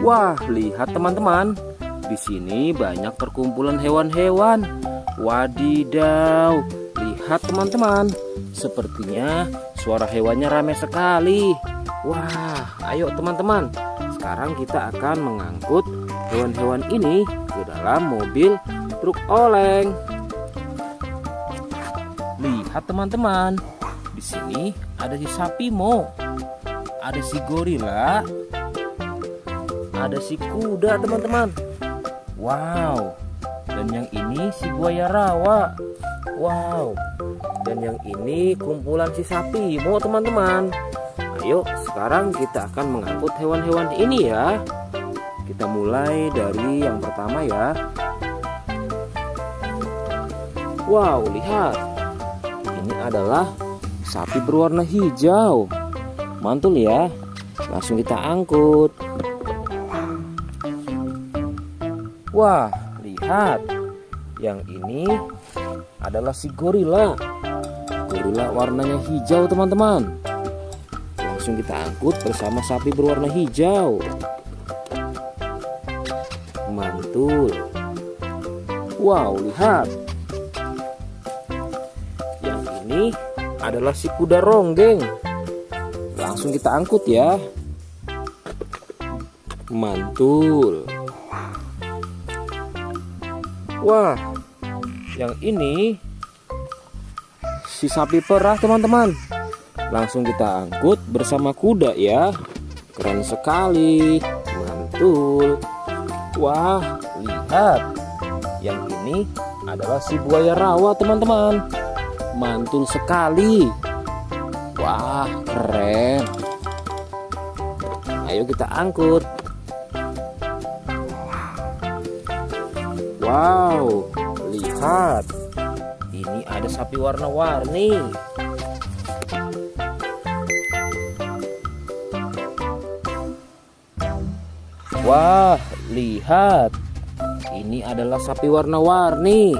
Wah, lihat teman-teman. Di sini banyak perkumpulan hewan-hewan. Wadidaw, lihat teman-teman. Sepertinya suara hewannya ramai sekali. Wah, ayo teman-teman. Sekarang kita akan mengangkut hewan-hewan ini ke dalam mobil truk oleng. Lihat teman-teman. Di sini ada si sapi mo, ada si gorila, ada si kuda teman-teman. Wow. Dan yang ini si buaya rawa. Wow. Dan yang ini kumpulan si sapi mo teman-teman. Ayo sekarang kita akan mengangkut hewan-hewan ini ya. Kita mulai dari yang pertama ya. Wow, lihat. Ini adalah sapi berwarna hijau. Mantul ya. Langsung kita angkut. Wah, lihat. Yang ini adalah si gorila. Gorila warnanya hijau teman-teman. Langsung kita angkut bersama sapi berwarna hijau. Mantul. Wow, lihat. Yang ini adalah si kuda ronggeng. Langsung kita angkut ya. Mantul. Wah, yang ini si sapi perah teman-teman. Langsung kita angkut bersama kuda ya. Keren sekali. Mantul. Wah, lihat. Yang ini adalah si buaya rawa teman-teman. Mantul sekali. Wah, keren. Ayo kita angkut. Wow, lihat. Ini ada sapi warna-warni. Wah, lihat. Ini adalah sapi warna-warni.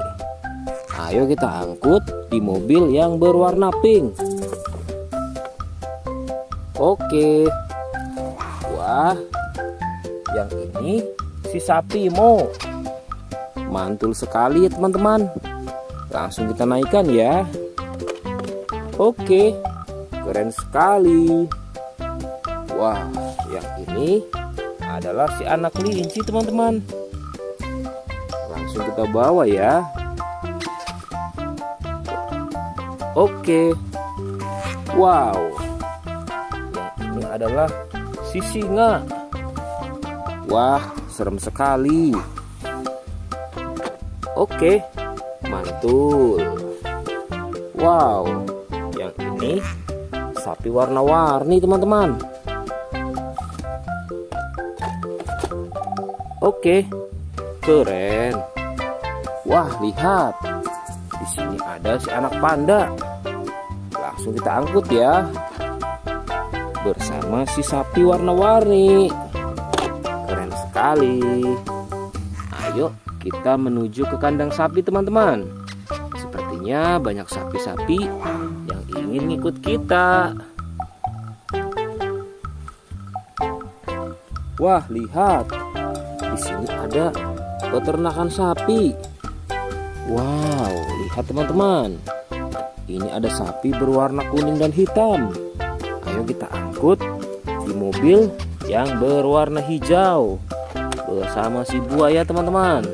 Ayo kita angkut di mobil yang berwarna pink. Oke. Wah, yang ini si sapi mo. Mantul sekali ya teman-teman. Langsung kita naikkan ya. Oke, keren sekali. Wah, yang ini adalah si anak kelinci teman-teman. Langsung kita bawa ya. Oke. Wow. Yang ini adalah si singa. Wah, serem sekali. Oke, mantul. Wow, yang ini sapi warna-warni teman-teman. Oke, keren. Wah, lihat. Di sini ada si anak panda. Langsung kita angkut ya. Bersama si sapi warna-warni. Keren sekali. Ayo kita menuju ke kandang sapi teman-teman. Sepertinya banyak sapi-sapi yang ingin ngikut kita. Wah, lihat. Di sini ada peternakan sapi. Wow, lihat teman-teman. Ini ada sapi berwarna kuning dan hitam. Ayo kita angkut di mobil yang berwarna hijau bersama si buaya teman-teman.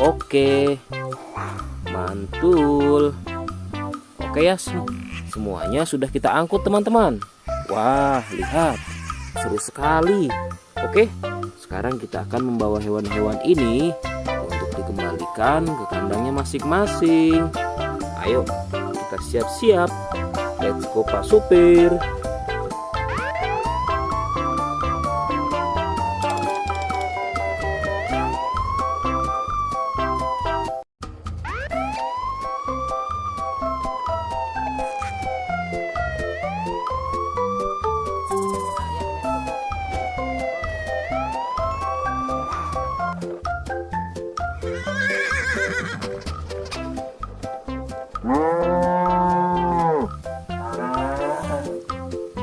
Oke, mantul. Oke ya, semuanya sudah kita angkut teman-teman. Wah, lihat, seru sekali. Oke, sekarang kita akan membawa hewan-hewan ini untuk dikembalikan ke kandangnya masing-masing. Ayo, kita siap-siap. Let's go Pak Supir.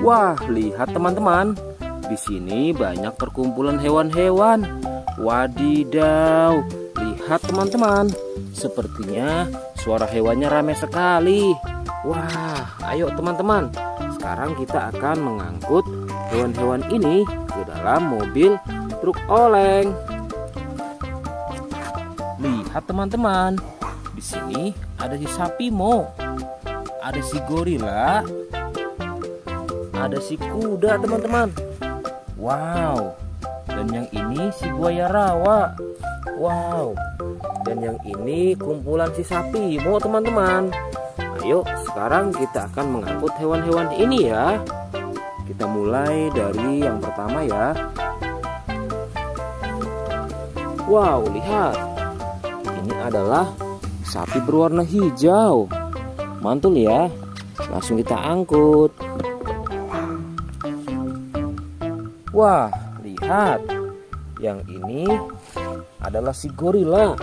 Wah, lihat teman-teman. Di sini banyak perkumpulan hewan-hewan. Wadidaw, lihat teman-teman. Sepertinya suara hewannya ramai sekali. Wah, ayo teman-teman. Sekarang kita akan mengangkut hewan-hewan ini ke dalam mobil truk oleng. Lihat teman-teman. Di sini ada si sapi Mo. Ada si gorila. Ada si kuda teman-teman. Wow. Dan yang ini si buaya rawa. Wow. Dan yang ini kumpulan si sapi Mo teman-teman. Ayo sekarang kita akan mengangkut hewan-hewan ini ya. Kita mulai dari yang pertama ya. Wow, lihat. Ini adalah sapi berwarna hijau. Mantul ya. Langsung kita angkut. Wah, lihat. Yang ini adalah si gorila.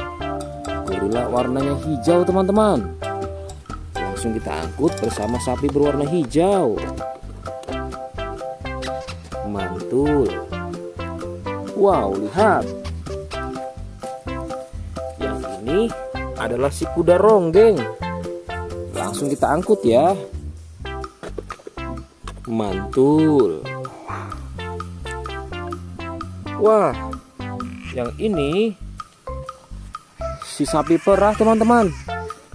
Gorila warnanya hijau teman-teman. Langsung kita angkut bersama sapi berwarna hijau. Mantul. Wow, lihat. Yang ini adalah si kuda ronggeng. Langsung kita angkut ya. Mantul. Wah, yang ini si sapi perah teman-teman.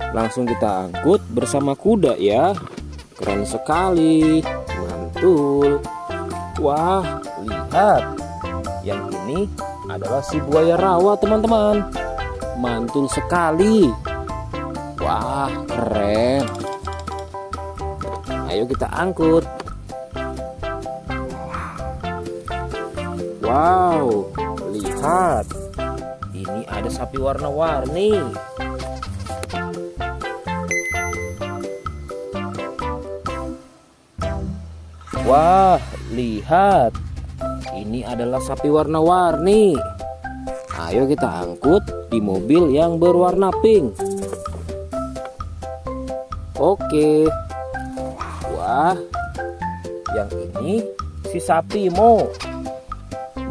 Langsung kita angkut bersama kuda ya. Keren sekali. Mantul. Wah, lihat. Yang ini adalah si buaya rawa teman-teman. Mantul sekali. Wah, keren. Ayo kita angkut. Wow, lihat. Ini ada sapi warna-warni. Wah, lihat. Ini adalah sapi warna-warni. Ayo kita angkut di mobil yang berwarna pink. Oke. Wah, yang ini si sapi Mo.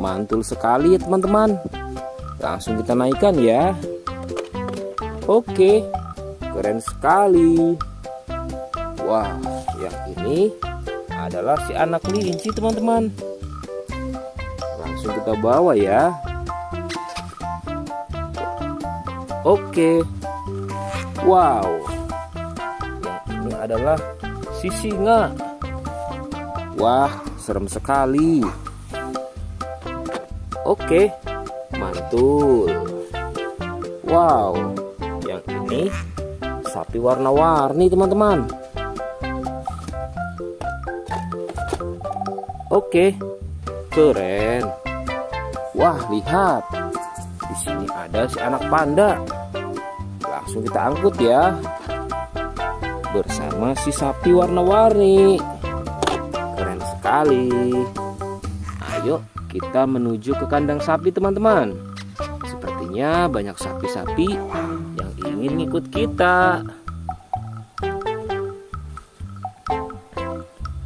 Mantul sekali ya teman-teman. Langsung kita naikkan ya. Oke, keren sekali. Wah, yang ini adalah si anak kelinci teman-teman. Langsung kita bawa ya. Oke. Wow. Yang ini adalah si singa. Wah, serem sekali. Oke, mantul. Wow, yang ini sapi warna-warni teman-teman. Oke, keren. Wah, lihat. Di sini ada si anak panda. Langsung kita angkut ya. Bersama si sapi warna-warni. Keren sekali. Ayo kita menuju ke kandang sapi teman-teman. Sepertinya banyak sapi-sapi yang ingin ikut kita.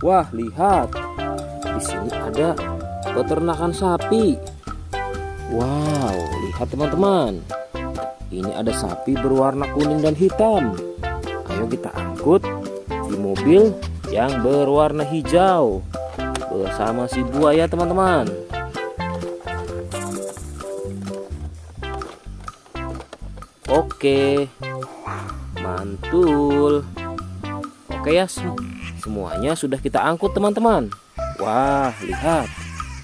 Wah, lihat. Di sini ada peternakan sapi. Wow, lihat teman-teman. Ini ada sapi berwarna kuning dan hitam. Ayo kita angkut di mobil yang berwarna hijau bersama si buaya teman-teman. Oke, mantul. Oke ya, semuanya sudah kita angkut teman-teman. Wah, lihat,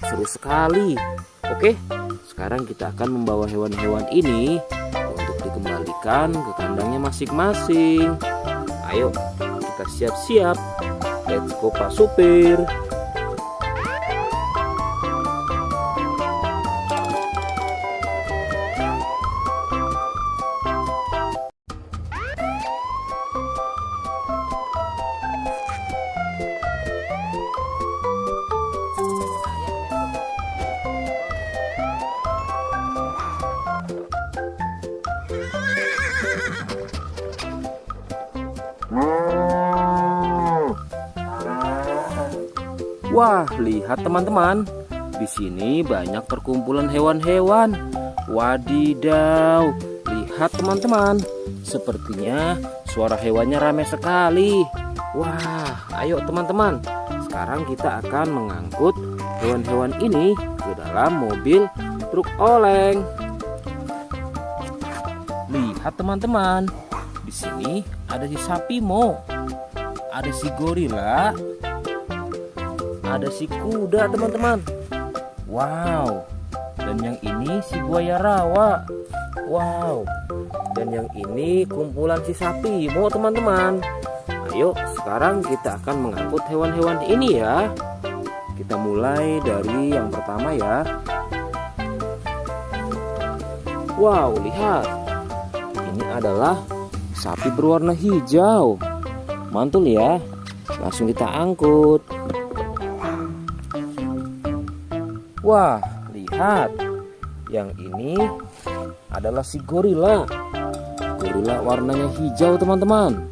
seru sekali. Oke, sekarang kita akan membawa hewan-hewan ini untuk dikembalikan ke kandangnya masing-masing. Ayo, kita siap-siap. Let's go Pak Supir. Wah, lihat teman-teman. Di sini banyak perkumpulan hewan-hewan. Wadidaw, lihat teman-teman. Sepertinya suara hewannya ramai sekali. Wah, ayo teman-teman. Sekarang kita akan mengangkut hewan-hewan ini ke dalam mobil truk oleng. Lihat teman-teman. Di sini ada si sapi Mo, ada si gorila, ada si kuda teman-teman. Wow. Dan yang ini si buaya rawa. Wow. Dan yang ini kumpulan si sapi Mo teman-teman. Ayo sekarang kita akan mengangkut hewan-hewan ini ya. Kita mulai dari yang pertama ya. Wow, lihat. Ini adalah sapi berwarna hijau. Mantul ya. Langsung kita angkut. Wah, lihat. Yang ini adalah si gorila. Gorila warnanya hijau teman-teman.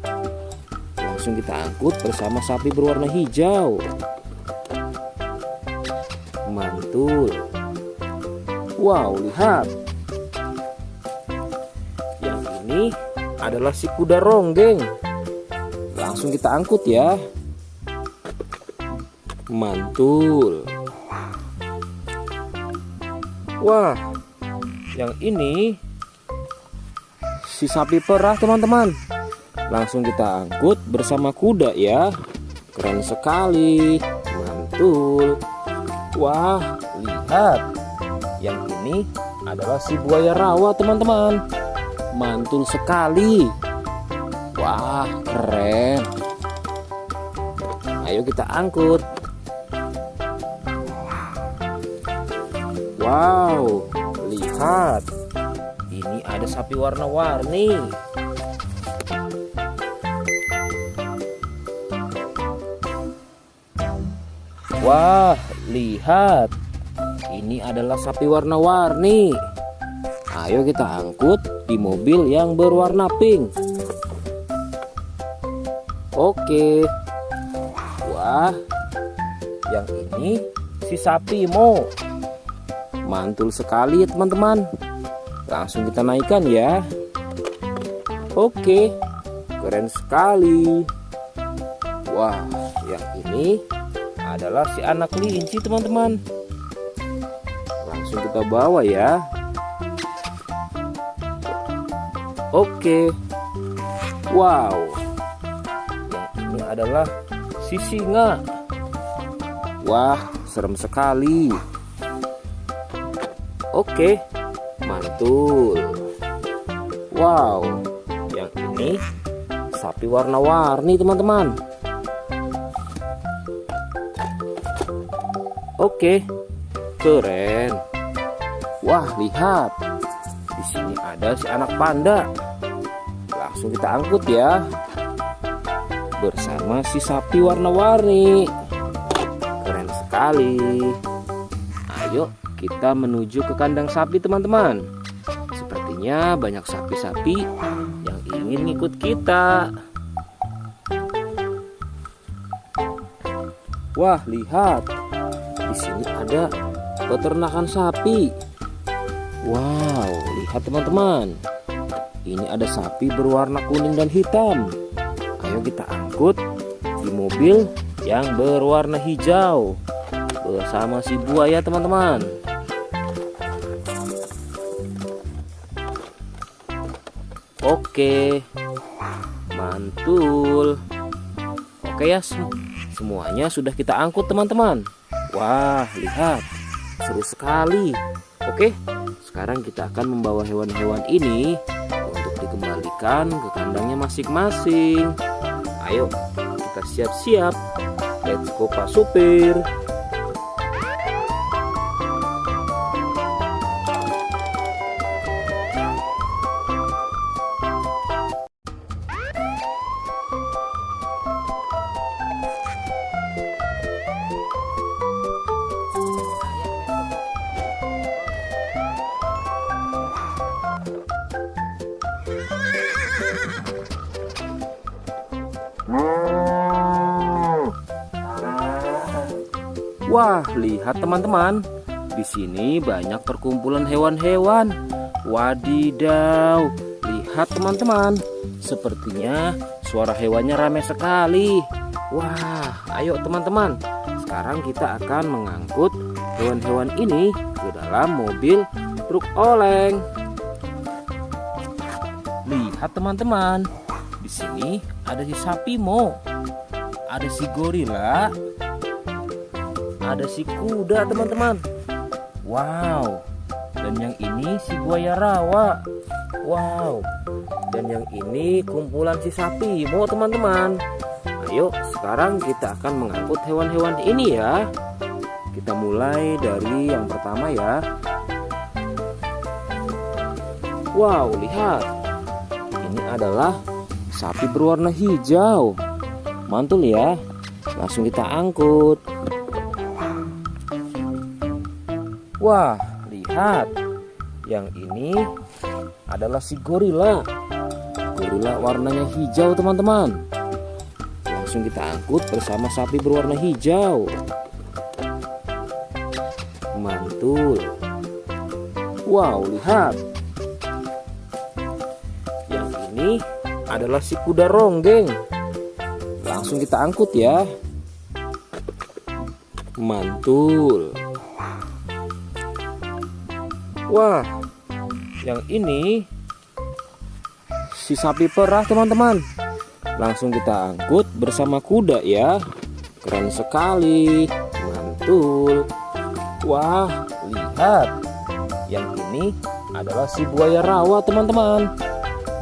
Langsung kita angkut bersama sapi berwarna hijau. Mantul. Wow, lihat. Yang ini adalah si kuda ronggeng. Langsung kita angkut ya. Mantul. Wah, yang ini si sapi perah teman-teman. Langsung kita angkut bersama kuda ya. Keren sekali. Mantul. Wah, lihat. Yang ini adalah si buaya rawa teman-teman. Mantul sekali. Wah, keren. Ayo kita angkut. Wow, lihat. Ini ada sapi warna-warni. Wah, lihat. Ini adalah sapi warna-warni. Ayo kita angkut di mobil yang berwarna pink. Oke. Wah, yang ini si sapi Mo. Mantul sekali ya teman-teman. Langsung kita naikkan ya. Oke, keren sekali. Wah, yang ini adalah si anak kelinci teman-teman. Langsung kita bawa ya. Oke. Wow. Yang ini adalah si singa. Wah, serem sekali. Oke, mantul. Wow, yang ini sapi warna-warni teman-teman. Oke, keren. Wah, lihat. Di sini ada si anak panda. Langsung kita angkut ya. Bersama si sapi warna-warni. Keren sekali. Ayo kita menuju ke kandang sapi teman-teman. Sepertinya banyak sapi-sapi yang ingin ngikut kita. Wah, lihat. Di sini ada peternakan sapi. Wow, lihat teman-teman. Ini ada sapi berwarna kuning dan hitam. Ayo kita angkut di mobil yang berwarna hijau bersama si buaya teman-teman. Oke, mantul. Oke ya, semuanya sudah kita angkut teman-teman. Wah, lihat, seru sekali. Oke, sekarang kita akan membawa hewan-hewan ini untuk dikembalikan ke kandangnya masing-masing. Ayo, kita siap-siap. Let's go Pak Supir. Wah, lihat teman-teman. Di sini banyak perkumpulan hewan-hewan. Wadidaw, lihat teman-teman. Sepertinya suara hewannya ramai sekali. Wah, ayo teman-teman. Sekarang kita akan mengangkut hewan-hewan ini ke dalam mobil truk oleng. Lihat teman-teman. Di sini ada si sapi Mo. Ada si gorila. Ada si kuda teman-teman. Wow. Dan yang ini si buaya rawa. Wow. Dan yang ini kumpulan si sapi Mo teman-teman. Ayo sekarang kita akan mengangkut hewan-hewan ini ya. Kita mulai dari yang pertama ya. Wow, lihat. Ini adalah sapi berwarna hijau. Mantul ya. Langsung kita angkut. Wah, lihat. Yang ini adalah si gorila. Gorila warnanya hijau teman-teman. Langsung kita angkut bersama sapi berwarna hijau. Mantul. Wow, lihat. Yang ini adalah si kuda ronggeng. Langsung kita angkut ya. Mantul. Wah, yang ini si sapi perah teman-teman. Langsung kita angkut bersama kuda ya. Keren sekali. Mantul. Wah, lihat. Yang ini adalah si buaya rawa teman-teman.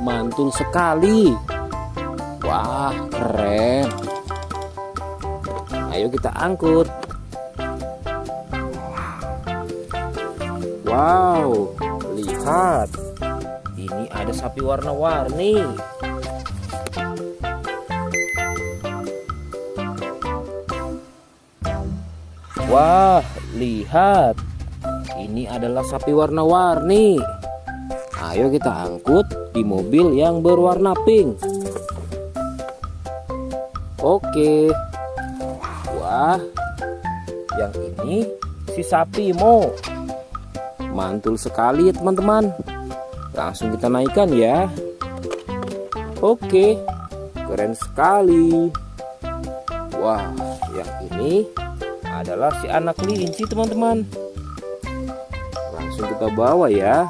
Mantul sekali. Wah, keren. Ayo kita angkut. Wow, lihat. Ini ada sapi warna-warni. Wah, lihat. Ini adalah sapi warna-warni. Ayo kita angkut di mobil yang berwarna pink. Oke. Wah, yang ini si sapi Mo. Mantul sekali ya teman-teman. Langsung kita naikkan ya. Oke, keren sekali. Wah, yang ini adalah si anak kelinci teman-teman. Langsung kita bawa ya.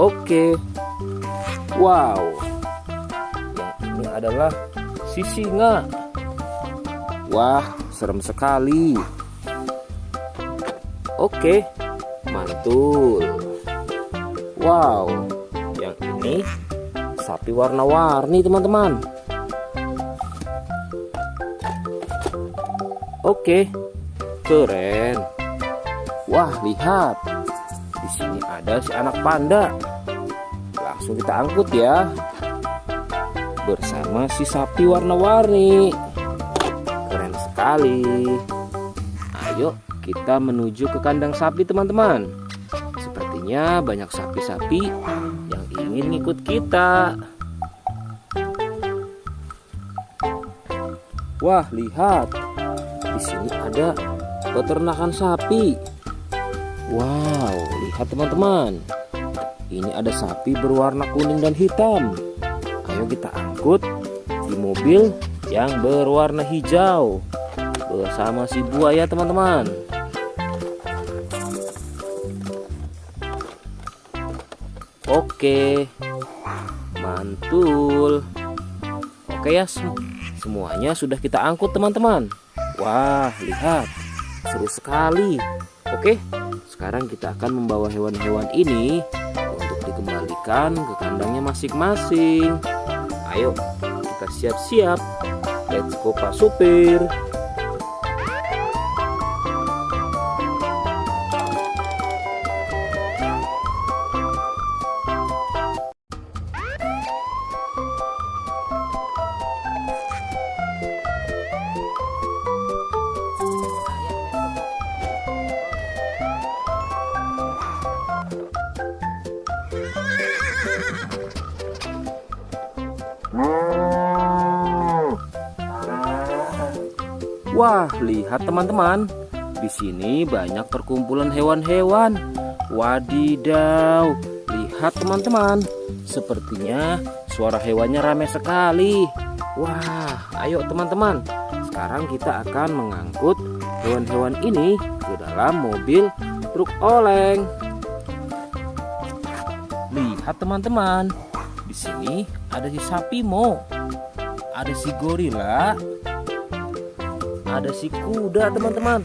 Oke. Wow. Yang ini adalah si singa. Wah, serem sekali. Oke, mantul. Wow, yang ini sapi warna-warni teman-teman. Oke, keren. Wah, lihat. Di sini ada si anak panda. Langsung kita angkut ya. Bersama si sapi warna-warni. Keren sekali. Ayo kita menuju ke kandang sapi teman-teman. Sepertinya banyak sapi-sapi yang ingin ngikut kita. Wah, lihat. Di sini ada peternakan sapi. Wow, lihat teman-teman. Ini ada sapi berwarna kuning dan hitam. Ayo kita angkut di mobil yang berwarna hijau bersama si buaya teman-teman. Oke, mantul. Oke ya, semuanya sudah kita angkut teman-teman. Wah, lihat, seru sekali. Oke, sekarang kita akan membawa hewan-hewan ini untuk dikembalikan ke kandangnya masing-masing. Ayo, kita siap-siap. Let's go Pak Supir. Wah, lihat teman-teman. Di sini banyak perkumpulan hewan-hewan. Wadidaw, lihat teman-teman. Sepertinya suara hewannya ramai sekali. Wah, ayo teman-teman. Sekarang kita akan mengangkut hewan-hewan ini ke dalam mobil truk oleng. Lihat teman-teman. Di sini ada si sapi Mo. Ada si gorila. Ada si kuda teman-teman.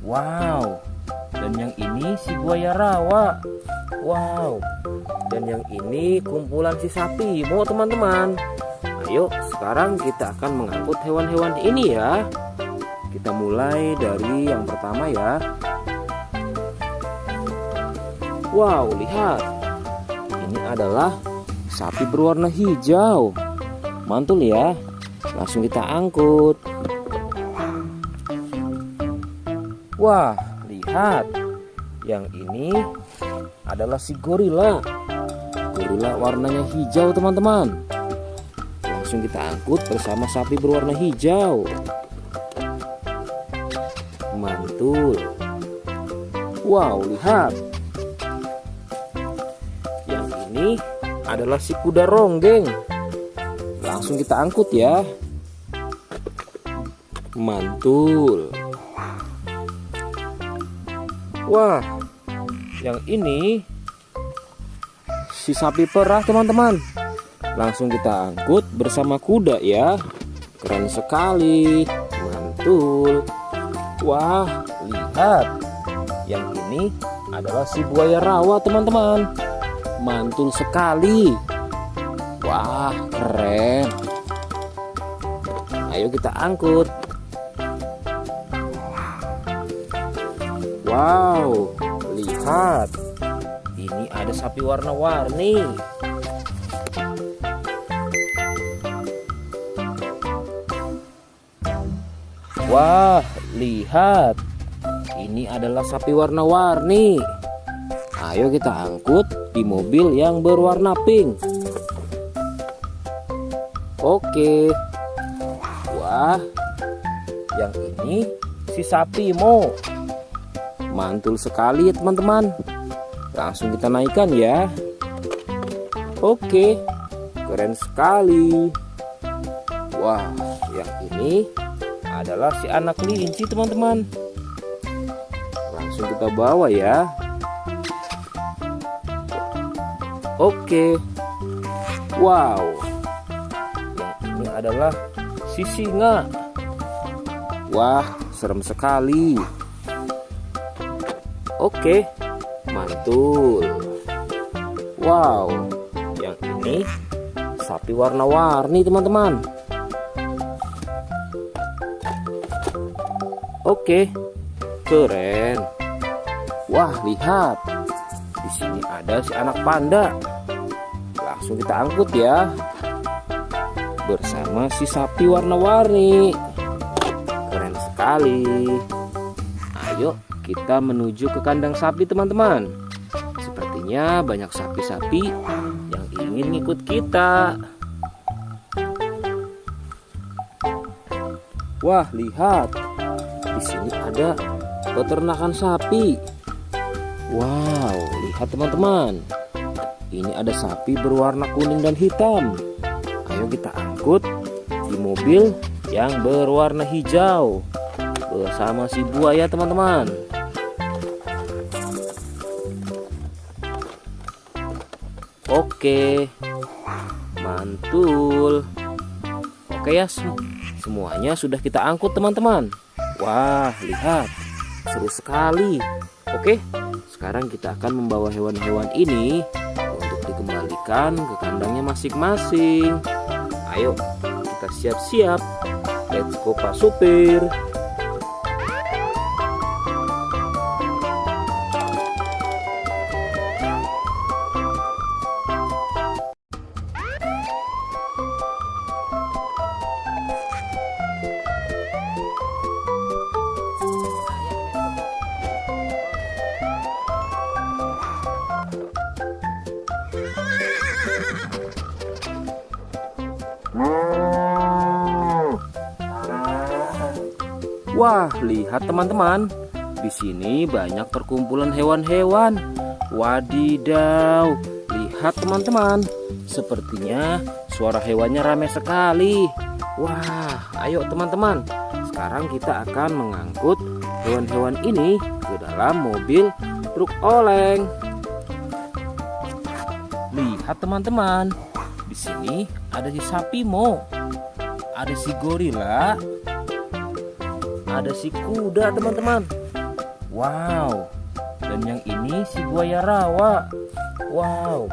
Wow. Dan yang ini si buaya rawa. Wow. Dan yang ini kumpulan si sapi Mo teman-teman. Ayo sekarang kita akan mengangkut hewan-hewan ini ya. Kita mulai dari yang pertama ya. Wow, lihat. Ini adalah sapi berwarna hijau. Mantul ya. Langsung kita angkut. Wah, lihat. Yang ini adalah si gorila. Gorila warnanya hijau teman-teman. Langsung kita angkut bersama sapi berwarna hijau. Mantul. Wow, lihat. Yang ini adalah si kuda ronggeng. Langsung kita angkut ya. Mantul. Wah, yang ini si sapi perah teman-teman. Langsung kita angkut bersama kuda ya. Keren sekali. Mantul. Wah, lihat. Yang ini adalah si buaya rawa teman-teman. Mantul sekali. Wah, keren. Ayo kita angkut. Wow, lihat. Ini ada sapi warna-warni. Wah, lihat. Ini adalah sapi warna-warni. Ayo kita angkut di mobil yang berwarna pink. Oke. Wah, yang ini si sapi Mo. Mantul sekali ya teman-teman. Langsung kita naikkan ya. Oke, keren sekali. Wah, yang ini adalah si anak kelinci teman-teman. Langsung kita bawa ya. Oke. Wow. Yang ini adalah si singa. Wah, serem sekali. Oke, mantul. Wow, yang ini sapi warna-warni teman-teman. Oke, keren. Wah, lihat. Di sini ada si anak panda. Langsung kita angkut ya. Bersama si sapi warna-warni. Keren sekali. Ayo kita menuju ke kandang sapi teman-teman. Sepertinya banyak sapi-sapi yang ingin ngikut kita. Wah, lihat. Di sini ada peternakan sapi. Wow, lihat teman-teman. Ini ada sapi berwarna kuning dan hitam. Ayo kita angkut di mobil yang berwarna hijau bersama si buaya teman-teman. Oke, mantul. Oke ya, semuanya sudah kita angkut teman-teman. Wah, lihat, seru sekali. Oke, sekarang kita akan membawa hewan-hewan ini untuk dikembalikan ke kandangnya masing-masing. Ayo, kita siap-siap. Let's go Pak Supir. Wah, lihat teman-teman. Di sini banyak perkumpulan hewan-hewan. Wadidaw, lihat teman-teman. Sepertinya suara hewannya ramai sekali. Wah, ayo teman-teman. Sekarang kita akan mengangkut hewan-hewan ini ke dalam mobil truk oleng. Lihat teman-teman. Di sini ada si sapi Mo. Ada si gorila. Ada si kuda teman-teman. Wow. Dan yang ini si buaya rawa. Wow.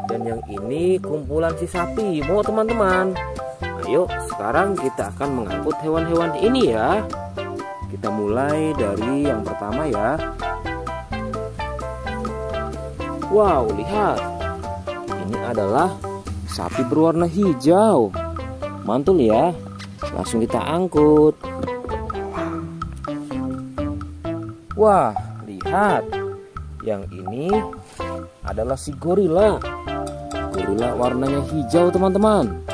Dan yang ini kumpulan si sapi Mo teman-teman. Ayo sekarang kita akan mengangkut hewan-hewan ini ya. Kita mulai dari yang pertama ya. Wow, lihat. Ini adalah sapi berwarna hijau. Mantul ya. Langsung kita angkut. Wah, lihat. Yang ini adalah si gorila. Gorila warnanya hijau teman-teman.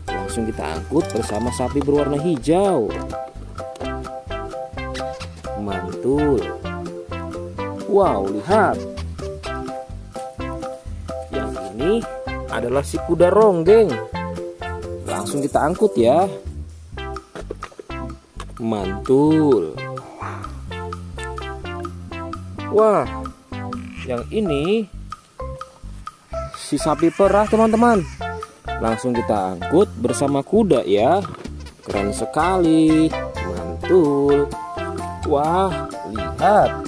Langsung kita angkut bersama sapi berwarna hijau. Mantul. Wow, lihat. Yang ini adalah si kuda ronggeng. Langsung kita angkut ya. Mantul. Wah, yang ini si sapi perah teman-teman. Langsung kita angkut bersama kuda ya. Keren sekali. Mantul. Wah, lihat.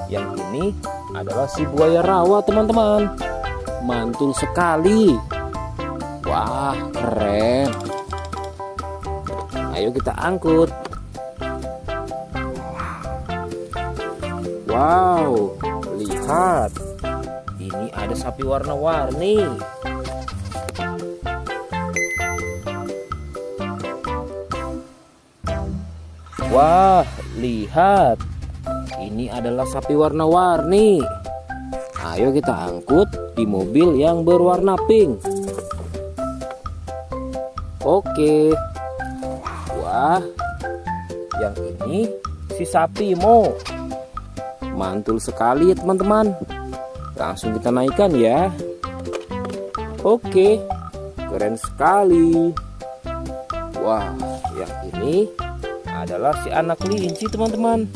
Yang ini adalah si buaya rawa teman-teman. Mantul sekali. Wah, keren. Ayo kita angkut. Wow, lihat. Ini ada sapi warna-warni. Wah, lihat. Ini adalah sapi warna-warni. Ayo kita angkut di mobil yang berwarna pink. Oke. Wah, yang ini si sapi Mo. Mantul sekali ya teman-teman. Langsung kita naikkan ya. Oke, keren sekali. Wah, yang ini adalah si anak kelinci teman-teman.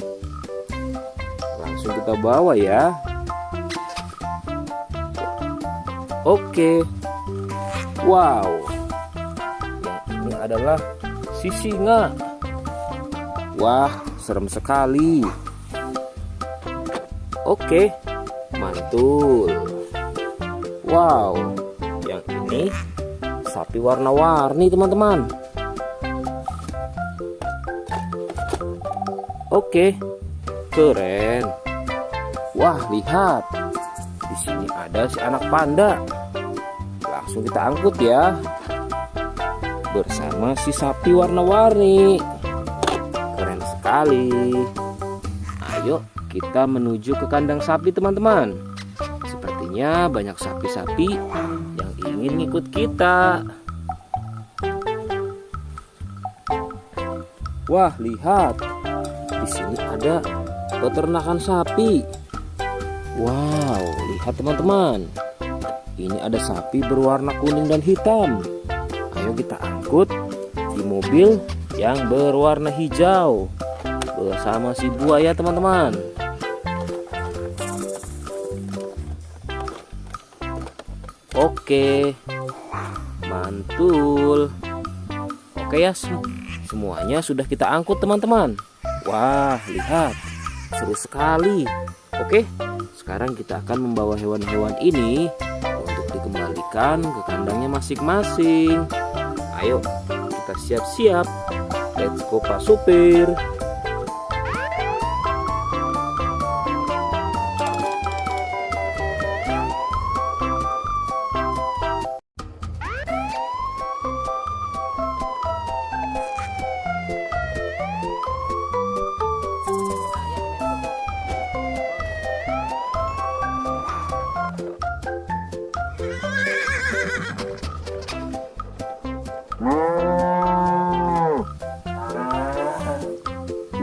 Langsung kita bawa ya. Oke. Wow, yang ini adalah si singa. Wah, serem sekali. Oke, mantul. Wow, yang ini sapi warna-warni teman-teman. Oke, keren. Wah, lihat. Di sini ada si anak panda. Langsung kita angkut ya. Bersama si sapi warna-warni. Keren sekali. Ayo kita menuju ke kandang sapi teman-teman. Sepertinya banyak sapi-sapi yang ingin ikut kita. Wah, lihat. Di sini ada peternakan sapi. Wow, lihat teman-teman. Ini ada sapi berwarna kuning dan hitam. Ayo kita angkut di mobil yang berwarna hijau bersama si buaya teman-teman. Oke, mantul. Oke ya, semuanya sudah kita angkut teman-teman. Wah, lihat, seru sekali. Oke, sekarang kita akan membawa hewan-hewan ini untuk dikembalikan ke kandangnya masing-masing. Ayo, kita siap-siap. Let's go Pak Supir.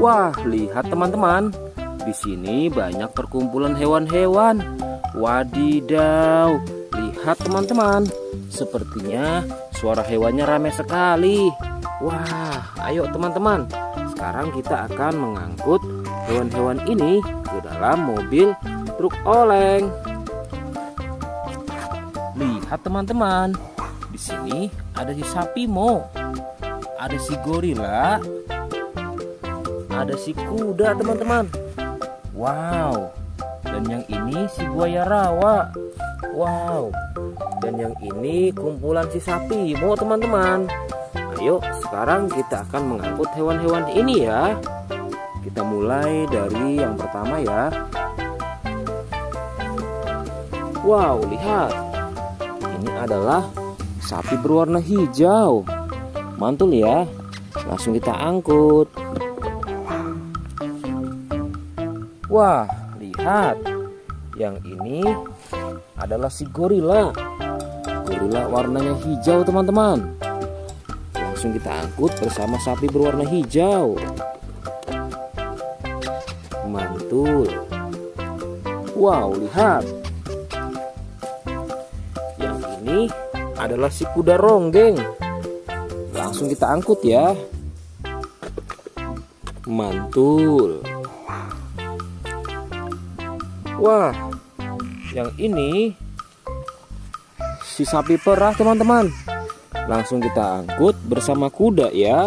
Wah, lihat teman-teman. Di sini banyak perkumpulan hewan-hewan. Wadidaw, lihat teman-teman. Sepertinya suara hewannya ramai sekali. Wah, ayo teman-teman. Sekarang kita akan mengangkut hewan-hewan ini ke dalam mobil truk oleng. Lihat teman-teman. Di sini ada si sapi Mo. Ada si gorila. Ada si kuda teman-teman. Wow. Dan yang ini si buaya rawa. Wow. Dan yang ini kumpulan si sapi Mo teman-teman. Ayo sekarang kita akan mengangkut hewan-hewan ini ya. Kita mulai dari yang pertama ya. Wow, lihat. Ini adalah sapi berwarna hijau. Mantul ya. Langsung kita angkut. Wah, lihat. Yang ini adalah si gorila. Gorila warnanya hijau teman-teman. Langsung kita angkut bersama sapi berwarna hijau. Mantul. Wow, lihat. Yang ini adalah si kuda ronggeng. Langsung kita angkut ya. Mantul. Wah, yang ini si sapi perah teman-teman. Langsung kita angkut bersama kuda ya.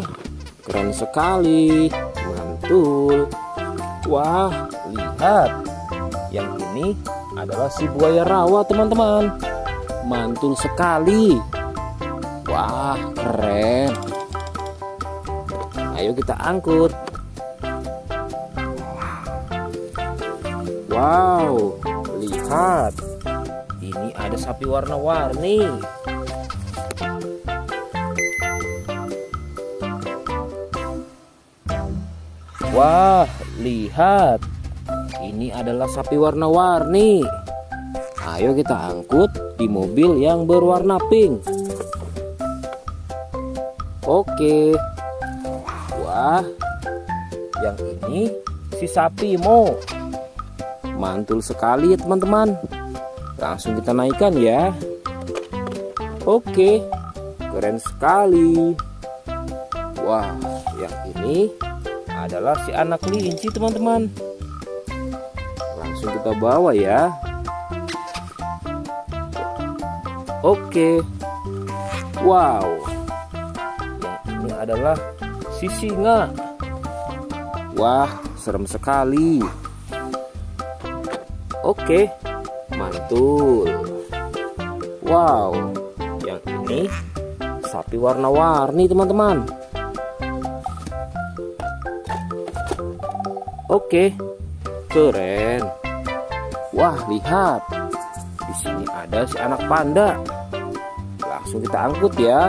Keren sekali. Mantul. Wah, lihat. Yang ini adalah si buaya rawa teman-teman. Mantul sekali. Wah, keren. Ayo kita angkut. Wow, lihat. Ini ada sapi warna-warni. Wah, lihat. Ini adalah sapi warna-warni. Ayo kita angkut di mobil yang berwarna pink. Oke. Wah, yang ini si sapi Mo. Mantul sekali ya teman-teman. Langsung kita naikkan ya. Oke, keren sekali. Wah, yang ini adalah si anak kelinci teman-teman. Langsung kita bawa ya. Oke. Wow. Yang ini adalah si singa. Wah, serem sekali. Oke, mantul. Wow, yang ini sapi warna-warni teman-teman. Oke, keren. Wah, lihat. Di sini ada si anak panda. Langsung kita angkut ya.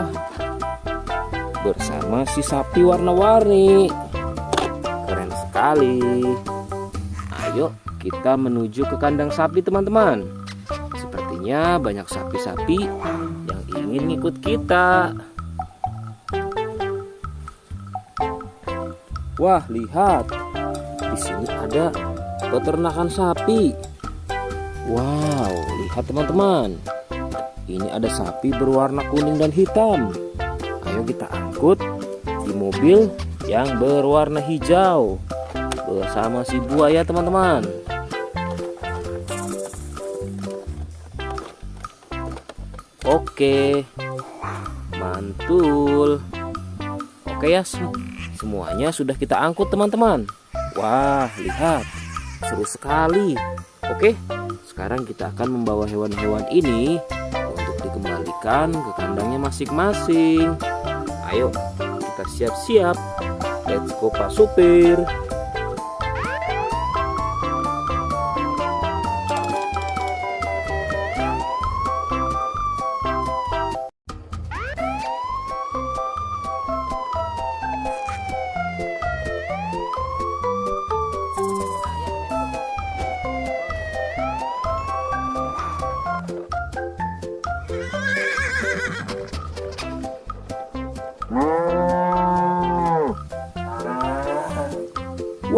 Bersama si sapi warna-warni. Keren sekali. Ayo kita menuju ke kandang sapi teman-teman. Sepertinya banyak sapi-sapi yang ingin ikut kita. Wah, lihat. Di sini ada peternakan sapi. Wow, lihat teman-teman. Ini ada sapi berwarna kuning dan hitam. Ayo kita angkut di mobil yang berwarna hijau bersama si buaya teman-teman. Oke, mantul. Oke ya, semuanya sudah kita angkut teman-teman. Wah, lihat, seru sekali. Oke, sekarang kita akan membawa hewan-hewan ini untuk dikembalikan ke kandangnya masing-masing. Ayo, kita siap-siap. Let's go Pak Supir.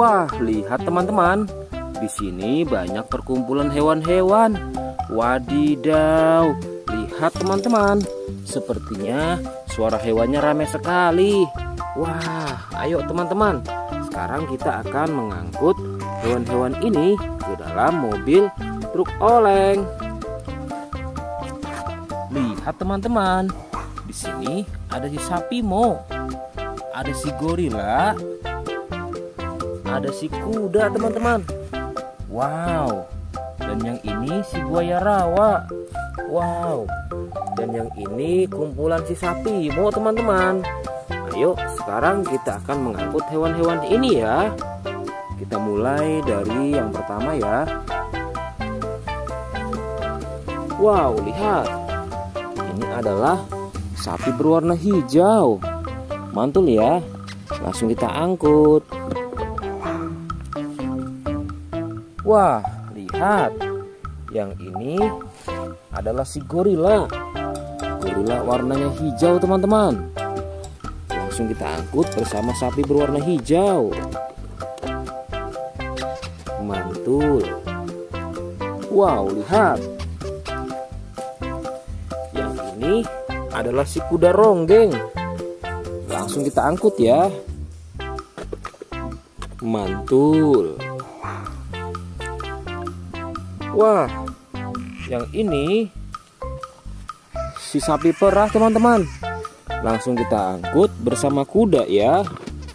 Wah, lihat teman-teman. Di sini banyak perkumpulan hewan-hewan. Wadidaw, lihat teman-teman. Sepertinya suara hewannya ramai sekali. Wah, ayo teman-teman. Sekarang kita akan mengangkut hewan-hewan ini ke dalam mobil truk oleng. Lihat teman-teman. Di sini ada si sapi Mo, ada si gorila, ada si kuda teman-teman. Wow. Dan yang ini si buaya rawa. Wow. Dan yang ini kumpulan si sapi Mo teman-teman. Ayo sekarang kita akan mengangkut hewan-hewan ini ya. Kita mulai dari yang pertama ya. Wow, lihat. Ini adalah sapi berwarna hijau. Mantul ya. Langsung kita angkut. Wah, lihat. Yang ini adalah si gorila. Gorila warnanya hijau teman-teman. Langsung kita angkut bersama sapi berwarna hijau. Mantul. Wow, lihat. Yang ini adalah si kuda ronggeng. Langsung kita angkut ya. Mantul. Wah, yang ini si sapi perah teman-teman. Langsung kita angkut bersama kuda ya.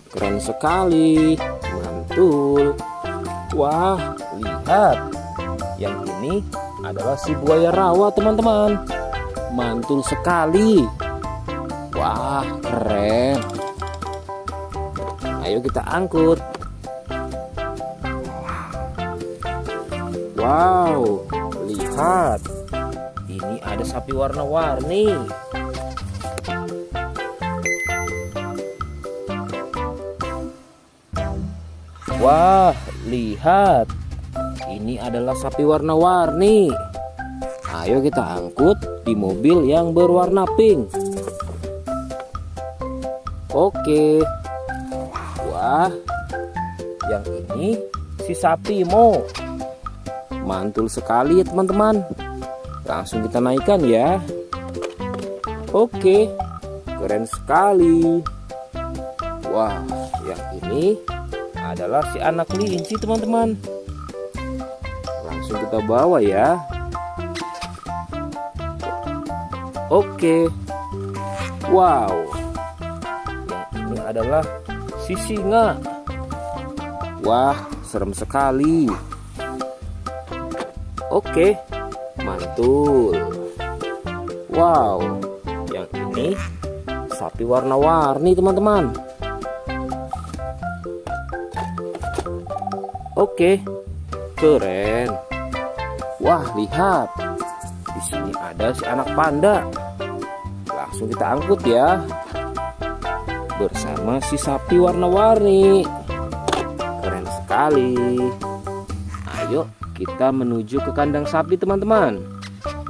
Keren sekali. Mantul. Wah, lihat. Yang ini adalah si buaya rawa teman-teman. Mantul sekali. Wah, keren. Ayo kita angkut. Wow, lihat. Ini ada sapi warna-warni. Wah, lihat. Ini adalah sapi warna-warni. Ayo kita angkut di mobil yang berwarna pink. Oke. Wah, yang ini si sapi Mo. Mantul sekali ya teman-teman. Langsung kita naikkan ya. Oke, keren sekali. Wah, yang ini adalah si anak kelinci teman-teman. Langsung kita bawa ya. Oke. Wow. Yang ini adalah si singa. Wah, serem sekali. Oke, mantul. Wow, yang ini sapi warna-warni teman-teman. Oke, keren. Wah, lihat. Di sini ada si anak panda. Langsung kita angkut ya. Bersama si sapi warna-warni. Keren sekali. Ayo kita menuju ke kandang sapi teman-teman.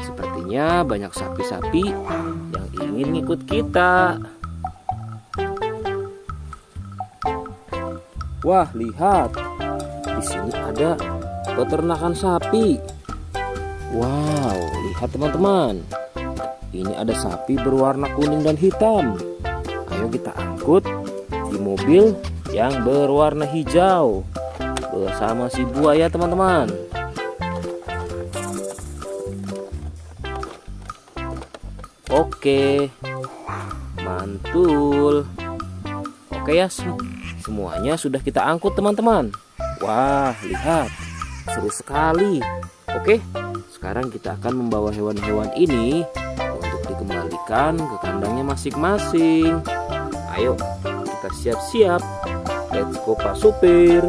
Sepertinya banyak sapi-sapi yang ingin ngikut kita. Wah, lihat. Di sini ada peternakan sapi. Wow, lihat teman-teman. Ini ada sapi berwarna kuning dan hitam. Ayo kita angkut di mobil yang berwarna hijau bersama si buaya teman-teman. Oke, mantul. Oke ya, semuanya sudah kita angkut teman-teman. Wah, lihat, seru sekali. Oke, sekarang kita akan membawa hewan-hewan ini untuk dikembalikan ke kandangnya masing-masing. Ayo, kita siap-siap. Let's go Pak Supir.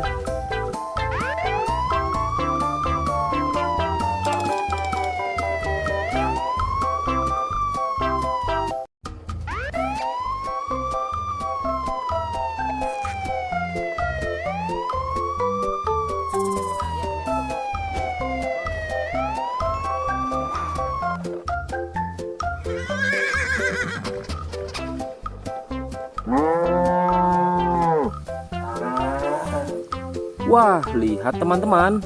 Wah, lihat teman-teman.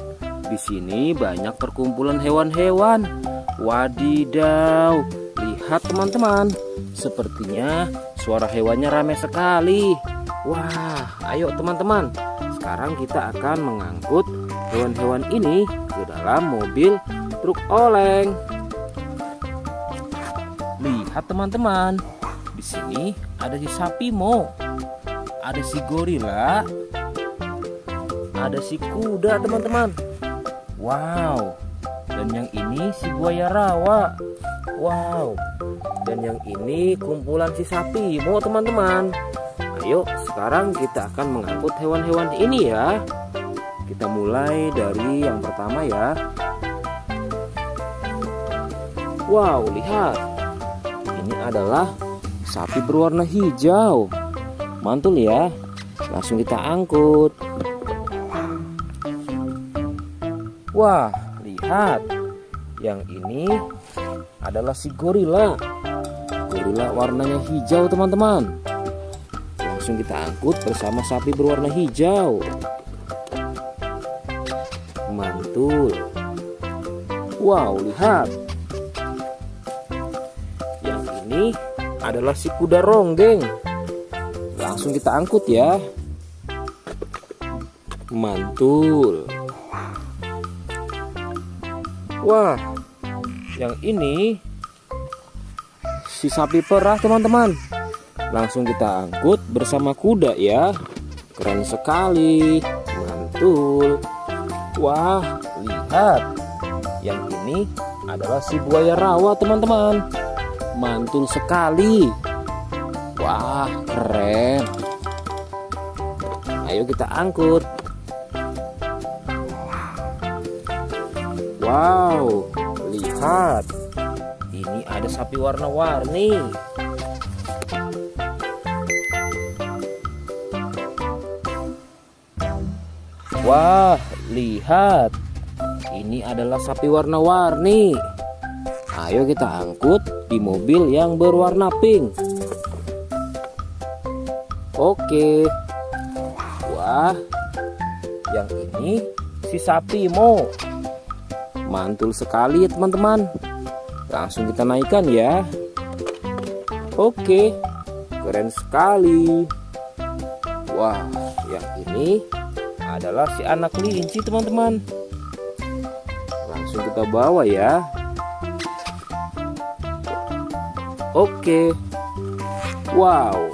Di sini banyak perkumpulan hewan-hewan. Wadidaw, lihat teman-teman. Sepertinya suara hewannya ramai sekali. Wah, ayo teman-teman. Sekarang kita akan mengangkut hewan-hewan ini ke dalam mobil truk oleng. Lihat teman-teman. Di sini ada si sapi Mo. Ada si gorila. Ada si kuda teman-teman. Wow. Dan yang ini si buaya rawa. Wow. Dan yang ini kumpulan si sapi Mo teman-teman. Ayo sekarang kita akan mengangkut hewan-hewan ini ya. Kita mulai dari yang pertama ya. Wow, lihat. Ini adalah sapi berwarna hijau. Mantul ya. Langsung kita angkut. Wah, lihat. Yang ini adalah si gorila. Gorila warnanya hijau teman-teman. Langsung kita angkut bersama sapi berwarna hijau. Mantul. Wow, lihat. Yang ini adalah si kuda ronggeng. Langsung kita angkut ya. Mantul. Wah, yang ini si sapi perah teman-teman. Langsung kita angkut bersama kuda ya. Keren sekali. Mantul. Wah, lihat. Yang ini adalah si buaya rawa teman-teman. Mantul sekali. Wah, keren. Ayo kita angkut. Wow, lihat. Ini ada sapi warna-warni. Wah, lihat. Ini adalah sapi warna-warni. Ayo kita angkut di mobil yang berwarna pink. Oke. Wah, yang ini si sapi Mo. Mantul sekali ya teman-teman. Langsung kita naikkan ya. Oke, keren sekali. Wah, yang ini adalah si anak kelinci teman-teman. Langsung kita bawa ya. Oke. Wow.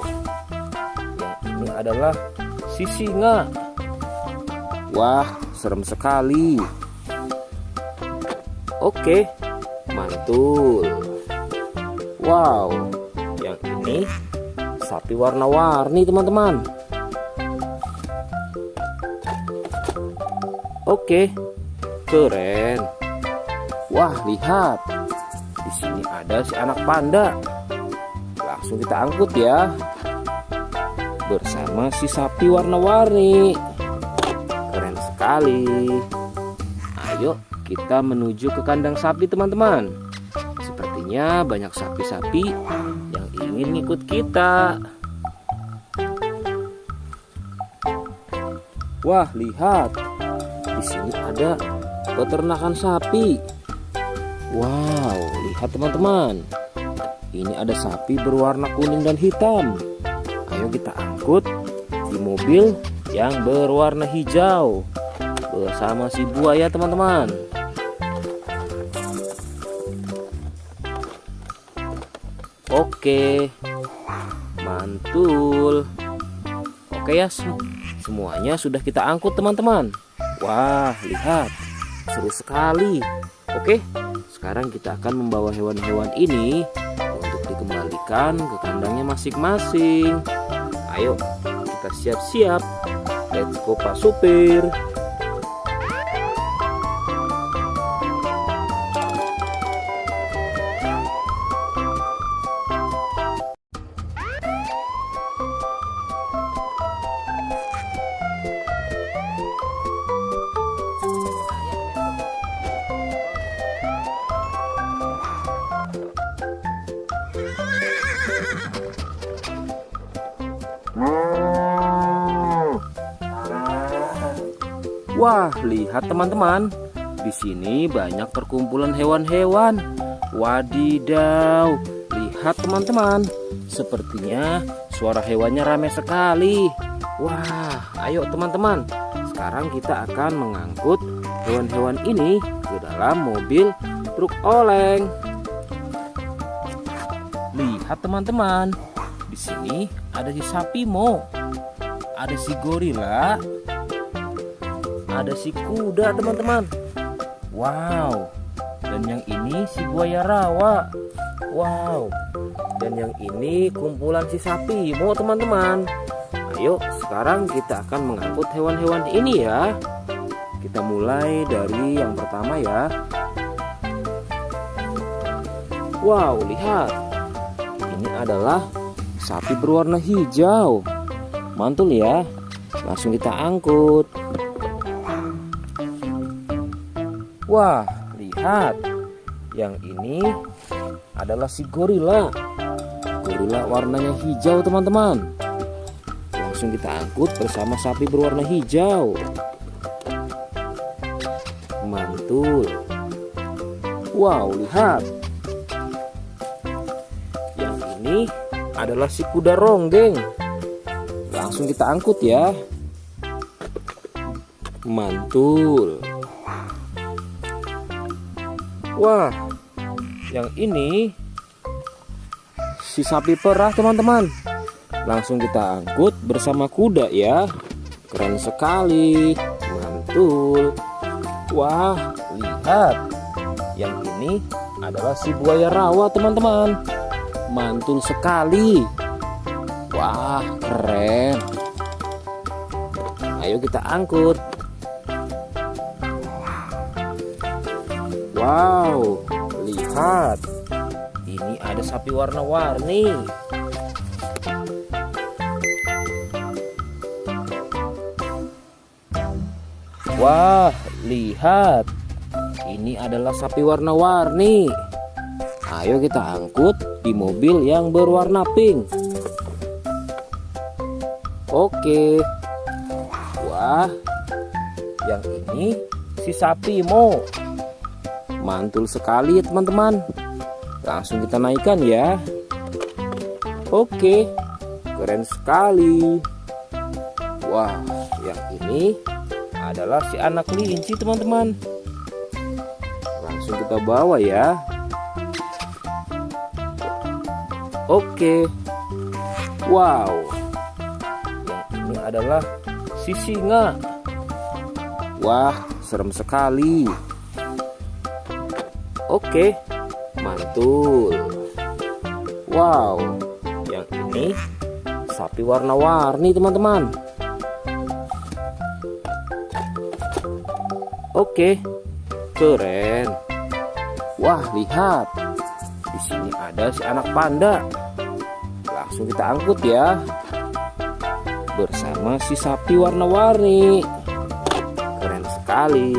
Yang ini adalah si singa. Wah, serem sekali. Oke, mantul. Wow, yang ini sapi warna-warni teman-teman. Oke, keren. Wah, lihat. Di sini ada si anak panda. Langsung kita angkut ya. Bersama si sapi warna-warni. Keren sekali. Ayo kita menuju ke kandang sapi teman-teman. Sepertinya banyak sapi-sapi yang ingin ngikut kita. Wah, lihat. Di sini ada peternakan sapi. Wow, lihat teman-teman. Ini ada sapi berwarna kuning dan hitam. Ayo kita angkut di mobil yang berwarna hijau bersama si buaya teman-teman. Oke, mantul. Oke ya, semuanya sudah kita angkut teman-teman. Wah, lihat, seru sekali. Oke, sekarang kita akan membawa hewan-hewan ini untuk dikembalikan ke kandangnya masing-masing. Ayo, kita siap-siap. Let's go Pak Supir. Wah, lihat teman-teman. Di sini banyak perkumpulan hewan-hewan. Wadidaw, lihat teman-teman. Sepertinya suara hewannya ramai sekali. Wah, ayo teman-teman. Sekarang kita akan mengangkut hewan-hewan ini ke dalam mobil truk oleng. Lihat teman-teman. Di sini ada si sapi Mo. Ada si gorila. Ada si kuda teman-teman. Wow. Dan yang ini si buaya rawa. Wow. Dan yang ini kumpulan si sapi Mo teman-teman. Ayo sekarang kita akan mengangkut hewan-hewan ini ya. Kita mulai dari yang pertama ya. Wow, lihat. Ini adalah sapi berwarna hijau. Mantul ya. Langsung kita angkut. Wah, lihat. Yang ini adalah si gorila. Gorila warnanya hijau teman-teman. Langsung kita angkut bersama sapi berwarna hijau. Mantul. Wow, lihat. Yang ini adalah si kuda ronggeng. Langsung kita angkut ya. Mantul. Wah, yang ini si sapi perah teman-teman. Langsung kita angkut bersama kuda ya. Keren sekali. Mantul. Wah, lihat. Yang ini adalah si buaya rawa teman-teman. Mantul sekali. Wah, keren. Ayo kita angkut. Wow, lihat. Ini ada sapi warna-warni. Wah, lihat. Ini adalah sapi warna-warni. Ayo kita angkut di mobil yang berwarna pink. Oke. Wah, yang ini si sapi Mo. Mantul sekali ya teman-teman. Langsung kita naikkan ya. Oke, keren sekali. Wah, yang ini adalah si anak kelinci teman-teman. Langsung kita bawa ya. Oke. Wow. Yang ini adalah si singa. Wah, serem sekali. Oke, mantul. Wow, yang ini sapi warna-warni teman-teman. Oke, keren. Wah, lihat. Di sini ada si anak panda. Langsung kita angkut ya. Bersama si sapi warna-warni. Keren sekali.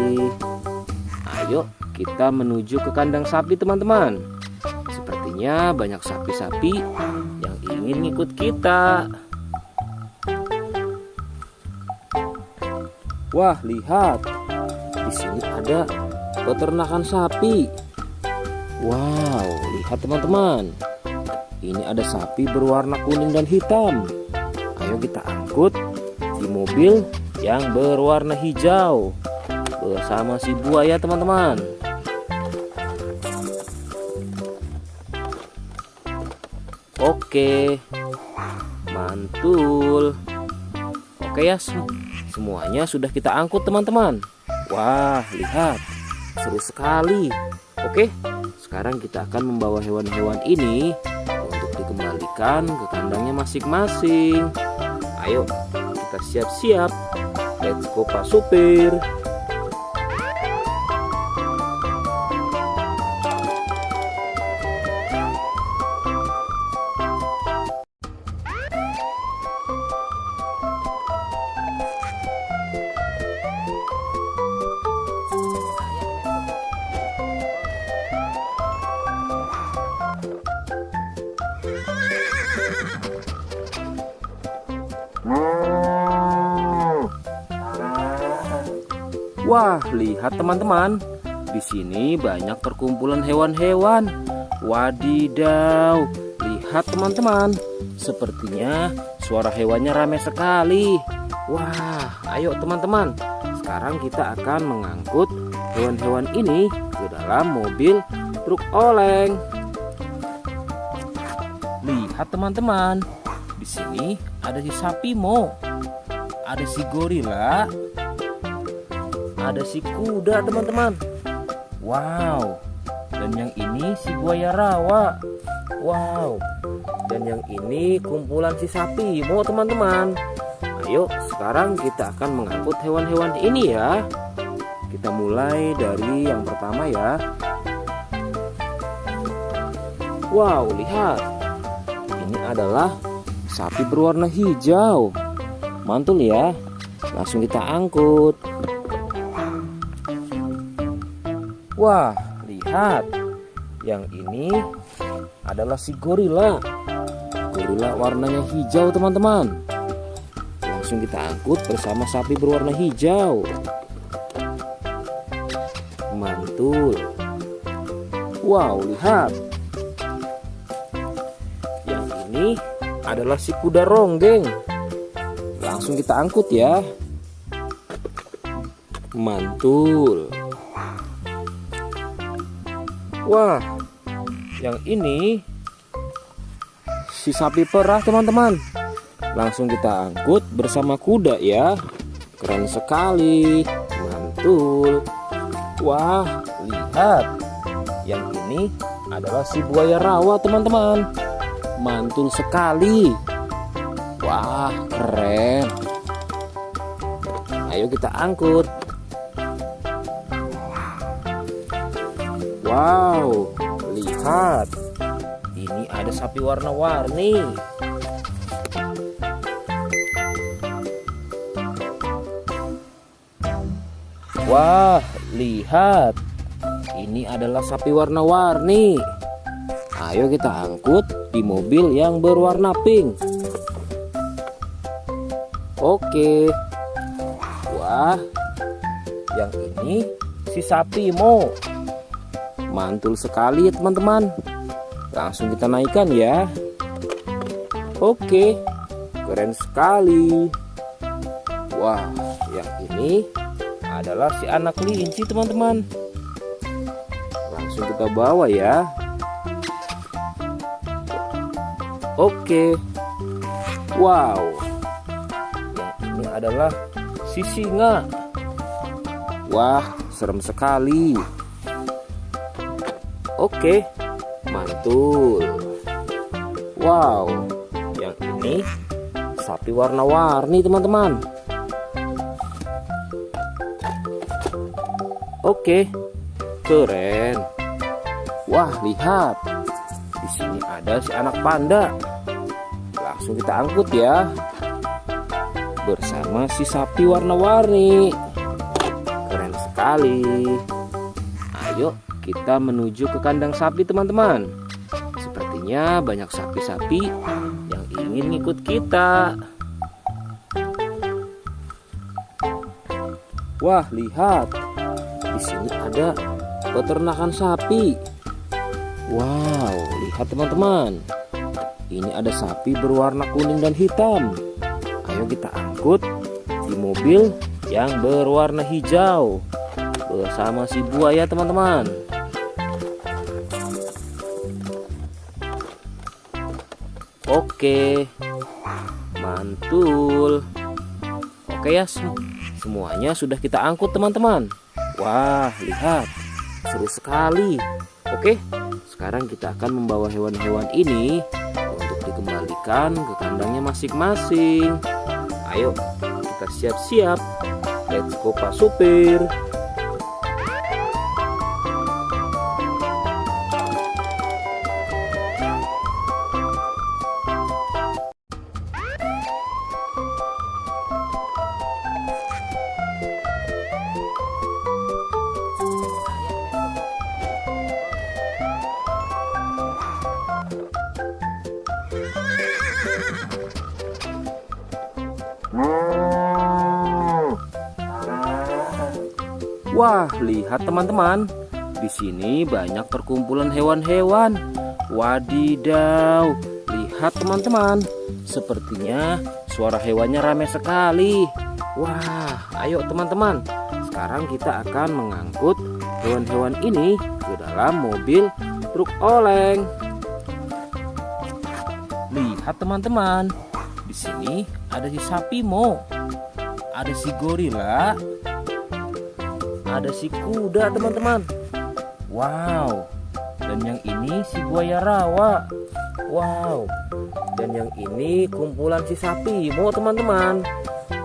Ayo kita menuju ke kandang sapi teman-teman. Sepertinya banyak sapi-sapi yang ingin ngikut kita. Wah, lihat. Di sini ada peternakan sapi. Wow, lihat teman-teman. Ini ada sapi berwarna kuning dan hitam. Ayo kita angkut di mobil yang berwarna hijau bersama si buaya teman-teman. Oke, mantul. Oke ya, semuanya sudah kita angkut teman-teman. Wah, lihat, seru sekali. Oke, sekarang kita akan membawa hewan-hewan ini untuk dikembalikan ke kandangnya masing-masing. Ayo, kita siap-siap. Let's go Pak Supir. Wah, lihat teman-teman. Di sini banyak perkumpulan hewan-hewan. Wadidaw, lihat teman-teman. Sepertinya suara hewannya ramai sekali. Wah, ayo teman-teman. Sekarang kita akan mengangkut hewan-hewan ini ke dalam mobil truk oleng. Lihat teman-teman. Di sini ada si sapi Mo. Ada si gorila. Ada si kuda teman-teman. Wow. Dan yang ini si buaya rawa. Wow. Dan yang ini kumpulan si sapi Mo teman-teman. Ayo sekarang kita akan mengangkut hewan-hewan ini ya. Kita mulai dari yang pertama ya. Wow, lihat. Ini adalah sapi berwarna hijau. Mantul ya. Langsung kita angkut. Wah, lihat. Yang ini adalah si gorila. Gorila warnanya hijau teman-teman. Langsung kita angkut bersama sapi berwarna hijau. Mantul. Wow, lihat. Yang ini adalah si kuda ronggeng. Langsung kita angkut ya. Mantul. Wah, yang ini si sapi perah teman-teman. Langsung kita angkut bersama kuda ya. Keren sekali. Mantul. Wah, lihat. Yang ini adalah si buaya rawa teman-teman. Mantul sekali. Wah, keren. Ayo kita angkut. Wow, lihat. Ini ada sapi warna-warni. Wah, lihat. Ini adalah sapi warna-warni. Ayo kita angkut di mobil yang berwarna pink. Oke. Wah, yang ini si sapi Mo. Mantul sekali ya teman-teman. Langsung kita naikkan ya. Oke, keren sekali. Wah, yang ini adalah si anak kelinci teman-teman. Langsung kita bawa ya. Oke. Wow. Yang ini adalah si singa. Wah, serem sekali. Oke, mantul. Wow, yang ini sapi warna-warni teman-teman. Oke, keren. Wah, lihat. Di sini ada si anak panda. Langsung kita angkut ya. Bersama si sapi warna-warni. Keren sekali. Ayo kita menuju ke kandang sapi teman-teman. Sepertinya banyak sapi-sapi yang ingin ikut kita. Wah, lihat. Di sini ada peternakan sapi. Wow, lihat teman-teman. Ini ada sapi berwarna kuning dan hitam. Ayo kita angkut di mobil yang berwarna hijau bersama si buaya teman-teman. Oke, mantul. Oke ya, semuanya sudah kita angkut teman-teman. Wah, lihat, seru sekali. Oke, sekarang kita akan membawa hewan-hewan ini untuk dikembalikan ke kandangnya masing-masing. Ayo, kita siap-siap. Let's go Pak Supir. Wah, lihat teman-teman. Di sini banyak perkumpulan hewan-hewan. Wadidaw, lihat teman-teman. Sepertinya suara hewannya ramai sekali. Wah, ayo teman-teman. Sekarang kita akan mengangkut hewan-hewan ini ke dalam mobil truk oleng. Lihat teman-teman. Di sini ada si sapi Mo. Ada si gorila. Ada si kuda teman-teman. Wow. Dan yang ini si buaya rawa. Wow. Dan yang ini kumpulan si sapi Mo teman-teman.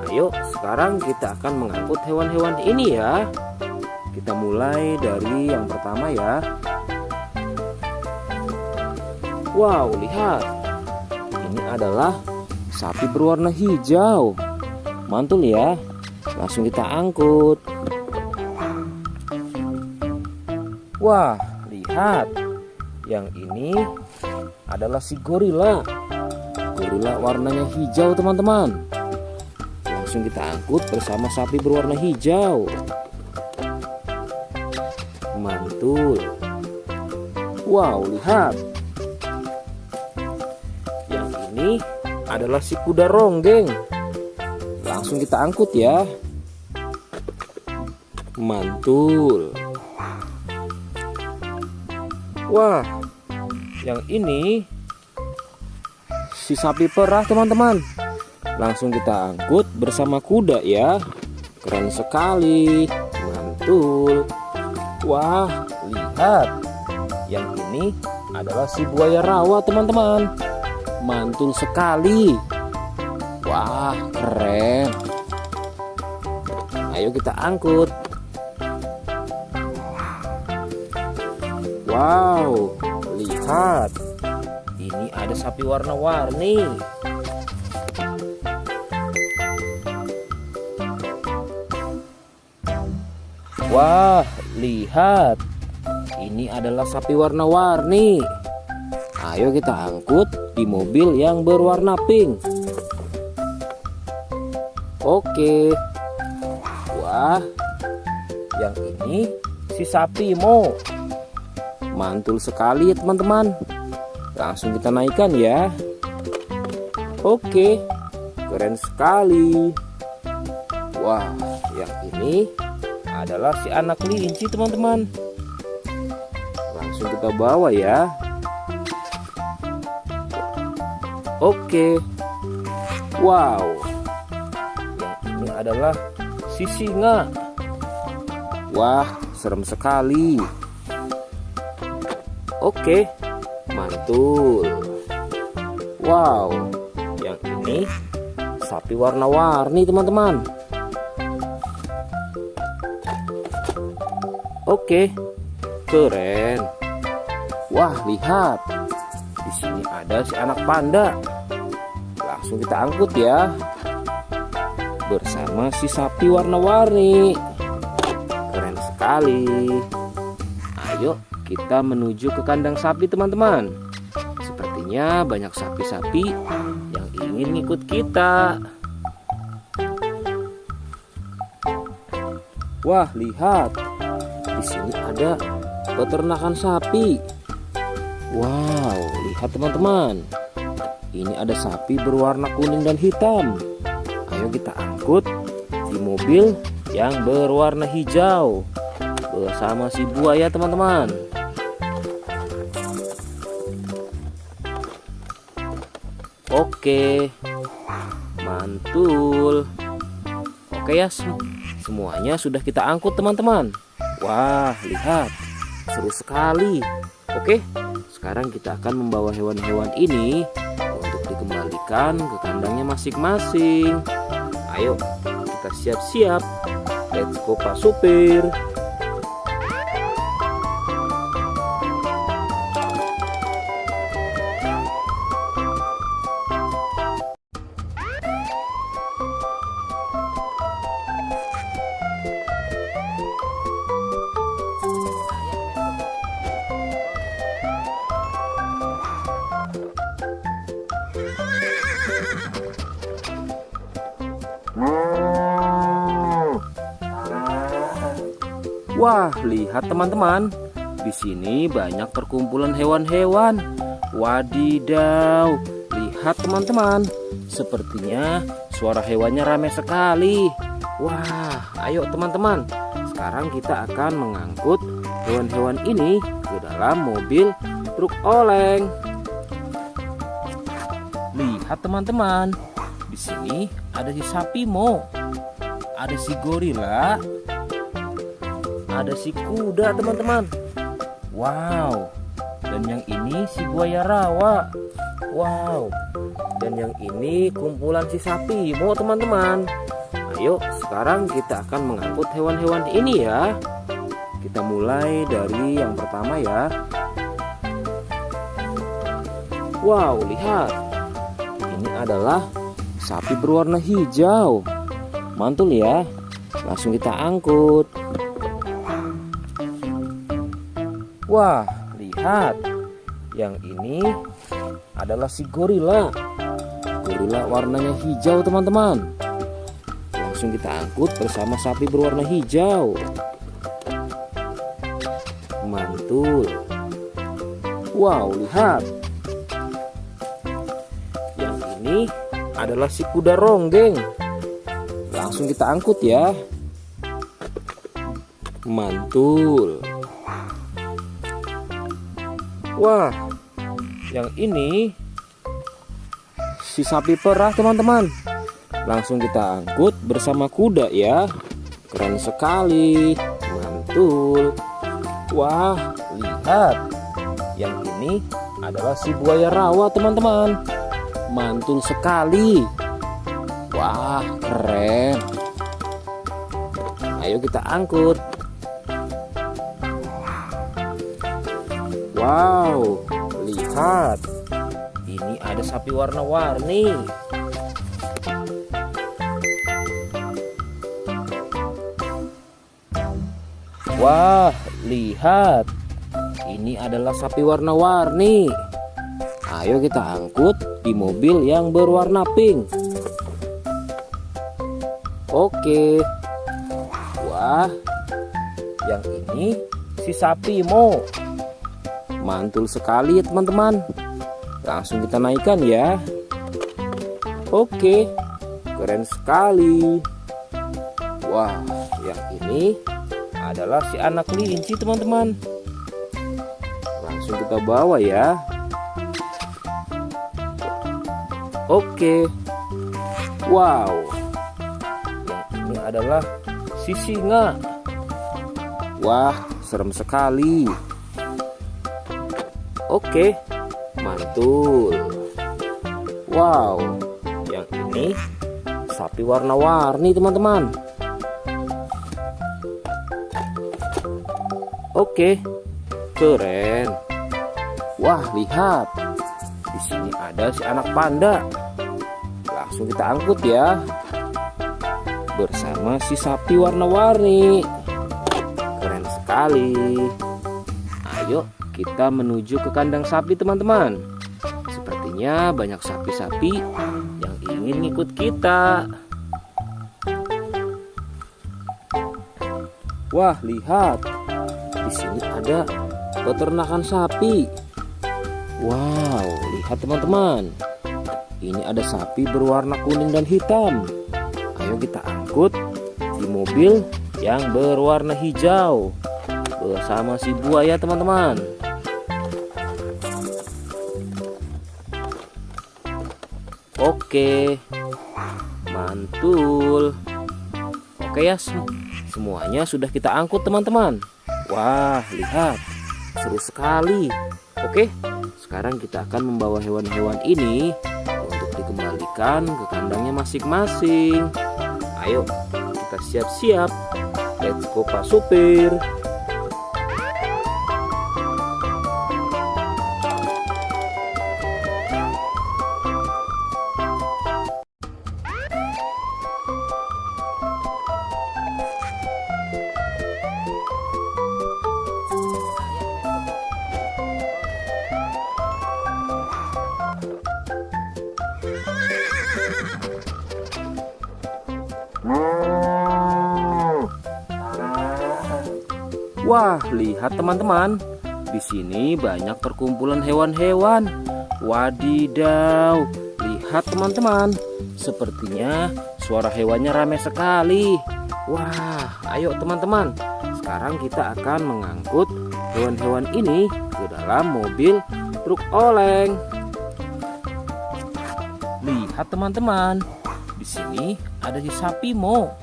Ayo sekarang kita akan mengangkut hewan-hewan ini ya. Kita mulai dari yang pertama ya. Wow, lihat. Ini adalah sapi berwarna hijau. Mantul ya. Langsung kita angkut. Wah, lihat. Yang ini adalah si gorila. Gorila warnanya hijau teman-teman. Langsung kita angkut bersama sapi berwarna hijau. Mantul. Wow, lihat. Yang ini adalah si kuda ronggeng. Langsung kita angkut ya. Mantul. Wah, yang ini si sapi perah teman-teman. Langsung kita angkut bersama kuda ya. Keren sekali. Mantul. Wah, lihat. Yang ini adalah si buaya rawa teman-teman. Mantul sekali. Wah, keren. Ayo kita angkut. Wow, lihat. Ini ada sapi warna-warni. Wah, lihat. Ini adalah sapi warna-warni. Ayo kita angkut di mobil yang berwarna pink. Oke. Wah, yang ini si sapi Mo. Mantul sekali ya teman-teman. Langsung kita naikkan ya. Oke, keren sekali. Wah, yang ini adalah si anak kelinci teman-teman. Langsung kita bawa ya. Oke. Wow. Yang ini adalah si singa. Wah, serem sekali. Oke, mantul. Wow, yang ini sapi warna-warni teman-teman. Oke, keren. Wah, lihat. Di sini ada si anak panda. Langsung kita angkut ya. Bersama si sapi warna-warni. Keren sekali. Ayo kita menuju ke kandang sapi teman-teman. Sepertinya banyak sapi-sapi yang ingin ngikut kita. Wah, lihat. Di sini ada peternakan sapi. Wow, lihat teman-teman. Ini ada sapi berwarna kuning dan hitam. Ayo kita angkut di mobil yang berwarna hijau bersama si buaya teman-teman. Oke, mantul. Oke ya, semuanya sudah kita angkut teman-teman. Wah, lihat, seru sekali. Oke, sekarang kita akan membawa hewan-hewan ini untuk dikembalikan ke kandangnya masing-masing. Ayo, kita siap-siap. Let's go Pak Supir. Wah, lihat teman-teman. Di sini banyak perkumpulan hewan-hewan. Wadidaw, lihat teman-teman. Sepertinya suara hewannya ramai sekali. Wah, ayo teman-teman. Sekarang kita akan mengangkut hewan-hewan ini ke dalam mobil truk oleng. Lihat teman-teman. Di sini ada si sapi Mo. Ada si gorila. Ada si kuda teman-teman. Wow. Dan yang ini si buaya rawa. Wow. Dan yang ini kumpulan si sapi Mo teman-teman. Ayo sekarang kita akan mengangkut hewan-hewan ini ya. Kita mulai dari yang pertama ya. Wow, lihat. Ini adalah sapi berwarna hijau. Mantul ya. Langsung kita angkut. Wah, lihat. Yang ini adalah si gorila. Gorila warnanya hijau teman-teman. Langsung kita angkut bersama sapi berwarna hijau. Mantul. Wow, lihat. Yang ini adalah si kuda ronggeng. Langsung kita angkut ya. Mantul. Wah, yang ini si sapi perah teman-teman. Langsung kita angkut bersama kuda ya. Keren sekali. Mantul. Wah, lihat. Yang ini adalah si buaya rawa teman-teman. Mantul sekali. Wah, keren. Ayo kita angkut. Wow, lihat. Ini ada sapi warna-warni. Wah, lihat. Ini adalah sapi warna-warni. Ayo kita angkut di mobil yang berwarna pink. Oke. Wah, yang ini si sapi Mo. Mantul sekali ya teman-teman. Langsung kita naikkan ya. Oke, keren sekali. Wah, yang ini adalah si anak kelinci teman-teman. Langsung kita bawa ya. Oke. Wow. Yang ini adalah si singa. Wah, serem sekali. Oke, mantul. Wow, yang ini sapi warna-warni teman-teman. Oke, keren. Wah, lihat. Di sini ada si anak panda. Langsung kita angkut ya. Bersama si sapi warna-warni. Keren sekali. Ayo kita menuju ke kandang sapi teman-teman. Sepertinya banyak sapi-sapi yang ingin ngikut kita. Wah, lihat. Di sini ada peternakan sapi. Wow, lihat teman-teman. Ini ada sapi berwarna kuning dan hitam. Ayo kita angkut di mobil yang berwarna hijau bersama si buaya teman-teman. Oke, mantul. Oke ya, semuanya sudah kita angkut teman-teman. Wah, lihat, seru sekali. Oke, sekarang kita akan membawa hewan-hewan ini untuk dikembalikan ke kandangnya masing-masing. Ayo, kita siap-siap. Let's go Pak Supir. Wah, lihat teman-teman. Di sini banyak perkumpulan hewan-hewan. Wadidaw, lihat teman-teman. Sepertinya suara hewannya ramai sekali. Wah, ayo teman-teman. Sekarang kita akan mengangkut hewan-hewan ini ke dalam mobil truk oleng. Lihat teman-teman. Di sini ada si sapi Mo.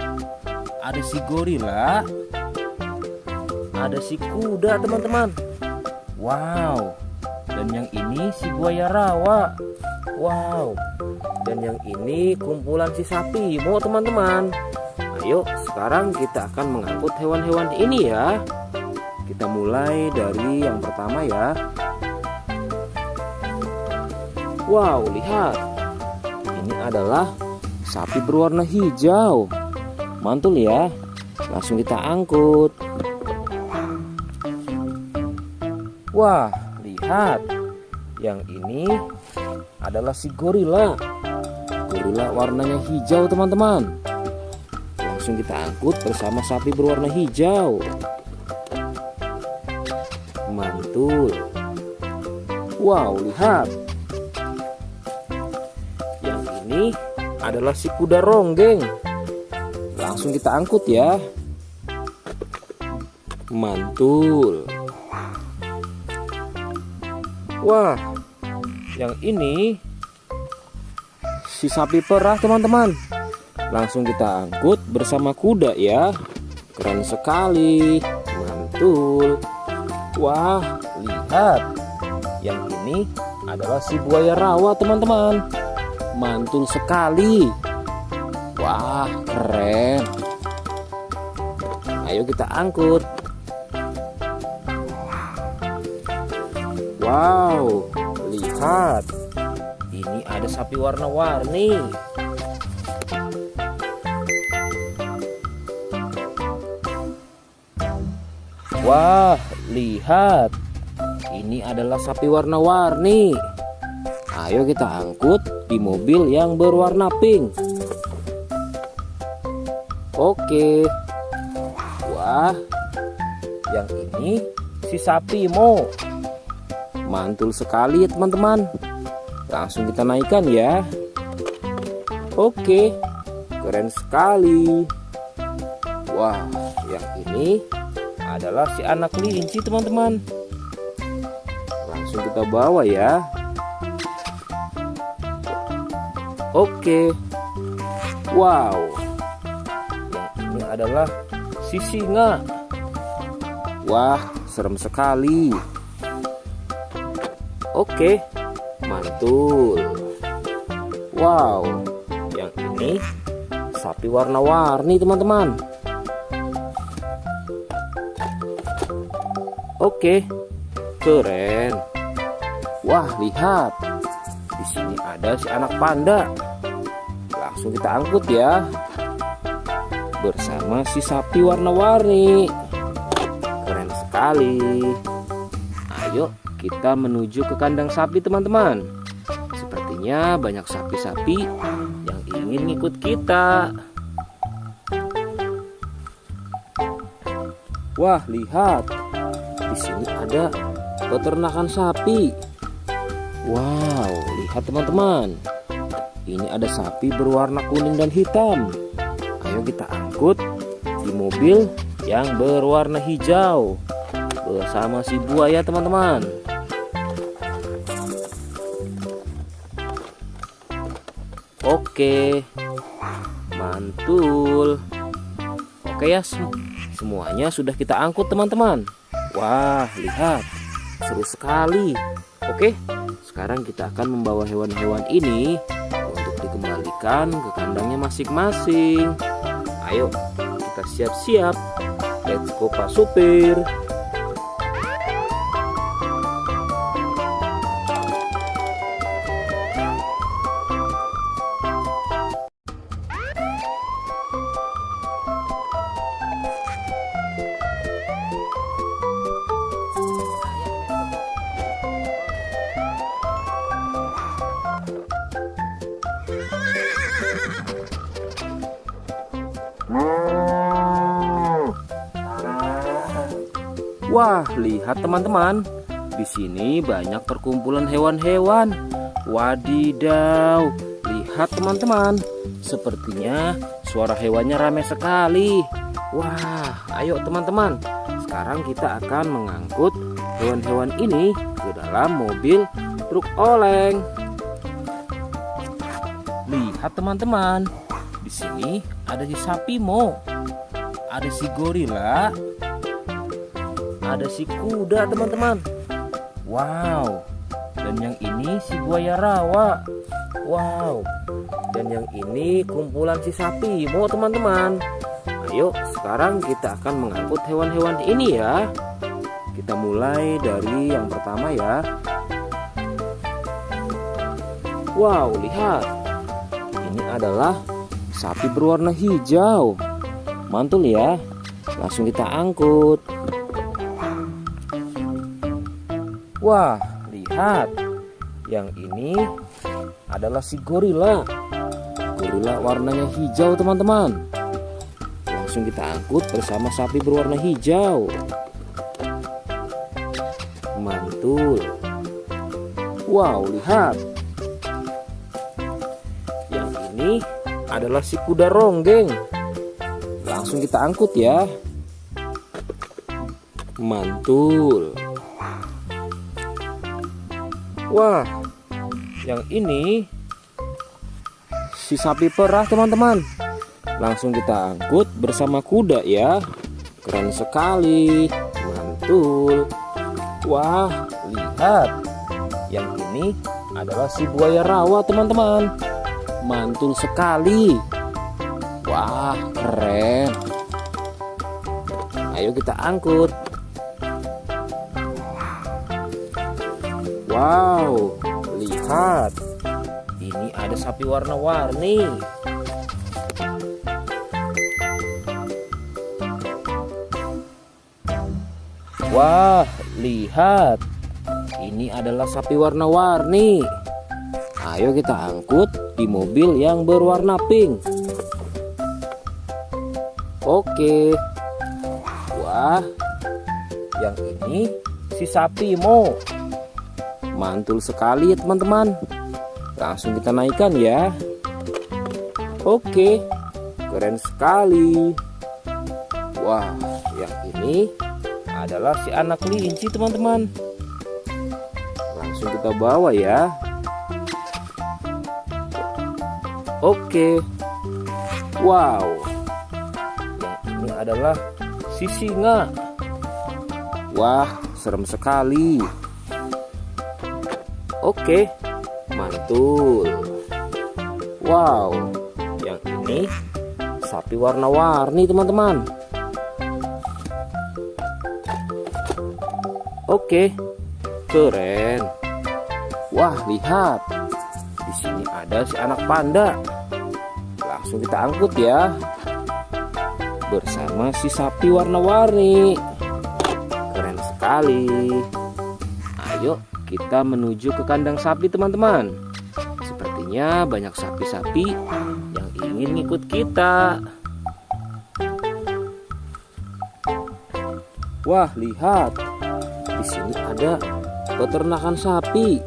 Ada si gorila. Ada si kuda teman-teman. Wow. Dan yang ini si buaya rawa. Wow. Dan yang ini kumpulan si sapi Mo teman-teman. Ayo sekarang kita akan mengangkut hewan-hewan ini ya. Kita mulai dari yang pertama ya. Wow, lihat. Ini adalah sapi berwarna hijau. Mantul ya. Langsung kita angkut. Wah, lihat. Yang ini adalah si gorila. Gorila warnanya hijau teman-teman. Langsung kita angkut bersama sapi berwarna hijau. Mantul. Wow, lihat. Yang ini adalah si kuda ronggeng. Langsung kita angkut ya. Mantul. Wah, yang ini si sapi perah teman-teman. Langsung kita angkut bersama kuda ya. Keren sekali. Mantul. Wah, lihat. Yang ini adalah si buaya rawa teman-teman. Mantul sekali. Wah, keren. Ayo kita angkut. Wow, lihat. Ini ada sapi warna-warni. Wah, lihat. Ini adalah sapi warna-warni. Ayo kita angkut di mobil yang berwarna pink. Oke. Wah, yang ini si sapi Mo. Mantul sekali ya teman-teman. Langsung kita naikkan ya. Oke, keren sekali. Wah, yang ini adalah si anak kelinci teman-teman. Langsung kita bawa ya. Oke. Wow. Yang ini adalah si singa. Wah, serem sekali. Oke, mantul. Wow, yang ini sapi warna-warni teman-teman. Oke, keren. Wah, lihat. Di sini ada si anak panda. Langsung kita angkut ya. Bersama si sapi warna-warni. Keren sekali. Ayo kita menuju ke kandang sapi teman-teman. Sepertinya banyak sapi-sapi yang ingin ngikut kita. Wah, lihat. Di sini ada peternakan sapi. Wow, lihat teman-teman. Ini ada sapi berwarna kuning dan hitam. Ayo kita angkut di mobil yang berwarna hijau bersama si buaya teman-teman. Oke, mantul. Oke ya, semuanya sudah kita angkut teman-teman. Wah, lihat, seru sekali. Oke, sekarang kita akan membawa hewan-hewan ini untuk dikembalikan ke kandangnya masing-masing. Ayo, kita siap-siap. Let's go Pak Supir. Wah, lihat teman-teman. Di sini banyak perkumpulan hewan-hewan. Wadidaw, lihat teman-teman. Sepertinya suara hewannya ramai sekali. Wah, ayo teman-teman. Sekarang kita akan mengangkut hewan-hewan ini ke dalam mobil truk oleng. Lihat teman-teman. Di sini ada si sapi Mo. Ada si gorila. Ada si kuda teman-teman. Wow. Dan yang ini si buaya rawa. Wow. Dan yang ini kumpulan si sapi Mo teman-teman. Ayo sekarang kita akan mengangkut hewan-hewan ini ya. Kita mulai dari yang pertama ya. Wow, lihat. Ini adalah sapi berwarna hijau. Mantul ya. Langsung kita angkut. Wah, lihat. Yang ini adalah si gorila. Gorila warnanya hijau teman-teman. Langsung kita angkut bersama sapi berwarna hijau. Mantul. Wow, lihat. Yang ini adalah si kuda ronggeng. Langsung kita angkut ya. Mantul. Wah, yang ini si sapi perah teman-teman. Langsung kita angkut bersama kuda ya. Keren sekali. Mantul. Wah, lihat. Yang ini adalah si buaya rawa teman-teman. Mantul sekali. Wah, keren. Ayo kita angkut. Wow, lihat. Ini ada sapi warna-warni. Wah, lihat. Ini adalah sapi warna-warni. Ayo kita angkut di mobil yang berwarna pink. Oke. Wah, yang ini si sapi Mo. Mantul sekali ya teman-teman. Langsung kita naikkan ya. Oke, keren sekali. Wah, yang ini adalah si anak kelinci teman-teman. Langsung kita bawa ya. Oke. Wow. Yang ini adalah si singa. Wah, serem sekali. Oke, mantul. Wow, yang ini sapi warna-warni teman-teman. Oke, keren. Wah, lihat. Di sini ada si anak panda. Langsung kita angkut ya. Bersama si sapi warna-warni. Keren sekali. Ayo kita menuju ke kandang sapi teman-teman. Sepertinya banyak sapi-sapi yang ingin ngikut kita. Wah, lihat. Di sini ada peternakan sapi.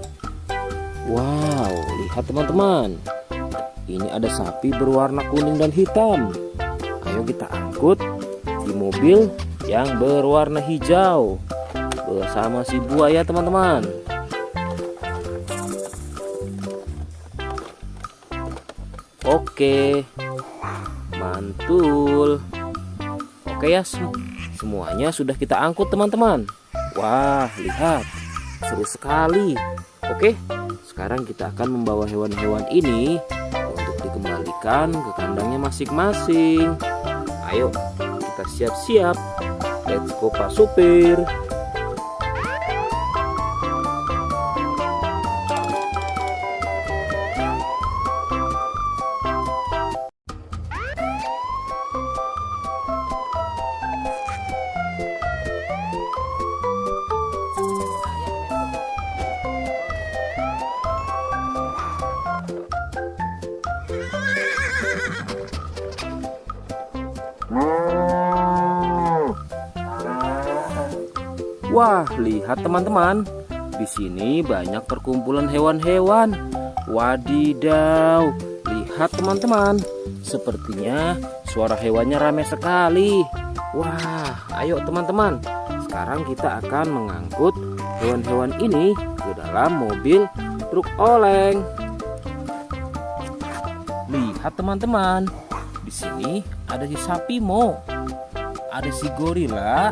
Wow, lihat teman-teman. Ini ada sapi berwarna kuning dan hitam. Ayo kita angkut di mobil yang berwarna hijau bersama si buaya teman-teman. Oke, mantul. Oke ya, semuanya sudah kita angkut teman-teman. Wah, lihat, seru sekali. Oke, sekarang kita akan membawa hewan-hewan ini untuk dikembalikan ke kandangnya masing-masing. Ayo, kita siap-siap. Let's go Pak Supir. Wah, lihat teman-teman. Di sini banyak perkumpulan hewan-hewan. Wadidaw, lihat teman-teman. Sepertinya suara hewannya ramai sekali. Wah, ayo teman-teman. Sekarang kita akan mengangkut hewan-hewan ini ke dalam mobil truk oleng. Lihat teman-teman. Di sini ada si sapi Mo. Ada si gorila.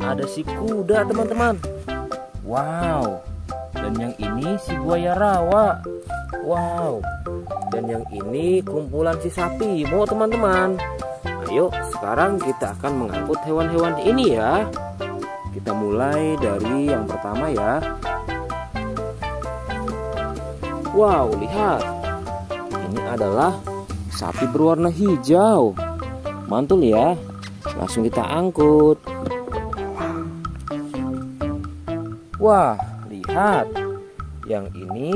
Ada si kuda teman-teman. Wow. Dan yang ini si buaya rawa. Wow. Dan yang ini kumpulan si sapi Mo teman-teman. Ayo sekarang kita akan mengangkut hewan-hewan ini ya. Kita mulai dari yang pertama ya. Wow, lihat. Ini adalah sapi berwarna hijau. Mantul ya. Langsung kita angkut. Wah, lihat. Yang ini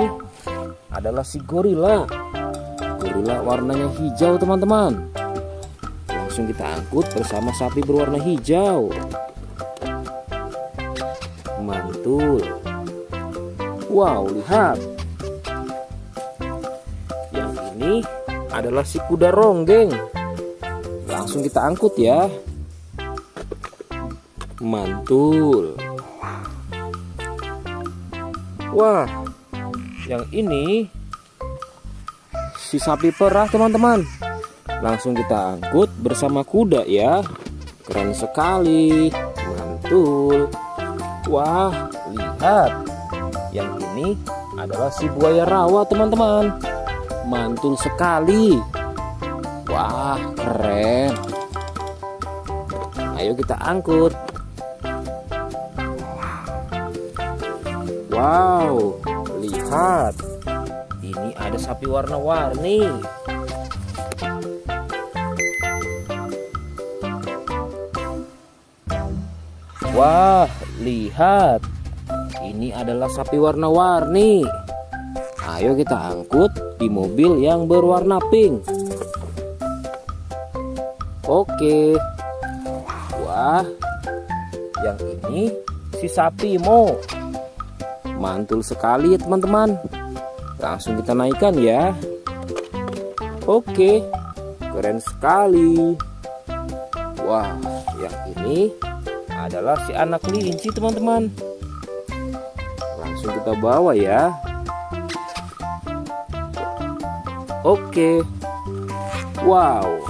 adalah si gorila. Gorila warnanya hijau teman-teman. Langsung kita angkut bersama sapi berwarna hijau. Mantul. Wow, lihat. Yang ini adalah si kuda ronggeng. Langsung kita angkut ya. Mantul. Wah, yang ini si sapi perah teman-teman. Langsung kita angkut bersama kuda ya. Keren sekali. Mantul. Wah, lihat. Yang ini adalah si buaya rawa teman-teman. Mantul sekali. Wah, keren. Ayo kita angkut. Wow, lihat. Ini ada sapi warna-warni. Wah, lihat. Ini adalah sapi warna-warni. Ayo kita angkut di mobil yang berwarna pink. Oke. Wah, yang ini si sapi Mo. Mantul sekali ya teman-teman. Langsung kita naikkan ya. Oke, keren sekali. Wah, yang ini adalah si anak kelinci teman-teman. Langsung kita bawa ya. Oke. Wow.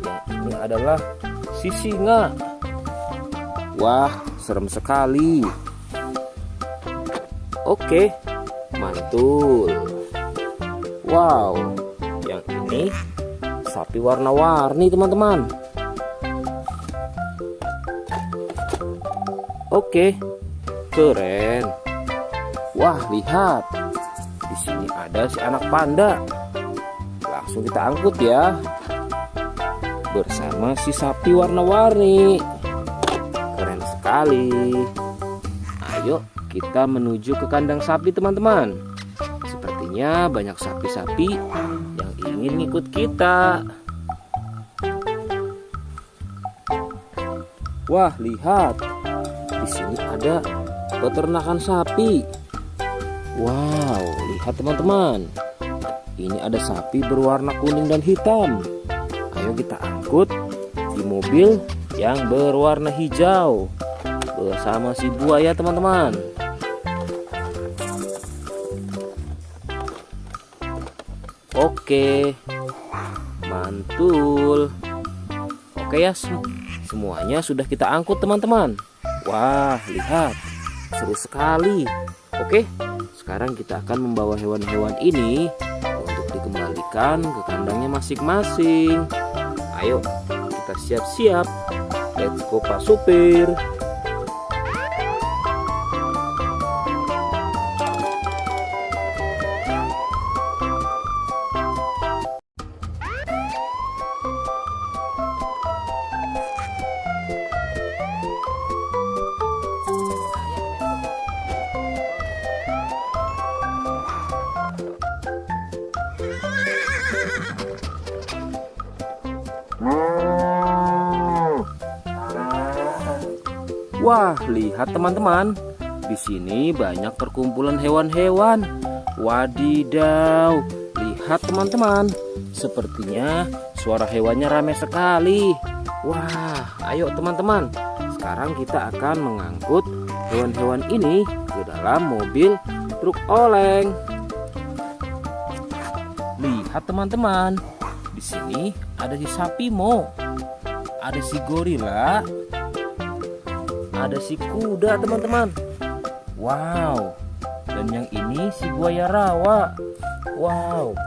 Yang ini adalah si singa. Wah, serem sekali. Oke, mantul. Wow, yang ini sapi warna-warni teman-teman. Oke, keren. Wah, lihat. Di sini ada si anak panda. Langsung kita angkut ya. Bersama si sapi warna-warni. Keren sekali. Ayo kita menuju ke kandang sapi teman-teman. Sepertinya banyak sapi-sapi yang ingin ikut kita. Wah, lihat. Di sini ada peternakan sapi. Wow, lihat teman-teman. Ini ada sapi berwarna kuning dan hitam. Ayo kita angkut di mobil yang berwarna hijau bersama si buaya teman-teman. Oke, mantul. Oke ya, semuanya sudah kita angkut teman-teman. Wah, lihat, seru sekali. Oke, sekarang kita akan membawa hewan-hewan ini untuk dikembalikan ke kandangnya masing-masing. Ayo, kita siap-siap. Let's go Pak Supir. Wah, lihat teman-teman. Di sini banyak perkumpulan hewan-hewan. Wadidaw, lihat teman-teman. Sepertinya suara hewannya ramai sekali. Wah, ayo teman-teman. Sekarang kita akan mengangkut hewan-hewan ini ke dalam mobil truk oleng. Lihat teman-teman. Di sini ada si sapi Mo, ada si gorila, ada si kuda teman-teman. Wow. Dan yang ini si buaya rawa. Wow.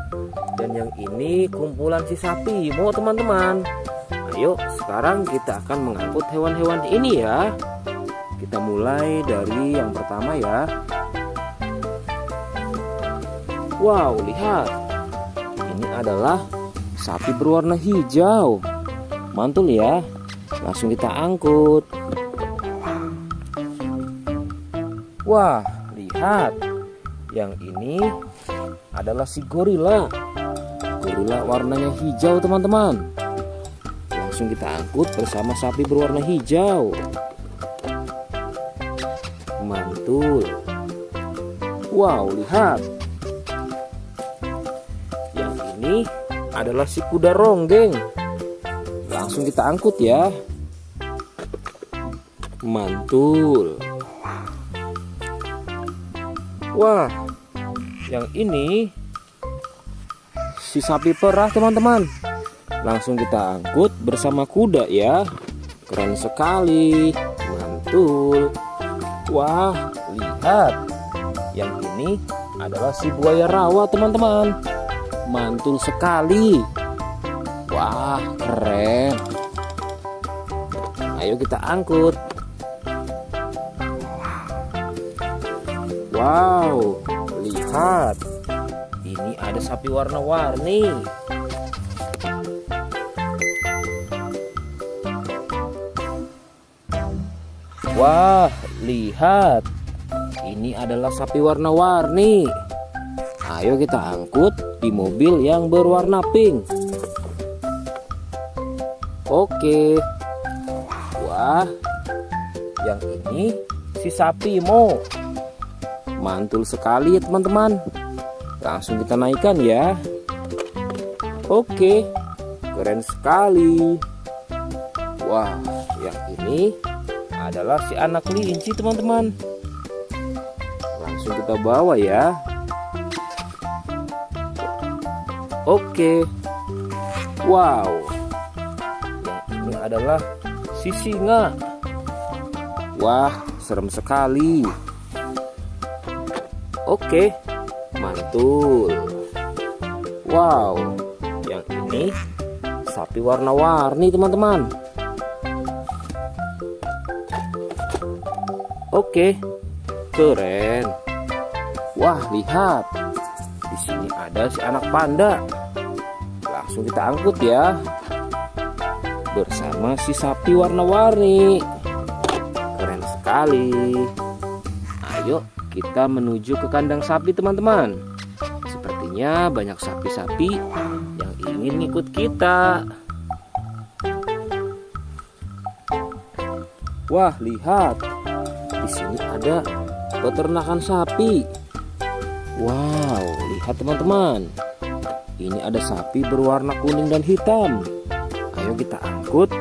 Dan yang ini kumpulan si sapi Mo teman-teman. Ayo sekarang kita akan mengangkut hewan-hewan ini ya. Kita mulai dari yang pertama ya. Wow, lihat. Ini adalah sapi berwarna hijau. Mantul ya. Langsung kita angkut. Wah, lihat. Yang ini adalah si gorila. Gorila warnanya hijau teman-teman. Langsung kita angkut bersama sapi berwarna hijau. Mantul. Wow, lihat. Yang ini adalah si kuda ronggeng. Langsung kita angkut ya. Mantul. Wah, yang ini si sapi perah teman-teman. Langsung kita angkut bersama kuda ya. Keren sekali. Mantul. Wah, lihat. Yang ini adalah si buaya rawa teman-teman. Mantul sekali. Wah, keren. Ayo kita angkut. Wow, lihat. Ini ada sapi warna-warni. Wah, lihat. Ini adalah sapi warna-warni. Ayo kita angkut di mobil yang berwarna pink. Oke. Wah, yang ini si sapi Mo. Mantul sekali ya teman-teman. Langsung kita naikkan ya. Oke, keren sekali. Wah, yang ini adalah si anak kelinci teman-teman. Langsung kita bawa ya. Oke. Wow. Yang ini adalah si singa. Wah, serem sekali. Oke, mantul. Wow, yang ini sapi warna-warni teman-teman. Oke, keren. Wah, lihat. Di sini ada si anak panda. Langsung kita angkut ya. Bersama si sapi warna-warni. Keren sekali. Ayo kita menuju ke kandang sapi teman-teman. Sepertinya banyak sapi-sapi yang ingin ikut kita. Wah, lihat. Di sini ada peternakan sapi. Wow, lihat teman-teman. Ini ada sapi berwarna kuning dan hitam. Ayo kita angkut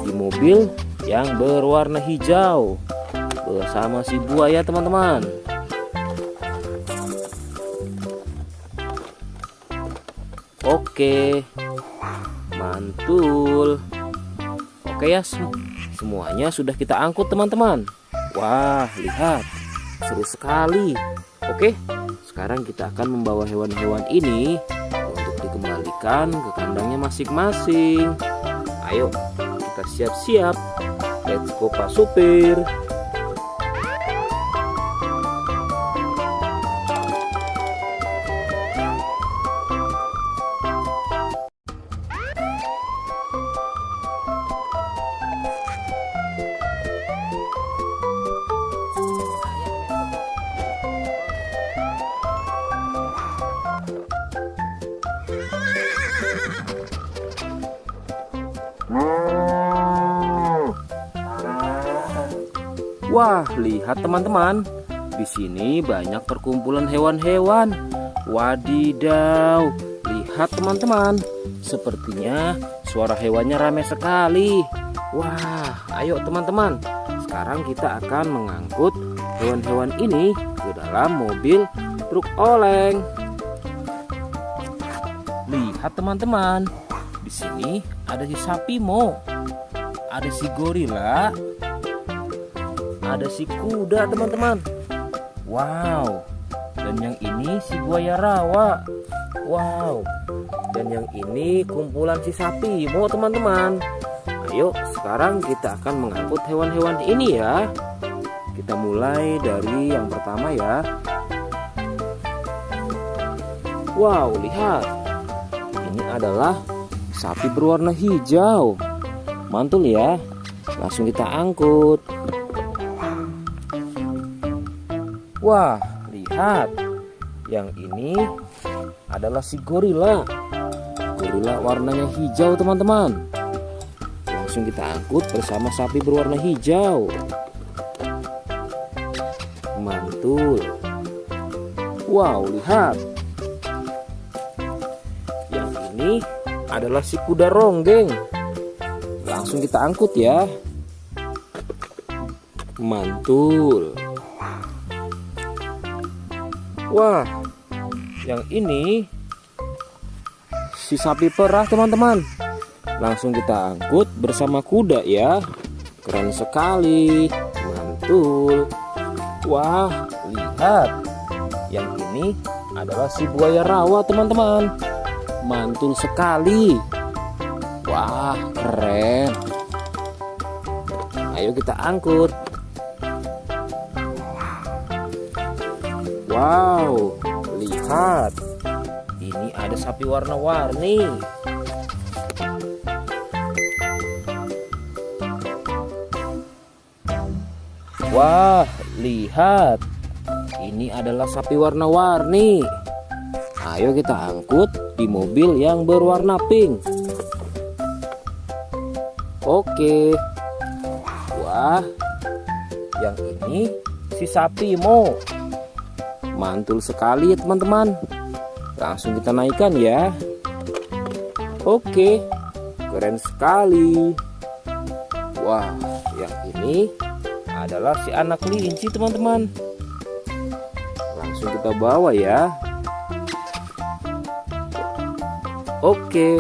di mobil yang berwarna hijau bersama si buaya teman-teman. Oke, mantul. Oke ya, semuanya sudah kita angkut teman-teman. Wah, lihat, seru sekali. Oke, sekarang kita akan membawa hewan-hewan ini untuk dikembalikan ke kandangnya masing-masing. Ayo, kita siap-siap. Let's go Pak Supir. Wah, lihat teman-teman. Di sini banyak perkumpulan hewan-hewan. Wadidaw, lihat teman-teman. Sepertinya suara hewannya ramai sekali. Wah, ayo teman-teman. Sekarang kita akan mengangkut hewan-hewan ini ke dalam mobil truk oleng. Lihat teman-teman. Di sini ada si sapi Mo. Ada si gorila. Ada si kuda teman-teman. Wow. Dan yang ini si buaya rawa. Wow. Dan yang ini kumpulan si sapi Mo teman-teman. Ayo sekarang kita akan mengangkut hewan-hewan ini ya. Kita mulai dari yang pertama ya. Wow, lihat. Ini adalah sapi berwarna hijau. Mantul ya. Langsung kita angkut. Wah, lihat. Yang ini adalah si gorila. Gorila warnanya hijau teman-teman. Langsung kita angkut bersama sapi berwarna hijau. Mantul. Wow, lihat. Yang ini adalah si kuda ronggeng. Langsung kita angkut ya. Mantul. Wah, yang ini si sapi perah teman-teman. Langsung kita angkut bersama kuda ya. Keren sekali. Mantul. Wah, lihat. Yang ini adalah si buaya rawa teman-teman. Mantul sekali. Wah, keren. Ayo kita angkut. Wow, lihat. Ini ada sapi warna-warni. Wah, lihat. Ini adalah sapi warna-warni. Ayo kita angkut di mobil yang berwarna pink. Oke. Wah, yang ini si sapi Mo. Mantul sekali ya teman-teman. Langsung kita naikkan ya. Oke, keren sekali. Wah, yang ini adalah si anak kelinci teman-teman. Langsung kita bawa ya. Oke.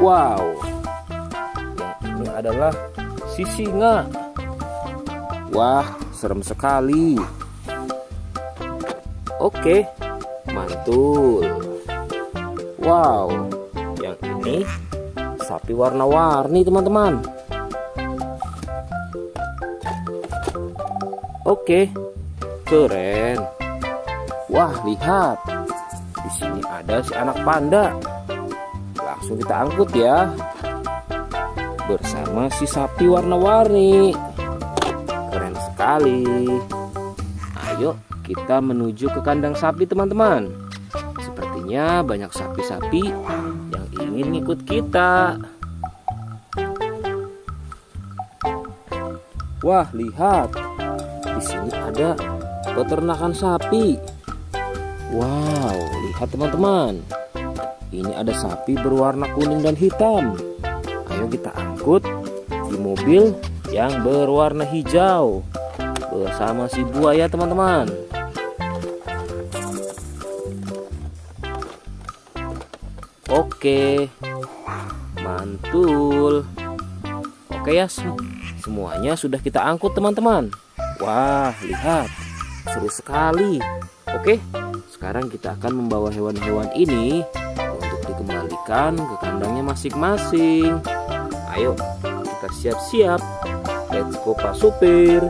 Wow. Yang ini adalah si singa. Wah, serem sekali. Oke, mantul. Wow, yang ini sapi warna-warni teman-teman. Oke, keren. Wah, lihat. Di sini ada si anak panda. Langsung kita angkut ya. Bersama si sapi warna-warni. Keren sekali. Ayo kita menuju ke kandang sapi teman-teman. Sepertinya banyak sapi-sapi yang ingin ikut kita. Wah, lihat. Di sini ada peternakan sapi. Wow, lihat teman-teman. Ini ada sapi berwarna kuning dan hitam. Ayo kita angkut di mobil yang berwarna hijau bersama si buaya teman-teman. Oke, mantul. Oke ya, semuanya sudah kita angkut teman-teman. Wah, lihat, seru sekali. Oke, sekarang kita akan membawa hewan-hewan ini untuk dikembalikan ke kandangnya masing-masing. Ayo, kita siap-siap. Let's go Pak Supir.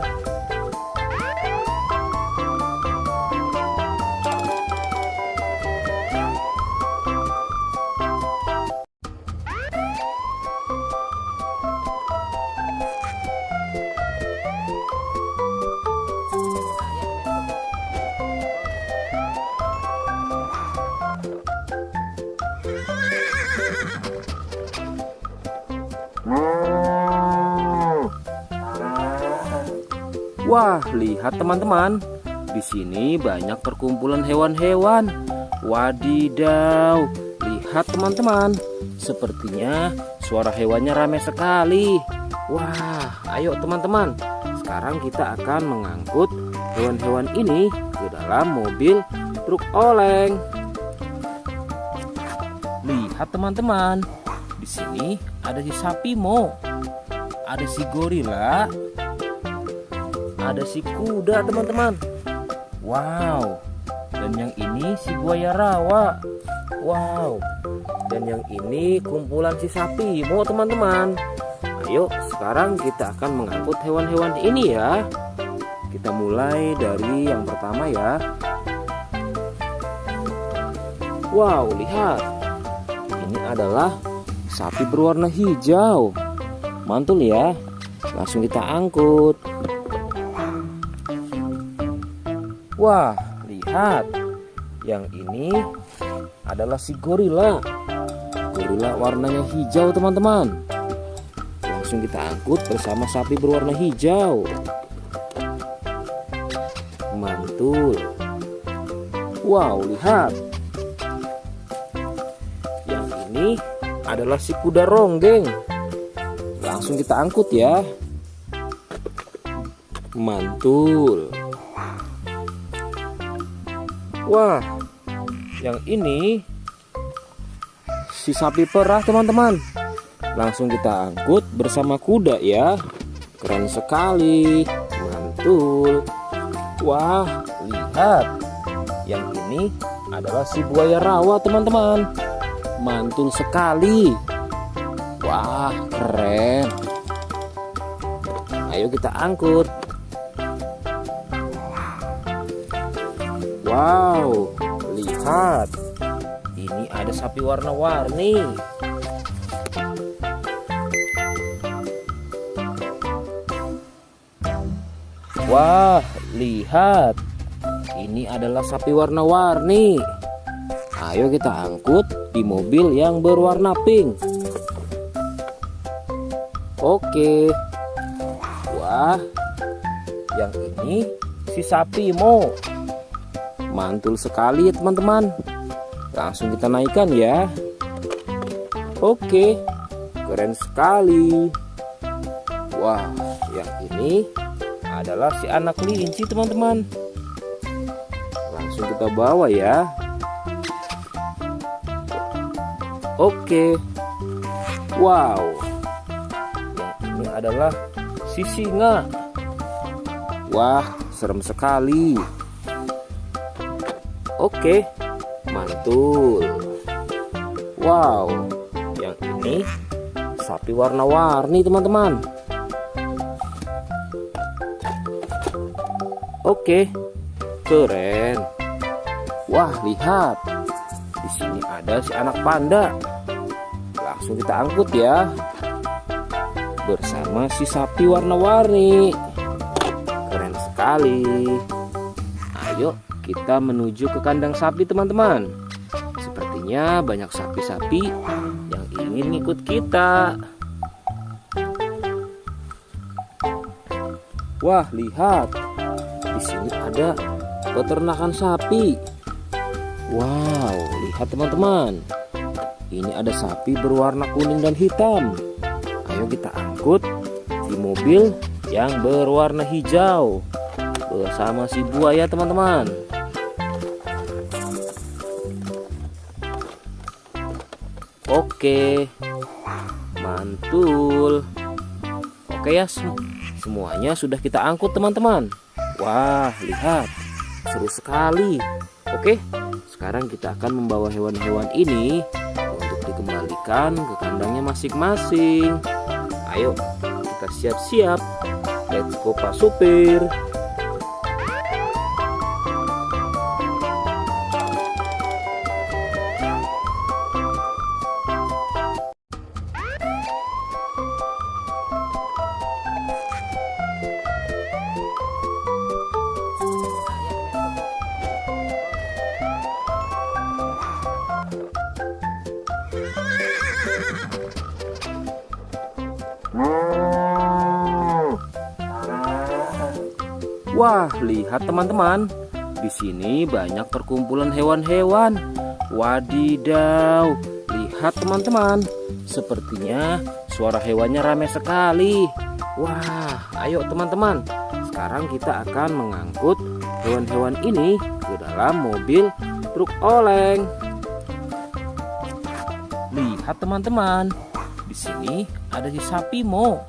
Wah, lihat teman-teman. Di sini banyak perkumpulan hewan-hewan. Wadidaw, lihat teman-teman. Sepertinya suara hewannya ramai sekali. Wah, ayo teman-teman. Sekarang kita akan mengangkut hewan-hewan ini ke dalam mobil truk oleng. Lihat teman-teman. Di sini ada si sapi Mo. Ada si gorila. Ada si kuda teman-teman. Wow. Dan yang ini si buaya rawa. Wow. Dan yang ini kumpulan si sapi Mo teman-teman. Ayo sekarang kita akan mengangkut hewan-hewan ini ya. Kita mulai dari yang pertama ya. Wow, lihat. Ini adalah sapi berwarna hijau. Mantul ya. Langsung kita angkut. Wah, lihat. Yang ini adalah si gorila. Gorila warnanya hijau teman-teman. Langsung kita angkut bersama sapi berwarna hijau. Mantul. Wow, lihat. Yang ini adalah si kuda ronggeng. Langsung kita angkut ya. Mantul. Wah, yang ini si sapi perah teman-teman. Langsung kita angkut bersama kuda ya. Keren sekali. Mantul. Wah, lihat. Yang ini adalah si buaya rawa teman-teman. Mantul sekali. Wah, keren. Ayo kita angkut. Wow, lihat. Ini ada sapi warna-warni. Wah, lihat. Ini adalah sapi warna-warni. Ayo kita angkut di mobil yang berwarna pink. Oke. Wah, yang ini si sapi Mo. Mantul sekali ya teman-teman. Langsung kita naikkan ya. Oke, keren sekali. Wah, yang ini adalah si anak kelinci teman-teman. Langsung kita bawa ya. Oke. Wow. Yang ini adalah si singa. Wah, serem sekali. Oke, mantul. Wow, yang ini sapi warna-warni teman-teman. Oke, keren. Wah, lihat. Di sini ada si anak panda. Langsung kita angkut ya. Bersama si sapi warna-warni. Keren sekali. Ayo kita menuju ke kandang sapi teman-teman. Sepertinya banyak sapi-sapi yang ingin ngikut kita. Wah, lihat. Di sini ada peternakan sapi. Wow, lihat teman-teman. Ini ada sapi berwarna kuning dan hitam. Ayo kita angkut di mobil yang berwarna hijau bersama si buaya teman-teman. Oke, mantul. Oke ya, semuanya sudah kita angkut teman-teman. Wah, lihat, seru sekali. Oke, sekarang kita akan membawa hewan-hewan ini untuk dikembalikan ke kandangnya masing-masing. Ayo, kita siap-siap. Let's go Pak Supir. Wah, lihat teman-teman. Di sini banyak perkumpulan hewan-hewan. Wadidaw, lihat teman-teman. Sepertinya suara hewannya ramai sekali. Wah, ayo teman-teman. Sekarang kita akan mengangkut hewan-hewan ini ke dalam mobil truk oleng. Lihat teman-teman. Di sini ada si sapi Mo.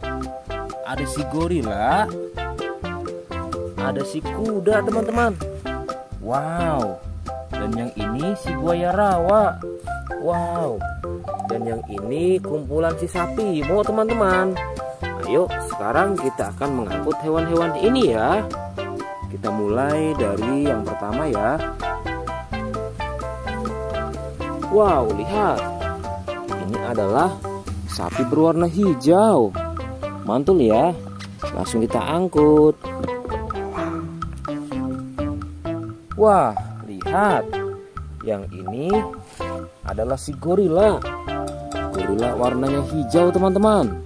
Ada si gorila. Ada si kuda teman-teman. Wow. Dan yang ini si buaya rawa. Wow. Dan yang ini kumpulan si sapi Mo teman-teman. Ayo sekarang kita akan mengangkut hewan-hewan ini ya. Kita mulai dari yang pertama ya. Wow, lihat. Ini adalah sapi berwarna hijau. Mantul ya. Langsung kita angkut. Wah, lihat. Yang ini adalah si gorila. Gorila warnanya hijau teman-teman.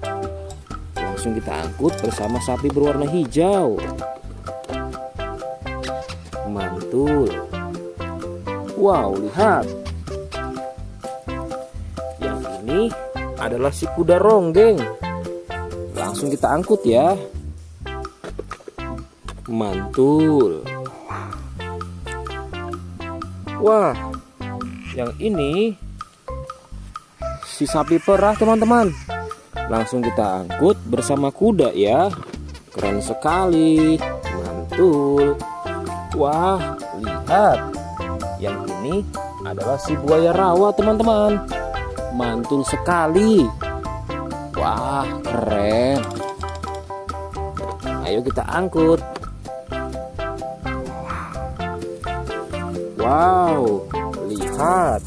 Langsung kita angkut bersama sapi berwarna hijau. Mantul. Wow, lihat. Yang ini adalah si kuda ronggeng. Langsung kita angkut ya. Mantul. Wah, yang ini si sapi perah teman-teman. Langsung kita angkut bersama kuda ya. Keren sekali. Mantul. Wah, lihat. Yang ini adalah si buaya rawa teman-teman. Mantul sekali. Wah, keren. Ayo kita angkut. Wow, lihat.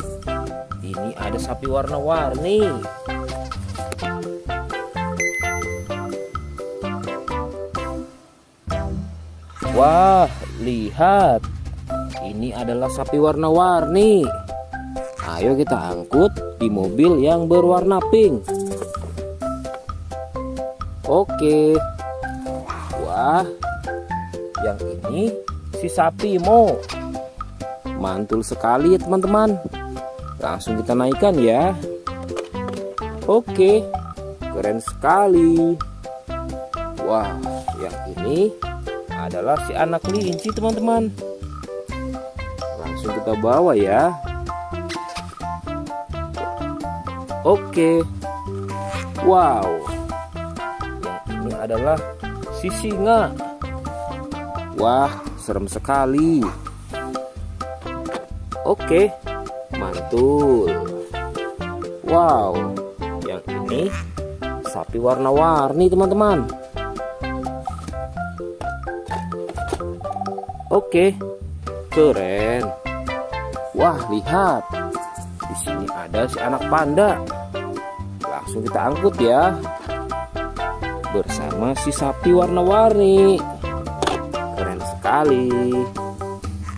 Ini ada sapi warna-warni. Wah, lihat. Ini adalah sapi warna-warni. Ayo kita angkut di mobil yang berwarna pink. Oke. Wah, yang ini si sapi Mo. Mantul sekali ya teman-teman. Langsung kita naikkan ya. Oke, keren sekali. Wah, yang ini adalah si anak kelinci teman-teman. Langsung kita bawa ya. Oke. Wow. Yang ini adalah si singa. Wah, serem sekali. Oke, mantul. Wow, yang ini sapi warna-warni teman-teman. Oke, keren. Wah, lihat. Di sini ada si anak panda. Langsung kita angkut ya. Bersama si sapi warna-warni. Keren sekali.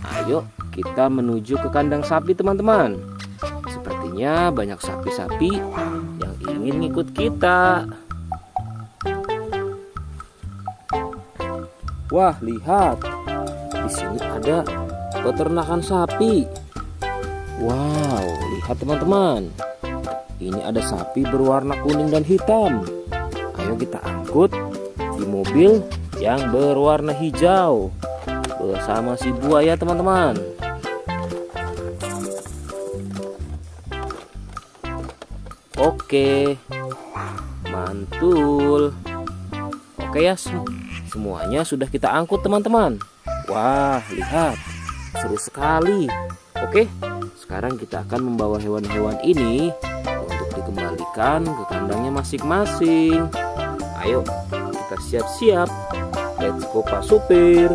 Ayo kita menuju ke kandang sapi teman-teman. Sepertinya banyak sapi-sapi yang ingin ngikut kita. Wah, lihat. Di sini ada peternakan sapi. Wow, lihat teman-teman. Ini ada sapi berwarna kuning dan hitam. Ayo kita angkut di mobil yang berwarna hijau bersama si buaya teman-teman. Oke, mantul. Oke ya, semuanya sudah kita angkut teman-teman. Wah, lihat, seru sekali. Oke, sekarang kita akan membawa hewan-hewan ini untuk dikembalikan ke kandangnya masing-masing. Ayo, kita siap-siap. Let's go Pak Supir.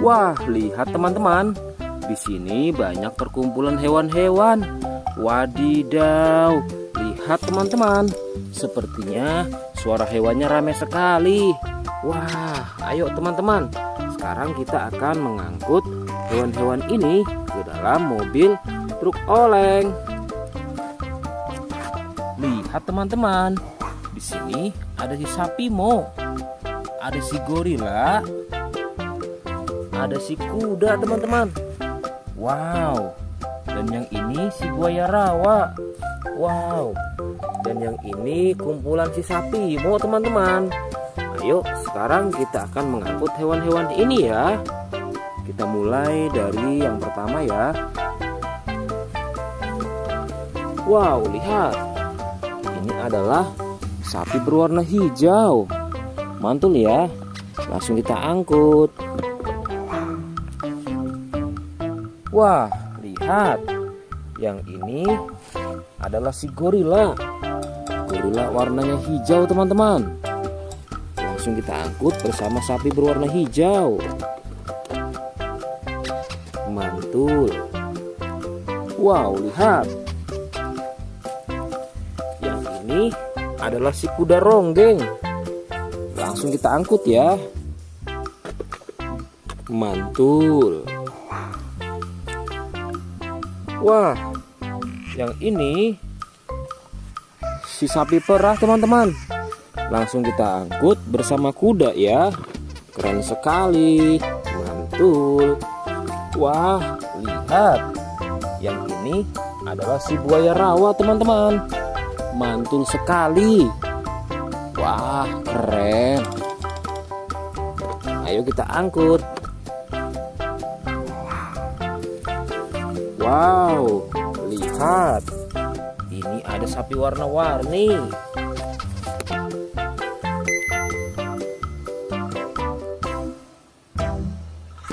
Wah, lihat teman-teman. Di sini banyak perkumpulan hewan-hewan. Wadidaw, lihat teman-teman. Sepertinya suara hewannya ramai sekali. Wah, ayo teman-teman. Sekarang kita akan mengangkut hewan-hewan ini ke dalam mobil truk oleng. Lihat teman-teman. Di sini ada si sapi Mo. Ada si gorila. Ada si kuda teman-teman. Wow. Dan yang ini si buaya rawa. Wow. Dan yang ini kumpulan si sapi Mo teman-teman. Ayo sekarang kita akan mengangkut hewan-hewan ini ya. Kita mulai dari yang pertama ya. Wow, lihat. Ini adalah sapi berwarna hijau. Mantul ya. Langsung kita angkut. Wah, lihat. Yang ini adalah si gorila. Gorila warnanya hijau teman-teman. Langsung kita angkut bersama sapi berwarna hijau. Mantul. Wow, lihat. Yang ini adalah si kuda ronggeng. Langsung kita angkut ya. Mantul. Wah, yang ini si sapi perah teman-teman. Langsung kita angkut bersama kuda ya. Keren sekali. Mantul. Wah, lihat. Yang ini adalah si buaya rawa teman-teman. Mantul sekali. Wah, keren. Ayo kita angkut. Wow, lihat. Ini ada sapi warna-warni.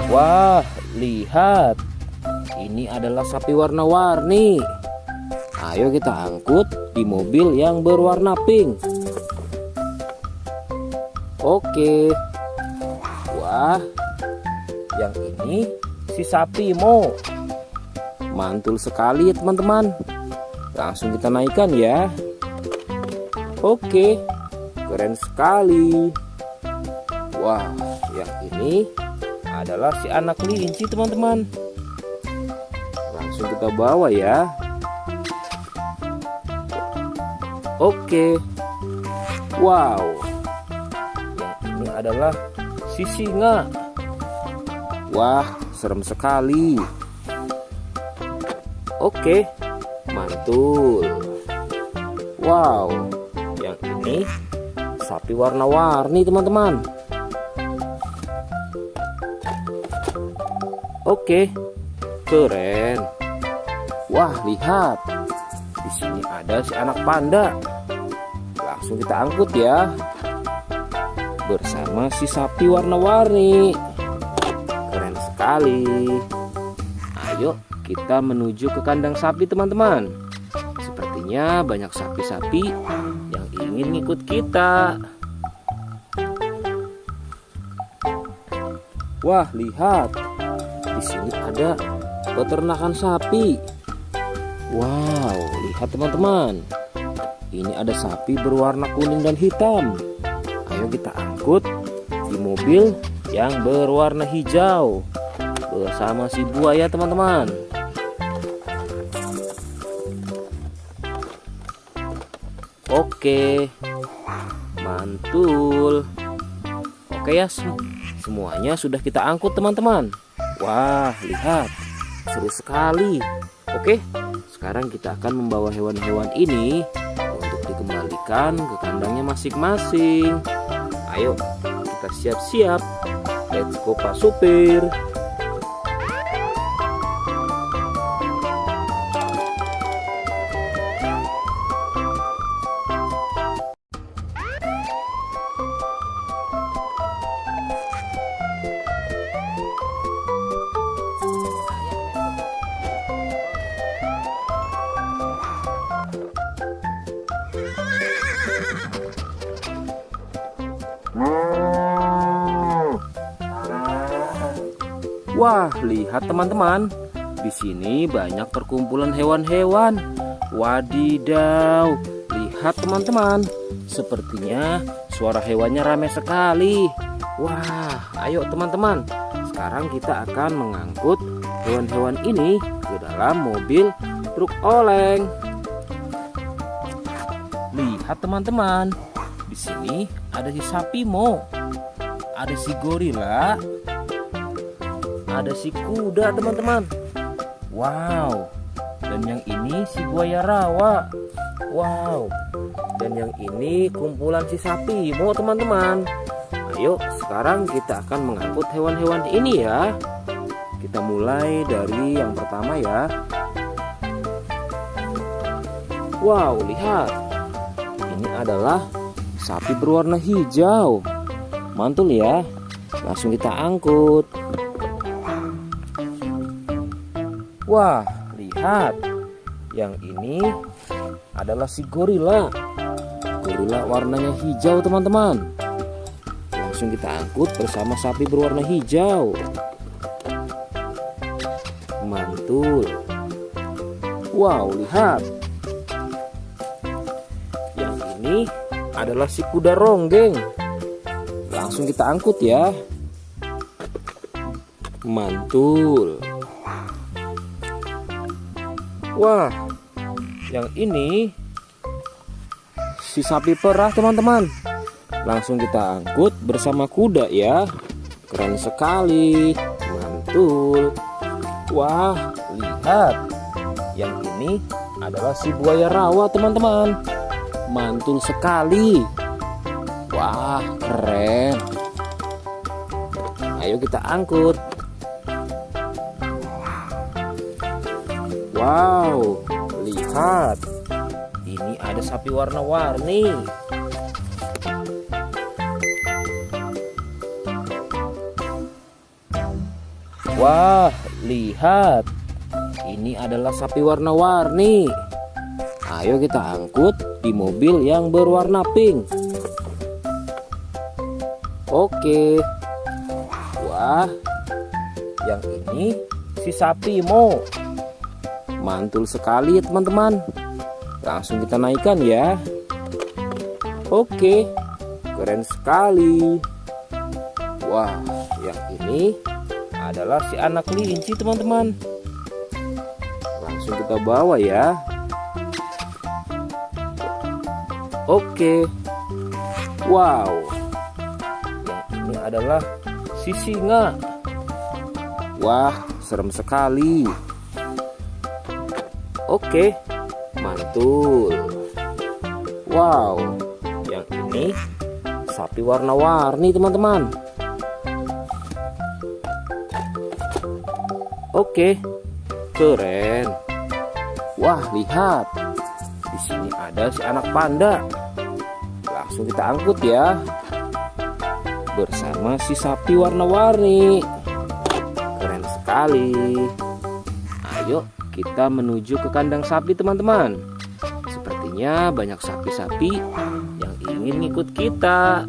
Wah, lihat. Ini adalah sapi warna-warni. Ayo kita angkut di mobil yang berwarna pink. Oke. Wah, yang ini si sapi Mo. Mantul sekali ya teman-teman. Langsung kita naikkan ya. Oke, keren sekali. Wah, yang ini adalah si anak kelinci teman-teman. Langsung kita bawa ya. Oke. Wow. Yang ini adalah si singa. Wah, serem sekali. Oke, mantul. Wow, yang ini sapi warna-warni teman-teman. Oke, keren. Wah, lihat. Di sini ada si anak panda. Langsung kita angkut ya. Bersama si sapi warna-warni. Keren sekali. Ayo kita menuju ke kandang sapi teman-teman. Sepertinya banyak sapi-sapi yang ingin ngikut kita. Wah, lihat. Di sini ada peternakan sapi. Wow, lihat teman-teman. Ini ada sapi berwarna kuning dan hitam. Ayo kita angkut di mobil yang berwarna hijau bersama si buaya teman-teman. Oke, mantul. Oke ya, semuanya sudah kita angkut teman-teman. Wah, lihat, seru sekali. Oke, sekarang kita akan membawa hewan-hewan ini untuk dikembalikan ke kandangnya masing-masing. Ayo, kita siap-siap. Let's go Pak Supir. Wah, lihat teman-teman. Di sini banyak perkumpulan hewan-hewan. Wadidaw, lihat teman-teman. Sepertinya suara hewannya ramai sekali. Wah, ayo teman-teman. Sekarang kita akan mengangkut hewan-hewan ini ke dalam mobil truk oleng. Lihat teman-teman. Di sini ada si sapi Mo, ada si gorila, ada si kuda teman-teman. Wow. Dan yang ini si buaya rawa. Wow. Dan yang ini kumpulan si sapi Mo teman-teman. Ayo sekarang kita akan mengangkut hewan-hewan ini ya. Kita mulai dari yang pertama ya. Wow, lihat. Ini adalah sapi berwarna hijau. Mantul ya. Langsung kita angkut. Wah, lihat. Yang ini adalah si gorila. Gorila warnanya hijau teman-teman. Langsung kita angkut bersama sapi berwarna hijau. Mantul. Wow, lihat. Yang ini adalah si kuda ronggeng. Langsung kita angkut ya. Mantul. Wah, yang ini si sapi perah teman-teman. Langsung kita angkut bersama kuda ya. Keren sekali. Mantul. Wah, lihat. Yang ini adalah si buaya rawa teman-teman. Mantul sekali. Wah, keren. Ayo kita angkut. Wow, lihat. Ini ada sapi warna-warni. Wah, lihat. Ini adalah sapi warna-warni. Ayo kita angkut di mobil yang berwarna pink. Oke. Wah, yang ini si sapi Mo. Mantul sekali ya teman-teman. Langsung kita naikkan ya. Oke, keren sekali. Wah, yang ini adalah si anak kelinci teman-teman. Langsung kita bawa ya. Oke. Wow. Yang ini adalah si singa. Wah, serem sekali. Oke, mantul. Wow, yang ini sapi warna-warni teman-teman. Oke, keren. Wah, lihat. Di sini ada si anak panda. Langsung kita angkut ya. Bersama si sapi warna-warni. Keren sekali. Ayo kita menuju ke kandang sapi teman-teman. Sepertinya banyak sapi-sapi yang ingin ikut kita.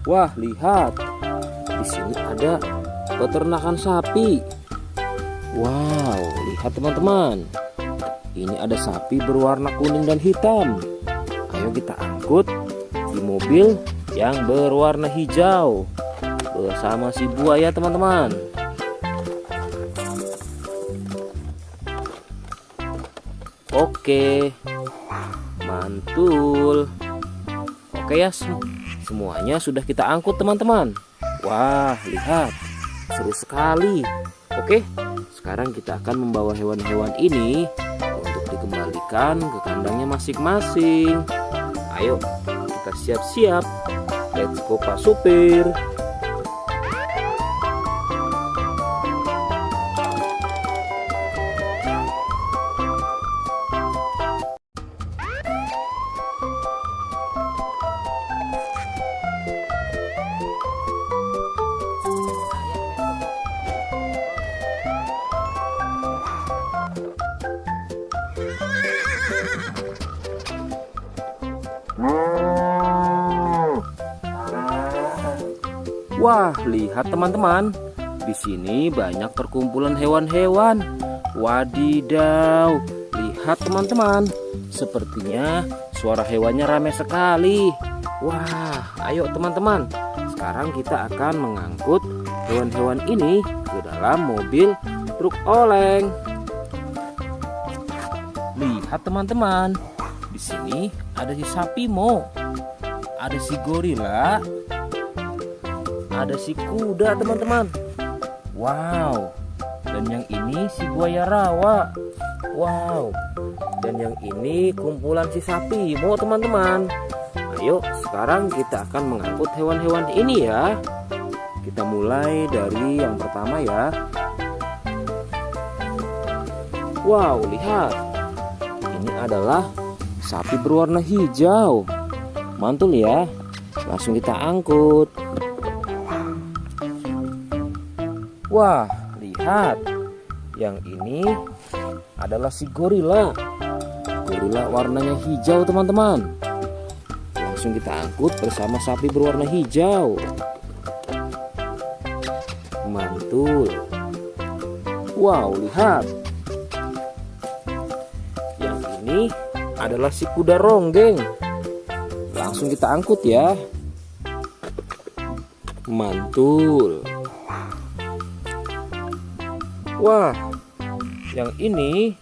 Wah, lihat. Di sini ada peternakan sapi. Wow, lihat teman-teman. Ini ada sapi berwarna kuning dan hitam. Ayo kita angkut di mobil yang berwarna hijau bersama si buaya teman-teman. Oke, mantul. Oke ya, semuanya sudah kita angkut teman-teman. Wah, lihat, seru sekali. Oke, sekarang kita akan membawa hewan-hewan ini untuk dikembalikan ke kandangnya masing-masing. Ayo, kita siap-siap. Let's go Pak Supir. Wah, lihat teman-teman. Di sini banyak perkumpulan hewan-hewan. Wadidaw, lihat teman-teman. Sepertinya suara hewannya ramai sekali. Wah, ayo teman-teman. Sekarang kita akan mengangkut hewan-hewan ini ke dalam mobil truk oleng. Lihat teman-teman. Di sini ada si sapi Mo. Ada si gorila. Ada si kuda teman-teman. Wow. Dan yang ini si buaya rawa. Wow. Dan yang ini kumpulan si sapi Mo teman-teman. Ayo sekarang kita akan mengangkut hewan-hewan ini ya. Kita mulai dari yang pertama ya. Wow, lihat. Ini adalah sapi berwarna hijau. Mantul ya. Langsung kita angkut. Wah, lihat. Yang ini adalah si gorila. Gorila warnanya hijau teman-teman. Langsung kita angkut bersama sapi berwarna hijau. Mantul. Wow, lihat. Yang ini adalah si kuda ronggeng. Langsung kita angkut ya. Mantul. Wah, yang ini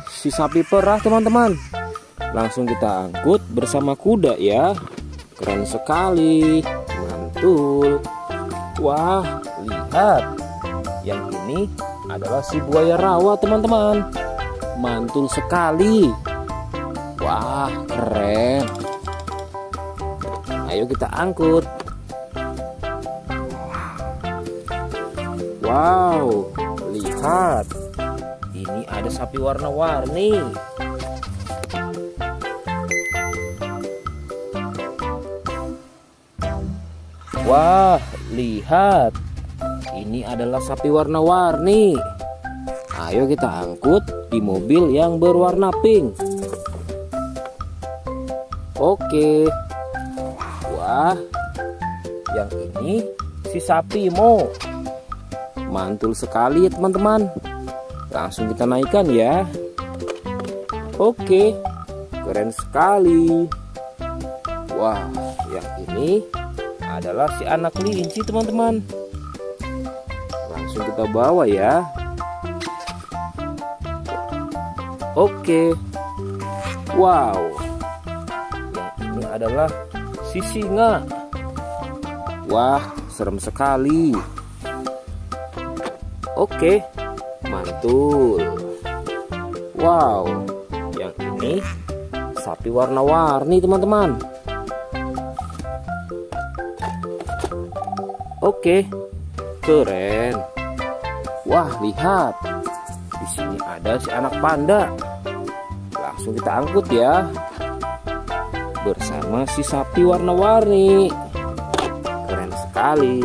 si sapi perah teman-teman. Langsung kita angkut bersama kuda ya. Keren sekali. Mantul. Wah, lihat. Yang ini adalah si buaya rawa teman-teman. Mantul sekali. Wah, keren. Ayo kita angkut. Wow, lihat. Ini ada sapi warna-warni. Wah, lihat. Ini adalah sapi warna-warni. Ayo kita angkut di mobil yang berwarna pink. Oke. Wah, yang ini si sapi Mo. Mantul sekali ya teman-teman. Langsung kita naikkan ya. Oke, keren sekali. Wah, yang ini adalah si anak kelinci teman-teman. Langsung kita bawa ya. Oke. Wow. Yang ini adalah si singa. Wah, serem sekali. Oke, mantul. Wow, yang ini sapi warna-warni teman-teman. Oke, keren. Wah, lihat. Di sini ada si anak panda. Langsung kita angkut ya. Bersama si sapi warna-warni. Keren sekali.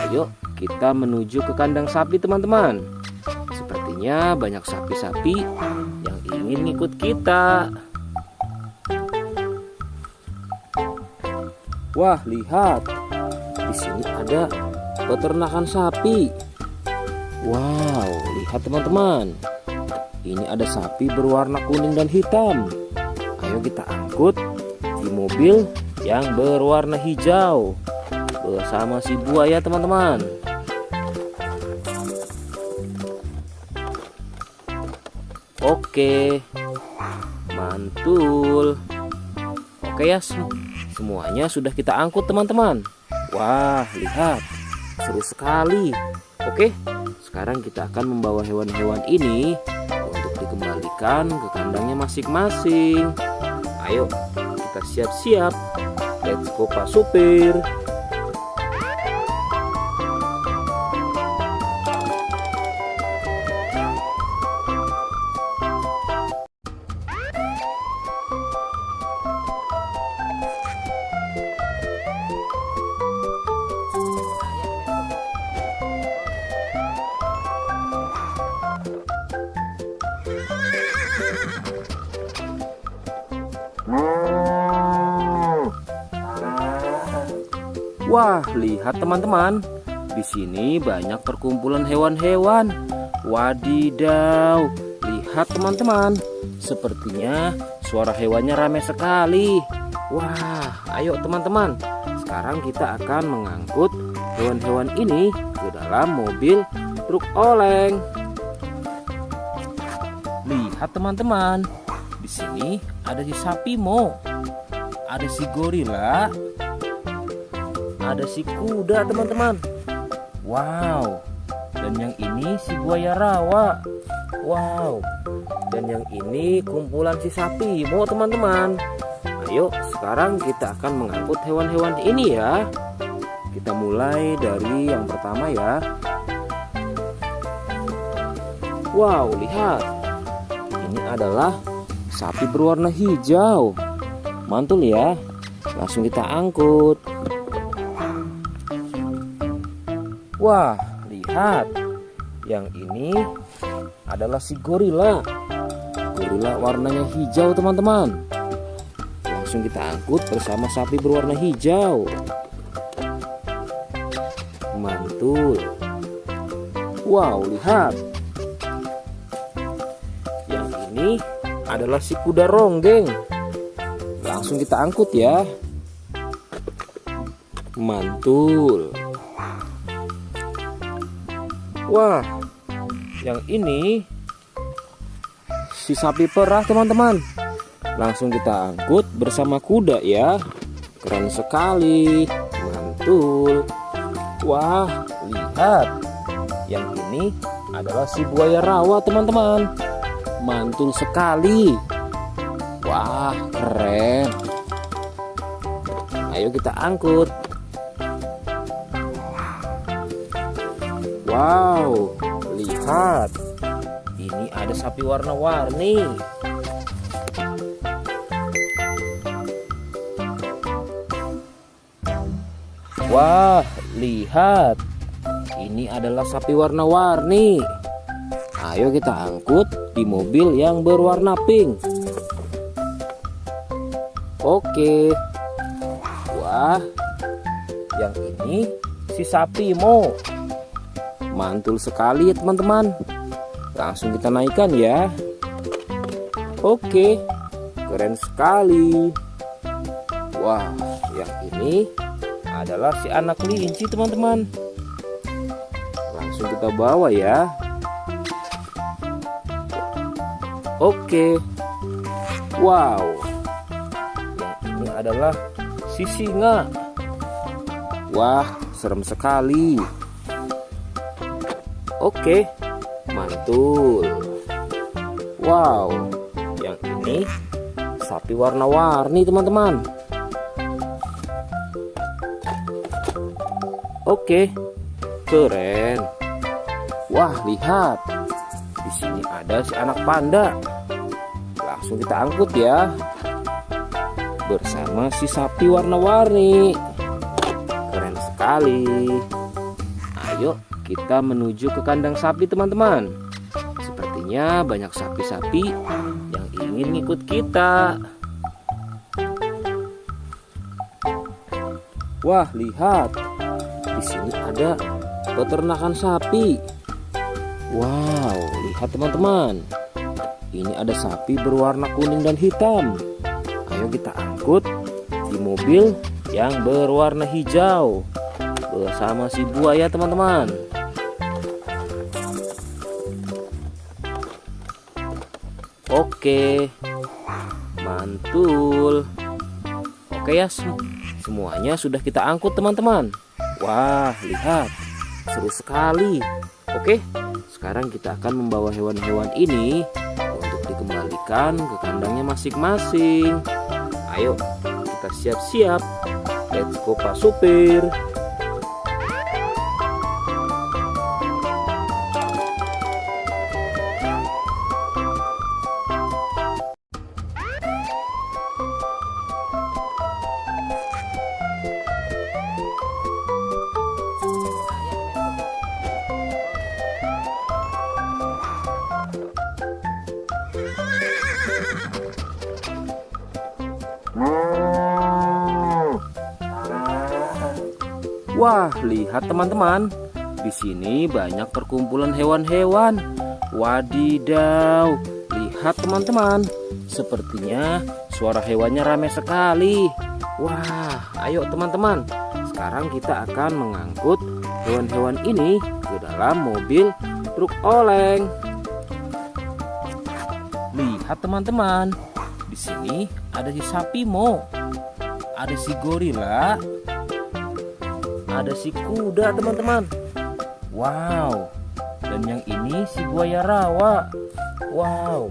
Ayo kita menuju ke kandang sapi teman-teman. Sepertinya banyak sapi-sapi yang ingin ikut kita. Wah, lihat. Di sini ada peternakan sapi. Wow, lihat teman-teman. Ini ada sapi berwarna kuning dan hitam. Ayo kita angkut di mobil yang berwarna hijau bersama si buaya teman-teman. Oke, mantul. Oke ya, semuanya sudah kita angkut teman-teman. Wah, lihat, seru sekali. Oke, sekarang kita akan membawa hewan-hewan ini untuk dikembalikan ke kandangnya masing-masing. Ayo, kita siap-siap. Let's go Pak Supir. Wah, lihat teman-teman. Di sini banyak perkumpulan hewan-hewan. Wadidaw, lihat teman-teman. Sepertinya suara hewannya ramai sekali. Wah, ayo teman-teman. Sekarang kita akan mengangkut hewan-hewan ini ke dalam mobil truk oleng. Lihat teman-teman. Di sini ada si sapi Mo. Ada si gorila. Ada si kuda teman-teman. Wow. Dan yang ini si buaya rawa. Wow. Dan yang ini kumpulan si sapi Mo teman-teman. Ayo sekarang kita akan mengangkut hewan-hewan ini ya. Kita mulai dari yang pertama ya. Wow, lihat. Ini adalah sapi berwarna hijau. Mantul ya. Langsung kita angkut. Wah, lihat. Yang ini adalah si gorila. Gorila warnanya hijau teman-teman. Langsung kita angkut bersama sapi berwarna hijau. Mantul. Wow, lihat. Yang ini adalah si kuda ronggeng. Langsung kita angkut ya. Mantul. Wah, yang ini si sapi perah teman-teman. Langsung kita angkut bersama kuda ya. Keren sekali. Mantul. Wah, lihat. Yang ini adalah si buaya rawa teman-teman. Mantul sekali. Wah, keren. Ayo kita angkut. Wow, lihat. Ini ada sapi warna-warni. Wah, lihat. Ini adalah sapi warna-warni. Ayo kita angkut di mobil yang berwarna pink. Oke. Wah, yang ini si sapi Mo. Mantul sekali ya teman-teman. Langsung kita naikkan ya. Oke, keren sekali. Wah, yang ini adalah si anak kelinci teman-teman. Langsung kita bawa ya. Oke. Wow. Yang ini adalah si singa. Wah, serem sekali. Oke, mantul. Wow, yang ini sapi warna-warni teman-teman. Oke, keren. Wah, lihat. Di sini ada si anak panda. Langsung kita angkut ya. Bersama si sapi warna-warni. Keren sekali. Ayo kita menuju ke kandang sapi teman-teman. Sepertinya banyak sapi-sapi yang ingin ngikut kita. Wah, lihat. Di sini ada peternakan sapi. Wow, lihat teman-teman. Ini ada sapi berwarna kuning dan hitam. Ayo kita angkut di mobil yang berwarna hijau bersama si buaya teman-teman. Oke, mantul. Oke ya, semuanya sudah kita angkut teman-teman. Wah, lihat, seru sekali. Oke, sekarang kita akan membawa hewan-hewan ini untuk dikembalikan ke kandangnya masing-masing. Ayo, kita siap-siap. Let's go Pak Supir. Wah, lihat teman-teman. Di sini banyak perkumpulan hewan-hewan. Wadidaw, lihat teman-teman. Sepertinya suara hewannya ramai sekali. Wah, ayo teman-teman. Sekarang kita akan mengangkut hewan-hewan ini ke dalam mobil truk oleng. Lihat teman-teman. Di sini ada si sapi Mo. Ada si gorila. Ada si kuda teman-teman. Wow. Dan yang ini si buaya rawa. Wow.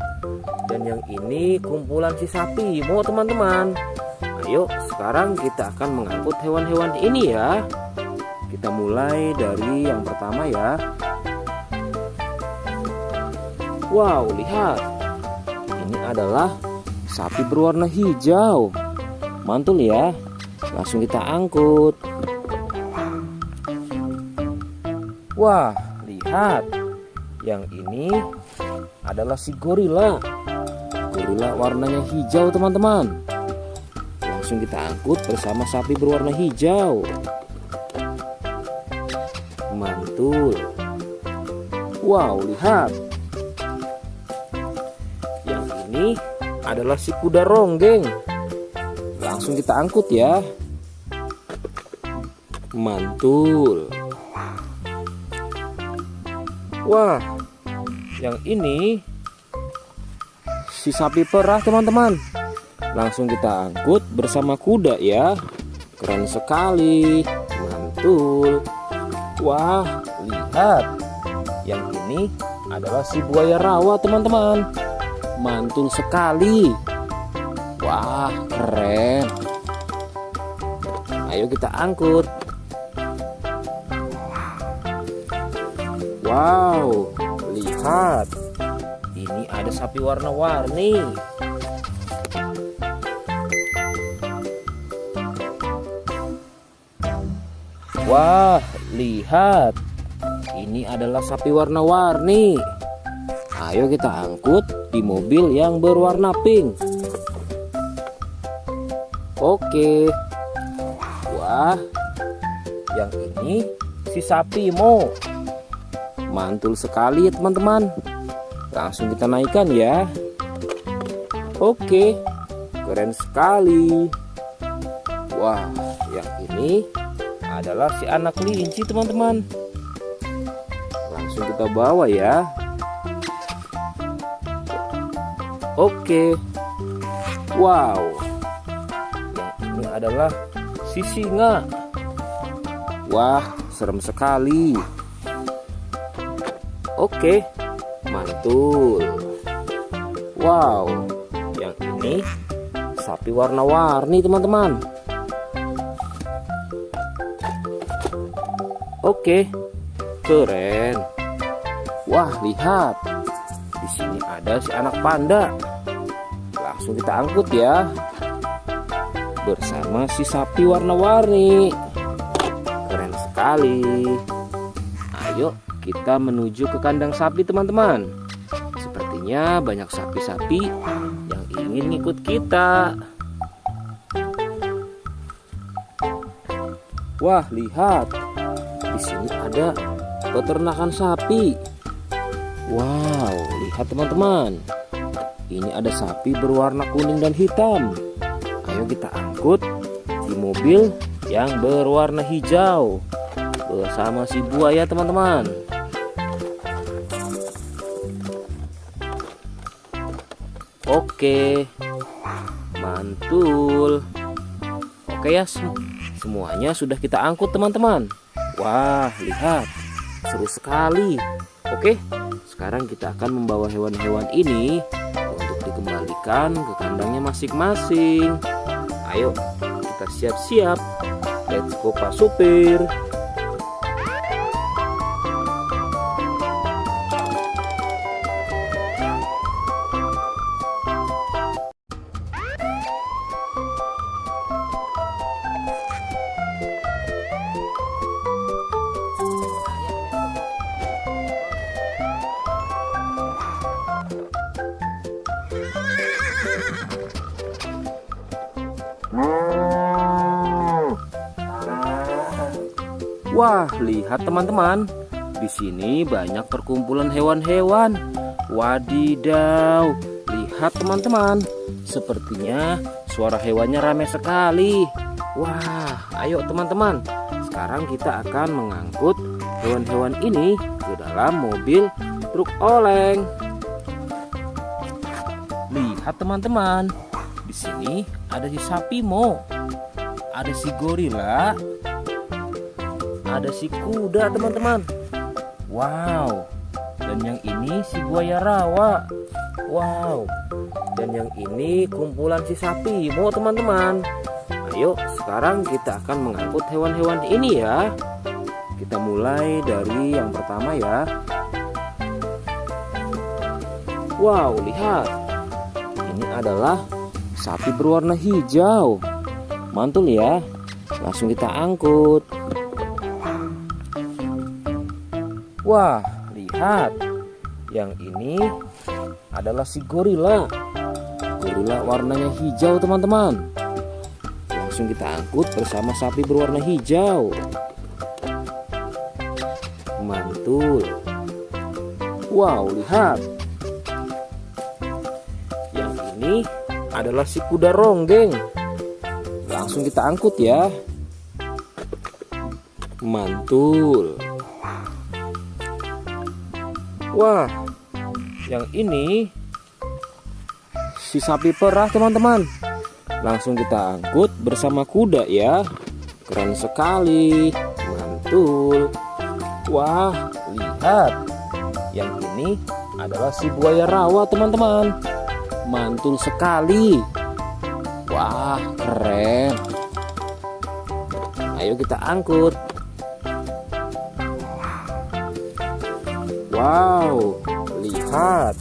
Dan yang ini kumpulan si sapi Mo teman-teman. Ayo sekarang kita akan mengangkut hewan-hewan ini ya. Kita mulai dari yang pertama ya. Wow, lihat. Ini adalah sapi berwarna hijau. Mantul ya. Langsung kita angkut. Wah, lihat. Yang ini adalah si gorila. Gorila warnanya hijau teman-teman. Langsung kita angkut bersama sapi berwarna hijau. Mantul. Wow, lihat. Yang ini adalah si kuda ronggeng. Langsung kita angkut ya. Mantul. Wah, yang ini si sapi perah teman-teman. Langsung kita angkut bersama kuda ya. Keren sekali. Mantul. Wah, lihat. Yang ini adalah si buaya rawa teman-teman. Mantul sekali. Wah, keren. Ayo kita angkut. Wow, lihat. Ini ada sapi warna-warni. Wah, lihat. Ini adalah sapi warna-warni. Ayo kita angkut di mobil yang berwarna pink. Oke. Wah, yang ini si sapi Mo. Mantul sekali ya teman-teman. Langsung kita naikkan ya. Oke, keren sekali. Wah, yang ini adalah si anak kelinci teman-teman. Langsung kita bawa ya. Oke. Wow. Yang ini adalah si singa. Wah, serem sekali. Oke, mantul. Wow, yang ini sapi warna-warni teman-teman. Oke, keren. Wah, lihat. Di sini ada si anak panda. Langsung kita angkut ya. Bersama si sapi warna-warni. Keren sekali. Ayo kita menuju ke kandang sapi teman-teman. Sepertinya banyak sapi-sapi yang ingin ngikut kita. Wah, lihat. Di sini ada peternakan sapi. Wow, lihat teman-teman. Ini ada sapi berwarna kuning dan hitam. Ayo kita angkut di mobil yang berwarna hijau bersama si buaya teman-teman. Oke, mantul. Oke ya, semuanya sudah kita angkut teman-teman. Wah, lihat, seru sekali. Oke, sekarang kita akan membawa hewan-hewan ini untuk dikembalikan ke kandangnya masing-masing. Ayo, kita siap-siap. Let's go Pak Supir. Wah, lihat teman-teman. Di sini banyak perkumpulan hewan-hewan. Wadidaw, lihat teman-teman. Sepertinya suara hewannya ramai sekali. Wah, ayo teman-teman. Sekarang kita akan mengangkut hewan-hewan ini ke dalam mobil truk oleng. Lihat teman-teman. Di sini ada si sapi Mo. Ada si gorila. Ada si kuda teman-teman. Wow. Dan yang ini si buaya rawa. Wow. Dan yang ini kumpulan si sapi Mo teman-teman. Ayo sekarang kita akan mengangkut hewan-hewan ini ya. Kita mulai dari yang pertama ya. Wow, lihat. Ini adalah sapi berwarna hijau. Mantul ya. Langsung kita angkut. Wah, lihat. Yang ini adalah si gorila. Gorila warnanya hijau teman-teman. Langsung kita angkut bersama sapi berwarna hijau. Mantul. Wow, lihat. Yang ini adalah si kuda ronggeng. Langsung kita angkut ya. Mantul. Wah, yang ini si sapi perah teman-teman. Langsung kita angkut bersama kuda ya. Keren sekali. Mantul. Wah, lihat. Yang ini adalah si buaya rawa teman-teman. Mantul sekali. Wah, keren. Ayo kita angkut. Wow, lihat.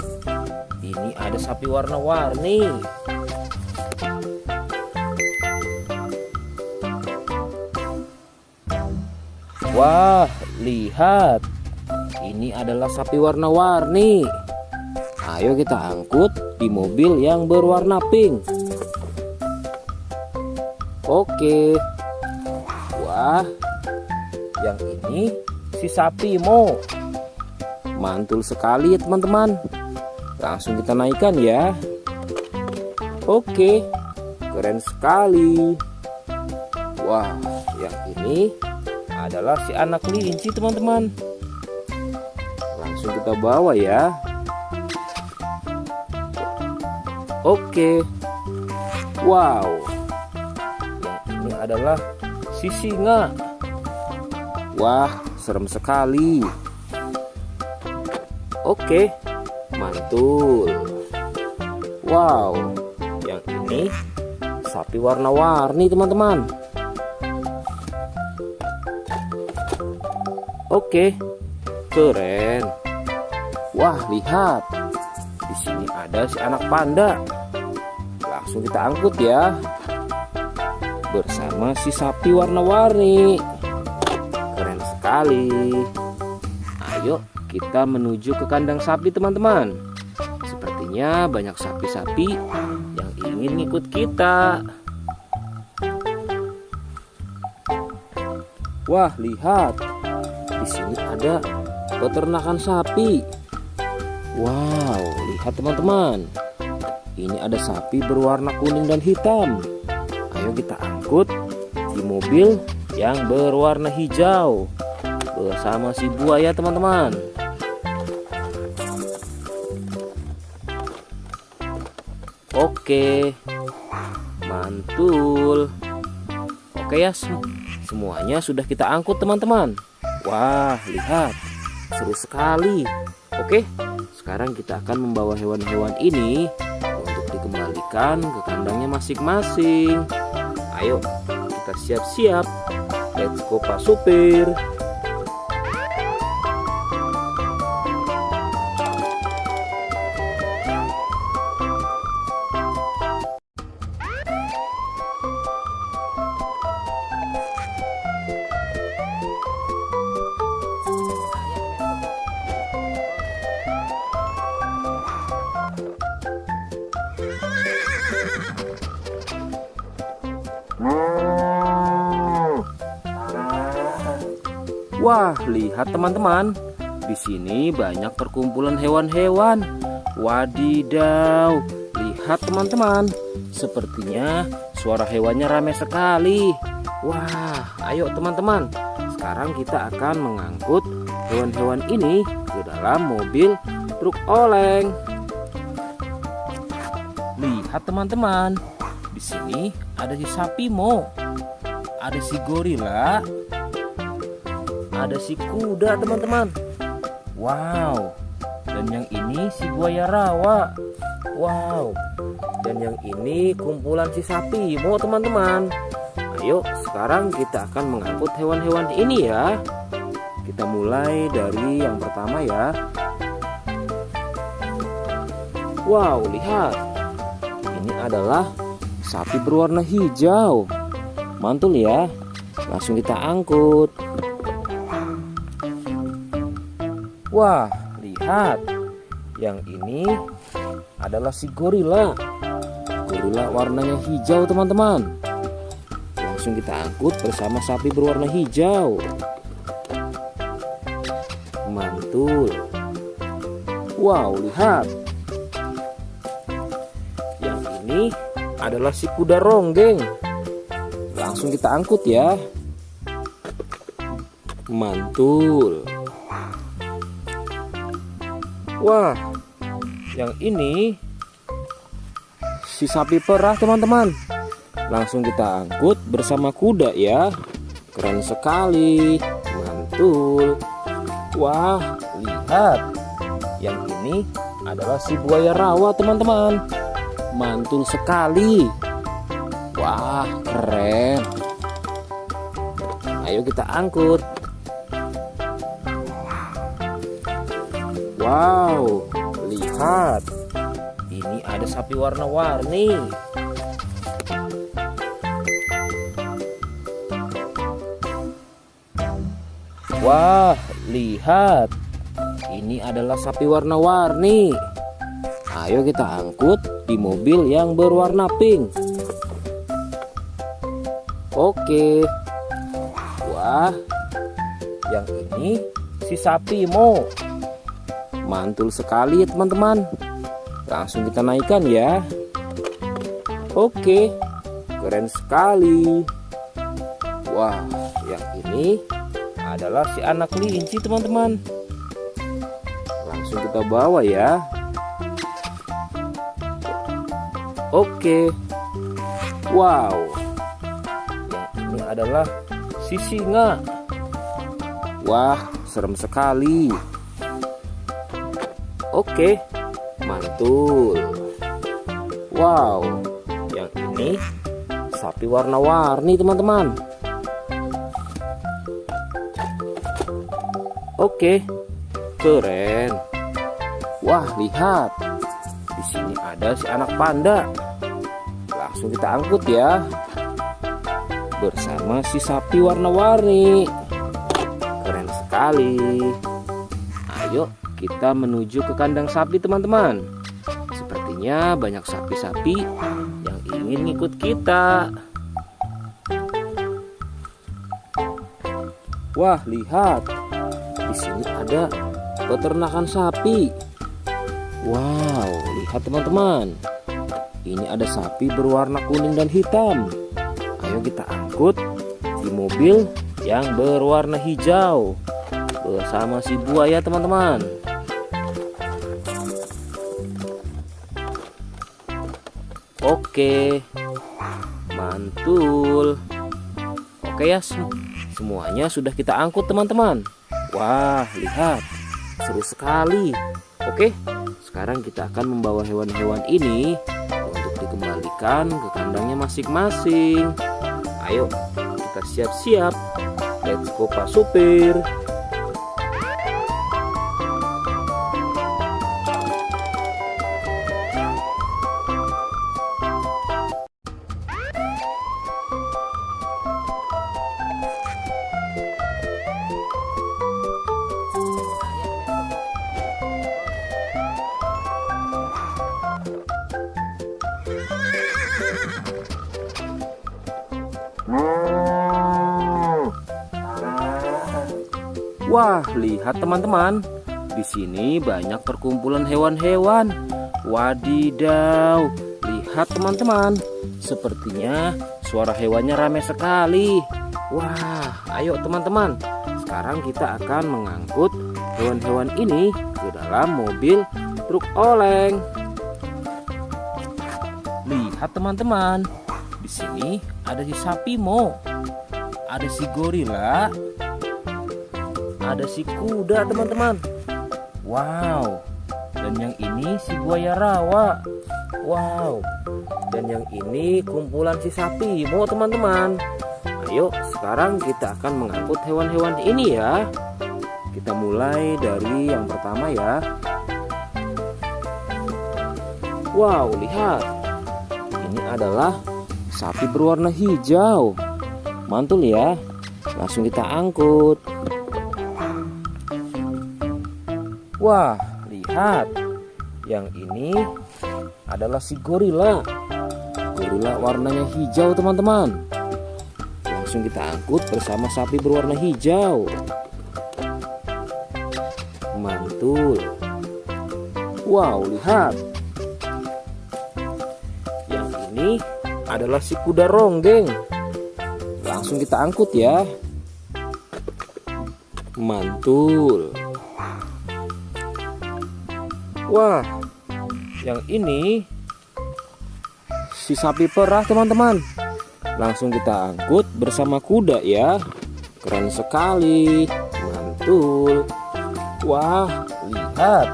Ini ada sapi warna-warni. Wah, lihat. Ini adalah sapi warna-warni. Ayo kita angkut di mobil yang berwarna pink. Oke. Wah, yang ini si sapi Mo. Mantul sekali ya teman-teman. Langsung kita naikkan ya. Oke, keren sekali. Wah, yang ini adalah si anak kelinci teman-teman. Langsung kita bawa ya. Oke. Wow. Yang ini adalah si singa. Wah, serem sekali. Oke, mantul. Wow, yang ini sapi warna-warni teman-teman. Oke, keren. Wah, lihat. Di sini ada si anak panda. Langsung kita angkut ya. Bersama si sapi warna-warni. Keren sekali. Ayo kita menuju ke kandang sapi teman-teman. Sepertinya banyak sapi-sapi yang ingin ikut kita. Wah, lihat. Di sini ada peternakan sapi. Wow, lihat teman-teman. Ini ada sapi berwarna kuning dan hitam. Ayo kita angkut di mobil yang berwarna hijau bersama si buaya teman-teman. Oke, mantul. Oke ya, semuanya sudah kita angkut teman-teman. Wah, lihat, seru sekali. Oke, sekarang kita akan membawa hewan-hewan ini untuk dikembalikan ke kandangnya masing-masing. Ayo, kita siap-siap. Let's go Pak Supir. Wah, lihat teman-teman. Di sini banyak perkumpulan hewan-hewan. Wadidaw, lihat teman-teman. Sepertinya suara hewannya ramai sekali. Wah, ayo teman-teman. Sekarang kita akan mengangkut hewan-hewan ini ke dalam mobil truk oleng. Lihat teman-teman. Di sini ada si sapi Mo. Ada si gorila. Ada si kuda teman-teman. Wow. Dan yang ini si buaya rawa. Wow. Dan yang ini kumpulan si sapi Mo teman-teman. Ayo sekarang kita akan mengangkut hewan-hewan ini ya. Kita mulai dari yang pertama ya. Wow, lihat. Ini adalah sapi berwarna hijau. Mantul ya. Langsung kita angkut. Wah, lihat. Yang ini adalah si gorila. Gorila warnanya hijau teman-teman. Langsung kita angkut bersama sapi berwarna hijau. Mantul. Wow, lihat. Yang ini adalah si kuda ronggeng. Langsung kita angkut ya. Mantul. Wah, yang ini si sapi perah teman-teman. Langsung kita angkut bersama kuda ya. Keren sekali. Mantul. Wah, lihat. Yang ini adalah si buaya rawa teman-teman. Mantul sekali. Wah, keren. Ayo kita angkut. Wow, lihat. Ini ada sapi warna-warni. Wah, lihat. Ini adalah sapi warna-warni. Ayo kita angkut di mobil yang berwarna pink. Oke. Wah, yang ini si sapi Mo. Mantul sekali ya teman-teman. Langsung kita naikkan ya. Oke, keren sekali. Wah, yang ini adalah si anak kelinci teman-teman. Langsung kita bawa ya. Oke. Wow, yang ini adalah si singa. Wah, serem sekali. Oke, mantul. Wow, yang ini sapi warna-warni teman-teman. Oke, keren. Wah, lihat. Di sini ada si anak panda. Langsung kita angkut ya. Bersama si sapi warna-warni. Keren sekali. Ayo kita menuju ke kandang sapi teman-teman. Sepertinya banyak sapi-sapi yang ingin ikut kita. Wah, lihat. Di sini ada peternakan sapi. Wow, lihat teman-teman. Ini ada sapi berwarna kuning dan hitam. Ayo kita angkut di mobil yang berwarna hijau bersama si buaya teman-teman. Oke, mantul. Oke ya, semuanya sudah kita angkut teman-teman. Wah, lihat, seru sekali. Oke, sekarang kita akan membawa hewan-hewan ini untuk dikembalikan ke kandangnya masing-masing. Ayo, kita siap-siap. Let's go Pak Supir. Wah, lihat teman-teman. Di sini banyak perkumpulan hewan-hewan. Wadidaw, lihat teman-teman. Sepertinya suara hewannya ramai sekali. Wah, ayo teman-teman. Sekarang kita akan mengangkut hewan-hewan ini ke dalam mobil truk oleng. Lihat teman-teman. Di sini ada si sapi Mo. Ada si gorila. Ada si kuda teman-teman. Wow. Dan yang ini si buaya rawa. Wow. Dan yang ini kumpulan si sapi Mo teman-teman. Ayo sekarang kita akan mengangkut hewan-hewan ini ya. Kita mulai dari yang pertama ya. Wow, lihat. Ini adalah sapi berwarna hijau. Mantul ya. Langsung kita angkut. Wah, lihat. Yang ini adalah si gorila. Gorila warnanya hijau teman-teman. Langsung kita angkut bersama sapi berwarna hijau. Mantul. Wow, lihat. Yang ini adalah si kuda ronggeng. Langsung kita angkut ya. Mantul. Wah, yang ini si sapi perah teman-teman. Langsung kita angkut bersama kuda ya. Keren sekali. Mantul. Wah, lihat.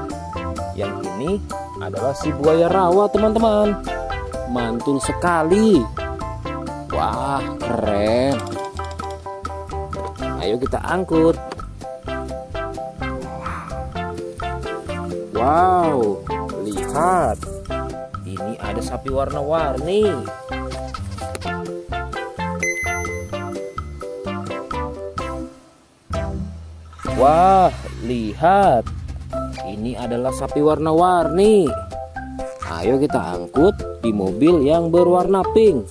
Yang ini adalah si buaya rawa teman-teman. Mantul sekali. Wah, keren. Ayo kita angkut. Wow, lihat. Ini ada sapi warna-warni. Wah, lihat. Ini adalah sapi warna-warni. Ayo kita angkut di mobil yang berwarna pink.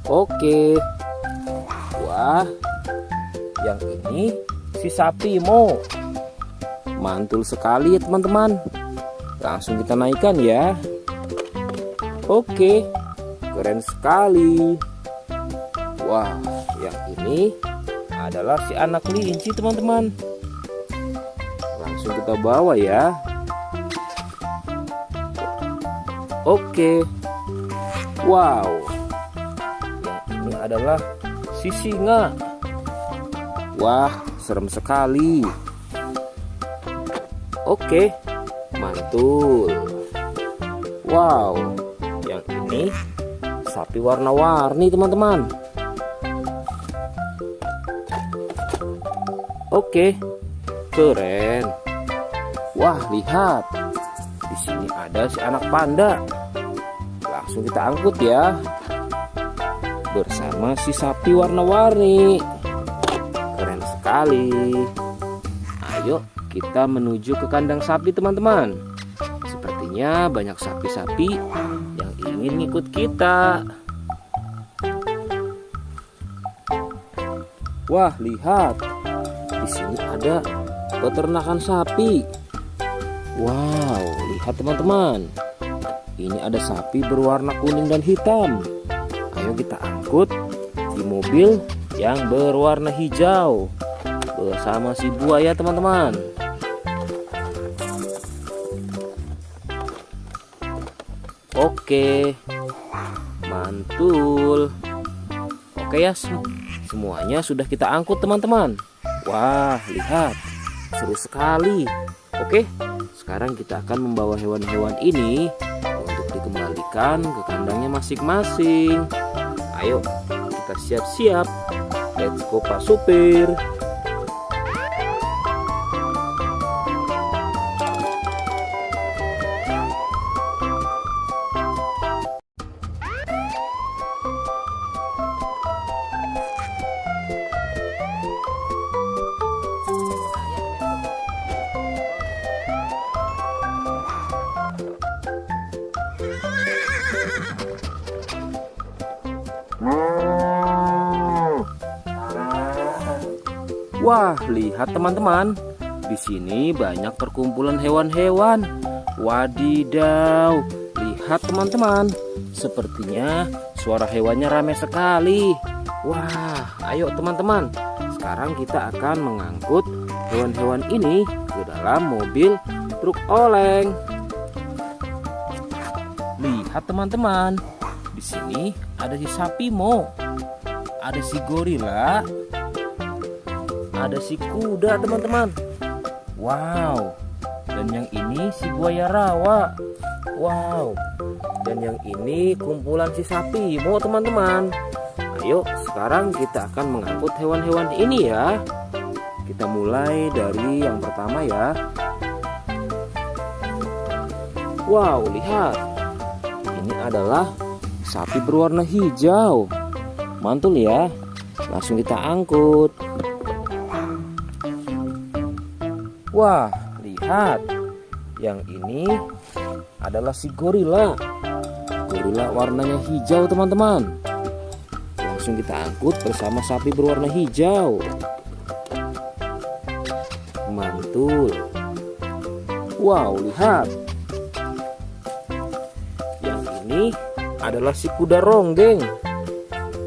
Oke. Wah, yang ini si sapi Mo. Mantul sekali ya teman-teman. Langsung kita naikkan ya. Oke, keren sekali. Wah, yang ini adalah si anak kelinci teman-teman. Langsung kita bawa ya. Oke. Wow. Yang ini adalah si singa. Wah, serem sekali. Oke, mantul. Wow, yang ini sapi warna-warni teman-teman. Oke, keren. Wah, lihat. Di sini ada si anak panda. Langsung kita angkut ya. Bersama si sapi warna-warni. Keren sekali. Ayo kita menuju ke kandang sapi teman-teman. Sepertinya banyak sapi-sapi yang ingin ngikut kita. Wah, lihat. Di sini ada peternakan sapi. Wow, lihat teman-teman. Ini ada sapi berwarna kuning dan hitam. Ayo kita angkut di mobil yang berwarna hijau bersama si buaya teman-teman. Oke, mantul. Oke ya, semuanya sudah kita angkut teman-teman. Wah, lihat, seru sekali. Oke, sekarang kita akan membawa hewan-hewan ini untuk dikembalikan ke kandangnya masing-masing. Ayo, kita siap-siap. Let's go Pak Supir. Wah, lihat teman-teman. Di sini banyak perkumpulan hewan-hewan. Wadidaw, lihat teman-teman. Sepertinya suara hewannya ramai sekali. Wah, ayo teman-teman. Sekarang kita akan mengangkut hewan-hewan ini ke dalam mobil truk oleng. Lihat teman-teman. Di sini ada si sapi Mo. Ada si gorila. Ada si kuda teman-teman. Wow. Dan yang ini si buaya rawa. Wow. Dan yang ini kumpulan si sapi Mo teman-teman. Ayo sekarang kita akan mengangkut hewan-hewan ini ya. Kita mulai dari yang pertama ya. Wow, lihat. Ini adalah sapi berwarna hijau. Mantul ya. Langsung kita angkut. Wah, lihat. Yang ini adalah si gorila. Gorila warnanya hijau teman-teman. Langsung kita angkut bersama sapi berwarna hijau. Mantul. Wow, lihat. Yang ini adalah si kuda ronggeng.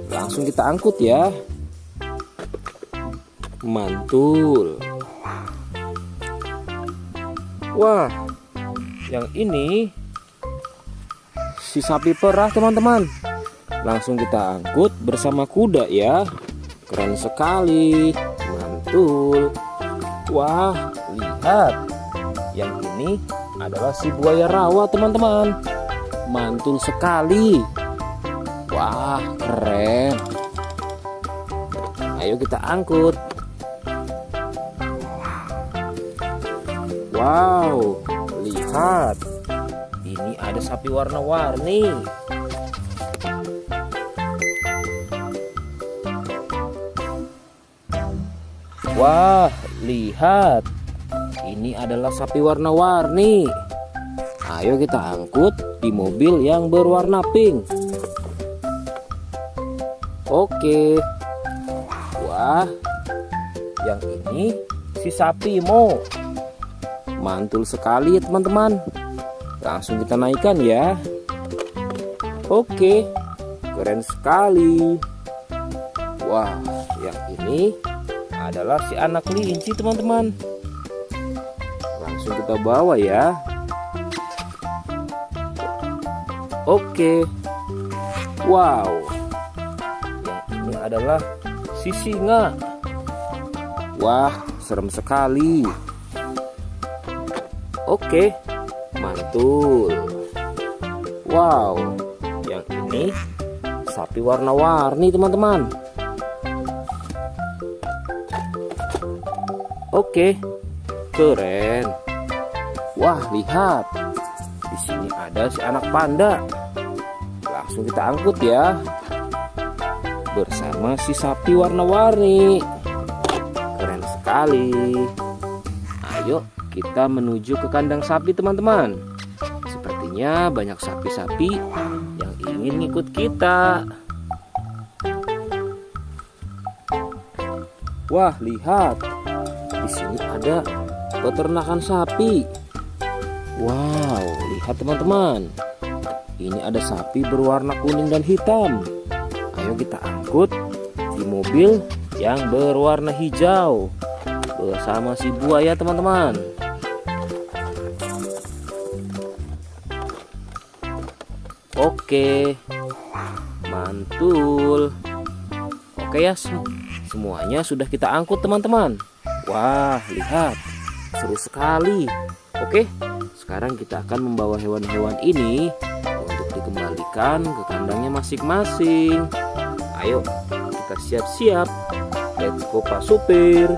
Langsung kita angkut ya. Mantul. Wah, yang ini si sapi perah teman-teman. Langsung kita angkut bersama kuda ya. Keren sekali. Mantul. Wah, lihat. Yang ini adalah si buaya rawa teman-teman. Mantul sekali. Wah, keren. Ayo kita angkut. Wow, lihat. Ini ada sapi warna-warni. Wah, lihat. Ini adalah sapi warna-warni. Ayo kita angkut di mobil yang berwarna pink. Oke. Wah, yang ini si sapi Mo. Mantul sekali teman-teman. Langsung kita naikkan ya. Oke, keren sekali. Wah, yang ini adalah si anak kelinci teman-teman. Langsung kita bawa ya. Oke. Wow. Yang ini adalah si singa. Wah, serem sekali. Oke, mantul. Wow, yang ini sapi warna-warni teman-teman. Oke, keren. Wah, lihat. Di sini ada si anak panda. Langsung kita angkut ya. Bersama si sapi warna-warni. Keren sekali. Ayo kita menuju ke kandang sapi teman-teman. Sepertinya banyak sapi-sapi yang ingin ngikut kita. Wah, lihat. Di sini ada peternakan sapi. Wow, lihat teman-teman. Ini ada sapi berwarna kuning dan hitam. Ayo kita angkut di mobil yang berwarna hijau bersama si buaya teman-teman. Oke, mantul. Oke ya, semuanya sudah kita angkut teman-teman. Wah, lihat, seru sekali. Oke, sekarang kita akan membawa hewan-hewan ini untuk dikembalikan ke kandangnya masing-masing. Ayo, kita siap-siap. Let's go Pak Supir.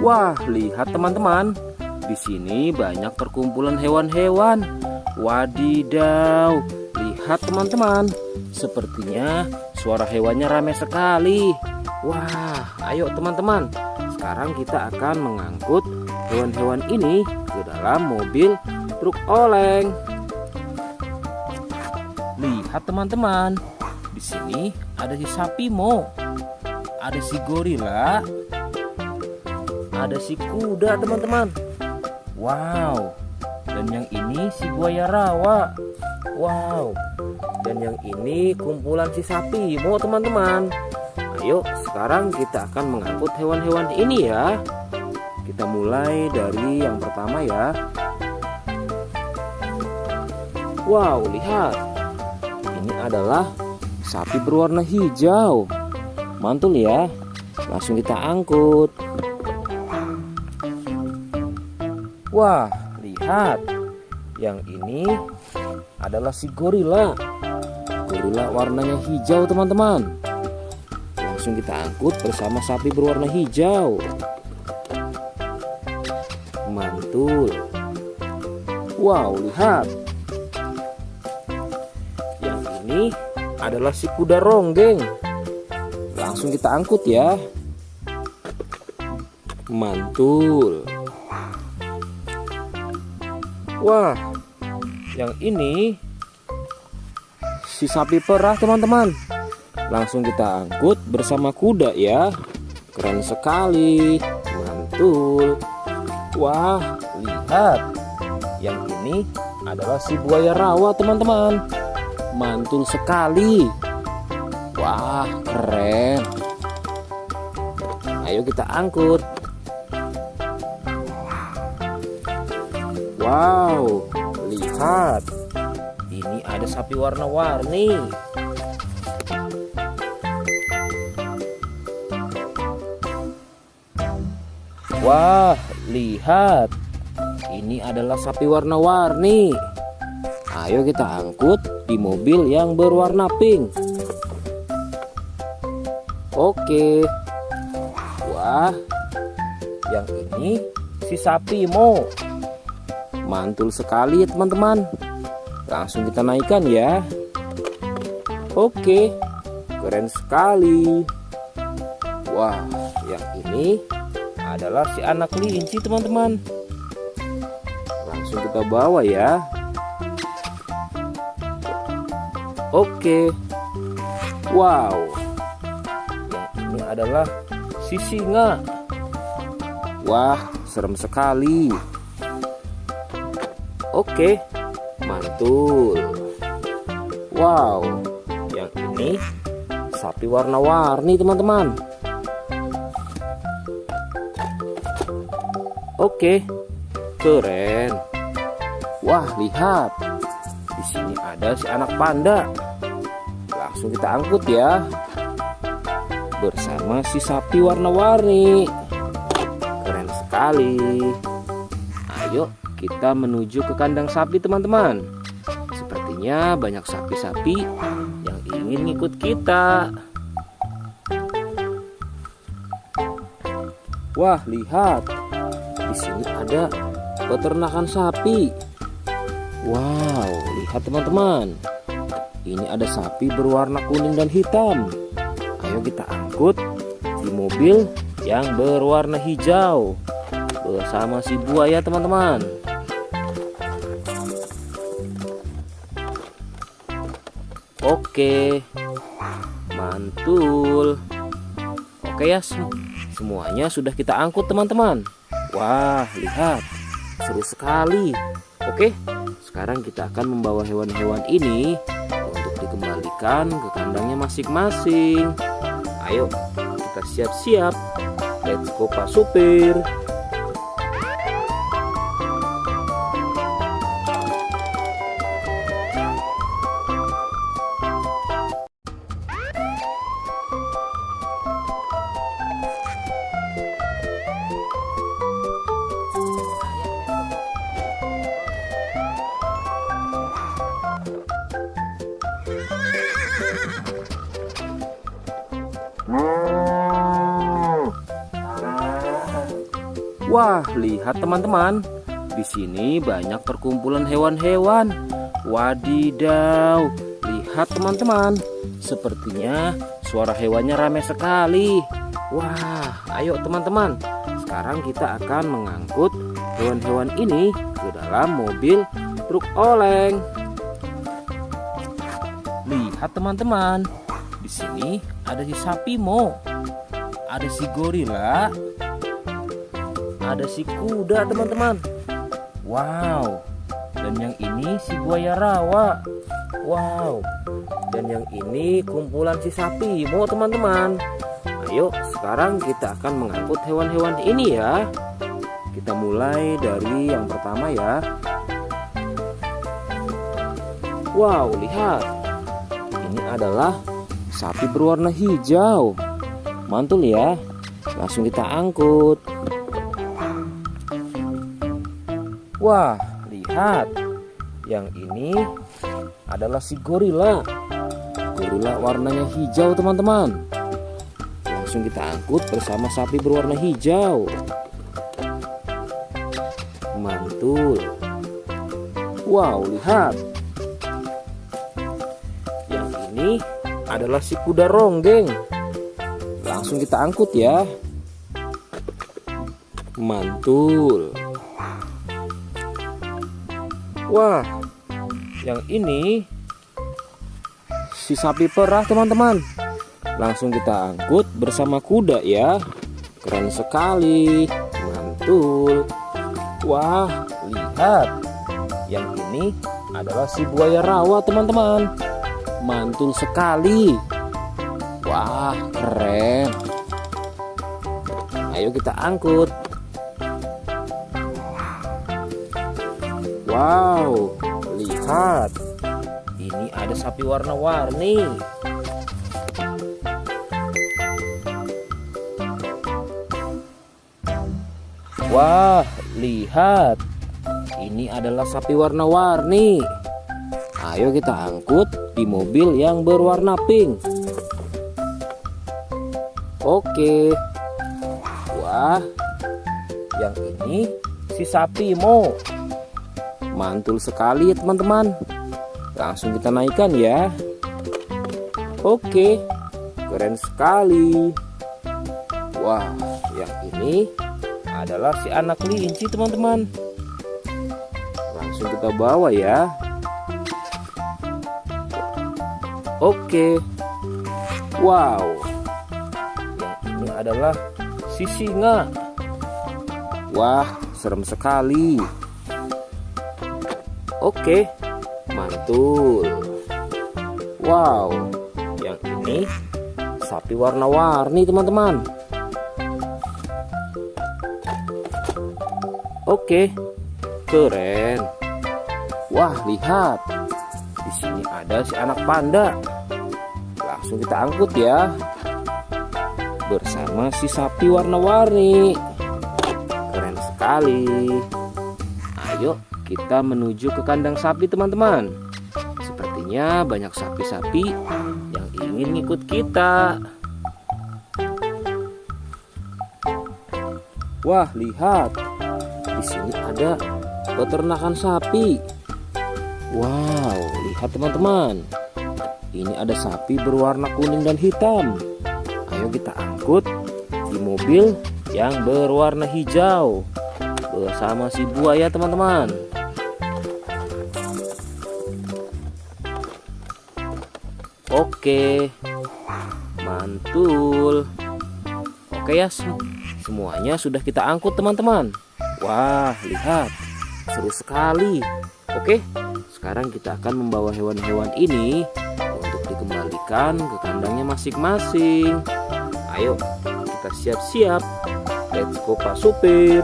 Wah, lihat teman-teman. Di sini banyak perkumpulan hewan-hewan. Wadidaw, lihat teman-teman. Sepertinya suara hewannya ramai sekali. Wah, ayo teman-teman. Sekarang kita akan mengangkut hewan-hewan ini ke dalam mobil truk oleng. Lihat teman-teman. Di sini ada si sapi Mo. Ada si gorila. Ada si kuda teman-teman. Wow. Dan yang ini si buaya rawa. Wow. Dan yang ini kumpulan si sapi Mo teman-teman. Ayo sekarang kita akan mengangkut hewan-hewan ini ya. Kita mulai dari yang pertama ya. Wow, lihat. Ini adalah sapi berwarna hijau. Mantul ya. Langsung kita angkut. Wah, lihat. Yang ini adalah si gorila. Gorila warnanya hijau teman-teman. Langsung kita angkut bersama sapi berwarna hijau. Mantul. Wow, lihat. Yang ini adalah si kuda ronggeng. Langsung kita angkut ya. Mantul. Wah, yang ini si sapi perah teman-teman. Langsung kita angkut bersama kuda ya. Keren sekali. Mantul. Wah, lihat. Yang ini adalah si buaya rawa teman-teman. Mantul sekali. Wah, keren. Ayo kita angkut. Wow, lihat. Ini ada sapi warna-warni. Wah, lihat. Ini adalah sapi warna-warni. Ayo kita angkut di mobil yang berwarna pink. Oke. Wah, yang ini si sapi Mo. Mantul sekali ya teman-teman. Langsung kita naikkan ya. Oke, keren sekali. Wah, yang ini adalah si anak kelinci teman-teman. Langsung kita bawa ya. Oke. Wow. Yang ini adalah si singa. Wah, serem sekali. Oke, mantul. Wow, yang ini sapi warna-warni teman-teman. Oke, keren. Wah, lihat. Di sini ada si anak panda. Langsung kita angkut ya. Bersama si sapi warna-warni. Keren sekali. Ayo kita menuju ke kandang sapi teman-teman. Sepertinya banyak sapi-sapi yang ingin ngikut kita. Wah, lihat. Di sini ada peternakan sapi. Wow, lihat teman-teman. Ini ada sapi berwarna kuning dan hitam. Ayo kita angkut di mobil yang berwarna hijau bersama si buaya teman-teman. Oke, mantul. Oke ya, semuanya sudah kita angkut teman-teman. Wah, lihat, seru sekali. Oke, sekarang kita akan membawa hewan-hewan ini untuk dikembalikan ke kandangnya masing-masing. Ayo, kita siap-siap. Let's go Pak Supir. Wah, lihat teman-teman. Di sini banyak perkumpulan hewan-hewan. Wadidaw, lihat teman-teman. Sepertinya suara hewannya ramai sekali. Wah, ayo teman-teman. Sekarang kita akan mengangkut hewan-hewan ini ke dalam mobil truk oleng. Lihat teman-teman. Di sini ada si sapi Mo. Ada si gorila. Ada si kuda teman-teman. Wow. Dan yang ini si buaya rawa. Wow. Dan yang ini kumpulan si sapi Mo teman-teman. Ayo sekarang kita akan mengangkut hewan-hewan ini ya. Kita mulai dari yang pertama ya. Wow, lihat. Ini adalah sapi berwarna hijau. Mantul ya. Langsung kita angkut. Wah, lihat. Yang ini adalah si gorila. Gorila warnanya hijau teman-teman. Langsung kita angkut bersama sapi berwarna hijau. Mantul. Wow, lihat. Yang ini adalah si kuda ronggeng. Langsung kita angkut ya. Mantul. Wah, yang ini si sapi perah teman-teman. Langsung kita angkut bersama kuda ya. Keren sekali. Mantul. Wah, lihat. Yang ini adalah si buaya rawa teman-teman. Mantul sekali. Wah, keren. Ayo kita angkut. Wow, lihat. Ini ada sapi warna-warni. Wah, lihat. Ini adalah sapi warna-warni. Ayo kita angkut di mobil yang berwarna pink. Oke. Wah, yang ini si sapi Mo. Mantul sekali ya teman-teman. Langsung kita naikkan ya. Oke, keren sekali. Wah, yang ini adalah si anak kelinci teman-teman. Langsung kita bawa ya. Oke. Wow. Yang ini adalah si singa. Wah, serem sekali. Oke, mantul. Wow, yang ini sapi warna-warni teman-teman. Oke, keren. Wah, lihat. Di sini ada si anak panda. Langsung kita angkut ya. Bersama si sapi warna-warni. Keren sekali. Ayo kita menuju ke kandang sapi teman-teman. Sepertinya banyak sapi-sapi yang ingin ngikut kita. Wah, lihat. Di sini ada peternakan sapi. Wow, lihat teman-teman. Ini ada sapi berwarna kuning dan hitam. Ayo kita angkut di mobil yang berwarna hijau bersama si buaya teman-teman. Oke, mantul. Oke ya, semuanya sudah kita angkut teman-teman. Wah, lihat, seru sekali. Oke, sekarang kita akan membawa hewan-hewan ini untuk dikembalikan ke kandangnya masing-masing. Ayo, kita siap-siap. Let's go Pak Supir.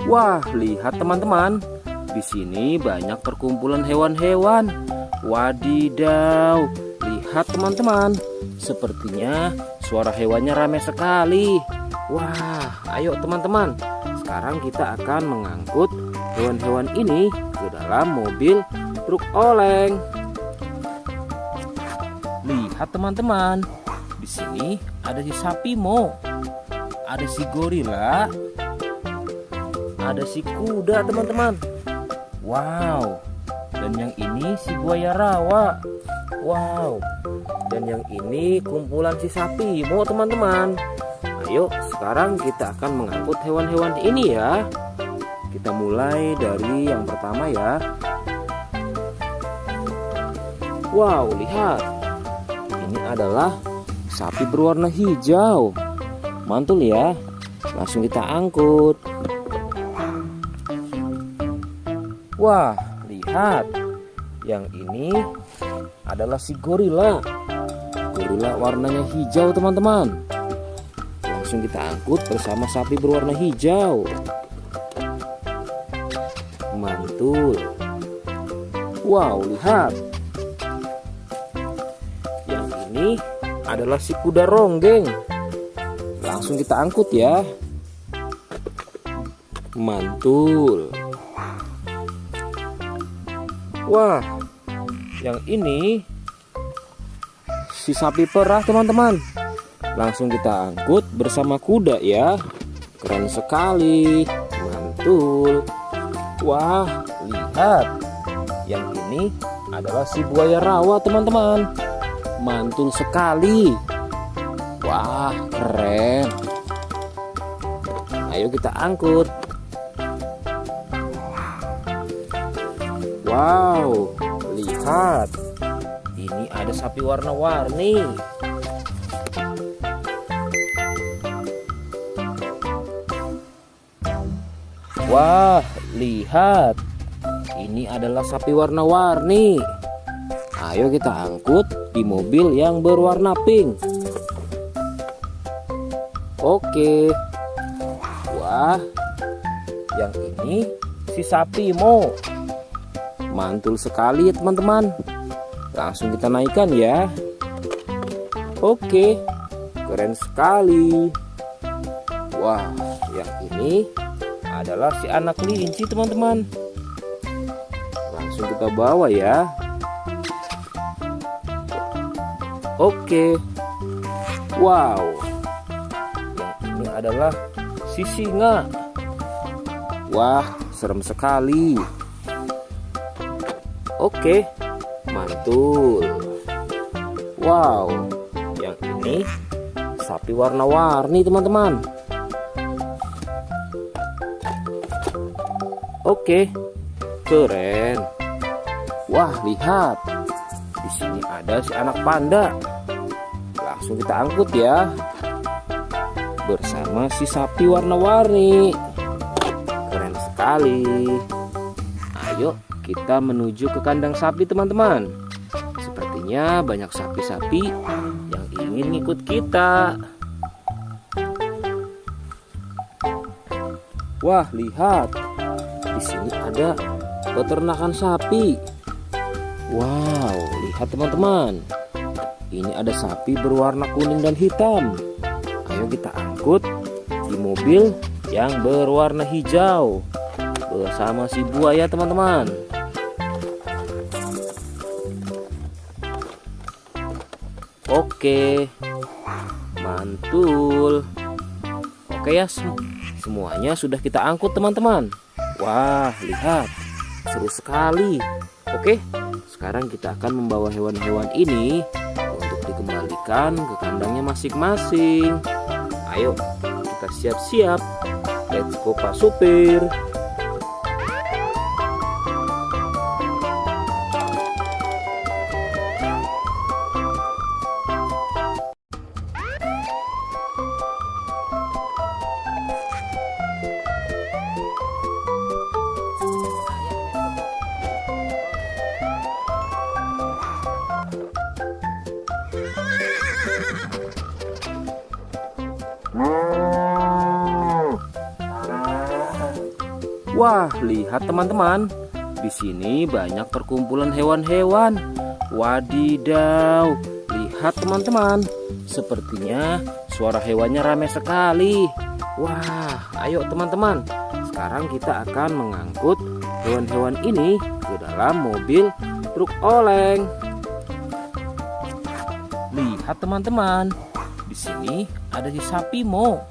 Wah, lihat teman-teman. Di sini banyak perkumpulan hewan-hewan. Wadidaw, lihat teman-teman. Sepertinya suara hewannya ramai sekali. Wah, ayo teman-teman. Sekarang kita akan mengangkut hewan-hewan ini ke dalam mobil truk oleng. Lihat teman-teman. Di sini ada si sapi Mo. Ada si gorila. Ada si kuda teman-teman. Wow. Dan yang ini si buaya rawa. Wow. Dan yang ini kumpulan si sapi Mo teman-teman. Ayo sekarang kita akan mengangkut hewan-hewan ini ya. Kita mulai dari yang pertama ya. Wow, lihat. Ini adalah sapi berwarna hijau. Mantul ya. Langsung kita angkut. Wah, lihat. Yang ini adalah si gorila. Gorila warnanya hijau teman-teman. Langsung kita angkut bersama sapi berwarna hijau. Mantul. Wow, lihat. Yang ini adalah si kuda ronggeng. Langsung kita angkut ya. Mantul. Wah, yang ini si sapi perah teman-teman. Langsung kita angkut bersama kuda ya. Keren sekali. Mantul. Wah, lihat. Yang ini adalah si buaya rawa teman-teman. Mantul sekali. Wah, keren. Ayo kita angkut. Wow, lihat. Ini ada sapi warna-warni. Wah, lihat. Ini adalah sapi warna-warni. Ayo kita angkut di mobil yang berwarna pink. Oke. Wah, yang ini si sapi Mo. Mantul sekali ya teman-teman. Langsung kita naikkan ya. Oke, keren sekali. Wah, yang ini adalah si anak kelinci teman-teman. Langsung kita bawa ya. Oke. Wow. Yang ini adalah si singa. Wah, serem sekali. Oke, mantul. Wow, yang ini sapi warna-warni teman-teman. Oke, keren. Wah, lihat. Di sini ada si anak panda. Langsung kita angkut ya. Bersama si sapi warna-warni. Keren sekali. Ayo kita menuju ke kandang sapi teman-teman. Sepertinya banyak sapi-sapi yang ingin ikut kita. Wah, lihat. Di sini ada peternakan sapi. Wow, lihat teman-teman. Ini ada sapi berwarna kuning dan hitam. Ayo kita angkut di mobil yang berwarna hijau bersama si buaya teman-teman. Oke, mantul. Oke ya, semuanya sudah kita angkut teman-teman. Wah, lihat, seru sekali. Oke, sekarang kita akan membawa hewan-hewan ini untuk dikembalikan ke kandangnya masing-masing. Ayo, kita siap-siap. Let's go Pak Supir. Wah, lihat teman-teman. Di sini banyak perkumpulan hewan-hewan. Wadidaw, lihat teman-teman. Sepertinya suara hewannya ramai sekali. Wah, ayo teman-teman. Sekarang kita akan mengangkut hewan-hewan ini ke dalam mobil truk oleng. Lihat teman-teman. Di sini ada si sapi Mo,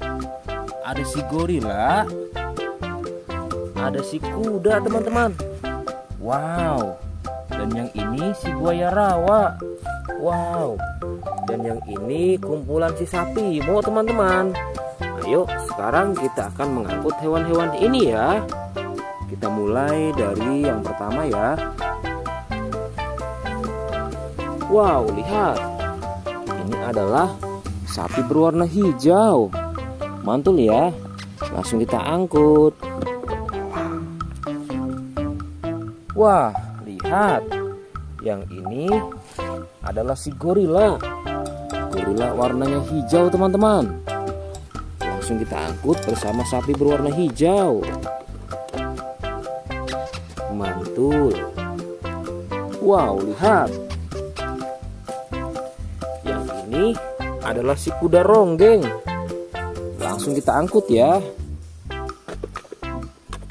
ada si gorila, ada si kuda teman-teman. Wow. Dan yang ini si buaya rawa. Wow. Dan yang ini kumpulan si sapi Mo teman-teman. Ayo sekarang kita akan mengangkut hewan-hewan ini ya. Kita mulai dari yang pertama ya. Wow, lihat. Ini adalah sapi berwarna hijau. Mantul ya. Langsung kita angkut. Wah, lihat. Yang ini adalah si gorila. Gorila warnanya hijau teman-teman. Langsung kita angkut bersama sapi berwarna hijau. Mantul. Wow, lihat. Yang ini adalah si kuda ronggeng. Langsung kita angkut ya.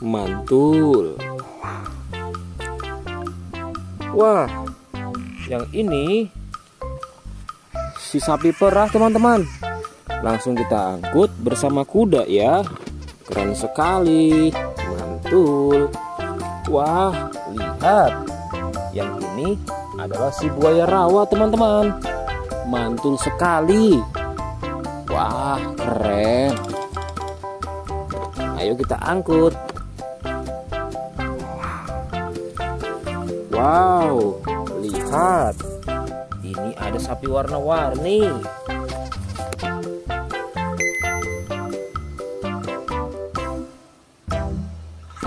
Mantul. Wah, yang ini si sapi perah teman-teman. Langsung kita angkut bersama kuda ya. Keren sekali. Mantul. Wah, lihat. Yang ini adalah si buaya rawa teman-teman. Mantul sekali. Wah, keren. Ayo kita angkut. Wow, lihat. Ini ada sapi warna-warni.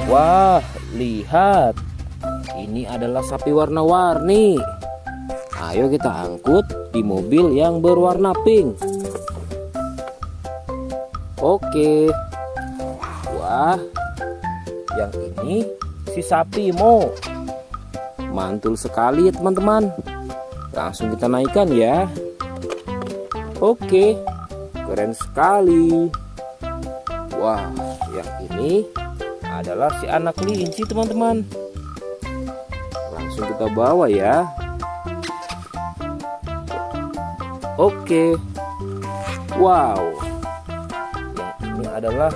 Wah, lihat. Ini adalah sapi warna-warni. Ayo kita angkut di mobil yang berwarna pink. Oke. Wah, yang ini si sapi Mo. Mantul sekali ya teman-teman. Langsung kita naikkan ya. Oke, keren sekali. Wah, yang ini adalah si anak kelinci teman-teman. Langsung kita bawa ya. Oke. Wow. Yang ini adalah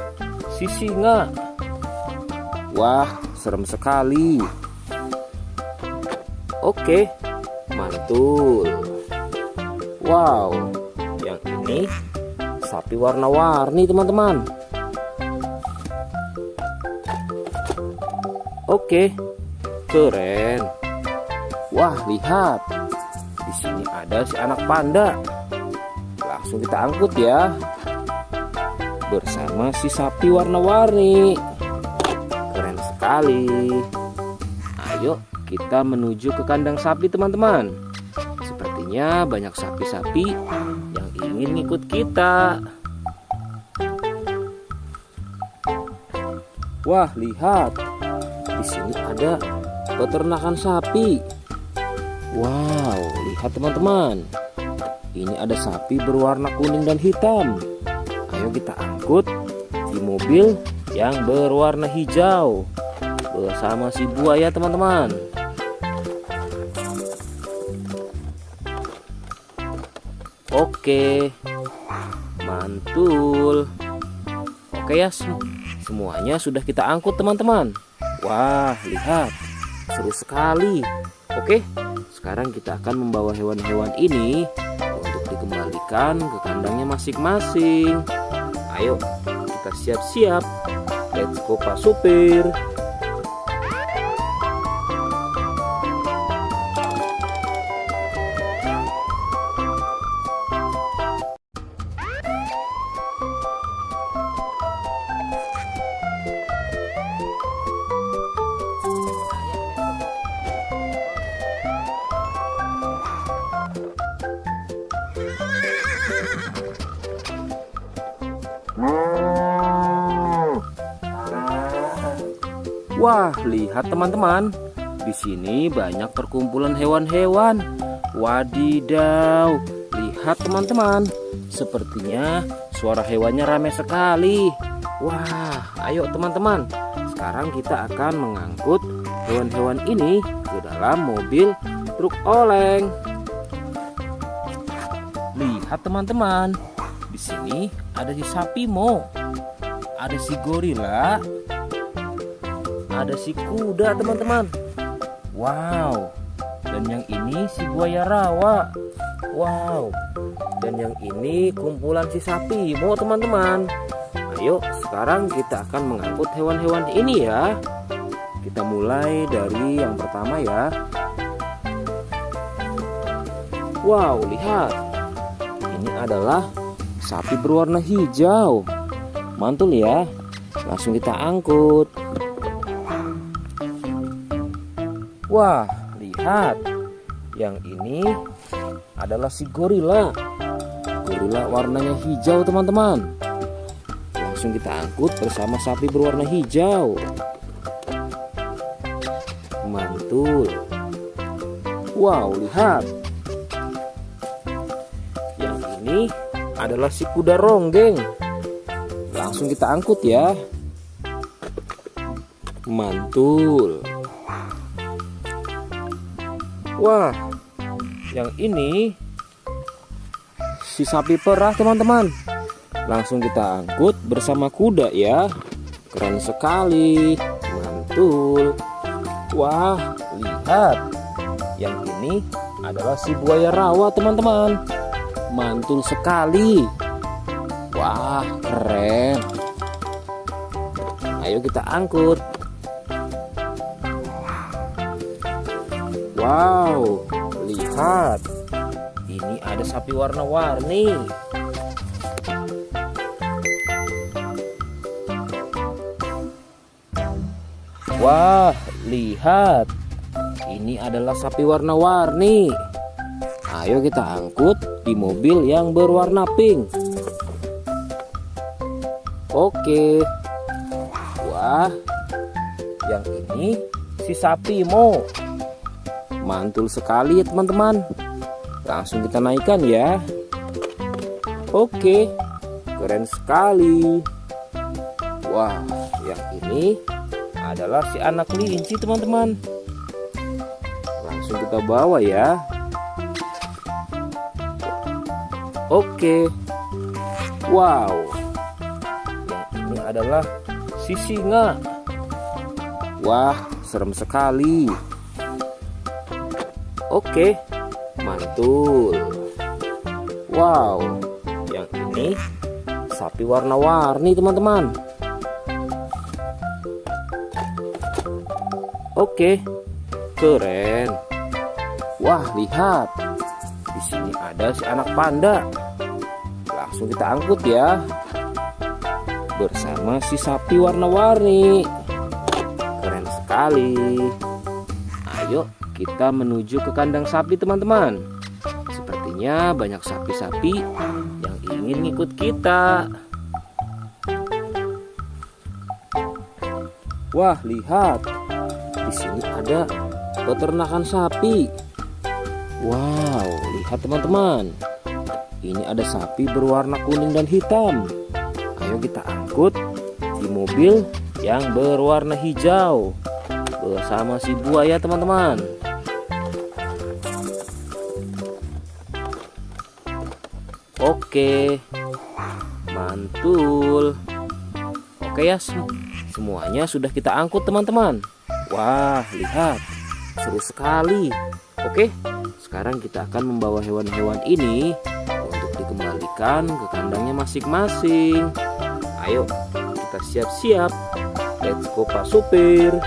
si singa. Wah, serem sekali. Oke, mantul. Wow, yang ini sapi warna-warni teman-teman. Oke, keren. Wah, lihat. Di sini ada si anak panda. Langsung kita angkut ya. Bersama si sapi warna-warni. Keren sekali. Ayo kita menuju ke kandang sapi teman-teman. Sepertinya banyak sapi-sapi yang ingin ngikut kita. Wah, lihat. Di sini ada peternakan sapi. Wow, lihat teman-teman. Ini ada sapi berwarna kuning dan hitam. Ayo kita angkut di mobil yang berwarna hijau bersama si buaya teman-teman. Oke, mantul. Oke ya, semuanya sudah kita angkut teman-teman. Wah, lihat, seru sekali. Oke, sekarang kita akan membawa hewan-hewan ini untuk dikembalikan ke kandangnya masing-masing. Ayo, kita siap-siap. Let's go Pak Supir. Wah, lihat teman-teman. Di sini banyak perkumpulan hewan-hewan. Wadidaw, lihat teman-teman. Sepertinya suara hewannya ramai sekali. Wah, ayo teman-teman. Sekarang kita akan mengangkut hewan-hewan ini ke dalam mobil truk oleng. Lihat teman-teman. Di sini ada si sapi Mo, ada si gorila, ada si kuda teman-teman. Wow. Dan yang ini si buaya rawa. Wow. Dan yang ini kumpulan si sapi Mo teman-teman. Ayo sekarang kita akan mengangkut hewan-hewan ini ya. Kita mulai dari yang pertama ya. Wow, lihat. Ini adalah sapi berwarna hijau. Mantul ya. Langsung kita angkut. Wah, lihat. Yang ini adalah si gorila. Gorila warnanya hijau teman-teman. Langsung kita angkut bersama sapi berwarna hijau. Mantul. Wow, lihat. Yang ini adalah si kuda ronggeng. Langsung kita angkut ya. Mantul. Wah, yang ini si sapi perah teman-teman. Langsung kita angkut bersama kuda ya. Keren sekali. Mantul. Wah, lihat. Yang ini adalah si buaya rawa teman-teman. Mantul sekali. Wah, keren. Ayo kita angkut. Wow, lihat. Ini ada sapi warna-warni. Wah, lihat. Ini adalah sapi warna-warni. Ayo kita angkut di mobil yang berwarna pink. Oke. Wah, yang ini si sapi Mo. Mantul sekali ya teman-teman. Langsung kita naikkan ya. Oke, keren sekali. Wah, yang ini adalah si anak kelinci teman-teman. Langsung kita bawa ya. Oke. Wow. Yang ini adalah si singa. Wah, serem sekali. Oke, mantul. Wow, yang ini sapi warna-warni teman-teman. Oke, keren. Wah, lihat. Di sini ada si anak panda. Langsung kita angkut ya. Bersama si sapi warna-warni. Keren sekali. Ayo kita menuju ke kandang sapi teman-teman. Sepertinya banyak sapi-sapi yang ingin ngikut kita. Wah, lihat. Di sini ada peternakan sapi. Wow, lihat teman-teman. Ini ada sapi berwarna kuning dan hitam. Ayo kita angkut di mobil yang berwarna hijau bersama si buaya teman-teman. Oke, mantul. Oke ya, semuanya sudah kita angkut teman-teman. Wah, lihat, seru sekali. Oke, sekarang kita akan membawa hewan-hewan ini untuk dikembalikan ke kandangnya masing-masing. Ayo, kita siap-siap. Let's go Pak Supir.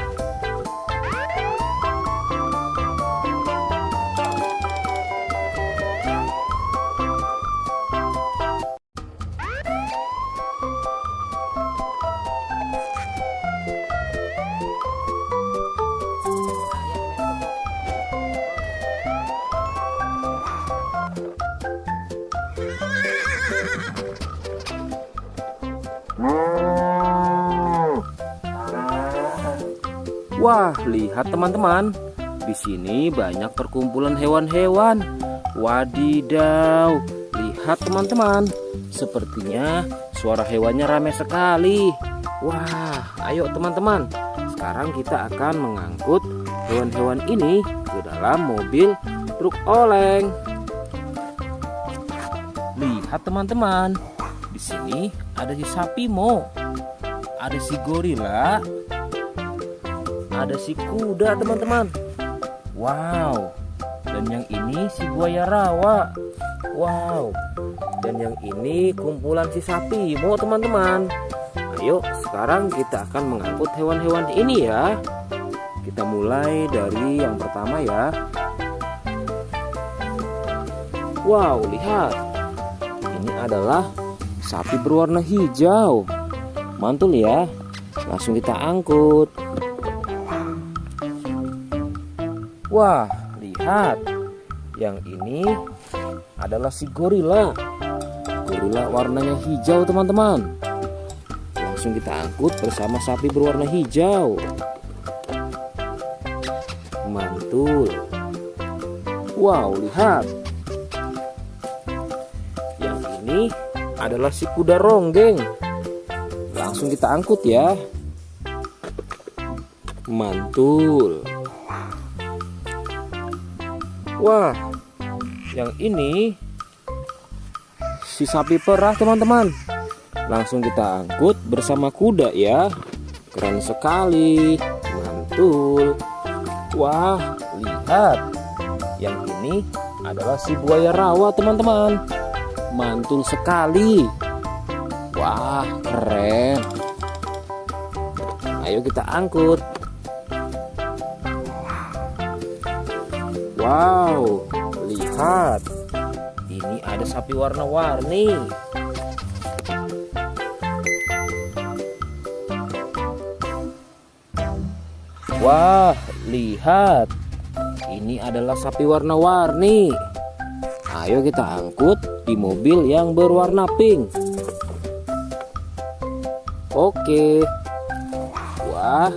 Wah, lihat teman-teman. Di sini banyak perkumpulan hewan-hewan. Wadidaw, lihat teman-teman. Sepertinya suara hewannya ramai sekali. Wah, ayo teman-teman. Sekarang kita akan mengangkut hewan-hewan ini ke dalam mobil truk oleng. Lihat teman-teman. Di sini ada si sapi Mo. Ada si gorila. Ada si kuda teman-teman. Wow. Dan yang ini si buaya rawa. Wow. Dan yang ini kumpulan si sapi Mo teman-teman. Ayo sekarang kita akan mengangkut hewan-hewan ini ya. Kita mulai dari yang pertama ya. Wow, lihat. Ini adalah sapi berwarna hijau. Mantul ya. Langsung kita angkut. Wah, lihat. Yang ini adalah si gorila. Gorila warnanya hijau teman-teman. Langsung kita angkut bersama sapi berwarna hijau. Mantul. Wow, lihat. Yang ini adalah si kuda ronggeng. Langsung kita angkut ya. Mantul. Wah, yang ini si sapi perah teman-teman. Langsung kita angkut bersama kuda ya. Keren sekali. Mantul. Wah, lihat. Yang ini adalah si buaya rawa teman-teman. Mantul sekali. Wah, keren. Ayo kita angkut. Wow, lihat. Ini ada sapi warna-warni. Wah, lihat. Ini adalah sapi warna-warni. Ayo kita angkut di mobil yang berwarna pink. Oke. Wah,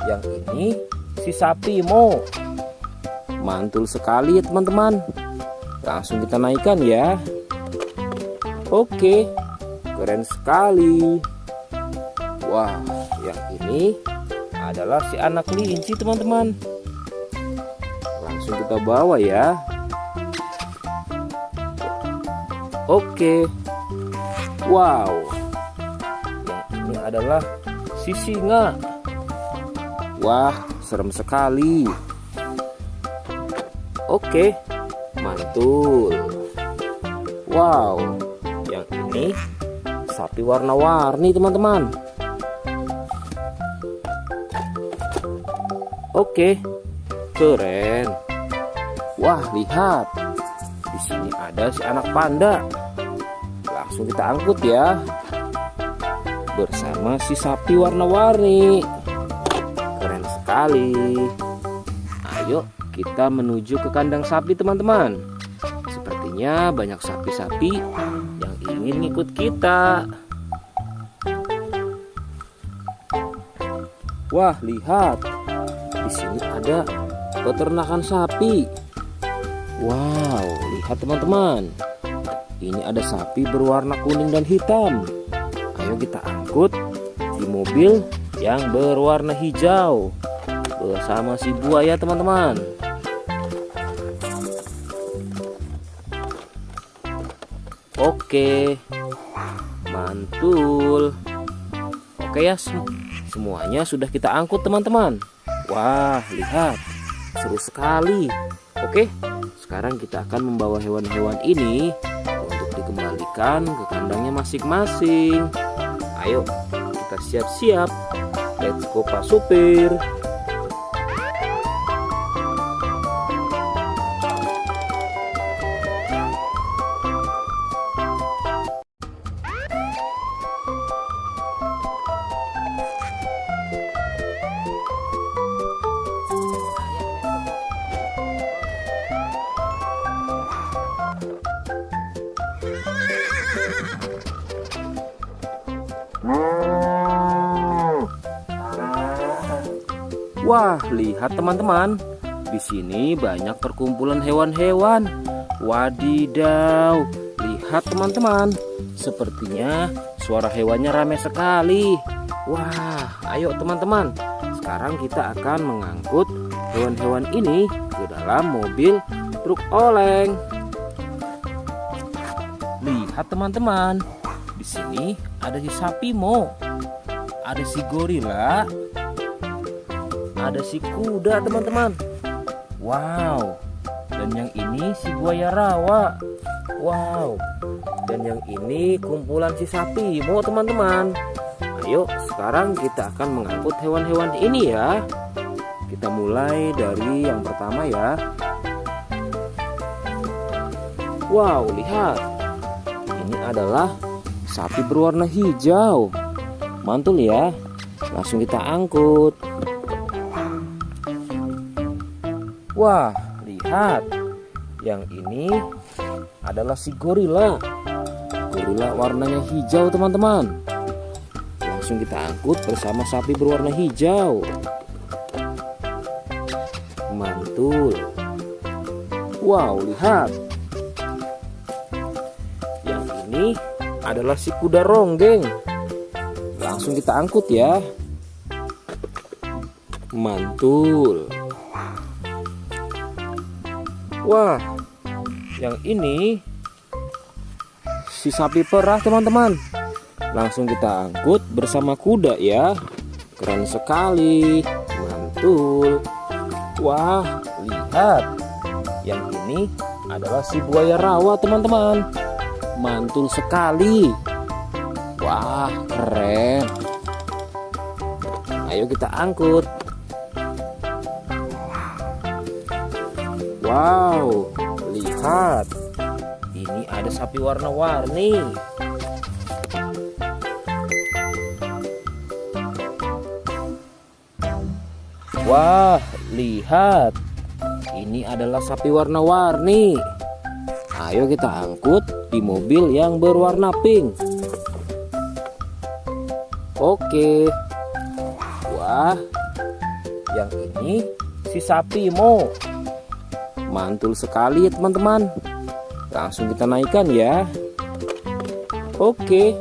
yang ini si sapi Mo. Mantul sekali ya teman-teman. Langsung kita naikkan ya. Oke, keren sekali. Wah, yang ini adalah si anak kelinci teman-teman. Langsung kita bawa ya. Oke. Wow. Yang ini adalah si singa. Wah, serem sekali. Oke, mantul. Wow, yang ini sapi warna-warni teman-teman. Oke, keren. Wah, lihat. Di sini ada si anak panda. Langsung kita angkut ya. Bersama si sapi warna-warni. Keren sekali. Ayo kita menuju ke kandang sapi teman-teman. Sepertinya banyak sapi-sapi yang ingin ngikut kita. Wah, lihat. Di sini ada peternakan sapi. Wow, lihat teman-teman. Ini ada sapi berwarna kuning dan hitam. Ayo kita angkut di mobil yang berwarna hijau bersama si buaya teman-teman. Oke, mantul. Oke ya, semuanya sudah kita angkut teman-teman. Wah, lihat, seru sekali. Oke, sekarang kita akan membawa hewan-hewan ini untuk dikembalikan ke kandangnya masing-masing. Ayo, kita siap-siap. Let's go Pak Supir. Wah, lihat teman-teman. Di sini banyak perkumpulan hewan-hewan. Wadidaw, lihat teman-teman. Sepertinya suara hewannya ramai sekali. Wah, ayo teman-teman. Sekarang kita akan mengangkut hewan-hewan ini ke dalam mobil truk oleng. Lihat teman-teman. Di sini ada si sapi Mo. Ada si gorila. Ada si kuda teman-teman. Wow. Dan yang ini si buaya rawa. Wow. Dan yang ini kumpulan si sapi Mo teman-teman. Ayo sekarang kita akan mengangkut hewan-hewan ini ya. Kita mulai dari yang pertama ya. Wow, lihat. Ini adalah sapi berwarna hijau. Mantul ya. Langsung kita angkut. Wah, lihat. Yang ini adalah si gorila. Gorila warnanya hijau teman-teman. Langsung kita angkut bersama sapi berwarna hijau. Mantul. Wow, lihat. Yang ini adalah si kuda ronggeng. Langsung kita angkut ya. Mantul. Wah, yang ini si sapi perah teman-teman. Langsung kita angkut bersama kuda ya. Keren sekali. Mantul. Wah, lihat. Yang ini adalah si buaya rawa teman-teman. Mantul sekali. Wah, keren. Ayo kita angkut. Wow, lihat. Ini ada sapi warna-warni. Wah, lihat. Ini adalah sapi warna-warni. Ayo kita angkut di mobil yang berwarna pink. Oke. Wah, yang ini si sapi Mo. Mantul sekali ya teman-teman. Langsung kita naikkan ya. Oke,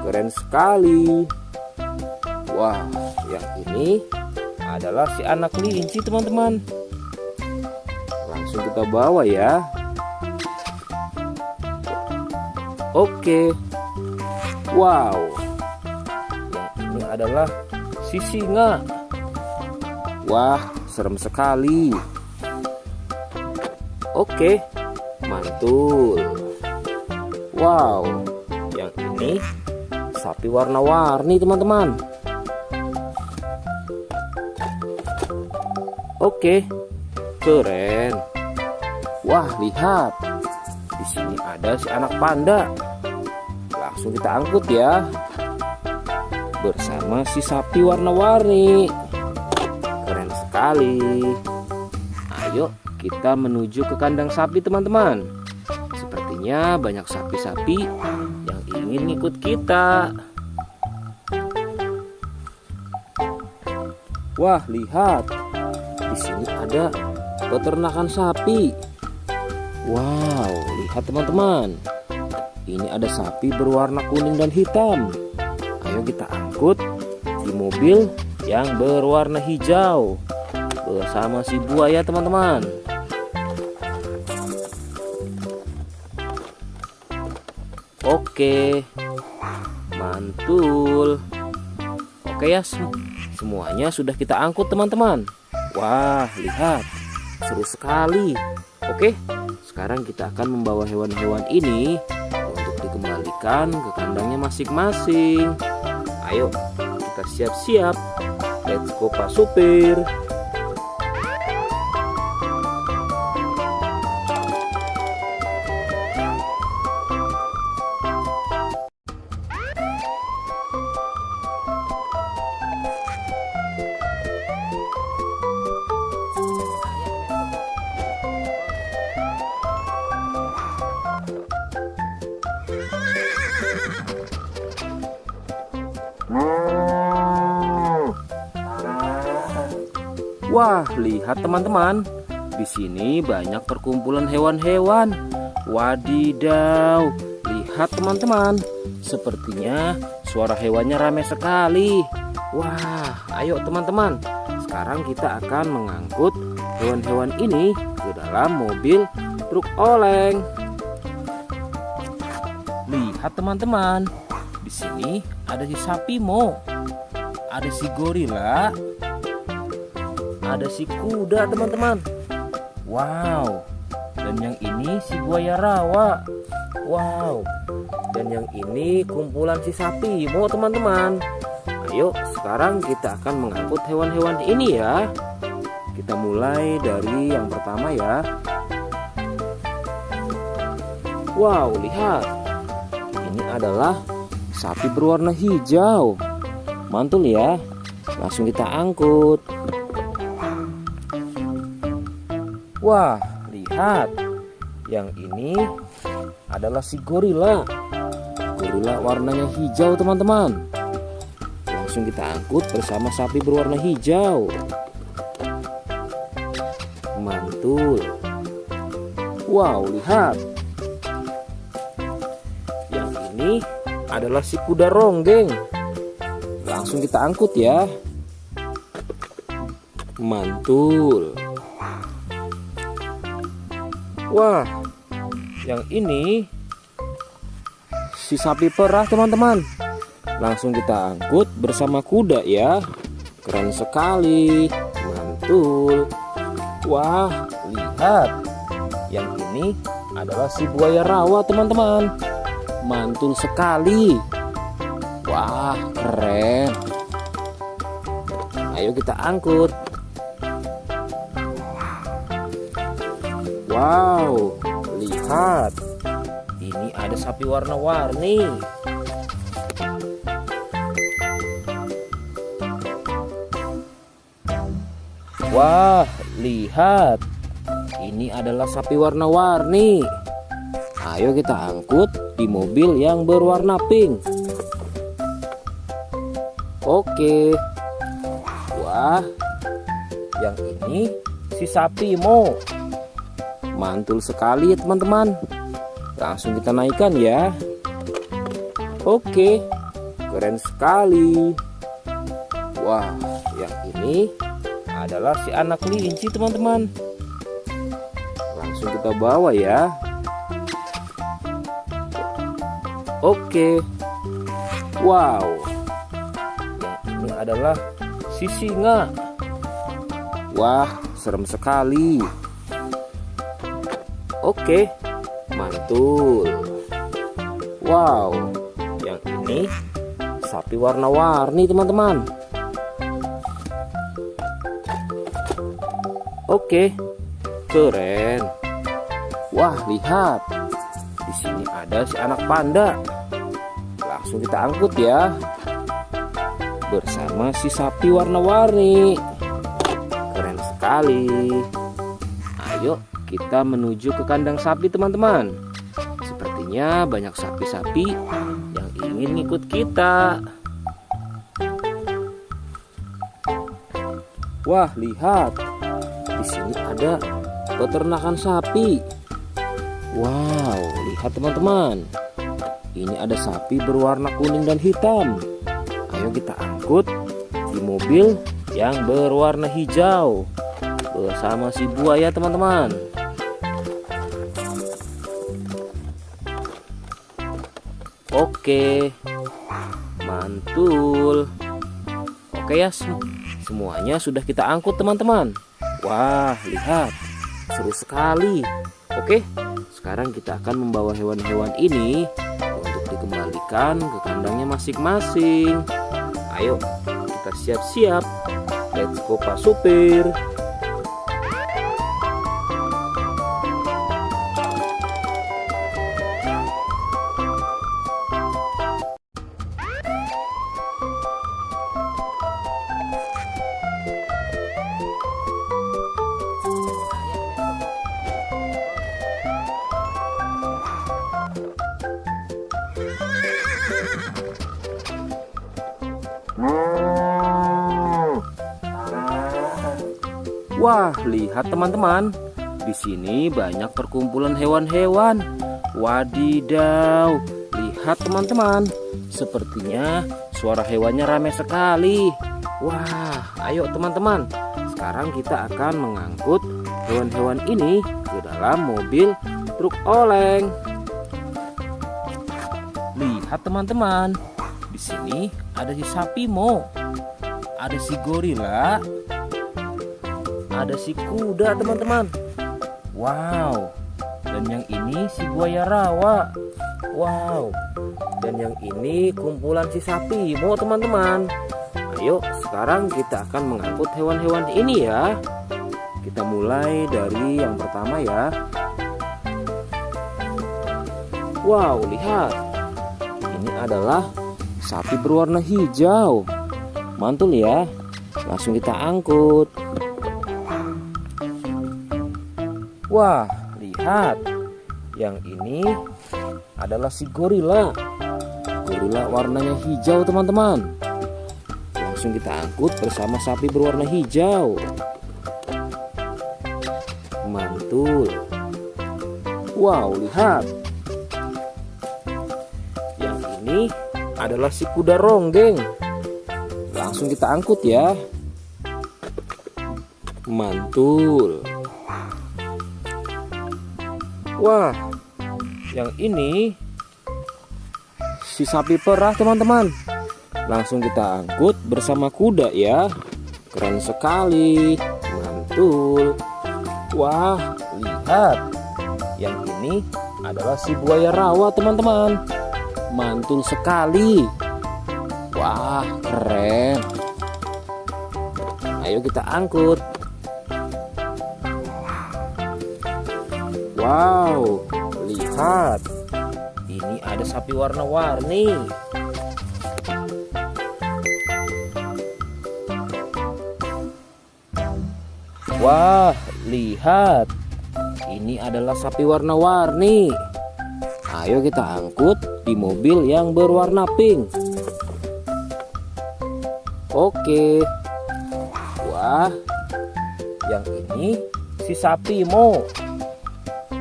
keren sekali. Wah, yang ini adalah si anak kelinci teman-teman. Langsung kita bawa ya. Oke. Wow. Yang ini adalah si singa. Wah, serem sekali. Oke, mantul. Wow, yang ini sapi warna-warni teman-teman. Oke, keren. Wah, lihat. Di sini ada si anak panda. Langsung kita angkut ya. Bersama si sapi warna-warni. Keren sekali. Ayo kita menuju ke kandang sapi teman-teman. Sepertinya banyak sapi-sapi yang ingin ikut kita. Wah, lihat. Di sini ada peternakan sapi. Wow, lihat teman-teman. Ini ada sapi berwarna kuning dan hitam. Ayo kita angkut di mobil yang berwarna hijau bersama si buaya teman-teman. Oke, mantul. Oke ya, semuanya sudah kita angkut teman-teman. Wah, lihat, seru sekali. Oke, sekarang kita akan membawa hewan-hewan ini untuk dikembalikan ke kandangnya masing-masing. Ayo, kita siap-siap. Let's go Pak Supir. Wah, lihat teman-teman. Di sini banyak perkumpulan hewan-hewan. Wadidaw, lihat teman-teman. Sepertinya suara hewannya ramai sekali. Wah, ayo teman-teman. Sekarang kita akan mengangkut hewan-hewan ini ke dalam mobil truk oleng. Lihat teman-teman. Di sini ada si sapi Mo. Ada si gorila. Ada si kuda teman-teman. Wow. Dan yang ini si buaya rawa. Wow. Dan yang ini kumpulan si sapi Mo teman-teman. Ayo sekarang kita akan mengangkut hewan-hewan ini ya. Kita mulai dari yang pertama ya. Wow, lihat. Ini adalah sapi berwarna hijau. Mantul ya. Langsung kita angkut. Wah, lihat. Yang ini adalah si gorila. Gorila warnanya hijau teman-teman. Langsung kita angkut bersama sapi berwarna hijau. Mantul. Wow, lihat. Yang ini adalah si kuda ronggeng. Langsung kita angkut ya. Mantul. Wah, yang ini si sapi perah teman-teman. Langsung kita angkut bersama kuda ya. Keren sekali. Mantul. Wah, lihat. Yang ini adalah si buaya rawa teman-teman. Mantul sekali. Wah, keren. Ayo kita angkut. Wow, lihat. Ini ada sapi warna-warni. Wah, lihat. Ini adalah sapi warna-warni. Ayo kita angkut di mobil yang berwarna pink. Oke. Wah, yang ini si sapi Mo. Mantul sekali ya teman-teman. Langsung kita naikkan ya. Oke, keren sekali. Wah, yang ini adalah si anak kelinci teman-teman. Langsung kita bawa ya. Oke. Wow. Yang ini adalah si singa. Wah, serem sekali. Oke, mantul. Wow, yang ini sapi warna-warni teman-teman. Oke, keren. Wah, lihat. Di sini ada si anak panda. Langsung kita angkut ya. Bersama si sapi warna-warni. Keren sekali. Ayo kita menuju ke kandang sapi teman-teman. Sepertinya banyak sapi-sapi yang ingin ikut kita. Wah, lihat. Di sini ada peternakan sapi. Wow, lihat teman-teman. Ini ada sapi berwarna kuning dan hitam. Ayo kita angkut di mobil yang berwarna hijau bersama si buaya teman-teman. Oke, mantul. Oke ya, semuanya sudah kita angkut teman-teman. Wah, lihat, seru sekali. Oke, sekarang kita akan membawa hewan-hewan ini untuk dikembalikan ke kandangnya masing-masing. Ayo, kita siap-siap. Let's go Pak Supir. Wah, lihat teman-teman. Di sini banyak perkumpulan hewan-hewan. Wadidaw, lihat teman-teman. Sepertinya suara hewannya ramai sekali. Wah, ayo teman-teman. Sekarang kita akan mengangkut hewan-hewan ini ke dalam mobil truk oleng. Lihat teman-teman. Di sini ada si sapi Mo. Ada si gorila. Ada si kuda teman-teman. Wow. Dan yang ini si buaya rawa. Wow. Dan yang ini kumpulan si sapi Mo teman-teman. Ayo sekarang kita akan mengangkut hewan-hewan ini ya. Kita mulai dari yang pertama ya. Wow, lihat. Ini adalah sapi berwarna hijau. Mantul ya. Langsung kita angkut. Wah, lihat. Yang ini adalah si gorila. Gorila warnanya hijau teman-teman. Langsung kita angkut bersama sapi berwarna hijau. Mantul. Wow, lihat. Yang ini adalah si kuda ronggeng. Langsung kita angkut ya. Mantul. Wah, yang ini si sapi perah teman-teman. Langsung kita angkut bersama kuda ya. Keren sekali. Mantul. Wah, lihat. Yang ini adalah si buaya rawa teman-teman. Mantul sekali. Wah, keren. Ayo kita angkut. Wow, lihat. Ini ada sapi warna-warni. Wah, lihat. Ini adalah sapi warna-warni. Ayo kita angkut di mobil yang berwarna pink. Oke. Wah, yang ini si sapi Mo.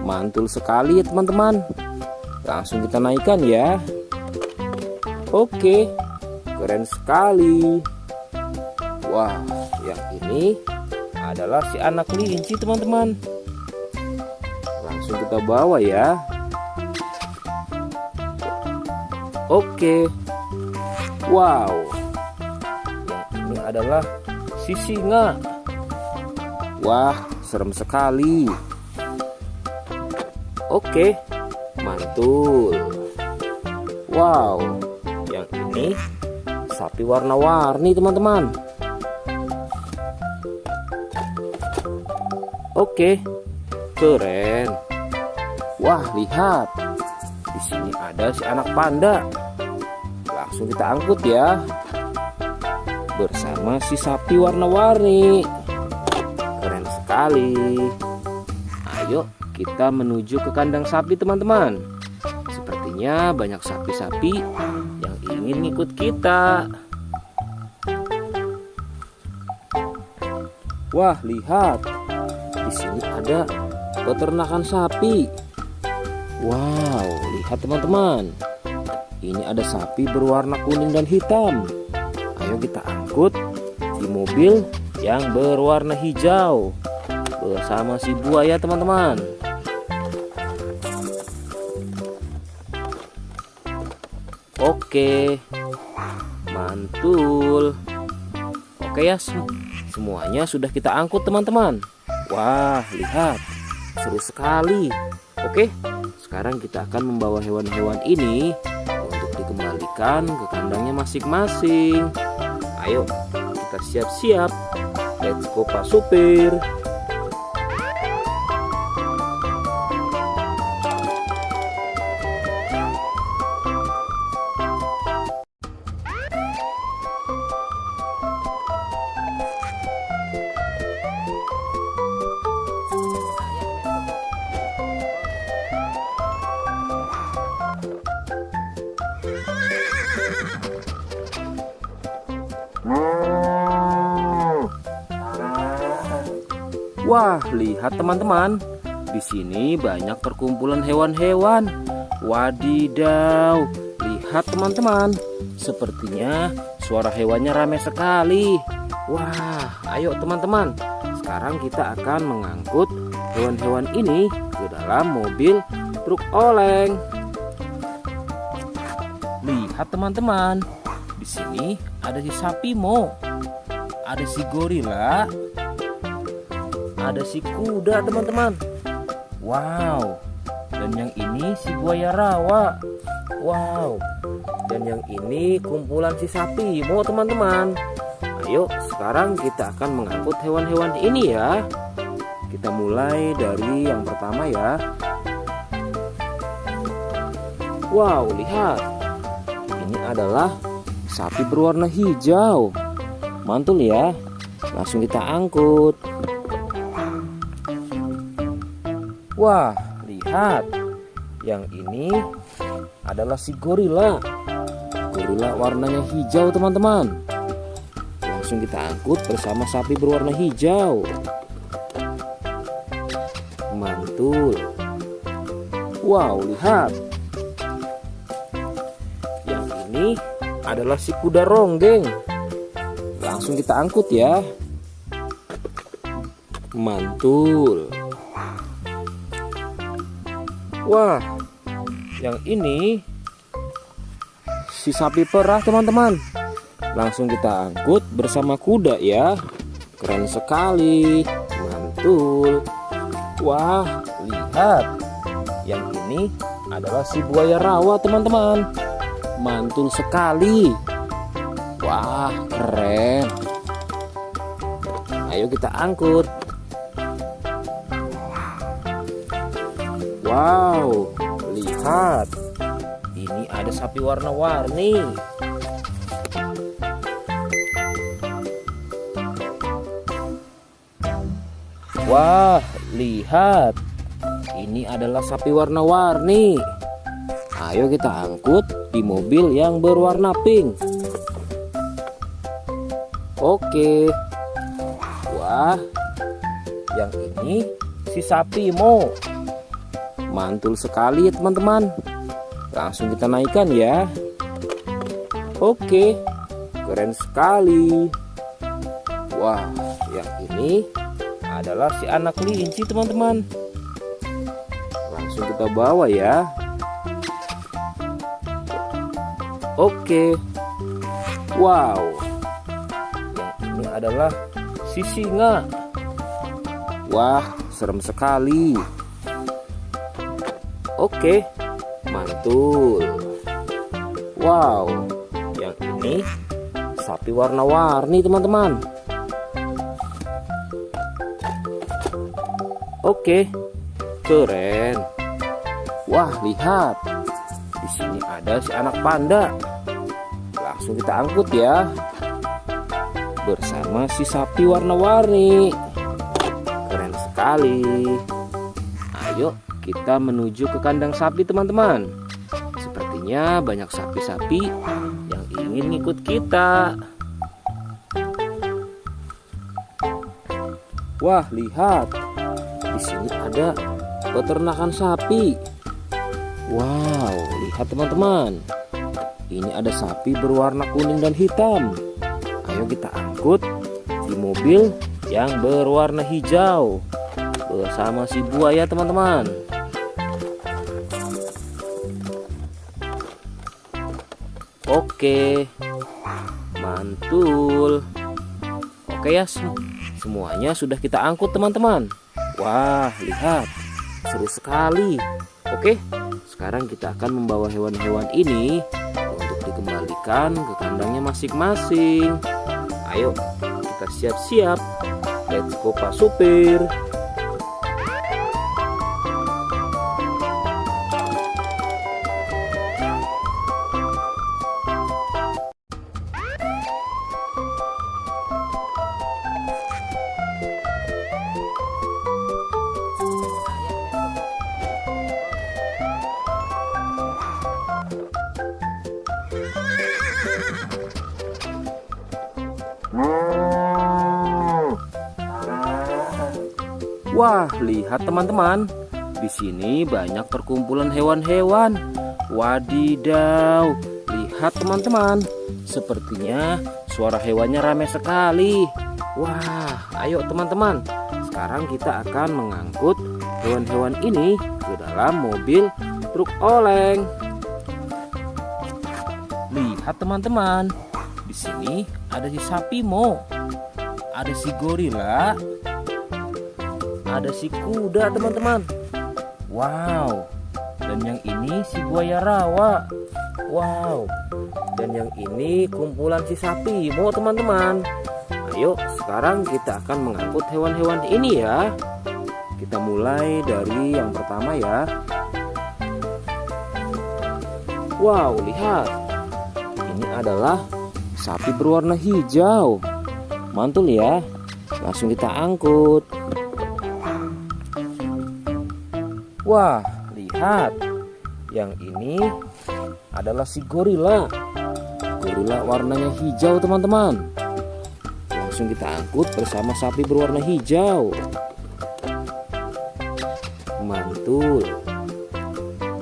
Mantul sekali ya teman-teman. Langsung kita naikkan ya. Oke, keren sekali. Wah, yang ini adalah si anak kelinci teman-teman. Langsung kita bawa ya. Oke. Wow. Yang ini adalah si singa. Wah, serem sekali. Oke, mantul. Wow, yang ini sapi warna-warni teman-teman. Oke, keren. Wah, lihat. Di sini ada si anak panda. Langsung kita angkut ya. Bersama si sapi warna-warni. Keren sekali. Ayo kita menuju ke kandang sapi teman-teman. Sepertinya banyak sapi-sapi yang ingin ikut kita. Wah, lihat. Di sini ada peternakan sapi. Wow, lihat teman-teman. Ini ada sapi berwarna kuning dan hitam. Ayo kita angkut di mobil yang berwarna hijau bersama si buaya teman-teman. Oke, mantul. Oke ya, semuanya sudah kita angkut teman-teman. Wah, lihat, seru sekali. Oke, sekarang kita akan membawa hewan-hewan ini untuk dikembalikan ke kandangnya masing-masing. Ayo, kita siap-siap. Let's go Pak Supir. Wah, lihat teman-teman. Di sini banyak perkumpulan hewan-hewan. Wadidaw, lihat teman-teman. Sepertinya suara hewannya ramai sekali. Wah, ayo teman-teman. Sekarang kita akan mengangkut hewan-hewan ini ke dalam mobil truk oleng. Lihat teman-teman. Di sini ada si sapi Mo, ada si gorila, ada si kuda teman-teman. Wow. Dan yang ini si buaya rawa. Wow. Dan yang ini kumpulan si sapi Mo teman-teman. Ayo sekarang kita akan mengangkut hewan-hewan ini ya. Kita mulai dari yang pertama ya. Wow, lihat. Ini adalah sapi berwarna hijau. Mantul ya. Langsung kita angkut. Wah, lihat. Yang ini adalah si gorila. Gorila warnanya hijau teman-teman. Langsung kita angkut bersama sapi berwarna hijau. Mantul. Wow, lihat. Yang ini adalah si kuda ronggeng. Langsung kita angkut ya. Mantul. Wah, yang ini si sapi perah teman-teman. Langsung kita angkut bersama kuda ya. Keren sekali. Mantul. Wah, lihat. Yang ini adalah si buaya rawa teman-teman. Mantul sekali. Wah, keren. Ayo kita angkut. Wow, lihat. Ini ada sapi warna-warni. Wah, lihat. Ini adalah sapi warna-warni. Ayo kita angkut di mobil yang berwarna pink. Oke. Wah, yang ini si sapi Mo. Mantul sekali ya teman-teman. Langsung kita naikkan ya. Oke, keren sekali. Wah, yang ini adalah si anak kelinci teman-teman. Langsung kita bawa ya. Oke. Wow. Yang ini adalah si singa. Wah, serem sekali. Oke, mantul. Wow, yang ini sapi warna-warni teman-teman. Oke, keren. Wah, lihat. Di sini ada si anak panda. Langsung kita angkut ya. Bersama si sapi warna-warni. Keren sekali. Ayo kita menuju ke kandang sapi teman-teman. Sepertinya banyak sapi-sapi yang ingin ikut kita. Wah, lihat. Di sini ada peternakan sapi. Wow, lihat teman-teman. Ini ada sapi berwarna kuning dan hitam. Ayo kita angkut di mobil yang berwarna hijau bersama si buaya teman-teman. Oke, mantul. Oke ya, semuanya sudah kita angkut teman-teman. Wah, lihat, seru sekali. Oke, sekarang kita akan membawa hewan-hewan ini untuk dikembalikan ke kandangnya masing-masing. Ayo, kita siap-siap. Let's go Pak Supir. Wah, lihat teman-teman. Di sini banyak perkumpulan hewan-hewan. Wadidaw, lihat teman-teman. Sepertinya suara hewannya ramai sekali. Wah, ayo teman-teman. Sekarang kita akan mengangkut hewan-hewan ini ke dalam mobil truk oleng. Lihat teman-teman. Di sini ada si sapi Mo, ada si gorila, ada si kuda teman-teman. Wow. Dan yang ini si buaya rawa. Wow. Dan yang ini kumpulan si sapi Mo teman-teman. Ayo sekarang kita akan mengangkut hewan-hewan ini ya. Kita mulai dari yang pertama ya. Wow, lihat. Ini adalah sapi berwarna hijau. Mantul ya. Langsung kita angkut. Wah, lihat. Yang ini adalah si gorila. Gorila warnanya hijau teman-teman. Langsung kita angkut bersama sapi berwarna hijau. Mantul.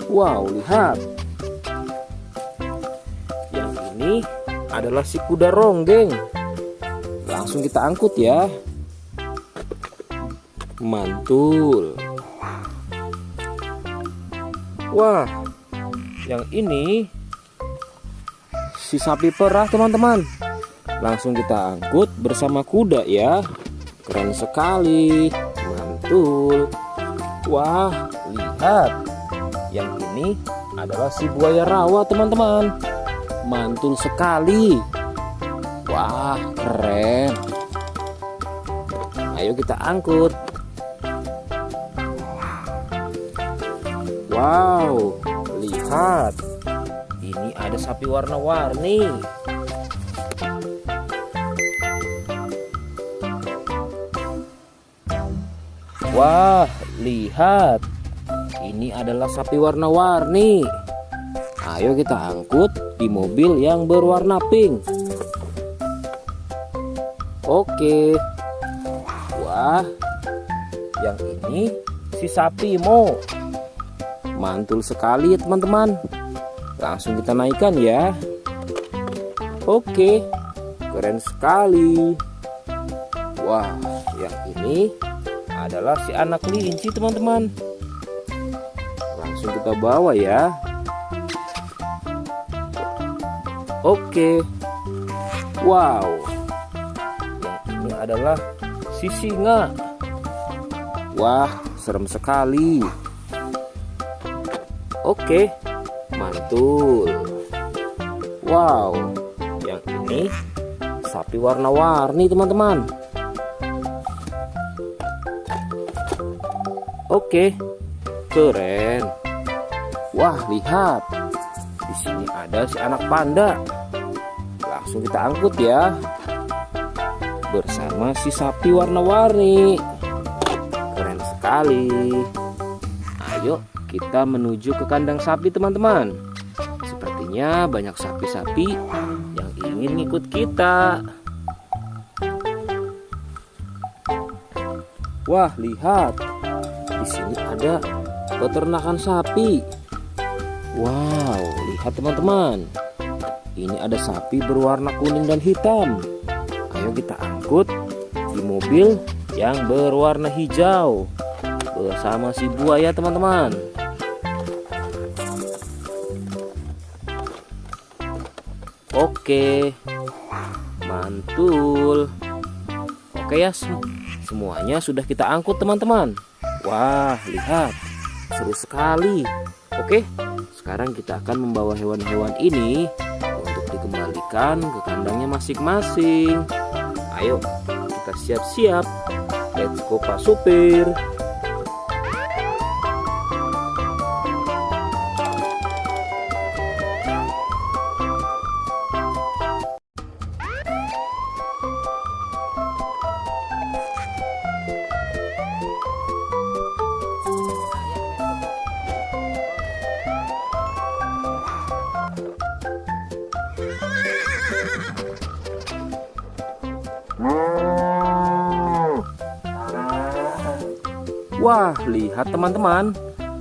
Wow, lihat. Yang ini adalah si kuda ronggeng. Langsung kita angkut ya. Mantul. Wah, yang ini si sapi perah teman-teman. Langsung kita angkut bersama kuda ya. Keren sekali. Mantul. Wah, lihat. Yang ini adalah si buaya rawa teman-teman. Mantul sekali. Wah, keren. Ayo kita angkut. Wow, lihat. Ini ada sapi warna-warni. Wah, lihat. Ini adalah sapi warna-warni. Ayo kita angkut di mobil yang berwarna pink. Oke. Wah, yang ini si sapi Mo. Mantul sekali ya teman-teman. Langsung kita naikkan ya. Oke, keren sekali. Wah, yang ini adalah si anak kelinci teman-teman. Langsung kita bawa ya. Oke. Wow. Yang ini adalah si singa. Wah, serem sekali. Oke, mantul. Wow, yang ini sapi warna-warni teman-teman. Oke, keren. Wah, lihat. Di sini ada si anak panda. Langsung kita angkut ya. Bersama si sapi warna-warni. Keren sekali. Ayo kita menuju ke kandang sapi teman-teman. Sepertinya banyak sapi-sapi yang ingin ngikut kita. Wah, lihat. Di sini ada peternakan sapi. Wow, lihat teman-teman. Ini ada sapi berwarna kuning dan hitam. Ayo kita angkut di mobil yang berwarna hijau bersama si buaya teman-teman. Oke, mantul. Oke ya, semuanya sudah kita angkut teman-teman. Wah, lihat, seru sekali. Oke, sekarang kita akan membawa hewan-hewan ini untuk dikembalikan ke kandangnya masing-masing. Ayo, kita siap-siap. Let's go Pak Supir. Wah, lihat teman-teman.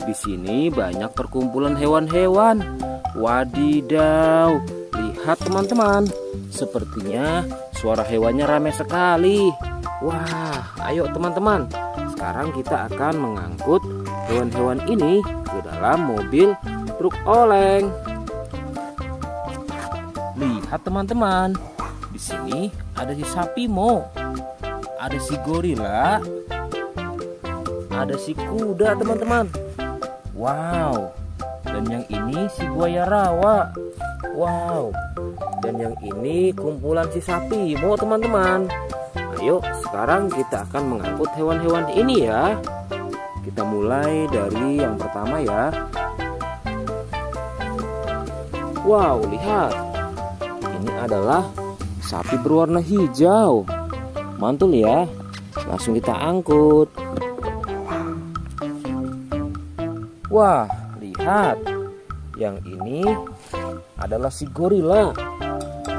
Di sini banyak perkumpulan hewan-hewan. Wadidaw, lihat teman-teman. Sepertinya suara hewannya ramai sekali. Wah, ayo teman-teman. Sekarang kita akan mengangkut hewan-hewan ini ke dalam mobil truk oleng. Lihat teman-teman. Di sini ada si sapi Mo. Ada si gorila. Ada si kuda teman-teman. Wow. Dan yang ini si buaya rawa. Wow. Dan yang ini kumpulan si sapi Mo teman-teman. Ayo sekarang kita akan mengangkut hewan-hewan ini ya. Kita mulai dari yang pertama ya. Wow, lihat. Ini adalah sapi berwarna hijau. Mantul ya. Langsung kita angkut. Wah, lihat. Yang ini adalah si gorila.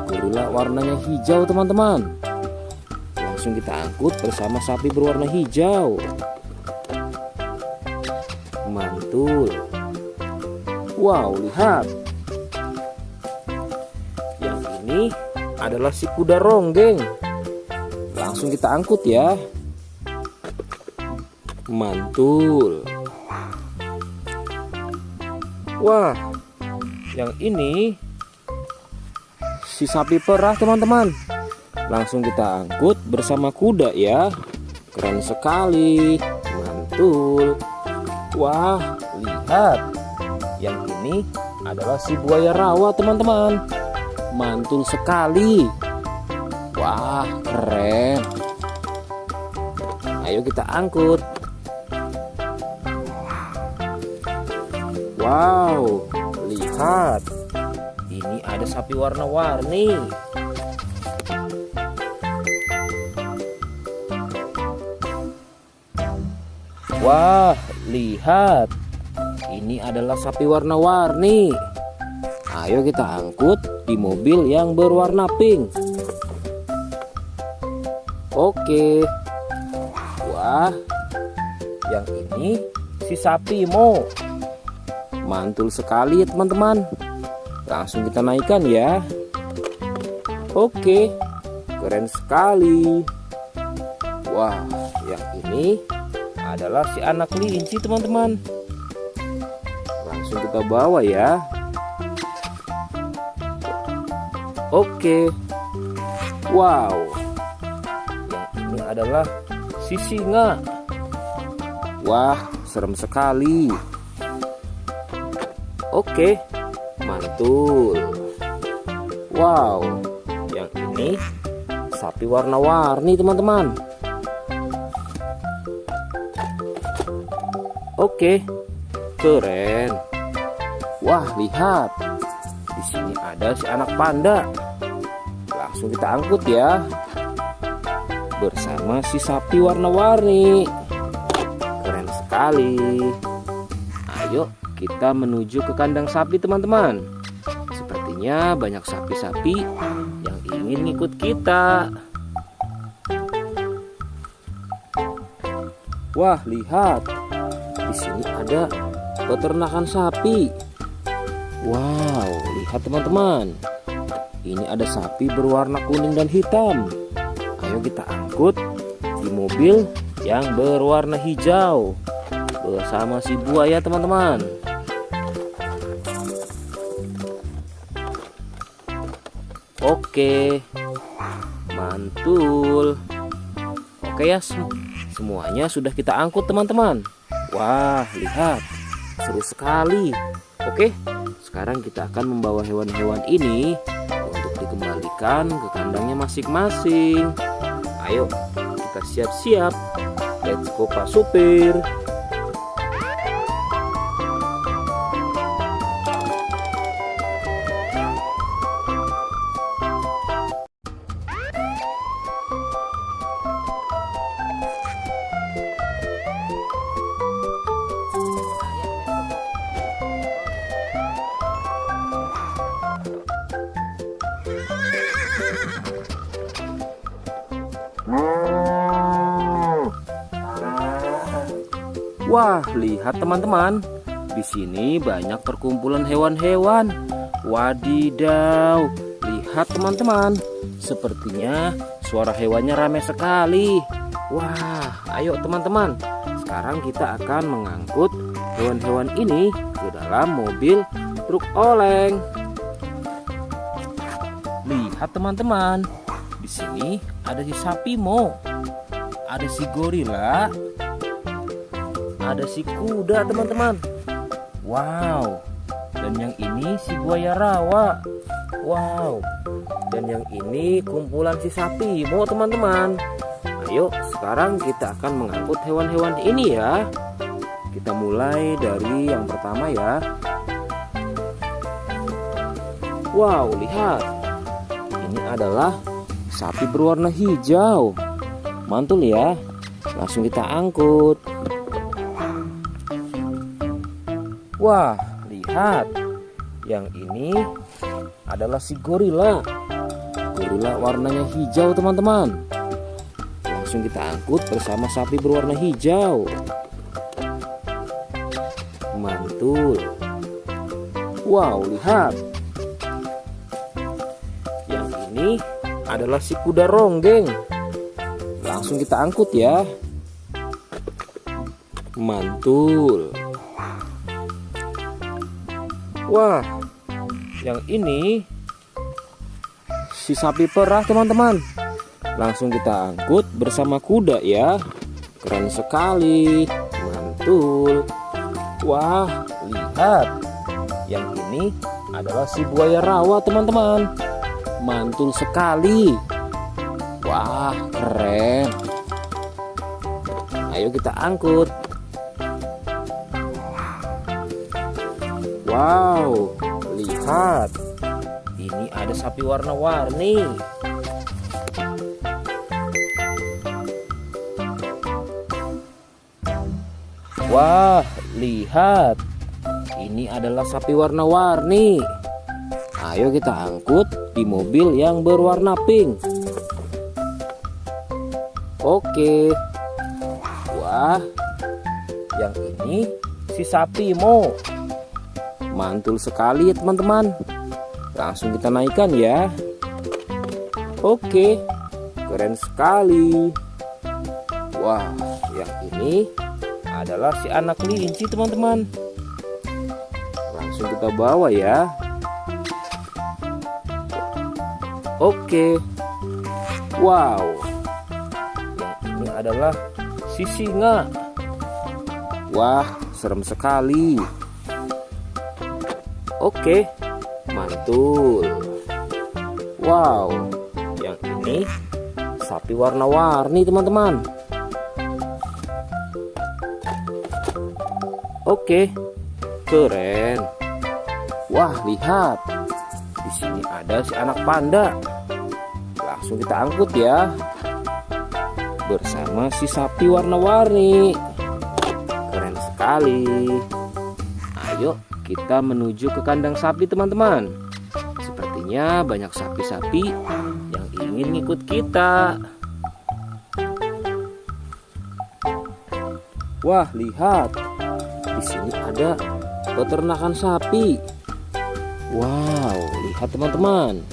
Gorila warnanya hijau teman-teman. Langsung kita angkut bersama sapi berwarna hijau. Mantul. Wow, lihat. Yang ini adalah si kuda ronggeng. Langsung kita angkut ya. Mantul. Wah, yang ini si sapi perah teman-teman. Langsung kita angkut bersama kuda ya. Keren sekali. Mantul. Wah, lihat. Yang ini adalah si buaya rawa teman-teman. Mantul sekali. Wah, keren. Ayo kita angkut. Wow, lihat. Ini ada sapi warna-warni. Wah, lihat. Ini adalah sapi warna-warni. Ayo kita angkut di mobil yang berwarna pink. Oke. Wah, yang ini si sapi Mo. Mantul sekali ya teman-teman. Langsung kita naikkan ya. Oke, keren sekali. Wah, yang ini adalah si anak kelinci teman-teman. Langsung kita bawa ya. Oke. Wow. Yang ini adalah si singa. Wah, serem sekali. Oke, mantul. Wow, yang ini sapi warna-warni teman-teman. Oke, keren. Wah, lihat. Di sini ada si anak panda. Langsung kita angkut ya. Bersama si sapi warna-warni. Keren sekali. Ayo kita menuju ke kandang sapi teman-teman. Sepertinya banyak sapi-sapi yang ingin ngikut kita. Wah, lihat. Di sini ada peternakan sapi. Wow, lihat teman-teman. Ini ada sapi berwarna kuning dan hitam. Ayo kita angkut di mobil yang berwarna hijau bersama si buaya teman-teman. Oke, mantul. Oke ya, semuanya sudah kita angkut teman-teman. Wah, lihat, seru sekali. Oke, sekarang kita akan membawa hewan-hewan ini untuk dikembalikan ke kandangnya masing-masing. Ayo, kita siap-siap. Let's go Pak Supir. Wah, lihat teman-teman. Di sini banyak perkumpulan hewan-hewan. Wadidaw, lihat teman-teman. Sepertinya suara hewannya ramai sekali. Wah, ayo teman-teman. Sekarang kita akan mengangkut hewan-hewan ini ke dalam mobil truk oleng. Lihat teman-teman. Di sini ada si sapi Mo. Ada si gorila. Ada si kuda teman-teman. Wow. Dan yang ini si buaya rawa. Wow. Dan yang ini kumpulan si sapi Mo teman-teman. Ayo sekarang kita akan mengangkut hewan-hewan ini ya. Kita mulai dari yang pertama ya. Wow, lihat. Ini adalah sapi berwarna hijau. Mantul ya. Langsung kita angkut. Wah, lihat. Yang ini adalah si gorila. Gorila warnanya hijau teman-teman. Langsung kita angkut bersama sapi berwarna hijau. Mantul. Wow, lihat. Yang ini adalah si kuda ronggeng. Langsung kita angkut ya. Mantul. Wah, yang ini si sapi perah teman-teman. Langsung kita angkut bersama kuda ya. Keren sekali. Mantul. Wah, lihat. Yang ini adalah si buaya rawa teman-teman. Mantul sekali. Wah, keren. Ayo kita angkut. Wow, lihat. Ini ada sapi warna-warni. Wah, lihat. Ini adalah sapi warna-warni. Ayo kita angkut di mobil yang berwarna pink. Oke. Wah, yang ini si sapi Mo. Mantul sekali ya teman-teman. Langsung kita naikkan ya. Oke, keren sekali. Wah, yang ini adalah si anak kelinci teman-teman. Langsung kita bawa ya. Oke. Wow. Yang ini adalah si singa. Wah, serem sekali. Oke, mantul. Wow, yang ini sapi warna-warni teman-teman. Oke, keren. Wah, lihat. Di sini ada si anak panda. Langsung kita angkut ya. Bersama si sapi warna-warni. Keren sekali. Ayo kita menuju ke kandang sapi teman-teman. Sepertinya banyak sapi-sapi yang ingin ngikut kita. Wah, lihat. Di sini ada peternakan sapi. Wow, lihat teman-teman.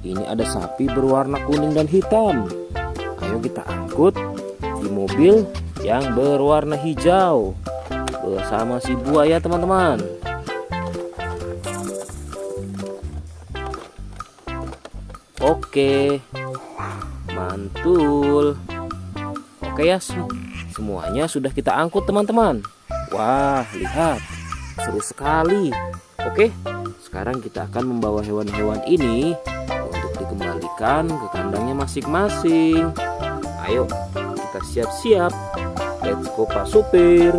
Ini ada sapi berwarna kuning dan hitam. Ayo kita angkut di mobil yang berwarna hijau bersama si buaya teman-teman. Oke, mantul. Oke ya, semuanya sudah kita angkut teman-teman. Wah, lihat, seru sekali. Oke, sekarang kita akan membawa hewan-hewan ini untuk dikembalikan ke kandangnya masing-masing. Ayo, kita siap-siap. Let's go Pak Supir.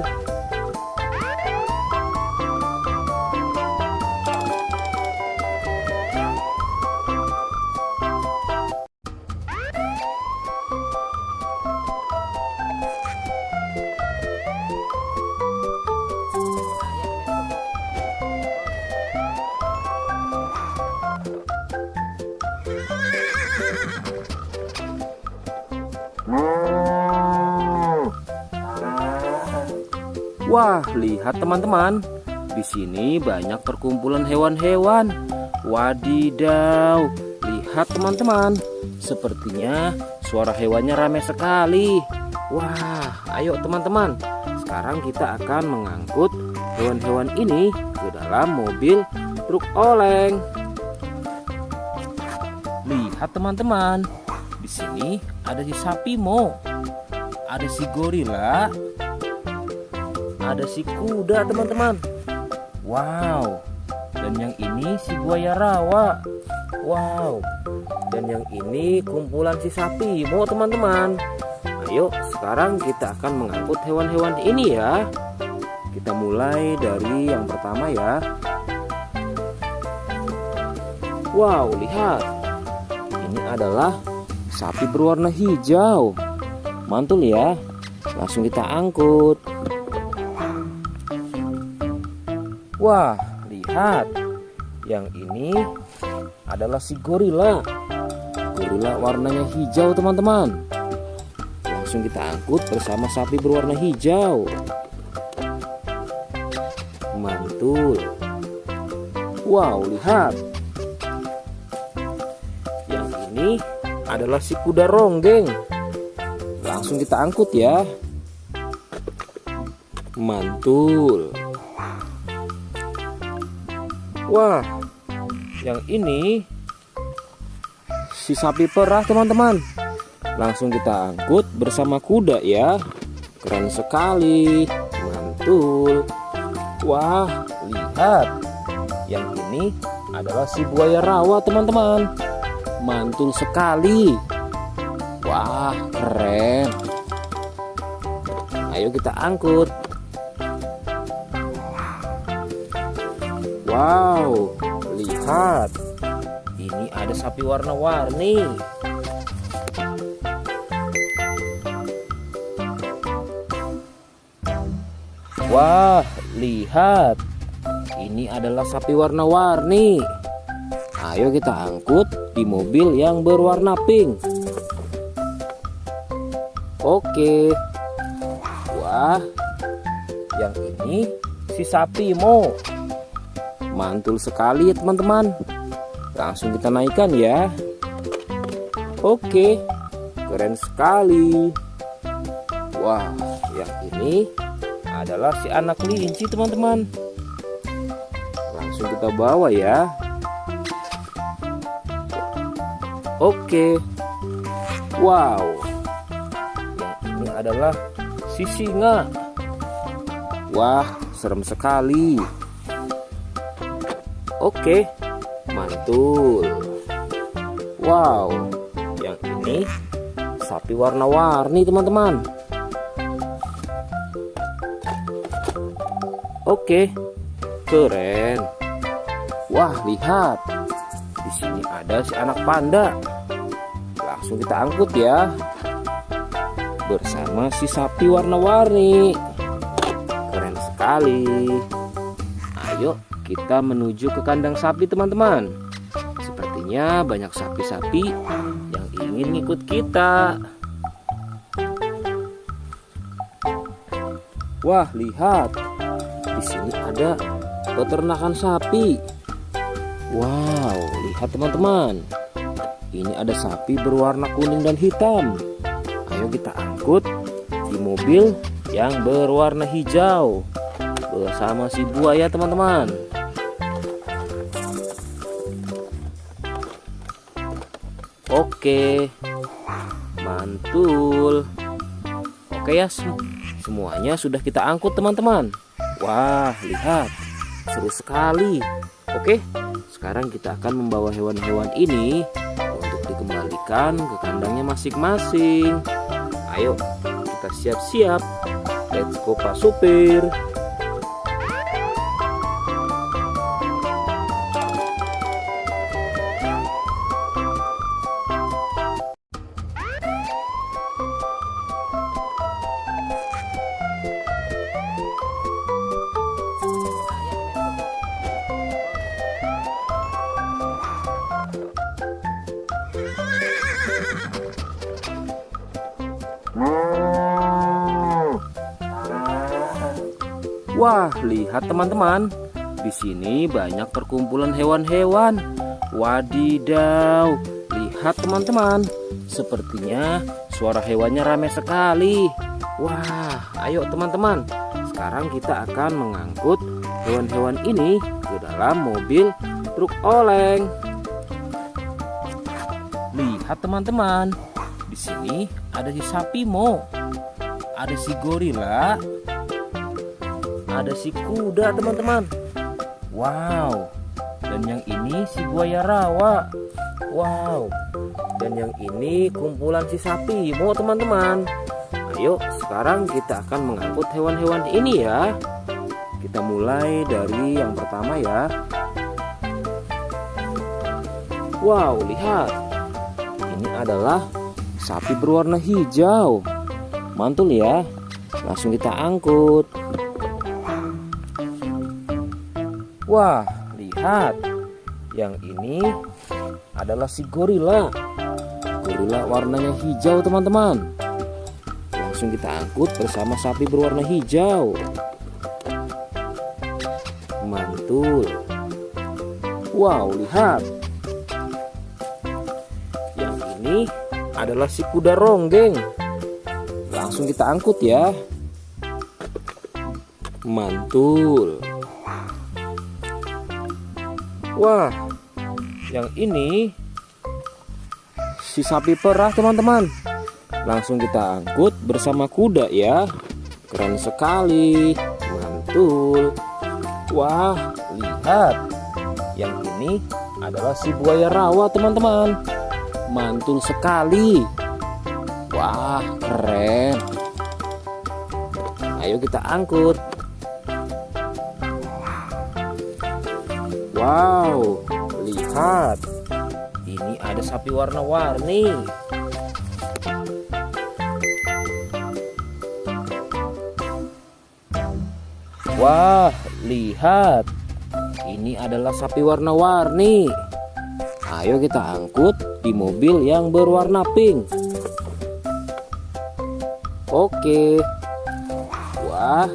Wah, lihat teman-teman. Di sini banyak perkumpulan hewan-hewan. Wadidaw, lihat teman-teman. Sepertinya suara hewannya ramai sekali. Wah, ayo teman-teman. Sekarang kita akan mengangkut hewan-hewan ini ke dalam mobil truk oleng. Lihat teman-teman. Di sini ada si sapi Mo. Ada si gorila. Ada si kuda teman-teman. Wow. Dan yang ini si buaya rawa. Wow. Dan yang ini kumpulan si sapi Mo teman-teman. Ayo sekarang kita akan mengangkut hewan-hewan ini ya. Kita mulai dari yang pertama ya. Wow, lihat. Ini adalah sapi berwarna hijau. Mantul ya. Langsung kita angkut. Wah, lihat. Yang ini adalah si gorila. Gorila warnanya hijau teman-teman. Langsung kita angkut bersama sapi berwarna hijau. Mantul. Wow, lihat. Yang ini adalah si kuda ronggeng. Langsung kita angkut ya. Mantul. Wah, yang ini si sapi perah teman-teman. Langsung kita angkut bersama kuda ya. Keren sekali. Mantul. Wah, lihat. Yang ini adalah si buaya rawa teman-teman. Mantul sekali. Wah, keren. Ayo kita angkut. Wow, lihat. Ini ada sapi warna-warni. Wah, lihat. Ini adalah sapi warna-warni. Ayo kita angkut di mobil yang berwarna pink. Oke. Wah, yang ini si sapi Mo. Mantul sekali ya teman-teman. Langsung kita naikkan ya. Oke, keren sekali. Wah, yang ini adalah si anak kelinci teman-teman. Langsung kita bawa ya. Oke. Wow, yang ini adalah si singa. Wah, serem sekali. Oke, mantul. Wow, yang ini sapi warna-warni teman-teman. Oke, keren. Wah, lihat. Di sini ada si anak panda. Langsung kita angkut ya. Bersama si sapi warna-warni. Keren sekali. Ayo kita menuju ke kandang sapi teman-teman. Sepertinya banyak sapi-sapi yang ingin ikut kita. Wah, lihat. Di sini ada peternakan sapi. Wow, lihat teman-teman. Ini ada sapi berwarna kuning dan hitam. Ayo kita angkut di mobil yang berwarna hijau bersama si buaya teman-teman. Oke, mantul. Oke ya, semuanya sudah kita angkut teman-teman. Wah, lihat, seru sekali. Oke, sekarang kita akan membawa hewan-hewan ini untuk dikembalikan ke kandangnya masing-masing. Ayo, kita siap-siap. Let's go Pak Supir. Wah, lihat teman-teman. Di sini banyak perkumpulan hewan-hewan. Wadidaw, lihat teman-teman. Sepertinya suara hewannya ramai sekali. Wah, ayo teman-teman. Sekarang kita akan mengangkut hewan-hewan ini ke dalam mobil truk oleng. Lihat teman-teman. Di sini ada si sapi Mo. Ada si gorila. Ada si kuda teman-teman. Wow. Dan yang ini si buaya rawa. Wow. Dan yang ini kumpulan si sapi Mo teman-teman. Ayo sekarang kita akan mengangkut hewan-hewan ini ya. Kita mulai dari yang pertama ya. Wow, lihat. Ini adalah sapi berwarna hijau. Mantul ya. Langsung kita angkut. Wah, lihat. Yang ini adalah si gorila. Gorila warnanya hijau teman-teman. Langsung kita angkut bersama sapi berwarna hijau. Mantul. Wow, lihat. Yang ini adalah si kuda ronggeng. Langsung kita angkut ya. Mantul. Wah, yang ini si sapi perah teman-teman. Langsung kita angkut bersama kuda ya. Keren sekali. Mantul. Wah, lihat. Yang ini adalah si buaya rawa teman-teman. Mantul sekali. Wah, keren. Ayo kita angkut. Wow, lihat. Ini ada sapi warna-warni. Wah, lihat. Ini adalah sapi warna-warni. Ayo kita angkut di mobil yang berwarna pink. Oke. Wah,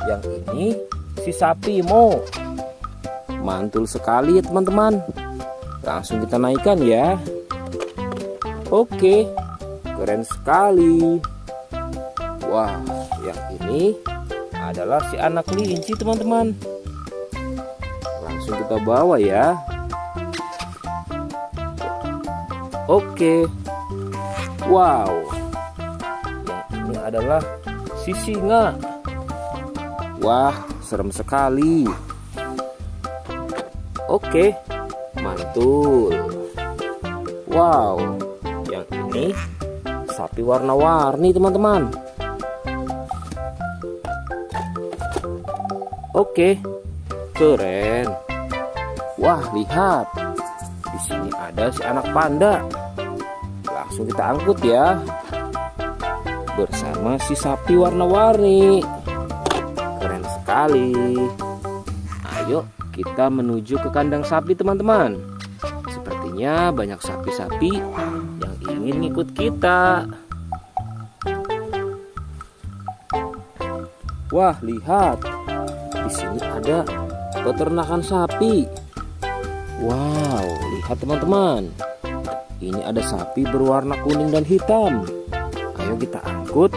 yang ini si sapi Mo. Mantul sekali ya teman-teman. Langsung kita naikkan ya. Oke, keren sekali. Wah, yang ini adalah si anak kelinci teman-teman. Langsung kita bawa ya. Oke. Wow. Yang ini adalah si singa. Wah, serem sekali. Oke, mantul. Wow, yang ini sapi warna-warni teman-teman. Oke, keren. Wah, lihat. Di sini ada si anak panda. Langsung kita angkut ya. Bersama si sapi warna-warni. Keren sekali. Ayo kita menuju ke kandang sapi teman-teman. Sepertinya banyak sapi-sapi yang ingin ikut kita. Wah, lihat. Di sini ada peternakan sapi. Wow, lihat teman-teman. Ini ada sapi berwarna kuning dan hitam. Ayo kita angkut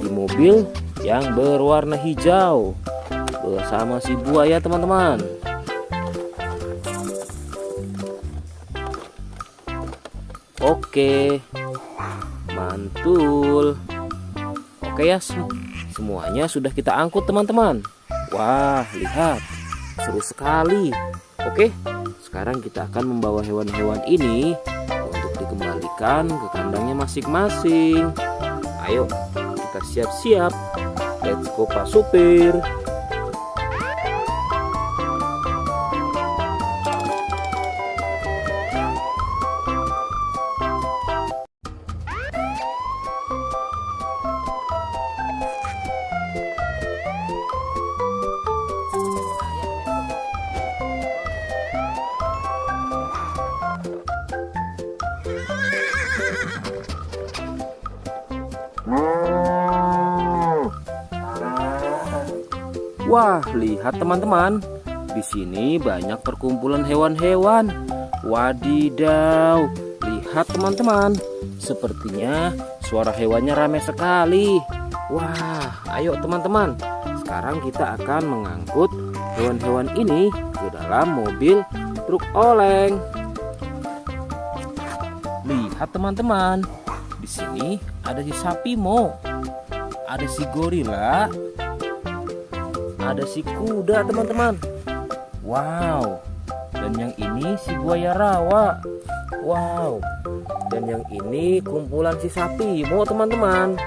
di mobil yang berwarna hijau bersama si buaya teman-teman. Oke, mantul. Oke ya, semuanya sudah kita angkut teman-teman. Wah, lihat, seru sekali. Oke, sekarang kita akan membawa hewan-hewan ini untuk dikembalikan ke kandangnya masing-masing. Ayo, kita siap-siap. Let's go Pak Supir. Wah, lihat teman-teman. Di sini banyak perkumpulan hewan-hewan. Wadidaw, lihat teman-teman. Sepertinya suara hewannya ramai sekali. Wah, ayo teman-teman. Sekarang kita akan mengangkut hewan-hewan ini ke dalam mobil truk oleng. Lihat teman-teman. Di sini ada si sapi Mo. Ada si gorila. Ada si kuda teman-teman. Wow. Dan yang ini si buaya rawa. Wow. Dan yang ini kumpulan si sapi Mo teman-teman.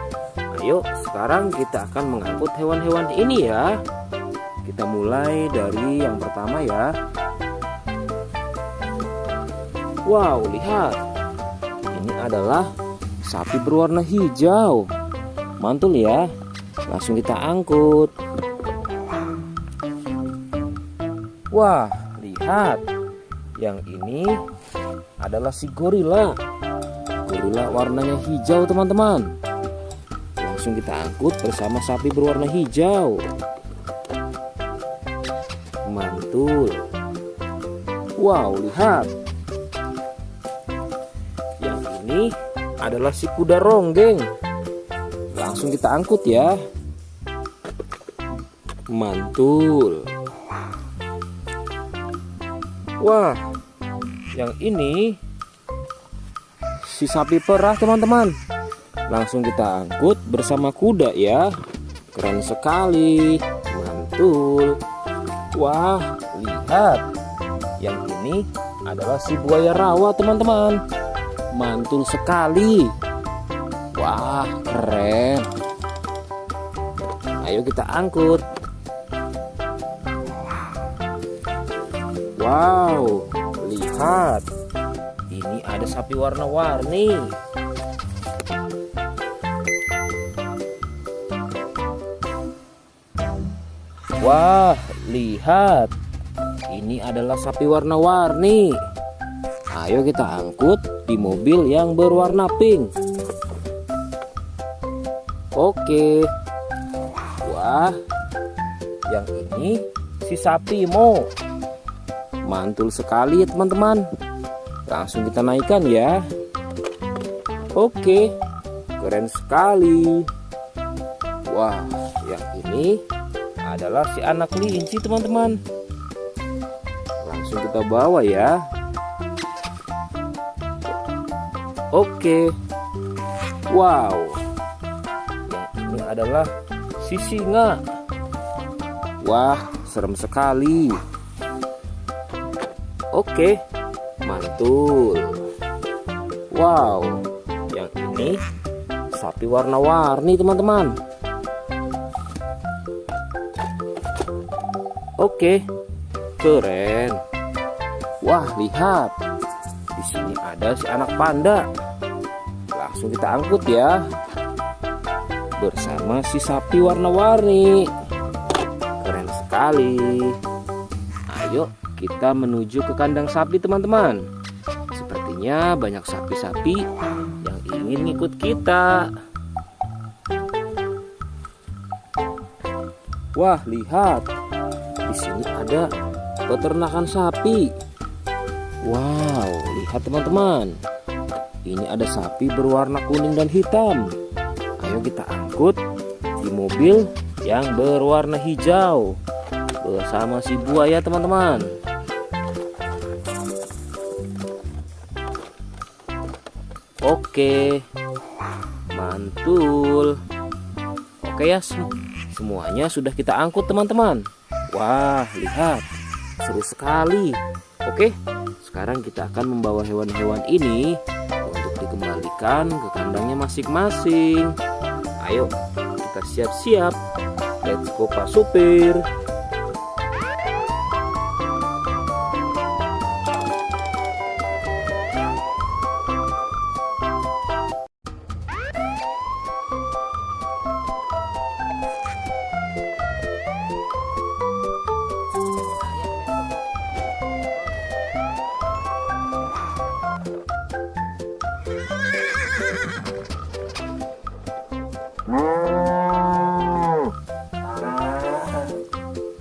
Ayo sekarang kita akan mengangkut hewan-hewan ini ya. Kita mulai dari yang pertama ya. Wow, lihat. Ini adalah sapi berwarna hijau. Mantul ya. Langsung kita angkut. Wah, lihat. Yang ini adalah si gorila. Gorila warnanya hijau teman-teman. Langsung kita angkut bersama sapi berwarna hijau. Mantul. Wow, lihat. Yang ini adalah si kuda ronggeng. Langsung kita angkut ya. Mantul. Wah, yang ini si sapi perah teman-teman. Langsung kita angkut bersama kuda ya. Keren sekali. Mantul. Wah, lihat. Yang ini adalah si buaya rawa teman-teman. Mantul sekali. Wah, keren. Ayo kita angkut. Wow, lihat. Ini ada sapi warna-warni. Wah, lihat. Ini adalah sapi warna-warni. Ayo kita angkut di mobil yang berwarna pink. Oke. Wah, yang ini si sapi Mo. Mantul sekali ya teman-teman. Langsung kita naikkan ya. Oke, keren sekali. Wah, yang ini adalah si anak kelinci teman-teman. Langsung kita bawa ya. Oke. Wow. Yang ini adalah si singa. Wah, serem sekali. Oke, mantul. Wow, yang ini sapi warna-warni teman-teman. Oke, keren. Wah, lihat. Di sini ada si anak panda. Langsung kita angkut ya. Bersama si sapi warna-warni. Keren sekali. Ayo kita menuju ke kandang sapi teman-teman. Sepertinya banyak sapi-sapi yang ingin ngikut kita. Wah, lihat. Di sini ada peternakan sapi. Wow, lihat teman-teman. Ini ada sapi berwarna kuning dan hitam. Ayo kita angkut di mobil yang berwarna hijau bersama si buaya teman-teman. Oke, mantul. Oke ya, semuanya sudah kita angkut teman-teman. Wah, lihat, seru sekali. Oke, sekarang kita akan membawa hewan-hewan ini untuk dikembalikan ke kandangnya masing-masing. Ayo, kita siap-siap. Let's go Pak Supir.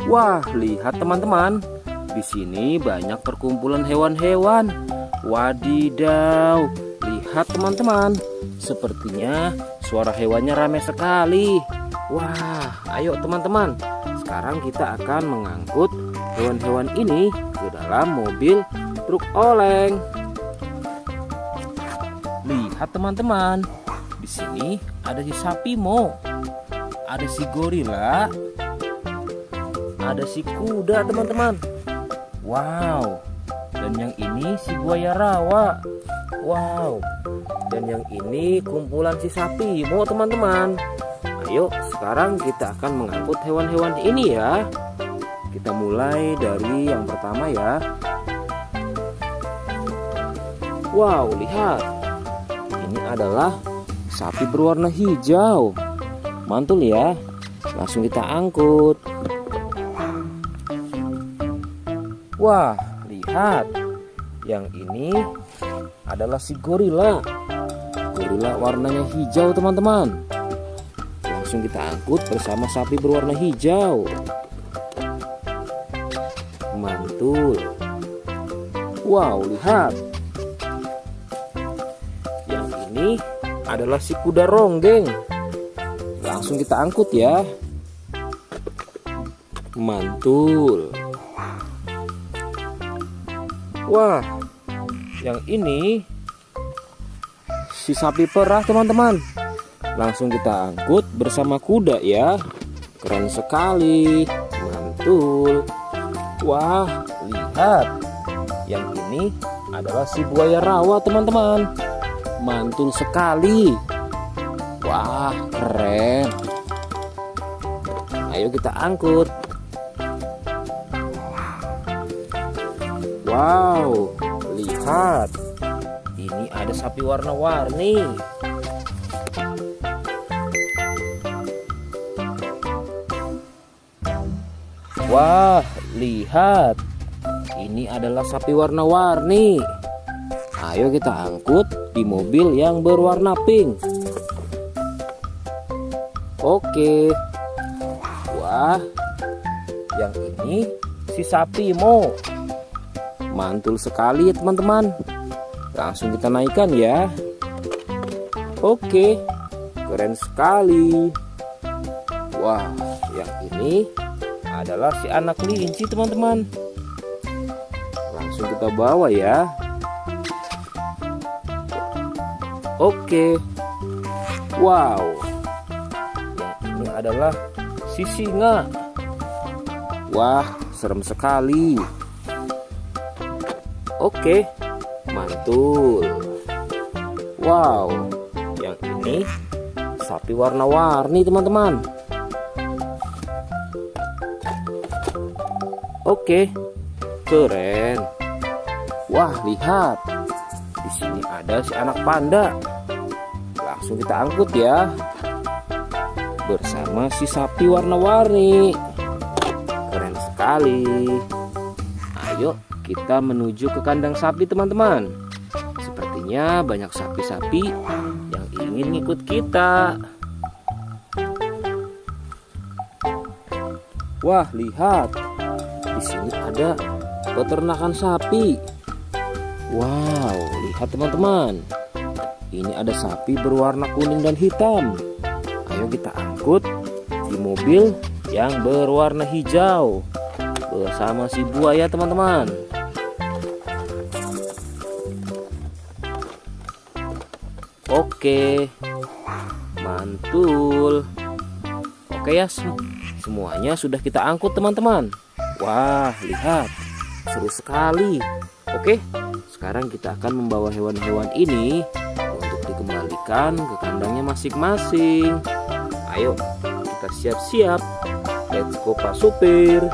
Wah, lihat teman-teman. Di sini banyak perkumpulan hewan-hewan. Wadidaw, lihat teman-teman. Sepertinya suara hewannya ramai sekali. Wah, ayo teman-teman. Sekarang kita akan mengangkut hewan-hewan ini ke dalam mobil truk oleng. Lihat teman-teman. Di sini ada si sapi Mo. Ada si gorila. Ada si kuda teman-teman. Wow. Dan yang ini si buaya rawa. Wow. Dan yang ini kumpulan si sapi Mo teman-teman. Ayo sekarang kita akan mengangkut hewan-hewan ini ya. Kita mulai dari yang pertama ya. Wow, lihat. Ini adalah sapi berwarna hijau. Mantul ya. Langsung kita angkut. Wah, lihat. Yang ini adalah si gorila. Gorila warnanya hijau teman-teman. Langsung kita angkut bersama sapi berwarna hijau. Mantul. Wow, lihat. Yang ini adalah si kuda ronggeng. Langsung kita angkut ya. Mantul. Wah, yang ini si sapi perah teman-teman. Langsung kita angkut bersama kuda ya. Keren sekali. Mantul. Wah, lihat. Yang ini adalah si buaya rawa teman-teman. Mantul sekali. Wah, keren. Ayo kita angkut. Wow, lihat. Ini ada sapi warna-warni. Wah, lihat. Ini adalah sapi warna-warni. Ayo kita angkut di mobil yang berwarna pink. Oke. Wah, yang ini si sapi Mo. Mantul sekali ya teman-teman. Langsung kita naikkan ya. Oke, keren sekali. Wah, yang ini adalah si anak kelinci teman-teman. Langsung kita bawa ya. Oke. Wow. Yang ini adalah si singa. Wah, serem sekali. Oke, mantul. Wow, yang ini sapi warna-warni teman-teman. Oke, keren. Wah, lihat. Di sini ada si anak panda. Langsung kita angkut ya. Bersama si sapi warna-warni. Keren sekali. Ayo kita menuju ke kandang sapi teman-teman. Sepertinya banyak sapi-sapi yang ingin ngikut kita. Wah, lihat. Di sini ada peternakan sapi. Wow, lihat teman-teman. Ini ada sapi berwarna kuning dan hitam. Ayo kita angkut di mobil yang berwarna hijau bersama si buaya teman-teman. Oke, mantul. Oke ya, semuanya sudah kita angkut teman-teman. Wah, lihat, seru sekali. Oke, sekarang kita akan membawa hewan-hewan ini untuk dikembalikan ke kandangnya masing-masing. Ayo, kita siap-siap. Let's go Pak Supir.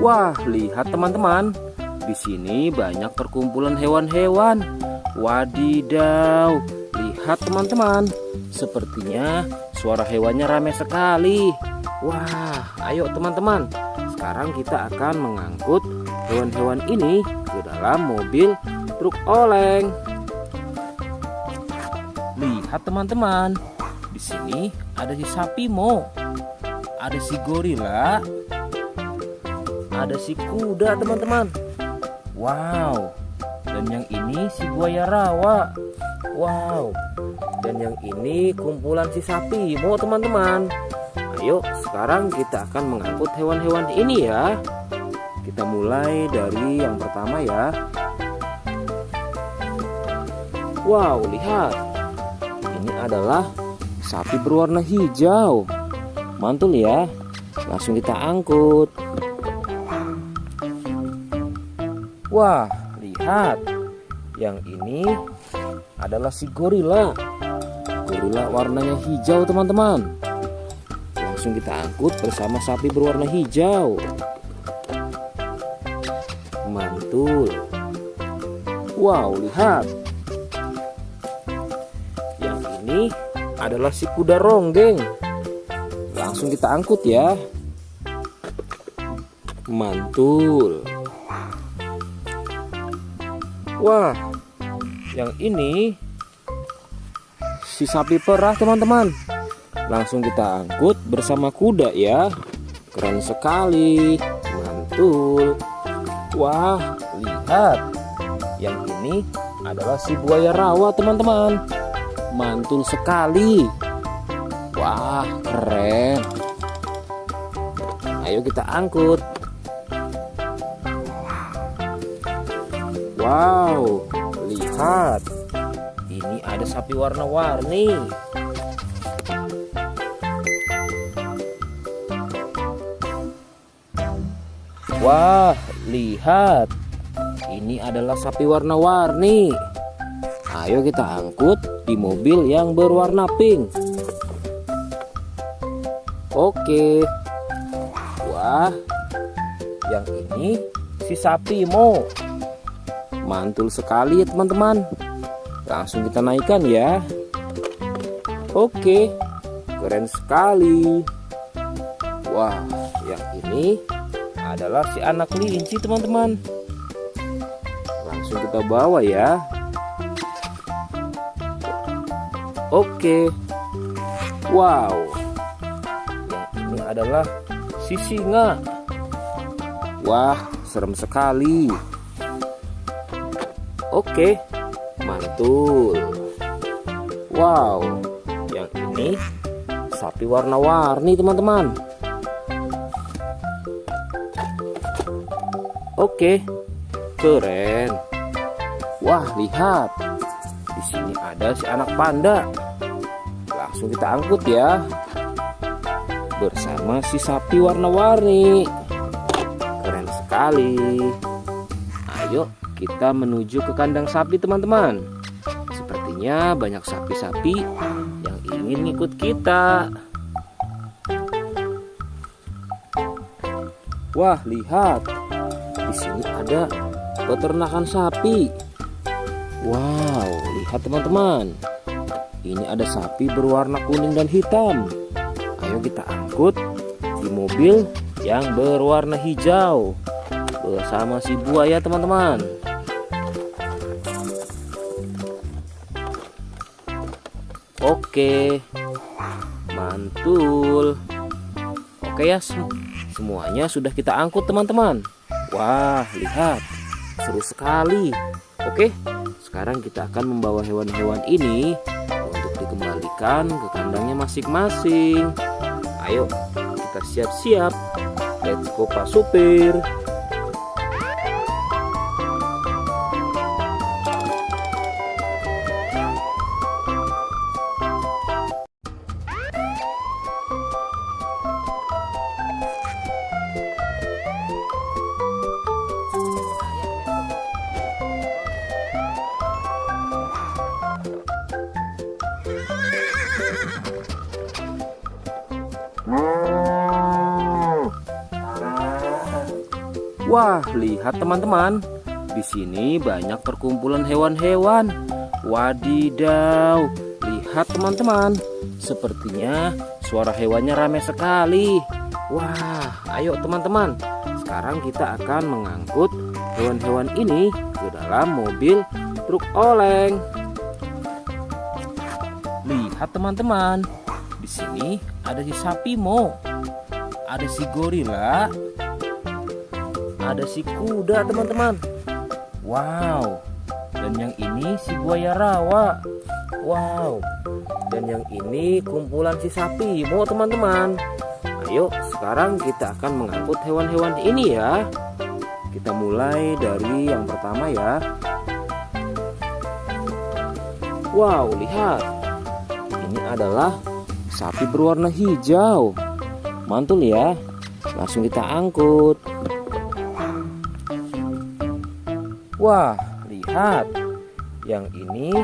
Wah, lihat teman-teman. Di sini banyak perkumpulan hewan-hewan. Wadidaw, lihat teman-teman. Sepertinya suara hewannya ramai sekali. Wah, ayo teman-teman. Sekarang kita akan mengangkut hewan-hewan ini ke dalam mobil truk oleng. Lihat teman-teman. Di sini ada si sapi Mo. Ada si gorila. Ada si kuda teman-teman. Wow. Dan yang ini si buaya rawa. Wow. Dan yang ini kumpulan si sapi Mo teman-teman. Ayo sekarang kita akan mengangkut hewan-hewan ini ya. Kita mulai dari yang pertama ya. Wow, lihat. Ini adalah sapi berwarna hijau. Mantul ya. Langsung kita angkut. Wah, lihat. Yang ini adalah si gorila. Gorila warnanya hijau teman-teman. Langsung kita angkut bersama sapi berwarna hijau. Mantul. Wow, lihat. Yang ini adalah si kuda ronggeng. Langsung kita angkut ya. Mantul. Wah, yang ini si sapi perah teman-teman. Langsung kita angkut bersama kuda ya. Keren sekali. Mantul. Wah, lihat. Yang ini adalah si buaya rawa teman-teman. Mantul sekali. Wah, keren. Ayo kita angkut. Wow, lihat. Ini ada sapi warna-warni. Wah, lihat. Ini adalah sapi warna-warni. Ayo kita angkut di mobil yang berwarna pink. Oke. Wah, yang ini si sapi Mo. Mantul sekali ya teman-teman. Langsung kita naikkan ya. Oke, keren sekali. Wah, yang ini adalah si anak kelinci teman-teman. Langsung kita bawa ya. Oke. Wow. Yang ini adalah si singa. Wah, serem sekali. Oke, mantul. Wow, yang ini sapi warna-warni teman-teman. Oke, keren. Wah, lihat. Di sini ada si anak panda. Langsung kita angkut ya. Bersama si sapi warna-warni. Keren sekali. Ayo kita menuju ke kandang sapi teman-teman. Sepertinya banyak sapi-sapi yang ingin ikut kita. Wah, lihat. Di sini ada peternakan sapi. Wow, lihat teman-teman. Ini ada sapi berwarna kuning dan hitam. Ayo kita angkut di mobil yang berwarna hijau bersama si buaya teman-teman. Oke, mantul. Oke ya, semuanya sudah kita angkut teman-teman. Wah, lihat, seru sekali. Oke, sekarang kita akan membawa hewan-hewan ini untuk dikembalikan ke kandangnya masing-masing. Ayo, kita siap-siap. Let's go Pak Supir. Wah, lihat teman-teman. Di sini banyak perkumpulan hewan-hewan. Wadidaw, lihat teman-teman. Sepertinya suara hewannya ramai sekali. Wah, ayo teman-teman. Sekarang kita akan mengangkut hewan-hewan ini ke dalam mobil truk oleng. Lihat teman-teman. Di sini ada si sapi Mo. Ada si gorila. Ada si kuda teman-teman. Wow. Dan yang ini si buaya rawa. Wow. Dan yang ini kumpulan si sapi Mo teman-teman. Ayo sekarang kita akan mengangkut hewan-hewan ini ya. Kita mulai dari yang pertama ya. Wow, lihat. Ini adalah sapi berwarna hijau. Mantul ya. Langsung kita angkut. Wah, lihat. Yang ini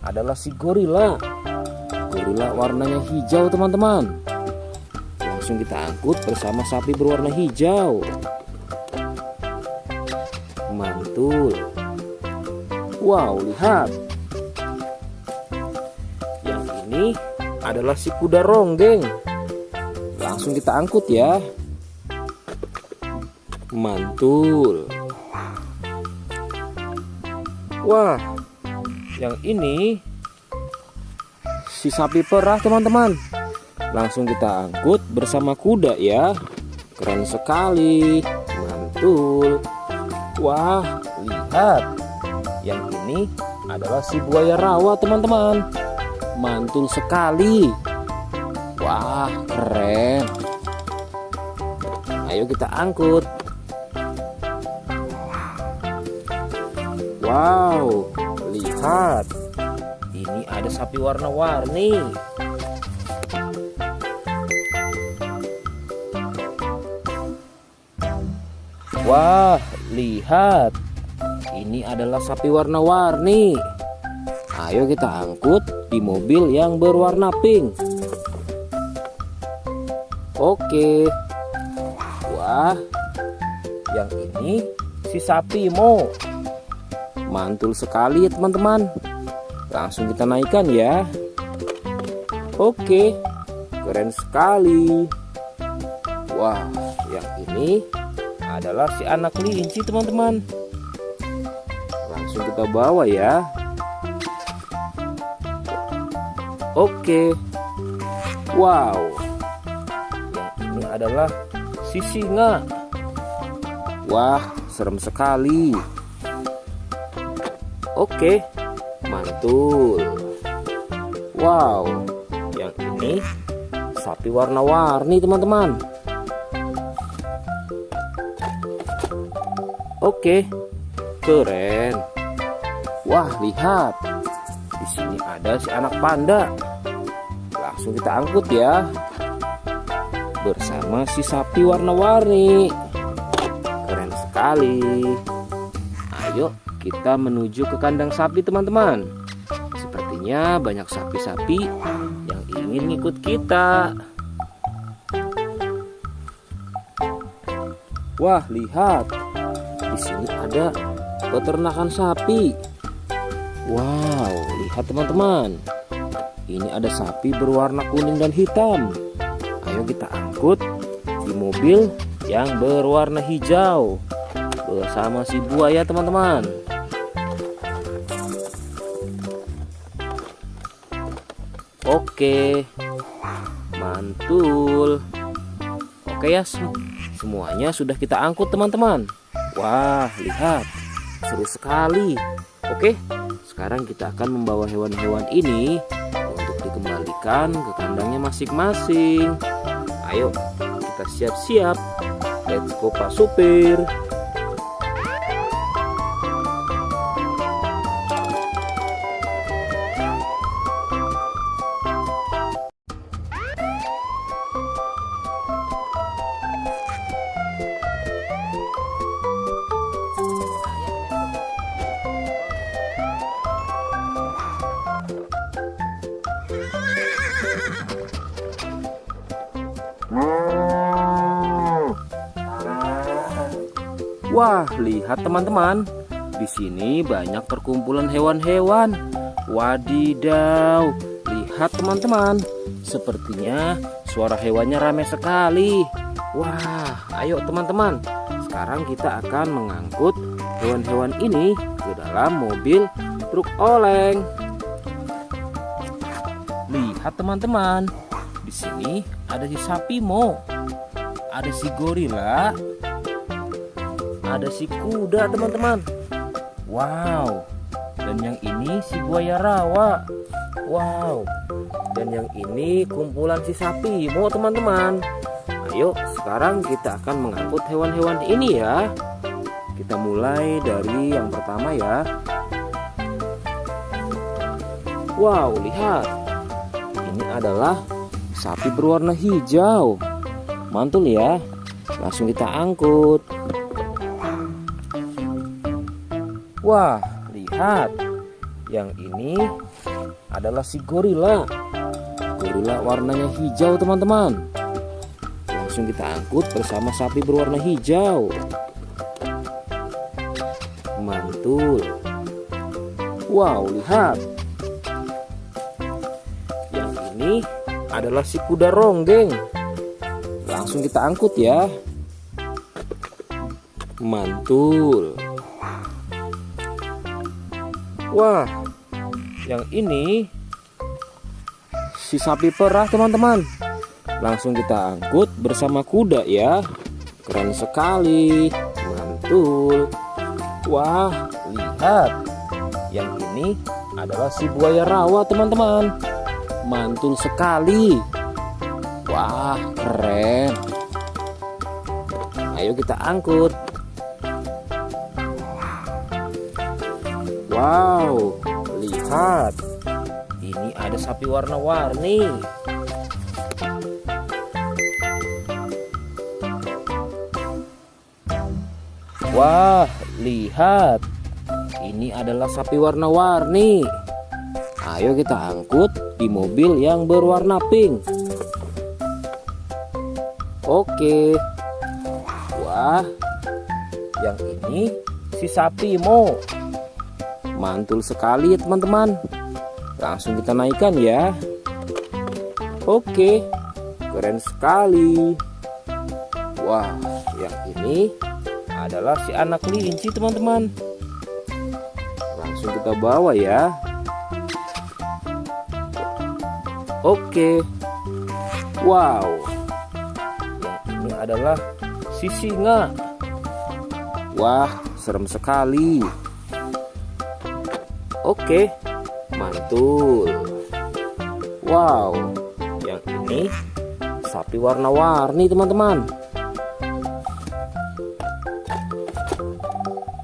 adalah si gorila. Gorila warnanya hijau teman-teman. Langsung kita angkut bersama sapi berwarna hijau. Mantul. Wow, lihat. Yang ini adalah si kuda ronggeng. Langsung kita angkut ya. Mantul. Wah, yang ini si sapi perah teman-teman. Langsung kita angkut bersama kuda ya. Keren sekali. Mantul. Wah, lihat. Yang ini adalah si buaya rawa teman-teman. Mantul sekali. Wah, keren. Ayo kita angkut. Wow, lihat. Ini ada sapi warna-warni. Wah, lihat. Ini adalah sapi warna-warni. Ayo kita angkut di mobil yang berwarna pink. Oke. Wah, yang ini si sapi Mo. Mantul sekali ya teman-teman. Langsung kita naikkan ya. Oke, keren sekali. Wah, yang ini adalah si anak kelinci teman-teman. Langsung kita bawa ya. Oke. Wow. Yang ini adalah si singa. Wah, serem sekali. Oke, mantul. Wow, yang ini sapi warna-warni teman-teman. Oke, keren. Wah, lihat. Di sini ada si anak panda. Langsung kita angkut ya. Bersama si sapi warna-warni. Keren sekali. Ayo kita menuju ke kandang sapi teman-teman. Sepertinya banyak sapi-sapi yang ingin ikut kita. Wah, lihat. Di sini ada peternakan sapi. Wow, lihat teman-teman. Ini ada sapi berwarna kuning dan hitam. Ayo kita angkut di mobil yang berwarna hijau bersama si buaya teman-teman. Oke, mantul. Oke ya, semuanya sudah kita angkut teman-teman. Wah, lihat, seru sekali. Oke, sekarang kita akan membawa hewan-hewan ini untuk dikembalikan ke kandangnya masing-masing. Ayo, kita siap-siap. Let's go Pak Supir. Wah, lihat teman-teman. Di sini banyak perkumpulan hewan-hewan. Wadidaw, lihat teman-teman. Sepertinya suara hewannya ramai sekali. Wah, ayo teman-teman. Sekarang kita akan mengangkut hewan-hewan ini ke dalam mobil truk oleng. Lihat teman-teman. Di sini ada si sapi Mo. Ada si gorila. Ada si kuda teman-teman. Wow. Dan yang ini si buaya rawa. Wow. Dan yang ini kumpulan si sapi Mo teman-teman. Ayo sekarang kita akan mengangkut hewan-hewan ini ya. Kita mulai dari yang pertama ya. Wow, lihat. Ini adalah sapi berwarna hijau. Mantul ya. Langsung kita angkut. Wah, lihat. Yang ini adalah si gorila. Gorila warnanya hijau teman-teman. Langsung kita angkut bersama sapi berwarna hijau. Mantul. Wow, lihat. Yang ini adalah si kuda ronggeng. Langsung kita angkut ya. Mantul. Wah, yang ini si sapi perah teman-teman. Langsung kita angkut bersama kuda ya. Keren sekali. Mantul. Wah, lihat. Yang ini adalah si buaya rawa teman-teman. Mantul sekali. Wah, keren. Ayo kita angkut. Wow, lihat. Ini ada sapi warna-warni. Wah, lihat. Ini adalah sapi warna-warni. Ayo kita angkut di mobil yang berwarna pink. Oke. Wah, yang ini si sapi Mo. Mantul sekali ya teman-teman. Langsung kita naikkan ya. Oke, keren sekali. Wah, yang ini adalah si anak kelinci teman-teman. Langsung kita bawa ya. Oke. Wow. Yang ini adalah si singa. Wah, serem sekali. Oke, mantul. Wow, yang ini sapi warna-warni teman-teman.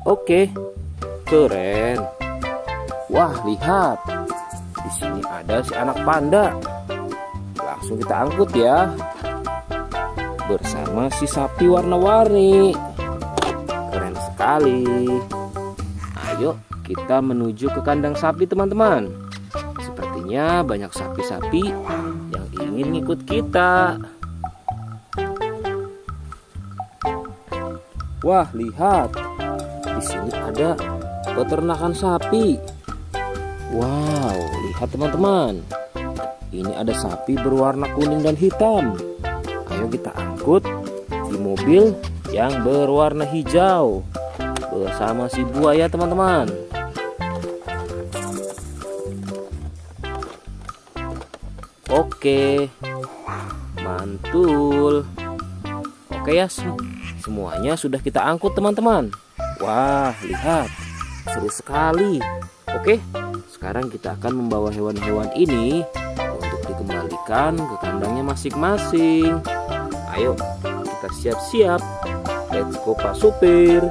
Oke, keren. Wah, lihat. Di sini ada si anak panda. Langsung kita angkut ya. Bersama si sapi warna-warni. Keren sekali. Ayo kita menuju ke kandang sapi teman-teman. Sepertinya banyak sapi-sapi yang ingin ngikut kita. Wah, lihat. Di sini ada peternakan sapi. Wow, lihat teman-teman. Ini ada sapi berwarna kuning dan hitam. Ayo kita angkut di mobil yang berwarna hijau bersama si buaya teman-teman. Oke, mantul. Oke ya, semuanya sudah kita angkut teman-teman. Wah, lihat, seru sekali. Oke, sekarang kita akan membawa hewan-hewan ini untuk dikembalikan ke kandangnya masing-masing. Ayo, kita siap-siap. Let's go Pak Supir.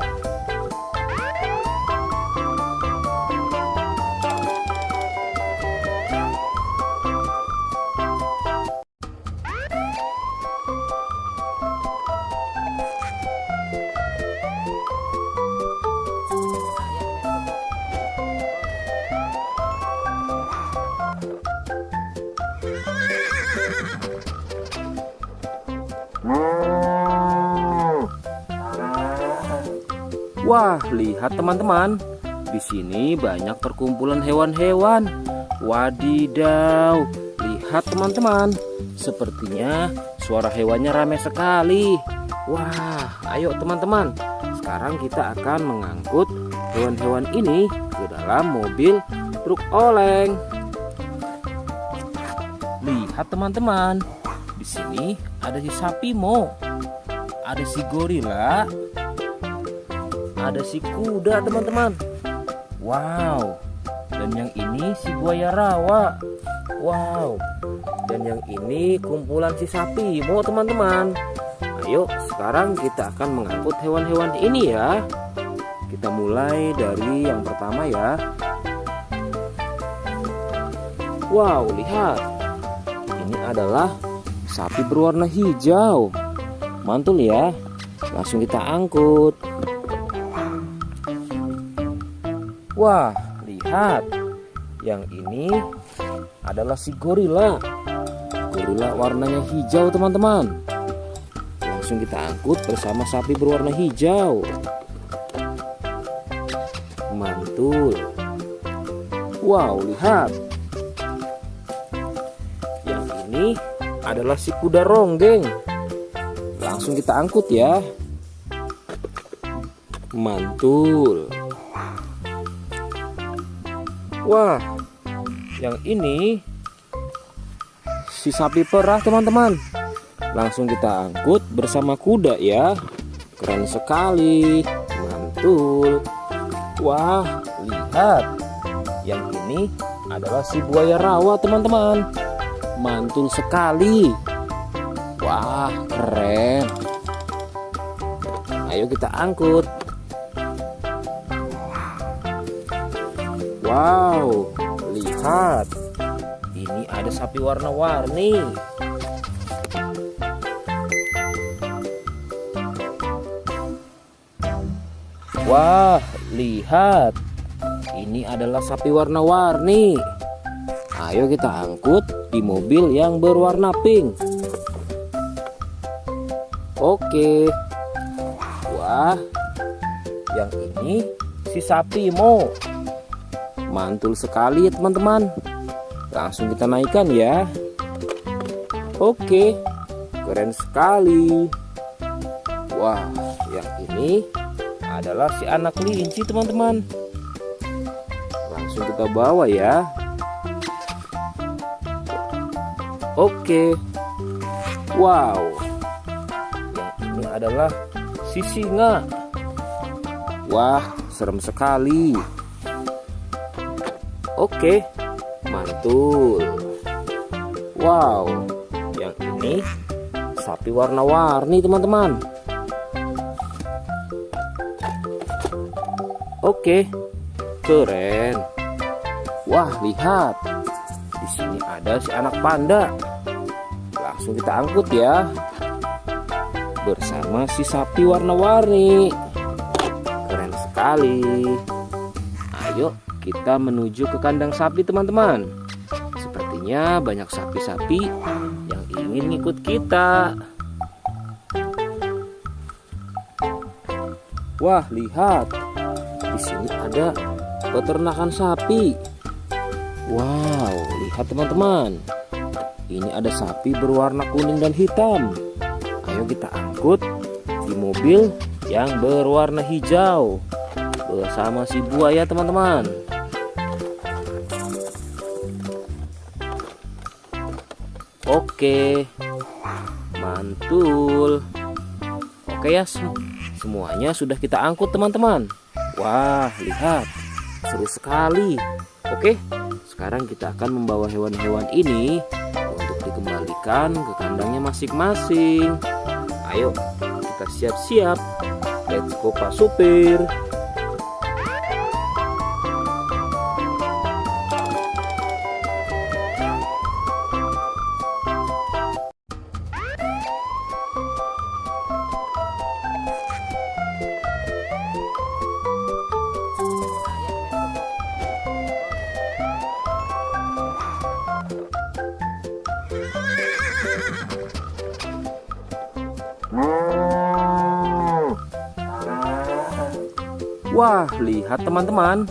Wah, lihat teman-teman. Di sini banyak perkumpulan hewan-hewan. Wadidaw, lihat teman-teman. Sepertinya suara hewannya ramai sekali. Wah, ayo teman-teman. Sekarang kita akan mengangkut hewan-hewan ini ke dalam mobil truk oleng. Lihat teman-teman. Di sini ada si sapi Mo. Ada si gorila. Ada si kuda teman-teman. Wow. Dan yang ini si buaya rawa. Wow. Dan yang ini kumpulan si sapi Mo teman-teman. Ayo sekarang kita akan mengangkut hewan-hewan ini ya. Kita mulai dari yang pertama ya. Wow, lihat. Ini adalah sapi berwarna hijau. Mantul ya. Langsung kita angkut. Wah, lihat. Yang ini adalah si gorila. Gorila warnanya hijau teman-teman. Langsung kita angkut bersama sapi berwarna hijau. Mantul. Wow, lihat. Yang ini adalah si kuda ronggeng. Langsung kita angkut ya. Mantul. Wah, yang ini si sapi perah teman-teman. Langsung kita angkut bersama kuda ya. Keren sekali. Mantul. Wah, lihat. Yang ini adalah si buaya rawa teman-teman. Mantul sekali. Wah, keren. Ayo kita angkut. Wow, lihat. Ini ada sapi warna-warni. Wah, lihat. Ini adalah sapi warna-warni. Ayo kita angkut di mobil yang berwarna pink. Oke. Wah, yang ini si sapi Mo. Mantul sekali ya teman-teman. Langsung kita naikkan ya. Oke, keren sekali. Wah, yang ini adalah si anak kelinci teman-teman. Langsung kita bawa ya. Oke. Wow. Yang ini adalah si singa. Wah, serem sekali. Oke, mantul. Wow, yang ini sapi warna-warni teman-teman. Oke, keren. Wah, lihat. Di sini ada si anak panda. Langsung kita angkut ya. Bersama si sapi warna-warni. Keren sekali. Ayo kita menuju ke kandang sapi teman-teman. Sepertinya banyak sapi-sapi yang ingin ngikut kita. Wah, lihat. Di sini ada peternakan sapi. Wow, lihat teman-teman. Ini ada sapi berwarna kuning dan hitam. Ayo kita angkut di mobil yang berwarna hijau bersama si buaya teman-teman. Oke, mantul. Oke ya, semuanya sudah kita angkut teman-teman. Wah, lihat, seru sekali. Oke, sekarang kita akan membawa hewan-hewan ini untuk dikembalikan ke kandangnya masing-masing. Ayo, kita siap-siap. Let's go Pak Supir. Wah, lihat teman-teman.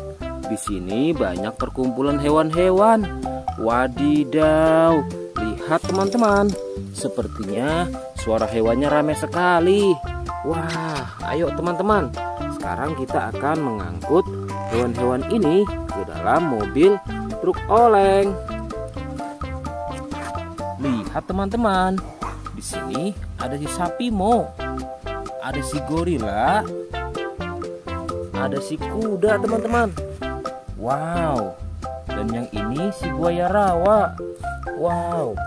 Di sini banyak perkumpulan hewan-hewan. Wadidaw, lihat teman-teman. Sepertinya suara hewannya ramai sekali. Wah, ayo teman-teman. Sekarang kita akan mengangkut hewan-hewan ini ke dalam mobil truk oleng. Lihat teman-teman. Di sini ada si sapi Mo. Ada si gorila. Ada si kuda teman-teman. Wow. Dan yang ini si buaya rawa. Wow.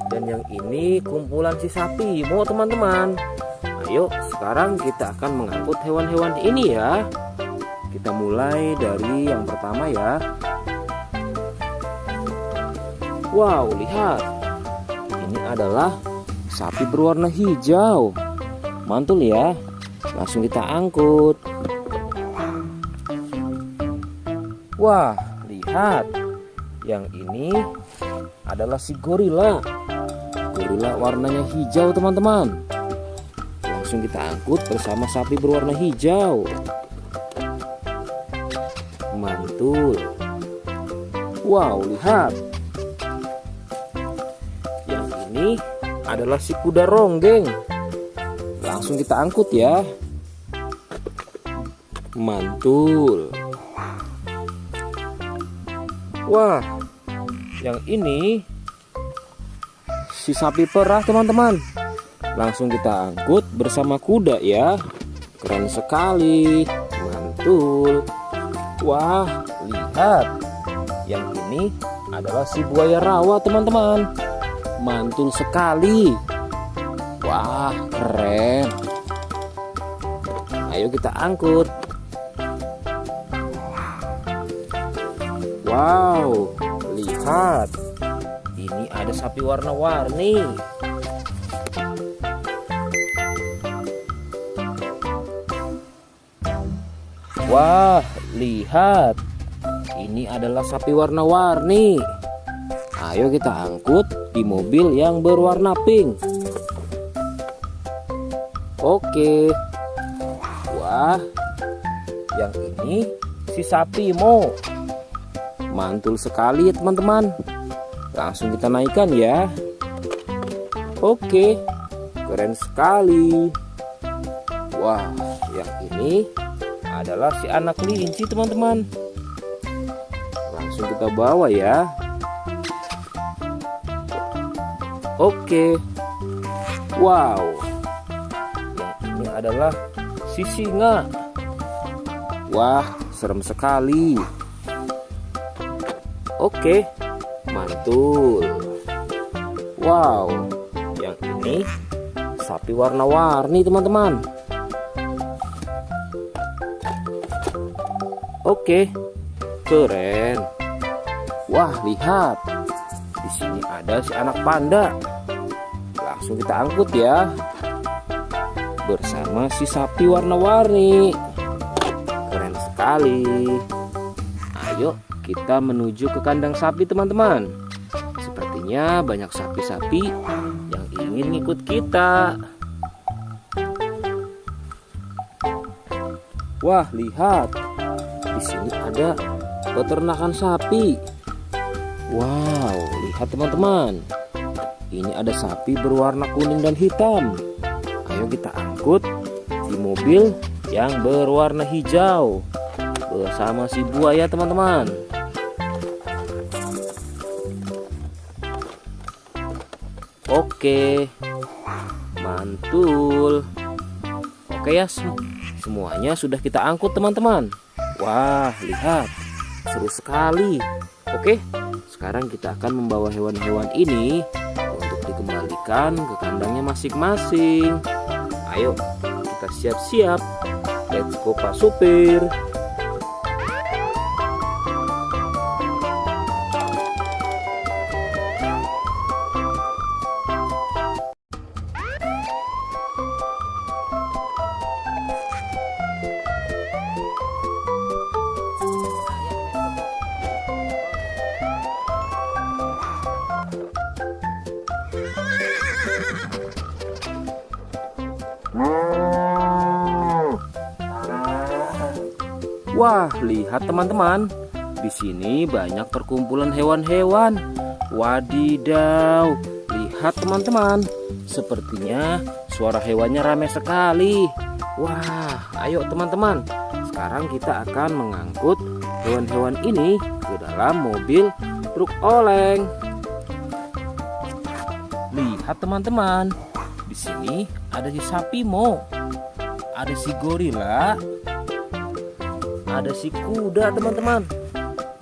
Dan yang ini kumpulan si sapi Mo teman-teman. Ayo sekarang kita akan mengangkut hewan-hewan ini ya. Kita mulai dari yang pertama ya. Wow, lihat. Ini adalah sapi berwarna hijau. Mantul ya. Langsung kita angkut. Wah, lihat. Yang ini adalah si gorila. Gorila warnanya hijau teman-teman. Langsung kita angkut bersama sapi berwarna hijau. Mantul. Wow, lihat. Yang ini adalah si kuda ronggeng. Langsung kita angkut ya. Mantul. Wah, yang ini si sapi perah teman-teman. Langsung kita angkut bersama kuda ya. Keren sekali. Mantul. Wah, lihat. Yang ini adalah si buaya rawa teman-teman. Mantul sekali. Wah, keren. Ayo kita angkut. Wow, lihat. Ini ada sapi warna-warni. Wah, lihat. Ini adalah sapi warna-warni. Ayo kita angkut di mobil yang berwarna pink. Oke. Wah, yang ini si sapi Mo. Mantul sekali ya teman-teman. Langsung kita naikkan ya. Oke, keren sekali. Wah, yang ini adalah si anak kelinci teman-teman. Langsung kita bawa ya. Oke. Wow. Yang ini adalah si singa. Wah, serem sekali. Oke, mantul. Wow, yang ini sapi warna-warni teman-teman. Oke, keren. Wah, lihat. Di sini ada si anak panda. Langsung kita angkut ya. Bersama si sapi warna-warni. Keren sekali. Ayo kita menuju ke kandang sapi teman-teman. Sepertinya banyak sapi-sapi yang ingin ngikut kita. Wah, lihat. Di sini ada peternakan sapi. Wow, lihat teman-teman. Ini ada sapi berwarna kuning dan hitam. Ayo kita angkut di mobil yang berwarna hijau bersama si buaya teman-teman. Oke, mantul. Oke ya, semuanya sudah kita angkut teman-teman. Wah, lihat, seru sekali. Oke, sekarang kita akan membawa hewan-hewan ini untuk dikembalikan ke kandangnya masing-masing. Ayo, kita siap-siap. Let's go Pak Supir. Wah, lihat teman-teman. Di sini banyak perkumpulan hewan-hewan. Wadidaw, lihat teman-teman. Sepertinya suara hewannya ramai sekali. Wah, ayo teman-teman. Sekarang kita akan mengangkut hewan-hewan ini ke dalam mobil truk oleng. Lihat teman-teman. Di sini ada si sapi Mo. Ada si gorila. Ada si kuda teman-teman.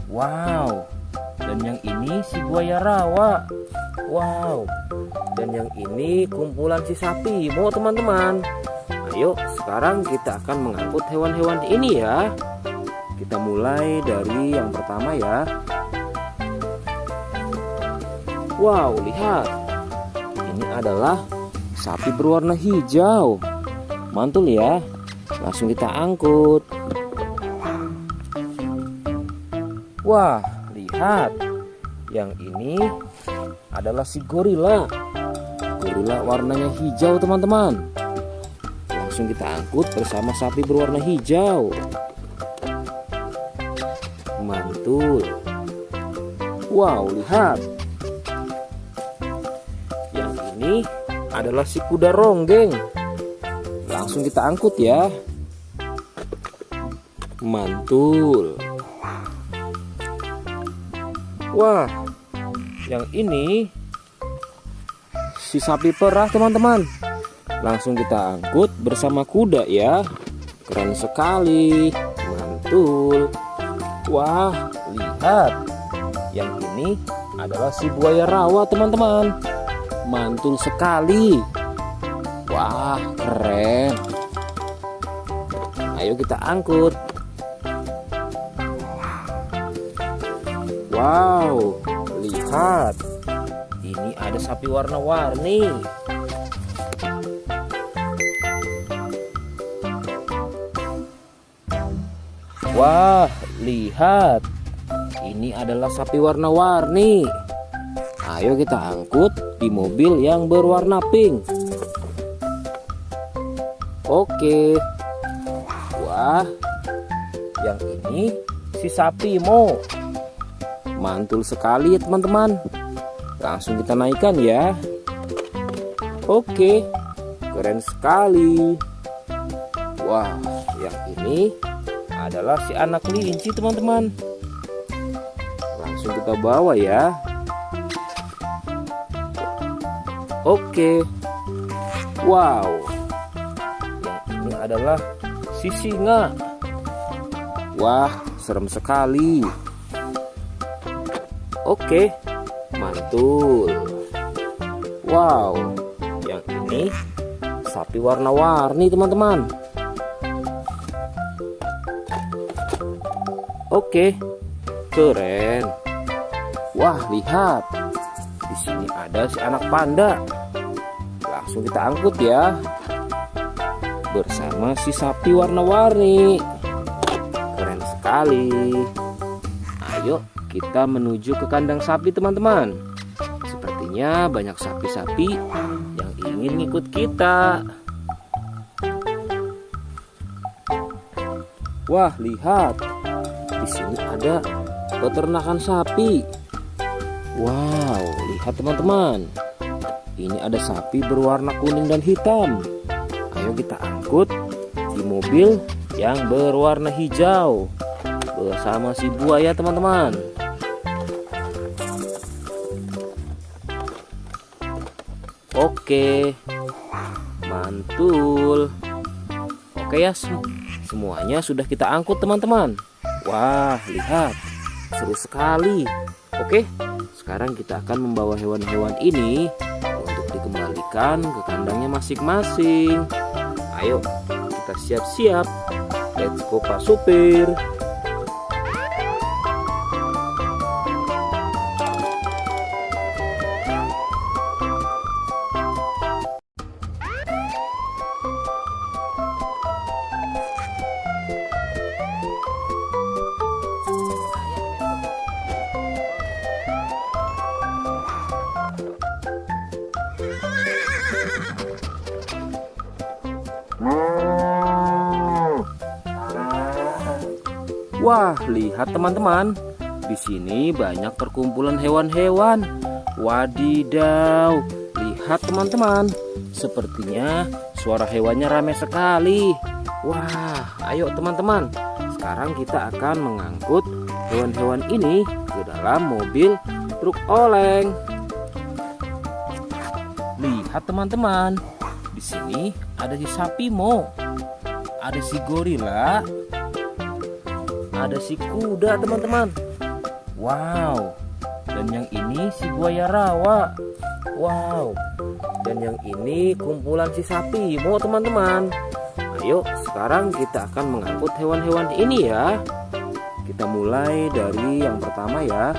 Wow. Dan yang ini si buaya rawa. Wow. Dan yang ini kumpulan si sapi Mo teman-teman. Ayo sekarang kita akan mengangkut hewan-hewan ini ya. Kita mulai dari yang pertama ya. Wow, lihat. Ini adalah sapi berwarna hijau. Mantul ya. Langsung kita angkut. Wah, lihat. Yang ini adalah si gorila. Gorila warnanya hijau teman-teman. Langsung kita angkut bersama sapi berwarna hijau. Mantul. Wow, lihat. Yang ini adalah si kuda ronggeng. Langsung kita angkut ya. Mantul. Wah, yang ini si sapi perah teman-teman. Langsung kita angkut bersama kuda ya. Keren sekali. Mantul. Wah, lihat. Yang ini adalah si buaya rawa teman-teman. Mantul sekali. Wah, keren. Ayo kita angkut. Wow, lihat. Ini ada sapi warna-warni. Wah, lihat. Ini adalah sapi warna-warni. Ayo kita angkut di mobil yang berwarna pink. Oke. Wah, yang ini si sapi Mo. Mantul sekali ya teman-teman. Langsung kita naikkan ya. Oke, keren sekali. Wah, yang ini adalah si anak kelinci teman-teman. Langsung kita bawa ya. Oke. Wow. Yang ini adalah si singa. Wah, serem sekali. Oke, mantul. Wow, yang ini sapi warna-warni teman-teman. Oke, keren. Wah, lihat. Di sini ada si anak panda. Langsung kita angkut ya. Bersama si sapi warna-warni. Keren sekali. Ayo kita menuju ke kandang sapi teman-teman. Sepertinya banyak sapi-sapi yang ingin ngikut kita. Wah, lihat. Di sini ada peternakan sapi. Wow, lihat teman-teman. Ini ada sapi berwarna kuning dan hitam. Ayo kita angkut di mobil yang berwarna hijau bersama si buaya teman-teman. Oke, mantul. Oke ya, semuanya sudah kita angkut teman-teman. Wah, lihat, seru sekali. Oke, sekarang kita akan membawa hewan-hewan ini untuk dikembalikan ke kandangnya masing-masing. Ayo, kita siap-siap. Let's go Pak Supir. Wah, lihat teman-teman. Di sini banyak perkumpulan hewan-hewan. Wadidaw, lihat teman-teman. Sepertinya suara hewannya ramai sekali. Wah, ayo teman-teman. Sekarang kita akan mengangkut hewan-hewan ini ke dalam mobil truk oleng. Lihat teman-teman. Di sini ada si sapi Mo. Ada si gorila. Ada si kuda teman-teman. Wow. Dan yang ini si buaya rawa. Wow. Dan yang ini kumpulan si sapi Mo teman-teman. Ayo sekarang kita akan mengangkut hewan-hewan ini ya. Kita mulai dari yang pertama ya.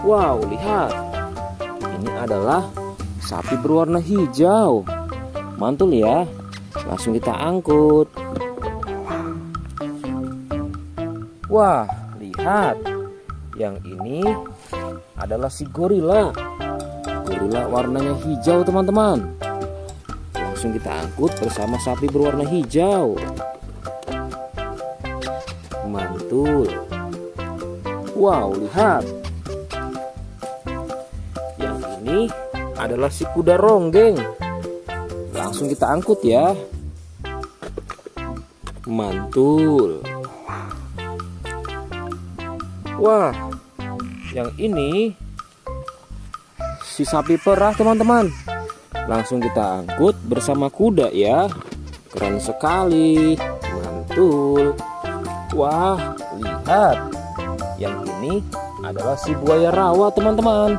Wow, lihat. Ini adalah sapi berwarna hijau. Mantul ya. Langsung kita angkut. Wah, lihat. Yang ini adalah si gorila. Gorila warnanya hijau teman-teman. Langsung kita angkut bersama sapi berwarna hijau. Mantul. Wow, lihat. Yang ini adalah si kuda ronggeng. Langsung kita angkut ya. Mantul. Wah, yang ini si sapi perah teman-teman. Langsung kita angkut bersama kuda ya. Keren sekali. Mantul. Wah, lihat. Yang ini adalah si buaya rawa teman-teman.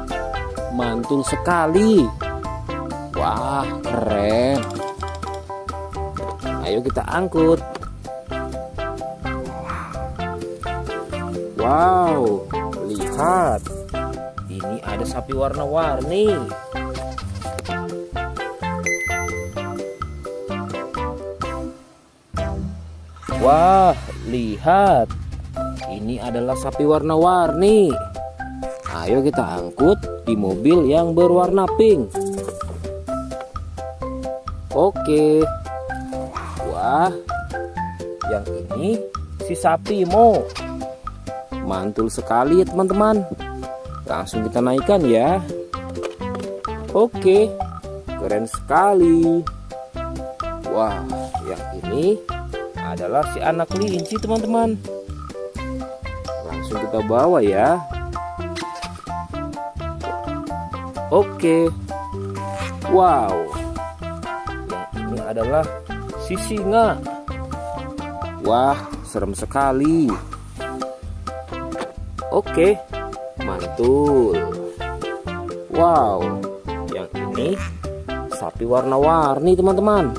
Mantul sekali. Wah, keren. Ayo kita angkut. Wow, lihat. Ini ada sapi warna-warni. Wah, lihat. Ini adalah sapi warna-warni. Ayo kita angkut di mobil yang berwarna pink. Oke. Wah, yang ini si sapi Mo. Mantul sekali ya teman-teman. Langsung kita naikkan ya. Oke, keren sekali. Wah, yang ini adalah si anak kelinci teman-teman. Langsung kita bawa ya. Oke. Wow. Yang ini adalah si singa. Wah, serem sekali. Oke, mantul. Wow, yang ini sapi warna-warni teman-teman.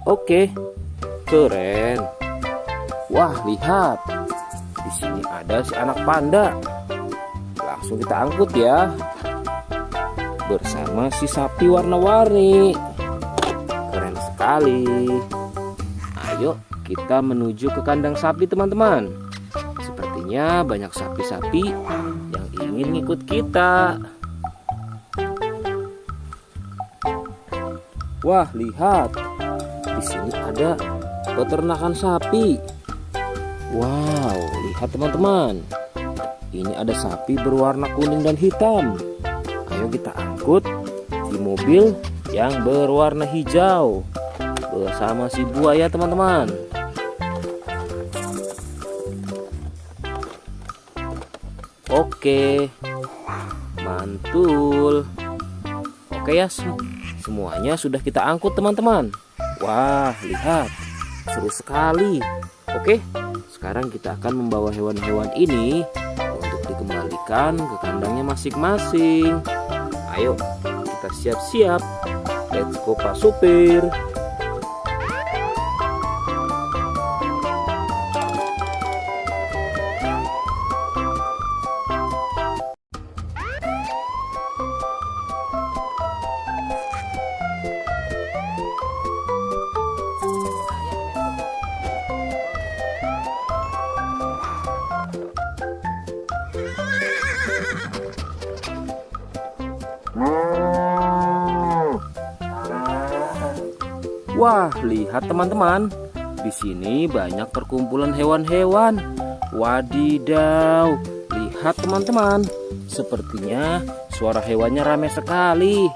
Oke, keren. Wah, lihat. Di sini ada si anak panda. Langsung kita angkut ya. Bersama si sapi warna-warni. Keren sekali. Ayo kita menuju ke kandang sapi teman-teman. Sepertinya banyak sapi-sapi yang ingin ikut kita. Wah, lihat. Di sini ada peternakan sapi. Wow, lihat teman-teman. Ini ada sapi berwarna kuning dan hitam. Ayo kita angkut di mobil yang berwarna hijau bersama si buaya teman-teman. Oke, mantul. Oke ya, semuanya sudah kita angkut teman-teman. Wah, lihat, seru sekali. Oke, sekarang kita akan membawa hewan-hewan ini untuk dikembalikan ke kandangnya masing-masing. Ayo, kita siap-siap. Let's go Pak Supir. Wah, lihat teman-teman. Di sini banyak perkumpulan hewan-hewan. Wadidaw, lihat teman-teman. Sepertinya suara hewannya ramai sekali.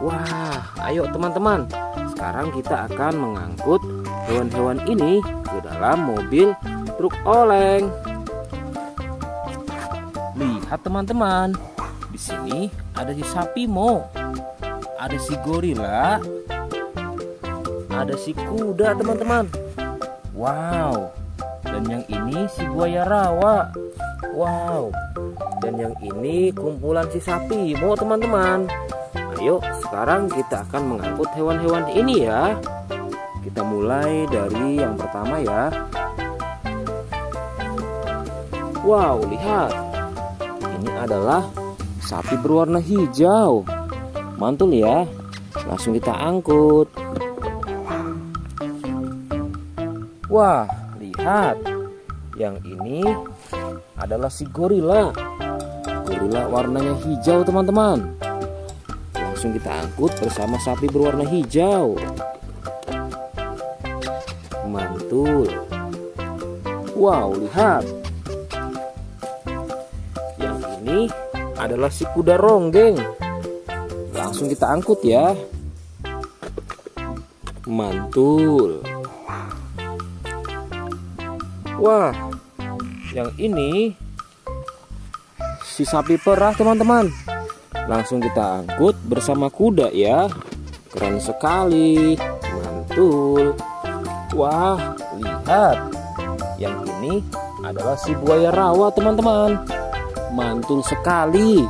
Wah, ayo teman-teman. Sekarang kita akan mengangkut hewan-hewan ini ke dalam mobil truk oleng. Lihat teman-teman. Di sini ada si sapi Mo, ada si gorila, ada si kuda teman-teman. Wow. Dan yang ini si buaya rawa. Wow. Dan yang ini kumpulan si sapi Mo teman-teman. Ayo sekarang kita akan mengangkut hewan-hewan ini ya. Kita mulai dari yang pertama ya. Wow, lihat. Ini adalah sapi berwarna hijau. Mantul ya. Langsung kita angkut. Wah, lihat. Yang ini adalah si gorila. Gorila warnanya hijau teman-teman. Langsung kita angkut bersama sapi berwarna hijau. Mantul. Wow, lihat. Yang ini adalah si kuda ronggeng. Langsung kita angkut ya. Mantul. Wah, yang ini si sapi perah teman-teman. Langsung kita angkut bersama kuda ya. Keren sekali. Mantul. Wah, lihat. Yang ini adalah si buaya rawa teman-teman. Mantul sekali.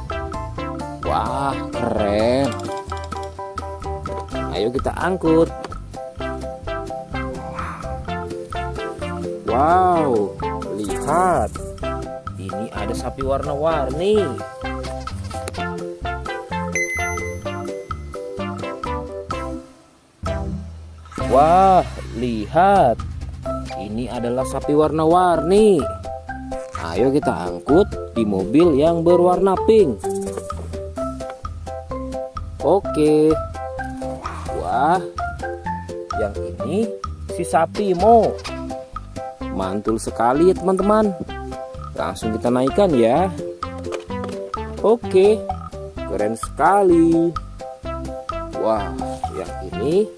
Wah, keren. Ayo kita angkut. Wow, lihat. Ini ada sapi warna-warni. Wah, lihat. Ini adalah sapi warna-warni. Ayo kita angkut di mobil yang berwarna pink. Oke. Wah, yang ini si sapi Mo. Mantul sekali ya teman-teman. Langsung kita naikkan ya. Oke, keren sekali. Wah, yang ini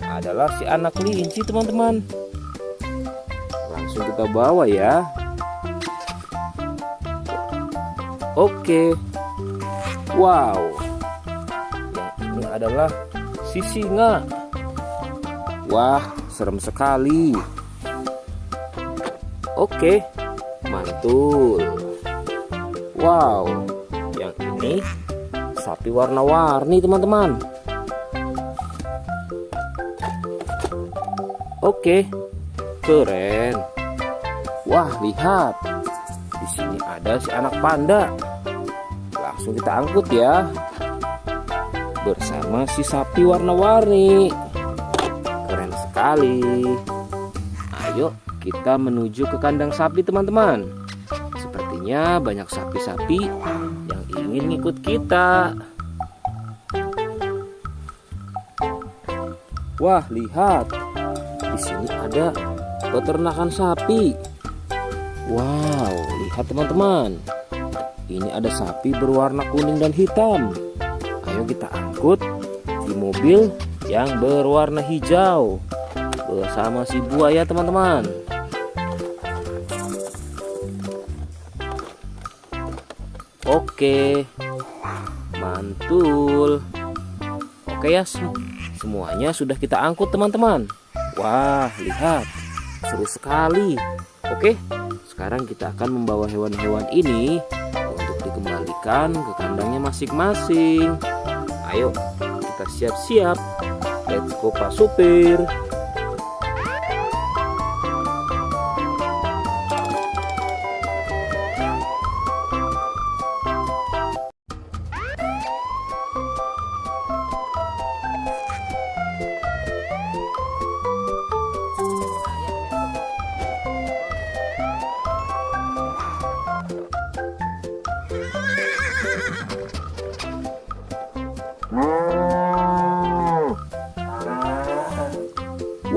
adalah si anak kelinci teman-teman. Langsung kita bawa ya. Oke. Wow. Yang ini adalah si singa. Wah, serem sekali. Oke, mantul. Wow, yang ini sapi warna-warni teman-teman. Oke, keren. Wah, lihat. Di sini ada si anak panda. Langsung kita angkut ya. Bersama si sapi warna-warni. Keren sekali. Ayo kita menuju ke kandang sapi teman-teman. Sepertinya banyak sapi-sapi yang ingin ngikut kita. Wah, lihat. Di sini ada peternakan sapi. Wow, lihat teman-teman. Ini ada sapi berwarna kuning dan hitam. Ayo kita angkut di mobil yang berwarna hijau bersama si buaya teman-teman. Oke, mantul. Oke ya, semuanya sudah kita angkut teman-teman. Wah, lihat, seru sekali. Oke, sekarang kita akan membawa hewan-hewan ini untuk dikembalikan ke kandangnya masing-masing. Ayo, kita siap-siap. Let's go Pak Supir.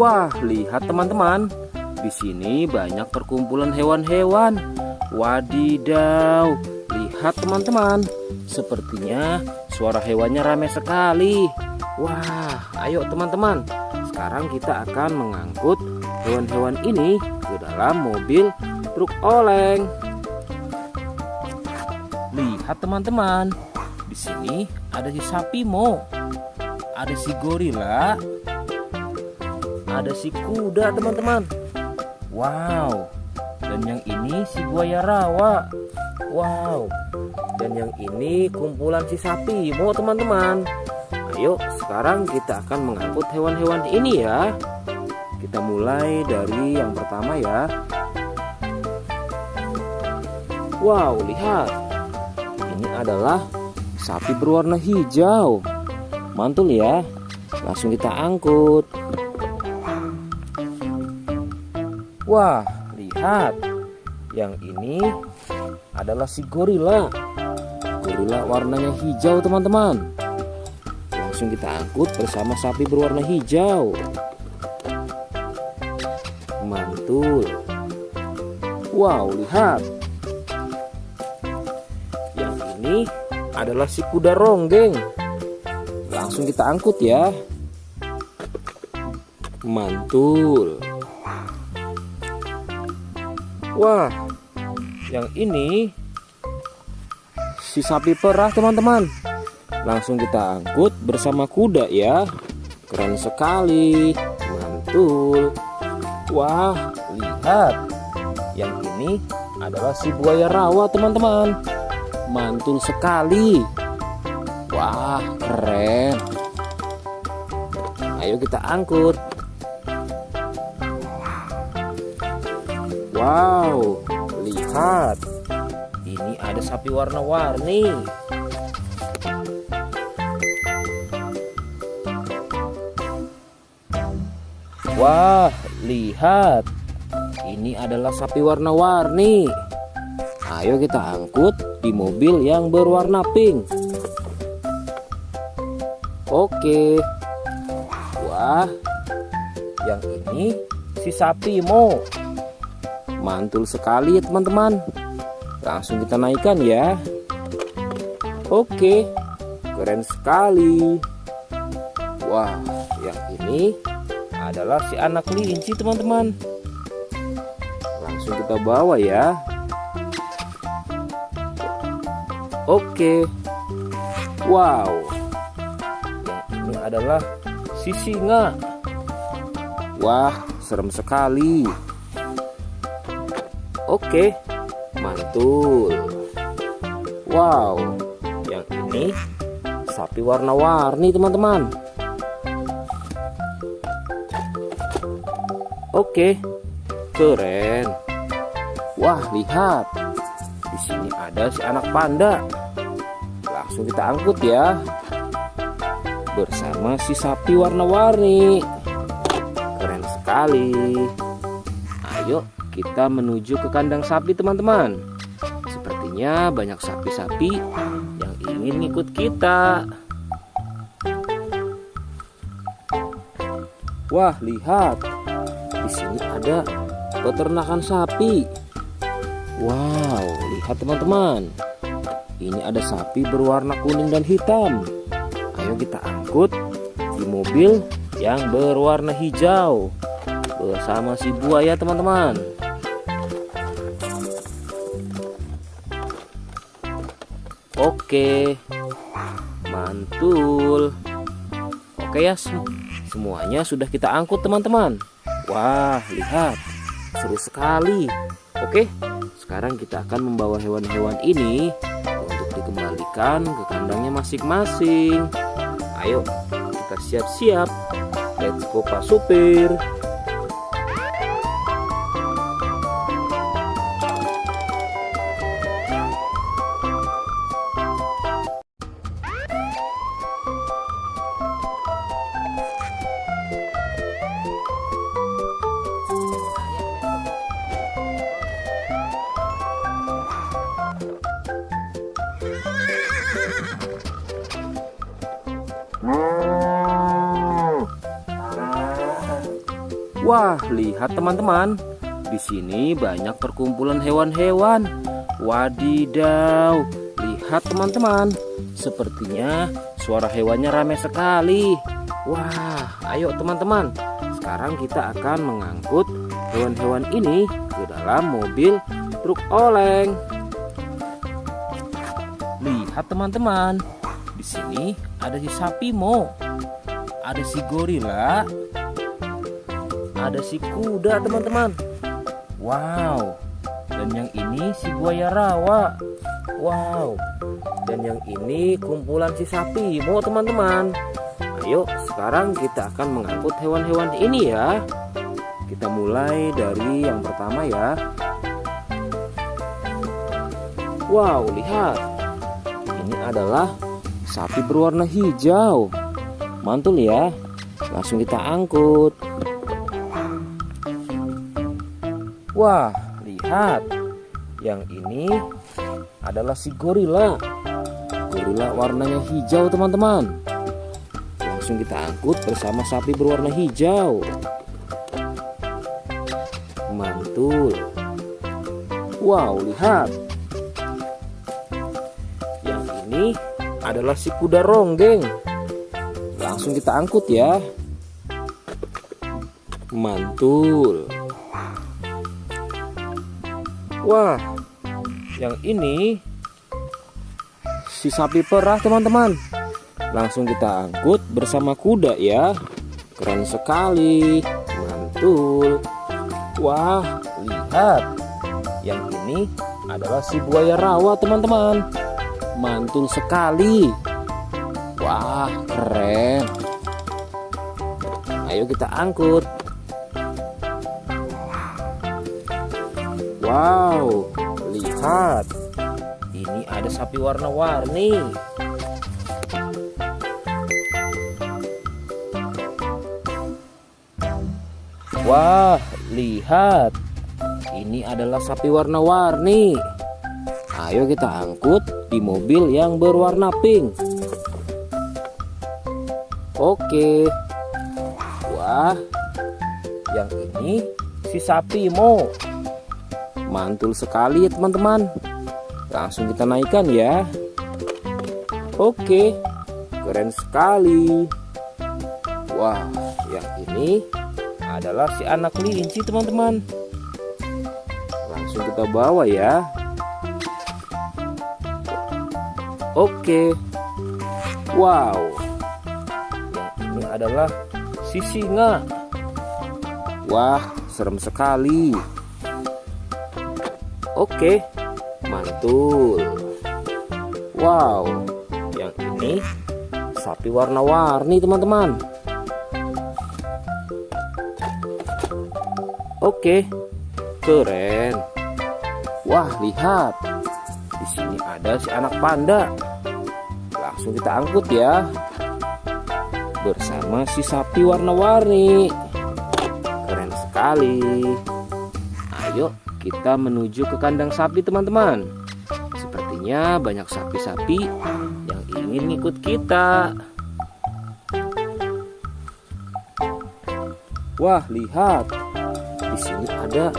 Wah, lihat teman-teman. Di sini banyak perkumpulan hewan-hewan. Wadidaw, lihat teman-teman. Sepertinya suara hewannya ramai sekali. Wah, ayo teman-teman. Sekarang kita akan mengangkut hewan-hewan ini ke dalam mobil truk oleng. Lihat teman-teman. Di sini ada si sapi Mo. Ada si gorila. Ada si kuda teman-teman. Wow. Dan yang ini si buaya rawa. Wow. Dan yang ini kumpulan si sapi Mo teman-teman. Ayo sekarang kita akan mengangkut hewan-hewan ini ya. Kita mulai dari yang pertama ya. Wow, lihat. Ini adalah sapi berwarna hijau. Mantul ya. Langsung kita angkut. Wah, lihat. Yang ini adalah si gorila. Gorila warnanya hijau teman-teman. Langsung kita angkut bersama sapi berwarna hijau. Mantul. Wow, lihat. Yang ini adalah si kuda ronggeng. Langsung kita angkut ya. Mantul. Wah, yang ini si sapi perah teman-teman. Langsung kita angkut bersama kuda ya. Keren sekali. Mantul. Wah, lihat. Yang ini adalah si buaya rawa teman-teman. Mantul sekali. Wah, keren. Ayo kita angkut. Wow, lihat. Ini ada sapi warna-warni. Wah, lihat. Ini adalah sapi warna-warni. Ayo kita angkut di mobil yang berwarna pink. Oke. Wah, yang ini si sapi Mo. Mantul sekali ya teman-teman. Langsung kita naikkan ya. Oke, keren sekali. Wah, yang ini adalah si anak kelinci teman-teman. Langsung kita bawa ya. Oke. Wow. Yang ini adalah si singa. Wah, serem sekali. Oke, mantul. Wow, yang ini sapi warna-warni teman-teman. Oke, keren. Wah, lihat. Di sini ada si anak panda. Langsung kita angkut ya. Bersama si sapi warna-warni. Keren sekali. Ayo kita menuju ke kandang sapi teman-teman. Sepertinya banyak sapi-sapi yang ingin ikut kita. Wah, lihat. Di sini ada peternakan sapi. Wow, lihat teman-teman. Ini ada sapi berwarna kuning dan hitam. Ayo kita angkut di mobil yang berwarna hijau bersama si buaya teman-teman. Oke, mantul. Oke ya, semuanya sudah kita angkut teman-teman. Wah, lihat, seru sekali. Oke, sekarang kita akan membawa hewan-hewan ini untuk dikembalikan ke kandangnya masing-masing. Ayo, kita siap-siap. Let's go Pak Supir. Wah, lihat teman-teman. Di sini banyak perkumpulan hewan-hewan. Wadidaw, lihat teman-teman. Sepertinya suara hewannya ramai sekali. Wah, ayo teman-teman. Sekarang kita akan mengangkut hewan-hewan ini ke dalam mobil truk oleng. Lihat teman-teman. Di sini ada si sapi Mo. Ada si gorila. Ada si kuda teman-teman. Wow. Dan yang ini si buaya rawa. Wow. Dan yang ini kumpulan si sapi Mo teman-teman. Ayo sekarang kita akan mengangkut hewan-hewan ini ya. Kita mulai dari yang pertama ya. Wow, lihat. Ini adalah sapi berwarna hijau. Mantul ya. Langsung kita angkut. Wah, lihat. Yang ini adalah si gorila. Gorila warnanya hijau teman-teman. Langsung kita angkut bersama sapi berwarna hijau. Mantul. Wow, lihat. Yang ini adalah si kuda ronggeng. Langsung kita angkut ya. Mantul. Wah, yang ini si sapi perah teman-teman. Langsung kita angkut bersama kuda ya. Keren sekali. Mantul. Wah, lihat. Yang ini adalah si buaya rawa teman-teman. Mantul sekali. Wah, keren. Ayo kita angkut. Wow, lihat. Ini ada sapi warna-warni. Wah, lihat. Ini adalah sapi warna-warni. Ayo kita angkut di mobil yang berwarna pink. Oke. Wah, yang ini si sapi Mo. Mantul sekali ya teman-teman. Langsung kita naikkan ya. Oke, keren sekali. Wah, yang ini adalah si anak kelinci teman-teman. Langsung kita bawa ya. Oke. Wow. Yang ini adalah si singa. Wah, serem sekali. Oke, mantul. Wow, yang ini sapi warna-warni teman-teman. Oke, keren. Wah, lihat. Di sini ada si anak panda. Langsung kita angkut ya. Bersama si sapi warna-warni. Keren sekali. Ayo kita menuju ke kandang sapi teman-teman. Sepertinya banyak sapi-sapi yang ingin ngikut kita. Wah, lihat. Di sini ada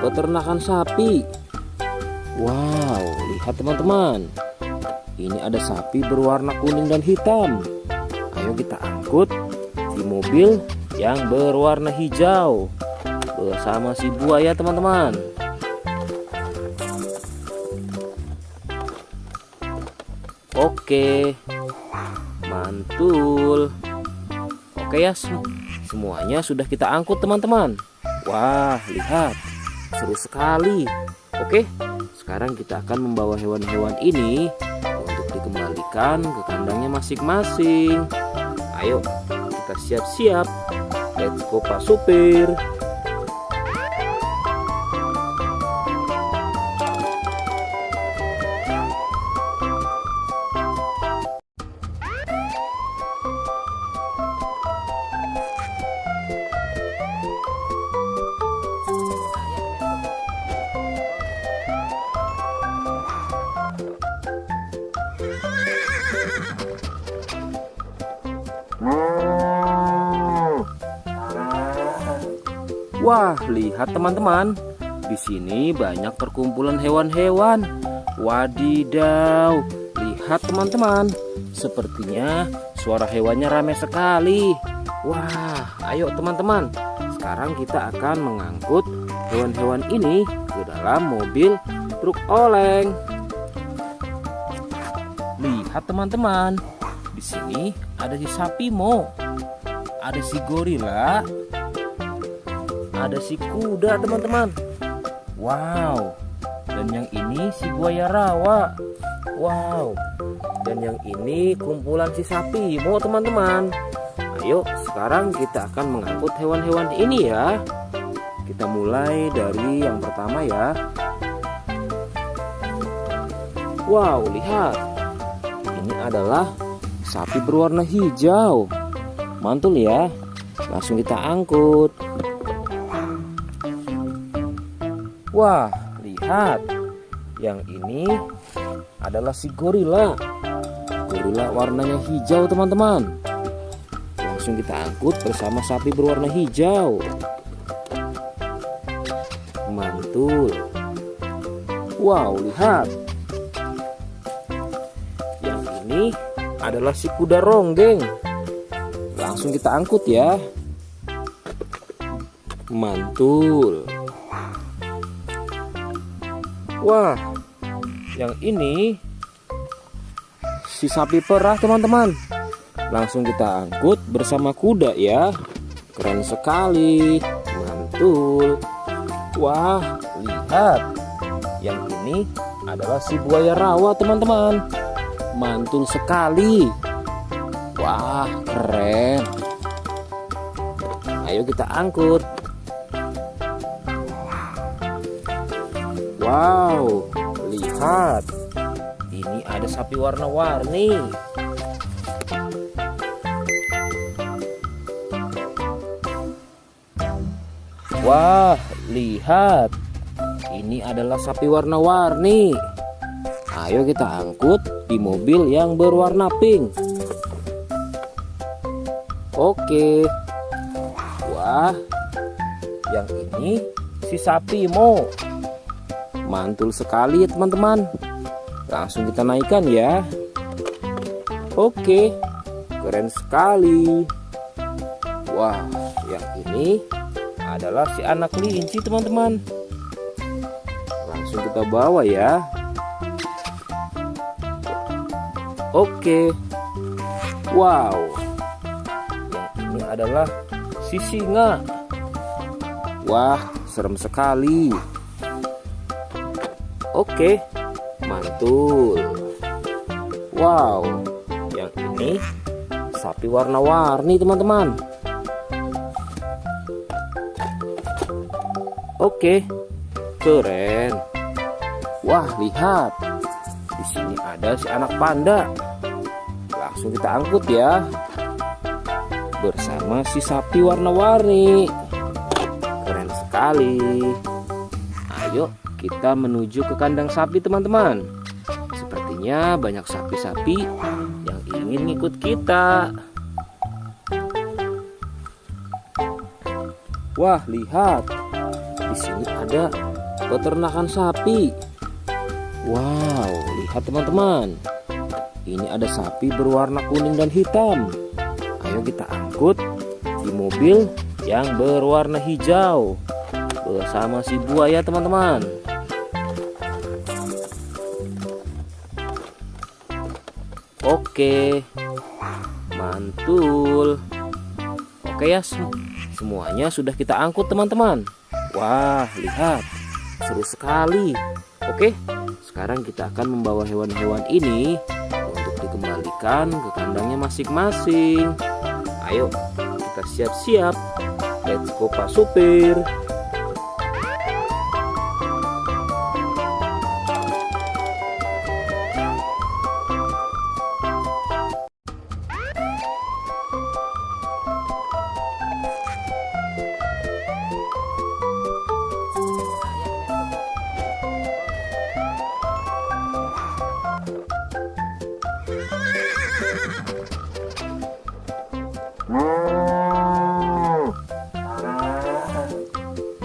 peternakan sapi. Wow, lihat teman-teman. Ini ada sapi berwarna kuning dan hitam. Ayo kita angkut di mobil yang berwarna hijau bersama si buaya teman-teman. Oke, mantul. Oke ya, semuanya sudah kita angkut teman-teman. Wah, lihat, seru sekali. Oke, sekarang kita akan membawa hewan-hewan ini untuk dikembalikan ke kandangnya masing-masing. Ayo, kita siap-siap. Let's go Pak Supir. Wah, lihat teman-teman. Di sini banyak perkumpulan hewan-hewan. Wadidaw, lihat teman-teman. Sepertinya suara hewannya ramai sekali. Wah, ayo teman-teman. Sekarang kita akan mengangkut hewan-hewan ini ke dalam mobil truk oleng. Lihat teman-teman. Di sini ada si sapi Mo. Ada si gorila, ada si kuda teman-teman. Wow. Dan yang ini si buaya rawa. Wow. Dan yang ini kumpulan si sapi Mo teman-teman. Ayo sekarang kita akan mengangkut hewan-hewan ini ya. Kita mulai dari yang pertama ya. Wow, lihat. Ini adalah sapi berwarna hijau. Mantul ya. Langsung kita angkut. Wah, lihat. Yang ini adalah si gorila. Gorila warnanya hijau teman-teman. Langsung kita angkut bersama sapi berwarna hijau. Mantul. Wow, lihat. Yang ini adalah si kuda ronggeng. Langsung kita angkut ya. Mantul. Wah, yang ini si sapi perah teman-teman. Langsung kita angkut bersama kuda ya. Keren sekali. Mantul. Wah, lihat. Yang ini adalah si buaya rawa teman-teman. Mantul sekali. Wah, keren. Ayo kita angkut. Wow, lihat. Ini ada sapi warna-warni. Wah, lihat. Ini adalah sapi warna-warni. Ayo kita angkut di mobil yang berwarna pink. Oke. Wah, yang ini si sapi Mo. Mantul sekali ya teman-teman. Langsung kita naikkan ya. Oke, keren sekali. Wah, yang ini adalah si anak kelinci teman-teman. Langsung kita bawa ya. Oke. Wow. Yang ini adalah si singa. Wah, serem sekali. Oke, mantul. Wow, yang ini sapi warna-warni teman-teman. Oke, keren. Wah, lihat. Di sini ada si anak panda. Langsung kita angkut ya. Bersama si sapi warna-warni. Keren sekali. Ayo kita menuju ke kandang sapi teman-teman. Sepertinya banyak sapi-sapi yang ingin ngikut kita. Wah, lihat. Di sini ada peternakan sapi. Wow, lihat teman-teman. Ini ada sapi berwarna kuning dan hitam. Ayo kita angkut di mobil yang berwarna hijau bersama si buaya teman-teman. Oke, mantul. Oke ya, semuanya sudah kita angkut teman-teman. Wah, lihat, seru sekali. Oke, sekarang kita akan membawa hewan-hewan ini untuk dikembalikan ke kandangnya masing-masing. Ayo, kita siap-siap. Let's go Pak Supir.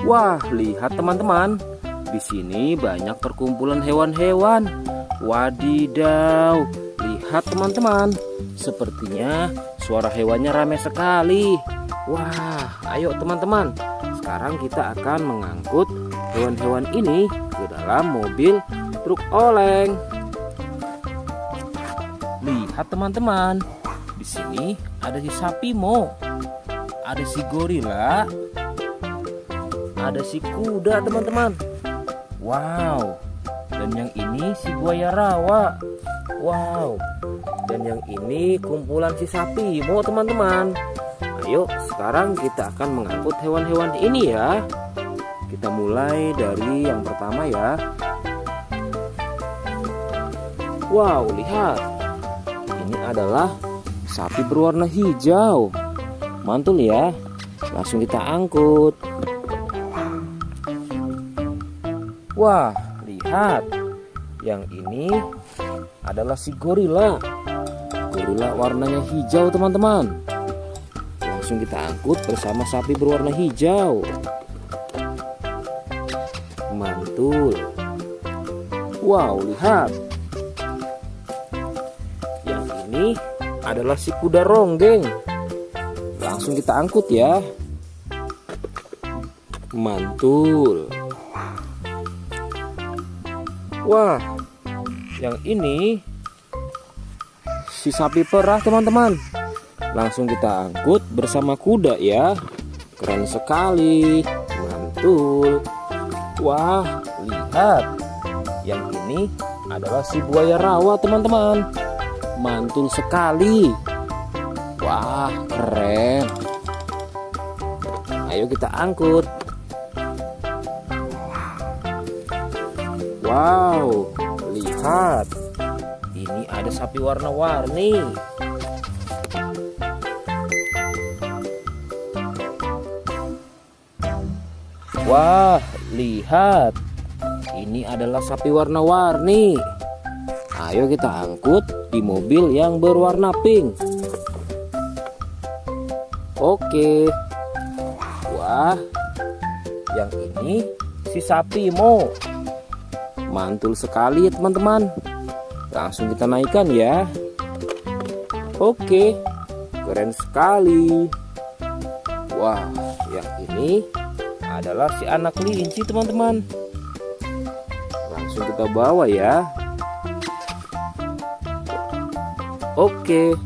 Wah, lihat teman-teman. Di sini banyak perkumpulan hewan-hewan. Wadidaw, lihat teman-teman. Sepertinya suara hewannya ramai sekali. Wah, ayo teman-teman. Sekarang kita akan mengangkut hewan-hewan ini ke dalam mobil truk oleng. Lihat teman-teman. Di sini ada si sapi Mo. Ada si gorila. Ada si kuda teman-teman. Wow. Dan yang ini si buaya rawa. Wow. Dan yang ini kumpulan si sapi Mo teman-teman. Ayo sekarang kita akan mengangkut hewan-hewan ini ya. Kita mulai dari yang pertama ya. Wow, lihat. Ini adalah sapi berwarna hijau. Mantul ya. Langsung kita angkut. Wah, lihat. Yang ini adalah si gorila. Gorila warnanya hijau teman-teman. Langsung kita angkut bersama sapi berwarna hijau. Mantul. Wow, lihat. Yang ini adalah si kuda ronggeng. Langsung kita angkut ya. Mantul. Wah, yang ini si sapi perah teman-teman. Langsung kita angkut bersama kuda ya. Keren sekali. Mantul. Wah, lihat. Yang ini adalah si buaya rawa teman-teman. Mantul sekali. Wah, keren. Ayo kita angkut. Wow, lihat. Ini ada sapi warna-warni. Wah, lihat. Ini adalah sapi warna-warni. Ayo kita angkut di mobil yang berwarna pink. Oke. Wah, yang ini si sapi Mo. Mantul sekali ya teman-teman. Langsung kita naikkan ya. Oke, keren sekali. Wah, yang ini adalah si anak kelinci teman-teman. Langsung kita bawa ya. Oke.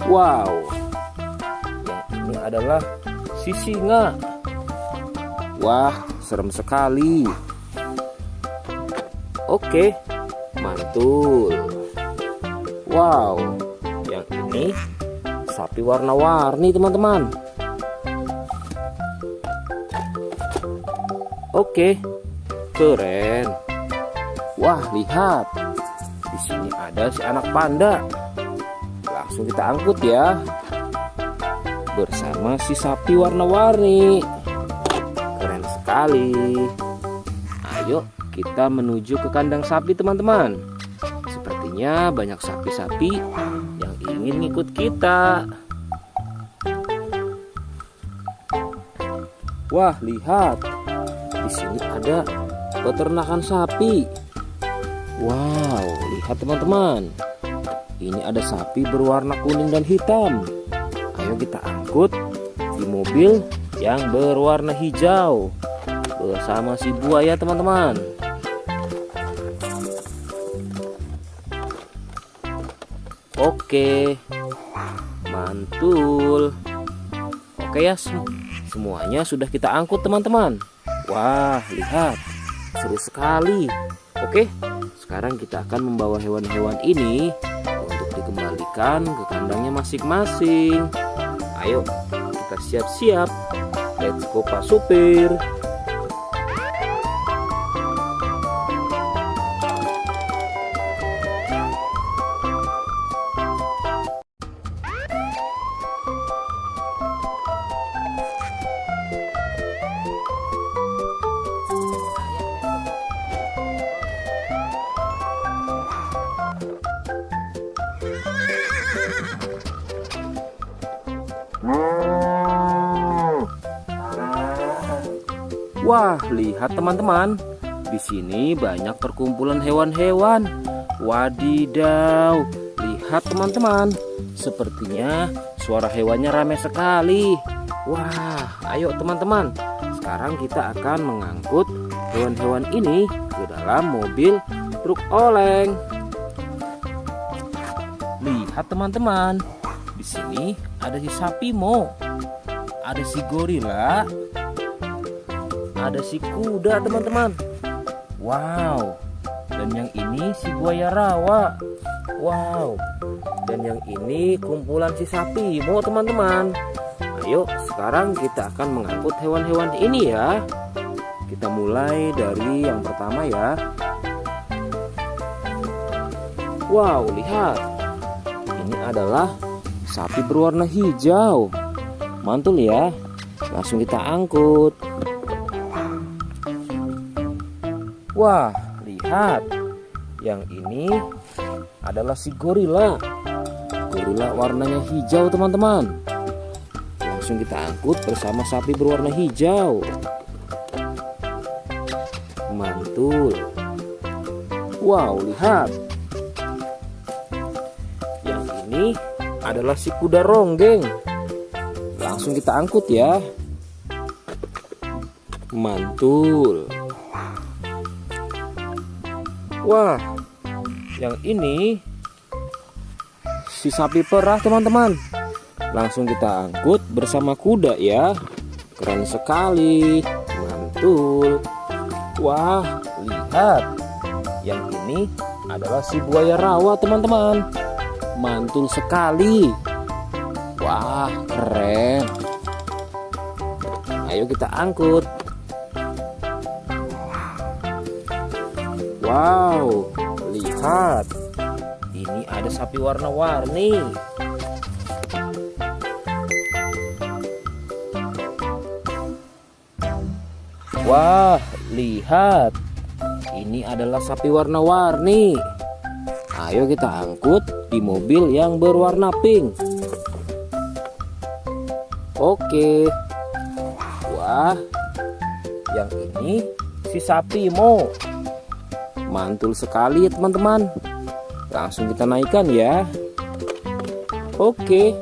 Wow. Yang ini adalah si singa. Wah, serem sekali. Oke, mantul. Wow, yang ini sapi warna-warni teman-teman. Oke, keren. Wah, lihat. Di sini ada si anak panda. Langsung kita angkut ya. Bersama si sapi warna-warni. Keren sekali. Ayo kita menuju ke kandang sapi teman-teman. Sepertinya banyak sapi-sapi yang ingin ngikut kita. Wah, lihat. Di sini ada peternakan sapi. Wow, lihat teman-teman. Ini ada sapi berwarna kuning dan hitam. Ayo kita angkut di mobil yang berwarna hijau bersama si buaya teman-teman. Oke, mantul. Oke ya, semuanya sudah kita angkut teman-teman. Wah, lihat, seru sekali. Oke, sekarang kita akan membawa hewan-hewan ini untuk dikembalikan ke kandangnya masing-masing. Ayo, kita siap-siap. Let's go Pak Supir. Wah, lihat teman-teman. Di sini banyak perkumpulan hewan-hewan. Wadidaw, lihat teman-teman. Sepertinya suara hewannya ramai sekali. Wah, ayo teman-teman. Sekarang kita akan mengangkut hewan-hewan ini ke dalam mobil truk oleng. Lihat teman-teman. Di sini ada si sapi Mo, ada si gorila, ada si kuda teman-teman. Wow. Dan yang ini si buaya rawa. Wow. Dan yang ini kumpulan si sapi Mo teman-teman. Ayo sekarang kita akan mengangkut hewan-hewan ini ya. Kita mulai dari yang pertama ya. Wow, lihat. Ini adalah sapi berwarna hijau. Mantul ya. Langsung kita angkut. Wah, lihat. Yang ini adalah si gorila. Gorila warnanya hijau teman-teman. Langsung kita angkut bersama sapi berwarna hijau. Mantul. Wow, lihat. Yang ini adalah si kuda ronggeng. Langsung kita angkut ya. Mantul. Wah, yang ini si sapi perah teman-teman. Langsung kita angkut bersama kuda ya. Keren sekali. Mantul. Wah, lihat. Yang ini adalah si buaya rawa teman-teman. Mantul sekali. Wah, keren. Ayo kita angkut. Wow, lihat. Ini ada sapi warna-warni. Wah, lihat. Ini adalah sapi warna-warni. Ayo kita angkut di mobil yang berwarna pink. Oke. Wah, yang ini si sapi Mo. Mantul sekali ya teman-teman. Langsung kita naikkan ya. Oke,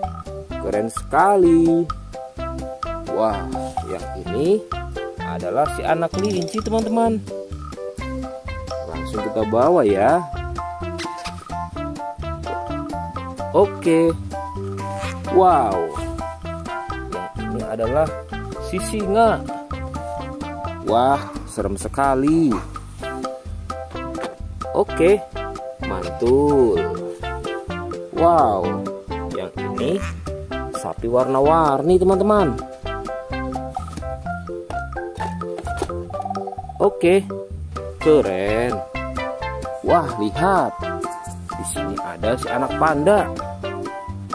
keren sekali. Wah, yang ini adalah si anak kelinci teman-teman. Langsung kita bawa ya. Oke. Wow. Yang ini adalah si singa. Wah, serem sekali. Oke, mantul. Wow, yang ini sapi warna-warni teman-teman. Oke, keren. Wah, lihat. Di sini ada si anak panda.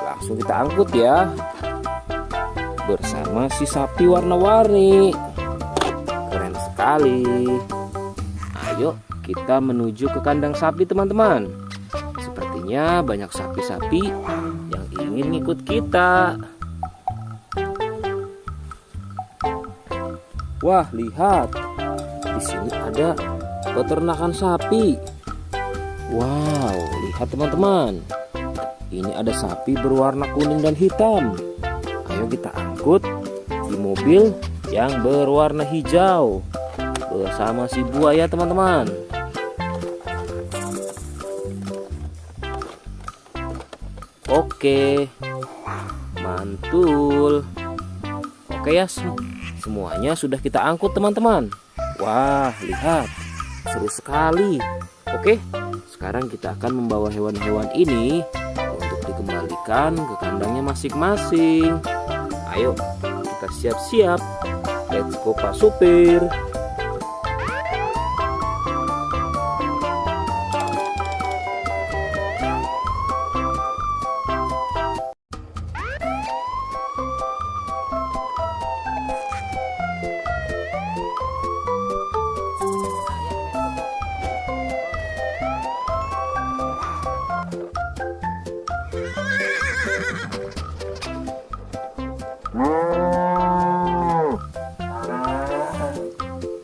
Langsung kita angkut ya. Bersama si sapi warna-warni. Keren sekali. Ayo kita menuju ke kandang sapi teman-teman. Sepertinya banyak sapi-sapi yang ingin ikut kita. Wah, lihat. Di sini ada peternakan sapi. Wow, lihat teman-teman. Ini ada sapi berwarna kuning dan hitam. Ayo kita angkut di mobil yang berwarna hijau bersama si buaya teman-teman. Oke, mantul. Oke ya, semuanya sudah kita angkut teman-teman. Wah, lihat, seru sekali. Oke, sekarang kita akan membawa hewan-hewan ini untuk dikembalikan ke kandangnya masing-masing. Ayo, kita siap-siap. Let's go Pak Supir.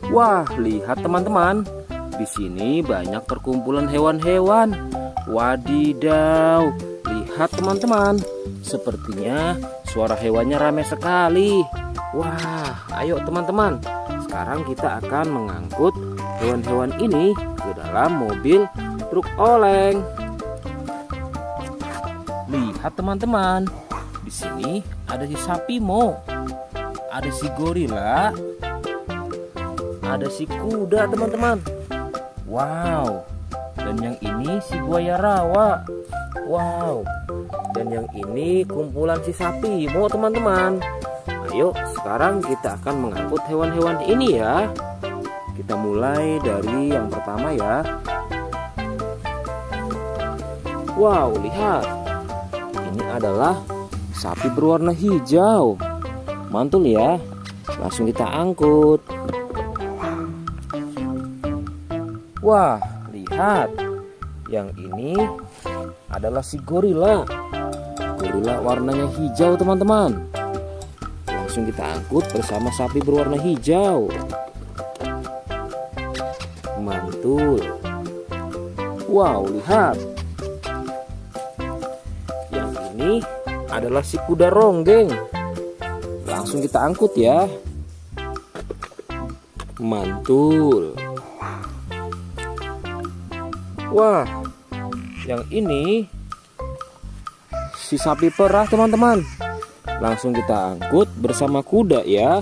Wah, lihat teman-teman. Di sini banyak perkumpulan hewan-hewan. Wadidaw, lihat teman-teman. Sepertinya suara hewannya ramai sekali. Wah, ayo teman-teman. Sekarang kita akan mengangkut hewan-hewan ini ke dalam mobil truk oleng. Lihat teman-teman. Di sini ada si sapi Mo. Ada si gorila. Ada si kuda teman-teman. Wow. Dan yang ini si buaya rawa. Wow. Dan yang ini kumpulan si sapi Mo teman-teman. Ayo sekarang kita akan mengangkut hewan-hewan ini ya. Kita mulai dari yang pertama ya. Wow, lihat. Ini adalah sapi berwarna hijau. Mantul ya. Langsung kita angkut. Wah, lihat. Yang ini adalah si gorila. Gorila warnanya hijau teman-teman. Langsung kita angkut bersama sapi berwarna hijau. Mantul. Wow, lihat. Yang ini adalah si kuda ronggeng. Langsung kita angkut ya. Mantul. Wah, yang ini si sapi perah teman-teman. Langsung kita angkut bersama kuda ya.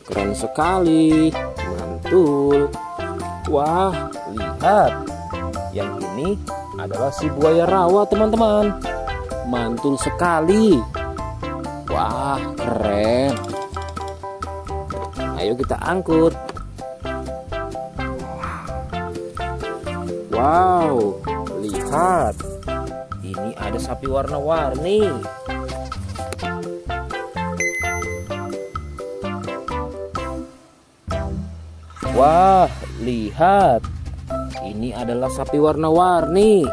Keren sekali. Mantul. Wah, lihat. Yang ini adalah si buaya rawa teman-teman. Mantul sekali. Wah, keren. Ayo kita angkut. Wow, lihat. Ini ada sapi warna-warni. Wah, lihat. Ini adalah sapi warna-warni.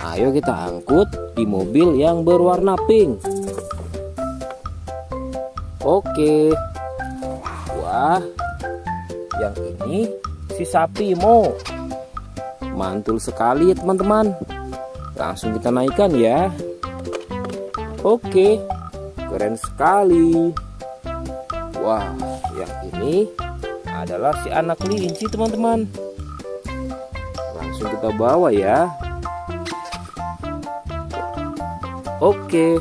Ayo kita angkut di mobil yang berwarna pink. Oke. Wah, yang ini si sapi Mo. Mantul sekali ya teman-teman. Langsung kita naikkan ya. Oke, keren sekali. Wah, yang ini adalah si anak kelinci teman-teman. Langsung kita bawa ya. Oke.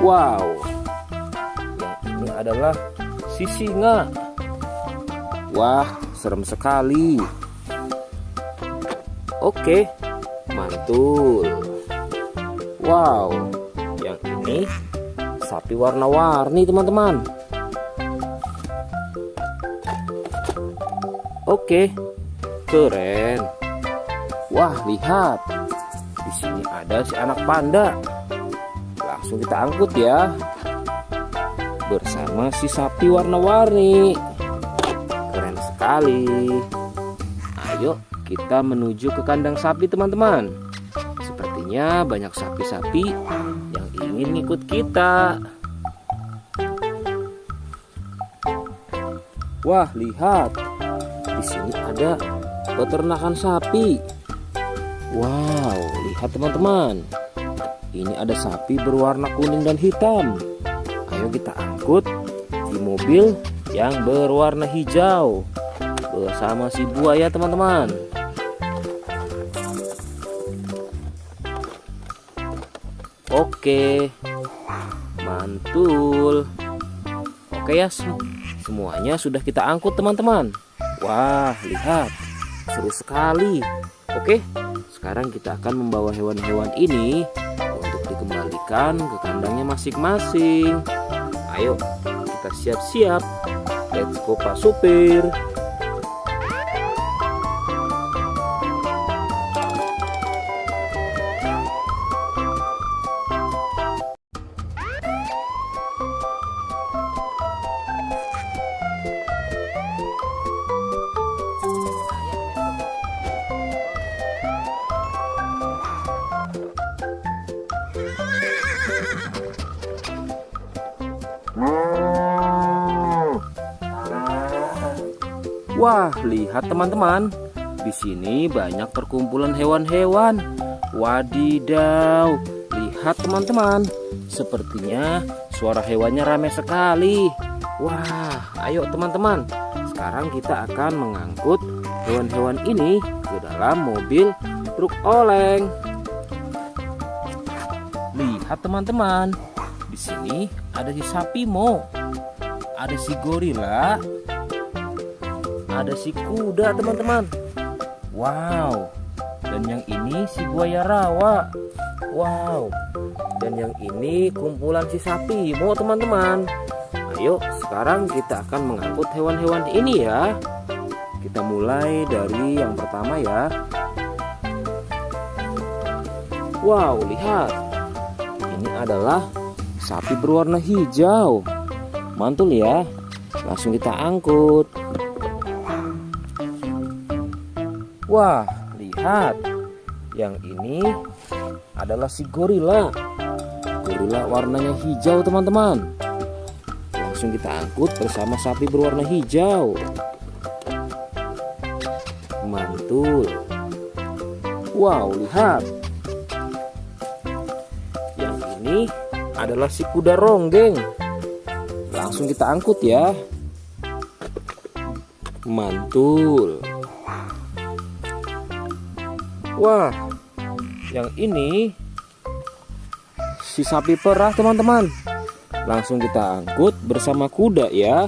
Wow. Yang ini adalah si singa. Wah, serem sekali. Oke, mantul. Wow, yang ini sapi warna-warni teman-teman. Oke, keren. Wah, lihat. Di sini ada si anak panda. Langsung kita angkut ya. Bersama si sapi warna-warni. Keren sekali. Ayo kita menuju ke kandang sapi teman-teman. Sepertinya banyak sapi-sapi yang ingin ikut kita. Wah, lihat. Di sini ada peternakan sapi. Wow, lihat teman-teman. Ini ada sapi berwarna kuning dan hitam. Ayo kita angkut di mobil yang berwarna hijau bersama si buaya teman-teman. Oke, mantul. Oke ya, semuanya sudah kita angkut teman-teman. Wah, lihat, seru sekali. Oke, sekarang kita akan membawa hewan-hewan ini untuk dikembalikan ke kandangnya masing-masing. Ayo, kita siap-siap. Let's go Pak Supir. Wah, lihat teman-teman. Di sini banyak perkumpulan hewan-hewan. Wadidaw, lihat teman-teman. Sepertinya suara hewannya ramai sekali. Wah, ayo teman-teman. Sekarang kita akan mengangkut hewan-hewan ini ke dalam mobil truk oleng. Lihat teman-teman. Di sini ada si sapi Mo, ada si gorila, ada si kuda teman-teman. Wow. Dan yang ini si buaya rawa. Wow. Dan yang ini kumpulan si sapi Mo teman-teman. Ayo sekarang kita akan mengangkut hewan-hewan ini ya. Kita mulai dari yang pertama ya. Wow, lihat. Ini adalah sapi berwarna hijau. Mantul ya. Langsung kita angkut. Wah, lihat. Yang ini adalah si gorila. Gorila warnanya hijau teman-teman. Langsung kita angkut bersama sapi berwarna hijau. Mantul. Wow, lihat. Yang ini adalah si kuda ronggeng. Langsung kita angkut ya. Mantul. Wah, yang ini si sapi perah teman-teman. Langsung kita angkut bersama kuda ya.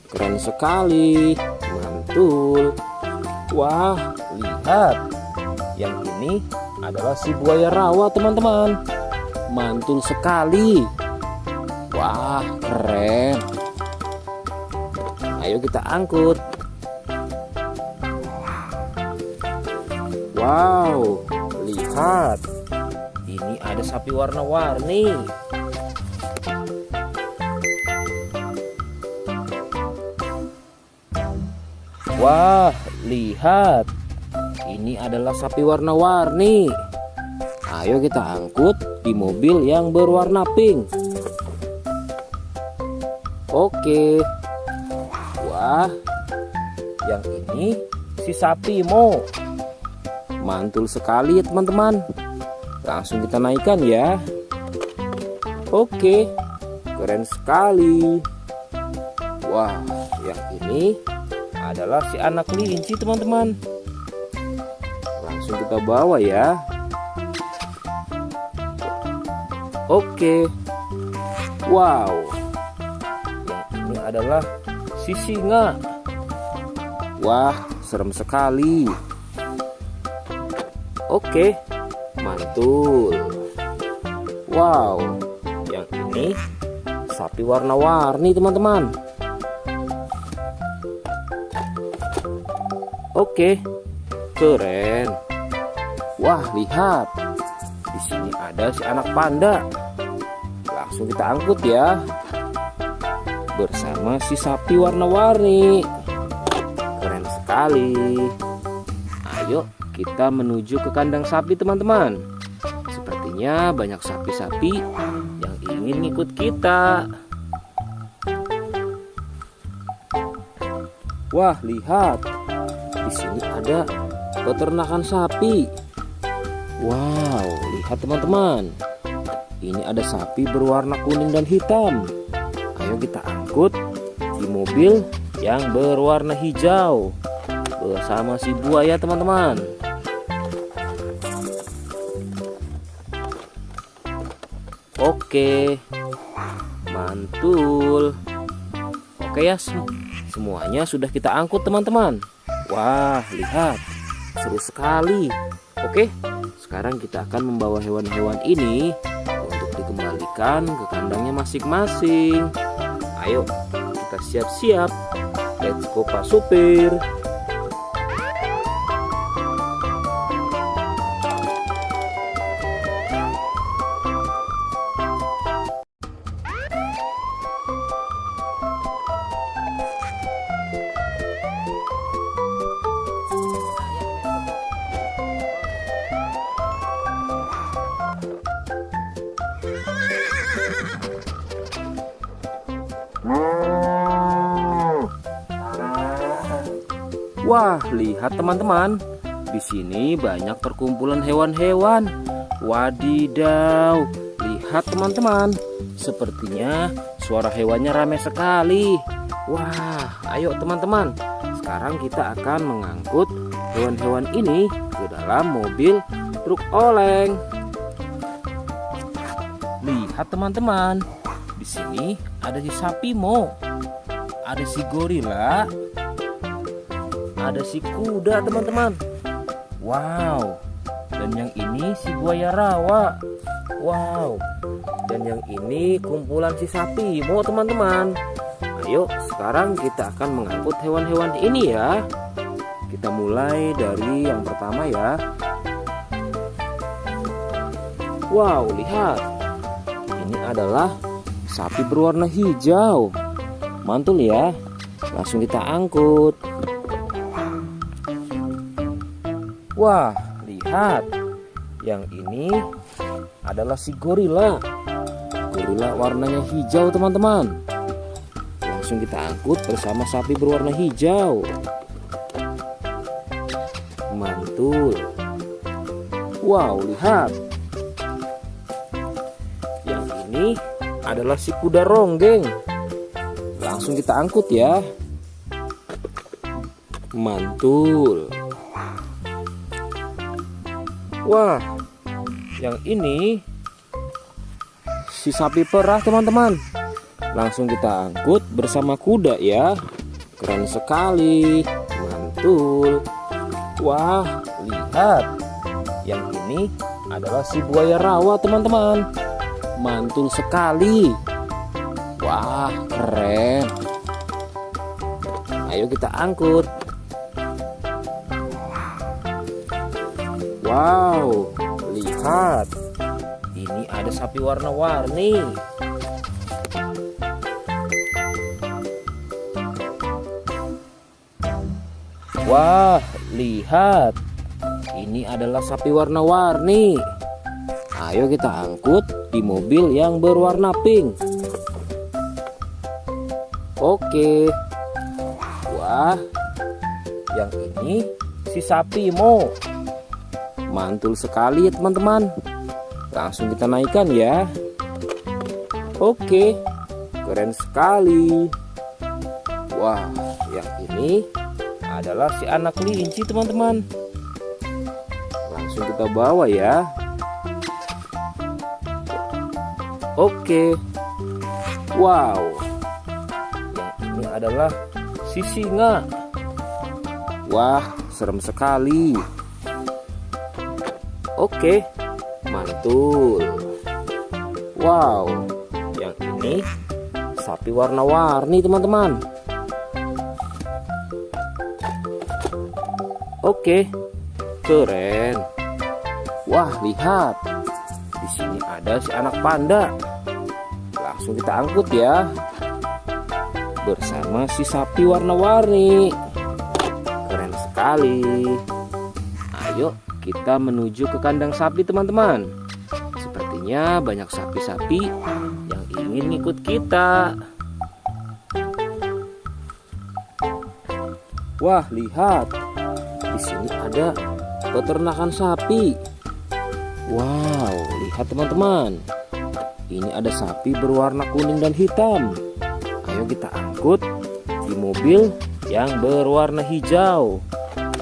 Keren sekali. Mantul. Wah, lihat. Yang ini adalah si buaya rawa teman-teman. Mantul sekali. Wah, keren. Ayo kita angkut. Wow, lihat. Ini ada sapi warna-warni. Wah, lihat. Ini adalah sapi warna-warni. Ayo kita angkut di mobil yang berwarna pink. Oke. Wah, yang ini si sapi Mo. Mantul sekali ya teman-teman. Langsung kita naikkan ya. Oke, keren sekali. Wah, yang ini adalah si anak kelinci teman-teman. Langsung kita bawa ya. Oke. Wow. Yang ini adalah si singa. Wah, serem sekali. Oke, mantul. Wow, yang ini sapi warna-warni teman-teman. Oke, keren. Wah, lihat. Di sini ada si anak panda. Langsung kita angkut ya. Bersama si sapi warna-warni. Keren sekali. Ayo kita menuju ke kandang sapi teman-teman. Sepertinya banyak sapi-sapi yang ingin ngikut kita. Wah, lihat. Di sini ada peternakan sapi. Wow, lihat teman-teman. Ini ada sapi berwarna kuning dan hitam. Ayo kita angkut di mobil yang berwarna hijau bersama si buaya teman-teman. Oke, mantul. Oke ya, semuanya sudah kita angkut teman-teman. Wah, lihat, seru sekali. Oke, sekarang kita akan membawa hewan-hewan ini untuk dikembalikan ke kandangnya masing-masing. Ayo, kita siap-siap. Let's go Pak Supir. Wah, lihat teman-teman. Di sini banyak perkumpulan hewan-hewan. Wadidaw, lihat teman-teman. Sepertinya suara hewannya ramai sekali. Wah, ayo teman-teman. Sekarang kita akan mengangkut hewan-hewan ini ke dalam mobil truk oleng. Lihat teman-teman. Di sini ada si sapi Mo. Ada si gorila. Ada si kuda teman-teman. Wow. Dan yang ini si buaya rawa. Wow. Dan yang ini kumpulan si sapi Mo teman-teman. Ayo sekarang kita akan mengangkut hewan-hewan ini ya. Kita mulai dari yang pertama ya. Wow, lihat. Ini adalah sapi berwarna hijau. Mantul ya. Langsung kita angkut. Wah, lihat. Yang ini adalah si gorila. Gorila warnanya hijau teman-teman. Langsung kita angkut bersama sapi berwarna hijau. Mantul. Wow, lihat. Yang ini adalah si kuda ronggeng. Langsung kita angkut ya. Mantul. Wah, yang ini si sapi perah teman-teman. Langsung kita angkut bersama kuda ya. Keren sekali. Mantul. Wah, lihat. Yang ini adalah si buaya rawa teman-teman. Mantul sekali. Wah, keren. Ayo kita angkut. Wow, lihat. Ini ada sapi warna-warni. Wah, lihat. Ini adalah sapi warna-warni. Ayo kita angkut di mobil yang berwarna pink. Oke. Wah, yang ini si sapi Mo. Mantul sekali ya teman-teman. Langsung kita naikkan ya. Oke, keren sekali. Wah, yang ini adalah si anak kelinci teman-teman. Langsung kita bawa ya. Oke. Wow. Yang ini adalah si singa. Wah, serem sekali. Oke, mantul. Wow, yang ini sapi warna-warni teman-teman. Oke, keren. Wah, lihat. Di sini ada si anak panda. Langsung kita angkut ya. Bersama si sapi warna-warni. Keren sekali. Ayo kita menuju ke kandang sapi teman-teman. Sepertinya banyak sapi-sapi yang ingin ngikut kita. Wah, lihat. Di sini ada peternakan sapi. Wow, lihat teman-teman. Ini ada sapi berwarna kuning dan hitam. Ayo kita angkut di mobil yang berwarna hijau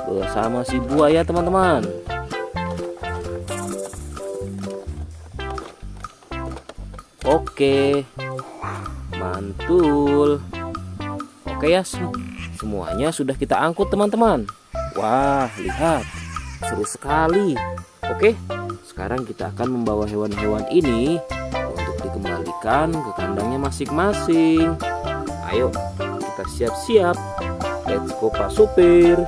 bersama si buaya teman-teman. Oke, mantul. Oke ya, semuanya sudah kita angkut teman-teman. Wah, lihat, seru sekali. Oke, sekarang kita akan membawa hewan-hewan ini untuk dikembalikan ke kandangnya masing-masing. Ayo, kita siap-siap. Let's go Pak Supir.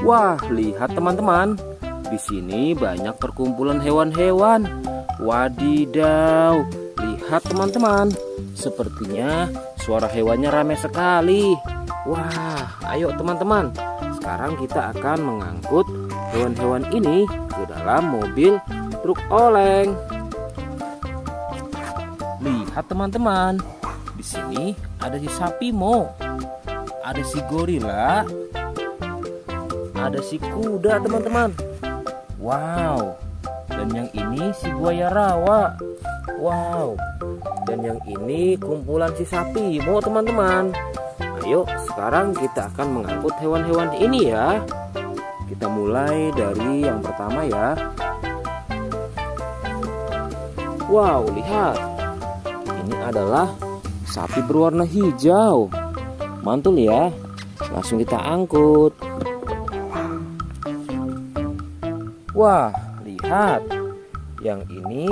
Wah, lihat teman-teman. Di sini banyak perkumpulan hewan-hewan. Wadidaw, lihat teman-teman. Sepertinya suara hewannya ramai sekali. Wah, ayo teman-teman. Sekarang kita akan mengangkut hewan-hewan ini ke dalam mobil truk oleng. Lihat teman-teman. Di sini ada si sapi Mo. Ada si gorila. Ada si kuda teman-teman. Wow. Dan yang ini si buaya rawa. Wow. Dan yang ini kumpulan si sapi Mo teman-teman. Ayo sekarang kita akan mengangkut hewan-hewan ini ya. Kita mulai dari yang pertama ya. Wow, lihat. Ini adalah sapi berwarna hijau. Mantul ya. Langsung kita angkut. Wah, lihat. Yang ini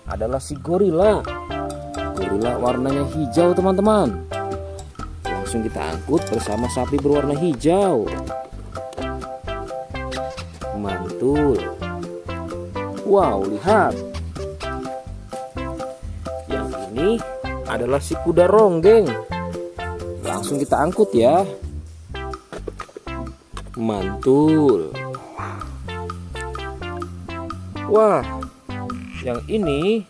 adalah si gorila. Gorila warnanya hijau teman-teman. Langsung kita angkut bersama sapi berwarna hijau. Mantul. Wow, lihat. Yang ini adalah si kuda ronggeng. Langsung kita angkut ya. Mantul. Wah, yang ini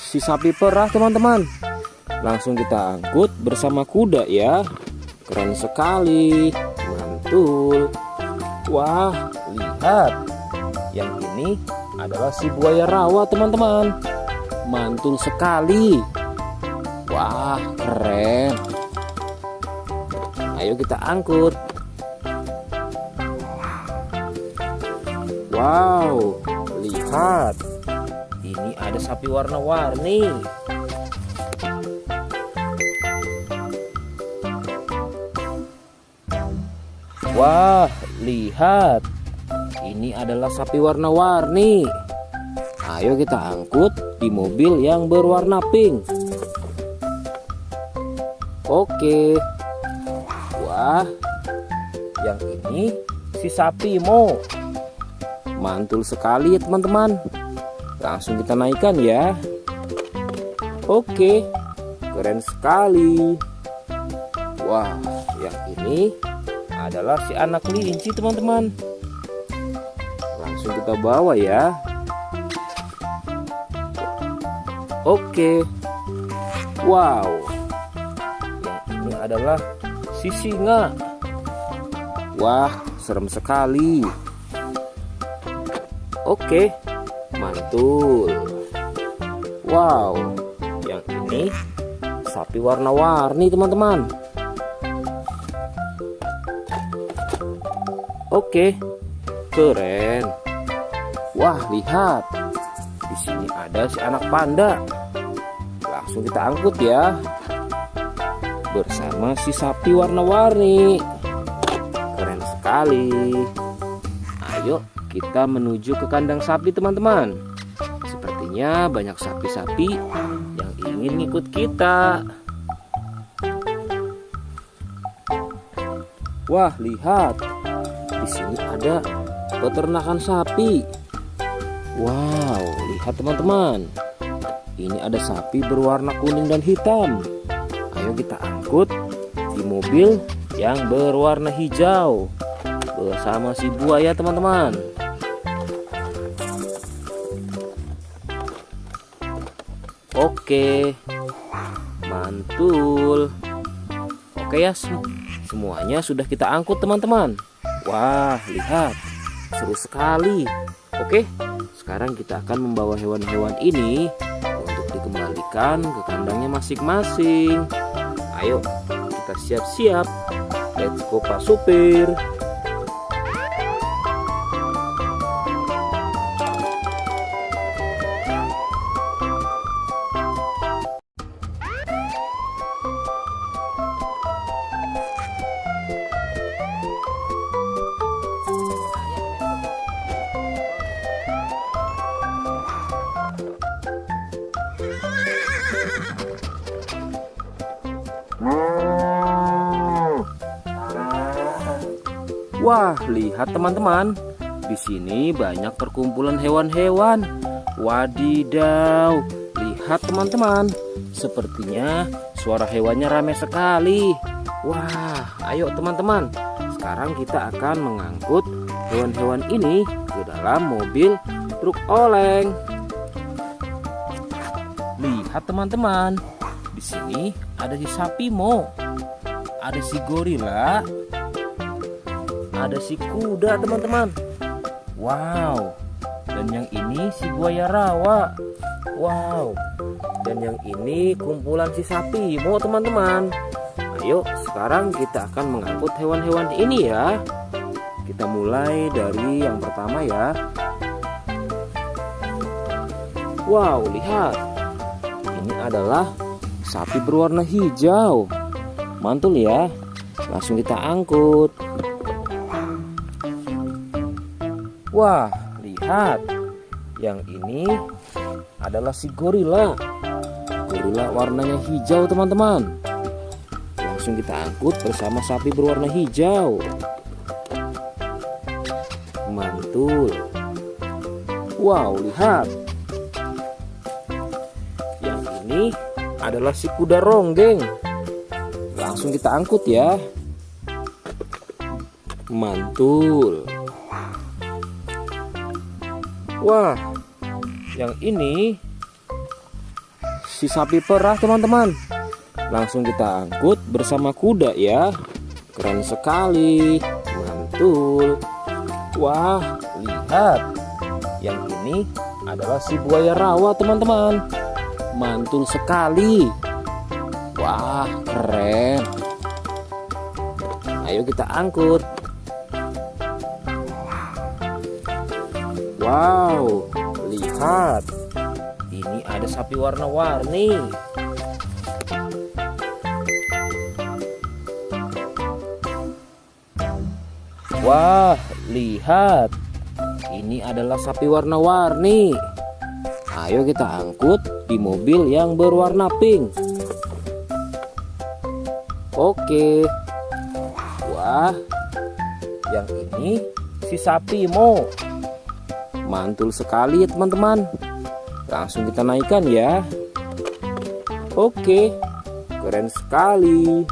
si sapi perah teman-teman. Langsung kita angkut bersama kuda ya. Keren sekali. Mantul. Wah, lihat. Yang ini adalah si buaya rawa teman-teman. Mantul sekali. Wah, keren. Ayo kita angkut. Wow, lihat. Ini ada sapi warna-warni. Wah, lihat. Ini adalah sapi warna-warni. Ayo kita angkut di mobil yang berwarna pink. Oke. Wah, yang ini si sapi Mo. Mantul sekali ya teman-teman. Langsung kita naikkan ya. Oke, keren sekali. Wah, yang ini adalah si anak kelinci teman-teman. Langsung kita bawa ya. Oke. Wow. Yang ini adalah si singa. Wah, serem sekali. Oke, mantul. Wow, yang ini sapi warna-warni teman-teman. Oke, keren. Wah, lihat. Di sini ada si anak panda. Langsung kita angkut ya. Bersama si sapi warna-warni. Keren sekali. Ayo kita menuju ke kandang sapi teman-teman. Sepertinya banyak sapi-sapi yang ingin ikut kita. Wah, lihat. Di sini ada peternakan sapi. Wow, lihat teman-teman. Ini ada sapi berwarna kuning dan hitam. Ayo kita angkut di mobil yang berwarna hijau bersama si buaya teman-teman. Oke, mantul. Oke ya, semuanya sudah kita angkut teman-teman. Wah, lihat, seru sekali. Oke, sekarang kita akan membawa hewan-hewan ini untuk dikembalikan ke kandangnya masing-masing. Ayo, kita siap-siap. Let's go Pak Supir. Wah, lihat teman-teman. Di sini banyak perkumpulan hewan-hewan. Wadidaw, lihat teman-teman. Sepertinya suara hewannya ramai sekali. Wah, ayo teman-teman. Sekarang kita akan mengangkut hewan-hewan ini ke dalam mobil truk oleng. Lihat teman-teman. Di sini ada si sapi Mo. Ada si gorila. Ada si kuda teman-teman. Wow. Dan yang ini si buaya rawa. Wow. Dan yang ini kumpulan si sapi Mo teman-teman. Ayo sekarang kita akan mengangkut hewan-hewan ini ya. Kita mulai dari yang pertama ya. Wow, lihat. Ini adalah sapi berwarna hijau. Mantul ya. Langsung kita angkut. Wah, lihat. Yang ini adalah si gorila. Gorila warnanya hijau teman-teman. Langsung kita angkut bersama sapi berwarna hijau. Mantul. Wow, lihat. Yang ini adalah si kuda ronggeng. Langsung kita angkut ya. Mantul. Wah, yang ini si sapi perah teman-teman. Langsung kita angkut bersama kuda ya. Keren sekali. Mantul. Wah, lihat. Yang ini adalah si buaya rawa teman-teman. Mantul sekali. Wah, keren. Ayo kita angkut. Wow, lihat. Ini ada sapi warna-warni. Wah, lihat. Ini adalah sapi warna-warni. Ayo kita angkut di mobil yang berwarna pink. Oke. Wah, yang ini si sapi Mo. Mantul sekali ya teman-teman. Langsung kita naikkan ya. Oke, keren sekali.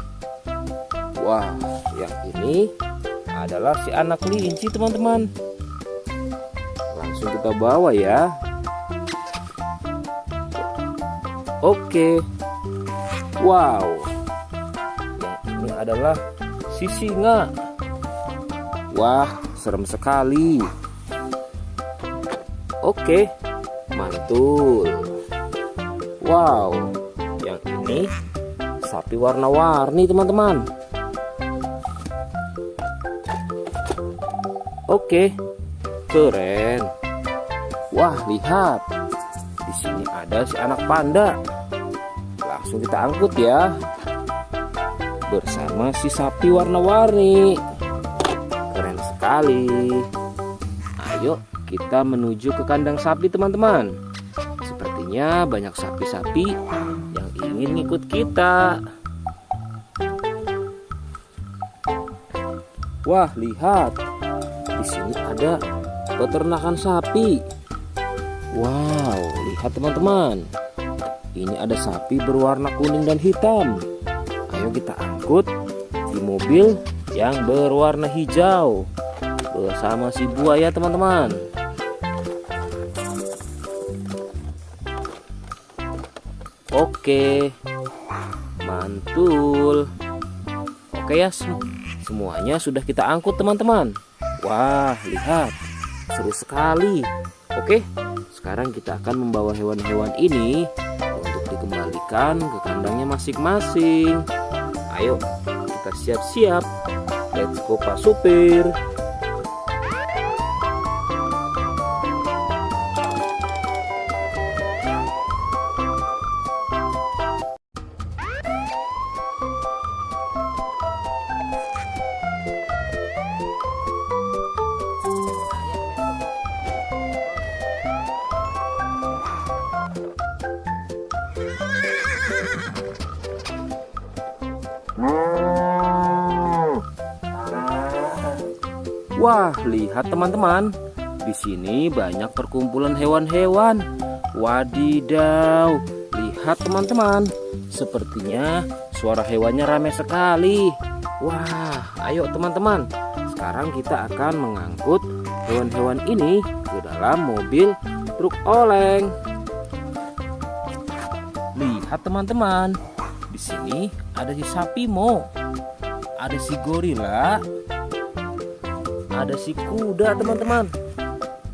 Wah, yang ini adalah si anak kelinci teman-teman. Langsung kita bawa ya. Oke. Wow, yang ini adalah si singa. Wah, serem sekali. Oke, mantul. Wow, yang ini sapi warna-warni teman-teman. Oke, keren. Wah, lihat. Di sini ada si anak panda. Langsung kita angkut ya. Bersama si sapi warna-warni. Keren sekali. Ayo kita menuju ke kandang sapi teman-teman. Sepertinya banyak sapi-sapi yang ingin ikut kita. Wah, lihat. Di sini ada peternakan sapi. Wow, lihat teman-teman. Ini ada sapi berwarna kuning dan hitam. Ayo kita angkut di mobil yang berwarna hijau bersama si buaya teman-teman. Oke, mantul. Oke ya, semuanya sudah kita angkut teman-teman. Wah, lihat, seru sekali. Oke, sekarang kita akan membawa hewan-hewan ini untuk dikembalikan ke kandangnya masing-masing. Ayo, kita siap-siap. Let's go Pak Supir. Wah, lihat teman-teman. Di sini banyak perkumpulan hewan-hewan. Wadidaw, lihat teman-teman. Sepertinya suara hewannya ramai sekali. Wah, ayo teman-teman. Sekarang kita akan mengangkut hewan-hewan ini ke dalam mobil truk oleng. Lihat teman-teman. Di sini ada si sapi Mo. Ada si gorila. Ada si kuda teman-teman.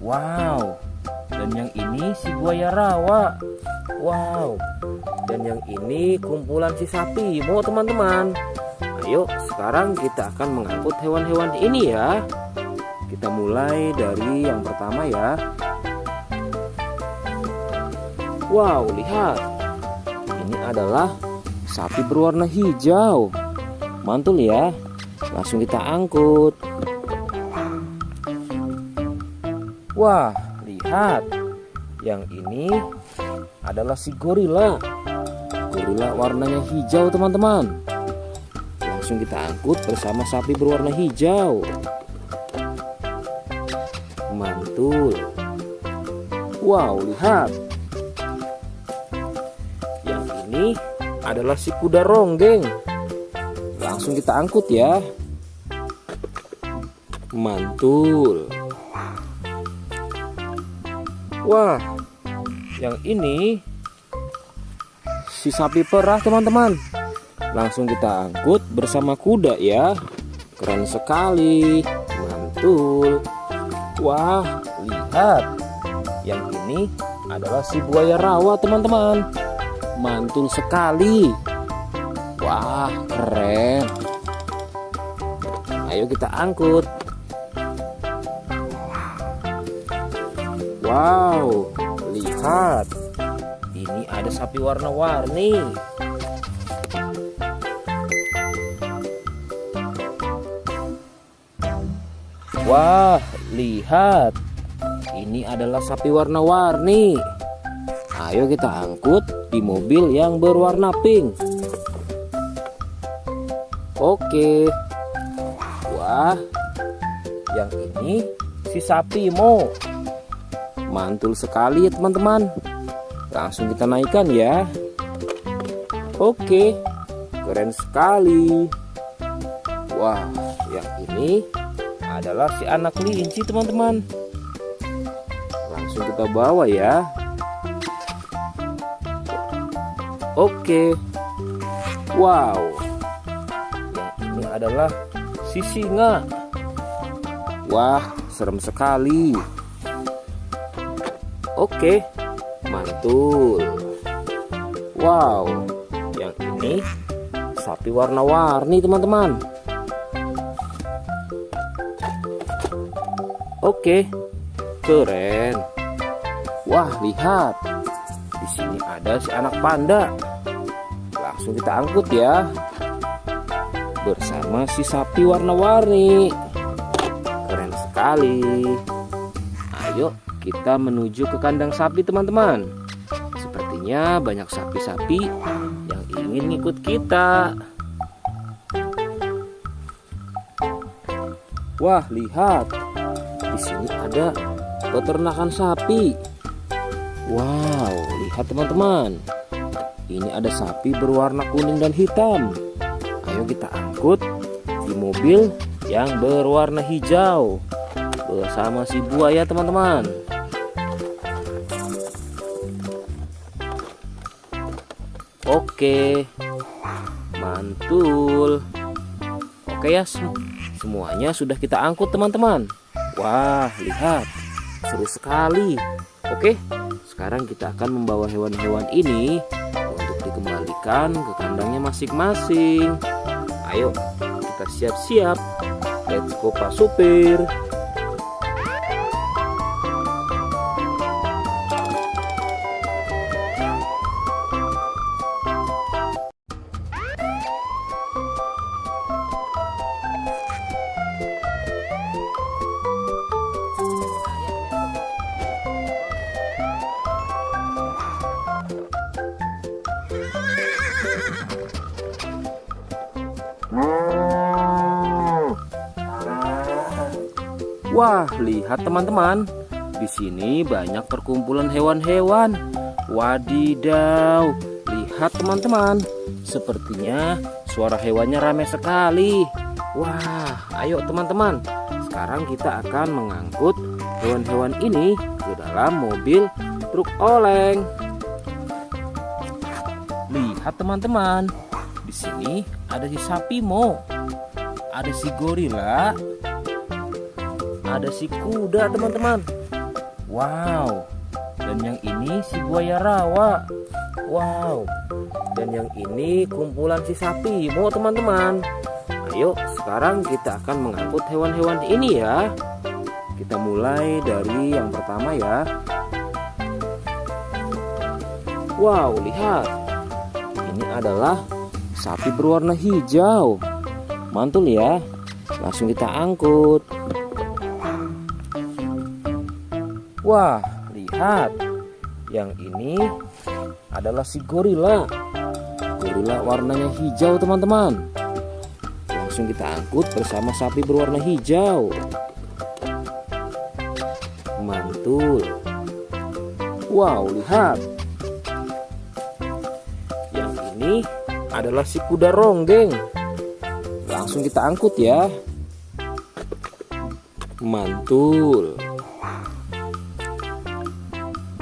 Wow. Dan yang ini si buaya rawa. Wow. Dan yang ini kumpulan si sapi Mo teman-teman. Ayo sekarang kita akan mengangkut hewan-hewan ini ya. Kita mulai dari yang pertama ya. Wow, lihat. Ini adalah sapi berwarna hijau. Mantul ya. Langsung kita angkut. Wah, lihat. Yang ini adalah si gorila. Gorila warnanya hijau teman-teman. Langsung kita angkut bersama sapi berwarna hijau. Mantul. Wow, lihat. Yang ini adalah si kuda ronggeng. Langsung kita angkut ya. Mantul. Wah, yang ini si sapi perah teman-teman. Langsung kita angkut bersama kuda ya. Keren sekali. Mantul. Wah, lihat. Yang ini adalah si buaya rawa teman-teman. Mantul sekali. Wah, keren. Ayo kita angkut. Wow, lihat. Ini ada sapi warna-warni. Wah, lihat. Ini adalah sapi warna-warni. Ayo kita angkut di mobil yang berwarna pink. Oke. Wah, yang ini si sapi Mo. Mantul sekali ya teman-teman. Langsung kita naikkan ya. Oke, keren sekali. Wah, yang ini adalah si anak kelinci teman-teman. Langsung kita bawa ya. Oke. Wow. Yang ini adalah si singa. Wah, serem sekali. Oke, mantul. Wow, yang ini sapi warna-warni teman-teman. Oke, keren. Wah, lihat. Di sini ada si anak panda. Langsung kita angkut ya. Bersama si sapi warna-warni. Keren sekali. Ayo kita menuju ke kandang sapi teman-teman. Sepertinya banyak sapi-sapi yang ingin ikut kita. Wah, lihat. Di sini ada peternakan sapi. Wow, lihat teman-teman. Ini ada sapi berwarna kuning dan hitam. Ayo kita angkut di mobil yang berwarna hijau bersama si buaya teman-teman. Oke, mantul. Oke ya, semuanya sudah kita angkut teman-teman. Wah, lihat, seru sekali. Oke, sekarang kita akan membawa hewan-hewan ini untuk dikembalikan ke kandangnya masing-masing. Ayo, kita siap-siap. Let's go Pak Supir. Wah, lihat teman-teman. Di sini banyak perkumpulan hewan-hewan. Wadidaw, lihat teman-teman. Sepertinya suara hewannya ramai sekali. Wah, ayo teman-teman. Sekarang kita akan mengangkut hewan-hewan ini ke dalam mobil truk oleng. Lihat teman-teman. Di sini ada si sapi Mo. Ada si gorila. Ada si kuda teman-teman. Wow. Dan yang ini si buaya rawa. Wow. Dan yang ini kumpulan si sapi Mo teman-teman. Ayo sekarang kita akan mengangkut hewan-hewan ini ya. Kita mulai dari yang pertama ya. Wow, lihat. Ini adalah sapi berwarna hijau. Mantul ya. Langsung kita angkut. Wah, lihat. Yang ini adalah si gorila. Gorila warnanya hijau teman-teman. Langsung kita angkut bersama sapi berwarna hijau. Mantul. Wow, lihat. Yang ini adalah si kuda ronggeng. Langsung kita angkut ya. Mantul.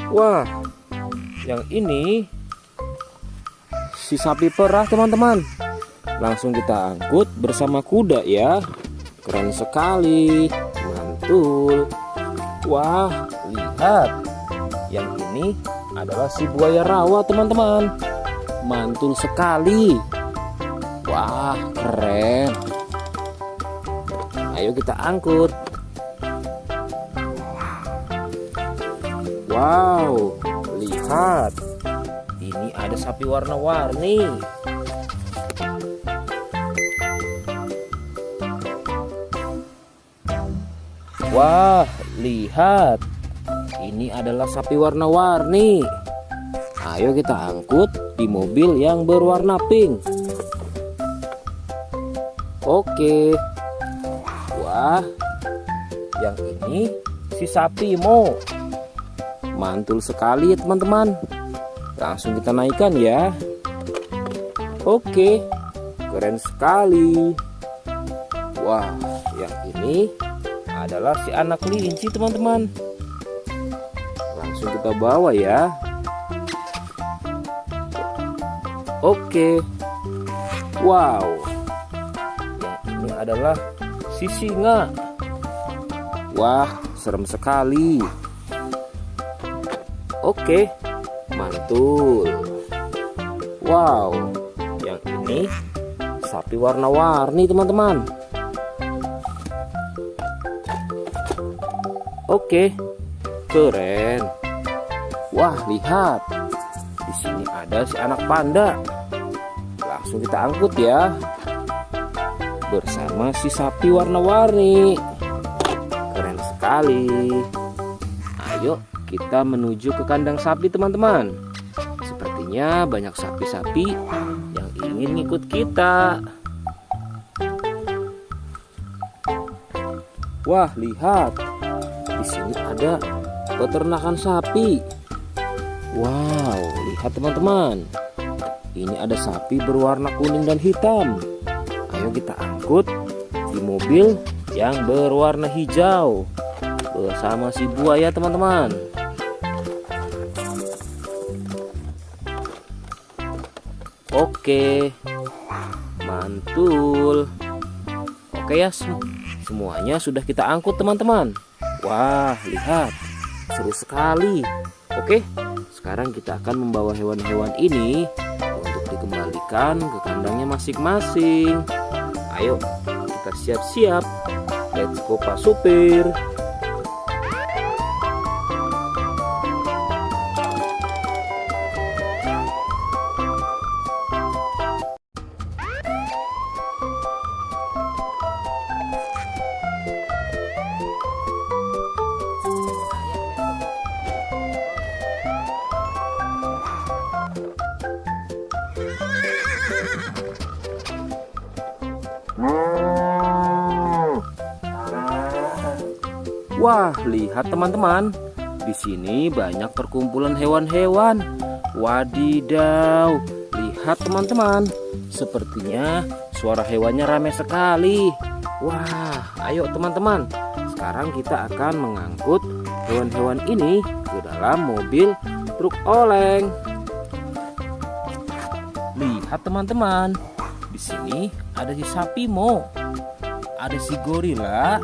Wah, yang ini si sapi perah teman-teman. Langsung kita angkut bersama kuda ya. Keren sekali. Mantul. Wah, lihat. Yang ini adalah si buaya rawa teman-teman. Mantul sekali. Wah, keren. Ayo kita angkut. Wow, lihat. Ini ada sapi warna-warni. Wah, lihat. Ini adalah sapi warna-warni. Ayo kita angkut di mobil yang berwarna pink. Oke. Wah, yang ini si sapi Mo. Mantul sekali ya teman-teman. Langsung kita naikkan ya. Oke, keren sekali. Wah, yang ini adalah si anak kelinci teman-teman. Langsung kita bawa ya. Oke. Wow. Yang ini adalah si singa. Wah, serem sekali. Oke, mantul. Wow, yang ini sapi warna-warni teman-teman. Oke, keren. Wah, lihat. Di sini ada si anak panda. Langsung kita angkut ya. Bersama si sapi warna-warni. Keren sekali. Ayo kita menuju ke kandang sapi teman-teman. Sepertinya banyak sapi-sapi yang ingin ngikut kita. Wah, lihat. Di sini ada peternakan sapi. Wow, lihat teman-teman. Ini ada sapi berwarna kuning dan hitam. Ayo kita angkut di mobil yang berwarna hijau bersama si buaya teman-teman. Oke, mantul. Oke ya, semuanya sudah kita angkut teman-teman. Wah, lihat, seru sekali. Oke, sekarang kita akan membawa hewan-hewan ini untuk dikembalikan ke kandangnya masing-masing. Ayo, kita siap-siap. Let's go Pak Supir. Wah, lihat teman-teman. Di sini banyak perkumpulan hewan-hewan. Wadidaw, lihat teman-teman. Sepertinya suara hewannya ramai sekali. Wah, ayo teman-teman. Sekarang kita akan mengangkut hewan-hewan ini ke dalam mobil truk oleng. Lihat teman-teman. Di sini ada si sapi Mo. Ada si gorila.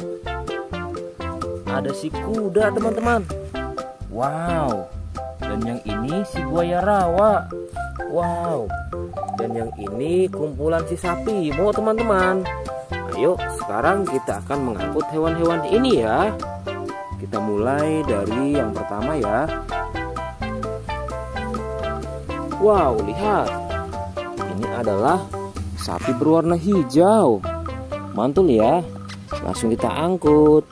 Ada si kuda teman-teman. Wow. Dan yang ini si buaya rawa. Wow. Dan yang ini kumpulan si sapi Mo teman-teman. Ayo sekarang kita akan mengangkut hewan-hewan ini ya. Kita mulai dari yang pertama ya. Wow, lihat. Ini adalah sapi berwarna hijau. Mantul ya. Langsung kita angkut.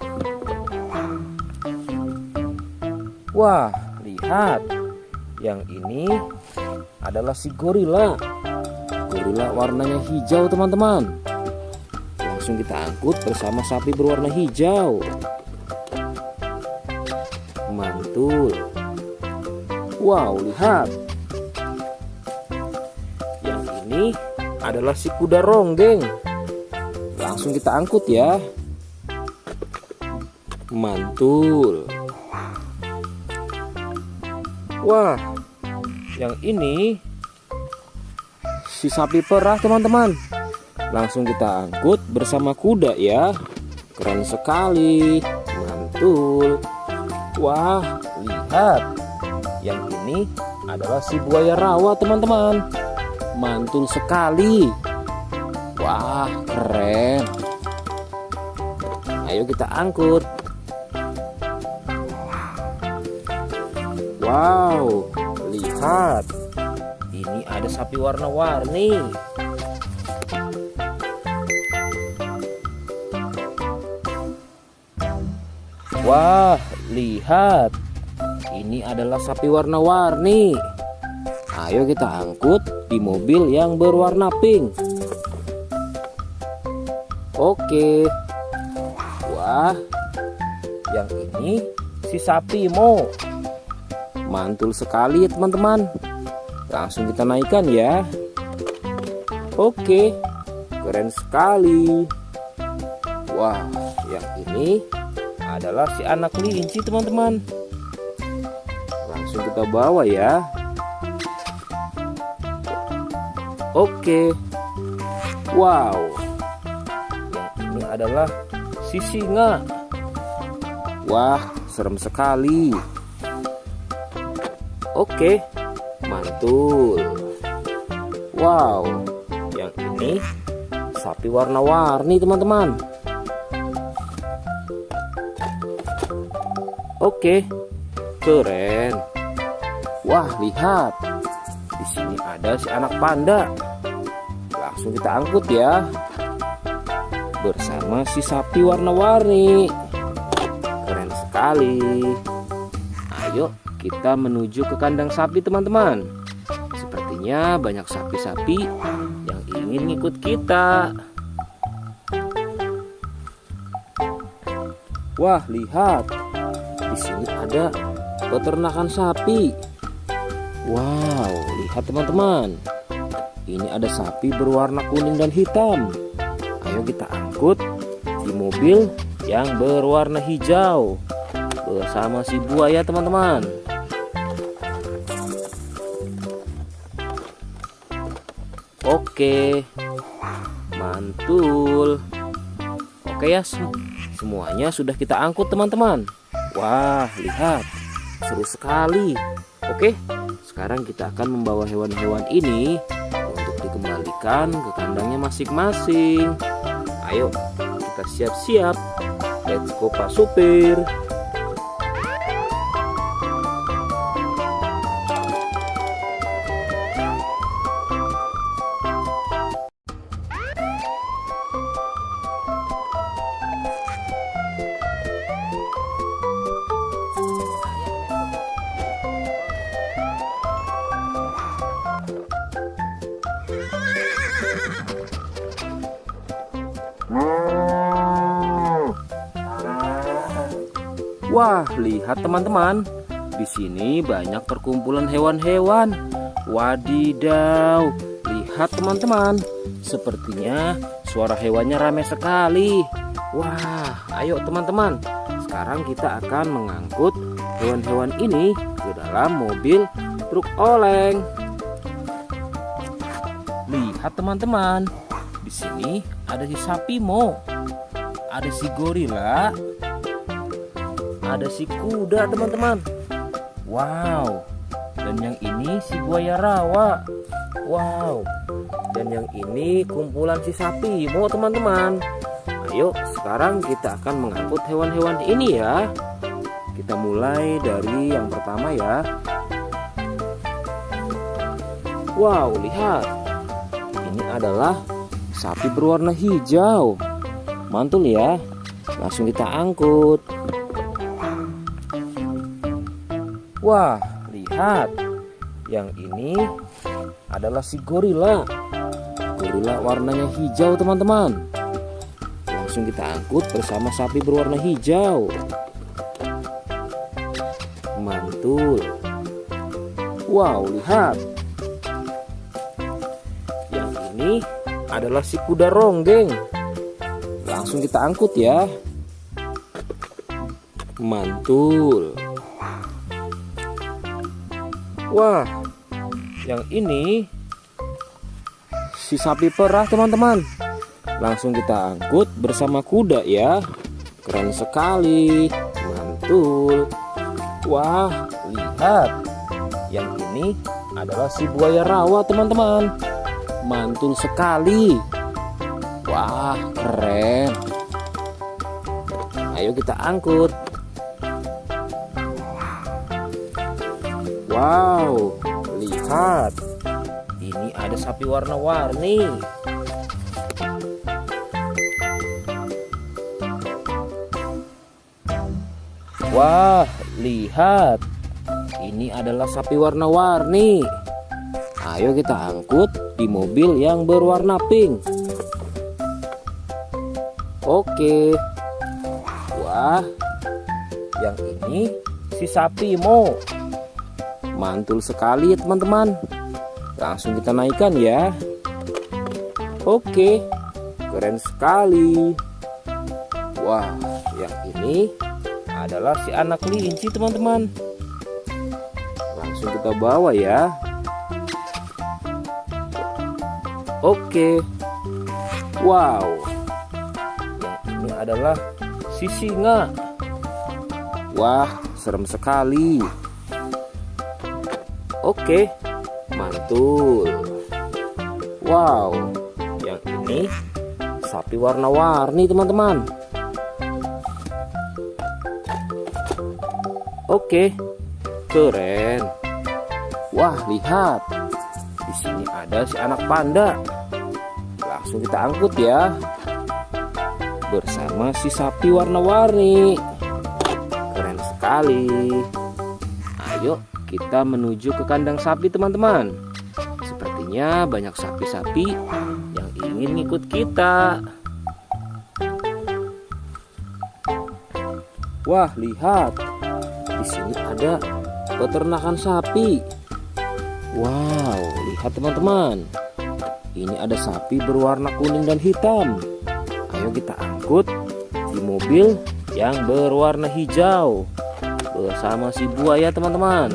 Wah, lihat. Yang ini adalah si gorila. Gorila warnanya hijau teman-teman. Langsung kita angkut bersama sapi berwarna hijau. Mantul. Wow, lihat. Yang ini adalah si kuda ronggeng. Langsung kita angkut ya. Mantul. Wah, yang ini si sapi perah teman-teman. Langsung kita angkut bersama kuda ya. Keren sekali. Mantul. Wah, lihat. Yang ini adalah si buaya rawa teman-teman. Mantul sekali. Wah, keren. Ayo kita angkut. Wow, lihat. Ini ada sapi warna-warni. Wah, lihat. Ini adalah sapi warna-warni. Ayo kita angkut di mobil yang berwarna pink. Oke. Wah, yang ini si sapi Mo. Mantul sekali ya teman-teman. Langsung kita naikkan ya. Oke, keren sekali. Wah, yang ini adalah si anak kelinci teman-teman. Langsung kita bawa ya. Oke. Wow. Yang ini adalah si singa. Wah, serem sekali. Oke, mantul. Wow, yang ini sapi warna-warni teman-teman. Oke, keren. Wah, lihat. Di sini ada si anak panda. Langsung kita angkut ya. Bersama si sapi warna-warni. Keren sekali. Ayo kita menuju ke kandang sapi teman-teman. Sepertinya banyak sapi-sapi yang ingin ngikut kita. Wah, lihat. Di sini ada peternakan sapi. Wow, lihat teman-teman. Ini ada sapi berwarna kuning dan hitam. Ayo kita angkut di mobil yang berwarna hijau bersama si buaya teman-teman. Oke, mantul. Oke ya, semuanya sudah kita angkut teman-teman. Wah, lihat, seru sekali. Oke, sekarang kita akan membawa hewan-hewan ini untuk dikembalikan ke kandangnya masing-masing. Ayo, kita siap-siap. Let's go Pak Supir. Wah, lihat teman-teman. Di sini banyak perkumpulan hewan-hewan. Wadidaw, lihat teman-teman. Sepertinya suara hewannya ramai sekali. Wah, ayo teman-teman. Sekarang kita akan mengangkut hewan-hewan ini ke dalam mobil truk oleng. Lihat teman-teman. Di sini ada si sapi Mo. Ada si gorila. Ada si kuda teman-teman. Wow. Dan yang ini si buaya rawa. Wow. Dan yang ini kumpulan si sapi Mo teman-teman. Ayo sekarang kita akan mengangkut hewan-hewan ini ya. Kita mulai dari yang pertama ya. Wow, lihat. Ini adalah sapi berwarna hijau. Mantul ya. Langsung kita angkut. Wah, lihat. Yang ini adalah si gorila. Gorila warnanya hijau teman-teman. Langsung kita angkut bersama sapi berwarna hijau. Mantul. Wow, lihat. Yang ini adalah si kuda ronggeng. Langsung kita angkut ya. Mantul. Wah, yang ini si sapi perah teman-teman. Langsung kita angkut bersama kuda ya. Keren sekali. Mantul. Wah, lihat. Yang ini adalah si buaya rawa teman-teman. Mantul sekali. Wah, keren. Ayo kita angkut. Wow, lihat. Ini ada sapi warna-warni. Wah, lihat. Ini adalah sapi warna-warni. Ayo kita angkut di mobil yang berwarna pink. Oke. Wah, yang ini si sapi Mo. Mantul sekali ya teman-teman. Langsung kita naikkan ya. Oke, keren sekali. Wah, yang ini adalah si anak kelinci teman-teman. Langsung kita bawa ya. Oke. Wow. Yang ini adalah si singa. Wah, serem sekali. Oke, mantul. Wow, yang ini sapi warna-warni teman-teman. Oke, keren. Wah, lihat. Di sini ada si anak panda. Langsung kita angkut ya. Bersama si sapi warna-warni. Keren sekali. Ayo kita menuju ke kandang sapi teman-teman. Sepertinya banyak sapi-sapi yang ingin ngikut kita. Wah, lihat. Di sini ada peternakan sapi. Wow, lihat teman-teman. Ini ada sapi berwarna kuning dan hitam. Ayo kita angkut di mobil yang berwarna hijau bersama si buaya teman-teman.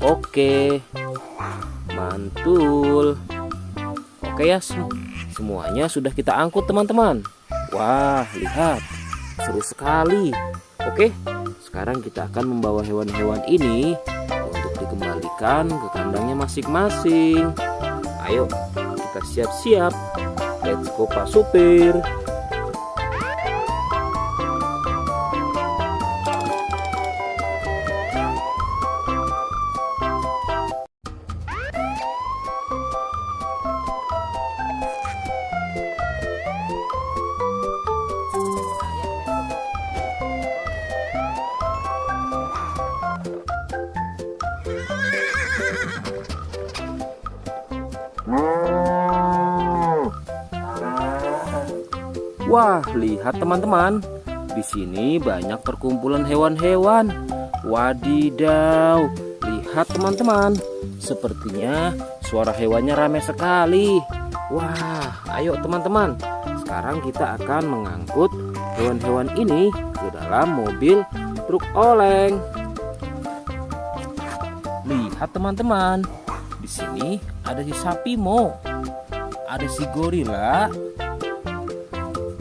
Oke, mantul. Oke ya, semuanya sudah kita angkut teman-teman. Wah, lihat, seru sekali. Oke, sekarang kita akan membawa hewan-hewan ini untuk dikembalikan ke kandangnya masing-masing. Ayo, kita siap-siap. Let's go Pak Supir. Wah, lihat teman-teman. Di sini banyak perkumpulan hewan-hewan. Wadidaw, lihat teman-teman. Sepertinya suara hewannya ramai sekali. Wah, ayo teman-teman. Sekarang kita akan mengangkut hewan-hewan ini ke dalam mobil truk oleng. Lihat teman-teman. Di sini ada si sapi Mo. Ada si gorila.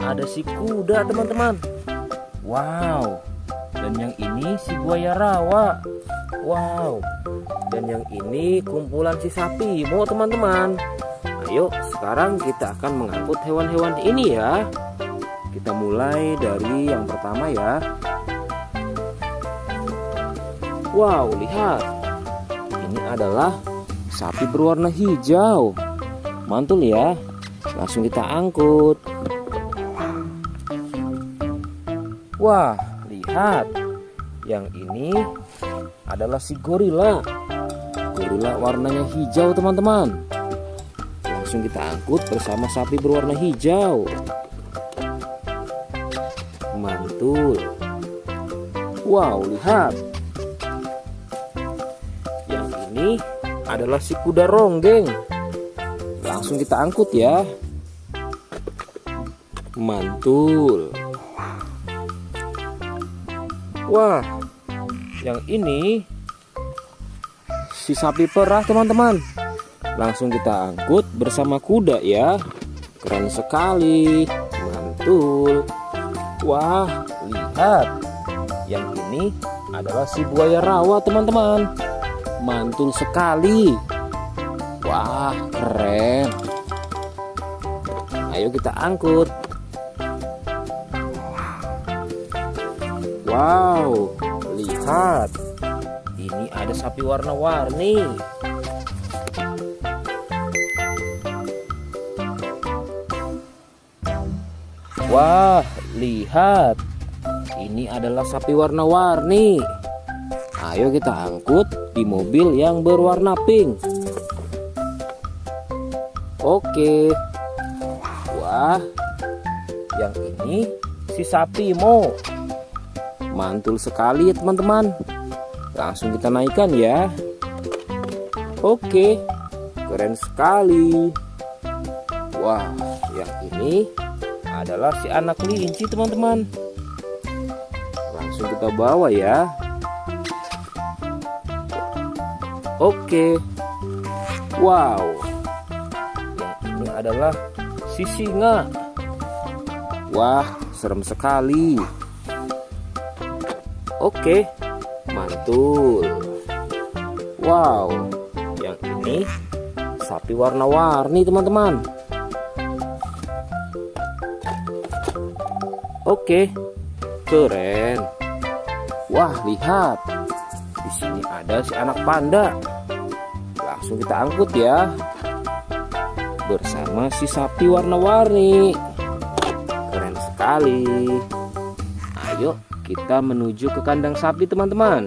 Ada si kuda teman-teman. Wow. Dan yang ini si buaya rawa. Wow. Dan yang ini kumpulan si sapi Mo teman-teman. Ayo sekarang kita akan mengangkut hewan-hewan ini ya. Kita mulai dari yang pertama ya. Wow, lihat. Ini adalah sapi berwarna hijau. Mantul ya. Langsung kita angkut. Wah, lihat. Yang ini adalah si gorila. Gorila warnanya hijau teman-teman. Langsung kita angkut bersama sapi berwarna hijau. Mantul. Wow, lihat. Yang ini adalah si kuda ronggeng. Langsung kita angkut ya. Mantul. Wah, yang ini si sapi perah teman-teman. Langsung kita angkut bersama kuda ya. Keren sekali. Mantul. Wah, lihat. Yang ini adalah si buaya rawa teman-teman. Mantul sekali. Wah, keren. Ayo kita angkut. Wow, lihat. Ini ada sapi warna-warni. Wah, lihat. Ini adalah sapi warna-warni. Ayo kita angkut di mobil yang berwarna pink. Oke. Wah, yang ini si sapi Mo. Mantul sekali ya teman-teman. Langsung kita naikkan ya. Oke, keren sekali. Wah, yang ini adalah si anak kelinci teman-teman. Langsung kita bawa ya. Oke. Wow. Yang ini adalah si singa. Wah, serem sekali. Oke, mantul. Wow, yang ini sapi warna-warni teman-teman. Oke, keren. Wah, lihat. Di sini ada si anak panda. Langsung kita angkut ya. Bersama si sapi warna-warni. Keren sekali. Ayo kita menuju ke kandang sapi teman-teman.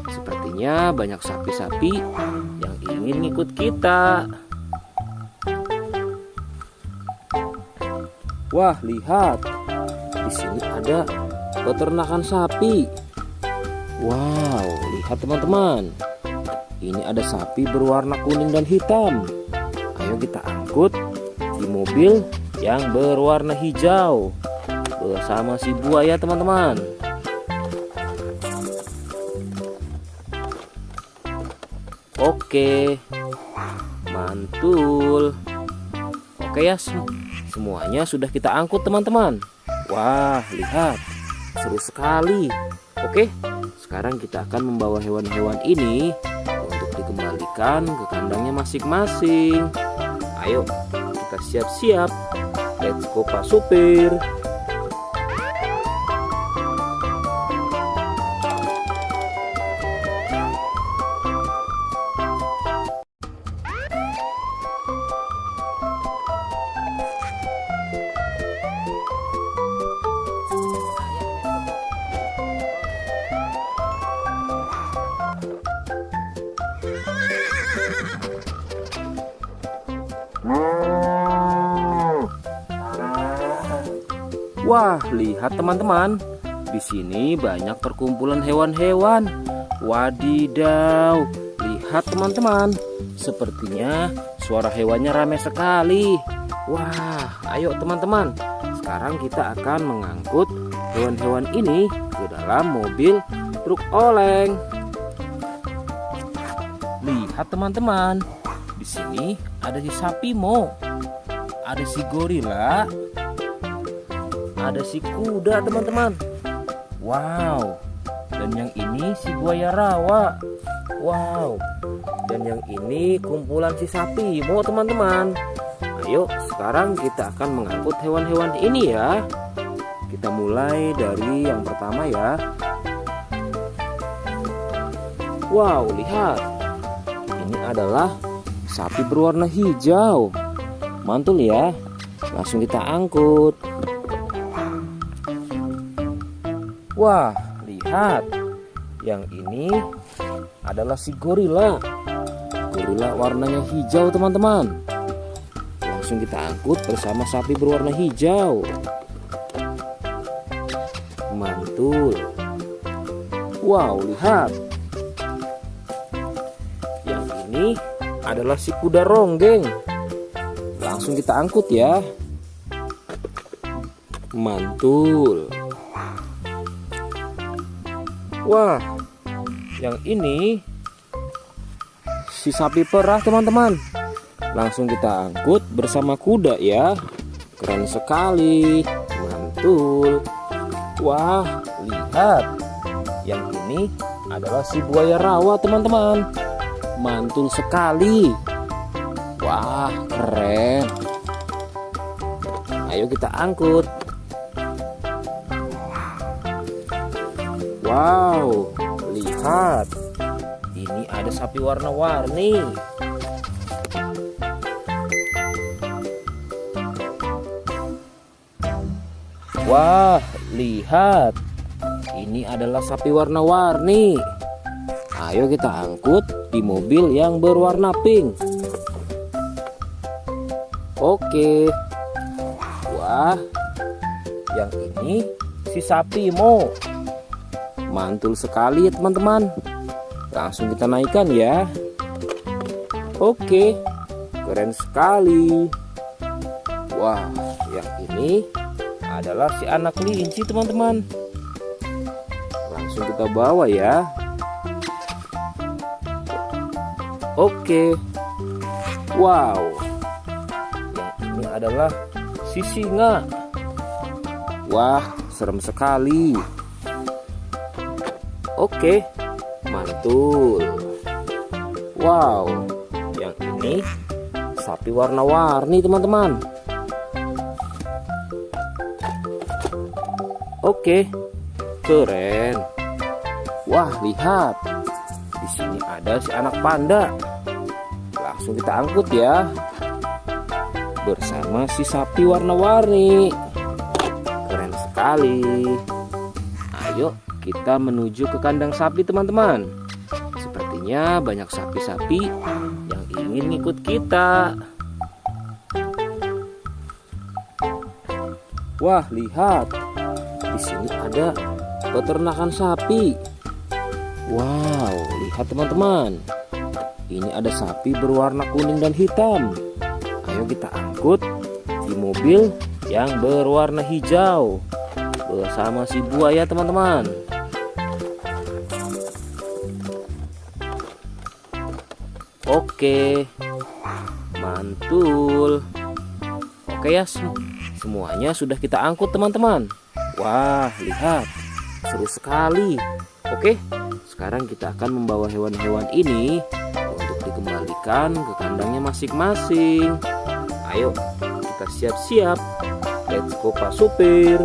Sepertinya banyak sapi-sapi yang ingin ngikut kita. Wah, lihat. Di sini ada peternakan sapi. Wow, lihat teman-teman. Ini ada sapi berwarna kuning dan hitam. Ayo kita angkut di mobil yang berwarna hijau bersama si buaya teman-teman. Oke, mantul. Oke ya, semuanya sudah kita angkut teman-teman. Wah, lihat, seru sekali. Oke, sekarang kita akan membawa hewan-hewan ini untuk dikembalikan ke kandangnya masing-masing. Ayo, kita siap-siap. Let's go Pak Supir. Wah, lihat teman-teman. Di sini banyak perkumpulan hewan-hewan. Wadidaw, lihat teman-teman. Sepertinya suara hewannya ramai sekali. Wah, ayo teman-teman. Sekarang kita akan mengangkut hewan-hewan ini ke dalam mobil truk oleng. Lihat teman-teman. Di sini ada si sapi Mo, ada si gorila, ada si kuda teman-teman. Wow. Dan yang ini si buaya rawa. Wow. Dan yang ini kumpulan si sapi Mo teman-teman. Ayo sekarang kita akan mengangkut hewan-hewan ini ya. Kita mulai dari yang pertama ya. Wow, lihat. Ini adalah sapi berwarna hijau. Mantul ya. Langsung kita angkut. Wah, lihat. Yang ini adalah si gorila. Gorila warnanya hijau teman-teman. Langsung kita angkut bersama sapi berwarna hijau. Mantul. Wow, lihat. Yang ini adalah si kuda ronggeng. Langsung kita angkut ya. Mantul. Wah, yang ini si sapi perah teman-teman. Langsung kita angkut bersama kuda ya. Keren sekali. Mantul. Wah, lihat. Yang ini adalah si buaya rawa teman-teman. Mantul sekali. Wah, keren. Ayo kita angkut. Wow, lihat. Ini ada sapi warna-warni. Wah, lihat. Ini adalah sapi warna-warni. Ayo kita angkut di mobil yang berwarna pink. Oke. Wah, yang ini si sapi Mo. Mantul sekali ya teman-teman. Langsung kita naikkan ya. Oke, keren sekali. Wah, yang ini adalah si anak kelinci teman-teman. Langsung kita bawa ya. Oke. Wow. Yang ini adalah si singa. Wah, serem sekali. Oke, mantul. Wow, yang ini sapi warna-warni teman-teman. Oke, keren. Wah, lihat. Di sini ada si anak panda. Langsung kita angkut ya. Bersama si sapi warna-warni. Keren sekali. Ayo kita menuju ke kandang sapi teman-teman. Sepertinya banyak sapi-sapi yang ingin ngikut kita. Wah, lihat. Di sini ada peternakan sapi. Wow, lihat teman-teman. Ini ada sapi berwarna kuning dan hitam. Ayo kita angkut di mobil yang berwarna hijau bersama si buaya teman-teman. Oke, mantul. Oke ya, semuanya sudah kita angkut teman-teman. Wah, lihat, seru sekali. Oke, sekarang kita akan membawa hewan-hewan ini untuk dikembalikan ke kandangnya masing-masing. Ayo, kita siap-siap. Let's go Pak Supir.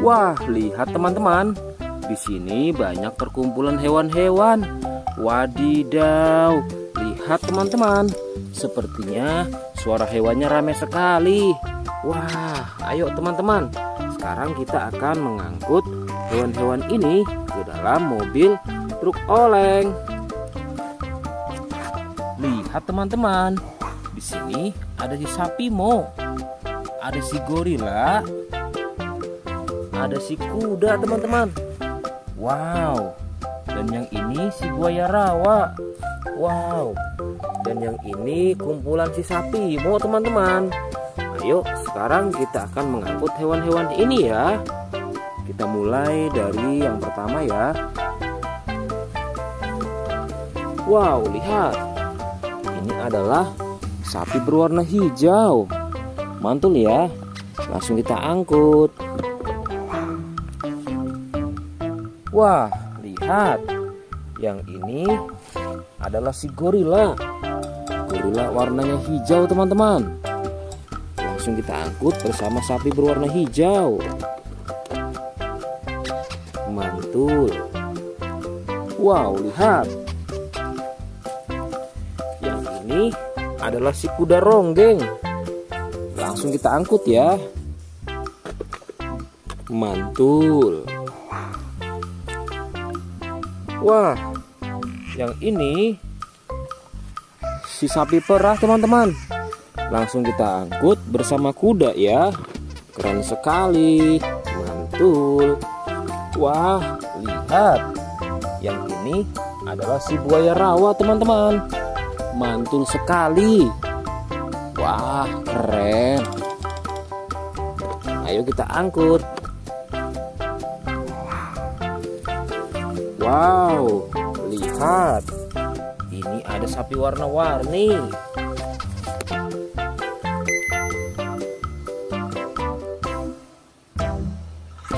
Wah, lihat teman-teman. Di sini banyak perkumpulan hewan-hewan. Wadidaw, lihat teman-teman. Sepertinya suara hewannya ramai sekali. Wah, ayo teman-teman. Sekarang kita akan mengangkut hewan-hewan ini ke dalam mobil truk oleng. Lihat teman-teman. Di sini ada si sapi Mo, ada si gorila, ada si kuda teman-teman. Wow. Dan yang ini si buaya rawa. Wow. Dan yang ini kumpulan si sapi Mo teman-teman. Ayo sekarang kita akan mengangkut hewan-hewan ini ya. Kita mulai dari yang pertama ya. Wow, lihat. Ini adalah sapi berwarna hijau. Mantul ya. Langsung kita angkut. Wah, lihat. Yang ini adalah si gorila. Gorila warnanya hijau teman-teman. Langsung kita angkut bersama sapi berwarna hijau. Mantul. Wow, lihat. Yang ini adalah si kuda ronggeng. Langsung kita angkut ya. Mantul. Wah, yang ini si sapi perah teman-teman. Langsung kita angkut bersama kuda ya. Keren sekali. Mantul. Wah, lihat. Yang ini adalah si buaya rawa teman-teman. Mantul sekali. Wah, keren. Ayo kita angkut. Wow, lihat. Ini ada sapi warna-warni.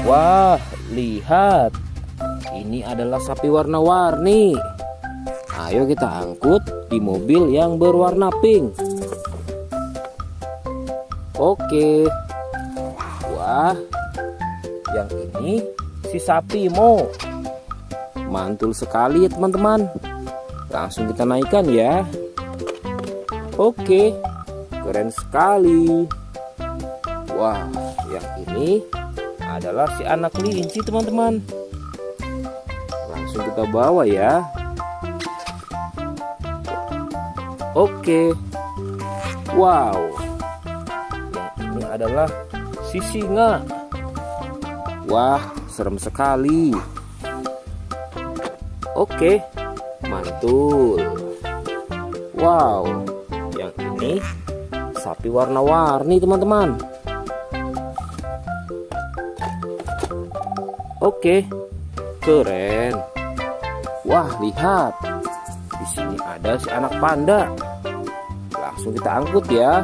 Wah, lihat. Ini adalah sapi warna-warni. Ayo kita angkut di mobil yang berwarna pink. Oke. Wah, yang ini si sapi Mo. Mantul sekali ya teman-teman. Langsung kita naikkan ya. Oke, keren sekali. Wah, yang ini adalah si anak kelinci teman-teman. Langsung kita bawa ya. Oke. Wow. Yang ini adalah si singa. Wah, serem sekali. Oke, mantul. Wow, yang ini sapi warna-warni teman-teman. Oke, keren. Wah, lihat. Di sini ada si anak panda. Langsung kita angkut ya.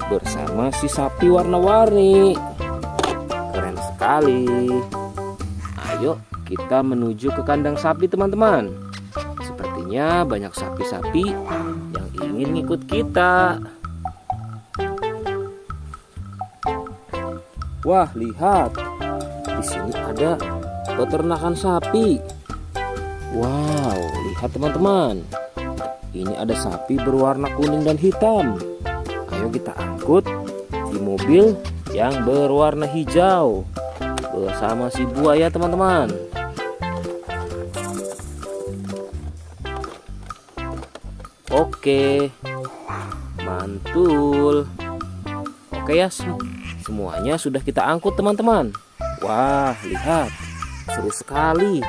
Bersama si sapi warna-warni. Keren sekali. Ayo kita menuju ke kandang sapi teman-teman. Sepertinya banyak sapi-sapi yang ingin ngikut kita. Wah, lihat. Di sini ada peternakan sapi. Wow, lihat teman-teman. Ini ada sapi berwarna kuning dan hitam. Ayo kita angkut di mobil yang berwarna hijau bersama si buaya teman-teman. Oke, mantul. Oke ya, semuanya sudah kita angkut teman-teman. Wah, lihat, seru sekali.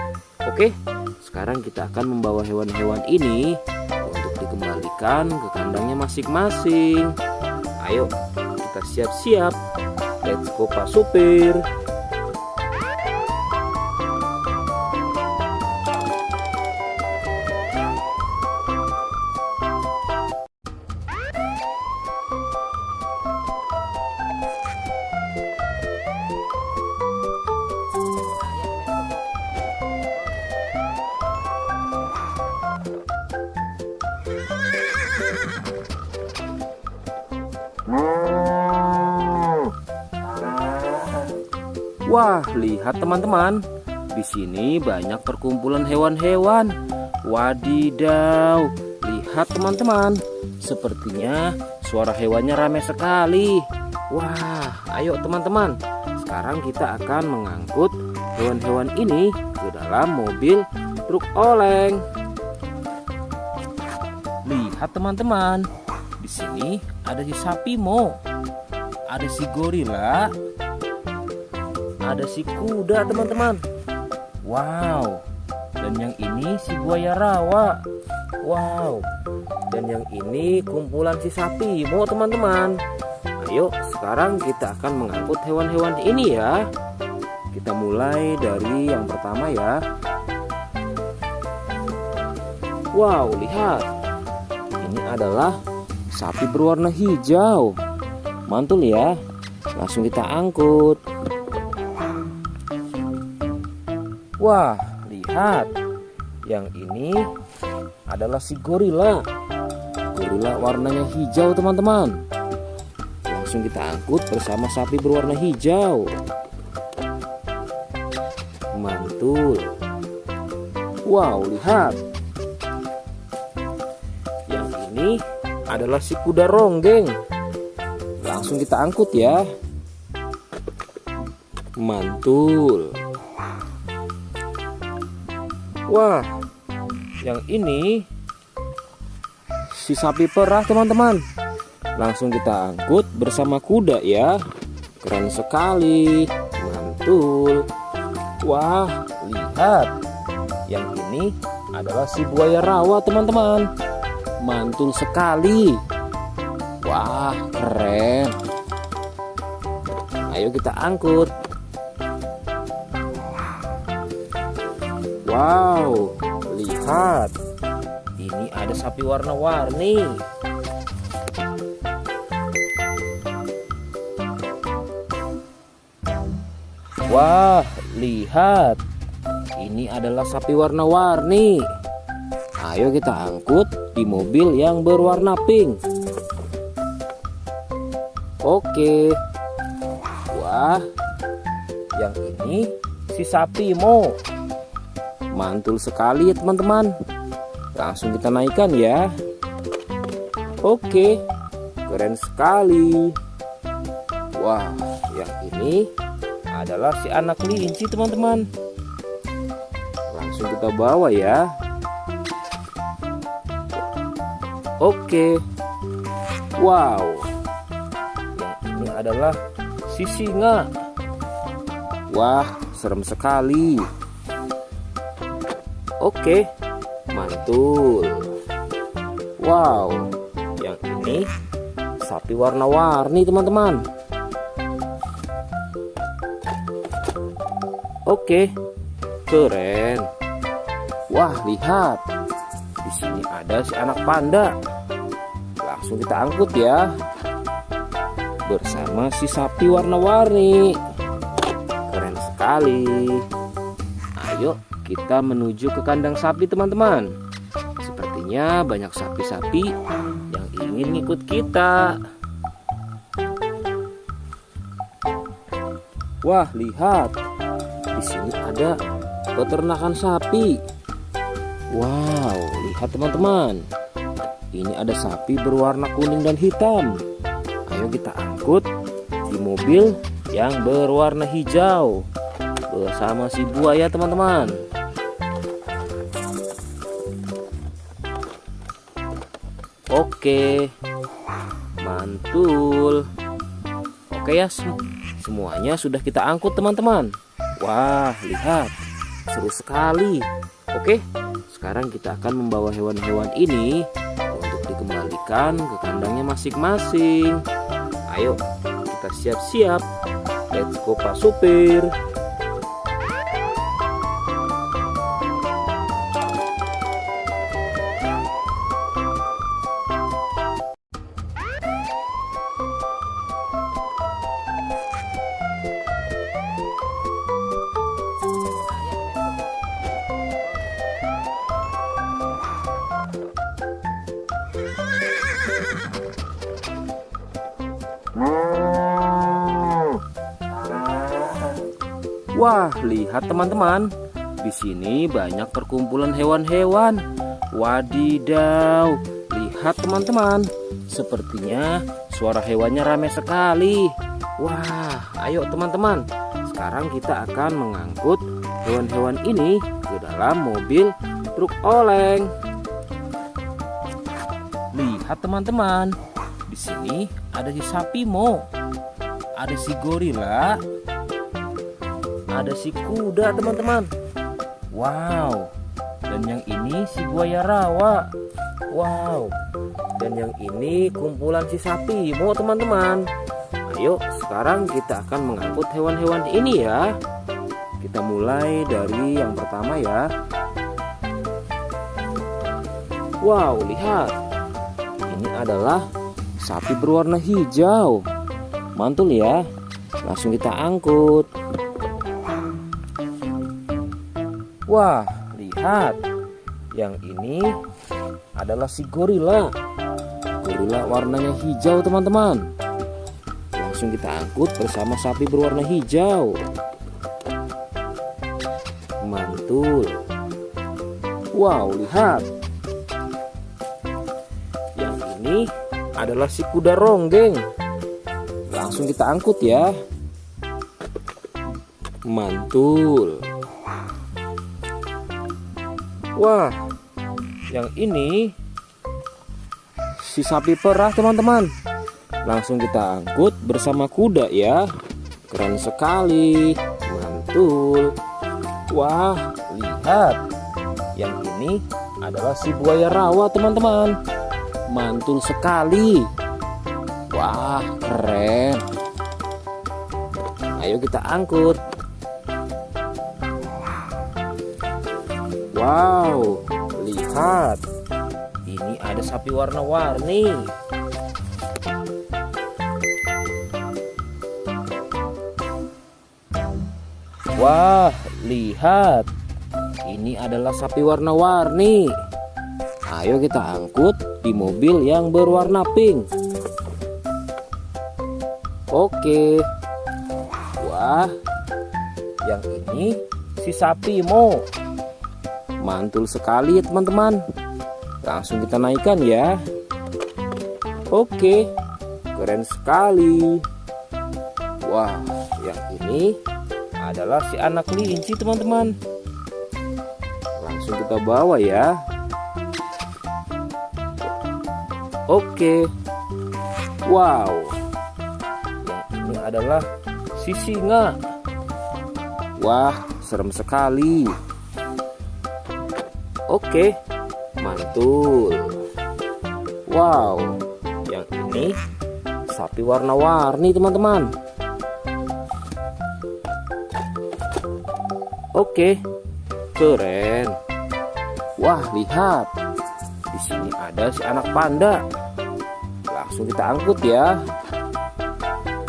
Oke, sekarang kita akan membawa hewan-hewan ini untuk dikembalikan ke kandangnya masing-masing. Ayo, kita siap-siap. Let's go Pak Supir. Wah, lihat teman-teman. Di sini banyak perkumpulan hewan-hewan. Wadidaw, lihat teman-teman. Sepertinya suara hewannya ramai sekali. Wah, ayo teman-teman. Sekarang kita akan mengangkut hewan-hewan ini ke dalam mobil truk oleng. Lihat teman-teman. Di sini ada si sapi Mo. Ada si gorila. Ada si kuda teman-teman. Wow. Dan yang ini si buaya rawa. Wow. Dan yang ini kumpulan si sapi Mo teman-teman. Ayo sekarang kita akan mengangkut hewan-hewan ini ya. Kita mulai dari yang pertama ya. Wow, lihat. Ini adalah sapi berwarna hijau. Mantul ya. Langsung kita angkut. Wah, lihat. Yang ini adalah si gorila. Gorila warnanya hijau teman-teman. Langsung kita angkut bersama sapi berwarna hijau. Mantul. Wow, lihat. Yang ini adalah si kuda ronggeng. Langsung kita angkut ya. Mantul. Wah, yang ini si sapi perah teman-teman. Langsung kita angkut bersama kuda ya. Keren sekali. Mantul. Wah, lihat. Yang ini adalah si buaya rawa teman-teman. Mantul sekali. Wah, keren. Ayo kita angkut. Wow, lihat. Ini ada sapi warna-warni. Wah, lihat. Ini adalah sapi warna-warni. Ayo kita angkut di mobil yang berwarna pink. Oke. Wah, yang ini si sapi Mo. Mantul sekali ya teman-teman. Langsung kita naikkan ya. Oke, keren sekali. Wah, yang ini adalah si anak kelinci teman-teman. Langsung kita bawa ya. Oke. Wow. Yang ini adalah si singa. Wah, serem sekali. Oke, mantul. Wow, yang ini sapi warna-warni teman-teman. Oke, keren. Wah, lihat. Di sini ada si anak panda. Langsung kita angkut ya. Bersama si sapi warna-warni. Keren sekali. Ayo kita menuju ke kandang sapi teman-teman. Sepertinya banyak sapi-sapi yang ingin ngikut kita. Wah, lihat. Di sini ada peternakan sapi. Wow, lihat teman-teman. Ini ada sapi berwarna kuning dan hitam. Ayo kita angkut di mobil yang berwarna hijau bersama si buaya teman-teman. Oke, mantul. Oke ya, semuanya sudah kita angkut teman-teman. Wah, lihat, seru sekali. Oke, sekarang kita akan membawa hewan-hewan ini untuk dikembalikan ke kandangnya masing-masing. Ayo, kita siap-siap. Let's go Pak Supir. Wah, lihat teman-teman. Di sini banyak perkumpulan hewan-hewan. Wadidaw, lihat teman-teman. Sepertinya suara hewannya ramai sekali. Wah, ayo teman-teman. Sekarang kita akan mengangkut hewan-hewan ini ke dalam mobil truk oleng. Lihat teman-teman. Di sini ada si sapi Mo. Ada si gorila. Ada si kuda teman-teman. Wow. Dan yang ini si buaya rawa. Wow. Dan yang ini kumpulan si sapi Mo teman-teman. Ayo sekarang kita akan mengangkut hewan-hewan ini ya. Kita mulai dari yang pertama ya. Wow, lihat. Ini adalah sapi berwarna hijau. Mantul ya. Langsung kita angkut. Wah, lihat. Yang ini adalah si gorila. Gorila warnanya hijau teman-teman. Langsung kita angkut bersama sapi berwarna hijau. Mantul. Wow, lihat. Yang ini adalah si kuda ronggeng. Langsung kita angkut ya. Mantul. Wah, yang ini si sapi perah teman-teman. Langsung kita angkut bersama kuda ya. Keren sekali. Mantul. Wah, lihat. Yang ini adalah si buaya rawa teman-teman. Mantul sekali. Wah, keren. Ayo kita angkut. Wow, lihat. Ini ada sapi warna-warni. Wah, lihat. Ini adalah sapi warna-warni. Ayo kita angkut di mobil yang berwarna pink. Oke. Wah, yang ini si sapi Mo. Mantul sekali ya teman-teman. Langsung kita naikkan ya. Oke, keren sekali. Wah, yang ini adalah si anak kelinci teman-teman. Langsung kita bawa ya. Oke. Wow. Yang ini adalah si singa. Wah, serem sekali. Oke, mantul. Wow, yang ini sapi warna-warni teman-teman. Oke, keren. Wah, lihat. Di sini ada si anak panda. Langsung kita angkut ya.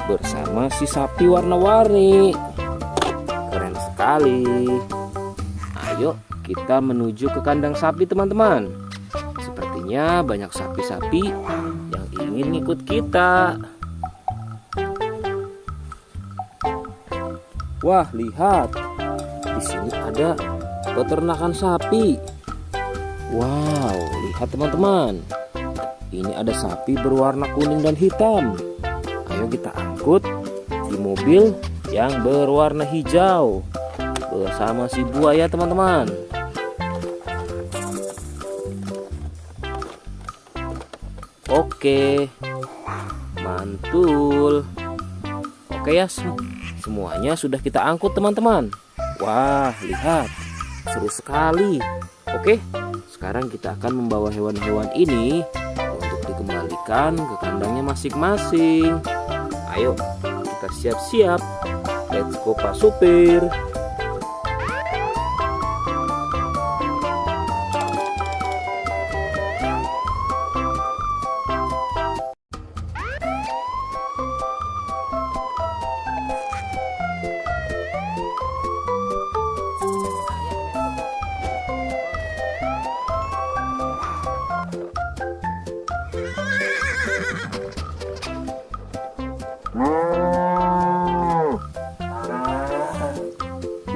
Bersama si sapi warna-warni. Keren sekali. Ayo kita menuju ke kandang sapi teman-teman. Sepertinya banyak sapi-sapi yang ingin ikut kita. Wah, lihat. Di sini ada peternakan sapi. Wow, lihat teman-teman. Ini ada sapi berwarna kuning dan hitam. Ayo kita angkut di mobil yang berwarna hijau bersama si buaya teman-teman. Oke, mantul. Oke ya, semuanya sudah kita angkut teman-teman. Wah, lihat, seru sekali. Oke, sekarang kita akan membawa hewan-hewan ini untuk dikembalikan ke kandangnya masing-masing. Ayo, kita siap-siap. Let's go Pak Supir.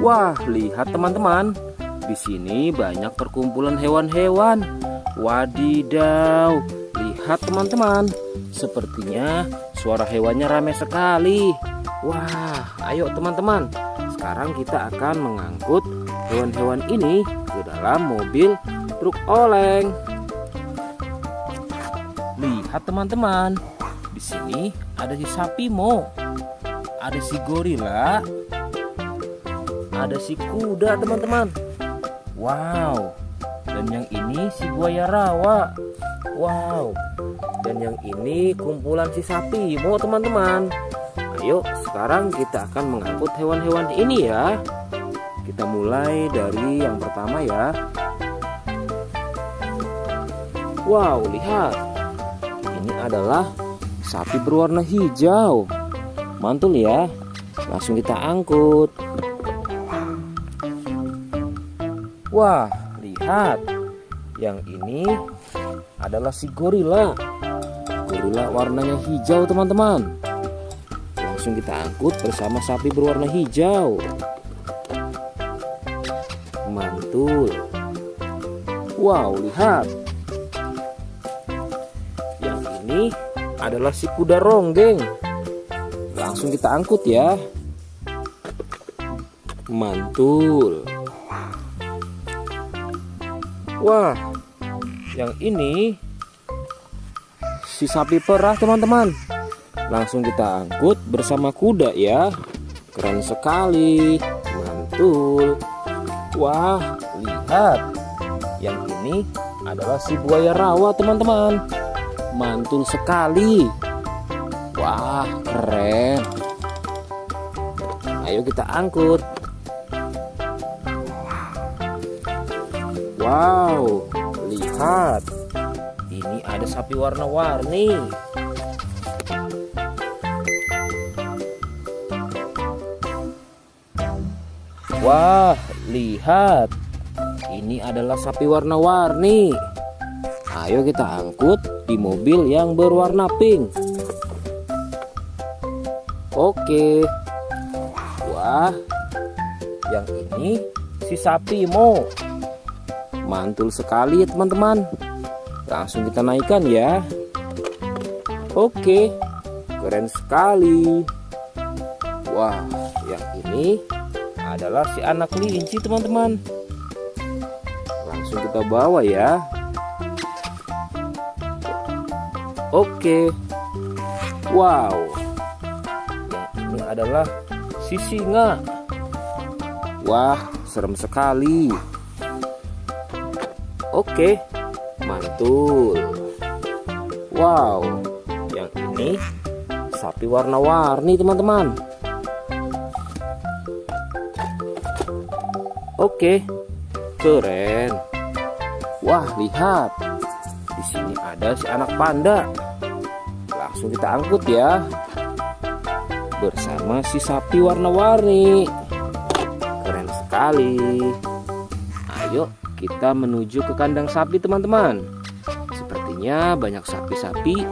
Wah, lihat teman-teman. Di sini banyak perkumpulan hewan-hewan. Wadidaw, lihat teman-teman. Sepertinya suara hewannya ramai sekali. Wah, ayo teman-teman. Sekarang kita akan mengangkut hewan-hewan ini ke dalam mobil truk oleng. Lihat teman-teman. Di sini ada si sapi Mo. Ada si gorila. Ada si kuda teman-teman. Wow. Dan yang ini si buaya rawa. Wow. Dan yang ini kumpulan si sapi Mo teman-teman. Ayo sekarang kita akan mengangkut hewan-hewan ini ya. Kita mulai dari yang pertama ya. Wow, lihat. Ini adalah sapi berwarna hijau. Mantul ya. Langsung kita angkut. Wah, lihat. Yang ini adalah si gorila. Gorila warnanya hijau teman-teman. Langsung kita angkut bersama sapi berwarna hijau. Mantul. Wow, lihat. Yang ini adalah si kuda ronggeng. Langsung kita angkut ya. Mantul. Wah, yang ini si sapi perah teman-teman. Langsung kita angkut bersama kuda ya. Keren sekali. Mantul. Wah, lihat. Yang ini adalah si buaya rawa teman-teman. Mantul sekali. Wah, keren. Ayo kita angkut. Wow, lihat. Ini ada sapi warna-warni. Wah, lihat. Ini adalah sapi warna-warni. Ayo kita angkut di mobil yang berwarna pink. Oke. Wah, yang ini si sapi Mo. Mantul sekali ya teman-teman. Langsung kita naikkan ya. Oke, keren sekali. Wah, yang ini adalah si anak kelinci teman-teman. Langsung kita bawa ya. Oke. Wow. Yang ini adalah si singa. Wah, serem sekali. Oke, mantul. Wow, yang ini sapi warna-warni teman-teman. Oke, keren. Wah, lihat. Di sini ada si anak panda. Langsung kita angkut ya. Bersama si sapi warna-warni. Keren sekali. Ayo kita menuju ke kandang sapi teman-teman. Sepertinya banyak sapi-sapi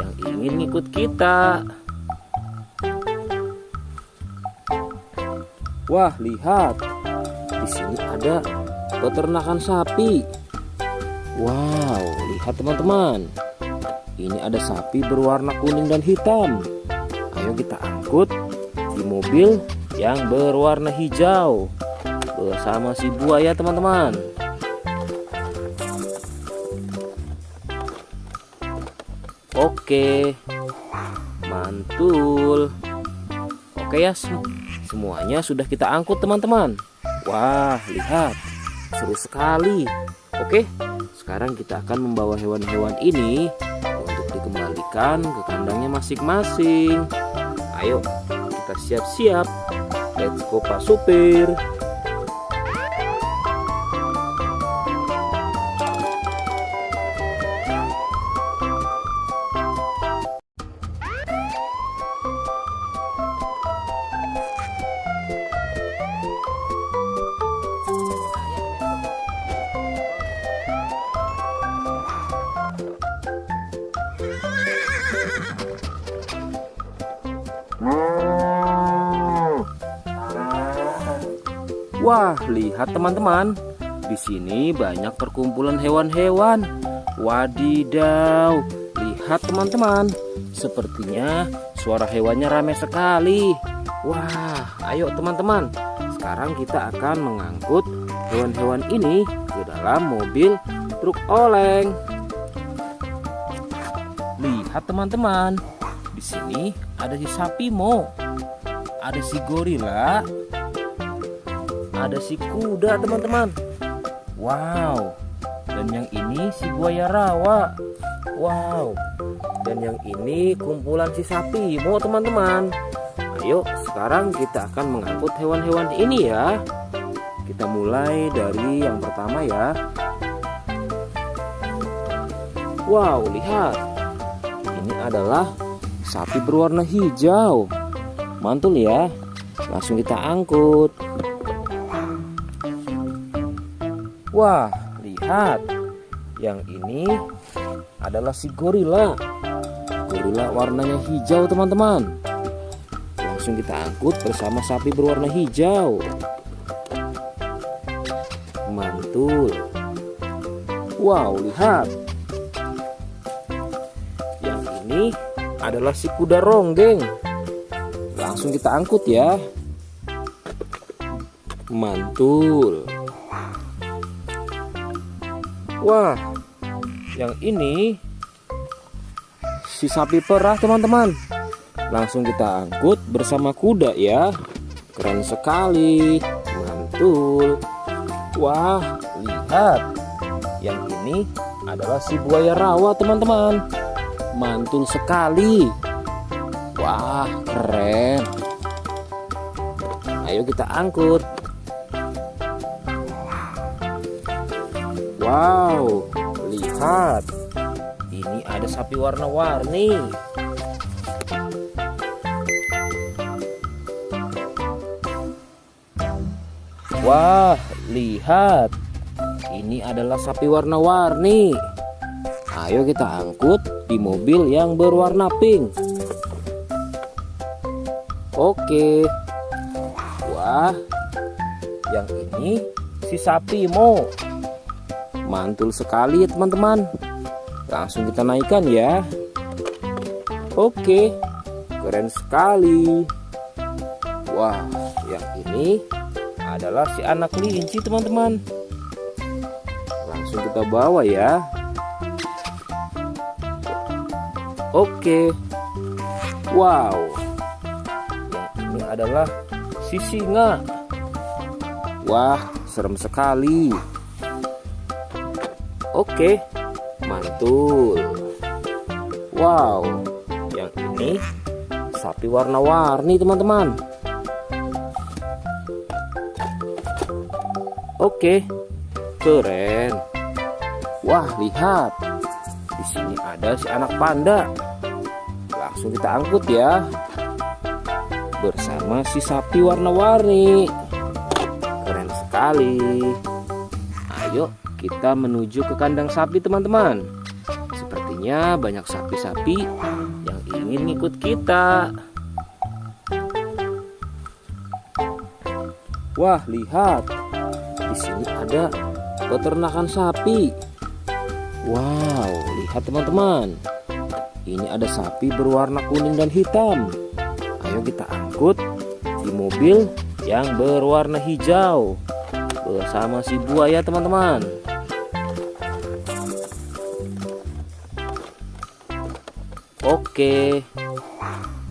yang ingin ikut kita. Wah, lihat. Di sini ada peternakan sapi. Wow, lihat teman-teman. Ini ada sapi berwarna kuning dan hitam. Ayo kita angkut di mobil yang berwarna hijau bersama si buaya teman-teman. Oke, mantul. Oke ya, semuanya sudah kita angkut teman-teman. Wah, lihat, seru sekali. Oke, sekarang kita akan membawa hewan-hewan ini untuk dikembalikan ke kandangnya masing-masing. Ayo, kita siap-siap. Let's go Pak Supir. Wah, lihat teman-teman. Di sini banyak perkumpulan hewan-hewan. Wadidaw, lihat teman-teman. Sepertinya suara hewannya ramai sekali. Wah, ayo teman-teman. Sekarang kita akan mengangkut hewan-hewan ini ke dalam mobil truk oleng. Lihat teman-teman. Di sini ada si sapi Mo. Ada si gorila. Ada si kuda teman-teman. Wow. Dan yang ini si buaya rawa. Wow. Dan yang ini kumpulan si sapi Mo teman-teman. Ayo sekarang kita akan mengangkut hewan-hewan ini ya. Kita mulai dari yang pertama ya. Wow, lihat. Ini adalah sapi berwarna hijau. Mantul ya. Langsung kita angkut. Wah, lihat. Yang ini adalah si gorila. Gorila warnanya hijau teman-teman. Langsung kita angkut bersama sapi berwarna hijau. Mantul. Wow, lihat. Yang ini adalah si kuda ronggeng. Langsung kita angkut ya. Mantul. Wah, yang ini si sapi perah teman-teman. Langsung kita angkut bersama kuda ya. Keren sekali. Mantul. Wah, lihat. Yang ini adalah si buaya rawa teman-teman. Mantul sekali. Wah, keren. Ayo kita angkut. Wow, lihat. Ini ada sapi warna-warni. Wah, lihat. Ini adalah sapi warna-warni. Ayo kita angkut di mobil yang berwarna pink. Oke. Wah, yang ini si sapi Mo. Mantul sekali ya teman-teman. Langsung kita naikkan ya. Oke, keren sekali. Wah, yang ini adalah si anak kelinci teman-teman. Langsung kita bawa ya. Oke. Wow. Yang ini adalah si singa. Wah, serem sekali. Oke, mantul. Wow, yang ini sapi warna-warni teman-teman. Oke, keren. Wah, lihat. Di sini ada si anak panda. Langsung kita angkut ya. Bersama si sapi warna-warni. Keren sekali. Ayo kita menuju ke kandang sapi teman-teman. Sepertinya banyak sapi-sapi yang ingin ikut kita. Wah, lihat. Di sini ada peternakan sapi. Wow, lihat teman-teman. Ini ada sapi berwarna kuning dan hitam. Ayo kita angkut di mobil yang berwarna hijau bersama si buaya teman-teman. Oke,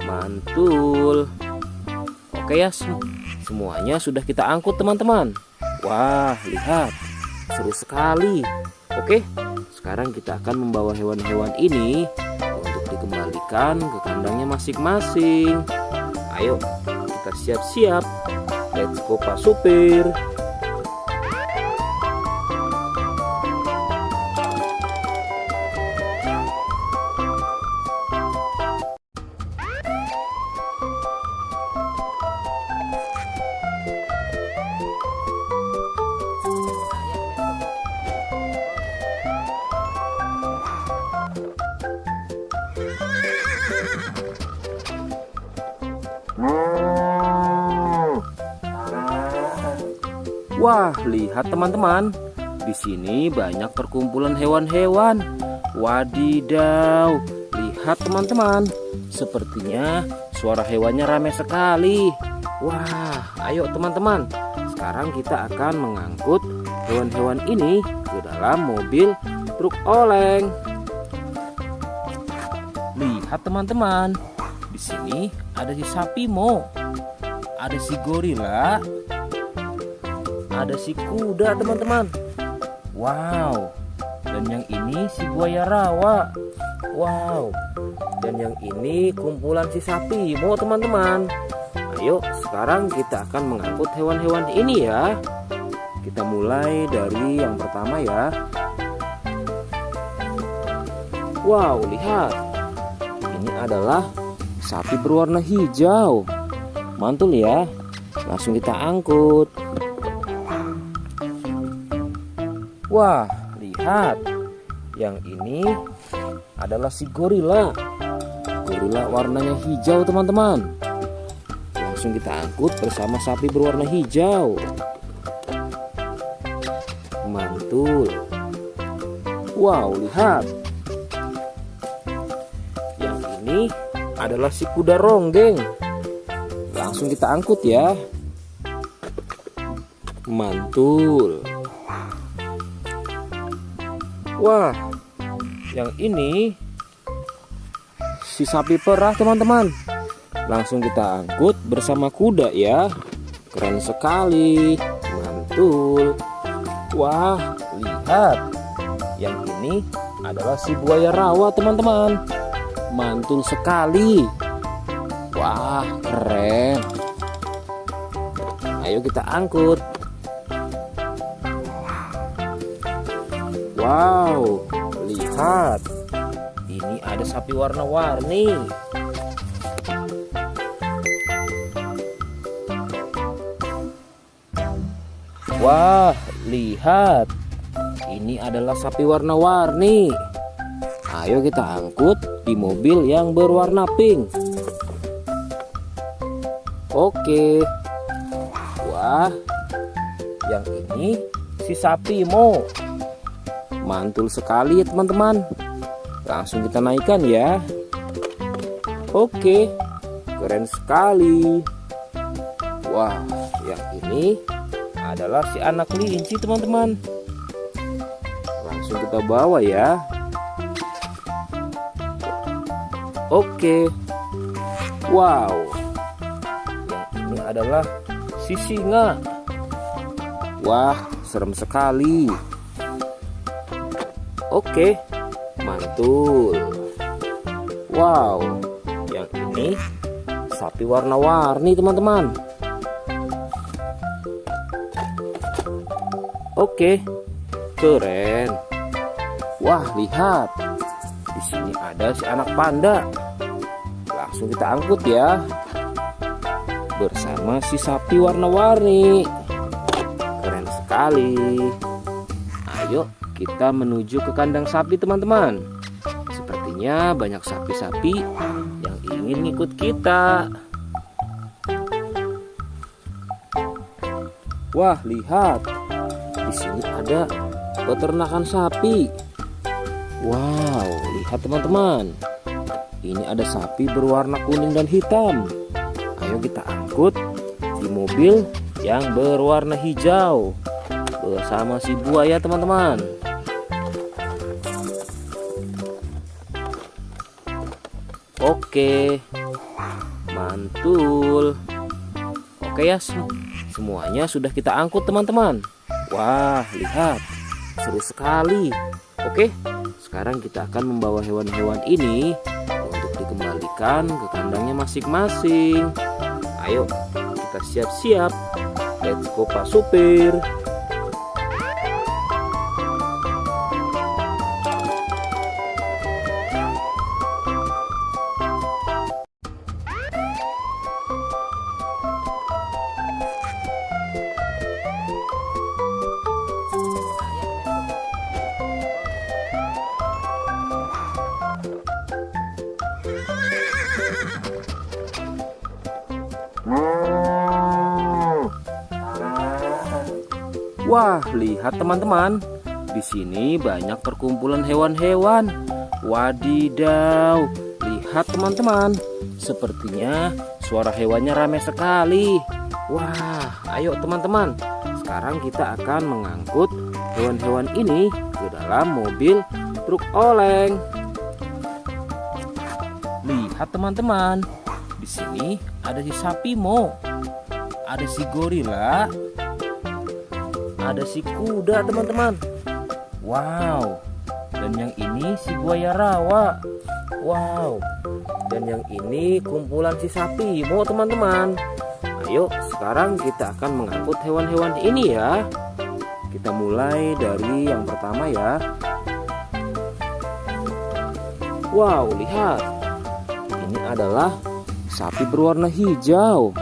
mantul. Oke ya, semuanya sudah kita angkut teman-teman. Wah, lihat, seru sekali. Oke, sekarang kita akan membawa hewan-hewan ini untuk dikembalikan ke kandangnya masing-masing. Ayo, kita siap-siap. Let's go Pak Supir. Wah, lihat teman-teman. Di sini banyak perkumpulan hewan-hewan. Wadidaw, lihat teman-teman. Sepertinya suara hewannya ramai sekali. Wah, ayo teman-teman. Sekarang kita akan mengangkut hewan-hewan ini ke dalam mobil truk oleng. Lihat teman-teman. Di sini ada si sapi Mo. Ada si gorila. Ada si kuda teman-teman. Wow. Dan yang ini si buaya rawa. Wow. Dan yang ini kumpulan si sapi Mo teman-teman. Ayo sekarang kita akan mengangkut hewan-hewan ini ya. Kita mulai dari yang pertama ya. Wow, lihat. Ini adalah sapi berwarna hijau. Mantul ya. Langsung kita angkut. Wah, lihat. Yang ini adalah si gorila. Gorila warnanya hijau teman-teman. Langsung kita angkut bersama sapi berwarna hijau. Mantul. Wow, lihat. Yang ini adalah si kuda ronggeng. Langsung kita angkut ya. Mantul. Wah, yang ini si sapi perah teman-teman. Langsung kita angkut bersama kuda ya. Keren sekali. Mantul. Wah, lihat. Yang ini adalah si buaya rawa teman-teman. Mantul sekali. Wah, keren. Ayo kita angkut. Wow, lihat. Ini ada sapi warna-warni. Wah, lihat. Ini adalah sapi warna-warni. Ayo kita angkut di mobil yang berwarna pink. Oke. Wah, yang ini si sapi Mo. Mantul sekali ya teman-teman. Langsung kita naikkan ya. Oke, keren sekali. Wah, yang ini adalah si anak kelinci teman-teman. Langsung kita bawa ya. Oke. Wow. Yang ini adalah si singa. Wah, serem sekali. Oke, mantul. Wow, yang ini sapi warna-warni teman-teman. Oke, keren. Wah, lihat. Di sini ada si anak panda. Langsung kita angkut ya. Bersama si sapi warna-warni. Keren sekali. Ayo kita menuju ke kandang sapi teman-teman. Sepertinya banyak sapi-sapi yang ingin ngikut kita. Wah, lihat. Di sini ada peternakan sapi. Wow, lihat teman-teman. Ini ada sapi berwarna kuning dan hitam. Ayo kita angkut di mobil yang berwarna hijau bersama si buaya teman-teman. Oke, mantul. Oke ya, semuanya sudah kita angkut teman-teman. Wah, lihat, seru sekali. Oke, sekarang kita akan membawa hewan-hewan ini untuk dikembalikan ke kandangnya masing-masing. Ayo, kita siap-siap. Let's go Pak Supir. Wah, lihat teman-teman. Di sini banyak perkumpulan hewan-hewan. Wadidaw, lihat teman-teman. Sepertinya suara hewannya ramai sekali. Wah, ayo teman-teman. Sekarang kita akan mengangkut hewan-hewan ini ke dalam mobil truk oleng. Lihat teman-teman. Di sini ada si sapi Mo. Ada si gorila. Ada si kuda teman-teman. Wow. Dan yang ini si buaya rawa. Wow. Dan yang ini kumpulan si sapi Mo teman-teman. Ayo sekarang kita akan mengangkut hewan-hewan ini ya. Kita mulai dari yang pertama ya. Wow, lihat. Ini adalah sapi berwarna hijau.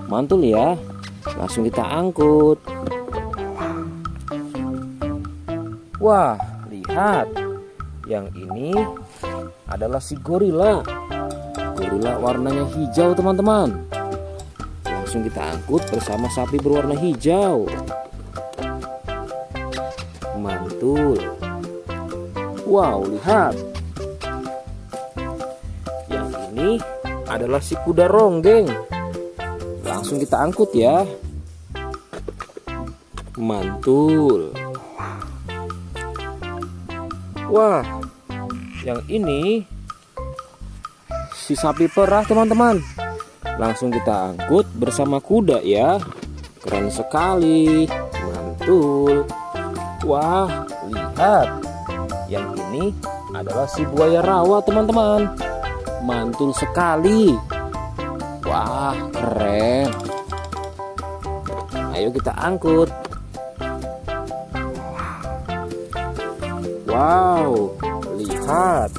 Mantul ya. Langsung kita angkut. Wah, lihat. Yang ini adalah si gorila. Gorila warnanya hijau teman-teman. Langsung kita angkut bersama sapi berwarna hijau. Mantul. Wow, lihat. Yang ini adalah si kuda ronggeng. Langsung kita angkut ya. Mantul. Wah, yang ini si sapi perah teman-teman. Langsung kita angkut bersama kuda ya. Keren sekali. Mantul. Wah, lihat. Yang ini adalah si buaya rawa teman-teman. Mantul sekali. Wah, keren. Ayo kita angkut. Wow, lihat.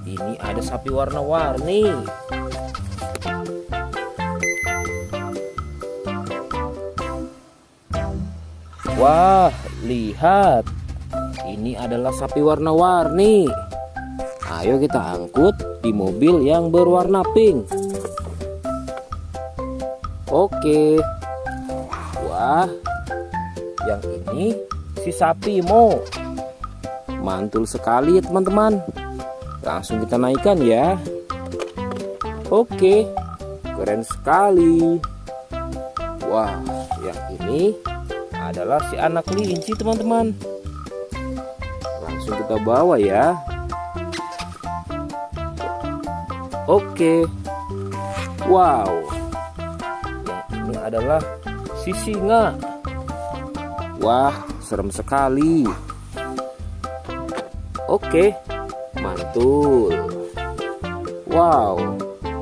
Ini ada sapi warna-warni. Wah, lihat. Ini adalah sapi warna-warni. Ayo kita angkut di mobil yang berwarna pink. Oke. Wah, yang ini si sapi Mo. Mantul sekali ya teman-teman. Langsung kita naikkan ya. Oke, keren sekali. Wah, yang ini adalah si anak kelinci teman-teman. Langsung kita bawa ya. Oke. Wow. Yang ini adalah si singa. Wah, serem sekali. Oke, mantul. Wow,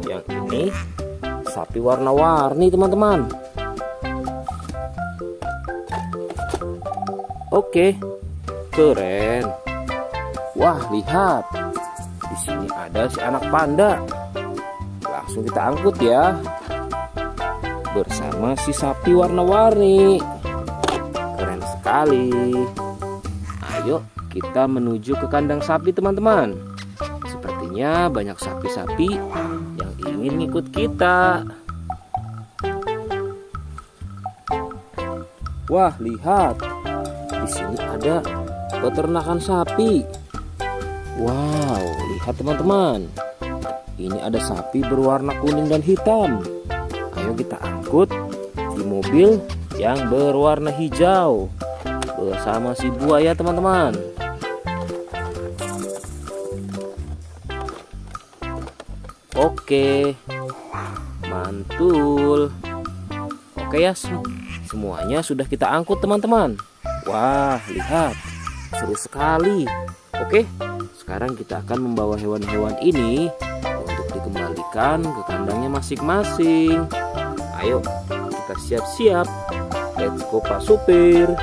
yang ini sapi warna-warni teman-teman. Oke, keren. Wah, lihat. Di sini ada si anak panda. Langsung kita angkut ya. Bersama si sapi warna-warni. Keren sekali. Ayo kita menuju ke kandang sapi teman-teman. Sepertinya banyak sapi-sapi yang ingin ngikut kita. Wah, lihat. Di sini ada peternakan sapi. Wow, lihat teman-teman. Ini ada sapi berwarna kuning dan hitam. Ayo kita angkut di mobil yang berwarna hijau bersama si buaya teman-teman. Oke, mantul. Oke ya, semuanya sudah kita angkut teman-teman. Wah, lihat, seru sekali. Oke, sekarang kita akan membawa hewan-hewan ini untuk dikembalikan ke kandangnya masing-masing. Ayo, kita siap-siap. Let's go Pak Supir.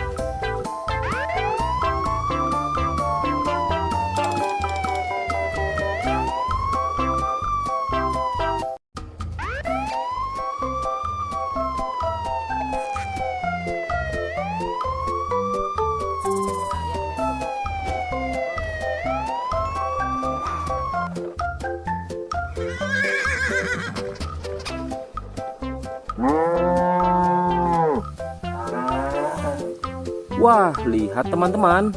Wah, lihat teman-teman.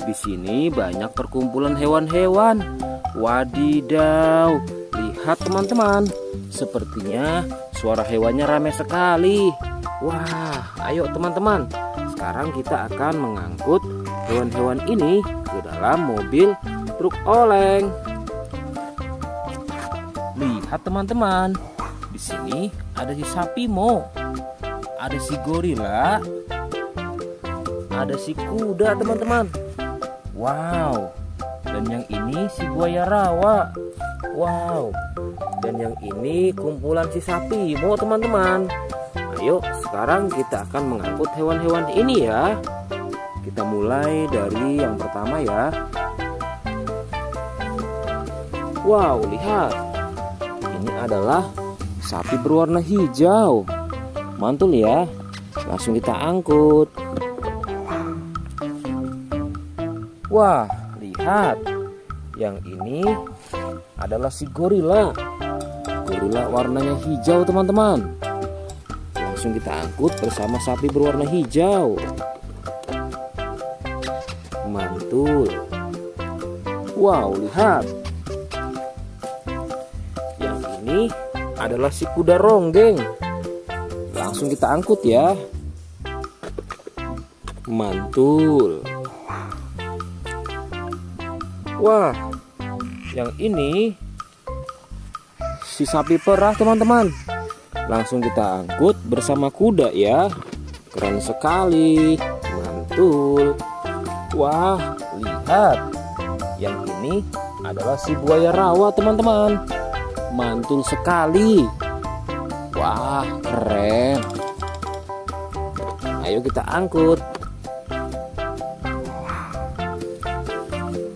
Di sini banyak perkumpulan hewan-hewan. Wadidaw, lihat teman-teman. Sepertinya suara hewannya ramai sekali. Wah, ayo teman-teman. Sekarang kita akan mengangkut hewan-hewan ini ke dalam mobil truk oleng. Lihat teman-teman. Di sini ada si sapi Mo. Ada si gorila. Ada si kuda teman-teman. Wow. Dan yang ini si buaya rawa. Wow. Dan yang ini kumpulan si sapi Mo teman-teman. Ayo sekarang kita akan mengangkut hewan-hewan ini ya. Kita mulai dari yang pertama ya. Wow, lihat. Ini adalah sapi berwarna hijau. Mantul ya. Langsung kita angkut. Wah, lihat. Yang ini adalah si gorila. Gorila warnanya hijau teman-teman. Langsung kita angkut bersama sapi berwarna hijau. Mantul. Wow, lihat. Yang ini adalah si kuda ronggeng. Langsung kita angkut ya. Mantul. Wah, yang ini si sapi perah teman-teman. Langsung kita angkut bersama kuda ya. Keren sekali. Mantul. Wah, lihat. Yang ini adalah si buaya rawa teman-teman. Mantul sekali. Wah, keren. Ayo kita angkut.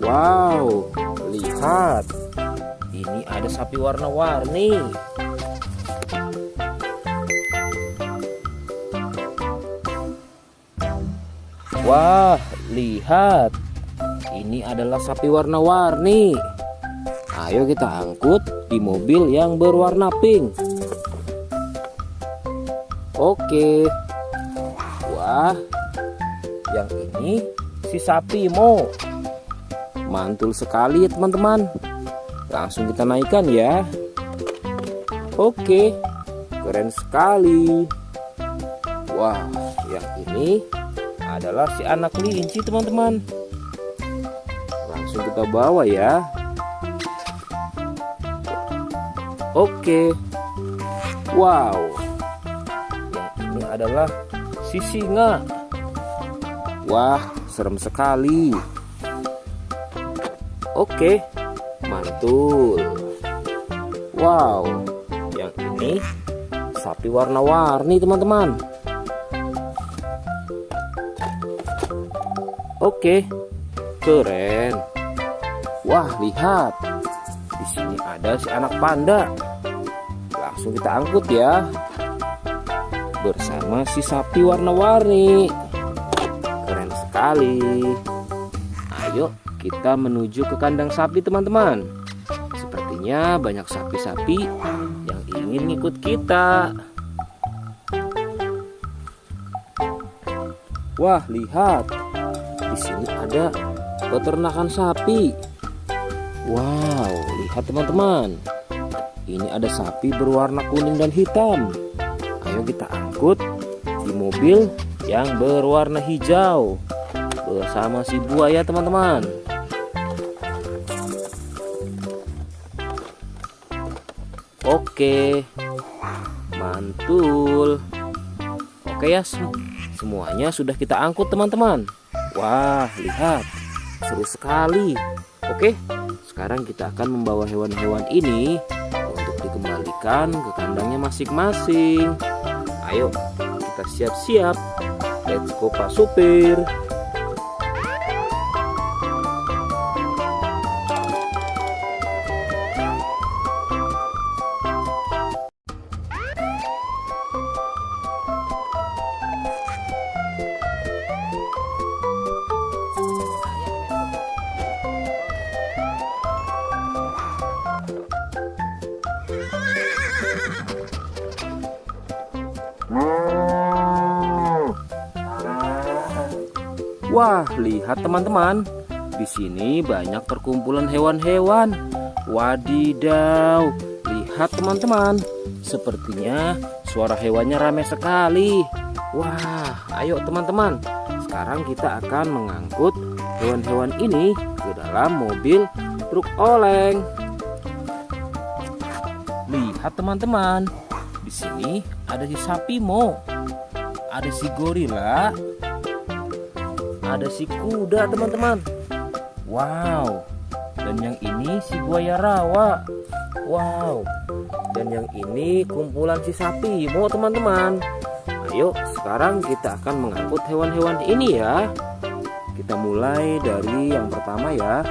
Wow, lihat. Ini ada sapi warna-warni. Wah, lihat. Ini adalah sapi warna-warni. Ayo kita angkut di mobil yang berwarna pink. Oke. Wah, yang ini si sapi Mo. Mantul sekali ya teman-teman. Langsung kita naikkan ya. Oke, keren sekali. Wah, yang ini adalah si anak kelinci teman-teman. Langsung kita bawa ya. Oke. Wow. Yang ini adalah si singa. Wah, serem sekali. Oke, mantul. Wow, yang ini sapi warna-warni teman-teman. Oke, keren. Wah, lihat. Di sini ada si anak panda. Langsung kita angkut ya. Bersama si sapi warna-warni. Keren sekali. Ayo kita menuju ke kandang sapi teman-teman. Sepertinya banyak sapi-sapi yang ingin ngikut kita. Wah, lihat. Di sini ada peternakan sapi. Wow, lihat teman-teman. Ini ada sapi berwarna kuning dan hitam. Ayo kita angkut di mobil yang berwarna hijau bersama si buaya teman-teman. Oke, mantul. Oke ya, semuanya sudah kita angkut teman-teman. Wah, lihat, seru sekali. Oke, sekarang kita akan membawa hewan-hewan ini untuk dikembalikan ke kandangnya masing-masing. Ayo, kita siap-siap. Let's go Pak Supir. Wah, lihat teman-teman. Di sini banyak perkumpulan hewan-hewan. Wadidaw, lihat teman-teman. Sepertinya suara hewannya ramai sekali. Wah, ayo teman-teman. Sekarang kita akan mengangkut hewan-hewan ini ke dalam mobil truk oleng. Lihat teman-teman. Di sini ada si sapi Mo. Ada si gorila. Ada si kuda teman-teman. Wow. Dan yang ini si buaya rawa. Wow. Dan yang ini kumpulan si sapi Mo teman-teman. Ayo sekarang kita akan mengangkut hewan-hewan ini ya. Kita mulai dari yang pertama ya.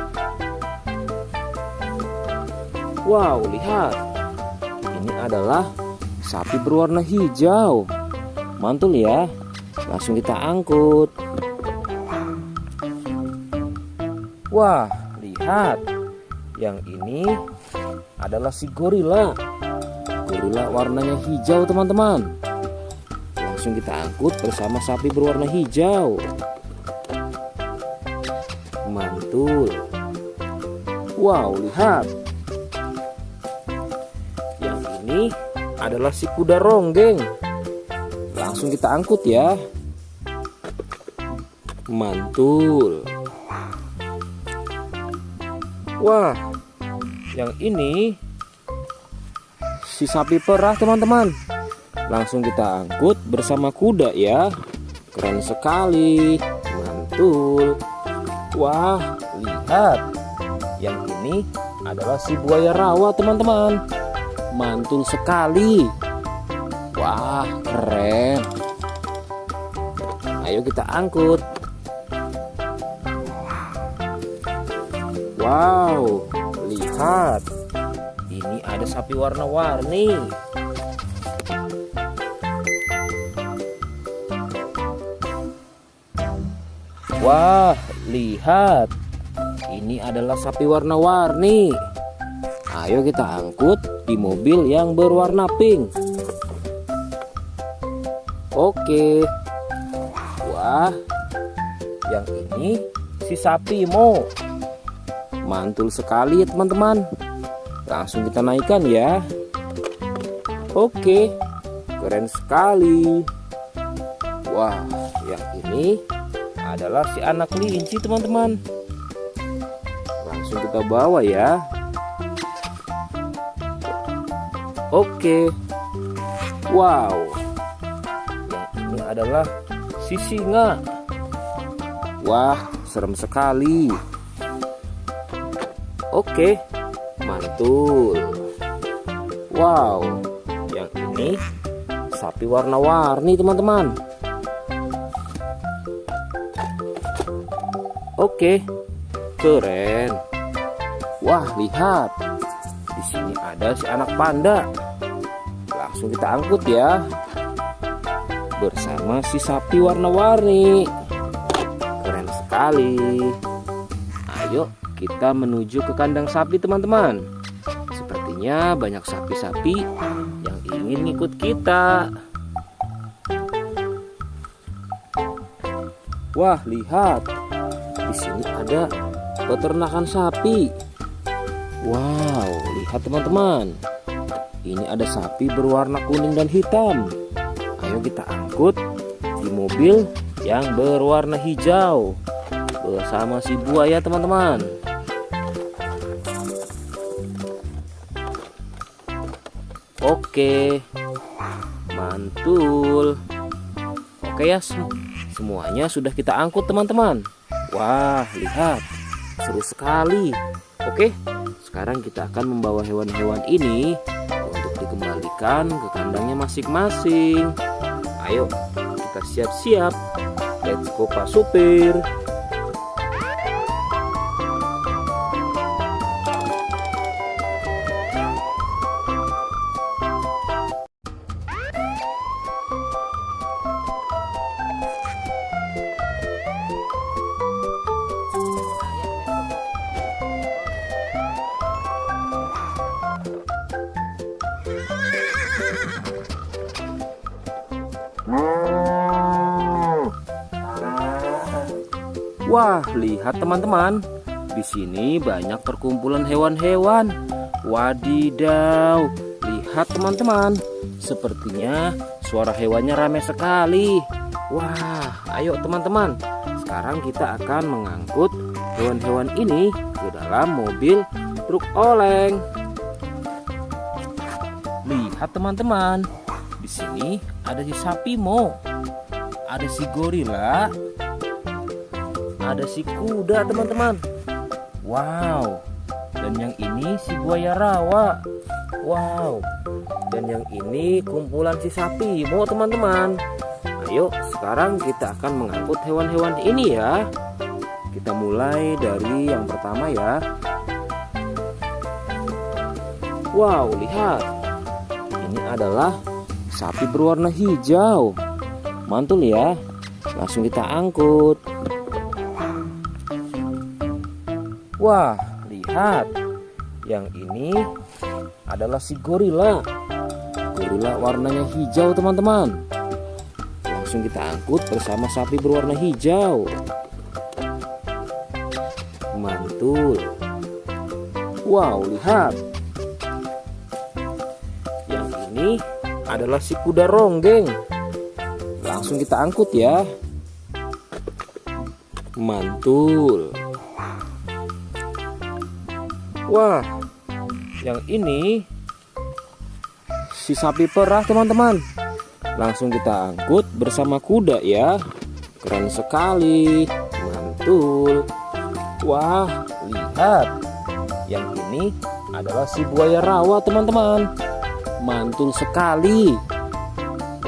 Wow, lihat. Ini adalah sapi berwarna hijau. Mantul ya. Langsung kita angkut. Wah, lihat. Yang ini adalah si gorila. Gorila warnanya hijau teman-teman. Langsung kita angkut bersama sapi berwarna hijau. Mantul. Wow, lihat. Yang ini adalah si kuda ronggeng. Langsung kita angkut ya. Mantul. Wah, yang ini si sapi perah teman-teman. Langsung kita angkut bersama kuda ya. Keren sekali. Mantul. Wah, lihat. Yang ini adalah si buaya rawa teman-teman. Mantul sekali. Wah, keren. Ayo kita angkut. Wow, lihat. Ini ada sapi warna-warni. Wah, lihat. Ini adalah sapi warna-warni. Ayo kita angkut di mobil yang berwarna pink. Oke. Wah, yang ini si sapi Mo. Mantul sekali ya teman-teman. Langsung kita naikkan ya. Oke, keren sekali. Wah, yang ini adalah si anak kelinci teman-teman. Langsung kita bawa ya. Oke. Wow. Yang ini adalah si singa. Wah, serem sekali. Oke, mantul. Wow, yang ini sapi warna-warni teman-teman. Oke, keren. Wah, lihat. Di sini ada si anak panda. Langsung kita angkut ya. Bersama si sapi warna-warni. Keren sekali. Ayo kita menuju ke kandang sapi teman-teman. Sepertinya banyak sapi-sapi yang ingin ngikut kita. Wah, lihat. Di sini ada peternakan sapi. Wow, lihat teman-teman. Ini ada sapi berwarna kuning dan hitam. Ayo kita angkut di mobil yang berwarna hijau bersama si buaya teman-teman. Oke, mantul. Oke ya, semuanya sudah kita angkut teman-teman. Wah, lihat, seru sekali. Oke, sekarang kita akan membawa hewan-hewan ini untuk dikembalikan ke kandangnya masing-masing. Ayo, kita siap-siap. Let's go Pak Supir. Wah, lihat teman-teman. Di sini banyak perkumpulan hewan-hewan. Wadidaw, lihat teman-teman. Sepertinya suara hewannya ramai sekali. Wah, ayo teman-teman. Sekarang kita akan mengangkut hewan-hewan ini ke dalam mobil truk oleng. Lihat teman-teman. Di sini ada si sapi Mo. Ada si gorila. Ada si kuda teman-teman. Wow. Dan yang ini si buaya rawa. Wow. Dan yang ini kumpulan si sapi Mo teman-teman. Ayo sekarang kita akan mengangkut hewan-hewan ini ya. Kita mulai dari yang pertama ya. Wow, lihat. Ini adalah sapi berwarna hijau. Mantul ya. Langsung kita angkut. Wah, lihat. Yang ini adalah si gorila. Gorila warnanya hijau teman-teman. Langsung kita angkut bersama sapi berwarna hijau. Mantul. Wow, lihat. Yang ini adalah si kuda ronggeng. Langsung kita angkut ya. Mantul. Wah, yang ini si sapi perah teman-teman. Langsung kita angkut bersama kuda ya. Keren sekali. Mantul. Wah, lihat. Yang ini adalah si buaya rawa teman-teman. Mantul sekali.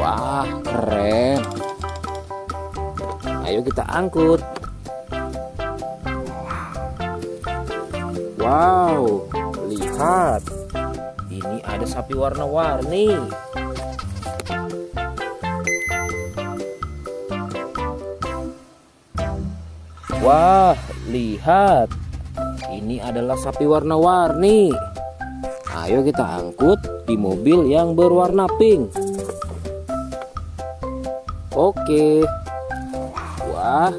Wah, keren. Ayo kita angkut. Wow, lihat. Ini ada sapi warna-warni. Wah, lihat. Ini adalah sapi warna-warni. Ayo kita angkut di mobil yang berwarna pink. Oke. Wah,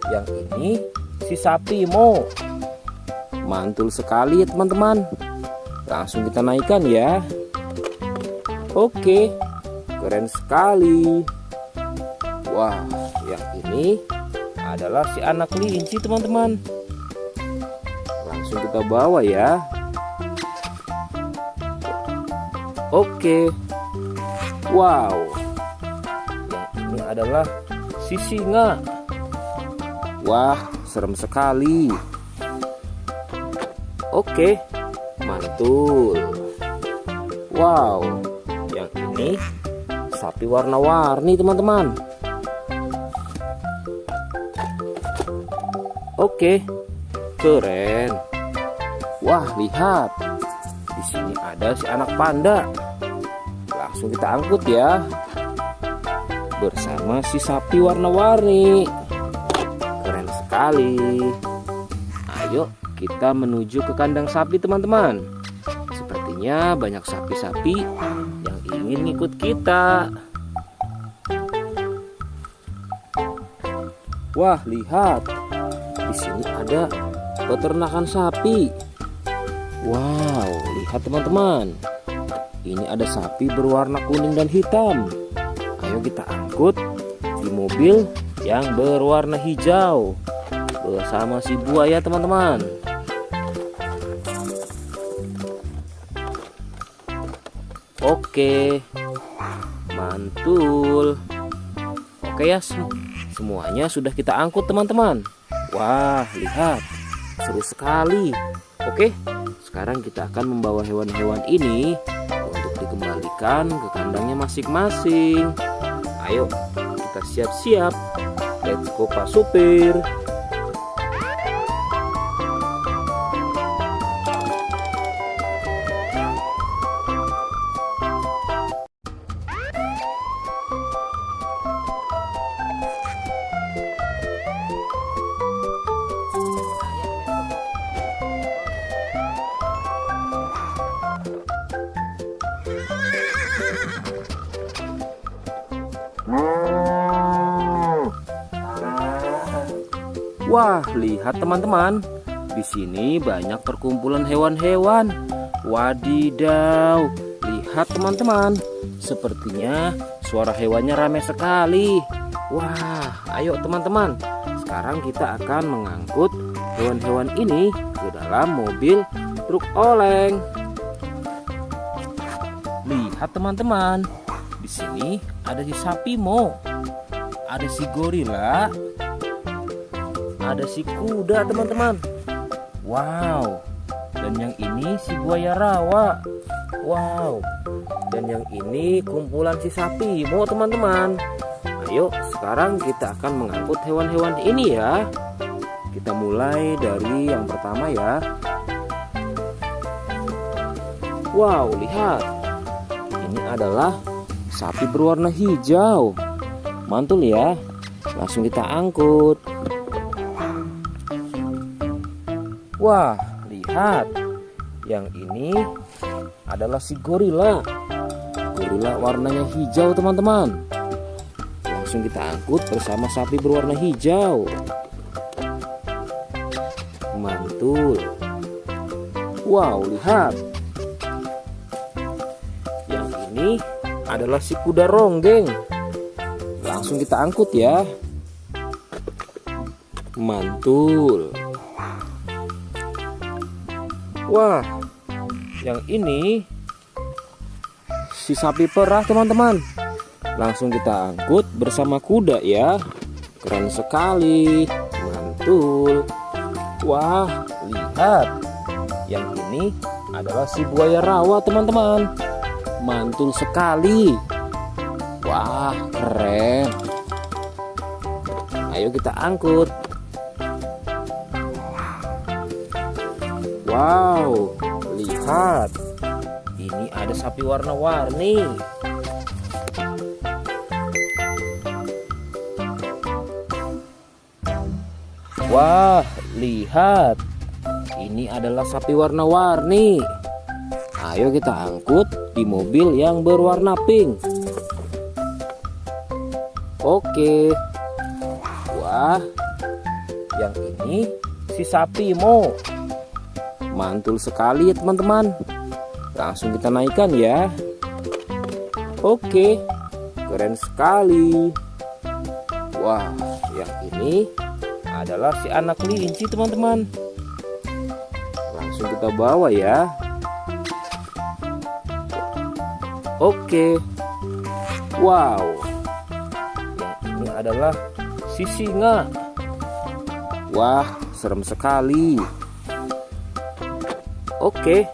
yang ini si sapi Mo. Mantul sekali ya teman-teman. Langsung kita naikkan ya. Oke, keren sekali. Wah, yang ini adalah si anak kelinci teman-teman. Langsung kita bawa ya. Oke. Wow. Yang ini adalah si singa. Wah, serem sekali. Oke, mantul. Wow, yang ini sapi warna-warni teman-teman. Oke, keren. Wah, lihat. Di sini ada si anak panda. Langsung kita angkut ya. Bersama si sapi warna-warni. Keren sekali. Ayo kita menuju ke kandang sapi teman-teman. Sepertinya banyak sapi-sapi yang ingin ikut kita. Wah, lihat. Di sini ada peternakan sapi. Wow, lihat teman-teman. Ini ada sapi berwarna kuning dan hitam. Ayo kita angkut di mobil yang berwarna hijau bersama si buaya teman-teman. Oke, mantul. Oke ya, semuanya sudah kita angkut teman-teman. Wah, lihat, seru sekali. Oke, sekarang kita akan membawa hewan-hewan ini untuk dikembalikan ke kandangnya masing-masing. Ayo, kita siap-siap. Let's go Pak Supir. Wah, lihat teman-teman. Di sini banyak perkumpulan hewan-hewan. Wadidaw, lihat teman-teman. Sepertinya suara hewannya ramai sekali. Wah, ayo teman-teman. Sekarang kita akan mengangkut hewan-hewan ini ke dalam mobil truk oleng. Lihat teman-teman. Di sini ada si sapi Mo. Ada si gorila. Ada si kuda teman-teman. Wow. Dan yang ini si buaya rawa. Wow. Dan yang ini kumpulan si sapi Mo teman-teman. Ayo sekarang kita akan mengangkut hewan-hewan ini ya. Kita mulai dari yang pertama ya. Wow, lihat. Ini adalah sapi berwarna hijau. Mantul ya. Langsung kita angkut. Wah, lihat. Yang ini adalah si gorila. Gorila warnanya hijau teman-teman. Langsung kita angkut bersama sapi berwarna hijau. Mantul. Wow, lihat. Yang ini adalah si kuda ronggeng. Langsung kita angkut ya. Mantul. Wah, yang ini si sapi perah teman-teman. Langsung kita angkut bersama kuda ya. Keren sekali. Mantul. Wah, lihat. Yang ini adalah si buaya rawa teman-teman. Mantul sekali. Wah, keren. Ayo kita angkut. Wow, lihat. Ini ada sapi warna-warni. Wah, lihat. Ini adalah sapi warna-warni. Ayo kita angkut di mobil yang berwarna pink. Oke. Wah, yang ini si sapi Mo. Mantul sekali ya teman-teman. Langsung kita naikkan ya. Oke, keren sekali. Wah, yang ini adalah si anak kelinci teman-teman. Langsung kita bawa ya. Oke. Wow. Yang ini adalah si singa. Wah, serem sekali. Oke,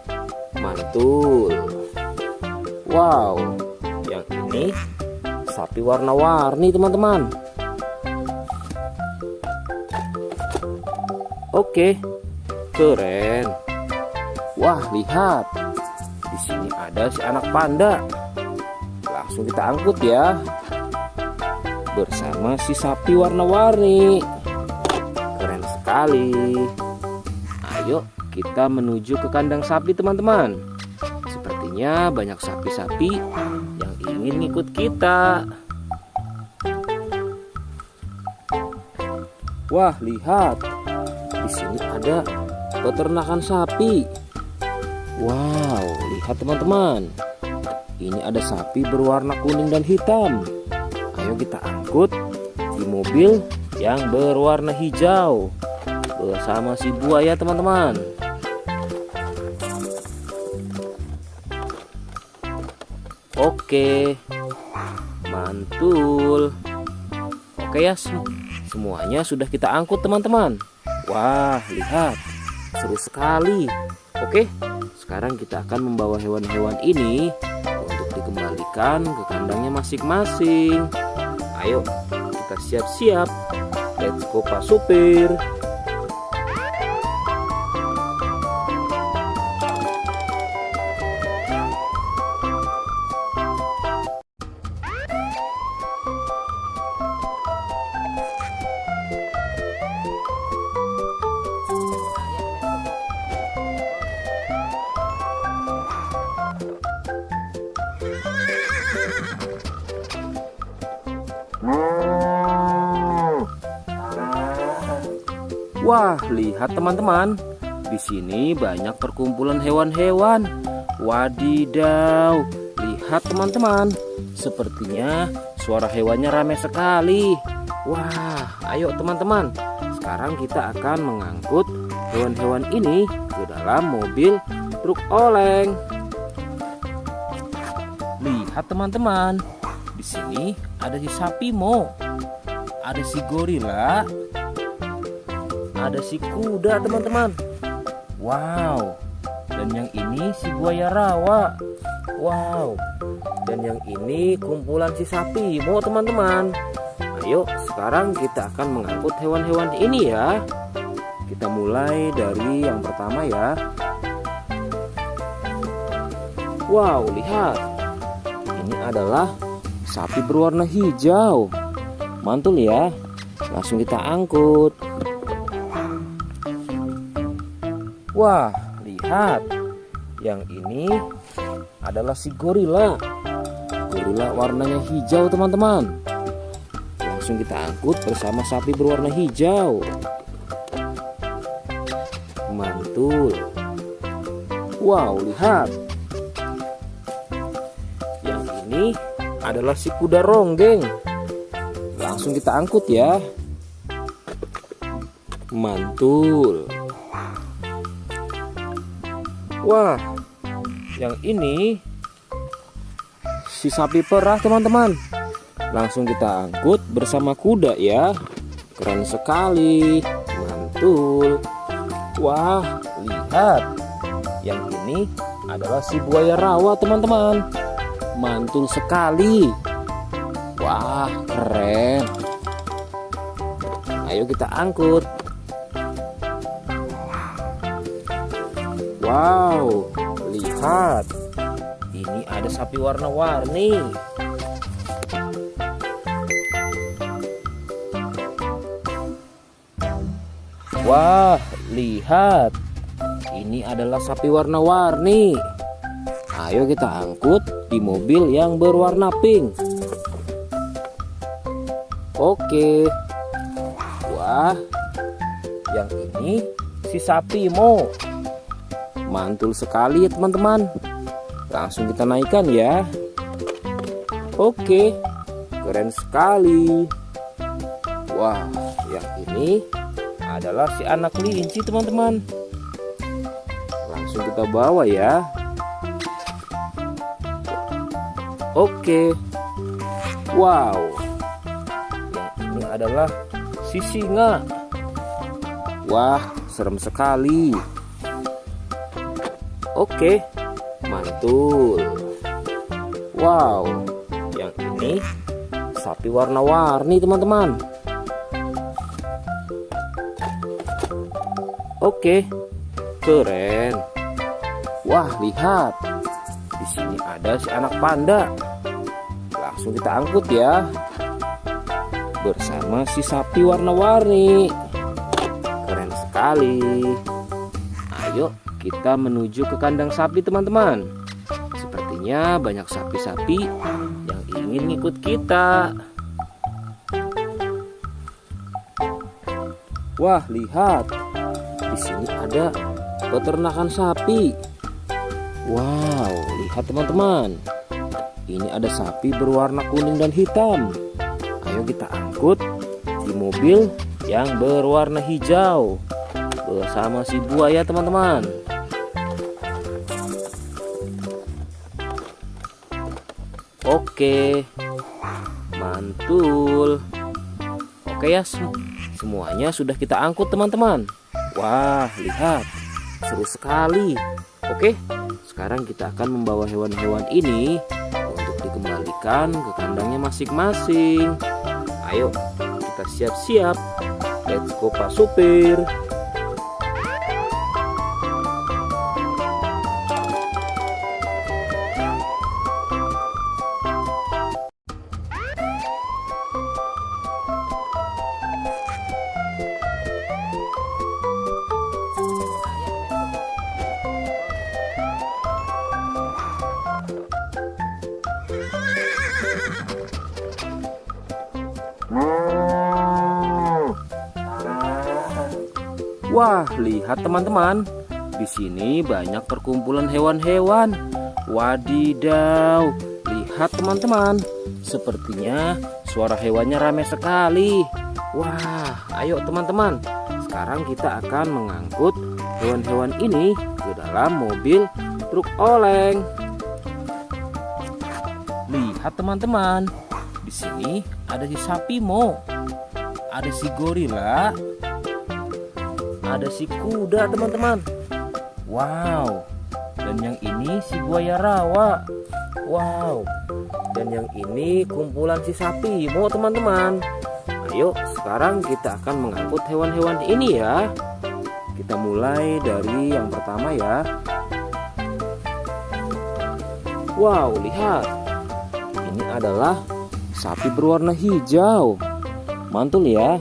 mantul. Wow, yang ini sapi warna-warni teman-teman. Oke, keren. Wah, lihat. Di sini ada si anak panda. Langsung kita angkut ya. Bersama si sapi warna-warni. Keren sekali. Ayo kita menuju ke kandang sapi teman-teman. Sepertinya banyak sapi-sapi yang ingin ikut kita. Wah, lihat. Di sini ada peternakan sapi. Wow, lihat teman-teman. Ini ada sapi berwarna kuning dan hitam. Ayo kita angkut di mobil yang berwarna hijau bersama si buaya teman-teman. Oke, mantul. Oke ya, semuanya sudah kita angkut teman-teman. Wah, lihat, seru sekali. Oke, sekarang kita akan membawa hewan-hewan ini untuk dikembalikan ke kandangnya masing-masing. Ayo, kita siap-siap. Let's go Pak Supir. Wah, lihat teman-teman. Di sini banyak perkumpulan hewan-hewan. Wadidaw, lihat teman-teman. Sepertinya suara hewannya ramai sekali. Wah, ayo teman-teman. Sekarang kita akan mengangkut hewan-hewan ini ke dalam mobil truk oleng. Lihat teman-teman. Di sini ada si sapi Mo. Ada si gorila. Ada si kuda teman-teman. Wow. Dan yang ini si buaya rawa. Wow. Dan yang ini kumpulan si sapi Mo teman-teman. Ayo sekarang kita akan mengangkut hewan-hewan ini ya. Kita mulai dari yang pertama ya. Wow, lihat. Ini adalah sapi berwarna hijau. Mantul ya. Langsung kita angkut. Wah, lihat. Yang ini adalah si gorila. Gorila warnanya hijau teman-teman. Langsung kita angkut bersama sapi berwarna hijau. Mantul. Wow, lihat. Yang ini adalah si kuda ronggeng. Langsung kita angkut ya. Mantul. Wah, yang ini si sapi perah teman-teman. Langsung kita angkut bersama kuda ya. Keren sekali. Mantul. Wah, lihat. Yang ini adalah si buaya rawa teman-teman. Mantul sekali. Wah, keren. Ayo kita angkut. Wow, lihat. Ini ada sapi warna-warni. Wah, lihat. Ini adalah sapi warna-warni. Ayo kita angkut di mobil yang berwarna pink. Oke. Wah, yang ini si sapi Mo. Mantul sekali ya teman-teman. Langsung kita naikkan ya. Oke, keren sekali. Wah, yang ini adalah si anak kelinci teman-teman. Langsung kita bawa ya. Oke. Wow. Yang ini adalah si singa. Wah, serem sekali. Oke, mantul. Wow, yang ini sapi warna-warni teman-teman. Oke, keren. Wah, lihat. Di sini ada si anak panda. Langsung kita angkut ya. Bersama si sapi warna-warni. Keren sekali. Ayo kita menuju ke kandang sapi teman-teman. Sepertinya banyak sapi-sapi yang ingin ngikut kita. Wah, lihat. Di sini ada peternakan sapi. Wow, lihat teman-teman. Ini ada sapi berwarna kuning dan hitam. Ayo kita angkut di mobil yang berwarna hijau bersama si buaya teman-teman. Oke, mantul. Oke ya, semuanya sudah kita angkut teman-teman. Wah, lihat, seru sekali. Oke, sekarang kita akan membawa hewan-hewan ini untuk dikembalikan ke kandangnya masing-masing. Ayo, kita siap-siap. Let's go Pak Supir. Wah, lihat teman-teman. Di sini banyak perkumpulan hewan-hewan. Wadidaw, lihat teman-teman. Sepertinya suara hewannya ramai sekali. Wah, ayo teman-teman. Sekarang kita akan mengangkut hewan-hewan ini ke dalam mobil truk oleng. Lihat teman-teman. Di sini ada si sapi Mo. Ada si gorila. Ada si kuda teman-teman. Wow. Dan yang ini si buaya rawa. Wow. Dan yang ini kumpulan si sapi Mo teman-teman. Ayo sekarang kita akan mengangkut hewan-hewan ini ya. Kita mulai dari yang pertama ya. Wow, lihat. Ini adalah sapi berwarna hijau. Mantul ya.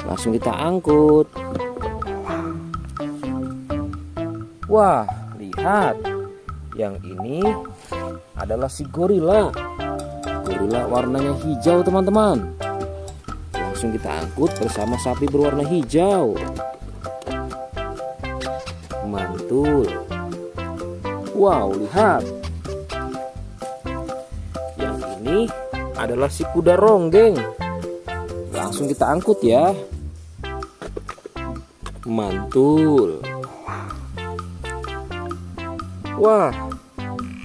Langsung kita angkut. Wah, lihat. Yang ini adalah si gorila. Gorila warnanya hijau teman-teman. Langsung kita angkut bersama sapi berwarna hijau. Mantul. Wow, lihat. Yang ini adalah si kuda ronggeng. Langsung kita angkut ya. Mantul. Wah,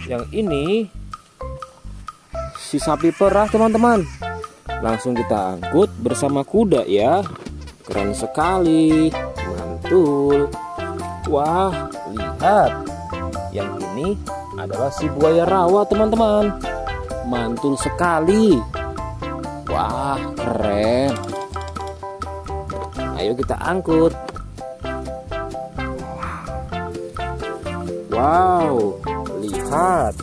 yang ini si sapi perah teman-teman. Langsung kita angkut bersama kuda ya. Keren sekali. Mantul. Wah, lihat. Yang ini adalah si buaya rawa teman-teman. Mantul sekali. Wah, keren. Ayo kita angkut. Wow, lihat.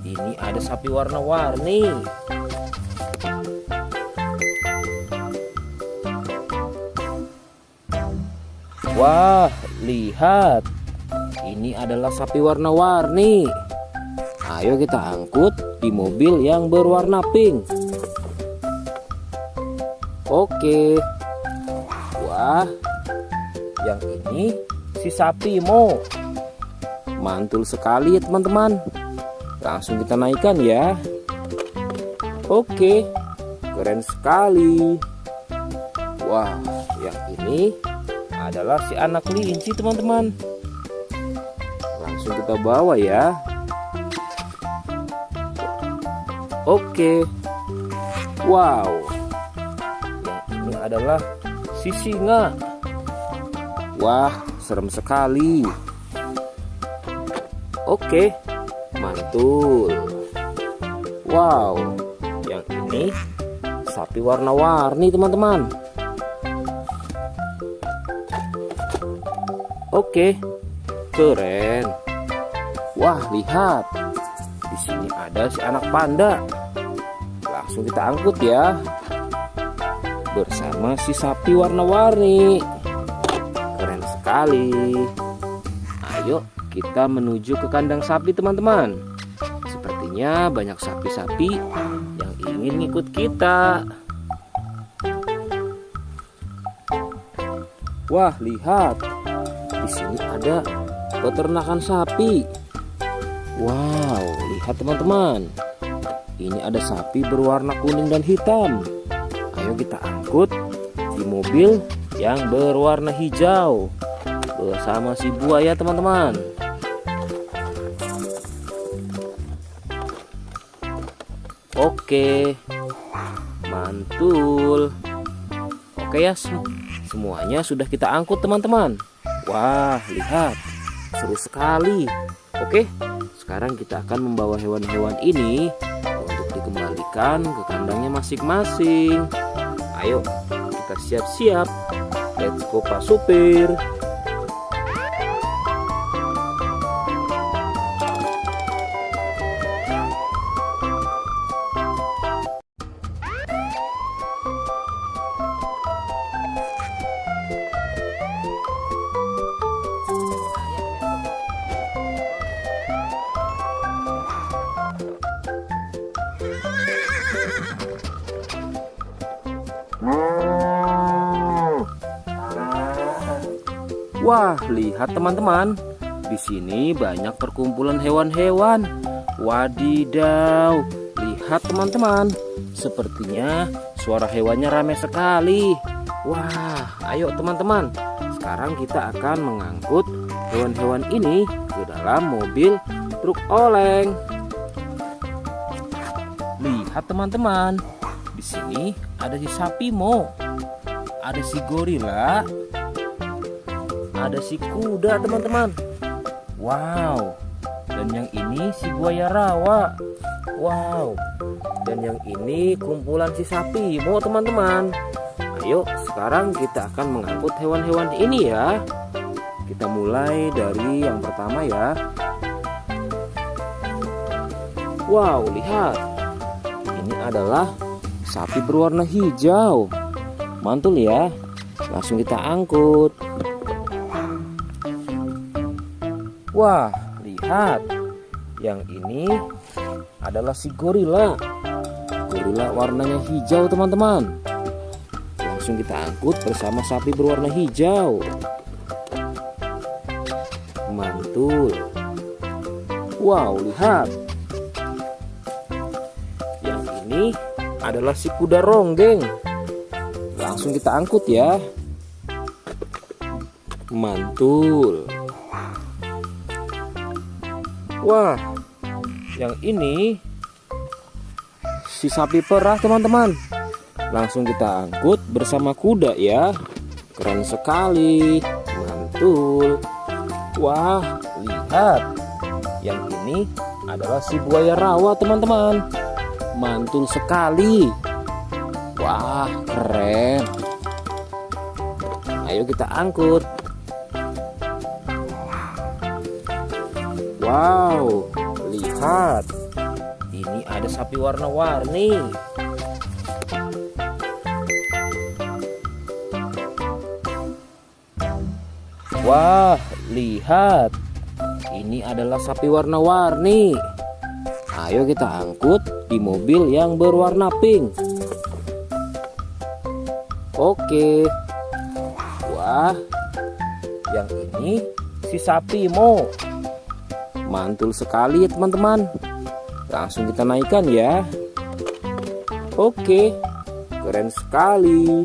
Ini ada sapi warna-warni. Wah, lihat. Ini adalah sapi warna-warni. Ayo kita angkut di mobil yang berwarna pink. Oke. Wah, yang ini si sapi Mo. Mantul sekali ya teman-teman. Langsung kita naikkan ya. Oke, keren sekali. Wah, yang ini adalah si anak kelinci teman-teman. Langsung kita bawa ya. Oke. Wow. Yang ini adalah si singa. Wah, serem sekali. Oke, mantul. Wow, yang ini sapi warna-warni teman-teman. Oke, keren. Wah, lihat. Di sini ada si anak panda. Langsung kita angkut ya. Bersama si sapi warna-warni. Keren sekali. Ayo kita menuju ke kandang sapi teman-teman. Sepertinya banyak sapi-sapi yang ingin ngikut kita. Wah, lihat. Di sini ada peternakan sapi. Wow, lihat teman-teman. Ini ada sapi berwarna kuning dan hitam. Ayo kita angkut di mobil yang berwarna hijau bersama si buaya teman-teman. Oke, mantul. Oke ya, semuanya sudah kita angkut teman-teman. Wah, lihat, seru sekali. Oke, sekarang kita akan membawa hewan-hewan ini untuk dikembalikan ke kandangnya masing-masing. Ayo, kita siap-siap. Let's go Pak Supir. Wah, lihat teman-teman. Di sini banyak perkumpulan hewan-hewan. Wadidaw, lihat teman-teman. Sepertinya suara hewannya ramai sekali. Wah, ayo teman-teman. Sekarang kita akan mengangkut hewan-hewan ini ke dalam mobil truk oleng. Lihat teman-teman. Di sini ada si sapi Mo. Ada si gorila. Ada si kuda teman-teman. Wow. Dan yang ini si buaya rawa. Wow. Dan yang ini kumpulan si sapi Mo teman-teman. Ayo sekarang kita akan mengangkut hewan-hewan ini ya. Kita mulai dari yang pertama ya. Wow, lihat. Ini adalah sapi berwarna hijau. Mantul ya. Langsung kita angkut. Wah, lihat. Yang ini adalah si gorila. Gorila warnanya hijau teman-teman. Langsung kita angkut bersama sapi berwarna hijau. Mantul. Wow, lihat. Yang ini adalah si kuda ronggeng. Langsung kita angkut ya. Mantul. Wah, yang ini si sapi perah teman-teman. Langsung kita angkut bersama kuda ya. Keren sekali. Mantul. Wah, lihat. Yang ini adalah si buaya rawa teman-teman. Mantul sekali. Wah, keren. Ayo kita angkut. Wow, lihat. Ini ada sapi warna-warni. Wah, lihat. Ini adalah sapi warna-warni. Ayo kita angkut di mobil yang berwarna pink. Oke. Wah, yang ini si sapi Mo. Mantul sekali ya teman-teman. Langsung kita naikkan ya. Oke, keren sekali.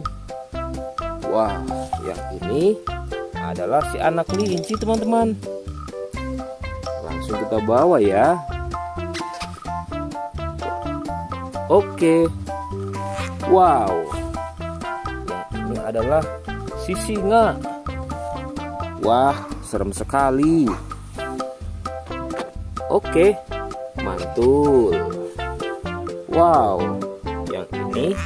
Wah, yang ini adalah si anak kelinci teman-teman. Langsung kita bawa ya. Oke. Wow. Yang ini adalah si singa. Wah, serem sekali. Oke, mantul. Wow, yang ini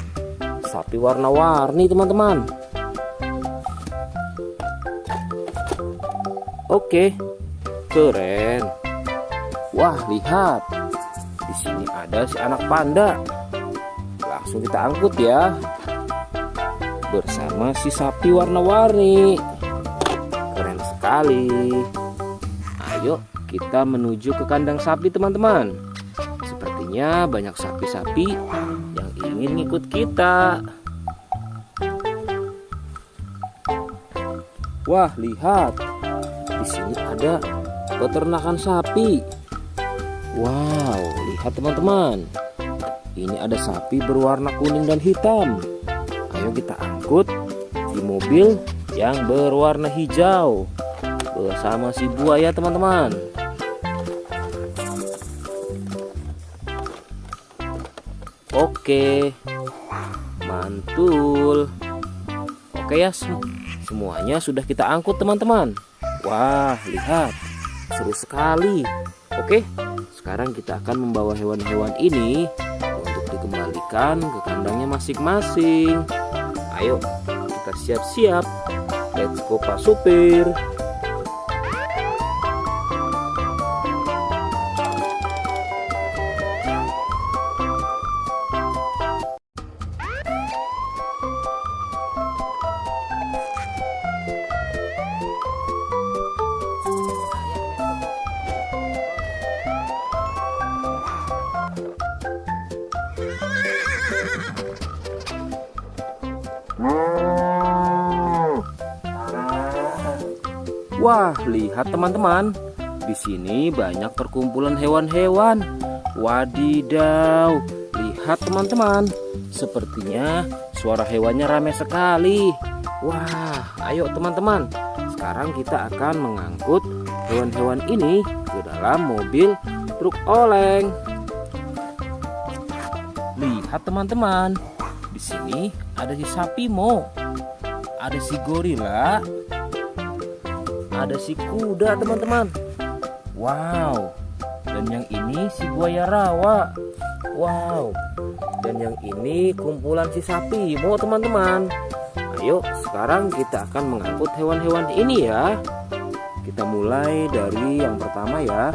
sapi warna-warni teman-teman. Oke, keren. Wah, lihat. Di sini ada si anak panda. Langsung kita angkut ya. Bersama si sapi warna-warni. Keren sekali. Ayo kita menuju ke kandang sapi teman-teman. Sepertinya banyak sapi-sapi yang ingin ngikut kita. Wah, lihat. Di sini ada peternakan sapi. Wow, lihat teman-teman. Ini ada sapi berwarna kuning dan hitam. Ayo kita angkut di mobil yang berwarna hijau bersama si buaya teman-teman. Oke, mantul. Oke ya, semuanya sudah kita angkut teman-teman. Wah, lihat, seru sekali. Oke, sekarang kita akan membawa hewan-hewan ini untuk dikembalikan ke kandangnya masing-masing. Ayo, kita siap-siap. Let's go Pak Supir. Wah, lihat teman-teman. Di sini banyak perkumpulan hewan-hewan. Wadidaw, lihat teman-teman. Sepertinya suara hewannya ramai sekali. Wah, ayo teman-teman. Sekarang kita akan mengangkut hewan-hewan ini ke dalam mobil truk oleng. Lihat teman-teman. Di sini ada si sapi Mo. Ada si gorila. Ada si kuda teman-teman. Wow. Dan yang ini si buaya rawa. Wow. Dan yang ini kumpulan si sapi Mo teman-teman. Ayo sekarang kita akan mengangkut hewan-hewan ini ya. Kita mulai dari yang pertama ya.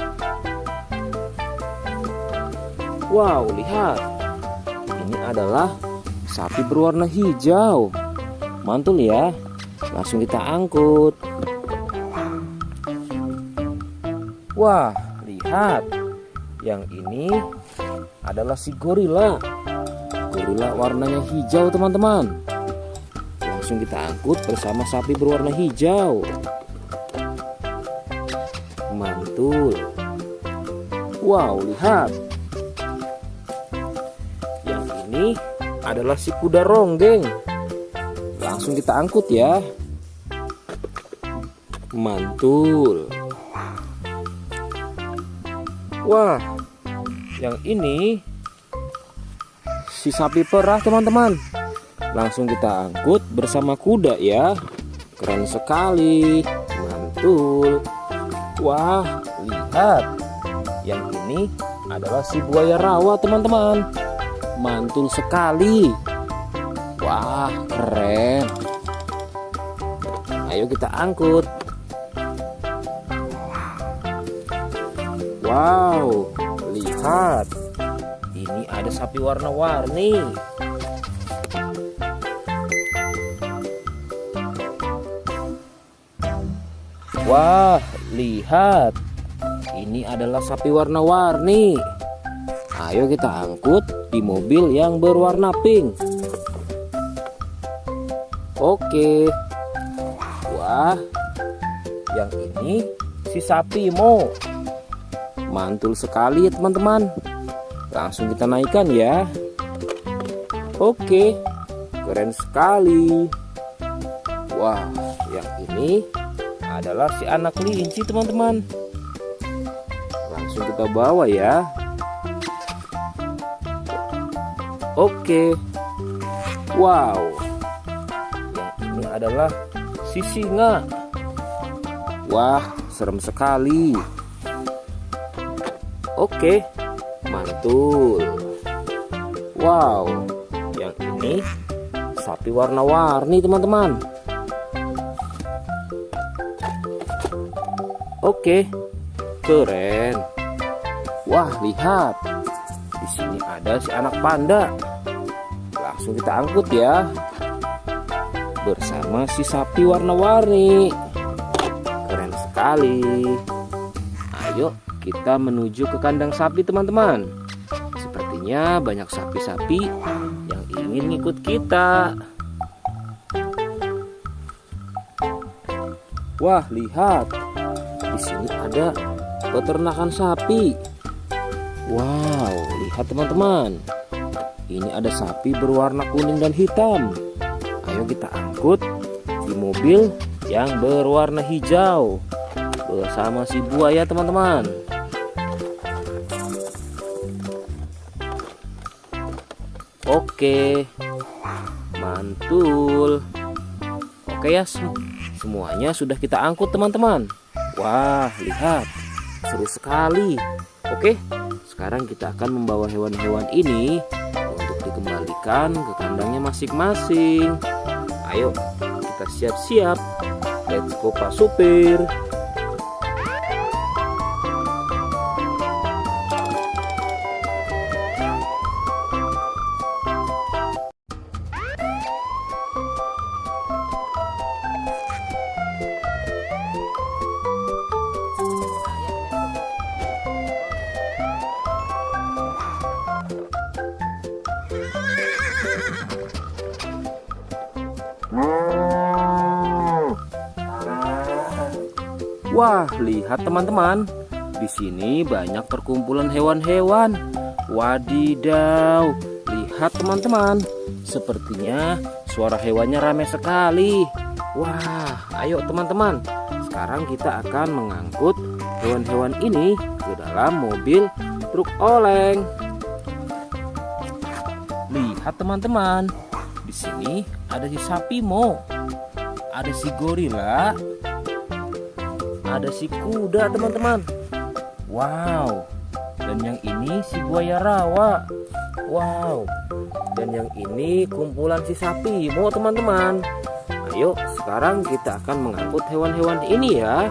Wow, lihat. Ini adalah sapi berwarna hijau. Mantul ya. Langsung kita angkut. Wah, lihat. Yang ini adalah si gorila. Gorila warnanya hijau teman-teman. Langsung kita angkut bersama sapi berwarna hijau. Mantul. Wow, lihat. Yang ini adalah si kuda ronggeng. Langsung kita angkut ya. Mantul. Wah, yang ini si sapi perah teman-teman. Langsung kita angkut bersama kuda ya. Keren sekali. Mantul. Wah, lihat. Yang ini adalah si buaya rawa teman-teman. Mantul sekali. Wah, keren. Ayo kita angkut. Wow, lihat. Ini ada sapi warna-warni. Wah, lihat. Ini adalah sapi warna-warni. Ayo kita angkut di mobil yang berwarna pink. Oke. Wah, yang ini si sapi Mo. Mantul sekali ya teman-teman. Langsung kita naikkan ya. Oke, keren sekali. Wah, yang ini adalah si anak kelinci teman-teman. Langsung kita bawa ya. Oke. Wow. Yang ini adalah si singa. Wah, serem sekali. Oke, mantul. Wow, yang ini sapi warna-warni teman-teman. Oke, keren. Wah, lihat. Di sini ada si anak panda. Langsung kita angkut ya. Bersama si sapi warna-warni. Keren sekali. Ayo kita menuju ke kandang sapi teman-teman. Sepertinya banyak sapi-sapi yang ingin ikut kita. Wah, lihat. Di sini ada peternakan sapi. Wow, lihat teman-teman. Ini ada sapi berwarna kuning dan hitam. Ayo kita angkut di mobil yang berwarna hijau bersama si buaya teman-teman. Oke, mantul. Oke ya, semuanya sudah kita angkut teman-teman. Wah, lihat, seru sekali. Oke, sekarang kita akan membawa hewan-hewan ini untuk dikembalikan ke kandangnya masing-masing. Ayo, kita siap-siap. Let's go Pak Supir. Wah, lihat teman-teman. Di sini banyak perkumpulan hewan-hewan. Wadidaw, lihat teman-teman. Sepertinya suara hewannya ramai sekali. Wah, ayo teman-teman. Sekarang kita akan mengangkut hewan-hewan ini ke dalam mobil truk oleng. Lihat teman-teman. Di sini ada si sapi Mo. Ada si gorila. Ada si kuda teman-teman. Wow. Dan yang ini si buaya rawa. Wow. Dan yang ini kumpulan si sapi Mo teman-teman. Ayo sekarang kita akan mengangkut hewan-hewan ini ya.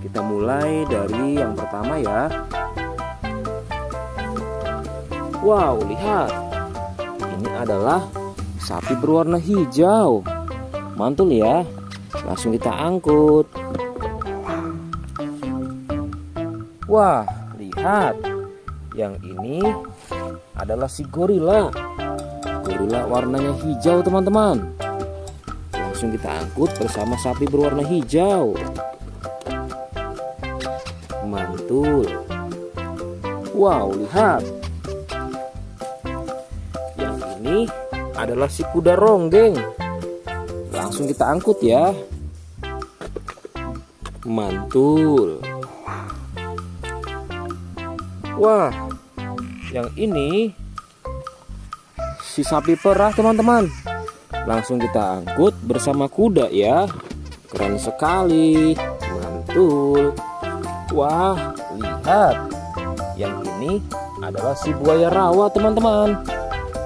Kita mulai dari yang pertama ya. Wow, lihat. Ini adalah sapi berwarna hijau. Mantul ya. Langsung kita angkut. Wah, lihat. Yang ini adalah si gorila. Gorila warnanya hijau teman-teman. Langsung kita angkut bersama sapi berwarna hijau. Mantul. Wow, lihat. Yang ini adalah si kuda ronggeng. Langsung kita angkut ya. Mantul. Wah, yang ini si sapi perah teman-teman. Langsung kita angkut bersama kuda ya. Keren sekali. Mantul. Wah, lihat. Yang ini adalah si buaya rawa teman-teman.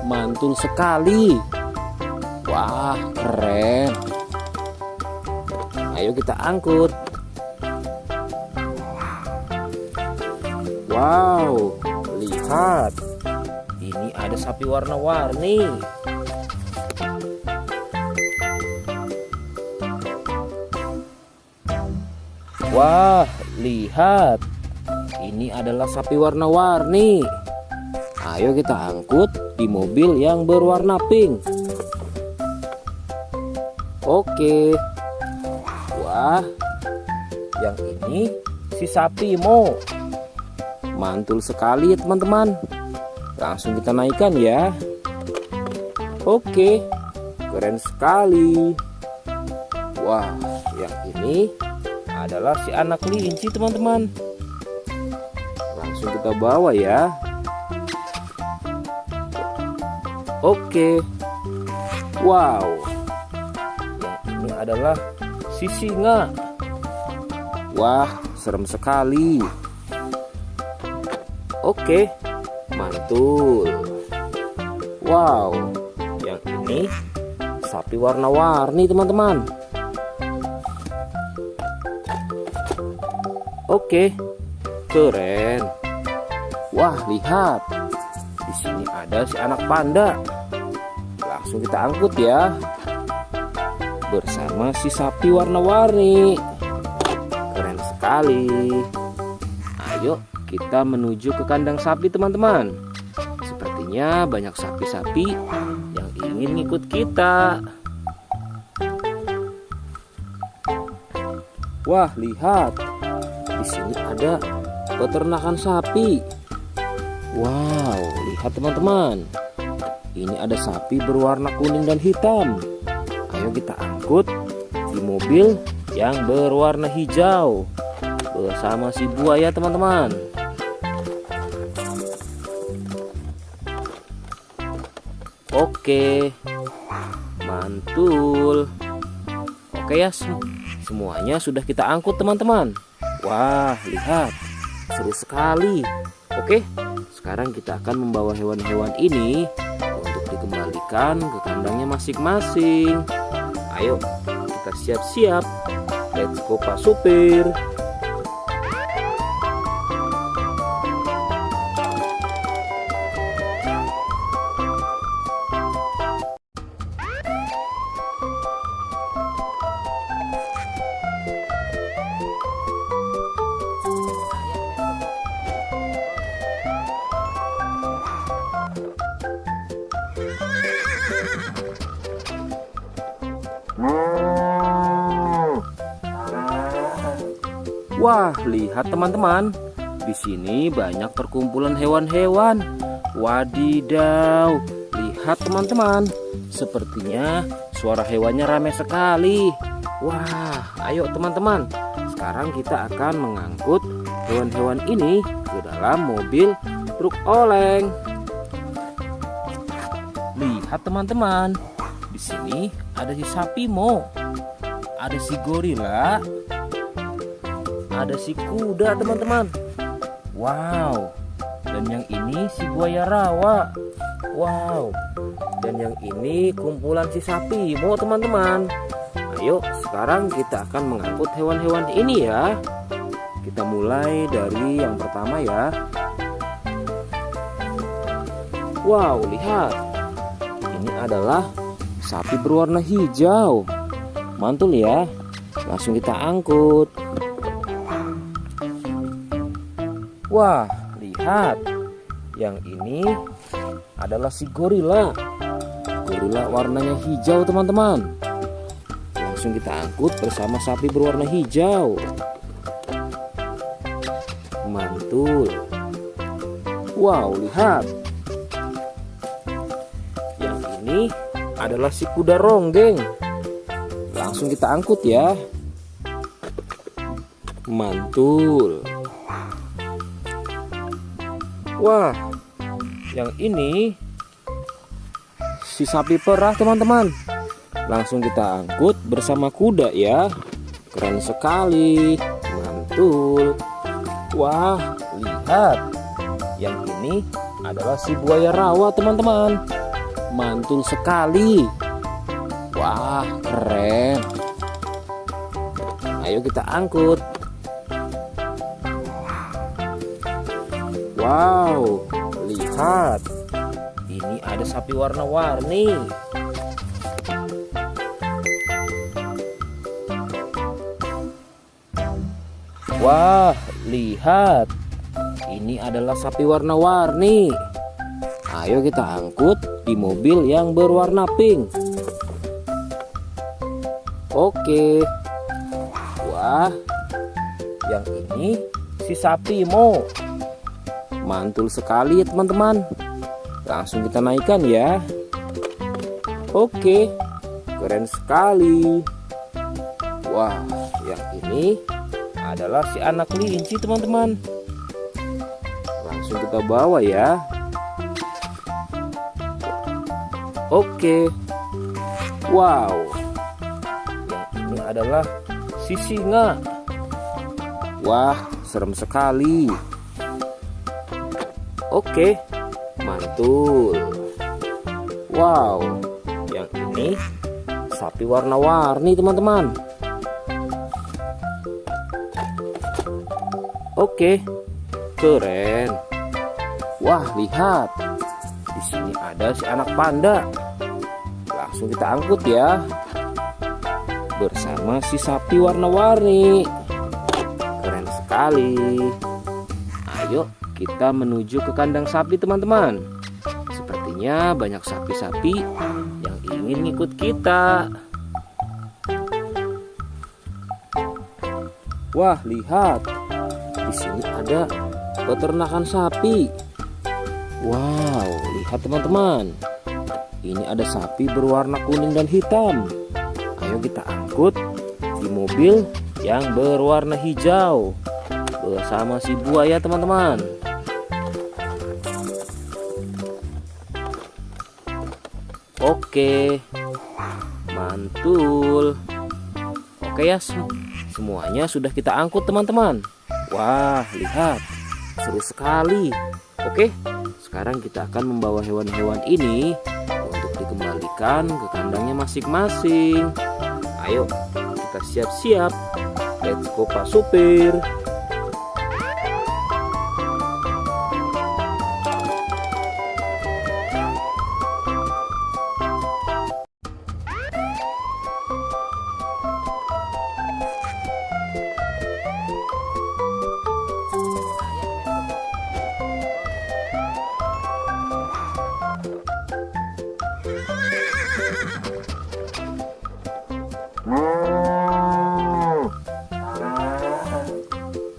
Mantul sekali. Wah, keren. Ayo kita angkut. Wow, lihat. Ini ada sapi warna-warni. Wah, lihat. Ini adalah sapi warna-warni. Ayo kita angkut di mobil yang berwarna pink. Oke. Wah, yang ini si sapi Mo. Mantul sekali ya teman-teman. Langsung kita naikkan ya. Oke, keren sekali. Wah, yang ini adalah si anak kelinci teman-teman. Langsung kita bawa ya. Oke. Wow. Yang ini adalah si singa. Wah, serem sekali. Oke, mantul. Wow, yang ini sapi warna-warni teman-teman. Oke, keren. Wah, lihat. Di sini ada si anak panda. Langsung kita angkut ya. Bersama si sapi warna-warni. Keren sekali. Ayo kita menuju ke kandang sapi teman-teman. Sepertinya banyak sapi-sapi yang ingin ngikut kita. Wah, lihat. Di sini ada peternakan sapi. Wow, lihat teman-teman. Ini ada sapi berwarna kuning dan hitam. Ayo kita angkut di mobil yang berwarna hijau bersama si buaya teman-teman. Oke, mantul. Oke ya, semuanya sudah kita angkut teman-teman. Wah, lihat, seru sekali. Oke, sekarang kita akan membawa hewan-hewan ini untuk dikembalikan ke kandangnya masing-masing. Ayo, kita siap-siap. Let's go Pak Supir. Wah, lihat teman-teman. Di sini banyak perkumpulan hewan-hewan. Wadidaw, lihat teman-teman. Sepertinya suara hewannya ramai sekali. Wah, ayo teman-teman. Sekarang kita akan mengangkut hewan-hewan ini ke dalam mobil truk oleng. Lihat teman-teman. Di sini ada si sapi Mo. Ada si gorila. Ada si kuda teman-teman. Wow. Dan yang ini si buaya rawa. Wow. Dan yang ini kumpulan si sapi Mo teman-teman. Ayo sekarang kita akan mengangkut hewan-hewan ini ya. Kita mulai dari yang pertama ya. Wow, lihat. Ini adalah sapi berwarna hijau. Mantul ya. Langsung kita angkut. Wah, lihat. Yang ini adalah si gorila. Gorila warnanya hijau teman-teman. Langsung kita angkut bersama sapi berwarna hijau. Mantul. Wow, lihat. Yang ini adalah si kuda ronggeng. Langsung kita angkut ya. Mantul. Wah, yang ini si sapi perah teman-teman. Langsung kita angkut bersama kuda ya. Keren sekali. Mantul. Wah, lihat. Yang ini adalah si buaya rawa teman-teman. Mantul sekali. Wah, keren. Ayo kita angkut. Wow, lihat. Ini ada sapi warna-warni. Wah, lihat. Ini adalah sapi warna-warni. Ayo kita angkut di mobil yang berwarna pink. Oke. Wah, yang ini si sapi Mo. Mantul sekali ya teman-teman. Langsung kita naikkan ya. Oke, keren sekali. Wah, yang ini adalah si anak kelinci teman-teman. Langsung kita bawa ya. Oke. Wow. Yang ini adalah si singa. Wah, serem sekali. Oke, mantul. Wow, yang ini sapi warna-warni teman-teman. Oke, keren. Wah, lihat. Di sini ada si anak panda. Langsung kita angkut ya. Bersama si sapi warna-warni. Keren sekali. Ayo kita menuju ke kandang sapi teman-teman. Sepertinya banyak sapi-sapi yang ingin ngikut kita. Wah, lihat. Di sini ada peternakan sapi. Wow, lihat teman-teman. Ini ada sapi berwarna kuning dan hitam. Ayo kita angkut di mobil yang berwarna hijau bersama si buaya teman-teman. Oke, mantul. Oke ya, semuanya sudah kita angkut teman-teman. Wah, lihat, seru sekali. Oke, sekarang kita akan membawa hewan-hewan ini untuk dikembalikan ke kandangnya masing-masing. Ayo, kita siap-siap. Let's go Pak Supir.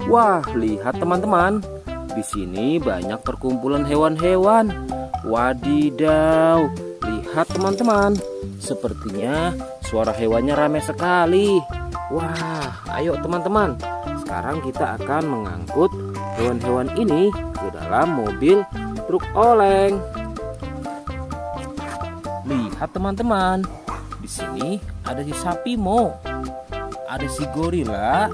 Wah, lihat teman-teman. Di sini banyak perkumpulan hewan-hewan. Wadidaw, lihat teman-teman. Sepertinya suara hewannya ramai sekali. Wah, ayo teman-teman. Sekarang kita akan mengangkut hewan-hewan ini ke dalam mobil truk oleng. Lihat teman-teman. Di sini ada si sapi Mo. Ada si gorila.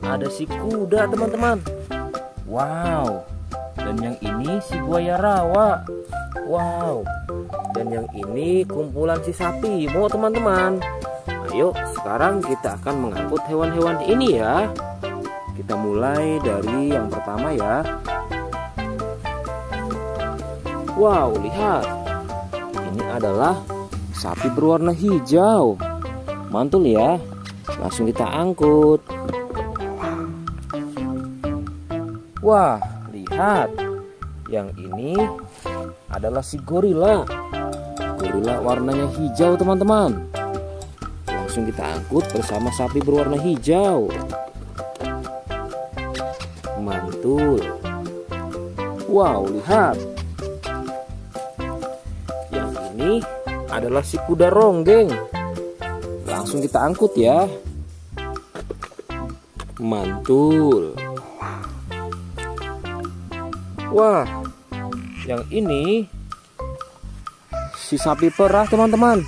Ada si kuda teman-teman. Wow. Dan yang ini si buaya rawa. Wow. Dan yang ini kumpulan si sapi Mo teman-teman. Ayo sekarang kita akan mengangkut hewan-hewan ini ya. Kita mulai dari yang pertama ya. Wow, lihat. Ini adalah sapi berwarna hijau. Mantul ya. Langsung kita angkut. Wah, lihat. Yang ini adalah si gorila. Gorila warnanya hijau teman-teman. Langsung kita angkut bersama sapi berwarna hijau. Mantul. Wow, lihat. Yang ini adalah si kuda ronggeng. Langsung kita angkut ya. Mantul. Wah, yang ini si sapi perah teman-teman.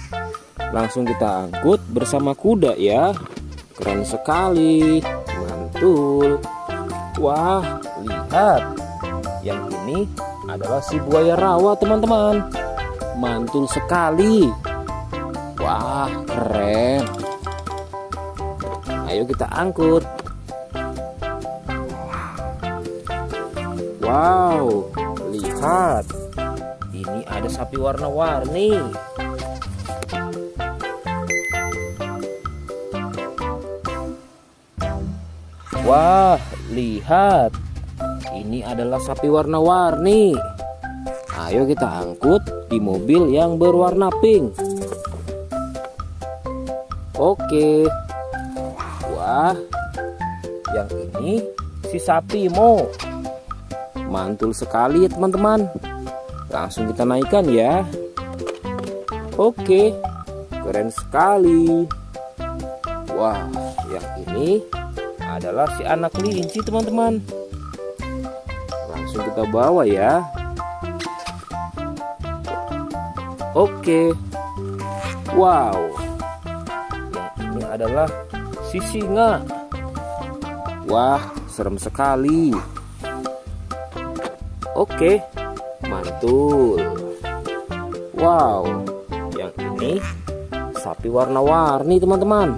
Langsung kita angkut bersama kuda ya. Keren sekali. Mantul. Wah, lihat. Yang ini adalah si buaya rawa teman-teman. Mantul sekali. Wah, keren. Ayo kita angkut. Wow, lihat. Ini ada sapi warna-warni. Wah, lihat. Ini adalah sapi warna-warni. Ayo kita angkut di mobil yang berwarna pink. Oke. Wah, yang ini si sapi Mo. Mantul sekali ya teman-teman. Langsung kita naikkan ya. Oke, keren sekali. Wah, yang ini adalah si anak kelinci teman-teman. Langsung kita bawa ya. Oke. Wow. Yang ini adalah si singa. Wah, serem sekali. Oke, mantul. Wow, yang ini sapi warna-warni teman-teman.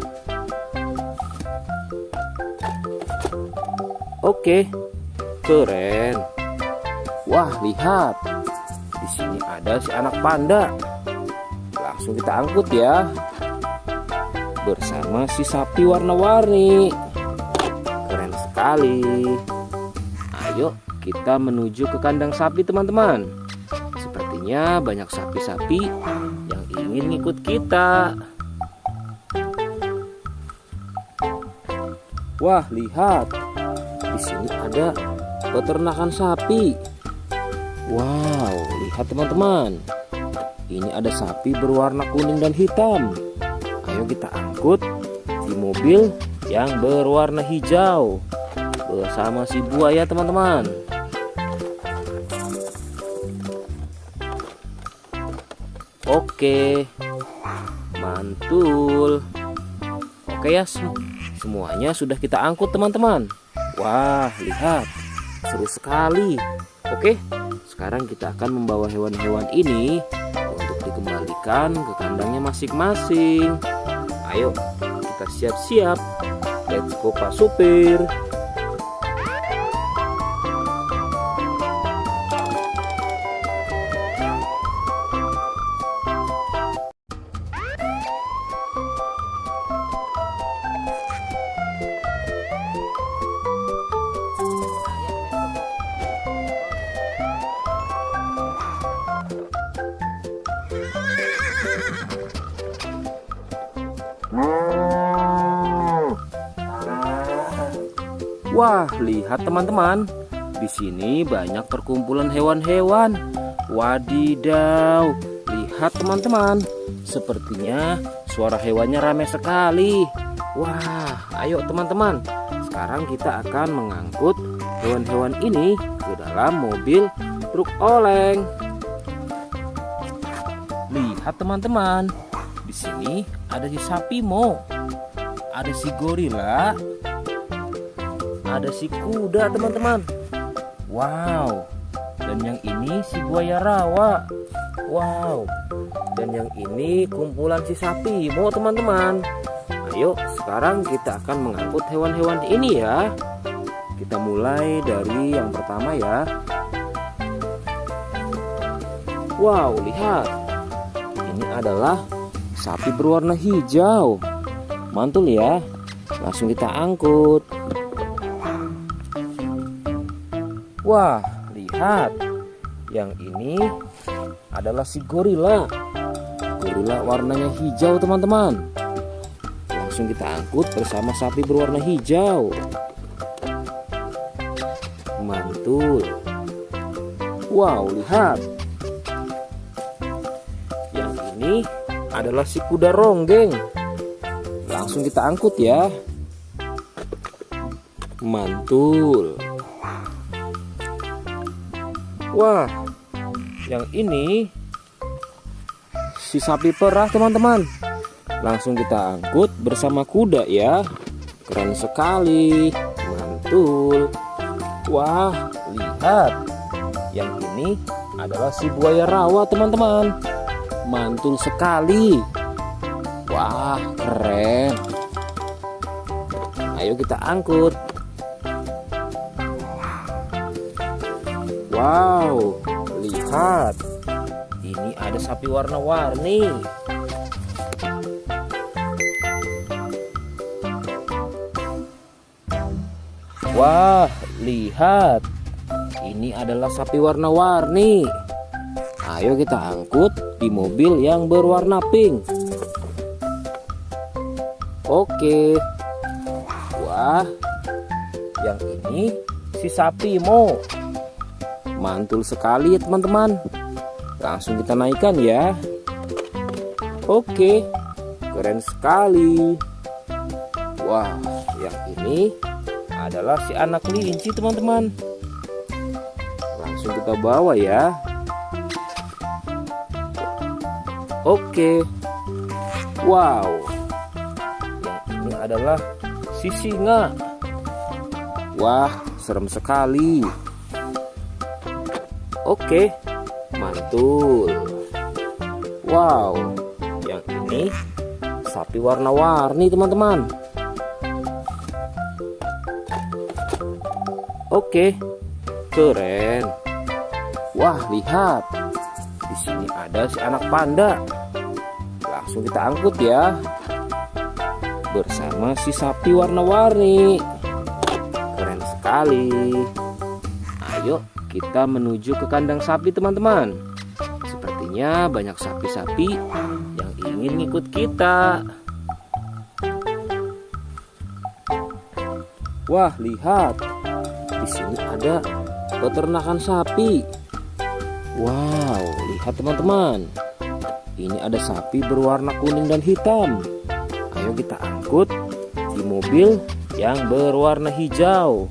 Oke, keren. Wah, lihat. Di sini ada si anak panda. Langsung kita angkut ya. Bersama si sapi warna-warni. Keren sekali. Ayo kita menuju ke kandang sapi teman-teman. Sepertinya banyak sapi-sapi yang ingin ngikut kita. Wah, lihat. Di sini ada peternakan sapi. Wow, lihat teman-teman. Ini ada sapi berwarna kuning dan hitam. Ayo kita angkut di mobil yang berwarna hijau bersama si buaya teman-teman. Oke, mantul. Oke ya, semuanya sudah kita angkut teman-teman. Wah, lihat, seru sekali. Oke, sekarang kita akan membawa hewan-hewan ini untuk dikembalikan ke kandangnya masing-masing. Ayo, kita siap-siap. Let's go Pak Supir. Wah, lihat teman-teman. Di sini banyak perkumpulan hewan-hewan. Wadidaw, lihat teman-teman. Sepertinya suara hewannya ramai sekali. Wah, ayo teman-teman. Sekarang kita akan mengangkut hewan-hewan ini ke dalam mobil truk oleng. Lihat teman-teman. Di sini ada si sapi Mo. Ada si gorila, ada si kuda teman-teman. Wow. Dan yang ini si buaya rawa. Wow. Dan yang ini kumpulan si sapi Mo teman-teman. Ayo sekarang kita akan mengangkut hewan-hewan ini ya. Kita mulai dari yang pertama ya. Wow, lihat. Ini adalah sapi berwarna hijau. Mantul ya. Langsung kita angkut. Wah, lihat. Yang ini adalah si gorila. Gorila warnanya hijau teman-teman. Langsung kita angkut bersama sapi berwarna hijau. Mantul. Wow, lihat. Yang ini adalah si kuda ronggeng. Langsung kita angkut ya. Mantul. Wah, yang ini si sapi perah teman-teman. Langsung kita angkut bersama kuda ya. Keren sekali. Mantul. Wah, lihat. Yang ini adalah si buaya rawa teman-teman. Mantul sekali. Wah, keren. Ayo kita angkut. Wow, lihat. Ini ada sapi warna-warni. Wah, lihat. Ini adalah sapi warna-warni. Ayo kita angkut di mobil yang berwarna pink. Oke. Wah, yang ini si sapi Mo. Mantul sekali ya teman-teman. Langsung kita naikkan ya. Oke, keren sekali. Wah, yang ini adalah si anak kelinci teman-teman. Langsung kita bawa ya. Oke. Wow. Ini adalah si singa. Wah, serem sekali. Oke, mantul. Wow, yang ini sapi warna-warni teman-teman. Oke, keren. Wah, lihat. Di sini ada si anak panda. Langsung kita angkut ya. Bersama si sapi warna-warni. Keren sekali. Ayo kita menuju ke kandang sapi teman-teman. Sepertinya banyak sapi-sapi yang ingin ngikut kita. Wah, lihat. Di sini ada peternakan sapi. Wow, lihat teman-teman. Ini ada sapi berwarna kuning dan hitam. Ayo kita angkut di mobil yang berwarna hijau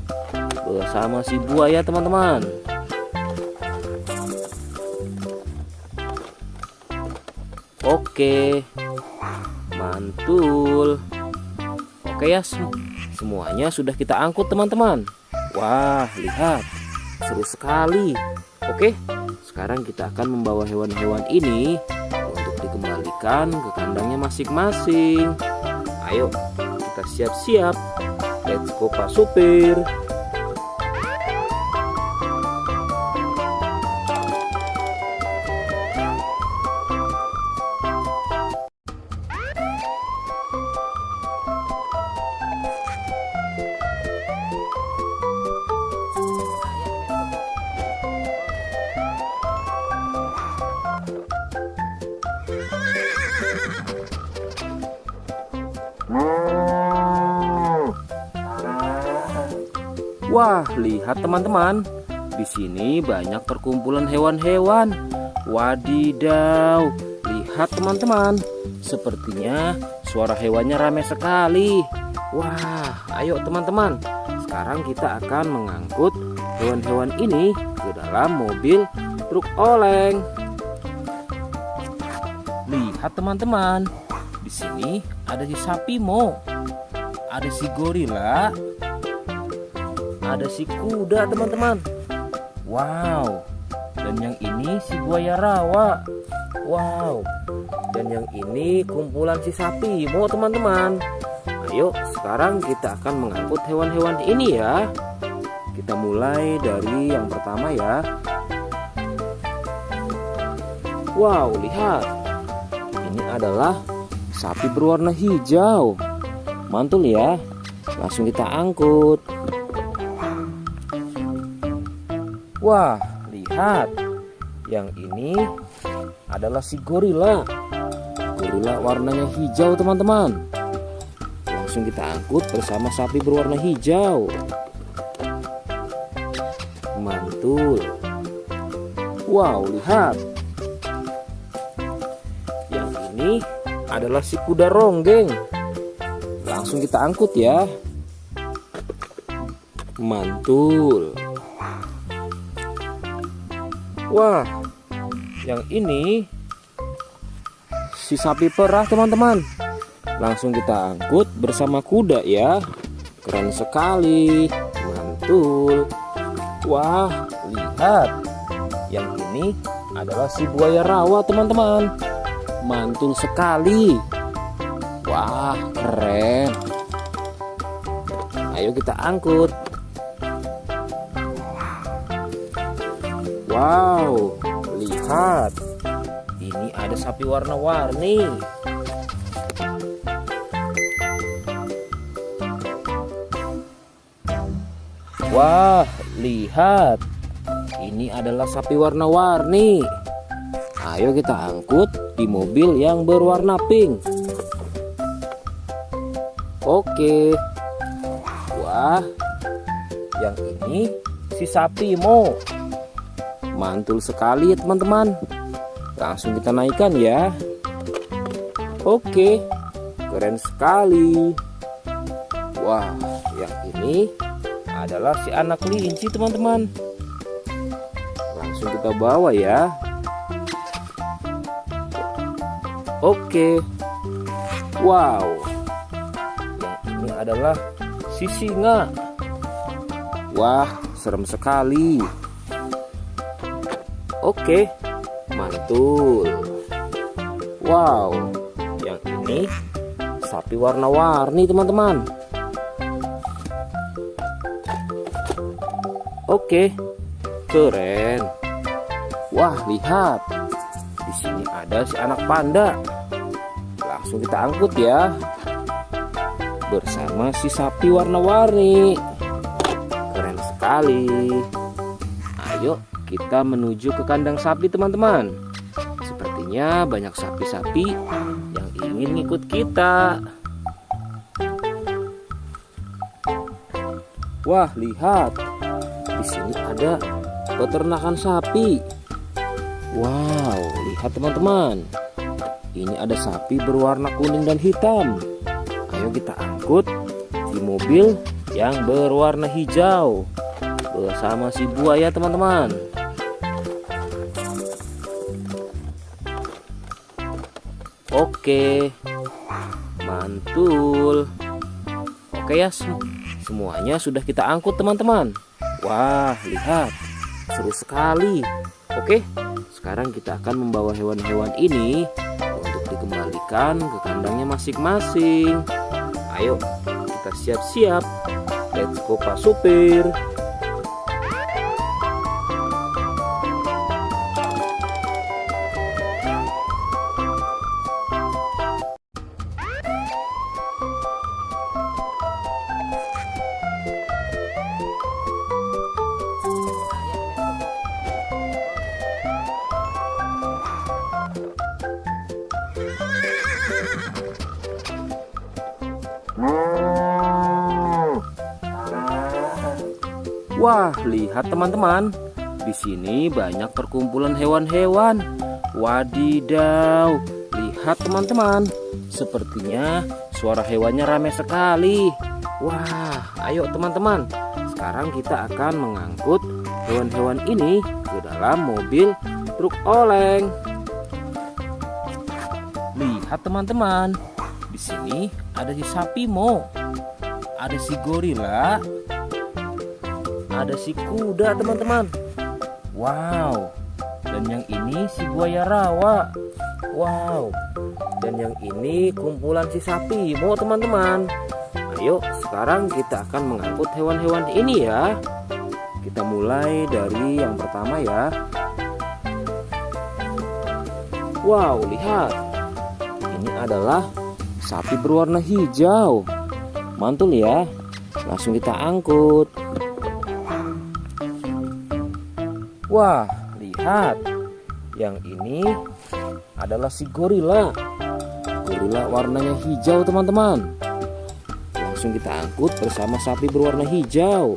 bersama si buaya teman-teman. Oke, mantul. Oke ya, semuanya sudah kita angkut teman-teman. Wah, lihat, seru sekali. Oke, sekarang kita akan membawa hewan-hewan ini untuk dikembalikan ke kandangnya masing-masing. Ayo, kita siap-siap. Let's go Pak Supir. Wah, lihat teman-teman. Di sini banyak perkumpulan hewan-hewan. Wadidaw, lihat teman-teman. Sepertinya suara hewannya ramai sekali. Wah, ayo teman-teman. Sekarang kita akan mengangkut hewan-hewan ini ke dalam mobil truk oleng. Lihat teman-teman. Di sini ada si sapi Mo. Ada si gorila. Ada si kuda teman-teman. Wow. Dan yang ini si buaya rawa. Wow. Dan yang ini kumpulan si sapi Mo teman-teman. Ayo sekarang kita akan mengangkut hewan-hewan ini ya. Kita mulai dari yang pertama ya. Wow, lihat. Ini adalah sapi berwarna hijau. Mantul ya. Langsung kita angkut. Wah, lihat. Yang ini adalah si gorila. Gorila warnanya hijau teman-teman. Langsung kita angkut bersama sapi berwarna hijau. Mantul. Wow, lihat. Yang ini adalah si kuda ronggeng. Langsung kita angkut ya. Mantul. Wah, yang ini si sapi perah teman-teman. Langsung kita angkut bersama kuda ya. Keren sekali. Mantul. Wah, lihat. Yang ini adalah si buaya rawa teman-teman. Mantul sekali. Wah, keren. Ayo kita angkut. Wow, lihat. Ini ada sapi warna-warni. Wah, lihat. Ini adalah sapi warna-warni. Ayo kita angkut di mobil yang berwarna pink. Oke. Wah, yang ini si sapi Mo. Mantul sekali ya teman-teman. Langsung kita naikkan ya. Oke, keren sekali. Wah, yang ini adalah si anak kelinci teman-teman. Langsung kita bawa ya. Oke. Wow. Yang ini adalah si singa. Wah, serem sekali. Oke, mantul. Wow, yang ini sapi warna-warni teman-teman. Oke, keren. Wah, lihat. Di sini ada si anak panda. Langsung kita angkut ya. Bersama si sapi warna-warni. Keren sekali. Ayo kita menuju ke kandang sapi teman-teman. Sepertinya banyak sapi-sapi yang ingin ikut kita. Wah, lihat. Di sini ada peternakan sapi. Wow, lihat teman-teman. Ini ada sapi berwarna kuning dan hitam. Ayo kita angkut di mobil yang berwarna hijau bersama si buaya teman-teman. Oke, mantul. Oke ya, semuanya sudah kita angkut teman-teman. Wah, lihat, seru sekali. Oke, sekarang kita akan membawa hewan-hewan ini untuk dikembalikan ke kandangnya masing-masing. Ayo, kita siap-siap. Let's go Pak Supir. Wah, lihat teman-teman. Di sini banyak perkumpulan hewan-hewan. Wadidaw, lihat teman-teman. Sepertinya suara hewannya ramai sekali. Wah, ayo teman-teman. Sekarang kita akan mengangkut hewan-hewan ini ke dalam mobil truk oleng. Lihat teman-teman. Di sini ada si sapi Mo. Ada si gorila. Ada si kuda teman-teman. Wow. Dan yang ini si buaya rawa. Wow. Dan yang ini kumpulan si sapi Mo teman-teman. Ayo sekarang kita akan mengangkut hewan-hewan ini ya. Kita mulai dari yang pertama ya. Wow, lihat. Ini adalah sapi berwarna hijau. Mantul ya. Langsung kita angkut. Wah, lihat. Yang ini adalah si gorila. Gorila warnanya hijau teman-teman. Langsung kita angkut bersama sapi berwarna hijau.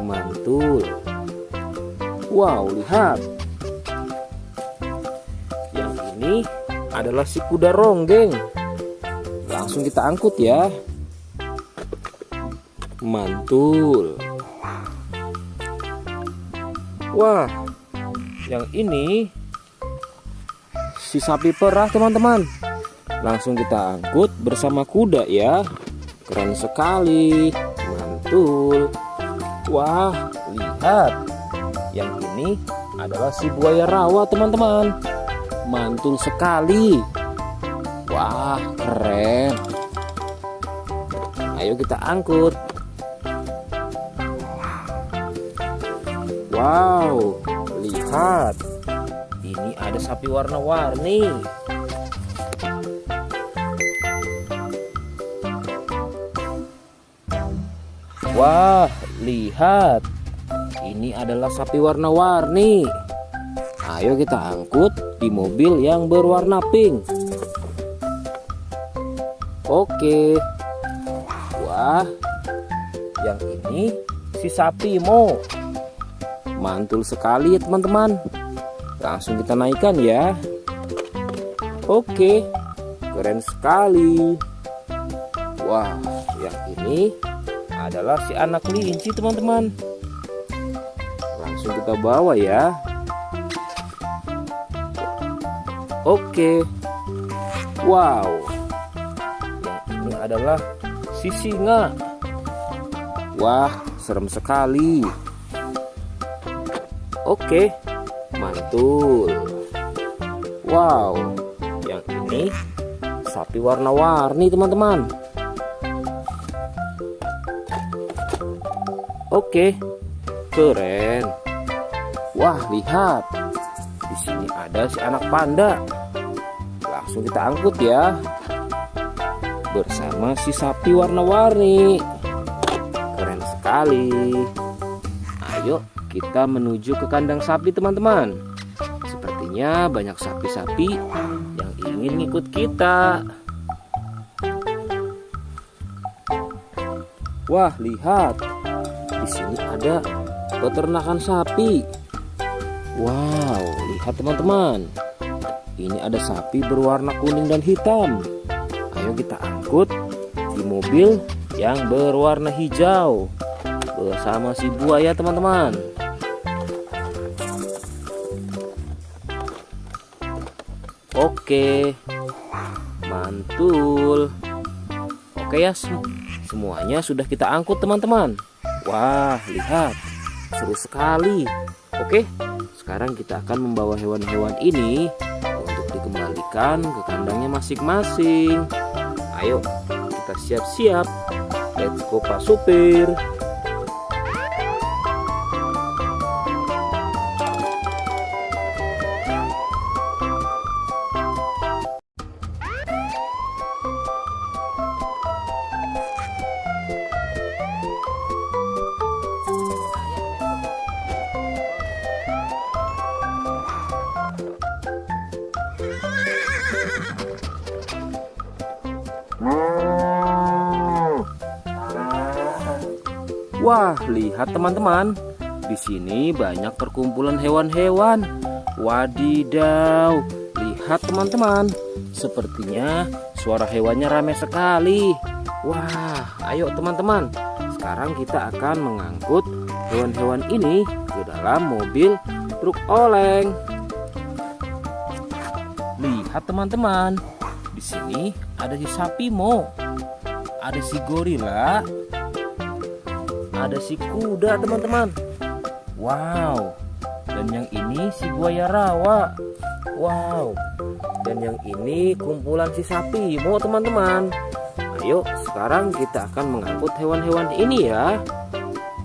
Mantul. Wow, lihat. Yang ini adalah si kuda ronggeng. Langsung kita angkut ya. Mantul. Wah, yang ini si sapi perah teman-teman. Langsung kita angkut bersama kuda ya. Keren sekali. Mantul. Wah, lihat. Yang ini adalah si buaya rawa teman-teman. Mantul sekali. Wah, keren. Ayo kita angkut. Wow, lihat. Ini ada sapi warna-warni. Wah, lihat. Ini adalah sapi warna-warni. Ayo kita angkut di mobil yang berwarna pink. Oke. Wah, yang ini si sapi Mo. Mantul sekali ya teman-teman. Langsung kita naikkan ya. Oke, keren sekali. Wah, yang ini adalah si anak kelinci teman-teman. Langsung kita bawa ya. Oke. Wow, yang ini adalah si singa. Wah, serem sekali. Oke, mantul. Wow, yang ini sapi warna-warni teman-teman. Oke, keren. Wah, lihat. Di sini ada si anak panda. Langsung kita angkut ya. Bersama si sapi warna-warni. Keren sekali. Ayo kita menuju ke kandang sapi teman-teman. Sepertinya banyak sapi-sapi yang ingin ngikut kita. Wah, lihat. Di sini ada peternakan sapi. Wow, lihat teman-teman. Ini ada sapi berwarna kuning dan hitam. Ayo kita angkut di mobil yang berwarna hijau bersama si buaya teman-teman. Oke, mantul. Oke ya, semuanya sudah kita angkut teman-teman. Wah, lihat, seru sekali. Oke, sekarang kita akan membawa hewan-hewan ini untuk dikembalikan ke kandangnya masing-masing. Ayo, kita siap-siap. Let's go Pak Supir. Wah, lihat teman-teman. Di sini banyak perkumpulan hewan-hewan. Wadidaw, lihat teman-teman. Sepertinya suara hewannya ramai sekali. Wah, ayo teman-teman. Sekarang kita akan mengangkut hewan-hewan ini ke dalam mobil truk oleng. Lihat teman-teman. Di sini ada si sapi Mo. Ada si gorila. Ada si kuda teman-teman. Wow. Dan yang ini si buaya rawa. Wow. Dan yang ini kumpulan si sapi Mo teman-teman. Ayo sekarang kita akan mengangkut hewan-hewan ini ya.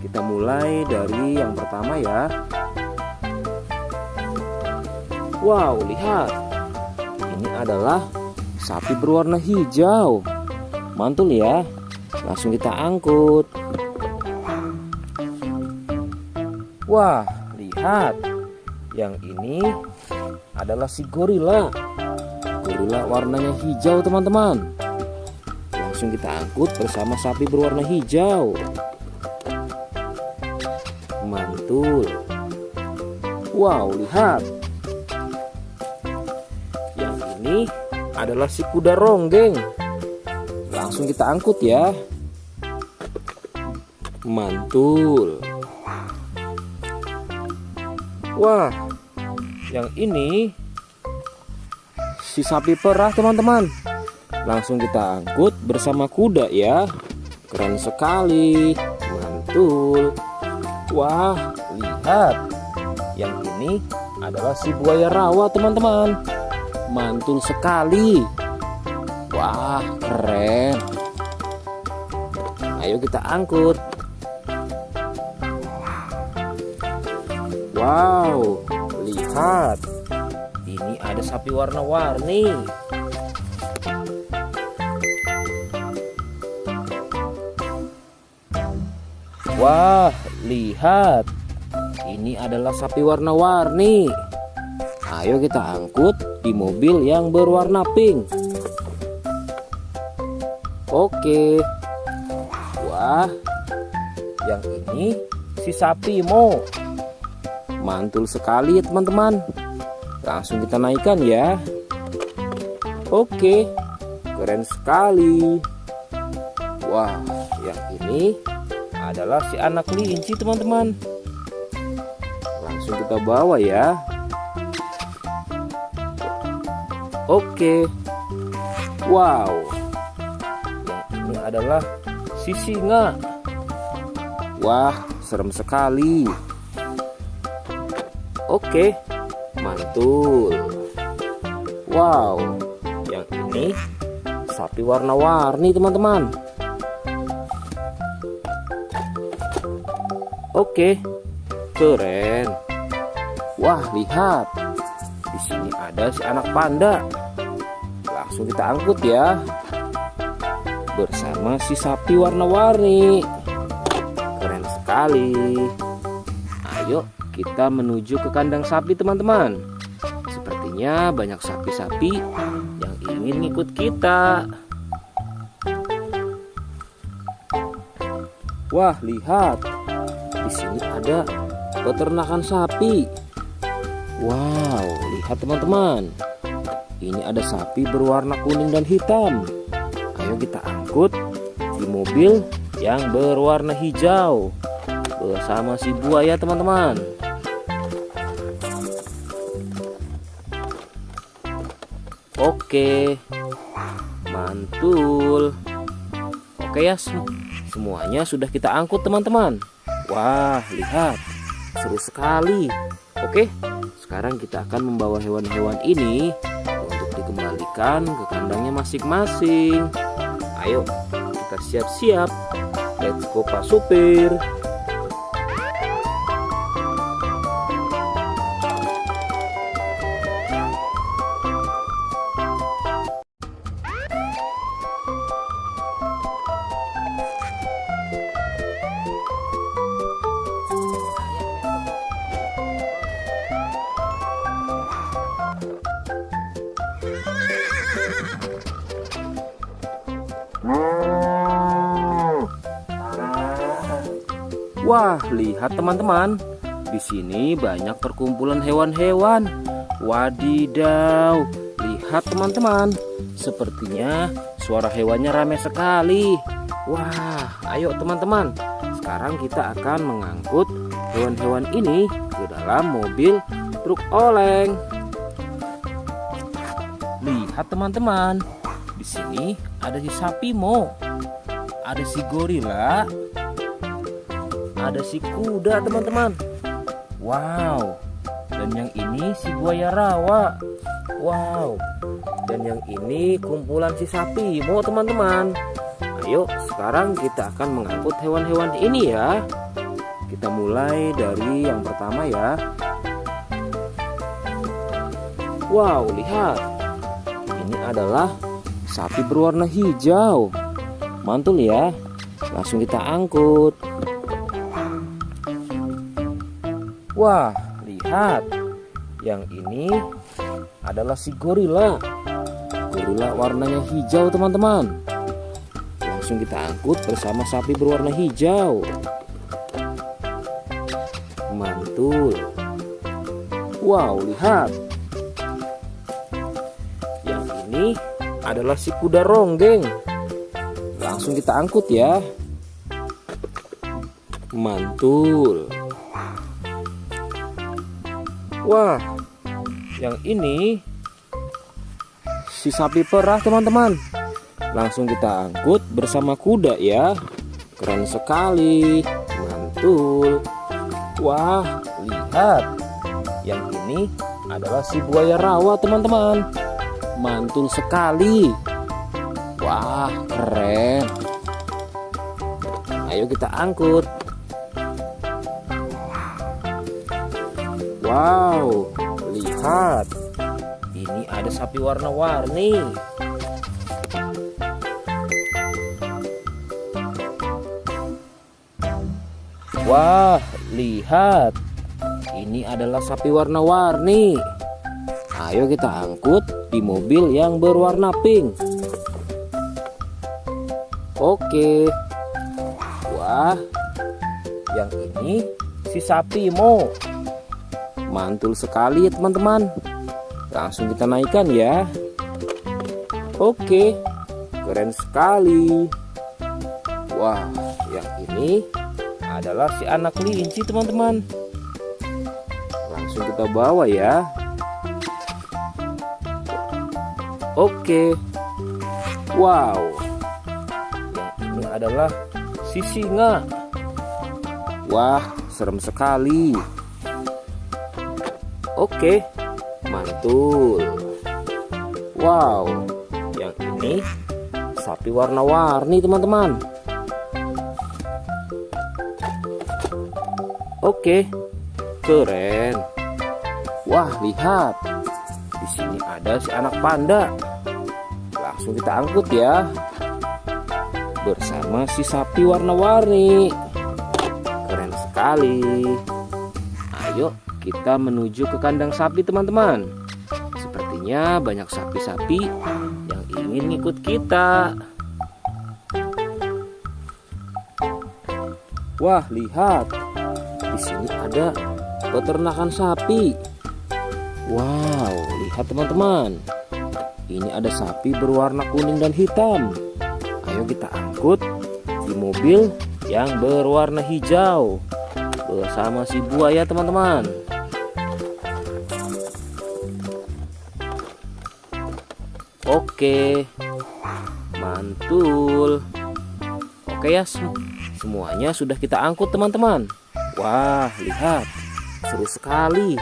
Kita mulai dari yang pertama ya. Wow, lihat. Ini adalah sapi berwarna hijau. Mantul ya. Langsung kita angkut. Wah, lihat. Yang ini adalah si gorila. Gorila warnanya hijau teman-teman. Langsung kita angkut bersama sapi berwarna hijau. Mantul. Wow, lihat. Yang ini adalah si kuda ronggeng. Langsung kita angkut ya. Mantul. Wah, yang ini si sapi perah teman-teman. Langsung kita angkut bersama kuda ya. Keren sekali. Mantul. Wah, lihat. Yang ini adalah si buaya rawa teman-teman. Mantul sekali. Wah, keren. Ayo kita angkut. Wow, lihat. Ini ada sapi warna-warni. Wah, lihat. Ini adalah sapi warna-warni. Ayo kita angkut di mobil yang berwarna pink. Oke. Wah, yang ini si sapi Mo. Mantul sekali ya teman-teman. Langsung kita naikkan ya. Oke, keren sekali. Wah, yang ini adalah si anak kelinci teman-teman. Langsung kita bawa ya. Oke. Wow. Yang ini adalah si singa. Wah, serem sekali. Oke, mantul. Wow, yang ini sapi warna-warni teman-teman. Oke, keren. Wah, lihat. Di sini ada si anak panda. Langsung kita angkut ya. Bersama si sapi warna-warni. Keren sekali. Ayo kita menuju ke kandang sapi teman-teman. Sepertinya banyak sapi-sapi yang ingin ikut kita. Wah, lihat. Di sini ada peternakan sapi. Wow, lihat teman-teman. Ini ada sapi berwarna kuning dan hitam. Ayo kita angkut di mobil yang berwarna hijau bersama si buaya teman-teman. Oke, mantul. Oke ya, semuanya sudah kita angkut teman-teman. Wah, lihat, seru sekali. Oke, sekarang kita akan membawa hewan-hewan ini untuk dikembalikan ke kandangnya masing-masing. Ayo, kita siap-siap. Let's go Pak Supir. Wah, lihat teman-teman. Di sini banyak perkumpulan hewan-hewan. Wadidaw, lihat teman-teman. Sepertinya suara hewannya ramai sekali. Wah, ayo teman-teman. Sekarang kita akan mengangkut hewan-hewan ini ke dalam mobil truk oleng. Lihat teman-teman. Di sini ada si sapi Mo. Ada si gorila. Ada si kuda teman-teman. Wow. Dan yang ini si buaya rawa. Wow. Dan yang ini kumpulan si sapi Mo teman-teman. Ayo sekarang kita akan mengangkut hewan-hewan ini ya. Kita mulai dari yang pertama ya. Wow, lihat. Ini adalah sapi berwarna hijau. Mantul ya. Langsung kita angkut. Wah, lihat. Yang ini adalah si gorila. Gorila warnanya hijau teman-teman. Langsung kita angkut bersama sapi berwarna hijau. Mantul. Wow, lihat. Yang ini adalah si kuda ronggeng. Langsung kita angkut ya. Mantul. Wah, yang ini si sapi perah teman-teman. Langsung kita angkut bersama kuda ya. Keren sekali. Mantul. Wah, lihat. Yang ini adalah si buaya rawa teman-teman. Mantul sekali. Wah, keren. Ayo kita angkut. Wow, lihat. Ini ada sapi warna-warni. Wah, lihat. Ini adalah sapi warna-warni. Ayo kita angkut di mobil yang berwarna pink. Oke. Wah, yang ini si sapi Mo. Mantul sekali ya teman-teman. Langsung kita naikkan ya. Oke, keren sekali. Wah, yang ini adalah si anak kelinci teman-teman. Langsung kita bawa ya. Oke. Wow. Yang ini adalah si singa. Wah, serem sekali. Oke, mantul. Wow, yang ini sapi warna-warni teman-teman. Oke, keren. Wah, lihat. Di sini ada si anak panda. Langsung kita angkut ya. Bersama si sapi warna-warni. Keren sekali. Ayo kita menuju ke kandang sapi teman-teman. Sepertinya banyak sapi-sapi yang ingin ngikut kita. Wah, lihat. Di sini ada peternakan sapi. Wow, lihat teman-teman. Ini ada sapi berwarna kuning dan hitam. Ayo kita angkut di mobil yang berwarna hijau bersama si buaya teman-teman. Oke, mantul. Oke ya, semuanya sudah kita angkut teman-teman. Wah, lihat, seru sekali.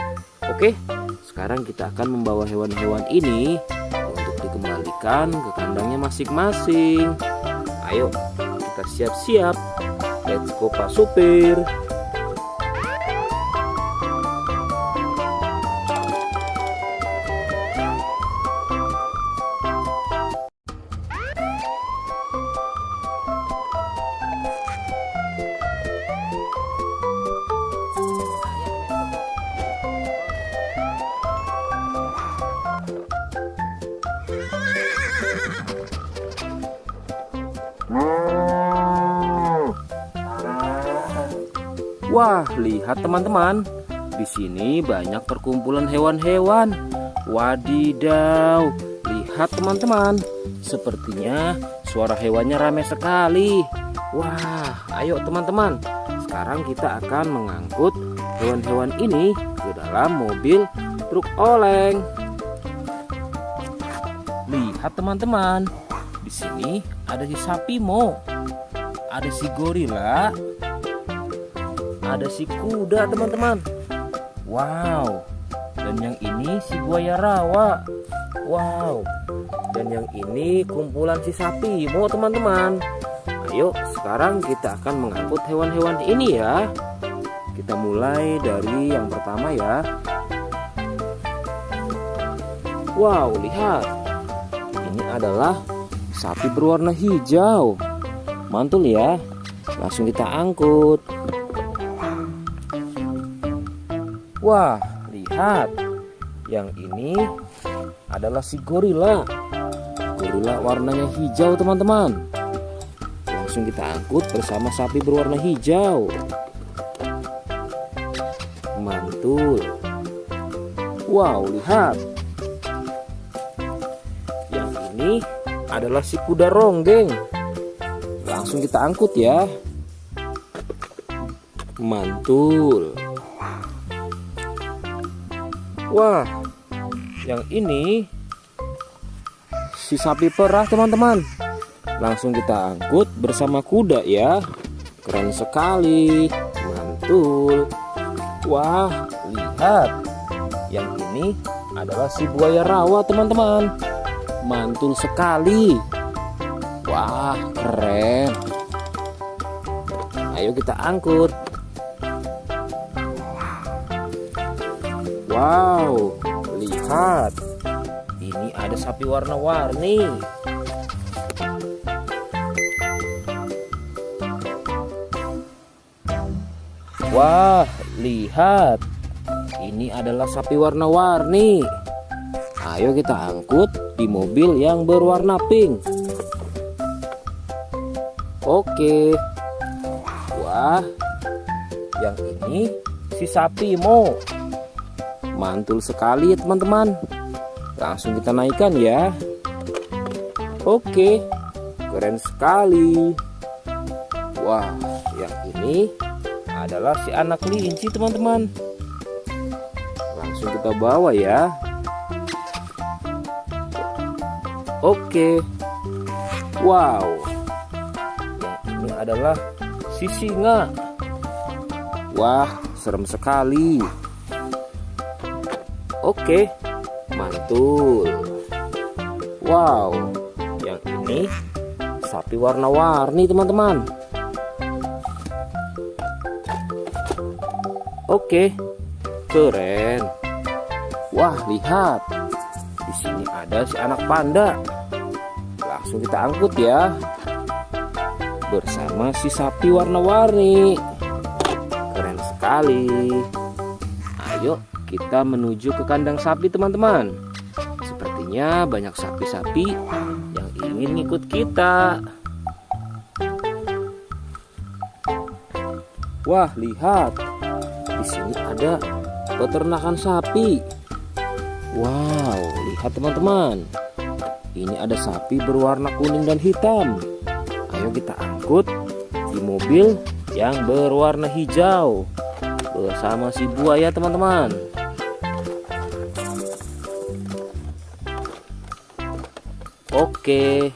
Oke, sekarang kita akan membawa hewan-hewan ini untuk dikembalikan ke kandangnya masing-masing. Ayo, kita siap-siap. Let's go Pak Supir. Wah, lihat teman-teman. Di sini banyak perkumpulan hewan-hewan. Wadidaw, lihat teman-teman. Sepertinya suara hewannya ramai sekali. Wah, ayo teman-teman. Sekarang kita akan mengangkut hewan-hewan ini ke dalam mobil truk oleng. Lihat teman-teman. Di sini ada si sapi Mo. Ada si gorila, ada si kuda teman-teman. Wow. Dan yang ini si buaya rawa. Wow. Dan yang ini kumpulan si sapi Mo teman-teman. Ayo sekarang kita akan mengangkut hewan-hewan ini ya. Kita mulai dari yang pertama ya. Wow, lihat. Ini adalah sapi berwarna hijau. Mantul ya. Langsung kita angkut. Wah, lihat. Yang ini adalah si gorila. Gorila warnanya hijau teman-teman. Langsung kita angkut bersama sapi berwarna hijau. Mantul. Wow, lihat. Yang ini adalah si kuda ronggeng. Langsung kita angkut ya. Mantul. Wah, yang ini si sapi perah teman-teman. Langsung kita angkut bersama kuda ya. Keren sekali. Mantul. Wah, lihat. Yang ini adalah si buaya rawa teman-teman. Mantul sekali. Wah, keren. Ayo kita angkut. Wow, lihat. Ini ada sapi warna-warni. Wah, lihat. Ini adalah sapi warna-warni. Ayo kita angkut di mobil yang berwarna pink. Oke. Wah, yang ini si sapi Mo. Mantul sekali ya teman-teman. Langsung kita naikkan ya. Oke, keren sekali. Wah, yang ini adalah si anak kelinci teman-teman. Langsung kita bawa ya. Oke. Wow. Yang ini adalah si singa. Wah, serem sekali. Oke, mantul. Wow, yang ini sapi warna-warni teman-teman. Oke, keren. Wah, lihat. Di sini ada si anak panda. Langsung kita angkut ya. Bersama si sapi warna-warni. Keren sekali. Ayo kita menuju ke kandang sapi teman-teman. Sepertinya banyak sapi-sapi yang ingin ngikut kita. Wah, lihat. Di sini ada peternakan sapi. Wow, lihat teman-teman. Ini ada sapi berwarna kuning dan hitam. Ayo kita angkut di mobil yang berwarna hijau bersama si buaya teman-teman. Oke,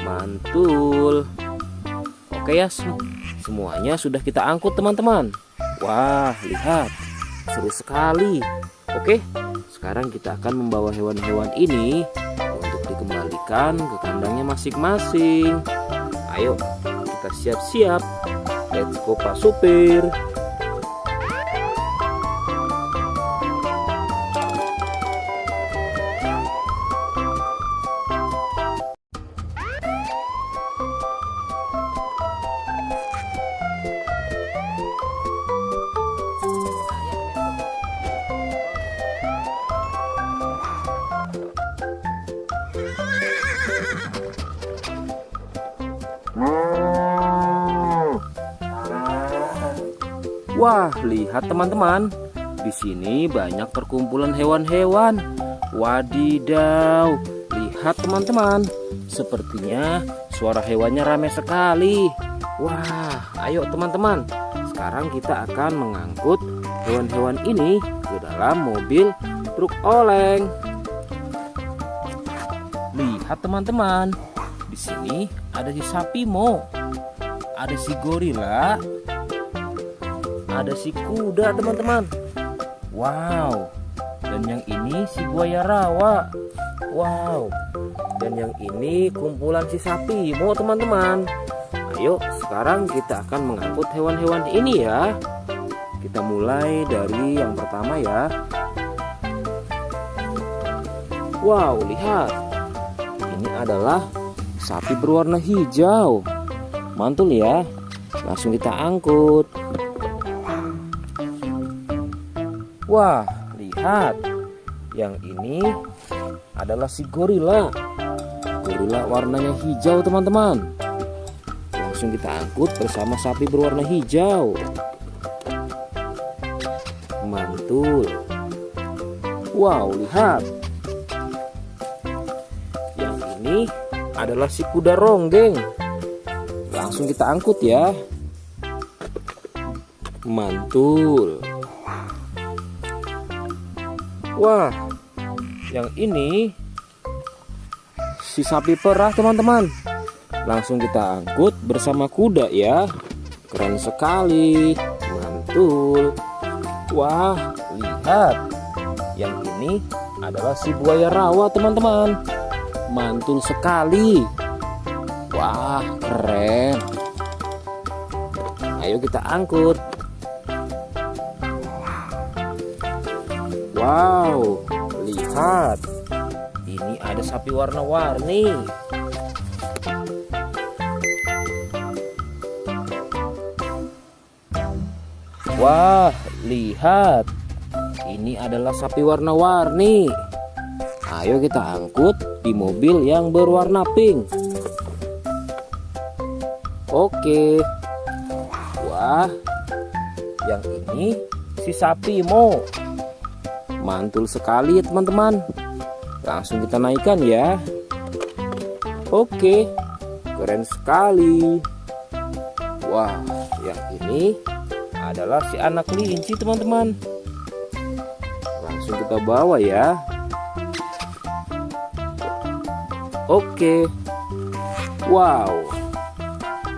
mantul. Oke ya, semuanya sudah kita angkut teman-teman. Wah, lihat, seru sekali. Oke, sekarang kita akan membawa hewan-hewan ini untuk dikembalikan ke kandangnya masing-masing. Ayo, kita siap-siap. Let's go Pak Supir. Wah, lihat teman-teman. Di sini banyak perkumpulan hewan-hewan. Wadidaw, lihat teman-teman. Sepertinya suara hewannya ramai sekali. Wah, ayo teman-teman. Sekarang kita akan mengangkut hewan-hewan ini ke dalam mobil truk oleng. Lihat teman-teman. Di sini ada si sapi Mo. Ada si gorila. Ada si kuda teman-teman. Wow. Dan yang ini si buaya rawa. Wow. Dan yang ini kumpulan si sapi Mo teman-teman. Ayo sekarang kita akan mengangkut hewan-hewan ini ya. Kita mulai dari yang pertama ya. Wow, lihat. Ini adalah sapi berwarna hijau. Mantul ya. Langsung kita angkut. Wah, lihat. Yang ini adalah si gorila. Gorila warnanya hijau teman-teman. Langsung kita angkut bersama sapi berwarna hijau. Mantul. Wow, lihat. Yang ini adalah si kuda ronggeng. Langsung kita angkut ya. Mantul. Wah, yang ini si sapi perah teman-teman. Langsung kita angkut bersama kuda ya. Keren sekali. Mantul. Wah, lihat. Yang ini adalah si buaya rawa teman-teman. Mantul sekali. Wah, keren. Ayo kita angkut. Wow, lihat. Ini ada sapi warna-warni. Wah, lihat. Ini adalah sapi warna-warni. Ayo kita angkut di mobil yang berwarna pink. Oke. Wah, yang ini si sapi Mo. Mantul sekali ya teman-teman. Langsung kita naikkan ya. Oke, keren sekali. Wah, yang ini adalah si anak kelinci teman-teman. Langsung kita bawa ya. Oke. Wow.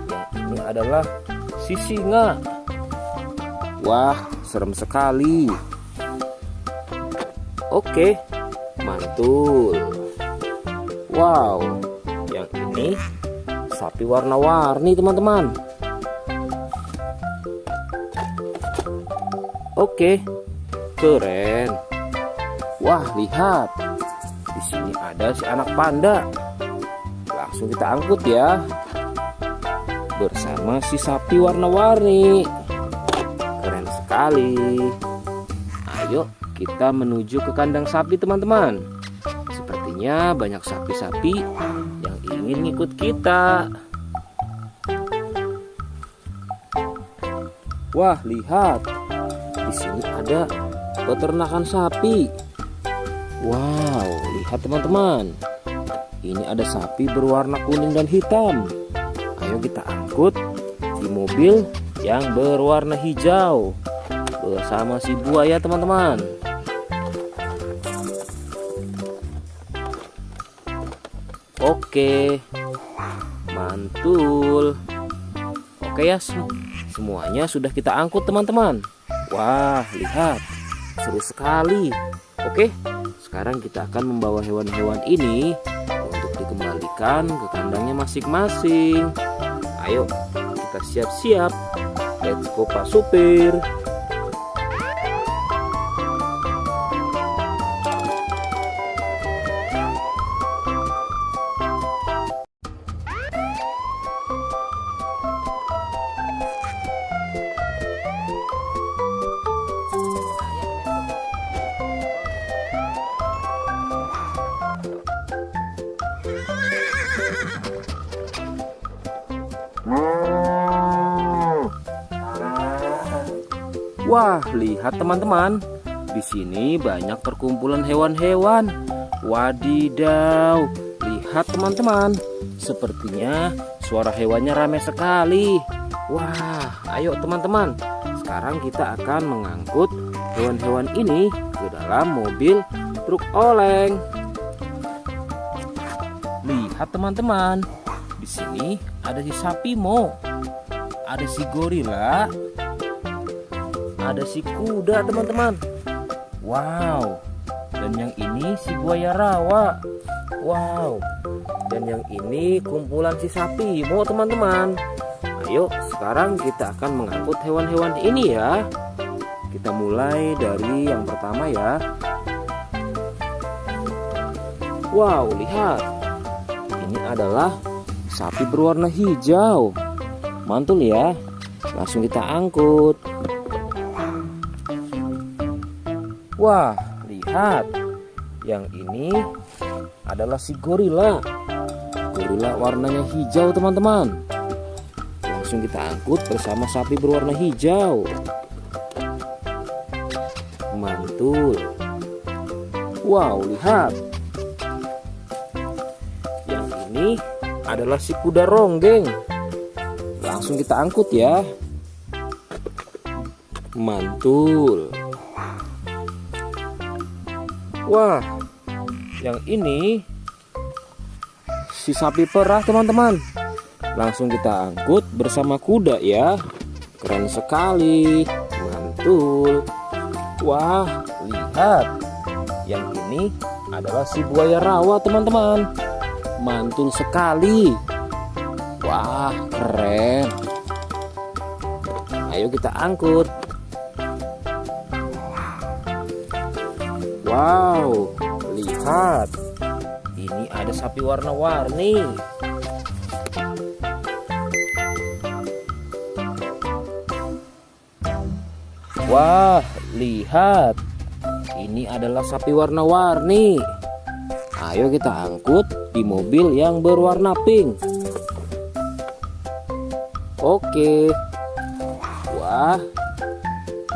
Yang ini adalah si singa. Wah, serem sekali. Oke, mantul. Wow, yang ini sapi warna-warni teman-teman. Oke, keren. Wah, lihat. Di sini ada si anak panda. Langsung kita angkut ya. Bersama si sapi warna-warni. Keren sekali. Ayo kita menuju ke kandang sapi teman-teman. Sepertinya banyak sapi-sapi yang ingin ikut kita. Wah, lihat. Di sini ada peternakan sapi. Wow, lihat teman-teman. Ini ada sapi berwarna kuning dan hitam. Ayo kita angkut di mobil yang berwarna hijau bersama si buaya teman-teman. Oke, mantul. Oke ya, semuanya sudah kita angkut teman-teman. Wah, lihat, seru sekali. Oke, sekarang kita akan membawa hewan-hewan ini untuk dikembalikan ke kandangnya masing-masing. Ayo, kita siap-siap. Let's go Pak Supir. Wah, lihat teman-teman. Di sini banyak perkumpulan hewan-hewan. Wadidaw, lihat teman-teman. Sepertinya suara hewannya ramai sekali. Wah, ayo teman-teman. Sekarang kita akan mengangkut hewan-hewan ini ke dalam mobil truk oleng. Lihat teman-teman. Di sini ada si sapi Mo, ada si gorila, ada si kuda teman-teman. Wow. Dan yang ini si buaya rawa. Wow. Dan yang ini kumpulan si sapi Mo teman-teman. Ayo sekarang kita akan mengangkut hewan-hewan ini ya. Kita mulai dari yang pertama ya. Wow, lihat. Ini adalah sapi berwarna hijau. Mantul ya. Langsung kita angkut. Wah, lihat. Yang ini adalah si gorila. Gorila warnanya hijau teman-teman. Langsung kita angkut bersama sapi berwarna hijau. Mantul. Wow, lihat. Yang ini adalah si kuda ronggeng. Langsung kita angkut ya. Mantul. Wah, yang ini si sapi perah teman-teman. Langsung kita angkut bersama kuda ya. Keren sekali. Mantul. Wah, lihat. Yang ini adalah si buaya rawa teman-teman. Mantul sekali. Wah, keren. Ayo kita angkut. Wow, lihat. Ini ada sapi warna-warni. Wah, lihat. Ini adalah sapi warna-warni. Ayo kita angkut di mobil yang berwarna pink. Oke. Wah,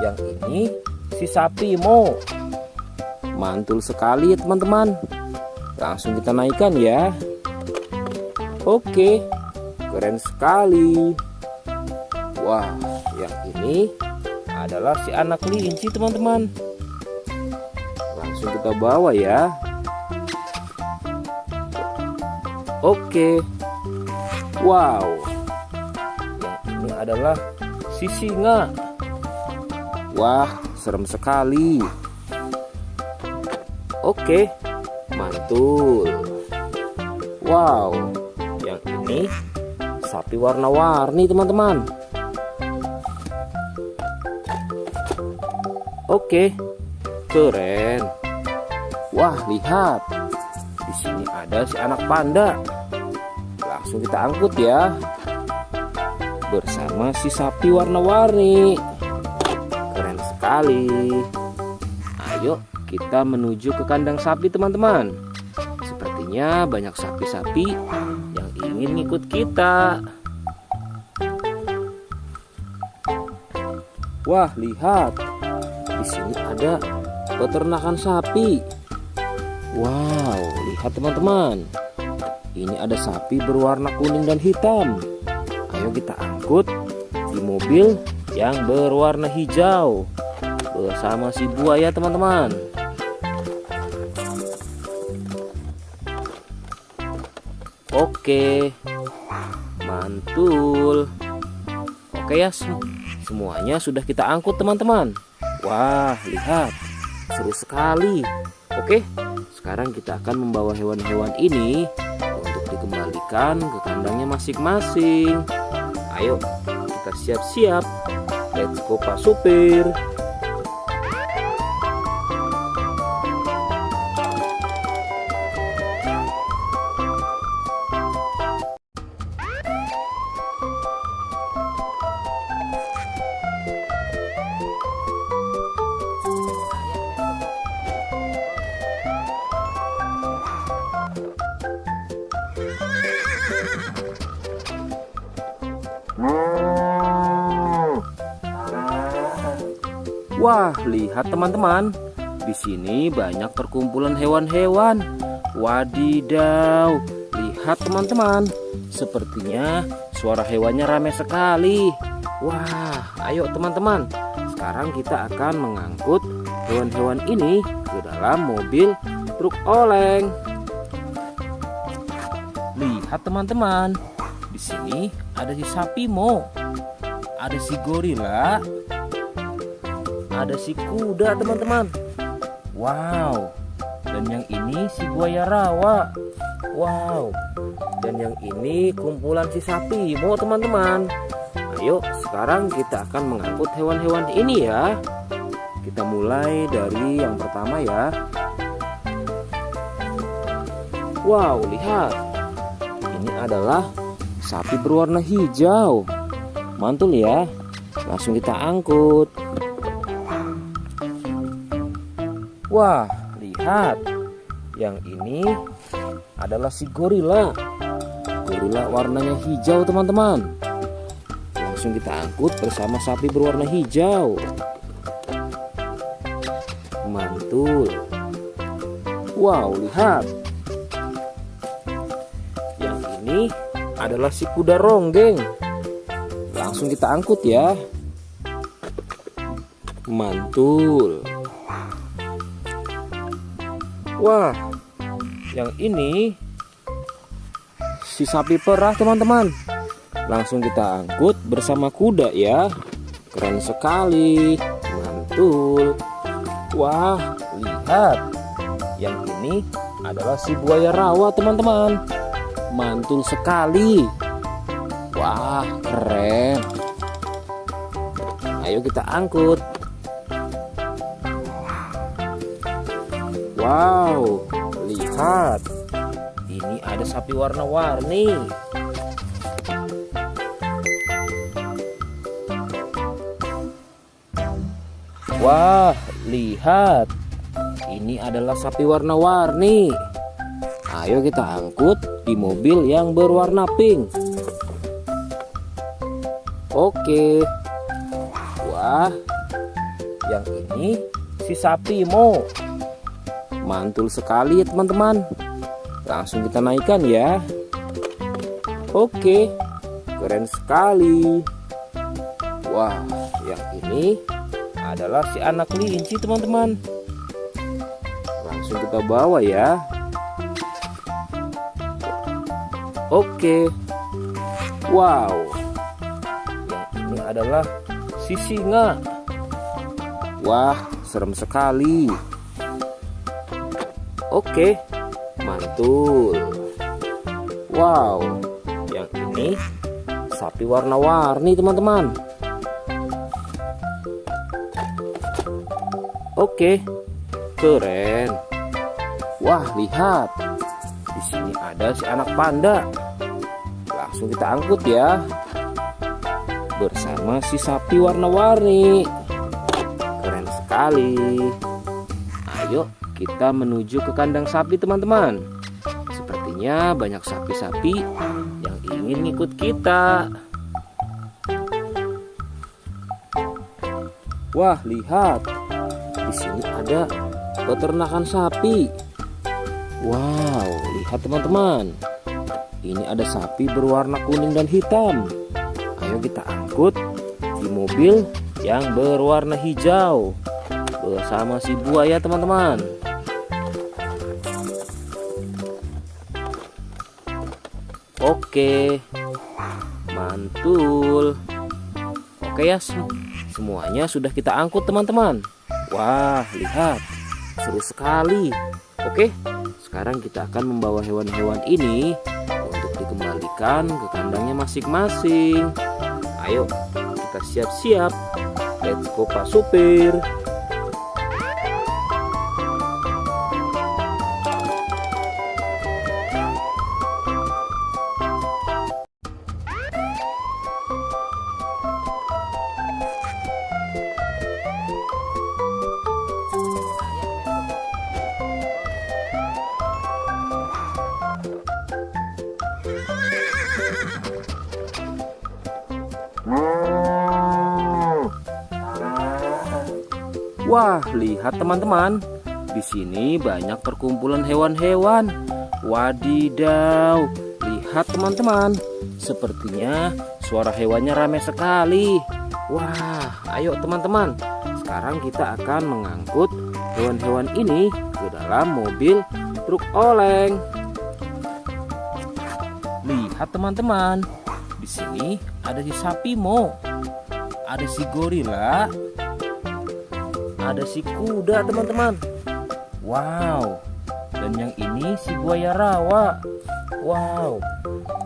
yang ini si sapi Mo. Mantul sekali ya teman-teman. Langsung kita naikkan ya. Oke, keren sekali. Wah, yang ini adalah si anak kelinci teman-teman. Langsung kita bawa ya. Oke. Wow. Yang ini adalah si singa. Wah, serem sekali. Oke, mantul. Wow, yang ini sapi warna-warni teman-teman. Oke, keren. Wah, lihat. Di sini ada si anak panda. Langsung kita angkut ya. Bersama si sapi warna-warni. Keren sekali. Ayo kita menuju ke kandang sapi teman-teman. Sepertinya banyak sapi-sapi yang ingin ikut kita. Wah, lihat. Di sini ada peternakan sapi. Wow, lihat teman-teman. Ini ada sapi berwarna kuning dan hitam. Ayo kita angkut di mobil yang berwarna hijau bersama si buaya teman-teman. Oke, mantul. Oke ya, semuanya sudah kita angkut teman-teman. Wah, lihat, seru sekali. Oke, sekarang kita akan membawa hewan-hewan ini untuk dikembalikan ke kandangnya masing-masing. Ayo, kita siap-siap. Let's go Pak Supir. Wah, lihat teman-teman. Di sini banyak perkumpulan hewan-hewan. Wadidaw, lihat teman-teman. Sepertinya suara hewannya ramai sekali. Wah, ayo teman-teman. Sekarang kita akan mengangkut hewan-hewan ini ke dalam mobil truk oleng. Lihat teman-teman. Di sini ada si sapi Mo. Ada si gorila. Ada si kuda teman-teman. Wow. Dan yang ini si buaya rawa. Wow. Dan yang ini kumpulan si sapi Mo teman-teman. Ayo sekarang kita akan mengangkut hewan-hewan ini ya. Kita mulai dari yang pertama ya. Wow, lihat. Ini adalah sapi berwarna hijau. Mantul ya. Langsung kita angkut. Wah, lihat. Yang ini adalah si gorila. Gorila warnanya hijau teman-teman. Langsung kita angkut bersama sapi berwarna hijau. Mantul. Wow, lihat. Yang ini adalah si kuda ronggeng. Langsung kita angkut ya. Mantul. Wah, yang ini si sapi perah teman-teman. Langsung kita angkut bersama kuda ya. Keren sekali. Mantul. Wah, lihat. Yang ini adalah si buaya rawa teman-teman. Mantul sekali. Wah, keren. Ayo kita angkut. Wow, lihat. Ini ada sapi warna-warni. Wah, lihat. Ini adalah sapi warna-warni. Ayo kita angkut di mobil yang berwarna pink. Oke. Wah, yang ini si sapi Mo. Mantul sekali ya teman-teman. Langsung kita naikkan ya. Oke, keren sekali. Wah, yang ini adalah si anak kelinci teman-teman. Langsung kita bawa ya. Oke. Wow. Yang ini adalah si singa. Wah, serem sekali. Oke, mantul. Wow, yang ini sapi warna-warni teman-teman. Oke, keren. Wah, lihat. Di sini ada si anak panda. Langsung kita angkut ya. Bersama si sapi warna-warni. Keren sekali. Ayo kita menuju ke kandang sapi teman-teman. Sepertinya banyak sapi-sapi yang ingin ikut kita. Wah, lihat. Di sini ada peternakan sapi. Wow, lihat teman-teman. Ini ada sapi berwarna kuning dan hitam. Ayo kita angkut di mobil yang berwarna hijau bersama si buaya teman-teman. Oke, mantul. Oke ya, semuanya sudah kita angkut teman-teman. Wah, lihat, seru sekali. Oke, sekarang kita akan membawa hewan-hewan ini untuk dikembalikan ke kandangnya masing-masing. Ayo, kita siap-siap. Let's go Pak Supir. Wah, lihat teman-teman. Di sini banyak perkumpulan hewan-hewan. Wadidaw, lihat teman-teman. Sepertinya suara hewannya ramai sekali. Wah, ayo teman-teman. Sekarang kita akan mengangkut hewan-hewan ini ke dalam mobil truk oleng. Lihat teman-teman. Di sini ada si sapi Mo, ada si gorila, ada si kuda teman-teman. Wow. Dan yang ini si buaya rawa. Wow.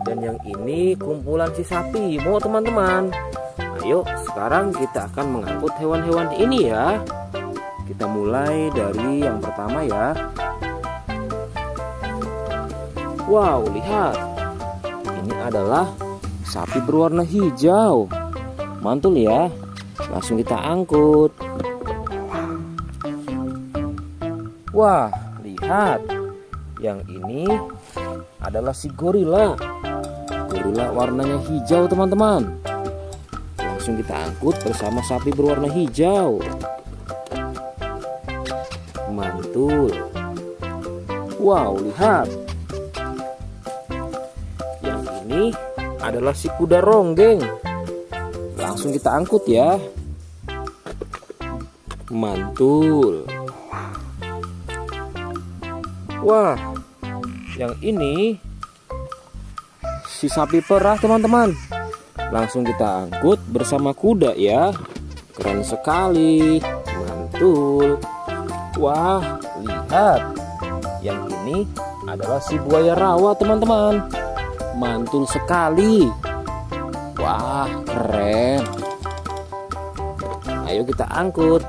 Dan yang ini kumpulan si sapi Mo teman-teman. Ayo sekarang kita akan mengangkut hewan-hewan ini ya. Kita mulai dari yang pertama ya. Wow, lihat. Ini adalah sapi berwarna hijau. Mantul ya. Langsung kita angkut. Wah, lihat. Yang ini adalah si gorila. Gorila warnanya hijau teman-teman. Langsung kita angkut bersama sapi berwarna hijau. Mantul. Wow, lihat. Yang ini adalah si kuda ronggeng. Langsung kita angkut ya. Mantul. Wah, yang ini si sapi perah teman-teman. Langsung kita angkut bersama kuda ya. Keren sekali. Mantul. Wah, lihat. Yang ini adalah si buaya rawa teman-teman. Mantul sekali. Wah, keren. Ayo kita angkut.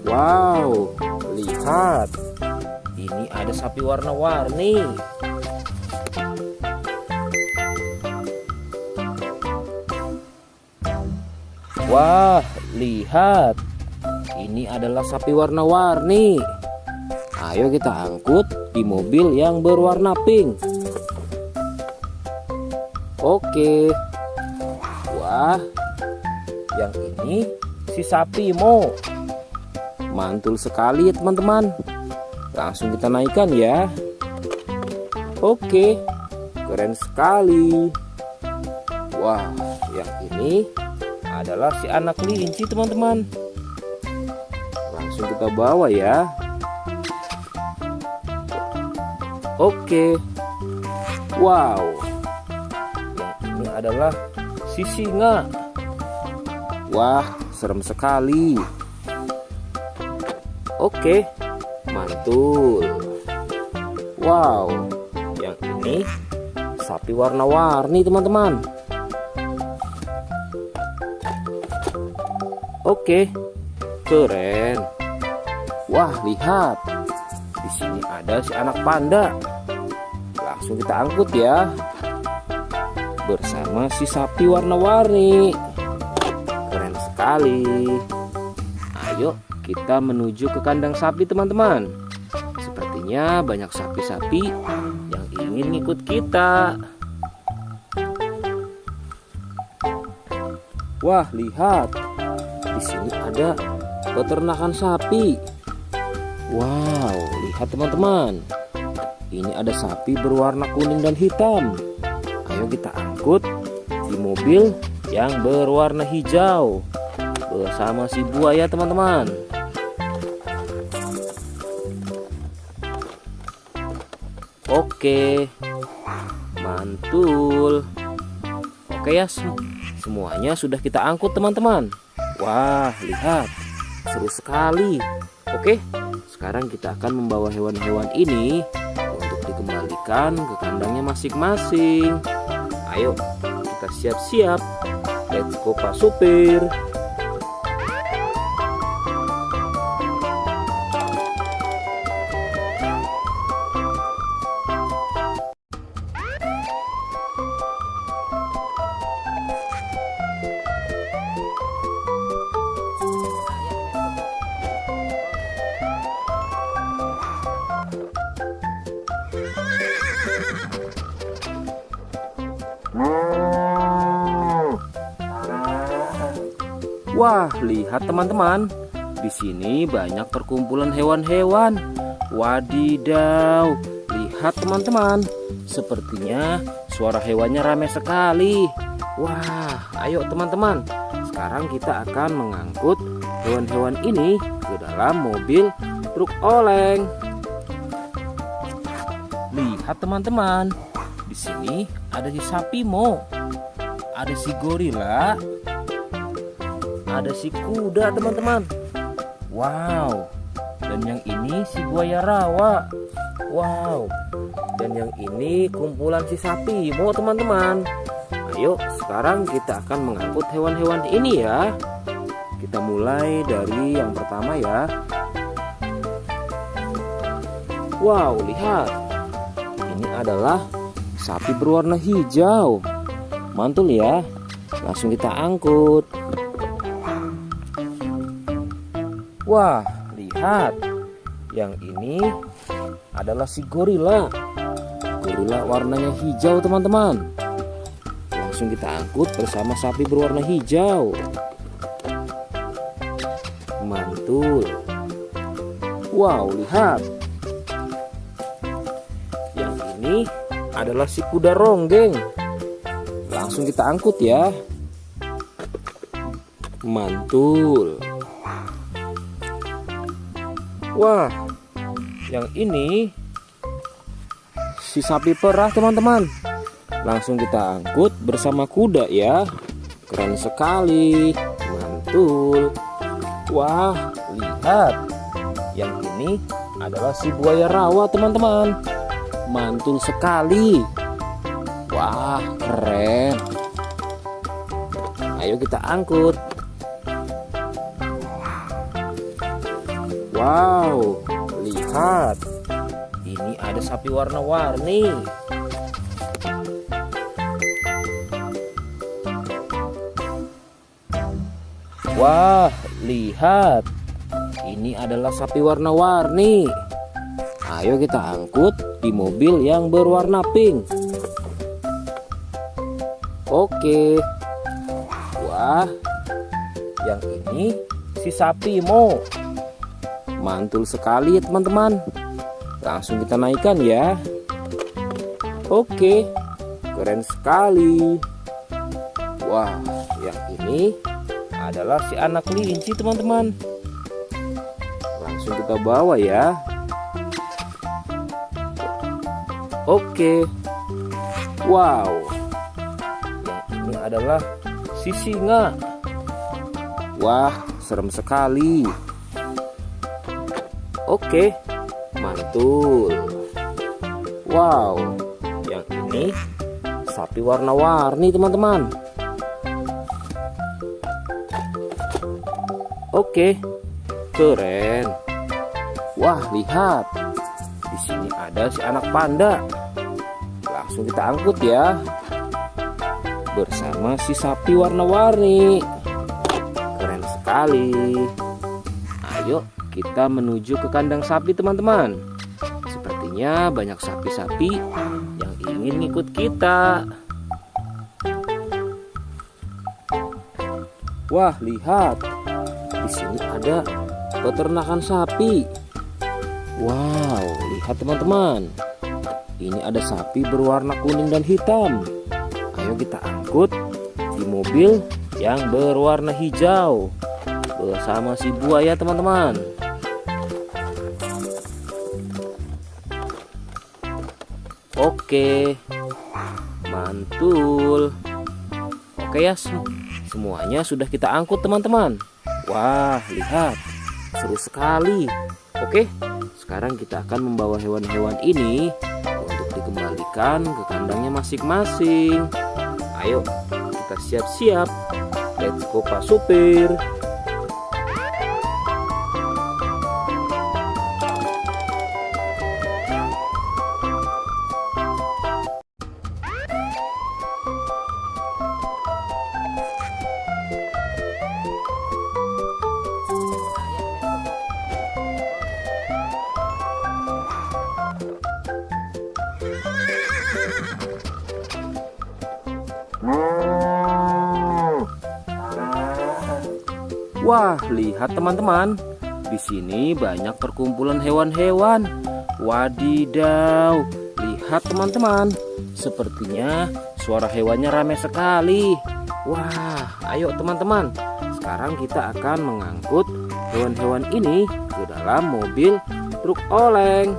Wow, lihat. Ini ada sapi warna-warni. Wah, lihat. Ini adalah sapi warna-warni. Ayo kita angkut di mobil yang berwarna pink. Oke. Wah, yang ini si sapi Mo. Mantul sekali ya teman-teman. Langsung kita naikkan ya. Oke, keren sekali. Wah, yang ini adalah si anak kelinci teman-teman. Langsung kita bawa ya. Oke. Wow. Yang ini adalah si singa. Wah, serem sekali. Oke, mantul. Wow, yang ini sapi warna-warni teman-teman. Oke, keren. Wah, lihat. Di sini ada si anak panda. Langsung kita angkut ya. Bersama si sapi warna-warni. Keren sekali. Ayo kita menuju ke kandang sapi teman-teman. Sepertinya banyak sapi-sapi yang ingin ngikut kita. Wah, lihat. Di sini ada peternakan sapi. Wow, lihat teman-teman. Ini ada sapi berwarna kuning dan hitam. Ayo kita angkut di mobil yang berwarna hijau bersama si buaya teman-teman. Oke, mantul. Oke ya, semuanya sudah kita angkut teman-teman. Wah, lihat, seru sekali. Oke, sekarang kita akan membawa hewan-hewan ini untuk dikembalikan ke kandangnya masing-masing. Ayo, kita siap-siap. Let's go Pak Supir. Wah, lihat teman-teman. Di sini banyak perkumpulan hewan-hewan. Wadidaw, lihat teman-teman. Sepertinya suara hewannya ramai sekali. Wah, ayo teman-teman. Sekarang kita akan mengangkut hewan-hewan ini ke dalam mobil truk oleng. Lihat teman-teman. Di sini ada si sapi Mo. Ada si gorila. Ada si kuda teman-teman. Wow. Dan yang ini si buaya rawa. Wow. Dan yang ini kumpulan si sapi Mo teman-teman. Ayo sekarang kita akan mengangkut hewan-hewan ini ya. Kita mulai dari yang pertama ya. Wow, lihat. Ini adalah sapi berwarna hijau. Mantul ya. Langsung kita angkut. Wah, lihat. Yang ini adalah si gorila. Gorila warnanya hijau teman-teman. Langsung kita angkut bersama sapi berwarna hijau. Mantul. Wow, lihat. Yang ini adalah si kuda ronggeng. Langsung kita angkut ya. Mantul. Wah, yang ini si sapi perah teman-teman. Langsung kita angkut bersama kuda ya. Keren sekali. Mantul. Wah, lihat. Yang ini adalah si buaya rawa teman-teman. Mantul sekali. Wah, keren. Ayo kita angkut. Wow, lihat. Ini ada sapi warna-warni. Wah, lihat. Ini adalah sapi warna-warni. Ayo kita angkut di mobil yang berwarna pink. Oke. Wah, yang ini si sapi Mo. Mantul sekali ya teman-teman. Langsung kita naikkan ya. Oke, keren sekali. Wah, yang ini adalah si anak kelinci teman-teman. Langsung kita bawa ya. Oke. Wow. Yang ini adalah si singa. Wah, serem sekali. Oke, mantul. Wow, yang ini sapi warna-warni teman-teman. Oke, keren. Wah, lihat. Di sini ada si anak panda. Langsung kita angkut ya. Bersama si sapi warna-warni. Keren sekali. Ayo kita menuju ke kandang sapi teman-teman. Sepertinya banyak sapi-sapi yang ingin ngikut kita. Wah, lihat. Di sini ada peternakan sapi. Wow, lihat teman-teman. Ini ada sapi berwarna kuning dan hitam. Ayo kita angkut di mobil yang berwarna hijau bersama si buaya teman-teman. Oke, mantul. Oke ya, semuanya sudah kita angkut teman-teman. Wah, lihat, seru sekali. Oke, sekarang kita akan membawa hewan-hewan ini untuk dikembalikan ke kandangnya masing-masing. Ayo, kita siap-siap. Let's go Pak Supir. Wah, lihat teman-teman. Di sini banyak perkumpulan hewan-hewan. Wadidaw, lihat teman-teman. Sepertinya suara hewannya ramai sekali. Wah, ayo teman-teman. Sekarang kita akan mengangkut hewan-hewan ini ke dalam mobil truk oleng.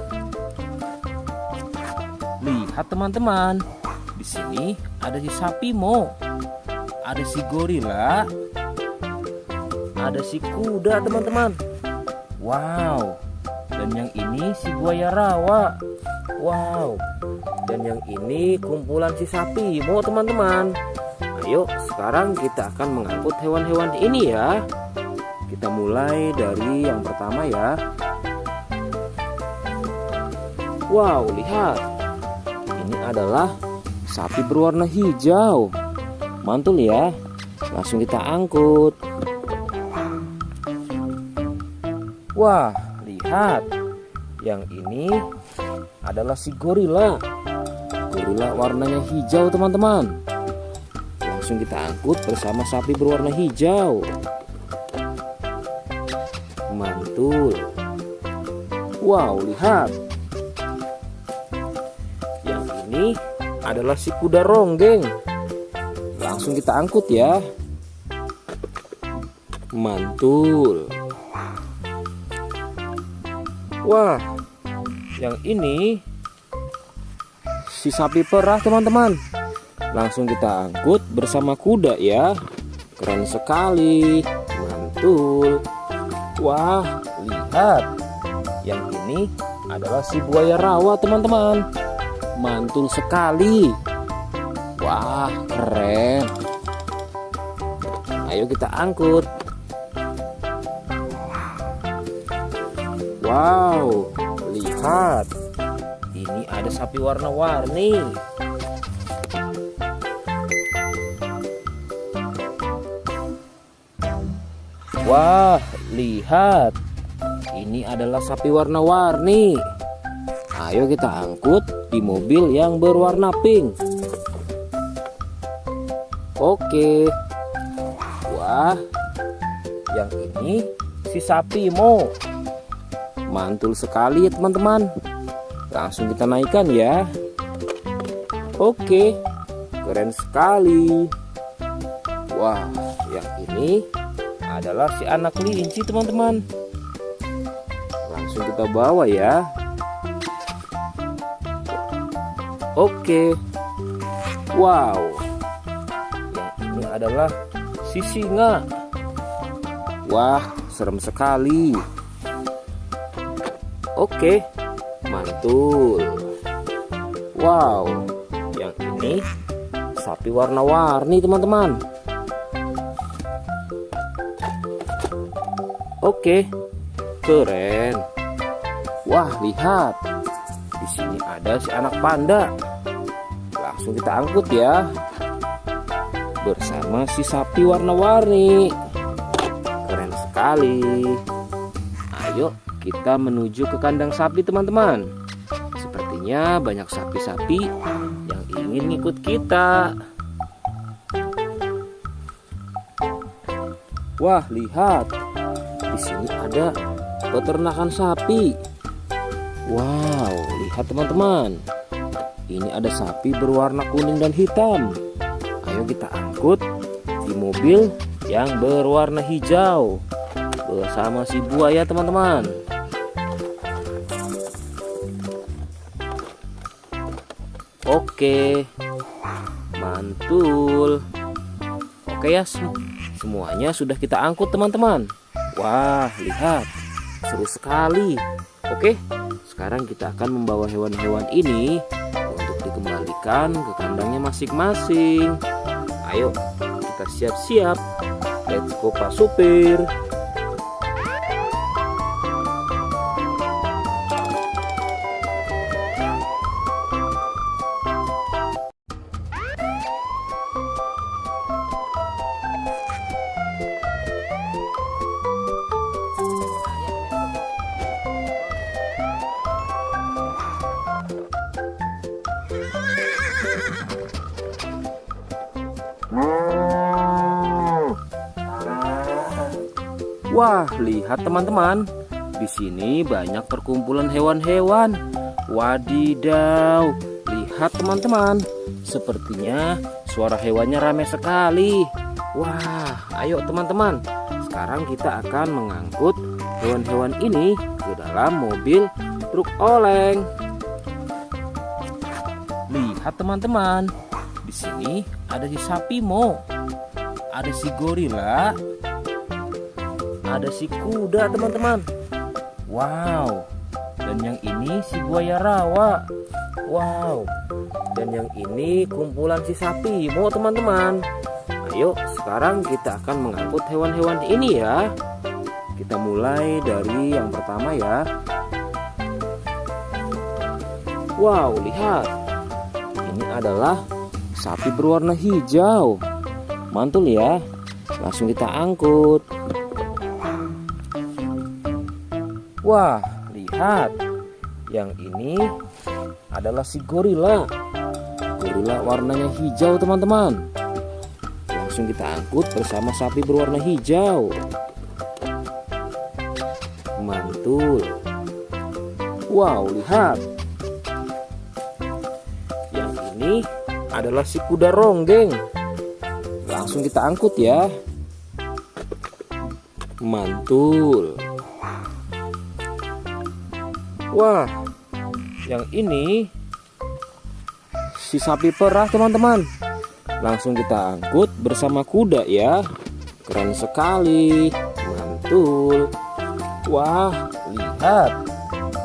Lihat teman-teman. Di sini ada si sapi Mo. Ada si gorila. Ada si kuda teman-teman. Wow. Dan yang ini si buaya rawa. Wow. Dan yang ini kumpulan si sapi Mo teman-teman. Ayo sekarang kita akan mengangkut hewan-hewan ini ya. Kita mulai dari yang pertama ya. Wow, lihat. Ini adalah sapi berwarna hijau. Mantul ya. Langsung kita angkut. Wah, lihat. Yang ini adalah si gorila. Gorila warnanya hijau teman-teman. Langsung kita angkut bersama sapi berwarna hijau. Mantul. Wow, lihat. Yang ini adalah si kuda ronggeng. Langsung kita angkut ya. Mantul. Wah, yang ini si sapi perah teman-teman. Langsung kita angkut bersama kuda ya. Keren sekali. Mantul. Wah, lihat. Yang ini adalah si buaya rawa teman-teman. Mantul sekali. Wah, keren. Ayo kita angkut. Wow, lihat. Ini ada sapi warna-warni. Wah, lihat. Ini adalah sapi warna-warni. Ayo kita angkut di mobil yang berwarna pink. Oke. Wah, yang ini si sapi Mo. Mantul sekali ya teman-teman. Langsung kita naikkan ya. Oke, keren sekali. Wah, yang ini adalah si anak kelinci teman-teman. Langsung kita bawa ya. Oke. Wow. Yang ini adalah si singa. Wah, serem sekali. Oke, mantul. Wow, yang ini sapi warna-warni teman-teman. Oke, keren. Wah, lihat. Di sini ada si anak panda. Langsung kita angkut ya. Bersama si sapi warna-warni. Keren sekali. Ayo kita menuju ke kandang sapi teman-teman. Sepertinya banyak sapi-sapi yang ingin ikut kita. Wah, lihat. Di sini ada peternakan sapi. Wow, lihat teman-teman. Ini ada sapi berwarna kuning dan hitam. Ayo kita angkut di mobil yang berwarna hijau bersama si buaya teman-teman. Oke, mantul. Oke ya, semuanya sudah kita angkut teman-teman. Wah, lihat, seru sekali. Oke, sekarang kita akan membawa hewan-hewan ini untuk dikembalikan ke kandangnya masing-masing. Ayo, kita siap-siap. Let's go Pak Supir. Wah, lihat teman-teman. Di sini banyak perkumpulan hewan-hewan. Wadidaw, lihat teman-teman. Sepertinya suara hewannya ramai sekali. Wah, ayo teman-teman. Sekarang kita akan mengangkut hewan-hewan ini ke dalam mobil truk oleng. Lihat teman-teman. Di sini ada si sapi Mo. Ada si gorila. Ada si kuda teman-teman. Wow. Dan yang ini si buaya rawa. Wow. Dan yang ini kumpulan si sapi Mo teman-teman. Ayo sekarang kita akan mengangkut hewan-hewan ini ya. Kita mulai dari yang pertama ya. Wow, lihat. Ini adalah sapi berwarna hijau. Mantul ya. Langsung kita angkut. Wah, lihat. Yang ini adalah si gorila. Gorila warnanya hijau teman-teman. Langsung kita angkut bersama sapi berwarna hijau. Mantul. Wow, lihat. Yang ini adalah si kuda ronggeng. Langsung kita angkut ya. Mantul. Wah, yang ini si sapi perah teman-teman. Langsung kita angkut bersama kuda ya. Keren sekali. Mantul. Wah, lihat.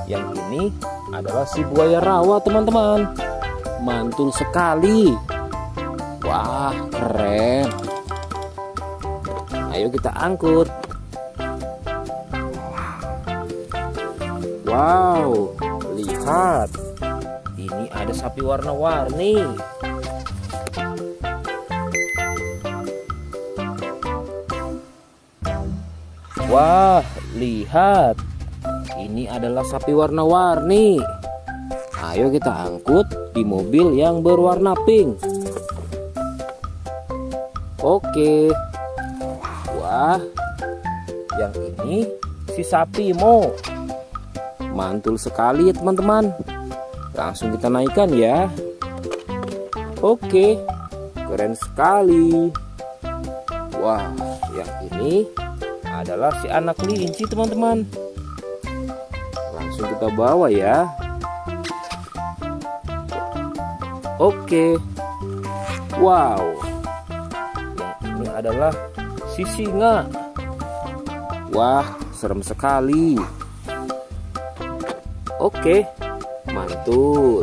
Yang ini adalah si buaya rawa teman-teman. Mantul sekali. Wah, keren. Ayo kita angkut. Wow, lihat. Ini ada sapi warna-warni. Wah, lihat. Ini adalah sapi warna-warni. Ayo kita angkut di mobil yang berwarna pink. Oke. Wah, yang ini si sapi Mo. Mantul sekali ya teman-teman. Langsung kita naikkan ya. Oke, keren sekali. Wah, yang ini adalah si anak kelinci teman-teman. Langsung kita bawa ya. Oke. Wow, yang ini adalah si singa. Wah, serem sekali. Oke, mantul.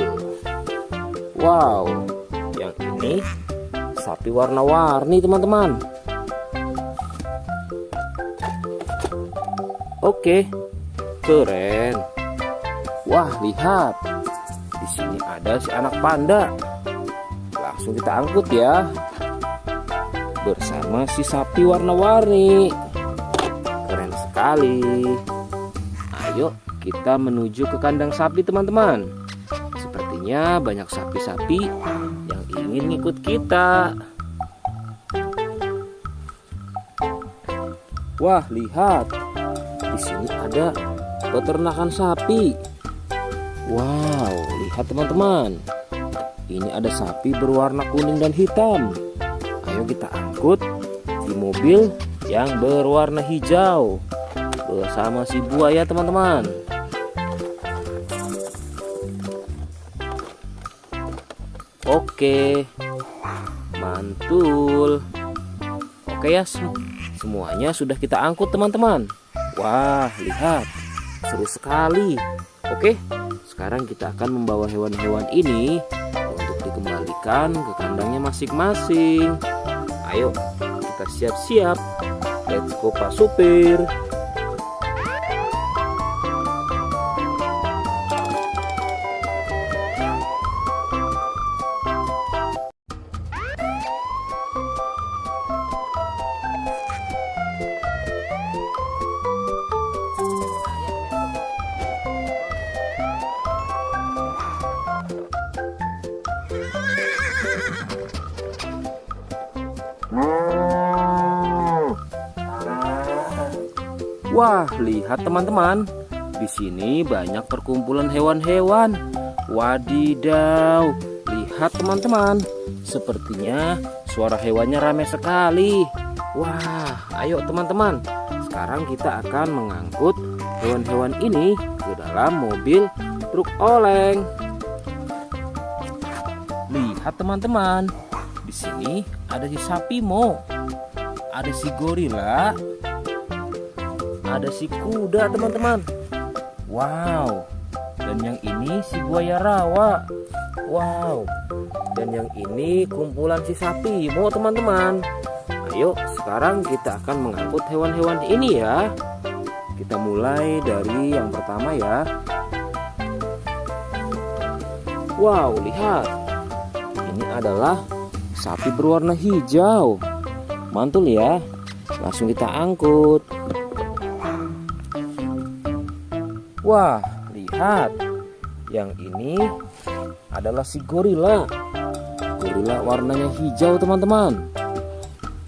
Wow, yang ini sapi warna-warni teman-teman. Oke, keren. Wah, lihat. Di sini ada si anak panda. Langsung kita angkut ya. Bersama si sapi warna-warni. Keren sekali. Ayo kita menuju ke kandang sapi teman-teman. Sepertinya banyak sapi-sapi yang ingin ikut kita. Wah, lihat. Di sini ada peternakan sapi. Wow, lihat teman-teman. Ini ada sapi berwarna kuning dan hitam. Ayo kita angkut di mobil yang berwarna hijau bersama si buaya teman-teman. Oke, mantul. Oke ya, semuanya sudah kita angkut teman-teman. Wah, lihat, seru sekali. Oke, sekarang kita akan membawa hewan-hewan ini untuk dikembalikan ke kandangnya masing-masing. Ayo, kita siap-siap. Let's go Pak Supir. Wah, lihat teman-teman. Di sini banyak perkumpulan hewan-hewan. Wadidaw, lihat teman-teman. Sepertinya suara hewannya ramai sekali. Wah, ayo teman-teman. Sekarang kita akan mengangkut hewan-hewan ini ke dalam mobil truk oleng. Lihat teman-teman. Di sini ada si sapi Mo. Ada si gorila. Ada si kuda teman-teman. Wow. Dan yang ini si buaya rawa. Wow. Dan yang ini kumpulan si sapi Mo teman-teman. Ayo sekarang kita akan mengangkut hewan-hewan ini ya. Kita mulai dari yang pertama ya. Wow, lihat. Ini adalah sapi berwarna hijau. Mantul ya. Langsung kita angkut. Wah, lihat. Yang ini adalah si gorila. Gorila warnanya hijau teman-teman.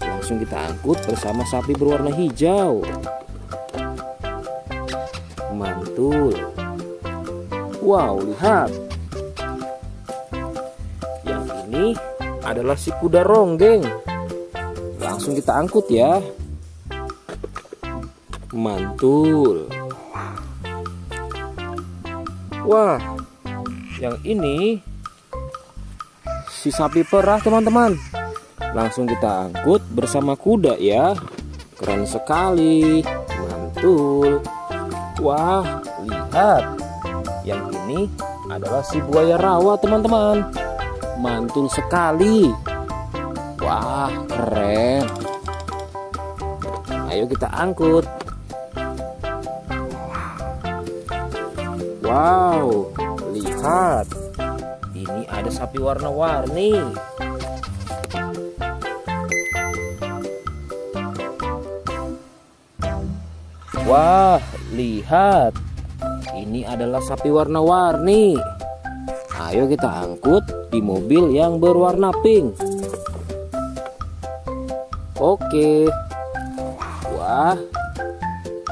Langsung kita angkut bersama sapi berwarna hijau. Mantul. Wow, lihat. Yang ini adalah si kuda ronggeng. Langsung kita angkut ya. Mantul. Wah, yang ini si sapi perah teman-teman. Langsung kita angkut bersama kuda ya. Keren sekali. Mantul. Wah, lihat. Yang ini adalah si buaya rawa teman-teman. Mantul sekali. Wah, keren. Ayo kita angkut. Wow, lihat. Ini ada sapi warna-warni. Wah, lihat. Ini adalah sapi warna-warni. Ayo kita angkut di mobil yang berwarna pink. Oke. Wah,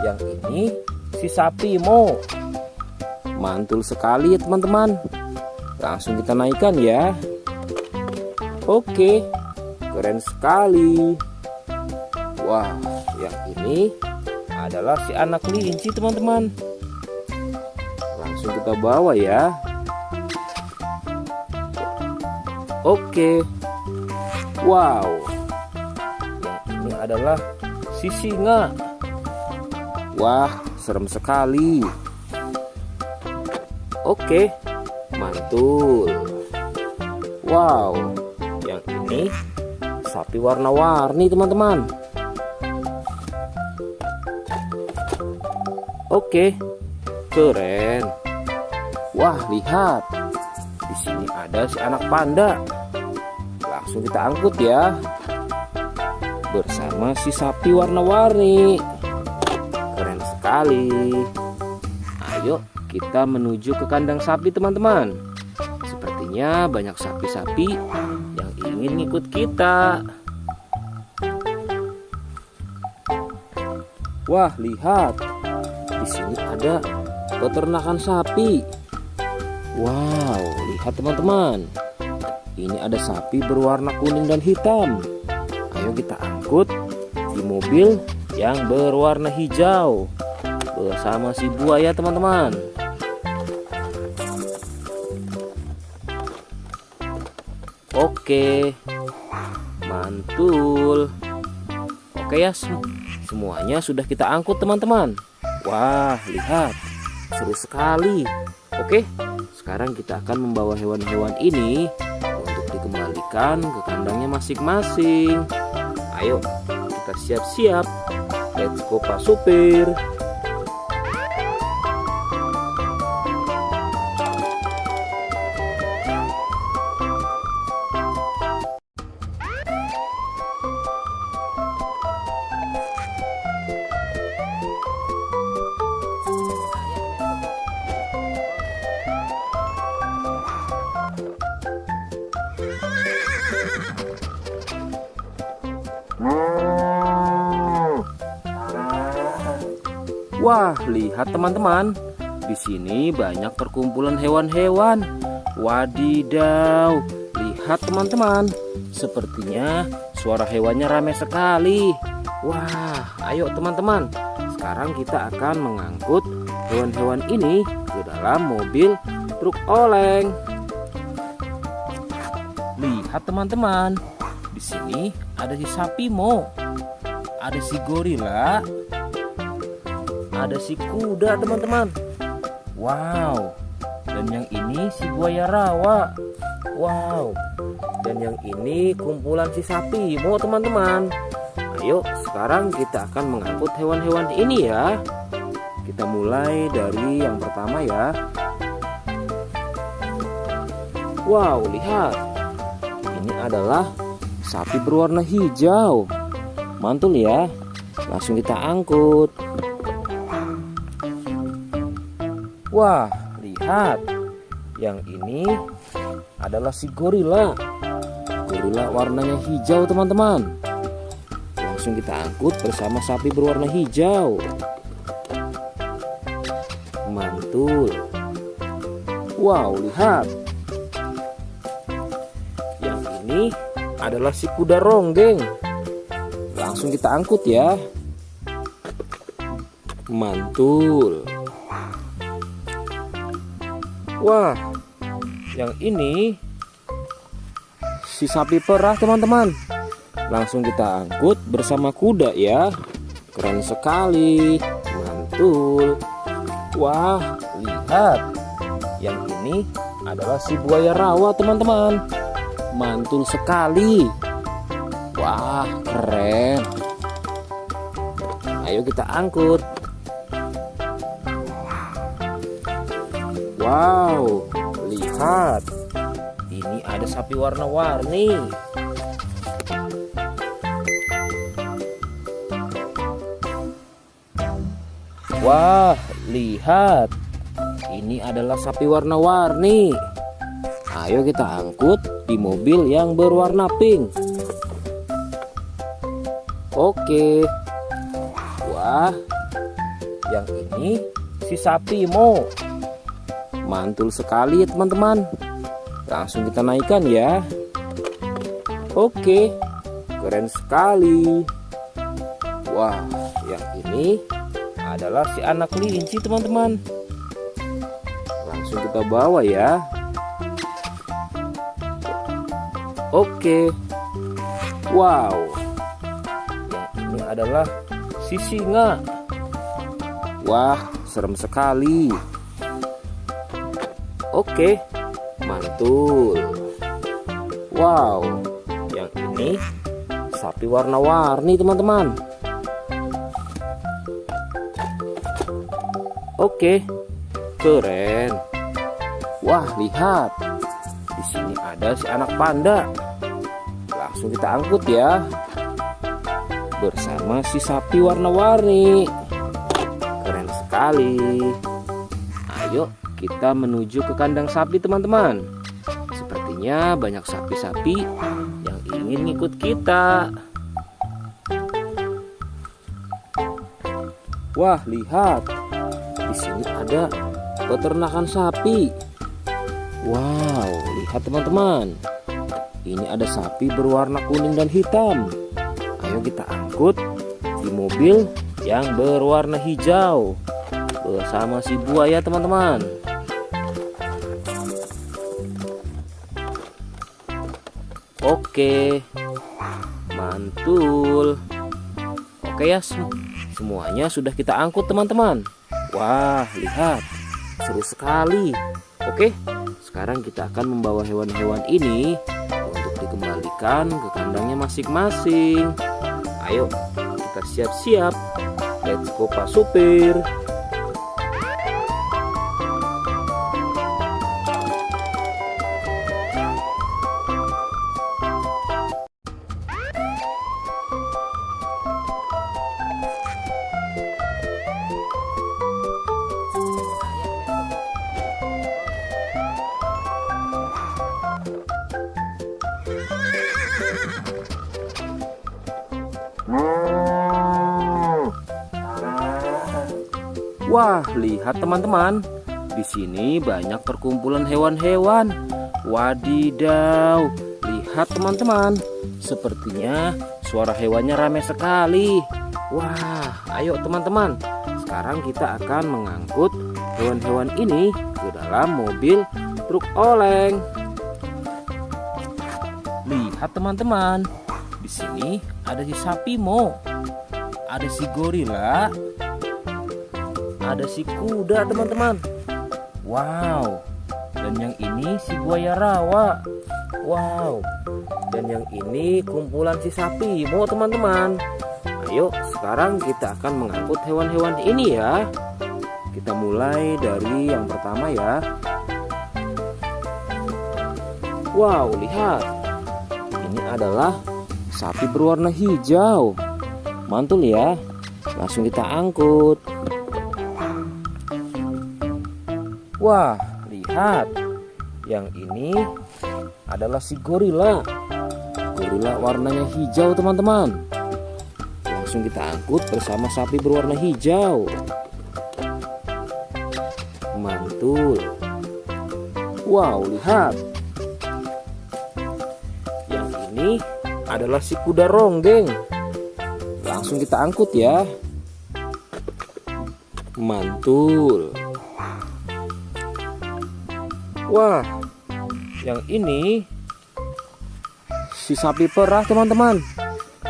yang ini si sapi Mo. Mantul sekali ya teman-teman. Langsung kita naikkan ya. Oke, keren sekali. Wah, yang ini adalah si anak kelinci teman-teman. Langsung kita bawa ya. Oke. Wow. Yang ini adalah si singa. Wah, serem sekali. Oke, mantul. Wow, yang ini sapi warna-warni teman-teman. Oke, keren. Wah, lihat. Di sini ada si anak panda. Langsung kita angkut ya. Bersama si sapi warna-warni. Keren sekali. Ayo kita menuju ke kandang sapi teman-teman. Sepertinya banyak sapi-sapi yang ingin ikut kita. Wah, lihat. Di sini ada peternakan sapi. Wow, lihat teman-teman. Ini ada sapi berwarna kuning dan hitam. Ayo kita angkut di mobil yang berwarna hijau bersama si buaya teman-teman. Oke, mantul. Oke ya, semuanya sudah kita angkut teman-teman. Wah, lihat, seru sekali. Oke, sekarang kita akan membawa hewan-hewan ini untuk dikembalikan ke kandangnya masing-masing. Ayo, kita siap-siap. Let's go Pak Supir. Wah, lihat teman-teman. Di sini banyak perkumpulan hewan-hewan. Wadidaw, lihat teman-teman. Sepertinya suara hewannya ramai sekali. Wah, ayo teman-teman. Sekarang kita akan mengangkut hewan-hewan ini ke dalam mobil truk oleng. Lihat teman-teman. Di sini ada si sapi Mo. Ada si gorila. Ada si kuda teman-teman. Wow. Dan yang ini si buaya rawa. Wow. Dan yang ini kumpulan si sapi Mo teman-teman. Ayo sekarang kita akan mengangkut hewan-hewan ini ya. Kita mulai dari yang pertama ya. Wow, lihat. Ini adalah sapi berwarna hijau. Mantul ya. Langsung kita angkut. Wah, lihat. Yang ini adalah si gorila. Gorila warnanya hijau teman-teman. Langsung kita angkut bersama sapi berwarna hijau. Mantul. Wow, lihat. Yang ini adalah si kuda ronggeng. Langsung kita angkut ya. Mantul. Wah, yang ini si sapi perah teman-teman. Langsung kita angkut bersama kuda ya. Keren sekali. Mantul. Wah, lihat. Yang ini adalah si buaya rawa teman-teman. Mantul sekali. Wah, keren. Ayo kita angkut. Wow, lihat. Ini ada sapi warna-warni. Wah, lihat. Ini adalah sapi warna-warni. Ayo kita angkut di mobil yang berwarna pink. Oke. Wah, yang ini si sapi Mo. Mantul sekali ya teman-teman. Langsung kita naikkan ya. Oke, keren sekali. Wah, yang ini adalah si anak kelinci teman-teman. Langsung kita bawa ya. Oke. Wow. Yang ini adalah si singa. Wah, serem sekali. Oke, mantul. Wow, yang ini sapi warna-warni teman-teman. Oke, keren. Wah, lihat. Di sini ada si anak panda. Langsung kita angkut ya. Bersama si sapi warna-warni. Keren sekali. Ayo kita menuju ke kandang sapi teman-teman. Sepertinya banyak sapi-sapi yang ingin ngikut kita. Wah, lihat. Di sini ada peternakan sapi. Wow, lihat teman-teman. Ini ada sapi berwarna kuning dan hitam. Ayo kita angkut di mobil yang berwarna hijau bersama si buaya teman-teman. Oke, mantul. Oke ya, semuanya sudah kita angkut teman-teman. Wah, lihat, seru sekali. Oke, sekarang kita akan membawa hewan-hewan ini untuk dikembalikan ke kandangnya masing-masing. Ayo, kita siap-siap. Let's go Pak Supir. Wah, lihat teman-teman. Di sini banyak perkumpulan hewan-hewan. Wadidaw, lihat teman-teman. Sepertinya suara hewannya ramai sekali. Wah, ayo teman-teman. Sekarang kita akan mengangkut hewan-hewan ini ke dalam mobil truk oleng. Lihat teman-teman. Di sini ada si sapi Mo. Ada si gorila. Ada si kuda teman-teman. Wow. Dan yang ini si buaya rawa. Wow. Dan yang ini kumpulan si sapi Mo teman-teman. Ayo sekarang kita akan mengangkut hewan-hewan ini ya. Kita mulai dari yang pertama ya. Wow, lihat. Ini adalah sapi berwarna hijau. Mantul ya. Langsung kita angkut. Wah, lihat. Yang ini adalah si gorila. Gorila warnanya hijau teman-teman. Langsung kita angkut bersama sapi berwarna hijau. Mantul. Wow, lihat. Yang ini adalah si kuda ronggeng. Langsung kita angkut ya. Mantul. Wah, yang ini si sapi perah teman-teman.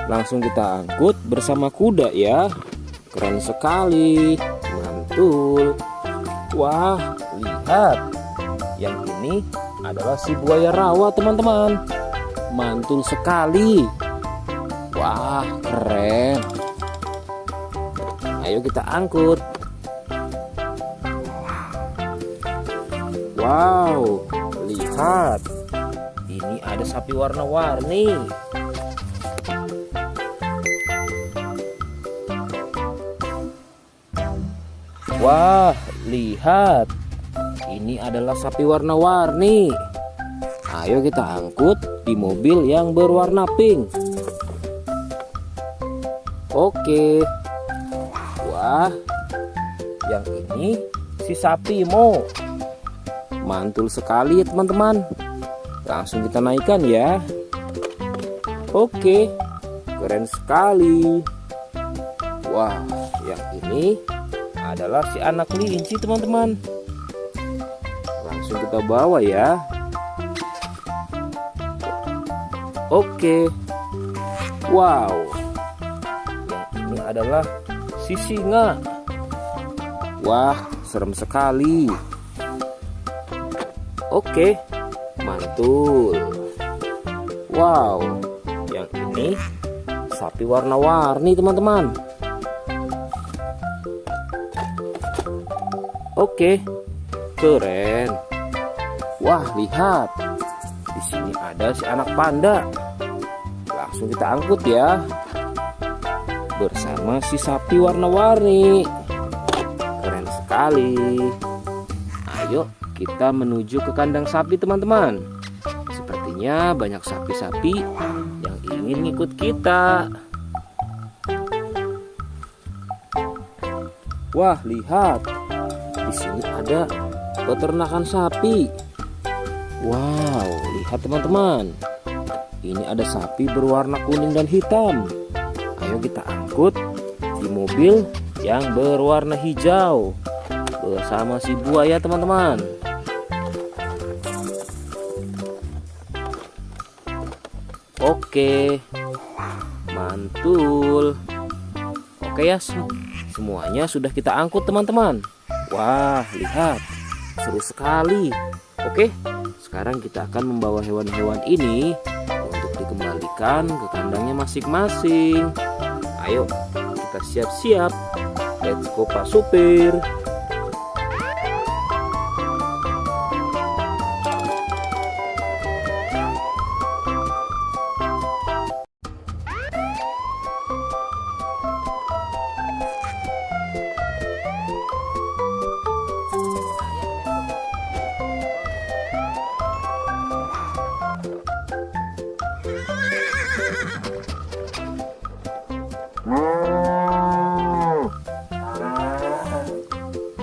Langsung kita angkut bersama kuda ya. Keren sekali. Mantul. Wah, lihat. Yang ini adalah si buaya rawa teman-teman. Mantul sekali. Wah, keren. Ayo kita angkut. Wow, lihat. Ini ada sapi warna-warni. Wah, lihat. Ini adalah sapi warna-warni. Ayo kita angkut di mobil yang berwarna pink. Oke. Wah, yang ini si sapi Mo. Mantul sekali ya teman-teman. Langsung kita naikkan ya. Oke, keren sekali. Wah, yang ini adalah si anak kelinci teman-teman. Langsung kita bawa ya. Oke. Wow. Yang ini adalah si singa. Wah, serem sekali. Oke, mantul. Wow, yang ini sapi warna-warni teman-teman. Oke, keren. Wah, lihat. Di sini ada si anak panda. Langsung kita angkut ya. Bersama si sapi warna-warni. Keren sekali. Ayo kita menuju ke kandang sapi teman-teman. Sepertinya banyak sapi-sapi yang ingin ngikut kita. Wah, lihat. Di sini ada peternakan sapi. Wow, lihat teman-teman. Ini ada sapi berwarna kuning dan hitam. Ayo kita angkut di mobil yang berwarna hijau bersama si buaya teman-teman. Oke, mantul. Oke ya, semuanya sudah kita angkut teman-teman. Wah, lihat, seru sekali. Oke, sekarang kita akan membawa hewan-hewan ini untuk dikembalikan ke kandangnya masing-masing. Ayo, kita siap-siap. Let's go Pak Supir.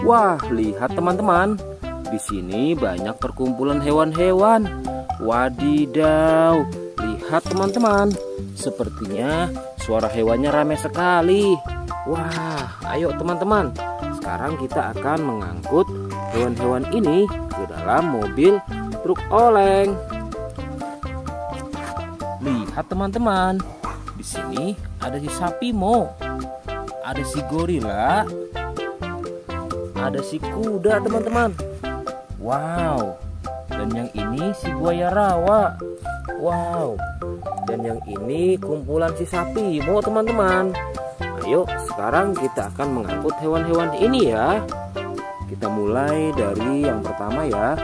Wah, lihat teman-teman. Di sini banyak perkumpulan hewan-hewan. Wadidaw, lihat teman-teman. Sepertinya suara hewannya ramai sekali. Wah, ayo teman-teman. Sekarang kita akan mengangkut hewan-hewan ini ke dalam mobil truk oleng. Lihat teman-teman. Di sini ada si sapi Mo. Ada si gorila. Ada si kuda teman-teman. Wow. Dan yang ini si buaya rawa. Wow. Dan yang ini kumpulan si sapi Mo teman-teman. Ayo sekarang kita akan mengangkut hewan-hewan ini ya. Kita mulai dari yang pertama ya.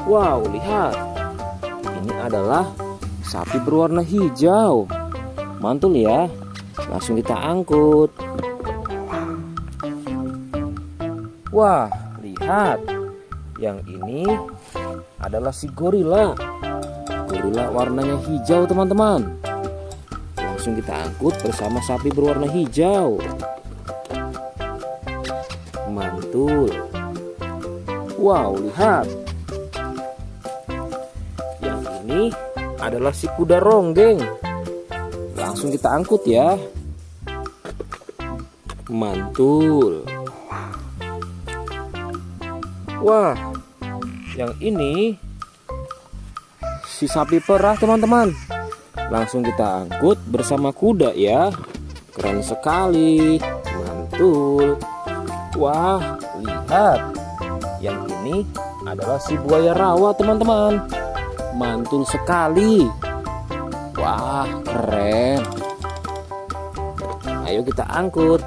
Wow, lihat. Ini adalah sapi berwarna hijau. Mantul ya. Langsung kita angkut. Wah, lihat. Yang ini adalah si gorila. Gorila warnanya hijau teman-teman. Langsung kita angkut bersama sapi berwarna hijau. Mantul. Wow, lihat. Yang ini adalah si kuda ronggeng. Langsung kita angkut ya. Mantul. Wah, yang ini si sapi perah teman-teman. Langsung kita angkut bersama kuda ya. Keren sekali. Mantul. Wah, lihat. Yang ini adalah si buaya rawa teman-teman. Mantul sekali. Wah, keren. Ayo kita angkut.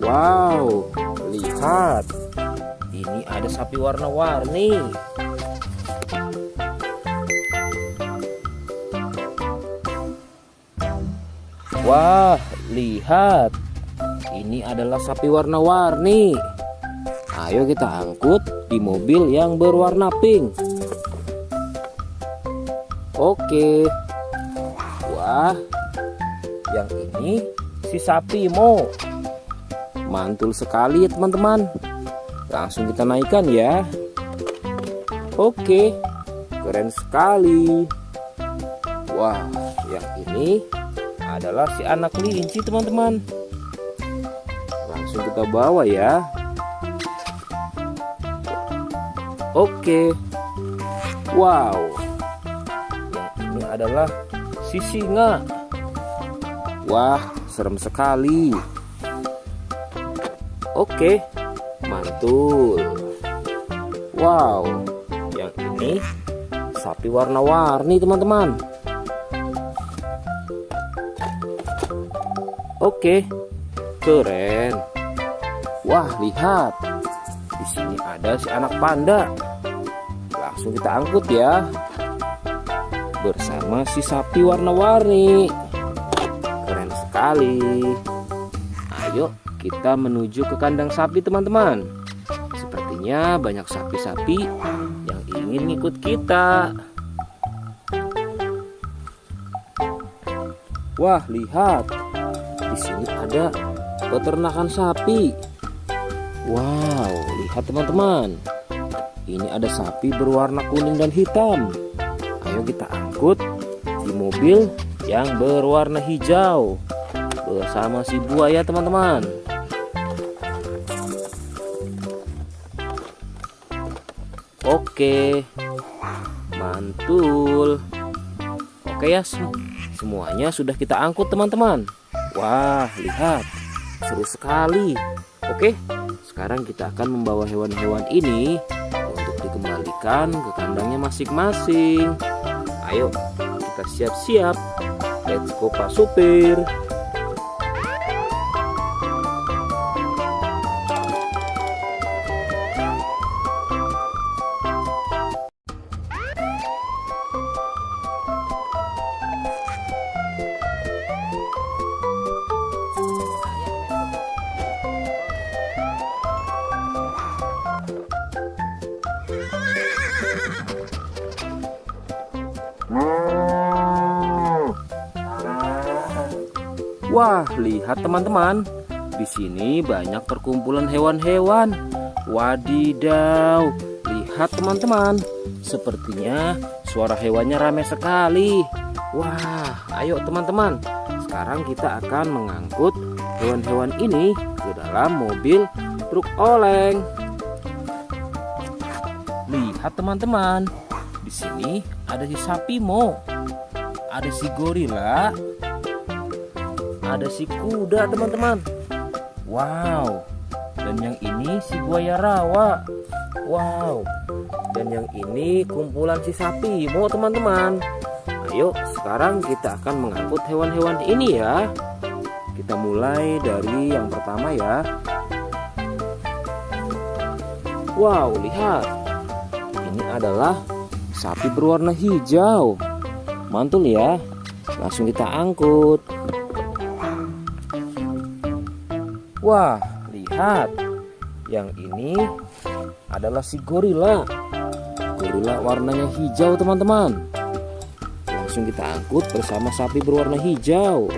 Wow, lihat. Ini ada sapi warna-warni. Wah, lihat. Ini adalah sapi warna-warni. Ayo kita angkut di mobil yang berwarna pink. Oke. Wah, yang ini si sapi Mo. Mantul sekali ya teman-teman. Langsung kita naikkan ya. Oke, keren sekali. Wah, yang ini adalah si anak kelinci teman-teman. Langsung kita bawa ya. Oke. Wow. Yang ini adalah si singa. Wah, serem sekali. Oke, mantul. Wow, yang ini sapi warna-warni teman-teman. Oke, keren. Wah, lihat. Di sini ada si anak panda. Langsung kita angkut ya. Bersama si sapi warna-warni. Keren sekali. Ayo kita menuju ke kandang sapi teman-teman. Sepertinya banyak sapi-sapi yang ingin ngikut kita. Wah, lihat. Di sini ada peternakan sapi. Wow, lihat teman-teman. Ini ada sapi berwarna kuning dan hitam. Ayo kita angkut di mobil yang berwarna hijau bersama si buaya teman-teman. Oke, mantul. Oke ya, semuanya sudah kita angkut teman-teman. Wah, lihat, seru sekali. Oke, sekarang kita akan membawa hewan-hewan ini untuk dikembalikan ke kandangnya masing-masing. Ayo, kita siap-siap. Let's go Pak Supir. Wah, lihat teman-teman. Di sini banyak perkumpulan hewan-hewan. Wadidaw, lihat teman-teman. Sepertinya suara hewannya ramai sekali. Wah, ayo teman-teman. Sekarang kita akan mengangkut hewan-hewan ini ke dalam mobil truk oleng. Lihat teman-teman. Di sini ada si sapi Mo. Ada si gorila. Ada si kuda teman-teman. Wow. Dan yang ini si buaya rawa. Wow. Dan yang ini kumpulan si sapi Mo teman-teman. Ayo sekarang kita akan mengangkut hewan-hewan ini ya. Kita mulai dari yang pertama ya. Wow, lihat. Ini adalah sapi berwarna hijau. Mantul ya. Langsung kita angkut. Wah, lihat. Yang ini adalah si gorila. Gorila warnanya hijau teman-teman. Langsung kita angkut bersama sapi berwarna hijau.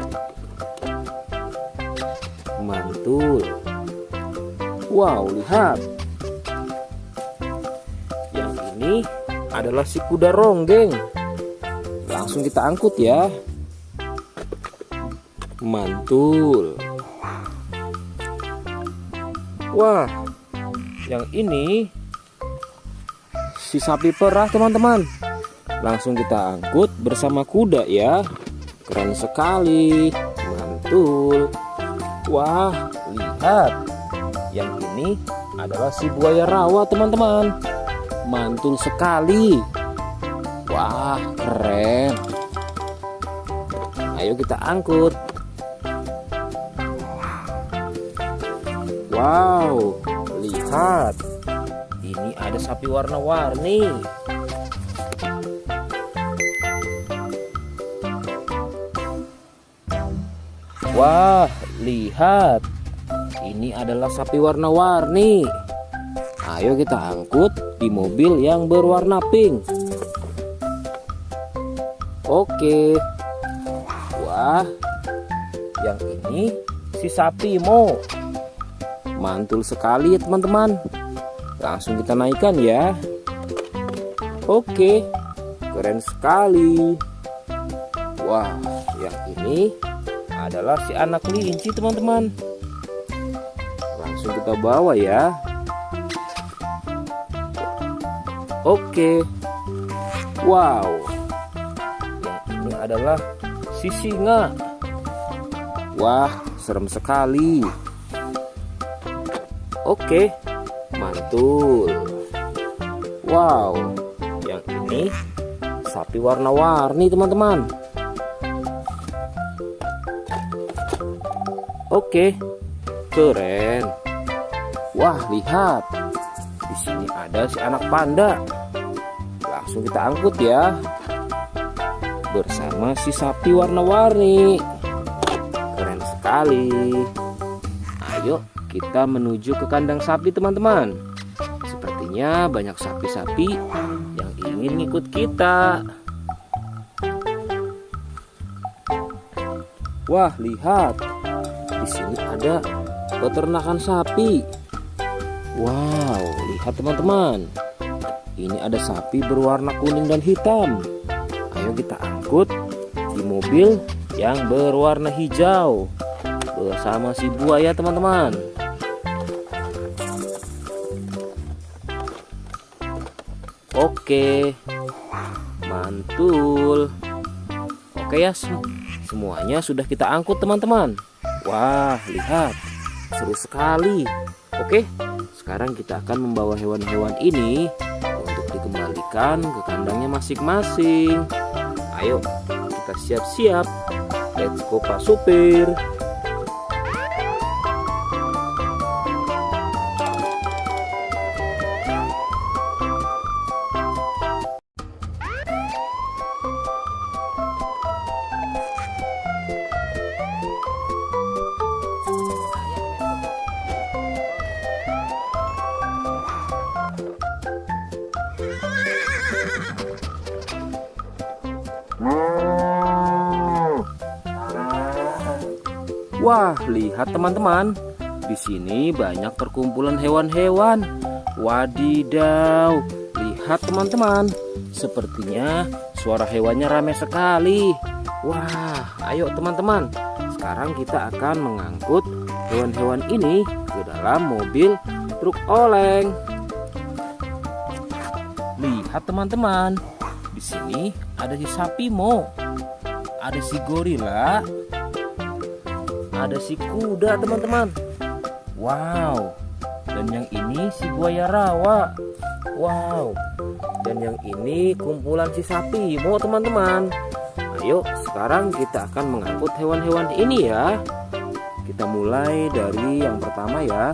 Mantul. Wow, lihat. Yang ini adalah si kuda ronggeng. Langsung kita angkut ya. Mantul. Wah, yang ini si sapi perah teman-teman. Langsung kita angkut bersama kuda ya. Keren sekali. Mantul. Wah, lihat. Yang ini adalah si buaya rawa teman-teman. Mantul sekali. Wah, keren. Ayo kita angkut. Wow, lihat. Ini ada sapi warna-warni. Wah, lihat. Ini adalah sapi warna-warni. Ayo kita angkut di mobil yang berwarna pink. Oke. Wah, yang ini si sapi Mo. Mantul sekali ya teman-teman. Langsung kita naikkan ya. Oke, keren sekali. Wah, yang ini adalah si anak kelinci teman-teman. Langsung kita bawa ya. Oke. Wow. Yang ini adalah si singa. Wah, serem sekali. Oke, mantul. Wow, yang ini sapi warna-warni teman-teman. Oke, keren. Wah, lihat. Di sini ada si anak panda. Langsung kita angkut ya. Bersama si sapi warna-warni. Keren sekali. Ayo kita menuju ke kandang sapi teman-teman. Sepertinya banyak sapi-sapi yang ingin ngikut kita. Wah, lihat. Di sini ada peternakan sapi. Wow, lihat teman-teman. Ini ada sapi berwarna kuning dan hitam. Ayo kita angkut di mobil yang berwarna hijau bersama si buaya teman-teman. Oke, mantul. Oke ya, semuanya sudah kita angkut teman-teman. Wah, lihat, seru sekali. Oke, sekarang kita akan membawa hewan-hewan ini untuk dikembalikan ke kandangnya masing-masing. Ayo, kita siap-siap. Let's go Pak Supir. Wah, lihat teman-teman. Di sini banyak perkumpulan hewan-hewan. Wadidaw, lihat teman-teman. Sepertinya suara hewannya ramai sekali. Wah, ayo teman-teman. Sekarang kita akan mengangkut hewan-hewan ini ke dalam mobil truk oleng. Lihat teman-teman. Di sini ada si sapi Mo, ada si gorila, ada si kuda teman-teman. Wow. Dan yang ini si buaya rawa. Wow. Dan yang ini kumpulan si sapi Mo teman-teman. Ayo sekarang kita akan mengangkut hewan-hewan ini ya. Kita mulai dari yang pertama ya.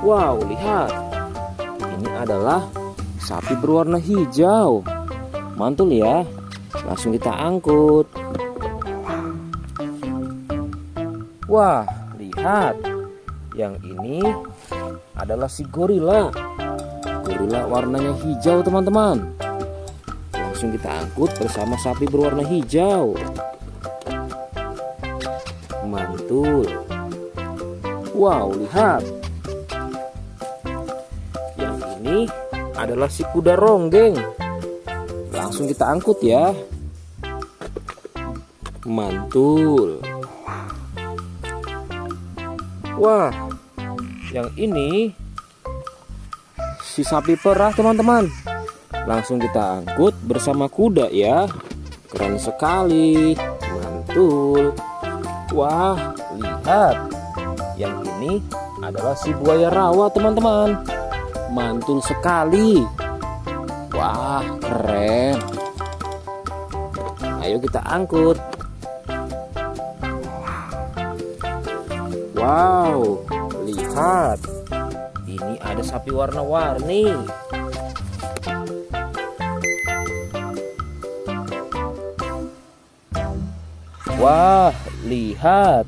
Wow, lihat. Ini adalah sapi berwarna hijau. Mantul ya. Langsung kita angkut. Wah, lihat. Yang ini adalah si gorila. Gorila warnanya hijau teman-teman. Langsung kita angkut bersama sapi berwarna hijau. Mantul. Wow, lihat. Yang ini adalah si kuda ronggeng. Langsung kita angkut ya. Mantul. Wah, yang ini si sapi perah teman-teman. Langsung kita angkut bersama kuda ya. Keren sekali. Mantul. Wah, lihat. Yang ini adalah si buaya rawa teman-teman. Mantul sekali. Wah, keren. Ayo kita angkut. Wow, lihat. Ini ada sapi warna-warni. Wah, lihat.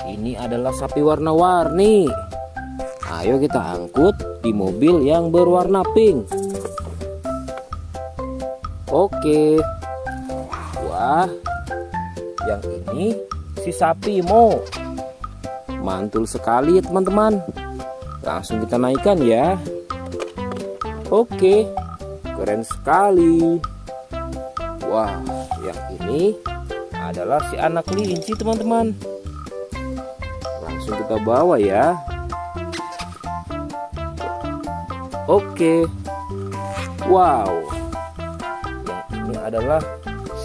Ini adalah sapi warna-warni. Ayo kita angkut di mobil yang berwarna pink. Oke. Wah, yang ini si sapi Mo. Mantul sekali ya teman-teman. Langsung kita naikkan ya. Oke, keren sekali. Wah, yang ini adalah si anak kelinci teman-teman. Langsung kita bawa ya. Oke. Wow. Yang ini adalah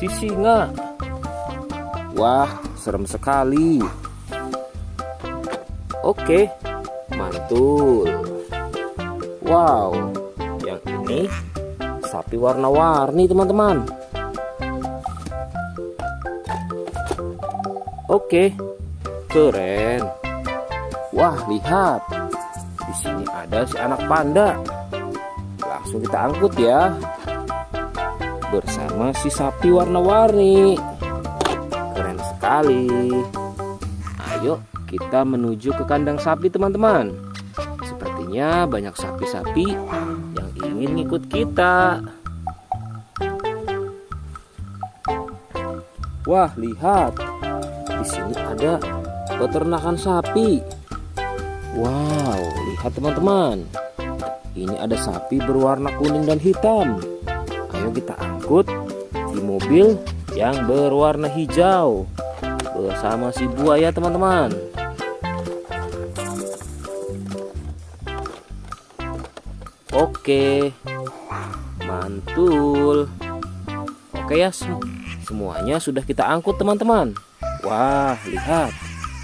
si singa. Wah, serem sekali. Oke, mantul. Wow, yang ini sapi warna-warni teman-teman. Oke, keren. Wah, lihat. Di sini ada si anak panda. Langsung kita angkut ya. Bersama si sapi warna-warni. Keren sekali. Ayo kita menuju ke kandang sapi teman-teman. Sepertinya banyak sapi-sapi yang ingin ngikut kita. Wah, lihat. Di sini ada peternakan sapi. Wow, lihat teman-teman. Ini ada sapi berwarna kuning dan hitam. Ayo kita angkut di mobil yang berwarna hijau bersama si buaya teman-teman. Oke, mantul. Oke ya, semuanya sudah kita angkut teman-teman. Wah, lihat,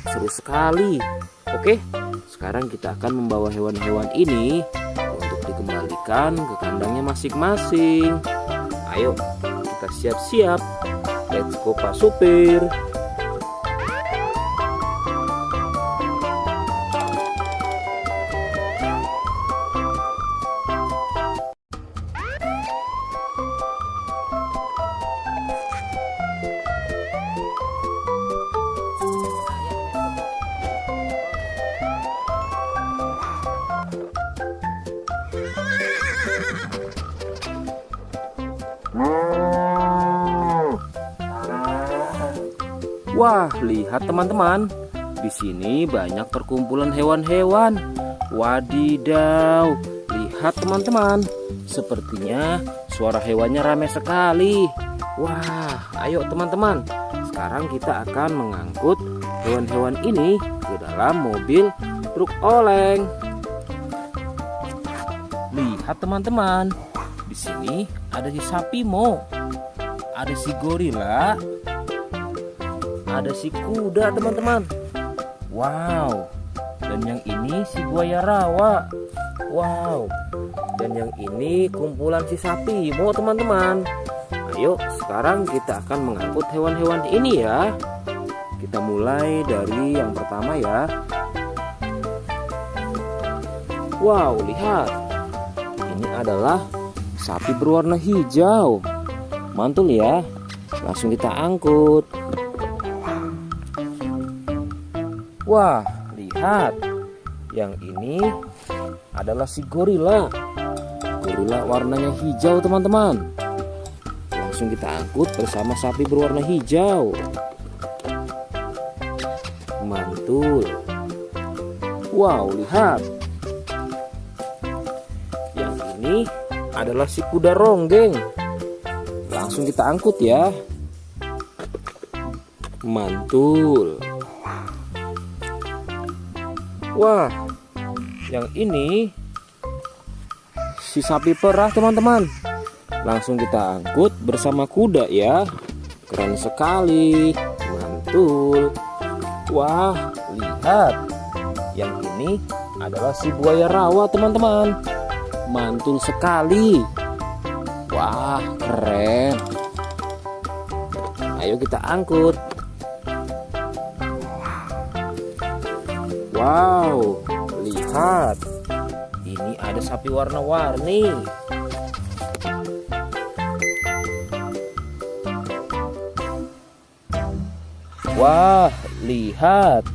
seru sekali. Oke, sekarang kita akan membawa hewan-hewan ini untuk dikembalikan ke kandangnya masing-masing. Ayo, kita siap-siap. Let's go Pak Supir. Wah, lihat teman-teman. Di sini banyak perkumpulan hewan-hewan. Wadidaw, lihat teman-teman. Sepertinya suara hewannya ramai sekali. Wah, ayo teman-teman. Sekarang kita akan mengangkut hewan-hewan ini ke dalam mobil truk oleng. Lihat teman-teman. Di sini ada si sapi Mo. Ada si gorila. Ada si kuda teman-teman. Wow. Dan yang ini si buaya rawa. Wow. Dan yang ini kumpulan si sapi Mo teman-teman. Ayo sekarang kita akan mengangkut hewan-hewan ini ya. Kita mulai dari yang pertama ya. Wow, lihat. Ini adalah sapi berwarna hijau. Mantul ya. Langsung kita angkut. Wah, lihat. Yang ini adalah si gorila. Gorila warnanya hijau teman-teman. Langsung kita angkut bersama sapi berwarna hijau. Mantul. Wow, lihat. Yang ini adalah si kuda ronggeng. Langsung kita angkut ya. Mantul. Wah, yang ini si sapi perah teman-teman. Langsung kita angkut bersama kuda ya. Keren sekali. Mantul. Wah, lihat. Yang ini adalah si buaya rawa teman-teman. Mantul sekali. Wah, keren. Ayo kita angkut. Wow, lihat. Ini ada sapi warna-warni. Wah, lihat.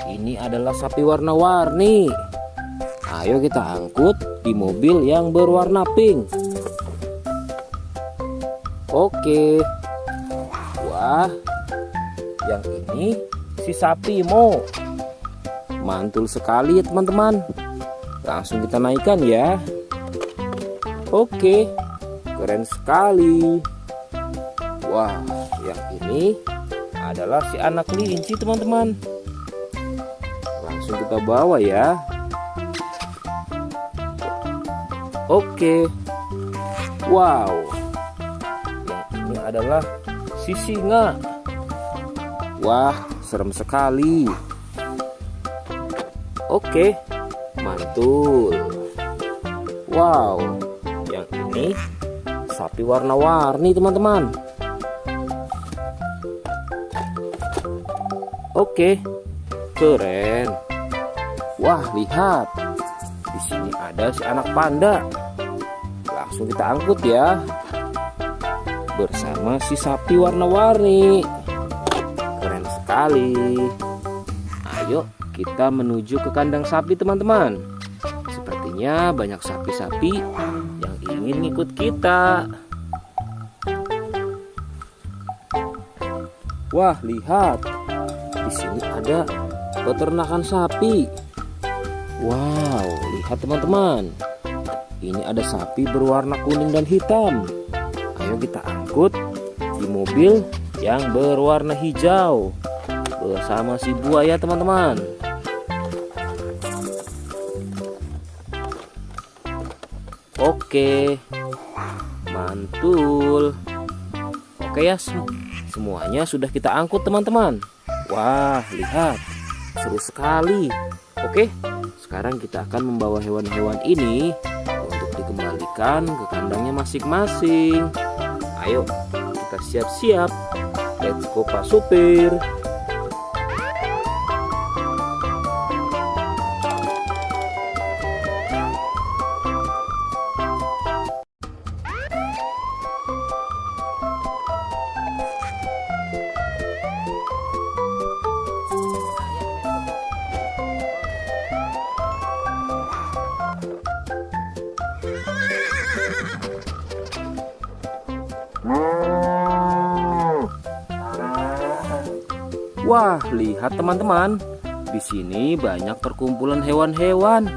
Ini adalah sapi warna-warni. Ayo kita angkut di mobil yang berwarna pink. Oke. Wah, yang ini si sapi Mo. Mantul sekali ya teman-teman. Langsung kita naikkan ya. Oke, keren sekali. Wah, yang ini adalah si anak kelinci teman-teman. Langsung kita bawa ya. Oke. Wow. Yang ini adalah si singa. Wah, serem sekali. Oke, mantul. Wow, yang ini sapi warna-warni teman-teman. Oke, keren. Wah, lihat. Di sini ada si anak panda. Langsung kita angkut ya. Bersama si sapi warna-warni. Keren sekali. Ayo kita menuju ke kandang sapi teman-teman. Sepertinya banyak sapi-sapi yang ingin ngikut kita. Wah, lihat. Di sini ada peternakan sapi. Wow, lihat teman-teman. Ini ada sapi berwarna kuning dan hitam. Ayo kita angkut di mobil yang berwarna hijau bersama si buaya teman-teman. Oke, mantul. Oke ya, semuanya sudah kita angkut teman-teman. Wah, lihat, seru sekali. Oke, sekarang kita akan membawa hewan-hewan ini untuk dikembalikan ke kandangnya masing-masing. Ayo, kita siap-siap. Let's go Pak Supir. Wah, lihat teman-teman. Di sini banyak perkumpulan hewan-hewan.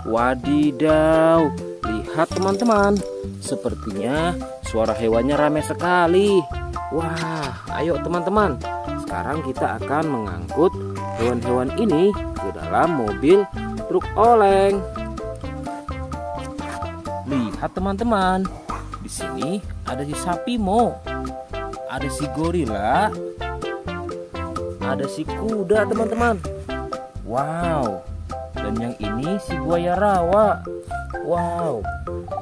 Wadidaw, lihat teman-teman. Sepertinya suara hewannya ramai sekali. Wah, ayo teman-teman. Sekarang kita akan mengangkut hewan-hewan ini ke dalam mobil truk oleng. Lihat teman-teman. Di sini ada si sapi Mo. Ada si gorila. Ada si kuda teman-teman. Wow. Dan yang ini si buaya rawa. Wow.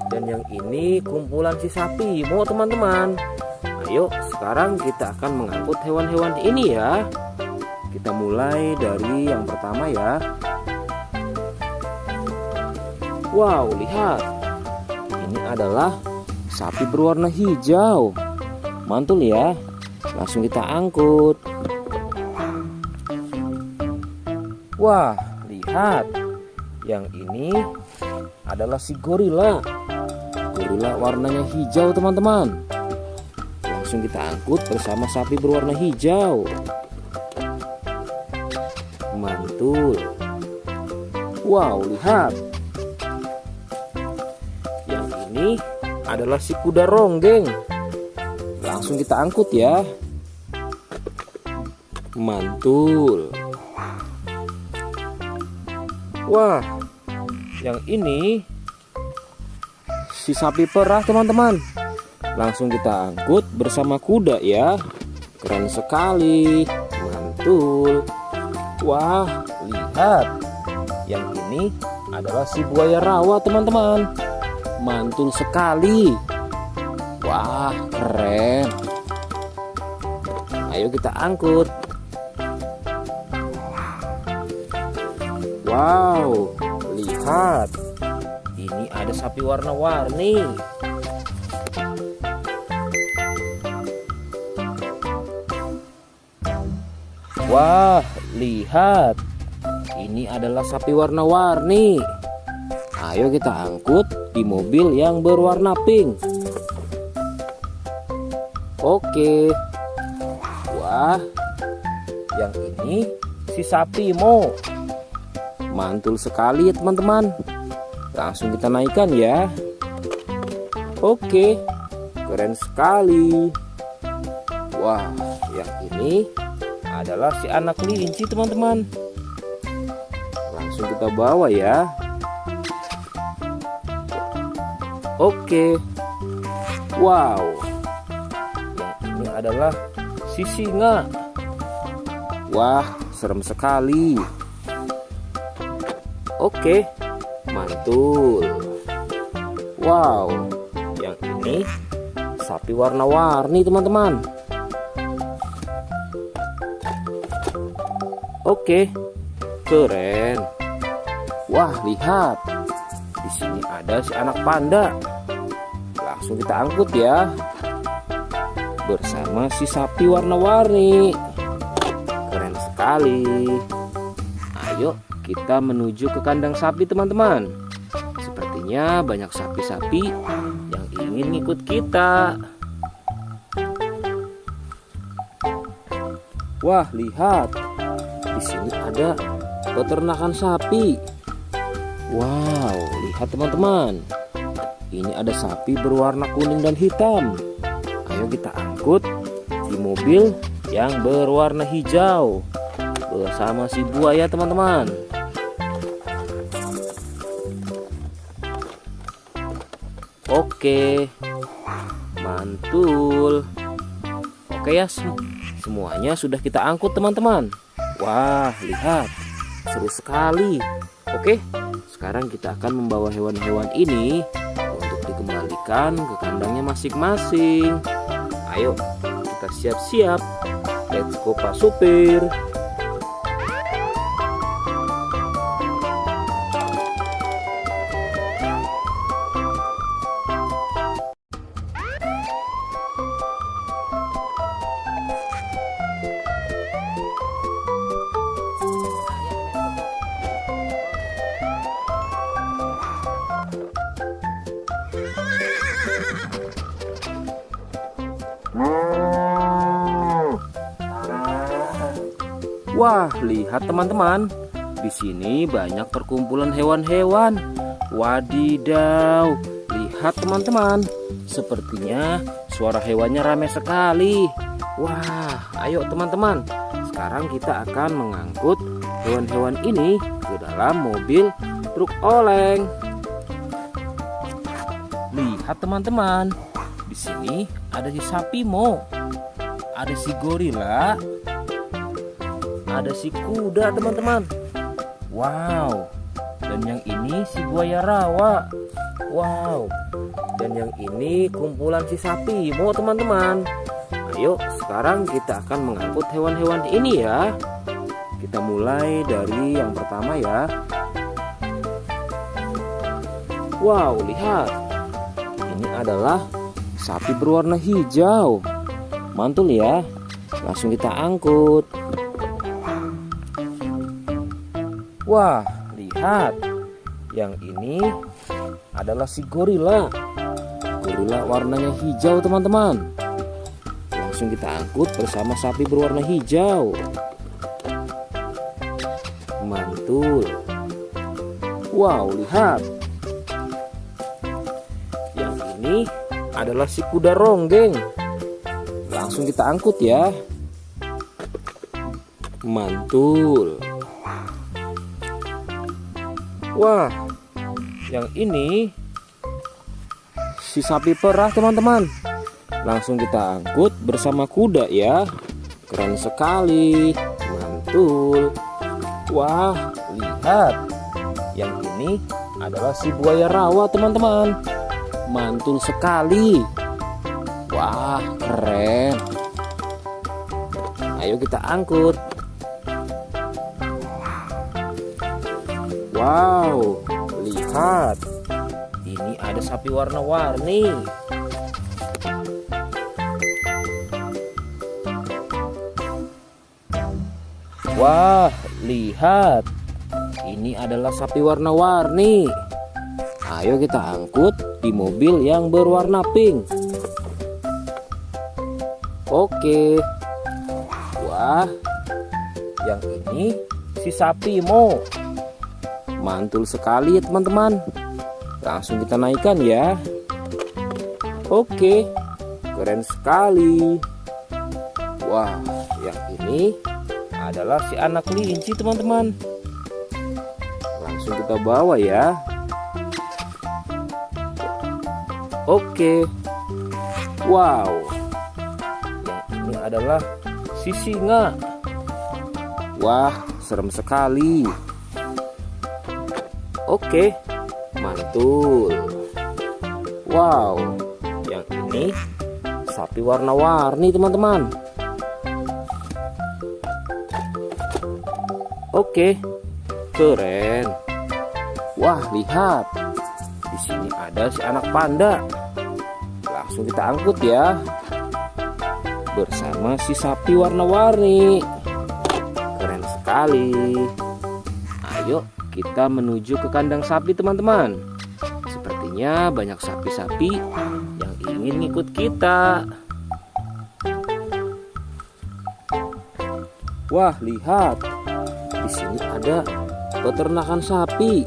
Dan yang ini kumpulan si sapi Mo teman-teman. Ayo sekarang kita akan mengangkut hewan-hewan ini ya. Kita mulai dari yang pertama ya. Wow, lihat. Ini adalah sapi berwarna hijau. Mantul ya. Langsung kita angkut. Wah, lihat. Yang ini adalah si gorila. Gorila warnanya hijau teman-teman. Langsung kita angkut bersama sapi berwarna hijau. Mantul. Wow, lihat. Yang ini adalah si kuda ronggeng. Langsung kita angkut ya. Mantul. Wah, yang ini si sapi perah teman-teman. Langsung kita angkut bersama kuda ya. Keren sekali. Mantul. Wah, lihat. Yang ini adalah si buaya rawa teman-teman. Mantul sekali. Wah, keren. Ayo kita angkut. Wow, lihat. Ini ada sapi warna-warni. Wah, lihat. Ini adalah sapi warna-warni. Ayo kita angkut di mobil yang berwarna pink. Oke. Wah, yang ini si sapi Mo. Mantul sekali ya teman-teman. Langsung kita naikkan ya. Oke, keren sekali. Wah, yang ini adalah si anak kelinci teman-teman. Langsung kita bawa ya. Oke. Wow. Yang ini adalah si singa. Wah, serem sekali. Oke, mantul. Wow, yang ini sapi warna-warni teman-teman. Oke, keren. Wah, lihat. Di sini ada si anak panda. Langsung kita angkut ya. Bersama si sapi warna-warni. Keren sekali. Ayo kita menuju ke kandang sapi teman-teman. Sepertinya banyak sapi-sapi yang ingin ngikut kita. Wah, lihat. Di sini ada peternakan sapi. Wow, lihat teman-teman. Ini ada sapi berwarna kuning dan hitam. Ayo kita angkut di mobil yang berwarna hijau bersama si buaya teman-teman. Oke, mantul. Oke ya, semuanya sudah kita angkut teman-teman. Wah, lihat, seru sekali. Oke, sekarang kita akan membawa hewan-hewan ini untuk dikembalikan ke kandangnya masing-masing. Ayo, kita siap-siap. Let's go Pak Supir. Wah, lihat teman-teman. Di sini banyak perkumpulan hewan-hewan. Wadidaw, lihat teman-teman. Sepertinya suara hewannya ramai sekali. Wah, ayo teman-teman. Sekarang kita akan mengangkut hewan-hewan ini ke dalam mobil truk oleng. Lihat teman-teman. Di sini ada si sapi Mo. Ada si gorila. Ada si kuda teman-teman. Wow. Dan yang ini si buaya rawa. Wow. Dan yang ini kumpulan si sapi Mo teman-teman. Ayo sekarang kita akan mengangkut hewan-hewan ini ya. Kita mulai dari yang pertama ya. Wow, lihat. Ini adalah sapi berwarna hijau. Mantul ya. Langsung kita angkut. Wah, lihat. Yang ini adalah si gorila. Gorila warnanya hijau teman-teman. Langsung kita angkut bersama sapi berwarna hijau. Mantul. Wow, lihat. Yang ini adalah si kuda ronggeng. Langsung kita angkut ya. Mantul. Wah, yang ini si sapi perah teman-teman. Langsung kita angkut bersama kuda ya. Keren sekali. Mantul. Wah, lihat. Yang ini adalah si buaya rawa teman-teman. Mantul sekali. Wah, keren. Ayo kita angkut. Wow, lihat. Ini ada sapi warna-warni. Wah, lihat. Ini adalah sapi warna-warni. Ayo kita angkut di mobil yang berwarna pink. Oke. Wah, yang ini si sapi Mo. Mantul sekali ya teman-teman. Langsung kita naikkan ya. Oke, keren sekali. Wah, yang ini adalah si anak kelinci teman-teman. Langsung kita bawa ya. Oke. Wow. Yang ini adalah si singa. Wah, serem sekali. Oke, mantul. Wow, yang ini sapi warna-warni teman-teman. Oke, keren. Wah, lihat. Di sini ada si anak panda. Langsung kita angkut ya. Bersama si sapi warna-warni. Keren sekali. Ayo kita menuju ke kandang sapi teman-teman. Sepertinya banyak sapi-sapi yang ingin ngikut kita. Wah, lihat. Di sini ada peternakan sapi.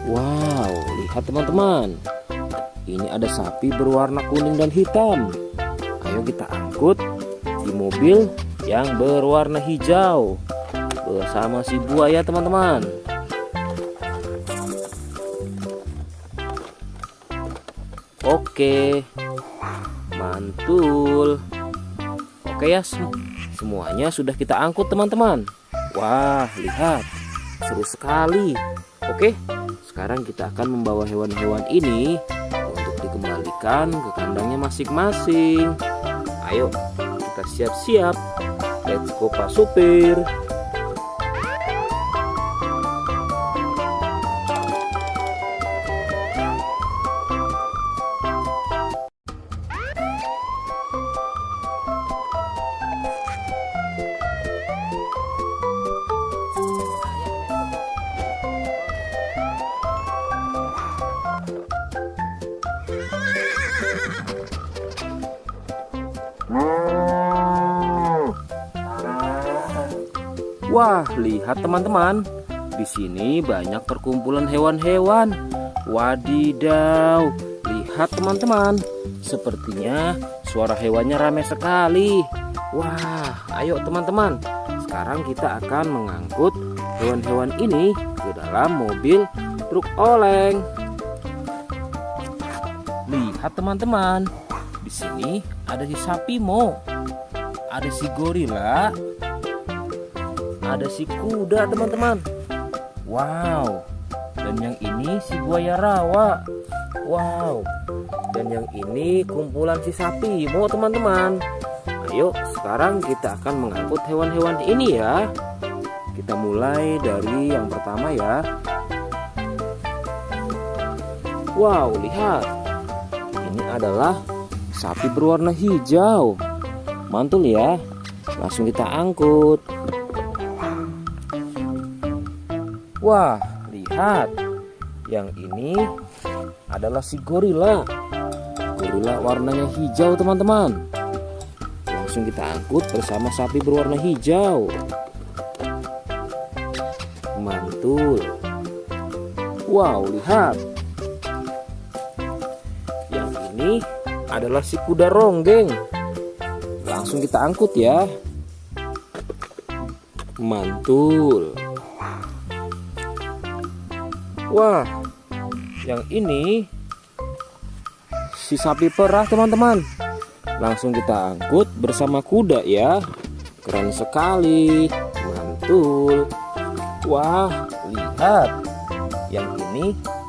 Wow, lihat teman-teman. Ini ada sapi berwarna kuning dan hitam. Ayo kita angkut di mobil yang berwarna hijau bersama si buaya teman-teman. Oke, mantul. Oke ya, semuanya sudah kita angkut teman-teman. Wah, lihat, seru sekali. Oke, sekarang kita akan membawa hewan-hewan ini untuk dikembalikan ke kandangnya masing-masing. Ayo, kita siap-siap. Let's go Pak Supir. Wah, lihat teman-teman. Di sini banyak perkumpulan hewan-hewan. Wadidaw, lihat teman-teman. Sepertinya suara hewannya ramai sekali. Wah, ayo teman-teman. Sekarang kita akan mengangkut hewan-hewan ini ke dalam mobil truk oleng. Lihat teman-teman. Di sini ada si sapi Mo. Ada si gorila. Ada si kuda teman-teman. Wow. Dan yang ini si buaya rawa. Wow. Dan yang ini kumpulan si sapi Mo teman-teman. Ayo sekarang kita akan mengangkut hewan-hewan ini ya. Kita mulai dari yang pertama ya. Wow, lihat. Ini adalah sapi berwarna hijau. Mantul ya. Langsung kita angkut. Wah, lihat. Yang ini adalah si gorila. Gorila warnanya hijau teman-teman. Langsung kita angkut bersama sapi berwarna hijau. Mantul. Wow, lihat. Yang ini adalah si kuda ronggeng. Langsung kita angkut ya. Mantul. Wah, yang ini si sapi perah teman-teman. Langsung kita angkut bersama kuda ya. Keren sekali. Mantul. Wah, lihat. Yang ini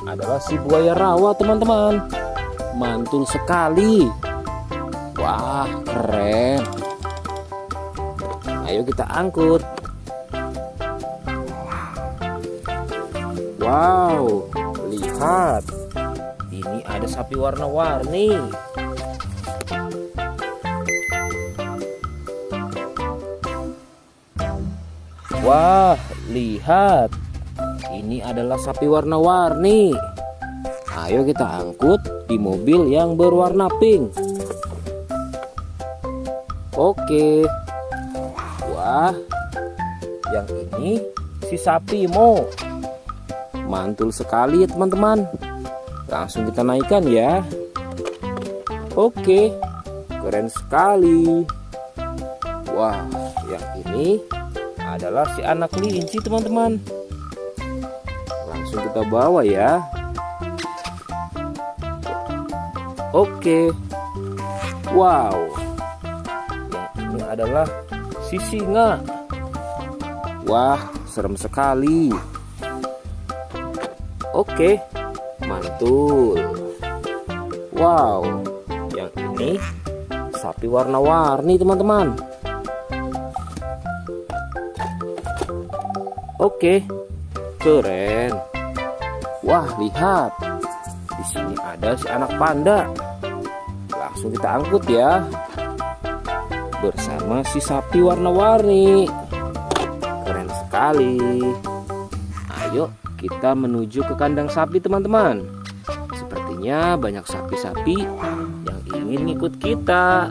adalah si buaya rawa teman-teman. Mantul sekali. Wah, keren. Ayo kita angkut. Wow, lihat. Ini ada sapi warna-warni. Wah, lihat. Ini adalah sapi warna-warni. Ayo kita angkut di mobil yang berwarna pink. Oke. Wah, yang ini si sapi Mo. Mantul sekali ya teman-teman. Langsung kita naikkan ya. Oke, keren sekali. Wah, yang ini adalah si anak kelinci teman-teman. Langsung kita bawa ya. Oke. Wow. Yang ini adalah si singa. Wah, serem sekali. Oke, mantul. Wow, yang ini sapi warna-warni teman-teman. Oke, keren. Wah, lihat. Di sini ada si anak panda. Langsung kita angkut ya. Bersama si sapi warna-warni. Keren sekali. Ayo kita menuju ke kandang sapi teman-teman. Sepertinya banyak sapi-sapi yang ingin ikut kita.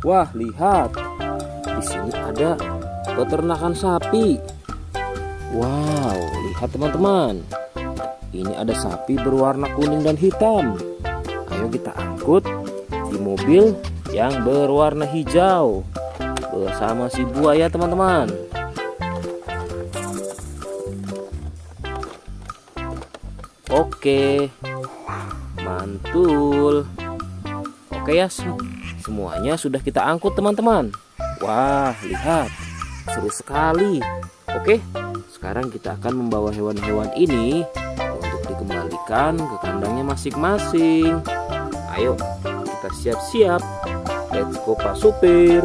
Wah, lihat. Di sini ada peternakan sapi. Wow, lihat teman-teman. Ini ada sapi berwarna kuning dan hitam. Ayo kita angkut di mobil yang berwarna hijau bersama si buaya teman-teman. Oke, mantul. Oke ya, semuanya sudah kita angkut teman-teman. Wah, lihat, seru sekali. Oke, sekarang kita akan membawa hewan-hewan ini untuk dikembalikan ke kandangnya masing-masing. Ayo, kita siap-siap. Let's go Pak Supir.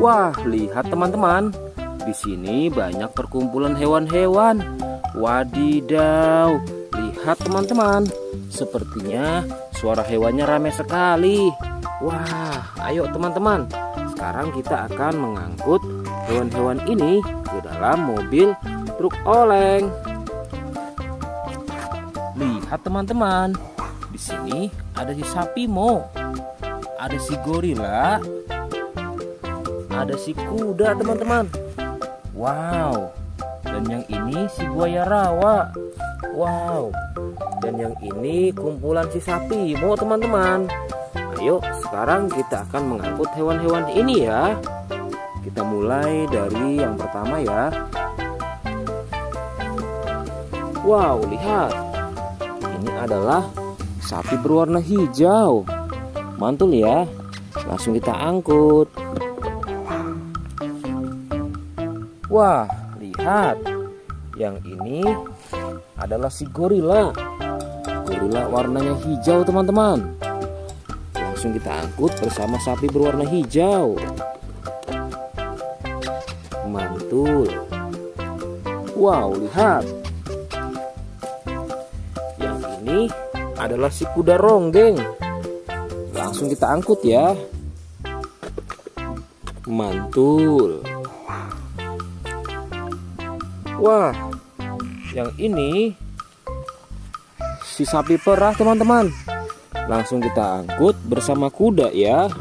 Wah, lihat teman-teman. Di sini banyak perkumpulan hewan-hewan. Wadidaw, lihat teman-teman. Sepertinya suara hewannya ramai sekali. Wah, ayo teman-teman. Sekarang kita akan mengangkut hewan-hewan ini ke dalam mobil truk oleng. Lihat teman-teman. Di sini ada si sapi Mo. Ada si gorila. Ada si kuda teman-teman. Wow. Dan yang ini si buaya rawa. Wow. Dan yang ini kumpulan si sapi Mo teman-teman. Ayo sekarang kita akan mengangkut hewan-hewan ini ya. Kita mulai dari yang pertama ya. Wow, lihat. Ini adalah sapi berwarna hijau. Mantul ya. Langsung kita angkut. Wah, lihat. Yang ini adalah si gorila. Gorila warnanya hijau teman-teman. Langsung kita angkut bersama sapi berwarna hijau. Mantul. Wow, lihat. Yang ini adalah si kuda ronggeng. Langsung kita angkut ya. Mantul. Wah, yang ini si sapi perah teman-teman. Langsung kita angkut bersama kuda ya.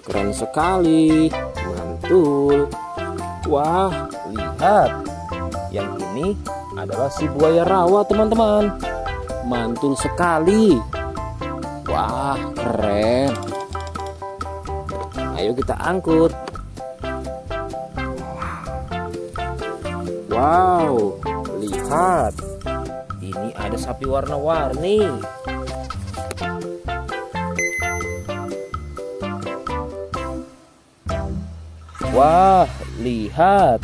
Keren sekali. Mantul. Wah, lihat. Yang ini adalah si buaya rawa teman-teman. Mantul sekali. Wah, keren. Ayo kita angkut. Wow, lihat. Ini ada sapi warna-warni. Wah, lihat.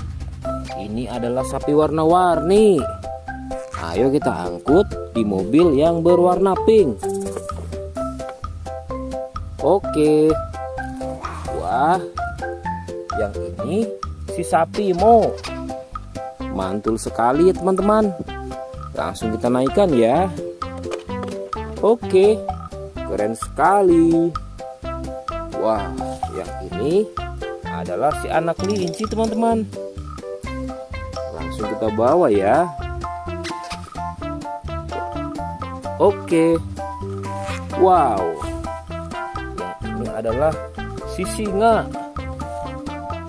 Ini adalah sapi warna-warni. Ayo kita angkut di mobil yang berwarna pink. Oke. Wah, yang ini si sapi Mo. Mantul sekali ya teman-teman. Langsung kita naikkan ya. Oke, keren sekali. Wah, yang ini adalah si anak kelinci teman-teman. Langsung kita bawa ya. Oke. Wow. Yang ini adalah si singa.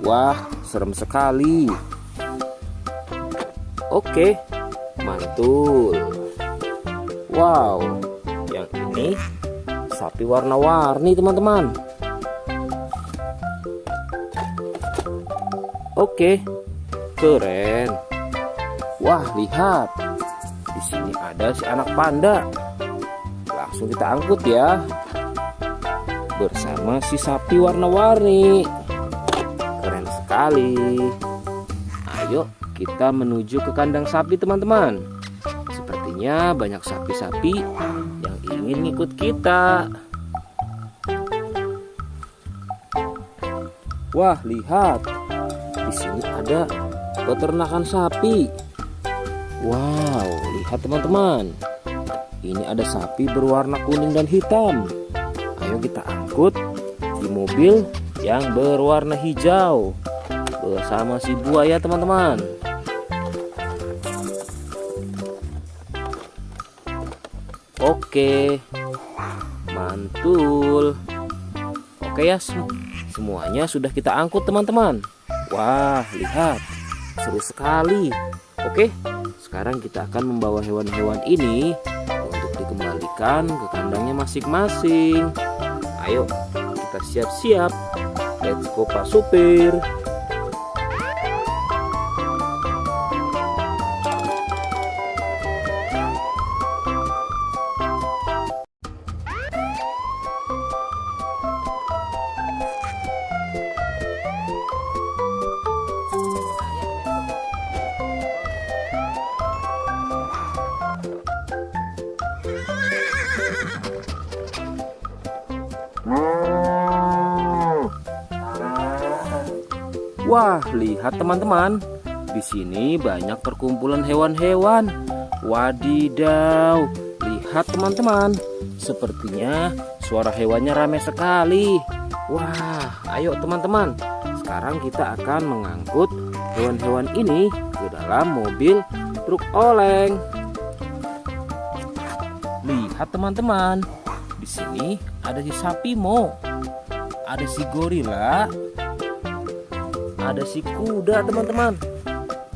Wah, serem sekali. Oke, mantul. Wow, yang ini sapi warna-warni teman-teman. Oke, keren. Wah, lihat. Di sini ada si anak panda. Langsung kita angkut ya. Bersama si sapi warna-warni. Keren sekali. Ayo kita menuju ke kandang sapi teman-teman. Sepertinya banyak sapi-sapi yang ingin ikut kita. Wah, lihat. Di sini ada peternakan sapi. Wow, lihat teman-teman. Ini ada sapi berwarna kuning dan hitam. Ayo kita angkut di mobil yang berwarna hijau bersama si buaya teman-teman. Oke, mantul. Oke ya, semuanya sudah kita angkut teman-teman. Wah, lihat, seru sekali. Oke, sekarang kita akan membawa hewan-hewan ini untuk dikembalikan ke kandangnya masing-masing. Ayo, kita siap-siap. Let's go Pak Supir. Wah, lihat teman-teman. Di sini banyak perkumpulan hewan-hewan. Wadidaw, lihat teman-teman. Sepertinya suara hewannya ramai sekali. Wah, ayo teman-teman. Sekarang kita akan mengangkut hewan-hewan ini ke dalam mobil truk oleng. Lihat teman-teman. Di sini ada si sapi Mo. Ada si gorila. Ada si kuda teman-teman.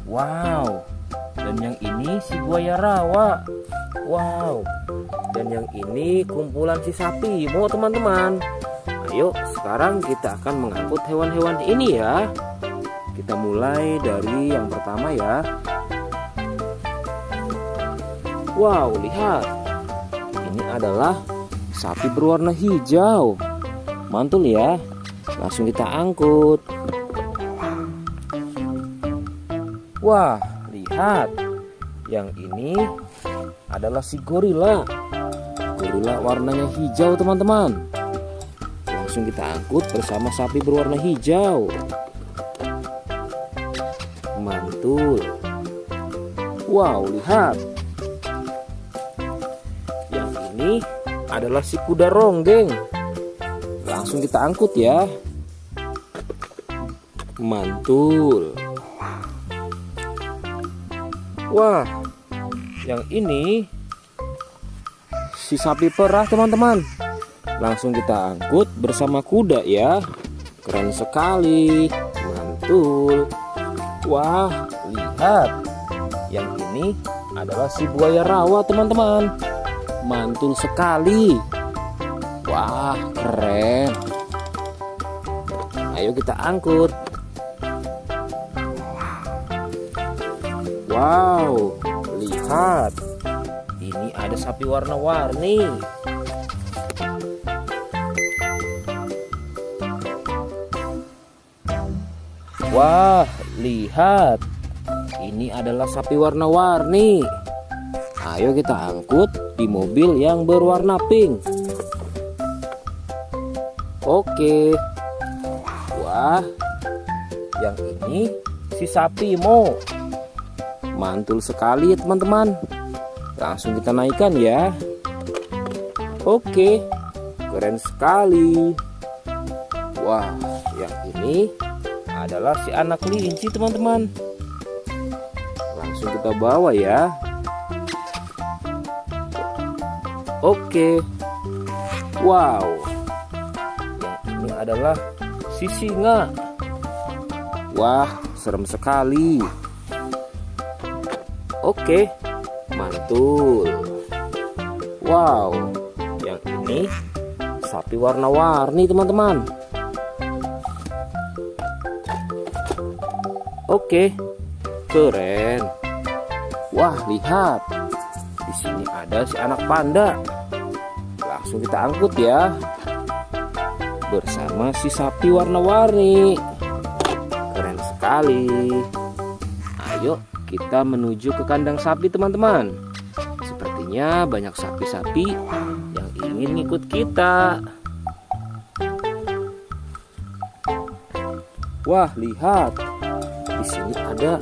Wow, dan yang ini si buaya rawa. Wow, dan yang ini kumpulan si sapi Mo teman-teman. Ayo sekarang kita akan mengangkut hewan-hewan ini ya. Kita mulai dari yang pertama ya. Wow, lihat. Ini adalah sapi berwarna hijau. Mantul ya. Langsung kita angkut. Wah, lihat. Yang ini adalah si gorila. Gorila warnanya hijau teman-teman. Langsung kita angkut bersama sapi berwarna hijau. Mantul. Wow, lihat. Yang ini adalah si kuda ronggeng. Langsung kita angkut ya. Mantul. Wah, yang ini si sapi perah teman-teman. Langsung kita angkut bersama kuda ya. Keren sekali. Mantul. Wah, lihat. Yang ini adalah si buaya rawa teman-teman. Mantul sekali. Wah, keren. Ayo kita angkut. Wow, lihat. Ini ada sapi warna-warni. Wah, lihat. Ini adalah sapi warna-warni. Ayo kita angkut di mobil yang berwarna pink. Oke. Wah, yang ini si sapi Mo. Mantul sekali teman-teman. Langsung kita naikkan ya. Oke, keren sekali. Wah, yang ini adalah si anak kelinci teman-teman. Langsung kita bawa ya. Oke. Wow, yang ini adalah si singa. Wah, serem sekali. Oke, mantul. Wow, yang ini sapi warna-warni teman-teman. Oke, keren. Wah, lihat. Di sini ada si anak panda. Langsung kita angkut ya. Bersama si sapi warna-warni. Keren sekali. Ayo kita menuju ke kandang sapi teman-teman. Sepertinya banyak sapi-sapi yang ingin ikut kita. Wah, lihat. Di sini ada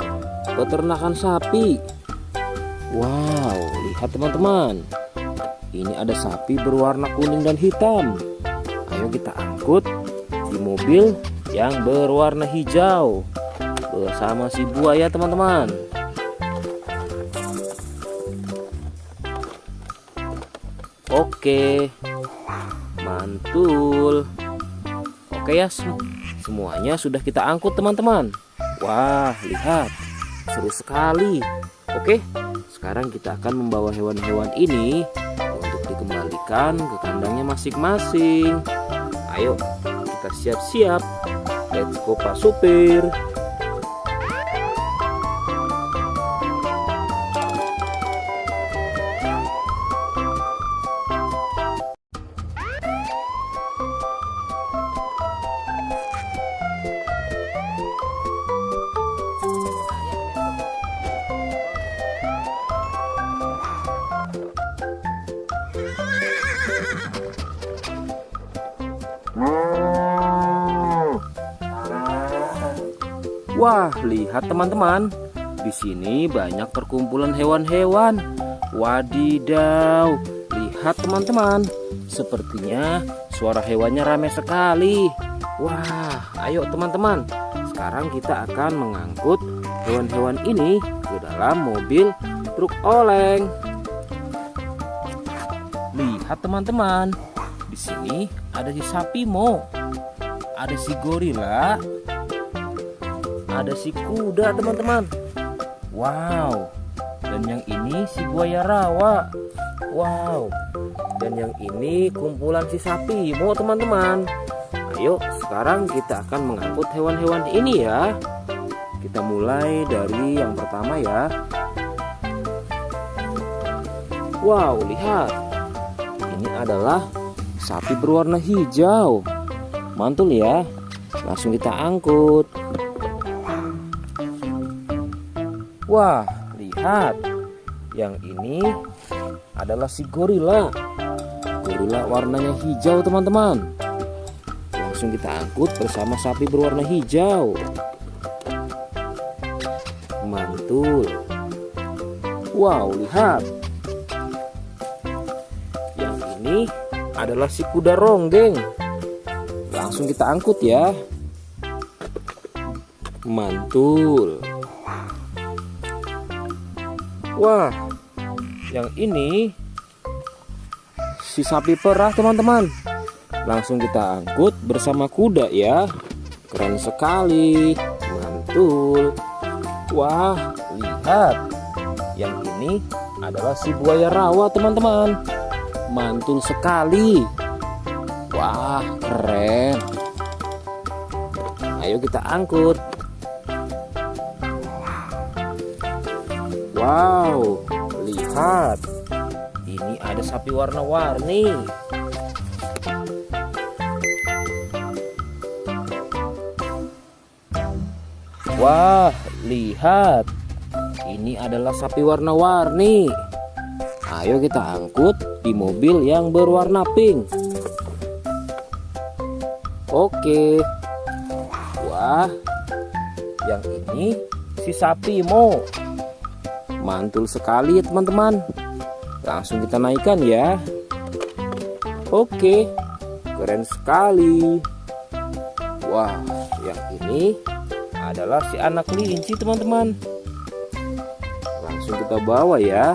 peternakan sapi. Wow, lihat teman-teman. Ini ada sapi berwarna kuning dan hitam. Ayo kita angkut di mobil yang berwarna hijau bersama si buaya teman-teman. Oke, mantul. Oke ya, semuanya sudah kita angkut teman-teman. Wah, lihat, seru sekali. Oke, sekarang kita akan membawa hewan-hewan ini untuk dikembalikan ke kandangnya masing-masing. Ayo, kita siap-siap. Let's go Pak Supir. Wah, lihat teman-teman. Di sini banyak perkumpulan hewan-hewan. Wadidaw, lihat teman-teman. Sepertinya suara hewannya ramai sekali. Wah, ayo teman-teman. Sekarang kita akan mengangkut hewan-hewan ini ke dalam mobil truk oleng. Lihat teman-teman. Di sini ada si sapi Mo. Ada si gorila. Ada si kuda teman-teman. Wow. Dan yang ini si buaya rawa. Wow. Dan yang ini kumpulan si sapi Mo teman-teman. Ayo sekarang kita akan mengangkut hewan-hewan ini ya. Kita mulai dari yang pertama ya. Wow, lihat. Ini adalah sapi berwarna hijau. Mantul ya. Langsung kita angkut. Wah, lihat. Yang ini adalah si gorila. Gorila warnanya hijau teman-teman. Langsung kita angkut bersama sapi berwarna hijau. Mantul. Wow, lihat. Yang ini adalah si kuda ronggeng. Langsung kita angkut ya. Mantul. Wah, yang ini si sapi perah teman-teman. Langsung kita angkut bersama kuda ya. Keren sekali. Mantul. Wah, lihat. Yang ini adalah si buaya rawa teman-teman. Mantul sekali. Wah, keren. Ayo kita angkut. Wow, lihat. Ini ada sapi warna-warni. Wah, lihat. Ini adalah sapi warna-warni. Ayo kita angkut di mobil yang berwarna pink. Oke. Wah, yang ini si sapi Mo. Mantul sekali ya teman-teman. Langsung kita naikkan ya. Oke, keren sekali. Wah, yang ini adalah si anak kelinci teman-teman. Langsung kita bawa ya.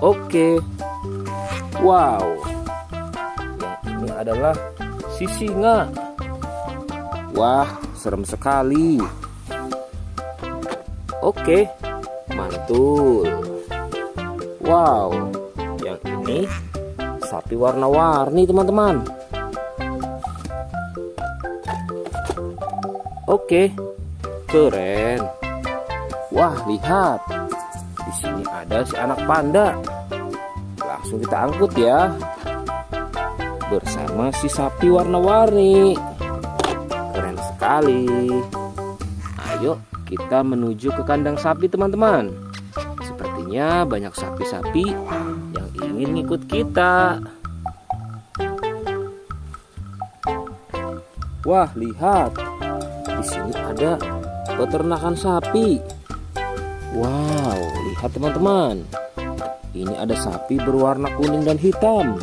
Oke. Wow. Yang ini adalah si singa. Wah, serem sekali. Oke, mantul. Wow, yang ini sapi warna-warni teman-teman. Oke, keren. Wah, lihat. Di sini ada si anak panda. Langsung kita angkut ya. Bersama si sapi warna-warni. Keren sekali. Ayo kita menuju ke kandang sapi teman-teman. Sepertinya banyak sapi-sapi yang ingin ngikut kita. Wah, lihat. Di sini ada peternakan sapi. Wow, lihat teman-teman. Ini ada sapi berwarna kuning dan hitam.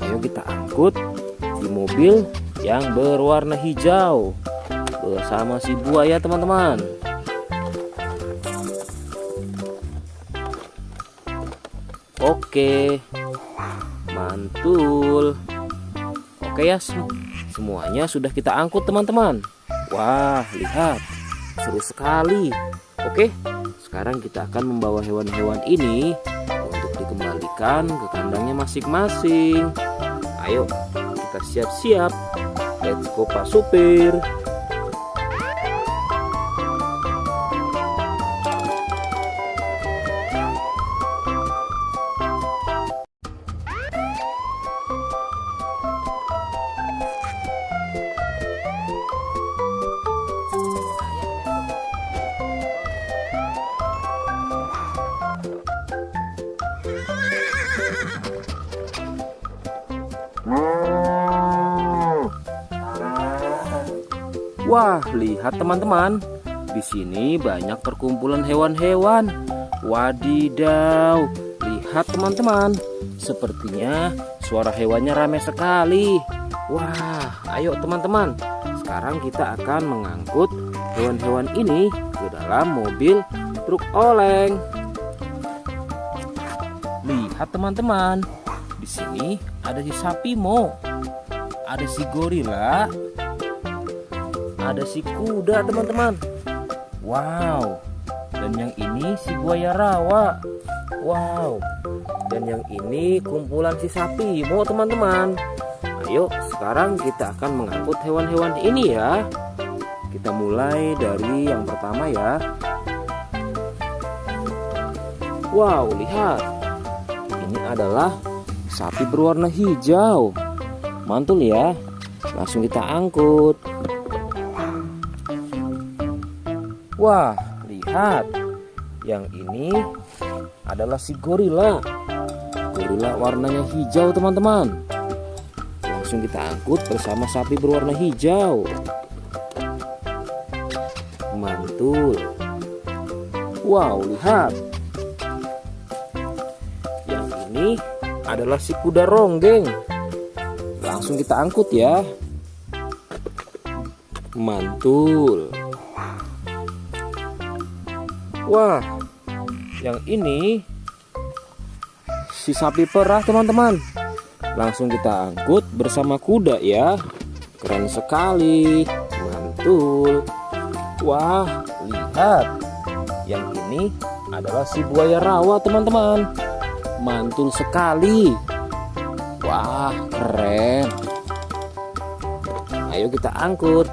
Ayo kita angkut di mobil yang berwarna hijau bersama si buaya teman-teman. Oke, mantul. Oke ya, semuanya sudah kita angkut teman-teman. Wah, lihat, seru sekali. Oke, sekarang kita akan membawa hewan-hewan ini untuk dikembalikan ke kandangnya masing-masing. Ayo, kita siap-siap. Let's go Pak Supir. Wah, lihat teman-teman. Di sini banyak perkumpulan hewan-hewan. Wadidaw, lihat teman-teman. Sepertinya suara hewannya ramai sekali. Wah, ayo teman-teman. Sekarang kita akan mengangkut hewan-hewan ini ke dalam mobil truk oleng. Lihat teman-teman. Di sini ada si sapi Mo. Ada si gorila. Ada si kuda teman-teman. Wow. Dan yang ini si buaya rawa. Wow. Dan yang ini kumpulan si sapi Mo teman-teman. Ayo sekarang kita akan mengangkut hewan-hewan ini ya. Kita mulai dari yang pertama ya. Wow, lihat. Ini adalah sapi berwarna hijau. Mantul ya. Langsung kita angkut. Wah, lihat. Yang ini adalah si gorila. Gorila warnanya hijau teman-teman. Langsung kita angkut bersama sapi berwarna hijau. Mantul. Wow, lihat. Yang ini adalah si kuda ronggeng. Langsung kita angkut ya. Mantul. Wah, yang ini si sapi perah teman-teman. Langsung kita angkut bersama kuda ya. Keren sekali. Mantul. Wah, lihat. Yang ini adalah si buaya rawa teman-teman. Mantul sekali. Wah, keren. Ayo kita angkut.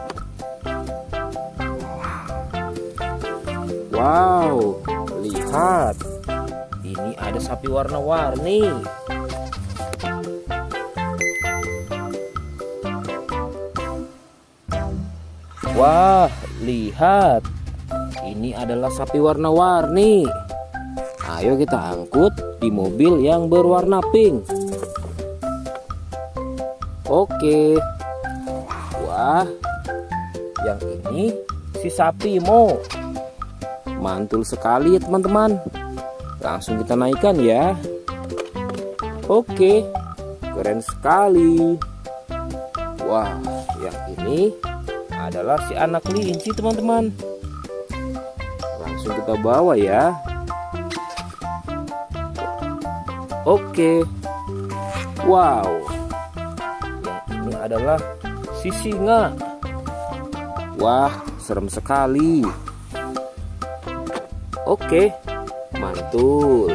Wow, lihat. Ini ada sapi warna-warni. Wah, lihat. Ini adalah sapi warna-warni. Ayo kita angkut di mobil yang berwarna pink. Oke. Wah, yang ini si sapi Mo. Mantul sekali ya teman-teman. Langsung kita naikkan ya. Oke, keren sekali. Wah, yang ini adalah si anak kelinci teman-teman. Langsung kita bawa ya. Oke. Wow. Yang ini adalah si singa. Wah, serem sekali. Oke, mantul.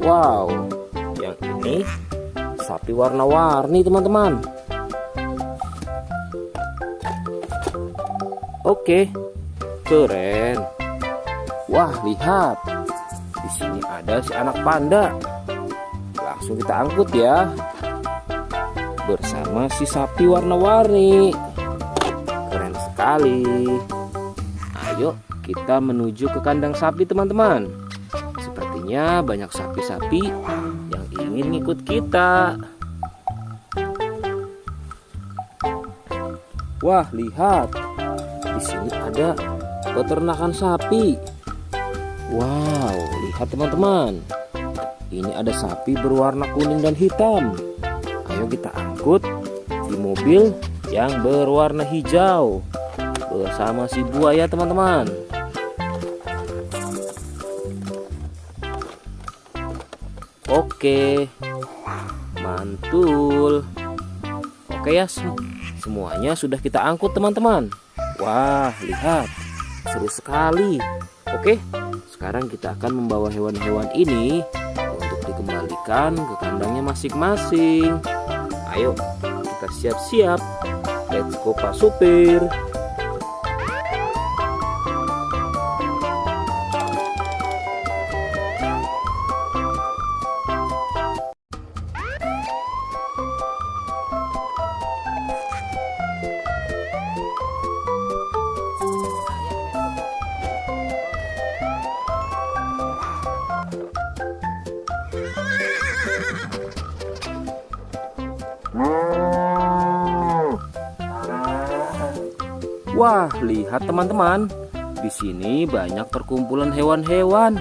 Wow, yang ini sapi warna-warni teman-teman. Oke, keren. Wah, lihat. Di sini ada si anak panda. Langsung kita angkut ya. Bersama si sapi warna-warni. Keren sekali. Ayo kita menuju ke kandang sapi teman-teman. Sepertinya banyak sapi-sapi yang ingin ngikut kita. Wah, lihat. Di sini ada peternakan sapi. Wow, lihat teman-teman. Ini ada sapi berwarna kuning dan hitam. Ayo kita angkut di mobil yang berwarna hijau bersama si buaya teman-teman. Oke, mantul. Oke ya, semuanya sudah kita angkut teman-teman. Wah, lihat, seru sekali. Oke, sekarang kita akan membawa hewan-hewan ini untuk dikembalikan ke kandangnya masing-masing. Ayo, kita siap-siap. Let's go Pak Supir. Wah, lihat teman-teman. Di sini banyak perkumpulan hewan-hewan.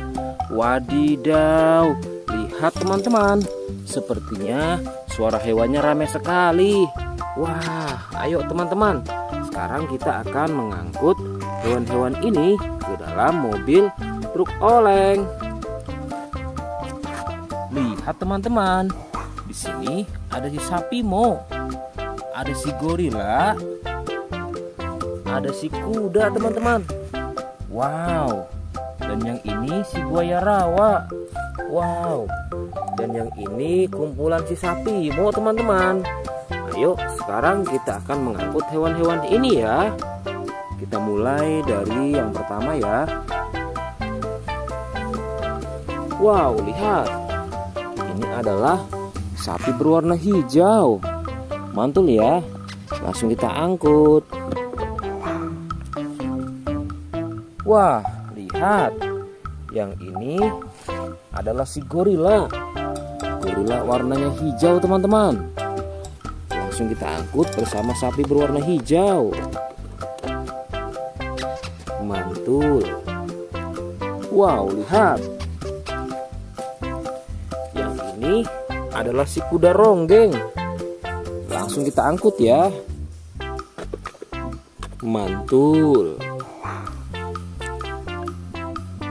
Wadidaw, lihat teman-teman. Sepertinya suara hewannya ramai sekali. Wah, ayo teman-teman. Sekarang kita akan mengangkut hewan-hewan ini ke dalam mobil truk oleng. Lihat teman-teman. Di sini ada si sapi Mo. Ada si gorila. Ada si kuda teman-teman. Wow. Dan yang ini si buaya rawa. Wow. Dan yang ini kumpulan si sapi Mo teman-teman. Ayo sekarang kita akan mengangkut hewan-hewan ini ya. Kita mulai dari yang pertama ya. Wow, lihat. Ini adalah sapi berwarna hijau. Mantul ya. Langsung kita angkut. Wah, lihat. Yang ini adalah si gorila. Gorila warnanya hijau teman-teman. Langsung kita angkut bersama sapi berwarna hijau. Mantul. Wow, lihat. Yang ini adalah si kuda ronggeng. Langsung kita angkut ya. Mantul.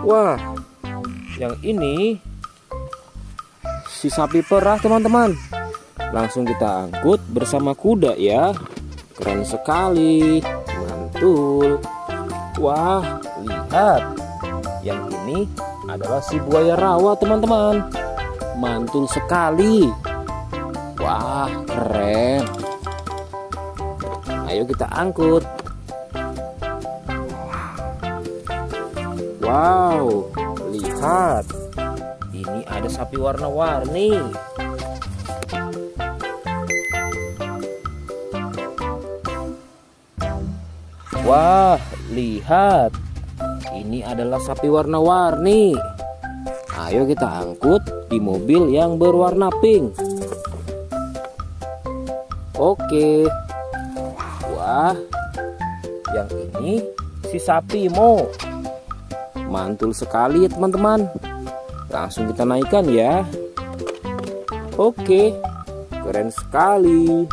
Wah, yang ini si sapi perah teman-teman. Langsung kita angkut bersama kuda ya. Keren sekali. Mantul. Wah, lihat. Yang ini adalah si buaya rawa teman-teman. Mantul sekali. Wah, keren. Ayo kita angkut. Wow, lihat. Ini ada sapi warna-warni. Wah, lihat. Ini adalah sapi warna-warni. Ayo kita angkut di mobil yang berwarna pink. Oke. Wah, yang ini si sapi Mo. Mantul sekali ya teman-teman. Langsung kita naikkan ya. Oke, keren sekali.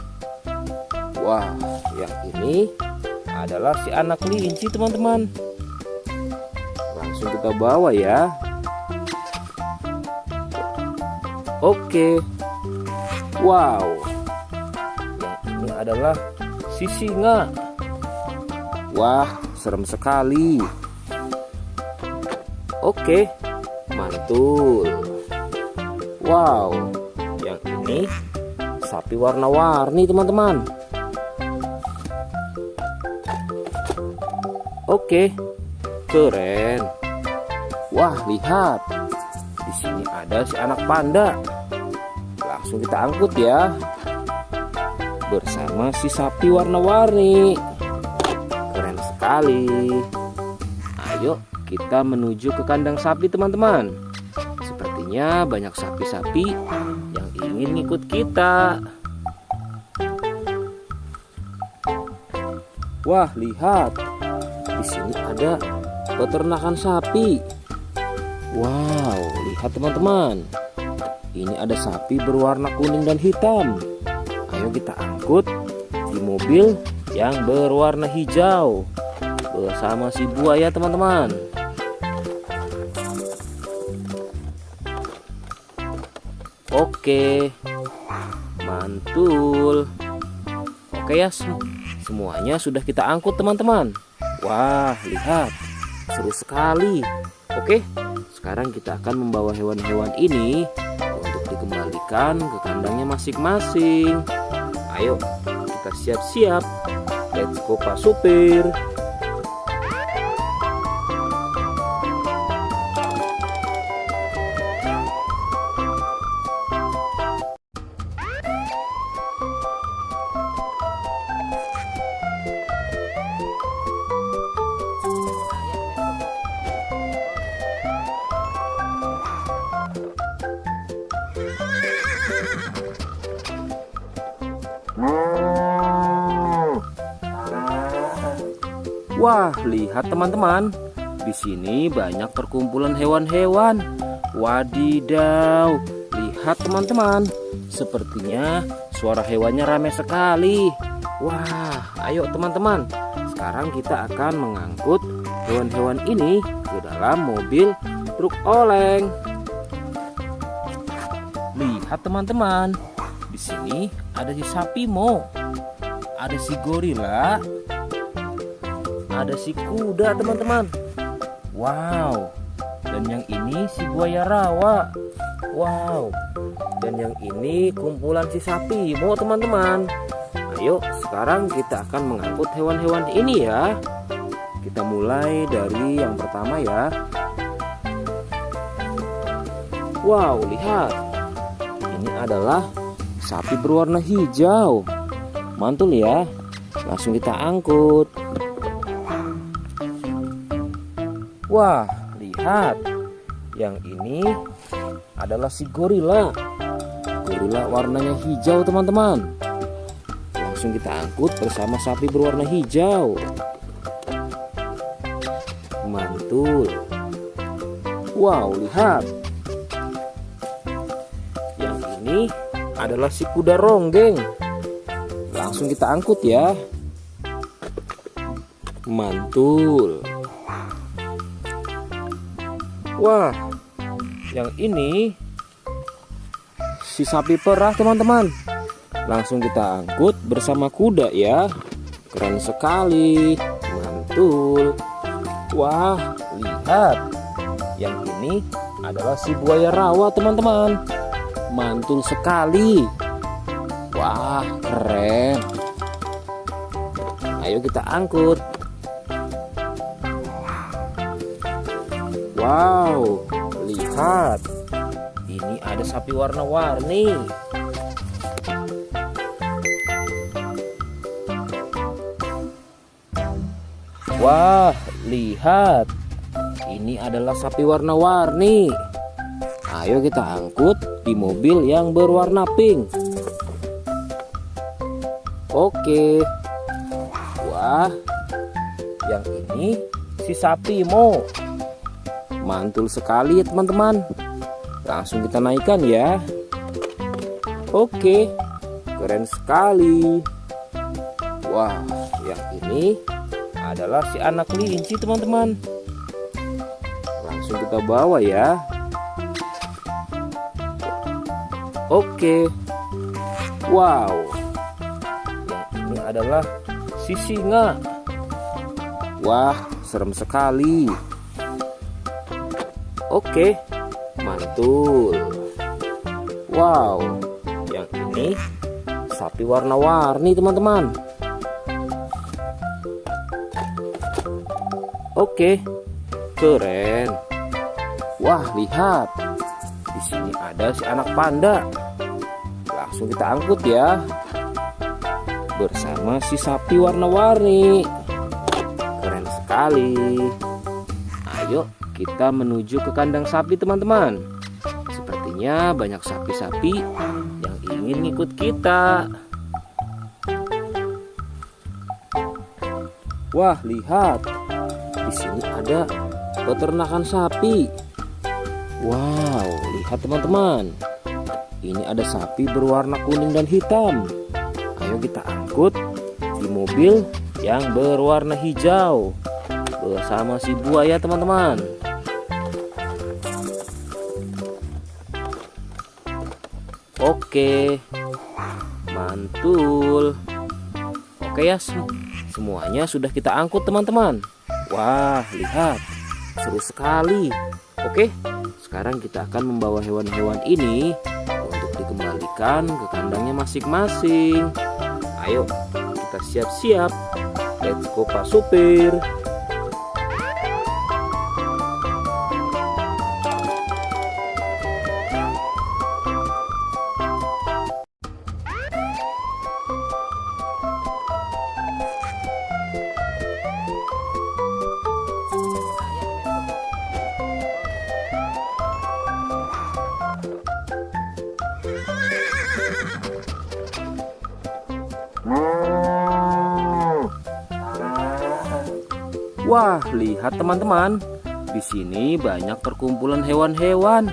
Wah, yang ini adalah si anak kelinci teman-teman. Langsung kita bawa ya. Oke. Wow. Yang ini adalah si singa. Wah, serem sekali. Oke, mantul. Wow, yang ini sapi warna-warni teman-teman. Oke, keren. Wah, lihat. Di sini ada si anak panda. Langsung kita angkut ya. Bersama si sapi warna-warni. Keren sekali. Ayo kita menuju ke kandang sapi teman-teman. Sepertinya banyak sapi-sapi yang ingin ngikut kita. Wah, lihat. Di sini ada peternakan sapi. Wow, lihat teman-teman. Ini ada sapi berwarna kuning dan hitam. Ayo kita angkut di mobil yang berwarna hijau bersama si buaya teman-teman. Oke, mantul. Oke ya, semuanya sudah kita angkut teman-teman. Wah, lihat, seru sekali. Oke, sekarang kita akan membawa hewan-hewan ini untuk dikembalikan ke kandangnya masing-masing. Ayo, kita siap-siap. Let's go Pak Supir. Wah, lihat teman-teman. Di sini banyak perkumpulan hewan-hewan. Wadidaw, lihat teman-teman. Sepertinya suara hewannya ramai sekali. Wah, ayo teman-teman. Sekarang kita akan mengangkut hewan-hewan ini ke dalam mobil truk oleng. Lihat teman-teman. Di sini ada si sapi Mo. Ada si gorila. Ada si kuda teman-teman. Wow. Dan yang ini si buaya rawa. Wow. Dan yang ini kumpulan si sapi Mo teman-teman. Ayo sekarang kita akan mengangkut hewan-hewan ini ya. Kita mulai dari yang pertama ya. Wow, lihat. Ini adalah sapi berwarna hijau. Mantul ya. Langsung kita angkut. Wah, lihat. Yang ini adalah si gorila. Gorila warnanya hijau teman-teman. Langsung kita angkut bersama sapi berwarna hijau. Mantul. Wow, lihat. Yang ini adalah si kuda ronggeng. Langsung kita angkut ya. Mantul. Wah, yang ini si sapi perah teman-teman. Langsung kita angkut bersama kuda ya. Keren sekali. Mantul. Wah, lihat. Yang ini adalah si buaya rawa teman-teman. Mantul sekali. Wah, keren. Ayo kita angkut. Wow, lihat. Ini ada sapi warna-warni. Wah, lihat. Ini adalah sapi warna-warni. Ayo kita angkut di mobil yang berwarna pink. Oke. Wah, yang ini si sapi Mo. Mantul sekali ya teman-teman. Langsung kita naikkan ya. Oke, keren sekali. Wah, yang ini adalah si anak kelinci teman-teman. Langsung kita bawa ya. Oke. Wow. Yang ini adalah si singa. Wah, serem sekali. Oke, mantul. Wow, yang ini sapi warna-warni teman-teman. Oke, keren. Wah, lihat. Di sini ada si anak panda. Langsung kita angkut ya. Bersama si sapi warna-warni. Keren sekali. Ayo kita menuju ke kandang sapi teman-teman. Sepertinya banyak sapi-sapi yang ingin ikut kita. Wah, lihat. Di sini ada peternakan sapi. Wow, lihat teman-teman. Ini ada sapi berwarna kuning dan hitam. Ayo kita angkut di mobil yang berwarna hijau bersama si buaya teman-teman. Oke, mantul. Oke ya, semuanya sudah kita angkut teman-teman. Wah, lihat, seru sekali. Oke, sekarang kita akan membawa hewan-hewan ini untuk dikembalikan ke kandangnya masing-masing. Ayo, kita siap-siap. Let's go Pak Supir. Wah, lihat teman-teman. Di sini banyak perkumpulan hewan-hewan.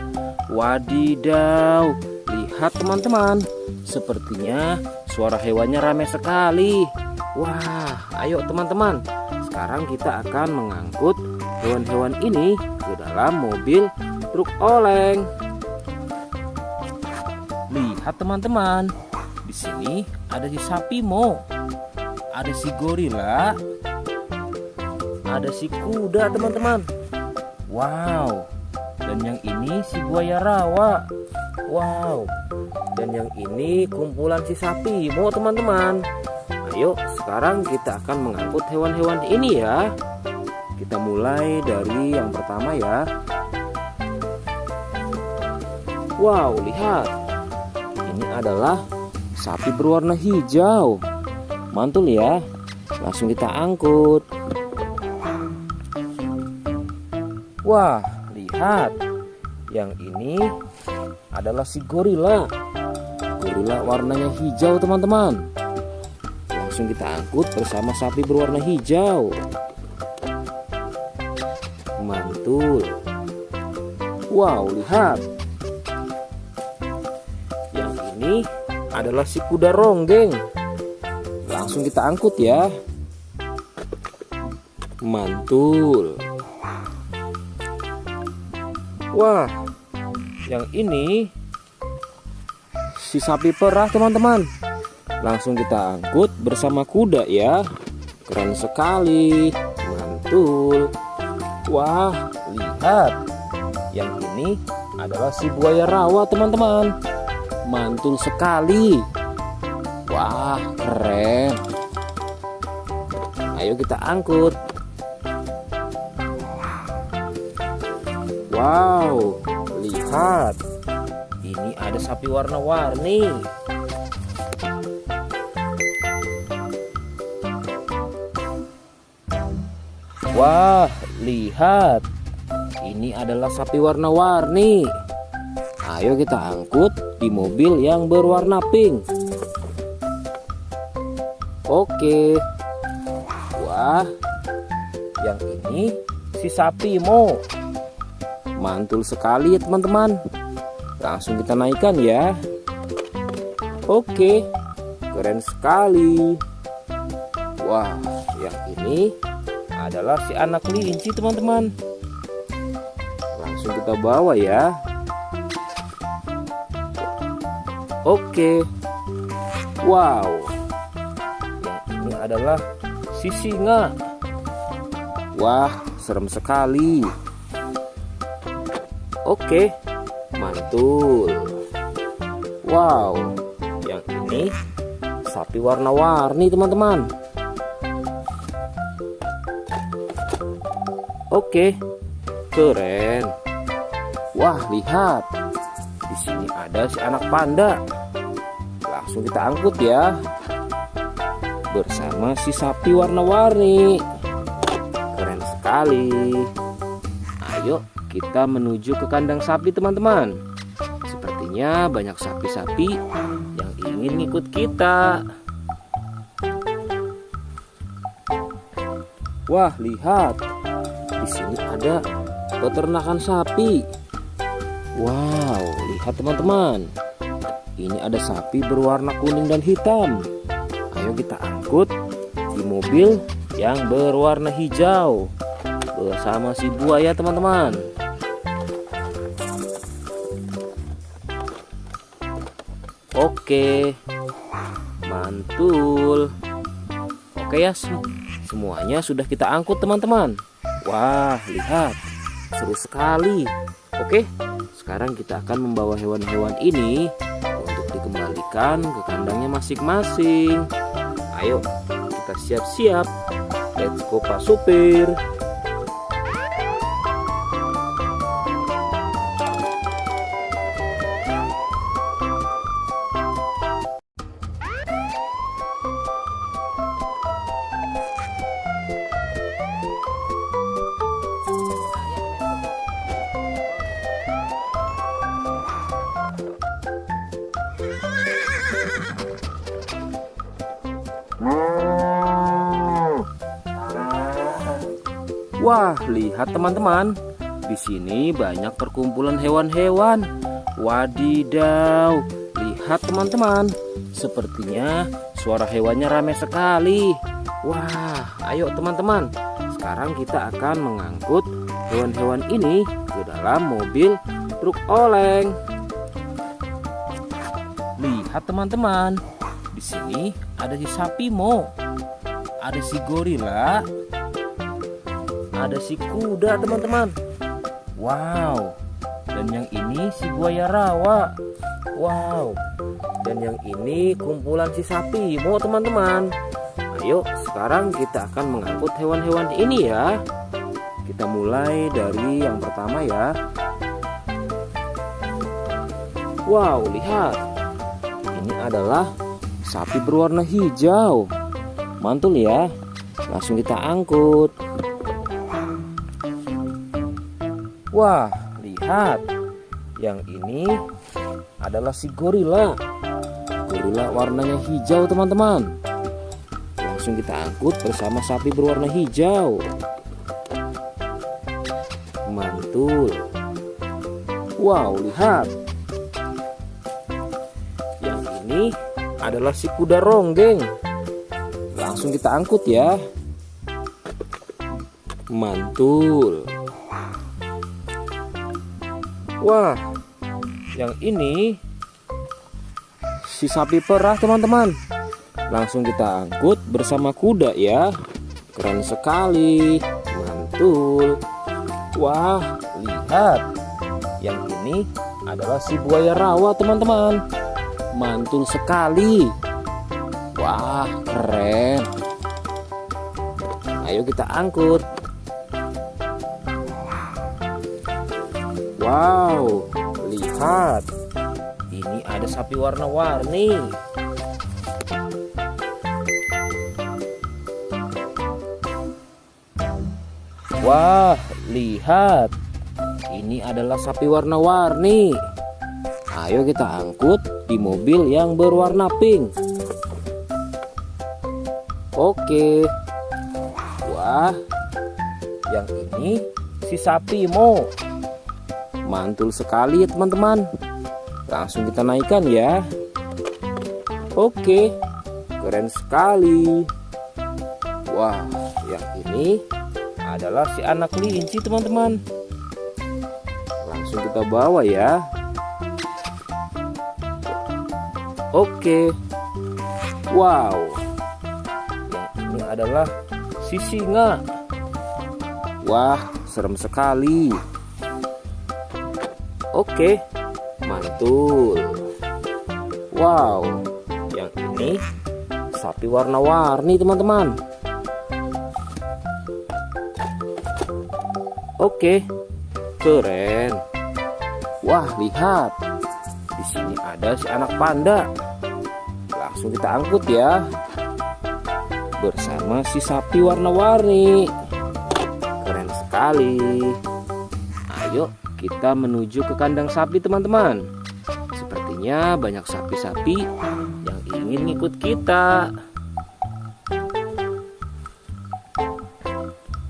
Wadidaw, lihat teman-teman. Sepertinya suara hewannya ramai sekali. Wah, ayo teman-teman. Sekarang kita akan mengangkut hewan-hewan ini ke dalam mobil truk oleng. Lihat teman-teman. Di sini ada si sapi Mo. Ada si gorila. Ada si kuda teman-teman. Wow. Dan yang ini si buaya rawa. Wow. Dan yang ini kumpulan si sapi Mo teman-teman. Ayo sekarang kita akan mengangkut hewan-hewan ini ya. Kita mulai dari yang pertama ya. Wow, lihat. Ini adalah sapi berwarna hijau. Mantul ya. Langsung kita angkut. Wah, lihat. Yang ini adalah si gorila. Gorila warnanya hijau teman-teman. Langsung kita angkut bersama sapi berwarna hijau. Mantul. Wow, lihat. Yang ini adalah si kuda ronggeng. Langsung kita angkut ya. Mantul. Wah, yang ini si sapi perah teman-teman. Langsung kita angkut bersama kuda ya. Keren sekali. Mantul. Wah, lihat. Yang ini adalah si buaya rawa teman-teman. Mantul sekali. Wah, keren. Ayo kita angkut. Wow, lihat. Ini ada sapi warna-warni. Wah, lihat. Ini adalah sapi warna-warni. Ayo kita angkut di mobil yang berwarna pink. Oke. Wah, yang ini si sapi Mo. Mantul sekali ya teman-teman. Langsung kita naikkan ya. Oke, keren sekali. Wah, yang ini adalah si anak kelinci teman-teman. Langsung kita bawa ya. Oke. Wow. Yang ini adalah si singa. Wah, serem sekali. Oke, mantul. Wow, yang ini sapi warna-warni teman-teman. Oke, keren. Wah, lihat. Di sini ada si anak panda. Langsung kita angkut ya. Bersama si sapi warna-warni. Keren sekali. Ayo kita menuju ke kandang sapi teman-teman. Sepertinya banyak sapi-sapi yang ingin ikut kita. Wah, lihat. Di sini ada peternakan sapi. Wow, lihat teman-teman. Ini ada sapi berwarna kuning dan hitam. Ayo kita angkut di mobil yang berwarna hijau bersama si buaya teman-teman. Oke, mantul. Oke ya, semuanya sudah kita angkut teman-teman. Wah, lihat, seru sekali. Oke, sekarang kita akan membawa hewan-hewan ini untuk dikembalikan ke kandangnya masing-masing. Ayo, kita siap-siap. Let's go Pak Supir. Wah, lihat teman-teman. Di sini banyak perkumpulan hewan-hewan. Wadidaw, lihat teman-teman. Sepertinya suara hewannya ramai sekali. Wah, ayo teman-teman. Sekarang kita akan mengangkut hewan-hewan ini ke dalam mobil truk oleng. Lihat teman-teman. Di sini ada si sapi Mo. Ada si gorila. Ada si kuda teman-teman. Wow. Dan yang ini si buaya rawa. Wow. Dan yang ini kumpulan si sapi Mo teman-teman. Ayo sekarang kita akan mengangkut hewan-hewan ini ya. Kita mulai dari yang pertama ya. Wow, lihat. Ini adalah sapi berwarna hijau. Mantul ya. Langsung kita angkut. Wah, lihat. Yang ini adalah si gorila. Gorila warnanya hijau teman-teman. Langsung kita angkut bersama sapi berwarna hijau. Mantul. Wow, lihat. Yang ini adalah si kuda ronggeng. Langsung kita angkut ya. Mantul. Wah, yang ini si sapi perah teman-teman. Langsung kita angkut bersama kuda ya. Keren sekali. Mantul. Wah, lihat. Yang ini adalah si buaya rawa teman-teman. Mantul sekali. Wah, keren. Ayo kita angkut. Wow, lihat. Ini ada sapi warna-warni. Wah, lihat. Ini adalah sapi warna-warni. Ayo kita angkut di mobil yang berwarna pink. Oke. Wah, yang ini si sapi Mo. Mantul sekali ya teman-teman. Langsung kita naikkan ya. Oke, keren sekali. Wah, yang ini adalah si anak kelinci teman-teman. Langsung kita bawa ya. Oke. Wow. Yang ini adalah si singa. Wah, serem sekali. Oke, mantul. Wow, yang ini sapi warna-warni teman-teman. Oke, keren. Wah, lihat. Di sini ada si anak panda. Langsung kita angkut ya. Bersama si sapi warna-warni. Keren sekali. Ayo kita menuju ke kandang sapi teman-teman. Sepertinya banyak sapi-sapi yang ingin ngikut kita.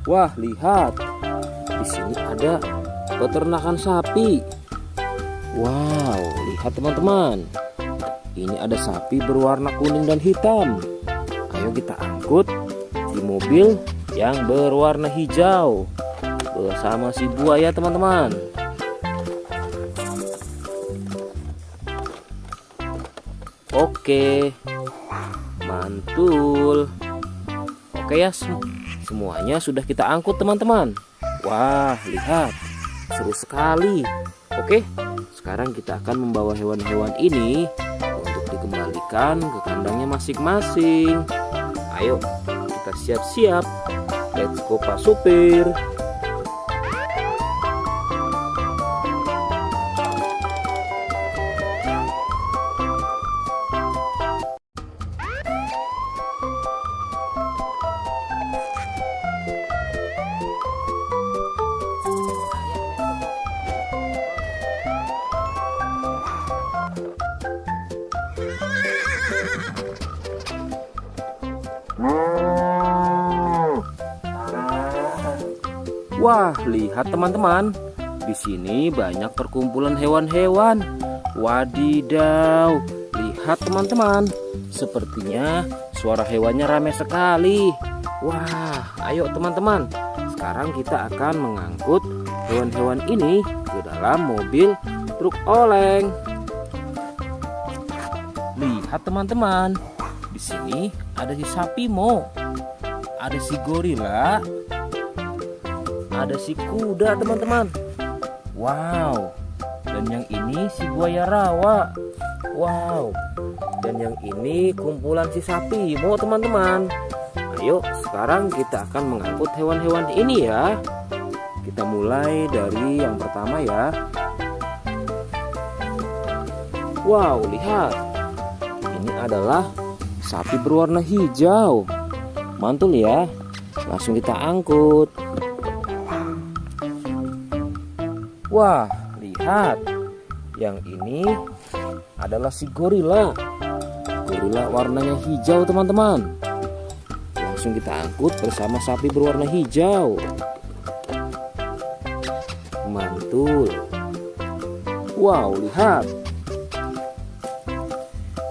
Wah, lihat. Di sini ada peternakan sapi. Wow, lihat teman-teman. Ini ada sapi berwarna kuning dan hitam. Ayo kita angkut di mobil yang berwarna hijau bersama si buaya teman-teman. Oke, mantul. Oke ya, semuanya sudah kita angkut teman-teman. Wah, lihat, seru sekali. Oke, sekarang kita akan membawa hewan-hewan ini untuk dikembalikan ke kandangnya masing-masing. Ayo, kita siap-siap. Let's go Pak Supir. Wah, lihat teman-teman. Di sini banyak perkumpulan hewan-hewan. Wadidaw, lihat teman-teman. Sepertinya suara hewannya ramai sekali. Wah, ayo teman-teman. Sekarang kita akan mengangkut hewan-hewan ini ke dalam mobil truk oleng. Lihat teman-teman. Di sini ada si sapi Mo. Ada si gorila. Ada si kuda teman-teman. Wow. Dan yang ini si buaya rawa. Wow. Dan yang ini kumpulan si sapi Mo teman-teman. Ayo sekarang kita akan mengangkut hewan-hewan ini ya. Kita mulai dari yang pertama ya. Wow, lihat. Ini adalah sapi berwarna hijau. Mantul ya. Langsung kita angkut. Wah, lihat. Yang ini adalah si gorila. Gorila warnanya hijau teman-teman. Langsung kita angkut bersama sapi berwarna hijau. Mantul. Wow, lihat.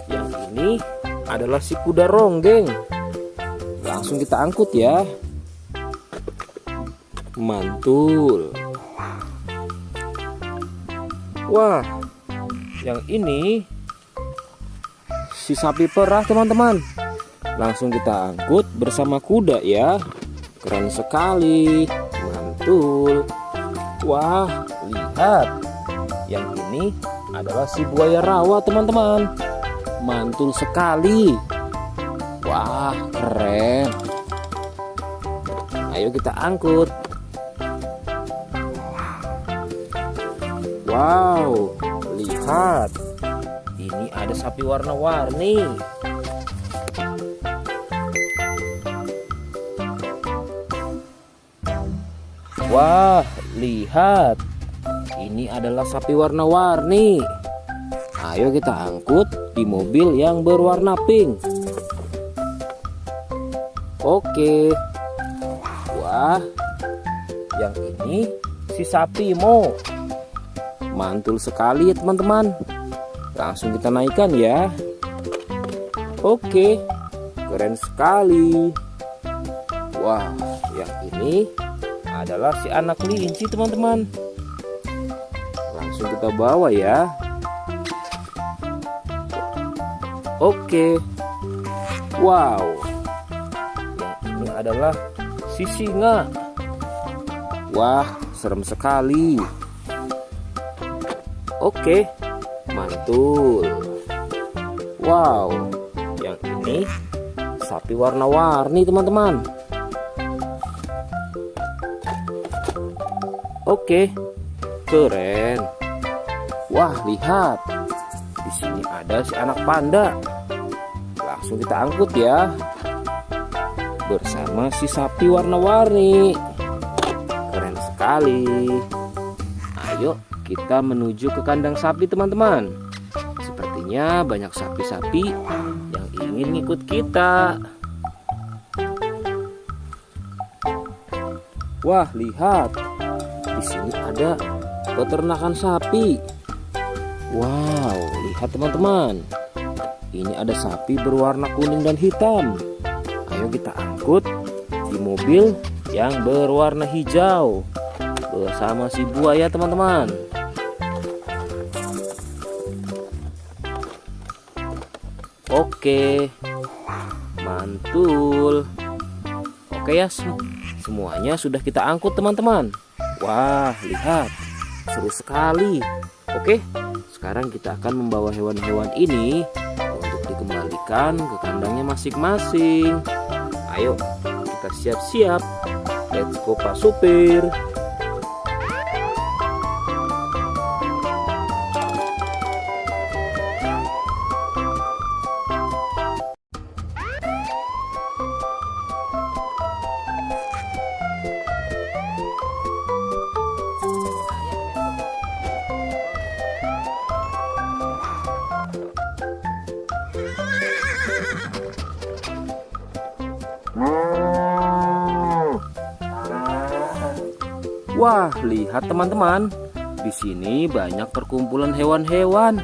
Yang ini adalah si kuda ronggeng. Langsung kita angkut ya. Mantul. Wah, yang ini si sapi perah teman-teman. Langsung kita angkut bersama kuda ya. Keren sekali. Mantul. Wah, lihat. Yang ini adalah si buaya rawa teman-teman. Mantul sekali. Wah, keren. Ayo kita angkut. Wow, lihat. Ini ada sapi warna-warni. Wah, lihat. Ini adalah sapi warna-warni. Ayo kita angkut di mobil yang berwarna pink. Oke. Wah, yang ini si sapi Mo. Mantul sekali ya teman-teman. Langsung kita naikkan ya. Oke, keren sekali. Wah, yang ini adalah si anak kelinci teman-teman. Langsung kita bawa ya. Oke. Wow. Yang ini adalah si singa. Wah, serem sekali. Oke, mantul. Wow, yang ini sapi warna-warni teman-teman. Oke, keren. Wah, lihat. Di sini ada si anak panda. Langsung kita angkut ya. Bersama si sapi warna-warni. Keren sekali. Ayo kita menuju ke kandang sapi teman-teman. Sepertinya banyak sapi-sapi yang ingin ngikut kita. Wah, lihat. Di sini ada peternakan sapi. Wow, lihat teman-teman. Ini ada sapi berwarna kuning dan hitam. Ayo kita angkut di mobil yang berwarna hijau bersama si buaya teman-teman. Oke, mantul. Oke ya, semuanya sudah kita angkut teman-teman. Wah, lihat, seru sekali. Oke, sekarang kita akan membawa hewan-hewan ini untuk dikembalikan ke kandangnya masing-masing. Ayo, kita siap-siap. Let's go Pak Supir. Wah, lihat teman-teman. Di sini banyak perkumpulan hewan-hewan.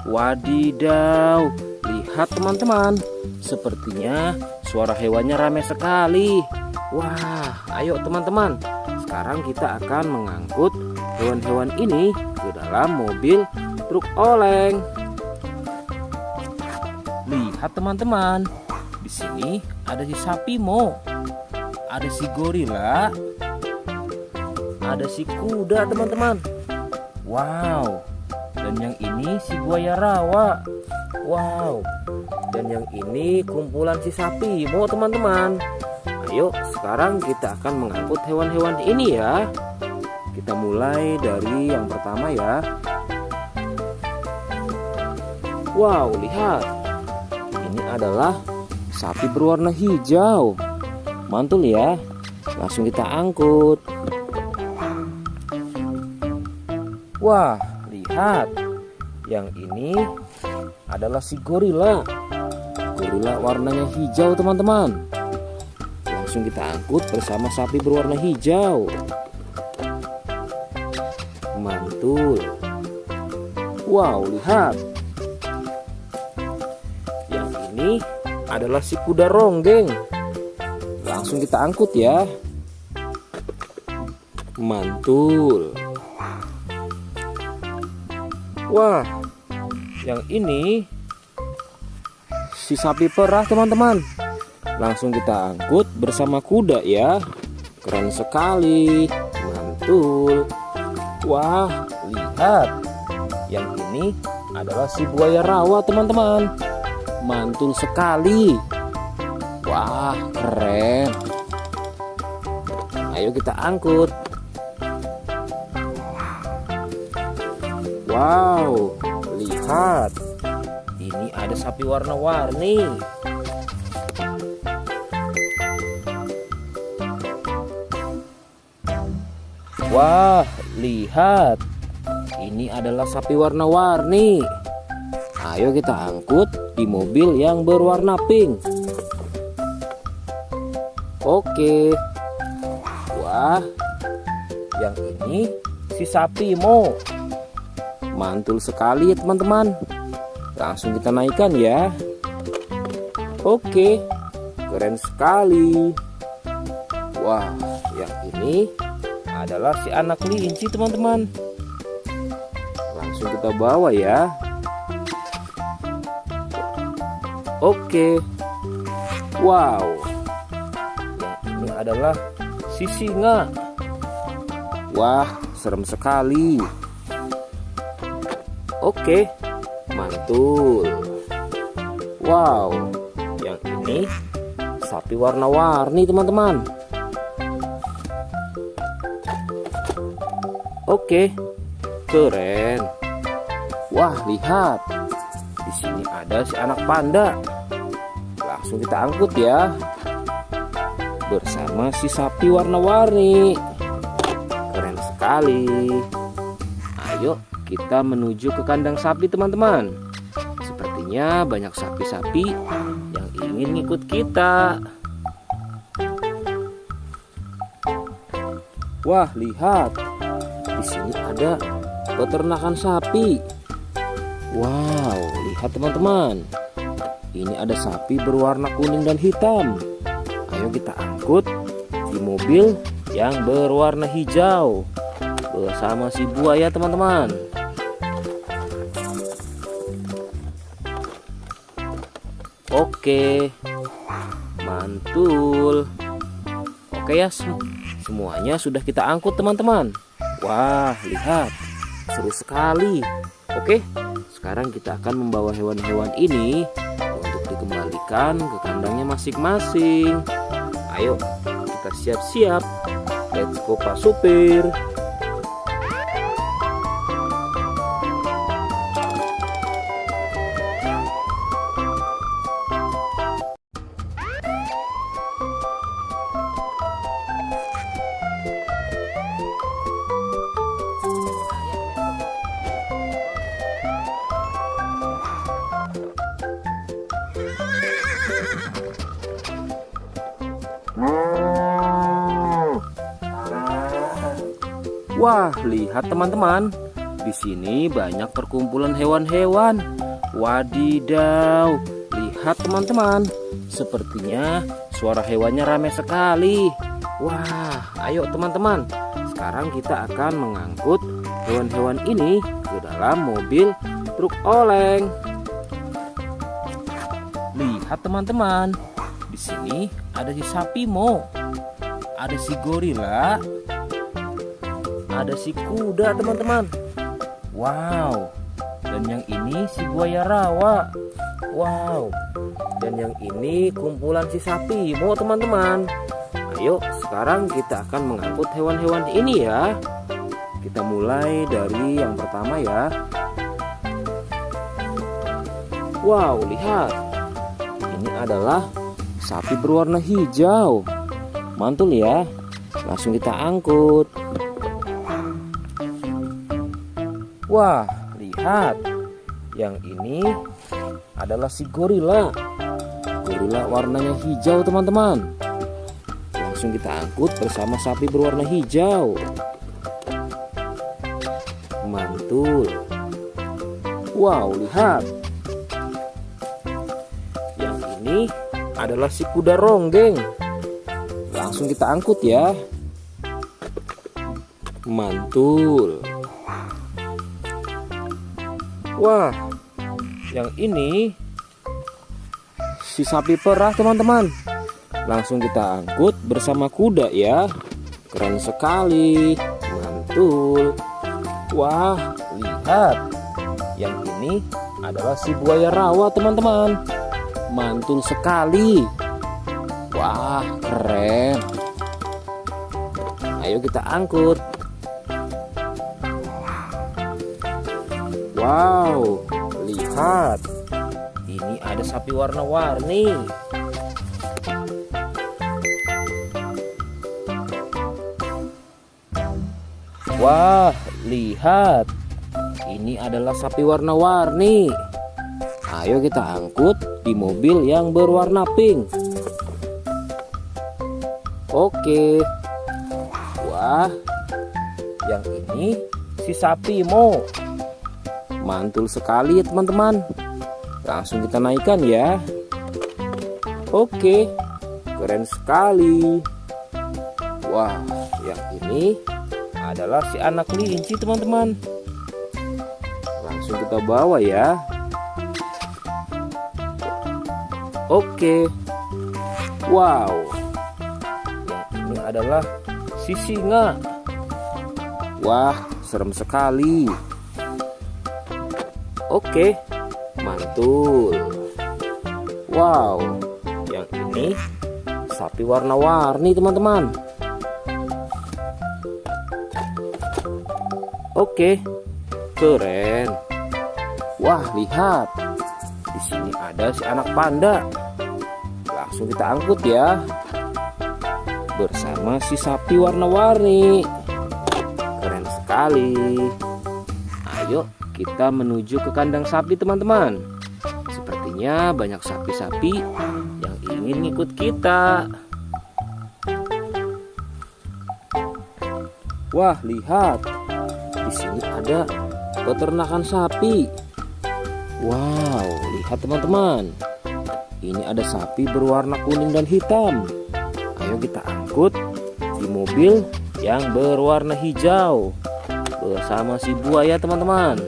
Wadidaw, lihat teman-teman. Sepertinya suara hewannya ramai sekali. Wah, ayo teman-teman. Sekarang kita akan mengangkut hewan-hewan ini ke dalam mobil truk oleng. Lihat teman-teman. Di sini ada si sapi Mo. Ada si gorila. Ada si kuda teman-teman. Wow. Dan yang ini si buaya rawa. Wow. Dan yang ini kumpulan si sapi Mo teman-teman. Ayo sekarang kita akan mengangkut hewan-hewan ini ya. Kita mulai dari yang pertama ya. Wow, lihat. Ini adalah sapi berwarna hijau. Mantul ya. Langsung kita angkut. Wah, lihat. Yang ini adalah si gorila. Gorila warnanya hijau teman-teman. Langsung kita angkut bersama sapi berwarna hijau. Mantul. Wow, lihat. Yang ini adalah si kuda ronggeng. Langsung kita angkut ya. Mantul. Wah, yang ini si sapi perah teman-teman. Langsung kita angkut bersama kuda ya. Keren sekali. Mantul. Wah, lihat. Yang ini adalah si buaya rawa teman-teman. Mantul sekali. Wah, keren. Ayo kita angkut. Wow, lihat. Ini ada sapi warna-warni. Wah, lihat. Ini adalah sapi warna-warni. Ayo kita angkut di mobil yang berwarna pink. Oke. Wah, yang ini si sapi Mo. Mantul sekali ya teman-teman. Langsung kita naikkan ya. Oke, keren sekali. Wah, yang ini adalah si anak kelinci teman-teman. Langsung kita bawa ya. Oke. Wow. Yang ini adalah si singa. Wah, serem sekali. Oke, mantul. Wow, yang ini sapi warna-warni teman-teman. Oke, keren. Wah, lihat. Di sini ada si anak panda. Langsung kita angkut ya. Bersama si sapi warna-warni. Keren sekali. Ayo kita menuju ke kandang sapi teman-teman. Sepertinya banyak sapi-sapi yang ingin ngikut kita. Wah, lihat. Di sini ada peternakan sapi. Wow, lihat teman-teman. Ini ada sapi berwarna kuning dan hitam. Ayo kita angkut di mobil yang berwarna hijau bersama si buaya teman-teman. Oke, mantul. Oke ya, semuanya sudah kita angkut teman-teman. Wah, lihat, seru sekali. Oke, sekarang kita akan membawa hewan-hewan ini untuk dikembalikan ke kandangnya masing-masing. Ayo, kita siap-siap. Let's go Pak Supir. Wah, lihat teman-teman. Di sini banyak perkumpulan hewan-hewan. Wadidaw, lihat teman-teman. Sepertinya suara hewannya ramai sekali. Wah, ayo teman-teman. Sekarang kita akan mengangkut hewan-hewan ini ke dalam mobil truk oleng. Lihat teman-teman. Di sini ada si sapi Mo. Ada si gorila. Ada si kuda teman-teman. Wow. Dan yang ini si buaya rawa. Wow. Dan yang ini kumpulan si sapi Mo teman-teman. Ayo sekarang kita akan mengangkut hewan-hewan ini ya. Kita mulai dari yang pertama ya. Wow, lihat. Ini adalah sapi berwarna hijau. Mantul ya. Langsung kita angkut. Wah, lihat. Yang ini adalah si gorila. Gorila warnanya hijau teman-teman. Langsung kita angkut bersama sapi berwarna hijau. Mantul. Wow, lihat. Yang ini adalah si kuda ronggeng. Langsung kita angkut ya. Mantul. Wah, yang ini si sapi perah teman-teman. Langsung kita angkut bersama kuda ya. Keren sekali. Mantul. Wah, lihat. Yang ini adalah si buaya rawa teman-teman. Mantul sekali. Wah, keren. Ayo kita angkut. Wow, lihat. Ini ada sapi warna-warni. Wah, lihat. Ini adalah sapi warna-warni. Ayo kita angkut di mobil yang berwarna pink. Oke. Wah, yang ini si sapi Mo. Mantul sekali ya teman-teman. Langsung kita naikkan ya. Oke, keren sekali. Wah, yang ini adalah si anak kelinci teman-teman. Langsung kita bawa ya. Oke. Wow. Yang ini adalah si singa. Wah, serem sekali. Oke, mantul. Wow, yang ini sapi warna-warni teman-teman. Oke, keren. Wah, lihat. Di sini ada si anak panda. Langsung kita angkut ya. Bersama si sapi warna-warni. Keren sekali. Ayo kita menuju ke kandang sapi teman-teman. Sepertinya banyak sapi-sapi yang ingin ikut kita. Wah, lihat. Di sini ada peternakan sapi. Wow, lihat teman-teman. Ini ada sapi berwarna kuning dan hitam. Ayo kita angkut di mobil yang berwarna hijau bersama si buaya teman-teman.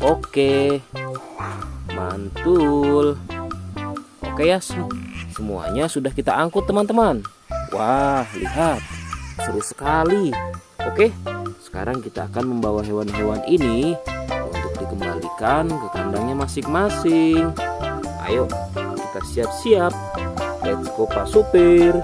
Oke, mantul. Oke ya, semuanya sudah kita angkut teman-teman. Wah, lihat, seru sekali. Oke, sekarang kita akan membawa hewan-hewan ini untuk dikembalikan ke kandangnya masing-masing. Ayo, kita siap-siap. Let's go Pak Supir.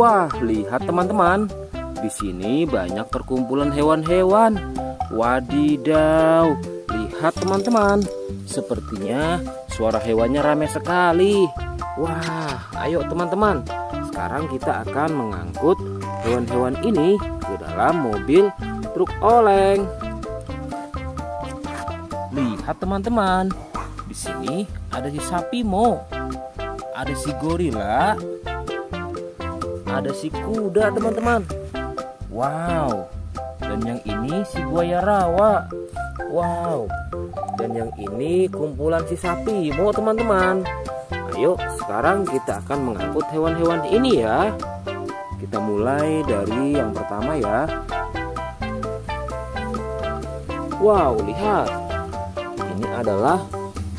Wah, lihat teman-teman. Di sini banyak perkumpulan hewan-hewan. Wadidaw, lihat teman-teman. Sepertinya suara hewannya ramai sekali. Wah, ayo teman-teman. Sekarang kita akan mengangkut hewan-hewan ini ke dalam mobil truk oleng. Lihat teman-teman. Di sini ada si sapi Mo. Ada si gorila. Ada si kuda teman-teman. Wow. Dan yang ini si buaya rawa. Wow. Dan yang ini kumpulan si sapi Mo teman-teman. Ayo sekarang kita akan mengangkut hewan-hewan ini ya. Kita mulai dari yang pertama ya. Wow, lihat. Ini adalah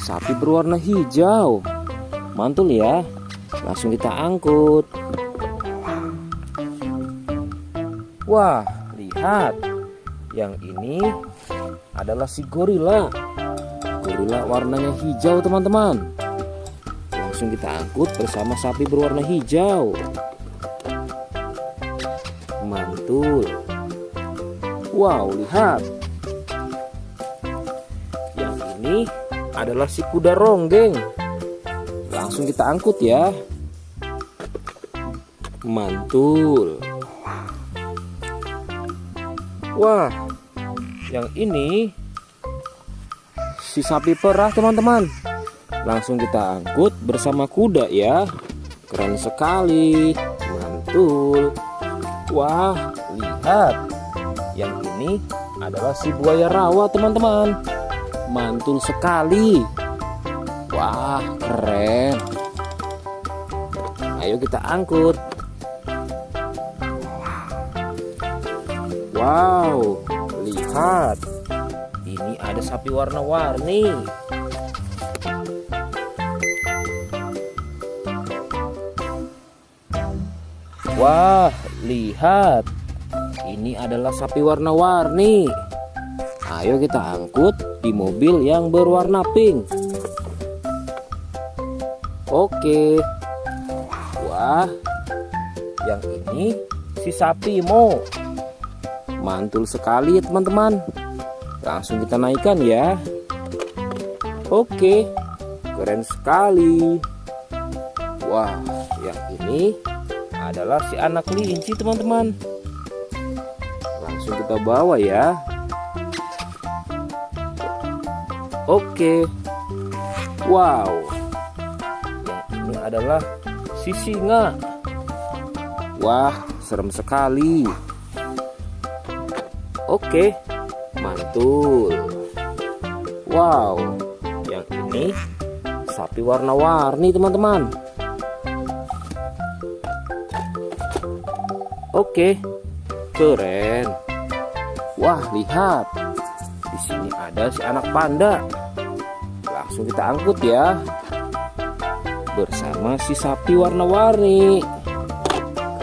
sapi berwarna hijau. Mantul ya. Langsung kita angkut. Wah, lihat. Yang ini adalah si gorila. Gorila warnanya hijau teman-teman. Langsung kita angkut bersama sapi berwarna hijau. Mantul. Wow, lihat. Yang ini adalah si kuda ronggeng. Langsung kita angkut ya. Mantul. Wah, yang ini si sapi perah teman-teman. Langsung kita angkut bersama kuda ya. Keren sekali. Mantul. Wah, lihat. Yang ini adalah si buaya rawa teman-teman. Mantul sekali. Wah, keren. Ayo kita angkut. Wow, lihat. Ini ada sapi warna-warni. Wah, lihat. Ini adalah sapi warna-warni. Ayo kita angkut di mobil yang berwarna pink. Oke. Wah, yang ini si sapi Mo. Mantul sekali ya teman-teman. Langsung kita naikkan ya. Oke, keren sekali. Wah, yang ini adalah si anak kelinci teman-teman. Langsung kita bawa ya. Oke. Wow. Yang ini adalah si singa. Wah, serem sekali. Oke, mantul. Wow, yang ini sapi warna-warni teman-teman. Oke, keren. Wah, lihat. Di sini ada si anak panda. Langsung kita angkut ya. Bersama si sapi warna-warni.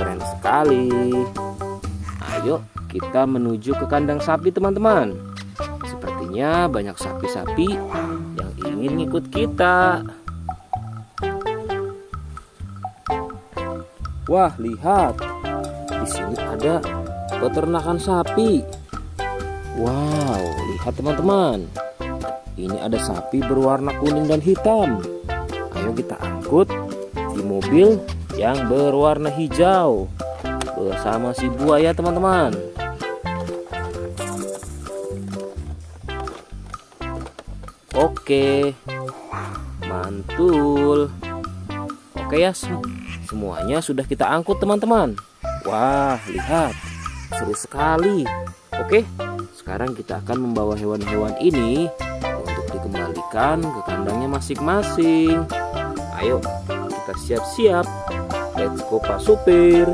Keren sekali. Ayo kita menuju ke kandang sapi teman-teman. Sepertinya banyak sapi-sapi yang ingin ngikut kita. Wah, lihat. Di sini ada peternakan sapi. Wow, lihat teman-teman. Ini ada sapi berwarna kuning dan hitam. Ayo kita angkut di mobil yang berwarna hijau bersama si buaya teman-teman. Oke, mantul. Oke ya, semuanya sudah kita angkut teman-teman. Wah, lihat, seru sekali. Oke, sekarang kita akan membawa hewan-hewan ini untuk dikembalikan ke kandangnya masing-masing. Ayo, kita siap-siap. Let's go Pak Supir.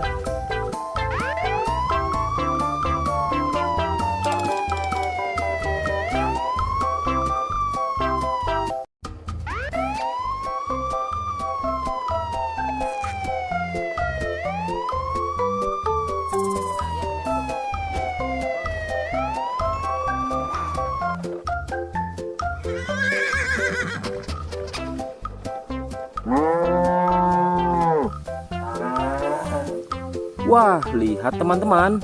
Wah, lihat teman-teman.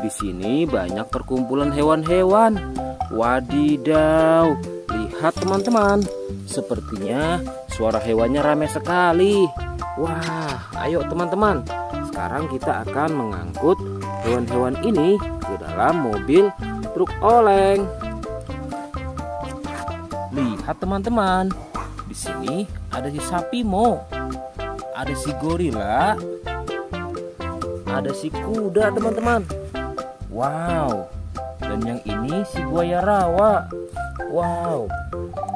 Di sini banyak perkumpulan hewan-hewan. Wadidaw, lihat teman-teman. Sepertinya suara hewannya ramai sekali. Wah, ayo teman-teman. Sekarang kita akan mengangkut hewan-hewan ini ke dalam mobil truk oleng. Lihat teman-teman. Di sini ada si sapi Mo. Ada si gorila. Ada si kuda teman-teman. Wow. Dan yang ini si buaya rawa. Wow.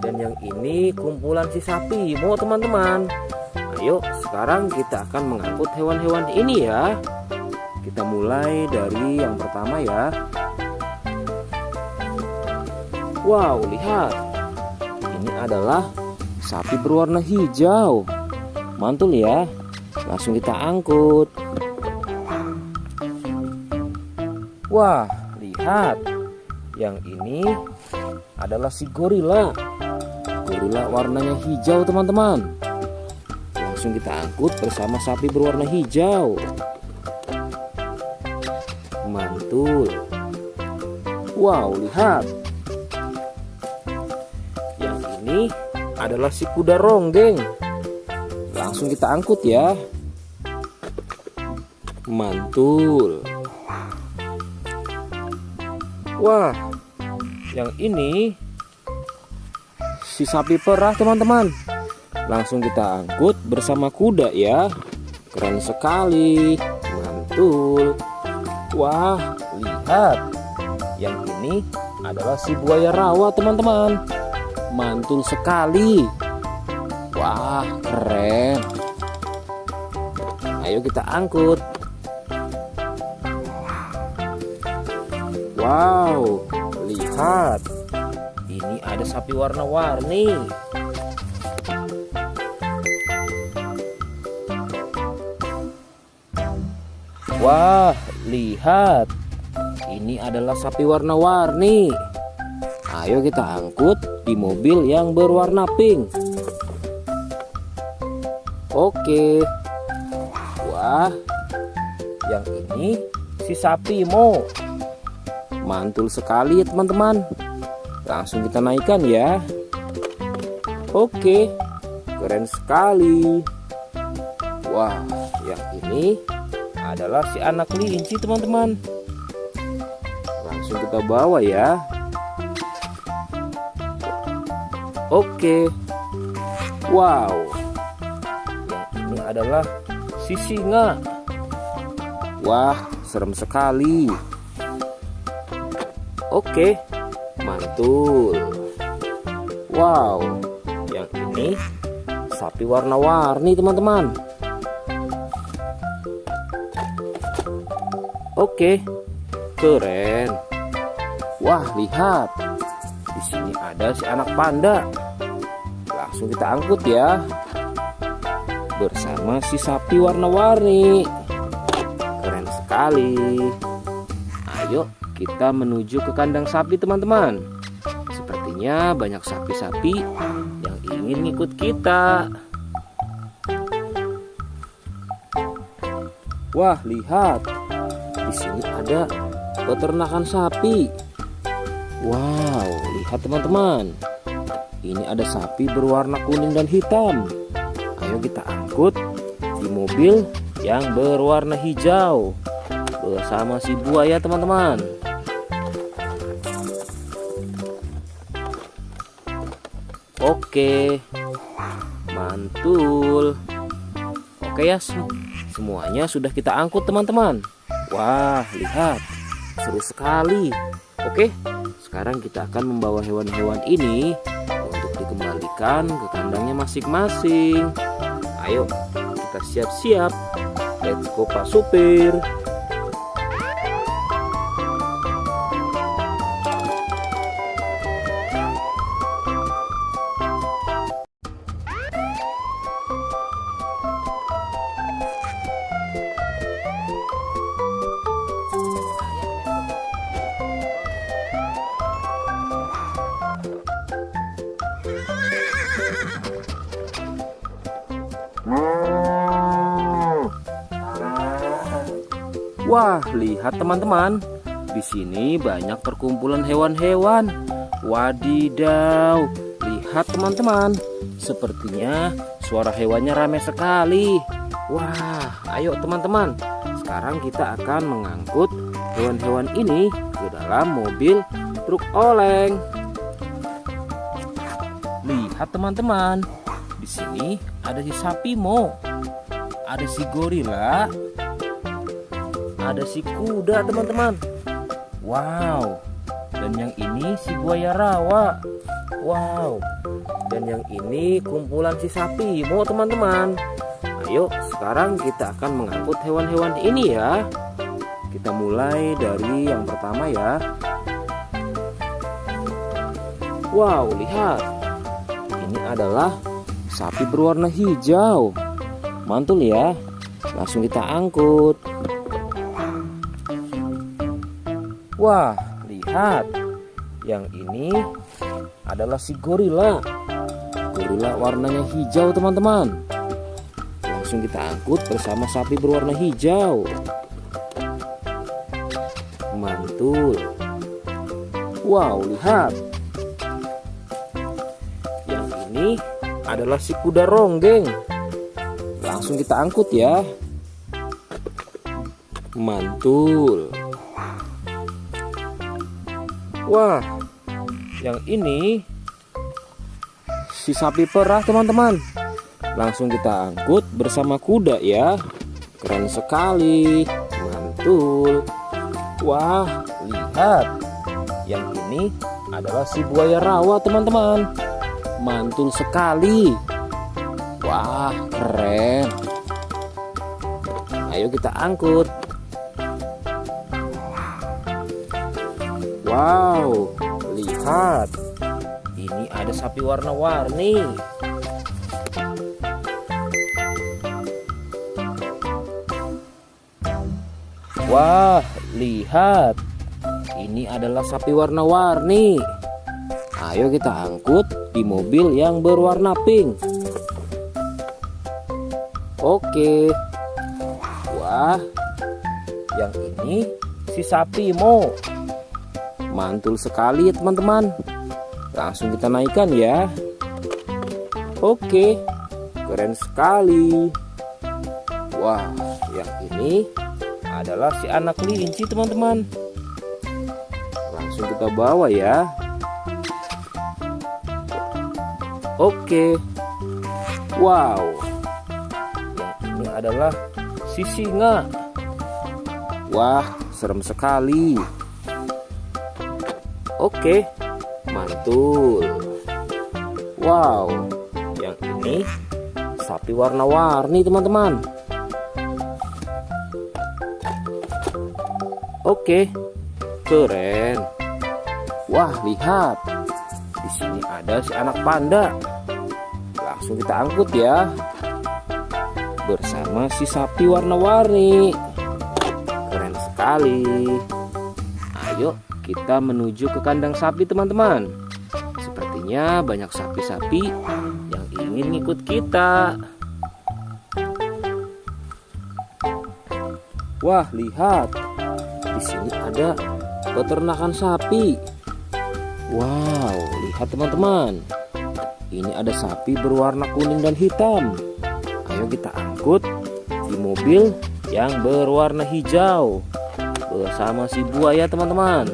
Dan yang ini kumpulan si sapi Mo teman-teman. Ayo sekarang kita akan mengangkut hewan-hewan ini ya. Kita mulai dari yang pertama ya. Wow, lihat. Ini adalah sapi berwarna hijau. Mantul ya. Langsung kita angkut. Wah, lihat. Yang ini adalah si gorila. Gorila warnanya hijau teman-teman. Langsung kita angkut bersama sapi berwarna hijau. Mantul. Wow, lihat. Yang ini adalah si kuda ronggeng. Langsung kita angkut ya. Mantul. Wah, yang ini si sapi perah teman-teman. Langsung kita angkut bersama kuda ya. Keren sekali. Mantul. Wah, lihat. Yang ini adalah si buaya rawa teman-teman. Mantul sekali. Wah, keren. Ayo kita angkut. Wow, lihat. Ini ada sapi warna-warni. Wah, lihat. Ini adalah sapi warna-warni. Ayo kita angkut di mobil yang berwarna pink. Oke. Wah, yang ini si sapi Mo. Mantul sekali ya teman-teman. Langsung kita naikkan ya. Oke, keren sekali. Wah, yang ini adalah si anak kelinci teman-teman. Langsung kita bawa ya. Oke. Wow. Yang ini adalah si singa. Wah, serem sekali. Oke, mantul. Wow, yang ini sapi warna-warni teman-teman. Oke, keren. Wah, lihat. Di sini ada si anak panda. Langsung kita angkut ya. Bersama si sapi warna-warni. Keren sekali. Ayo kita menuju ke kandang sapi teman-teman. Sepertinya banyak sapi-sapi yang ingin ngikut kita. Wah, lihat. Di sini ada peternakan sapi. Wow, lihat teman-teman. Ini ada sapi berwarna kuning dan hitam. Ayo kita angkut di mobil yang berwarna hijau bersama si buaya teman-teman. Oke, mantul. Oke ya, semuanya sudah kita angkut teman-teman. Wah, lihat, seru sekali. Oke, sekarang kita akan membawa hewan-hewan ini untuk dikembalikan ke kandangnya masing-masing. Ayo, kita siap-siap. Let's go Pak Supir. Wah, lihat teman-teman. Di sini banyak perkumpulan hewan-hewan. Wadidaw, lihat teman-teman. Sepertinya suara hewannya ramai sekali. Wah, ayo teman-teman. Sekarang kita akan mengangkut hewan-hewan ini ke dalam mobil truk oleng. Lihat teman-teman. Di sini ada si sapi Mo. Ada si gorila. Ada si kuda teman-teman. Wow. Dan yang ini si buaya rawa. Wow. Dan yang ini kumpulan si sapi Mo teman-teman. Ayo sekarang kita akan mengangkut hewan-hewan ini ya. Kita mulai dari yang pertama ya. Wow, lihat. Ini adalah sapi berwarna hijau. Mantul ya. Langsung kita angkut. Wah, lihat. Yang ini adalah si gorila. Gorila warnanya hijau teman-teman. Langsung kita angkut bersama sapi berwarna hijau. Mantul. Wow, lihat. Yang ini adalah si kuda ronggeng. Langsung kita angkut ya. Mantul. Wah, yang ini si sapi perah teman-teman. Langsung kita angkut bersama kuda ya. Keren sekali. Mantul. Wah, lihat. Yang ini adalah si buaya rawa teman-teman. Mantul sekali. Wah, keren. Ayo kita angkut. Wow, lihat. Ini ada sapi warna-warni. Wah, lihat. Ini adalah sapi warna-warni. Ayo kita angkut di mobil yang berwarna pink. Oke. Wah, yang ini si sapi Mo. Mantul sekali ya teman-teman. Langsung kita naikkan ya. Oke, keren sekali. Wah, yang ini adalah si anak kelinci teman-teman. Langsung kita bawa ya. Oke. Wow. Yang ini adalah si singa. Wah, serem sekali. Oke, mantul. Wow, yang ini sapi warna-warni teman-teman. Oke, keren. Wah, lihat. Di sini ada si anak panda. Langsung kita angkut ya. Bersama si sapi warna-warni. Keren sekali. Ayo kita menuju ke kandang sapi teman-teman. Sepertinya banyak sapi-sapi yang ingin ngikut kita. Wah, lihat. Di sini ada peternakan sapi. Wow, lihat teman-teman. Ini ada sapi berwarna kuning dan hitam. Ayo kita angkut di mobil yang berwarna hijau bersama si buaya teman-teman.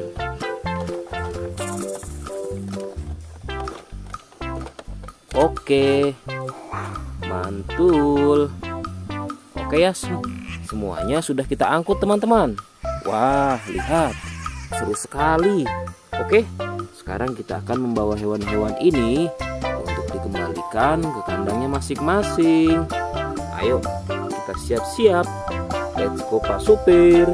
Oke, mantul. Oke ya, semuanya sudah kita angkut teman-teman. Wah, lihat, seru sekali. Oke, sekarang kita akan membawa hewan-hewan ini untuk dikembalikan ke kandangnya masing-masing. Ayo, kita siap-siap. Let's go Pak Supir.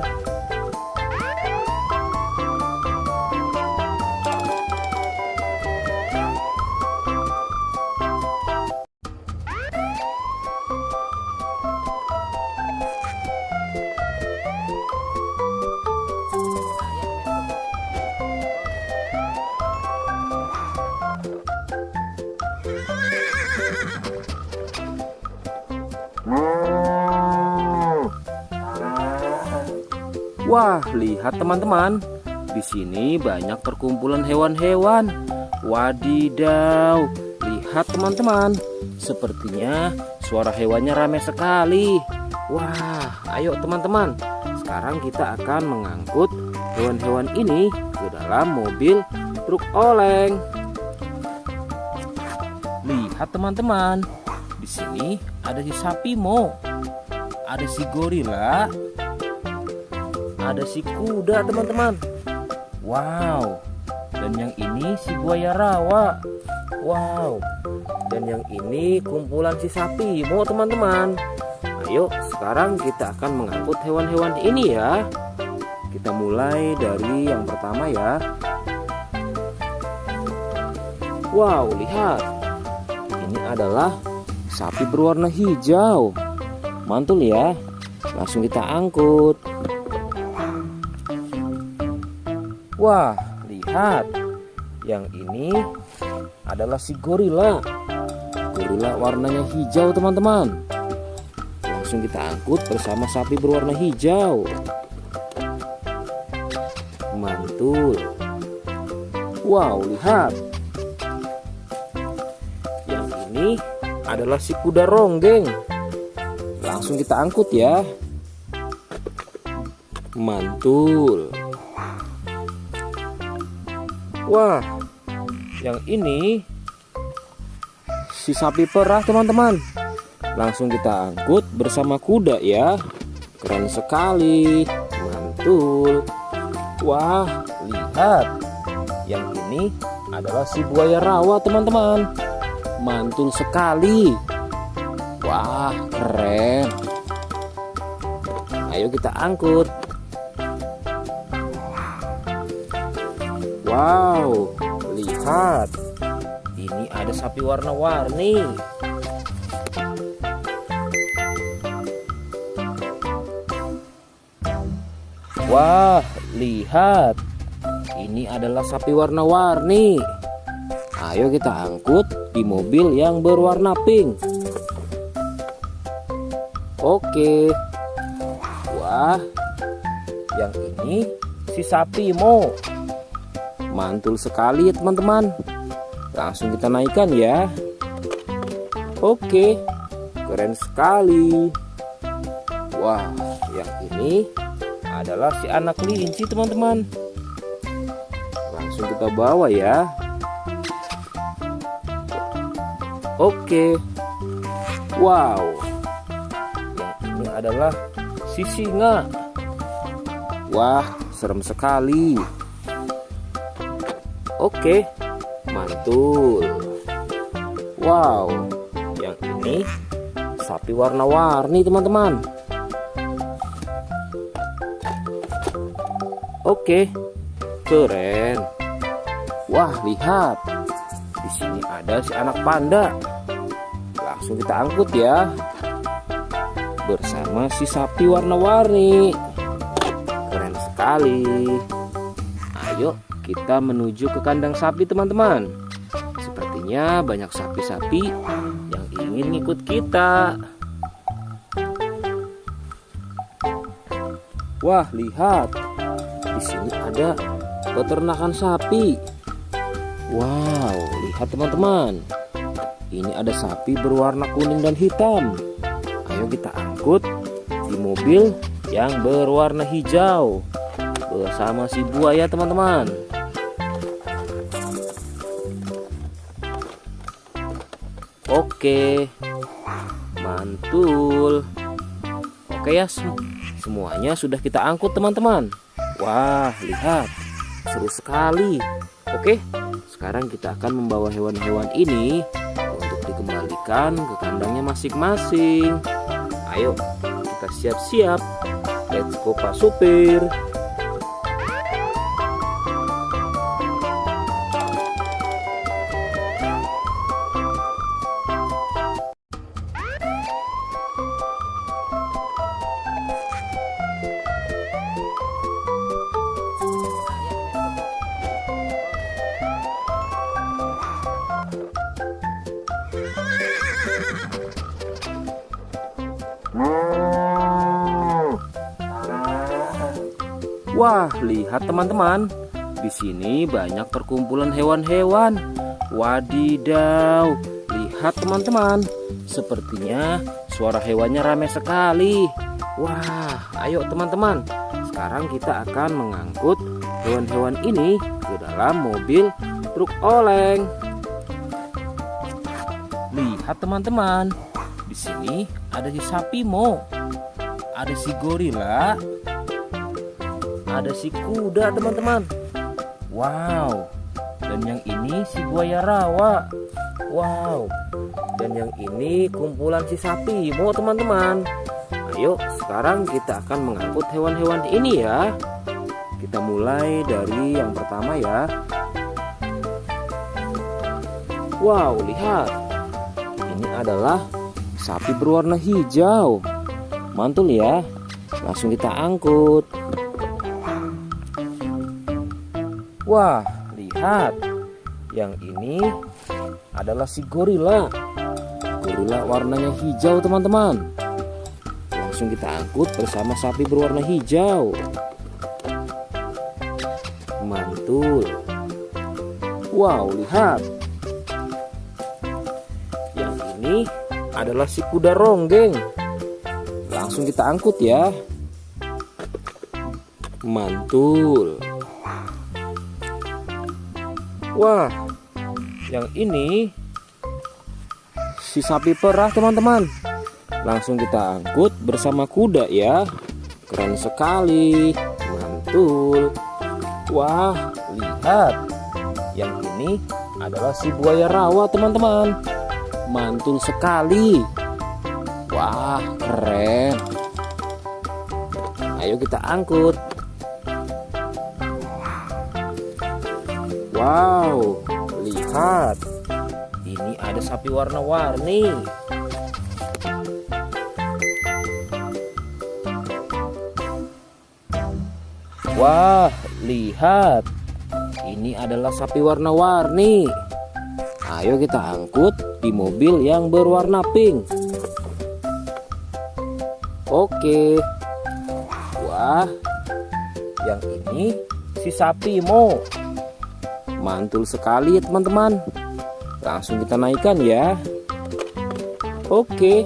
Wah, lihat teman-teman. Di sini banyak perkumpulan hewan-hewan. Wadidaw, lihat teman-teman. Sepertinya suara hewannya ramai sekali. Wah, ayo teman-teman. Sekarang kita akan mengangkut hewan-hewan ini ke dalam mobil truk oleng. Lihat teman-teman. Di sini ada si sapi Mo. Ada si gorila. Ada si kuda teman-teman. Wow. Dan yang ini si buaya rawa. Wow. Dan yang ini kumpulan si sapi Mo teman-teman. Ayo sekarang kita akan mengangkut hewan-hewan ini ya. Kita mulai dari yang pertama ya. Wow, lihat. Ini adalah sapi berwarna hijau. Mantul ya. Langsung kita angkut. Wah, lihat. Yang ini adalah si gorila. Gorila warnanya hijau teman-teman. Langsung kita angkut bersama sapi berwarna hijau. Mantul. Wow, lihat. Yang ini adalah si kuda ronggeng. Langsung kita angkut ya. Mantul. Wah, yang ini si sapi perah teman-teman. Langsung kita angkut bersama kuda ya. Keren sekali. Mantul. Wah, lihat. Yang ini adalah si buaya rawa teman-teman. Mantul sekali. Wah, keren. Ayo kita angkut. Wow, lihat. Ini ada sapi warna-warni. Wah, lihat. Ini adalah sapi warna-warni. Ayo kita angkut di mobil yang berwarna pink. Oke. Wah, yang ini si sapi Mo. Mantul sekali ya teman-teman. Langsung kita naikkan ya. Oke, keren sekali. Wah, yang ini adalah si anak kelinci teman-teman. Langsung kita bawa ya. Oke. Wow. Yang ini adalah si singa. Wah, serem sekali. Oke, mantul. Wow, yang ini sapi warna-warni teman-teman. Oke, keren. Wah, lihat. Di sini ada si anak panda. Langsung kita angkut ya. Bersama si sapi warna-warni. Keren sekali. Ayo kita menuju ke kandang sapi teman-teman. Sepertinya banyak sapi-sapi yang ingin ngikut kita. Wah, lihat. Di sini ada peternakan sapi. Wow, lihat teman-teman. Ini ada sapi berwarna kuning dan hitam. Ayo kita angkut di mobil yang berwarna hijau bersama si buaya teman-teman. Oke, mantul. Oke ya, semuanya sudah kita angkut teman-teman. Wah, lihat, seru sekali. Oke, sekarang kita akan membawa hewan-hewan ini untuk dikembalikan ke kandangnya masing-masing. Ayo, kita siap-siap. Let's go Pak Supir. Wah, lihat teman-teman. Di sini banyak perkumpulan hewan-hewan. Wadidaw, lihat teman-teman. Sepertinya suara hewannya ramai sekali. Wah, ayo teman-teman. Sekarang kita akan mengangkut hewan-hewan ini ke dalam mobil truk oleng. Lihat teman-teman. Di sini ada si sapi Mo. Ada si gorila. Ada si kuda teman-teman. Wow. Dan yang ini si buaya rawa. Wow. Dan yang ini kumpulan si sapi Mo teman-teman. Ayo sekarang kita akan mengangkut hewan-hewan ini ya. Kita mulai dari yang pertama ya. Wow, lihat. Ini adalah sapi berwarna hijau. Mantul ya. Langsung kita angkut. Wah, lihat. Yang ini adalah si gorila. Gorila warnanya hijau teman-teman. Langsung kita angkut bersama sapi berwarna hijau. Mantul. Wow, lihat. Yang ini adalah si kuda ronggeng. Langsung kita angkut ya. Mantul. Wah, yang ini si sapi perah teman-teman. Langsung kita angkut bersama kuda ya. Keren sekali. Mantul. Wah, lihat. Yang ini adalah si buaya rawa teman-teman. Mantul sekali. Wah, keren. Ayo kita angkut. Wow, lihat. Ini ada sapi warna-warni. Wah, lihat. Ini adalah sapi warna-warni. Ayo kita angkut di mobil yang berwarna pink. Oke. Wah, yang ini si sapi Mo. Mantul sekali ya teman-teman. Langsung kita naikkan ya. Oke,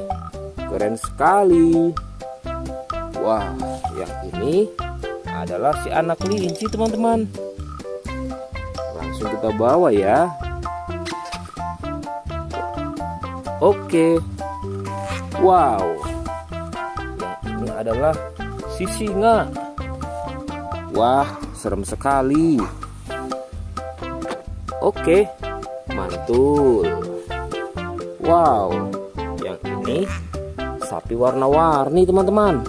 keren sekali. Wah, yang ini adalah si anak kelinci teman-teman. Langsung kita bawa ya. Oke. Wow. Yang ini adalah si singa. Wah, serem sekali. Oke, mantul. Wow, yang ini sapi warna-warni teman-teman.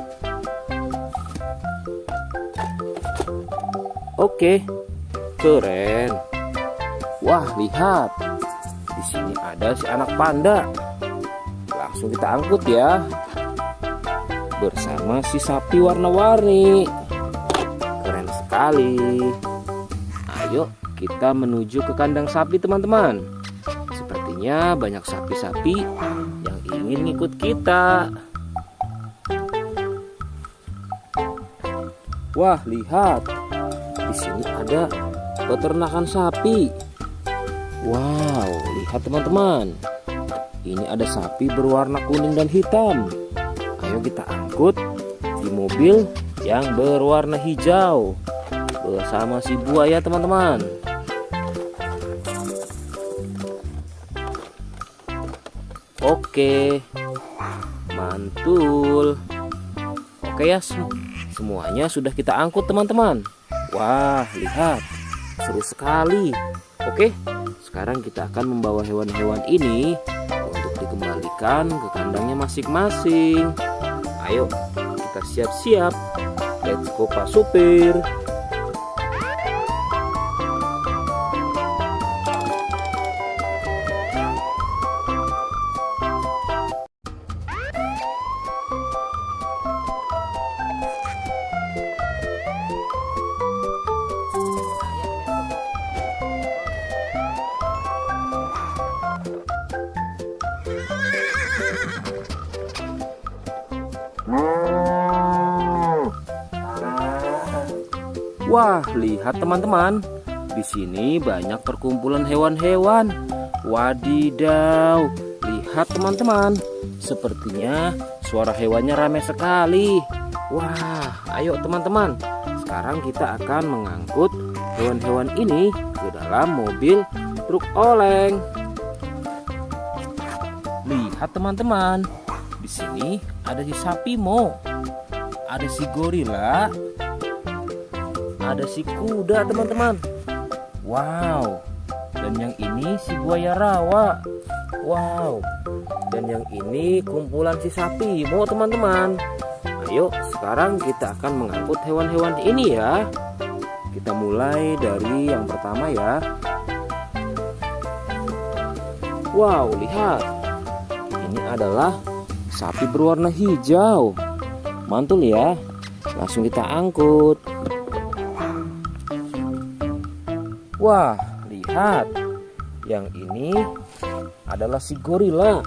Oke, keren. Wah, lihat. Di sini ada si anak panda. Langsung kita angkut ya. Bersama si sapi warna-warni. Keren sekali. Ayo kita menuju ke kandang sapi teman-teman. Sepertinya banyak sapi-sapi yang ingin ikut kita. Wah, lihat. Di sini ada peternakan sapi. Wow, lihat teman-teman. Ini ada sapi berwarna kuning dan hitam. Ayo kita angkut di mobil yang berwarna hijau bersama si buaya teman-teman. Oke, mantul. Oke ya, semuanya sudah kita angkut teman-teman. Wah, lihat, seru sekali. Oke, sekarang kita akan membawa hewan-hewan ini untuk dikembalikan ke kandangnya masing-masing. Ayo, kita siap-siap. Let's go Pak Supir. Wah, lihat teman-teman. Di sini banyak perkumpulan hewan-hewan. Wadidaw, lihat teman-teman. Sepertinya suara hewannya ramai sekali. Wah, ayo teman-teman. Sekarang kita akan mengangkut hewan-hewan ini ke dalam mobil truk oleng. Lihat teman-teman. Di sini ada si sapi Mo, ada si gorila, ada si kuda teman-teman. Wow. Dan yang ini si buaya rawa. Wow. Dan yang ini kumpulan si sapi Mo teman-teman. Ayo sekarang kita akan mengangkut hewan-hewan ini ya. Kita mulai dari yang pertama ya. Wow, lihat. Ini adalah sapi berwarna hijau. Mantul ya. Langsung kita angkut. Wah, lihat. Yang ini adalah si gorila.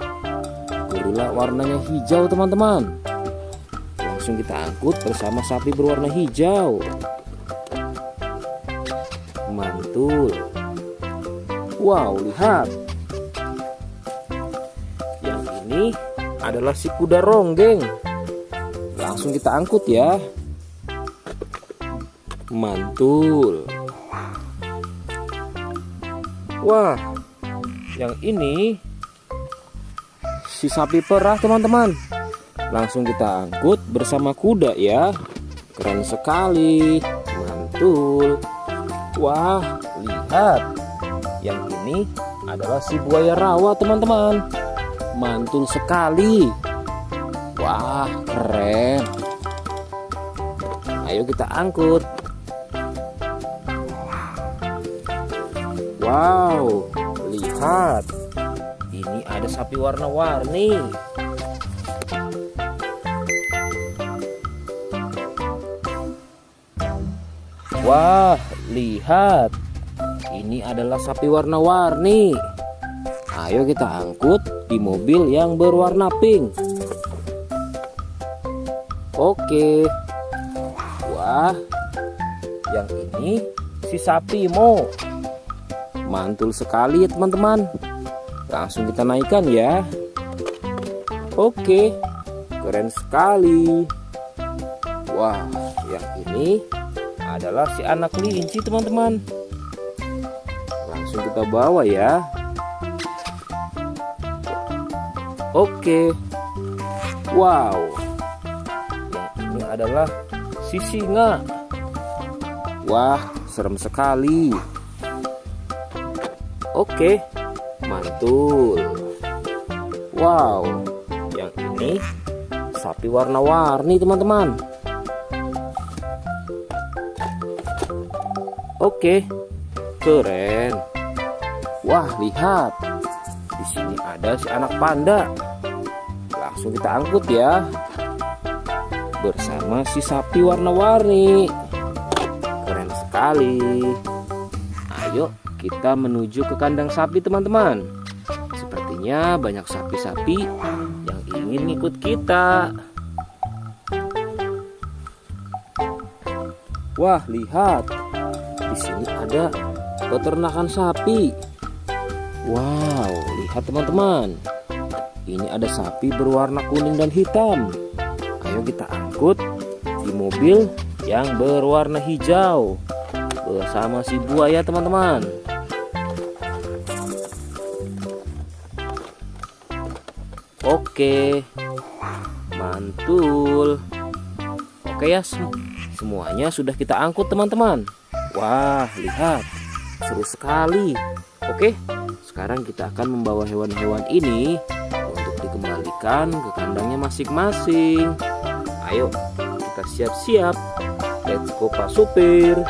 Gorila warnanya hijau teman-teman. Langsung kita angkut bersama sapi berwarna hijau. Mantul. Wow, lihat. Yang ini adalah si kuda ronggeng. Langsung kita angkut ya. Mantul. Wah, yang ini si sapi perah teman-teman. Langsung kita angkut bersama kuda ya. Keren sekali. Mantul. Wah, lihat. Yang ini adalah si buaya rawa teman-teman. Mantul sekali. Wah, keren. Ayo kita angkut. Wow, lihat. Ini ada sapi warna-warni. Wah, lihat. Ini adalah sapi warna-warni. Ayo kita angkut di mobil yang berwarna pink. Oke. Wah, yang ini si sapi Mo. Mantul sekali ya teman-teman. Langsung kita naikkan ya. Oke, keren sekali. Wah, yang ini adalah si anak kelinci teman-teman. Langsung kita bawa ya. Oke. Wow. Yang ini adalah si singa. Wah, serem sekali. Oke, mantul. Wow, yang ini sapi warna-warni teman-teman. Oke, keren. Wah, lihat. Di sini ada si anak panda. Langsung kita angkut ya. Bersama si sapi warna-warni. Keren sekali. Ayo kita menuju ke kandang sapi teman-teman. Sepertinya banyak sapi-sapi yang ingin ikut kita. Wah, lihat. Di sini ada peternakan sapi. Wow, lihat teman-teman. Ini ada sapi berwarna kuning dan hitam. Ayo kita angkut di mobil yang berwarna hijau bersama si buaya teman-teman. Oke, mantul. Oke ya, semuanya sudah kita angkut teman-teman. Wah, lihat, seru sekali. Oke, sekarang kita akan membawa hewan-hewan ini untuk dikembalikan ke kandangnya masing-masing. Ayo, kita siap-siap. Let's go Pak Supir.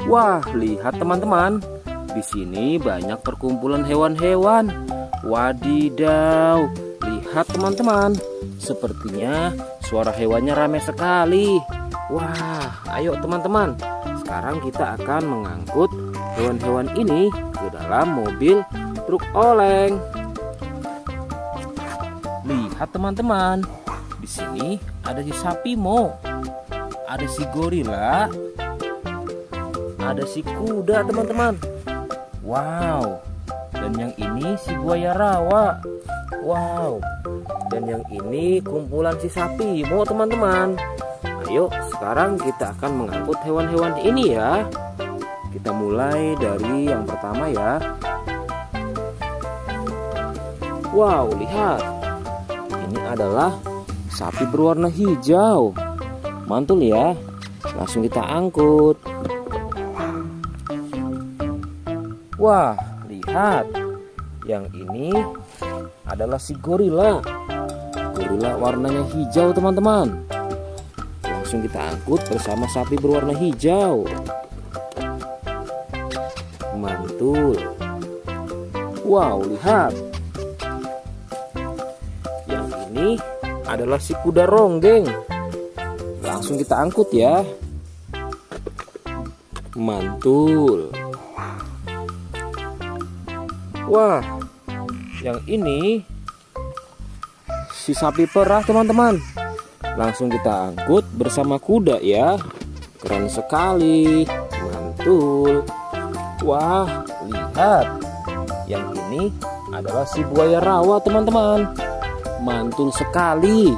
Wah, lihat teman-teman. Di sini banyak perkumpulan hewan-hewan. Wadidaw, lihat teman-teman. Sepertinya suara hewannya ramai sekali. Wah, ayo teman-teman. Sekarang kita akan mengangkut hewan-hewan ini ke dalam mobil truk oleng. Lihat teman-teman. Di sini ada si sapi Mo. Ada si gorila. Ada si kuda teman-teman. Wow. Dan yang ini si buaya rawa. Wow. Dan yang ini kumpulan si sapi Mo teman-teman. Ayo sekarang kita akan mengangkut hewan-hewan ini ya. Kita mulai dari yang pertama ya. Wow, lihat. Ini adalah sapi berwarna hijau. Mantul ya. Langsung kita angkut. Wah, lihat. Yang ini adalah si gorila. Gorila warnanya hijau teman-teman. Langsung kita angkut bersama sapi berwarna hijau. Mantul. Wow, lihat. Yang ini adalah si kuda ronggeng. Langsung kita angkut ya. Mantul. Wah, yang ini si sapi perah teman-teman. Langsung kita angkut bersama kuda ya. Keren sekali. Mantul. Wah, lihat. Yang ini adalah si buaya rawa teman-teman. Mantul sekali.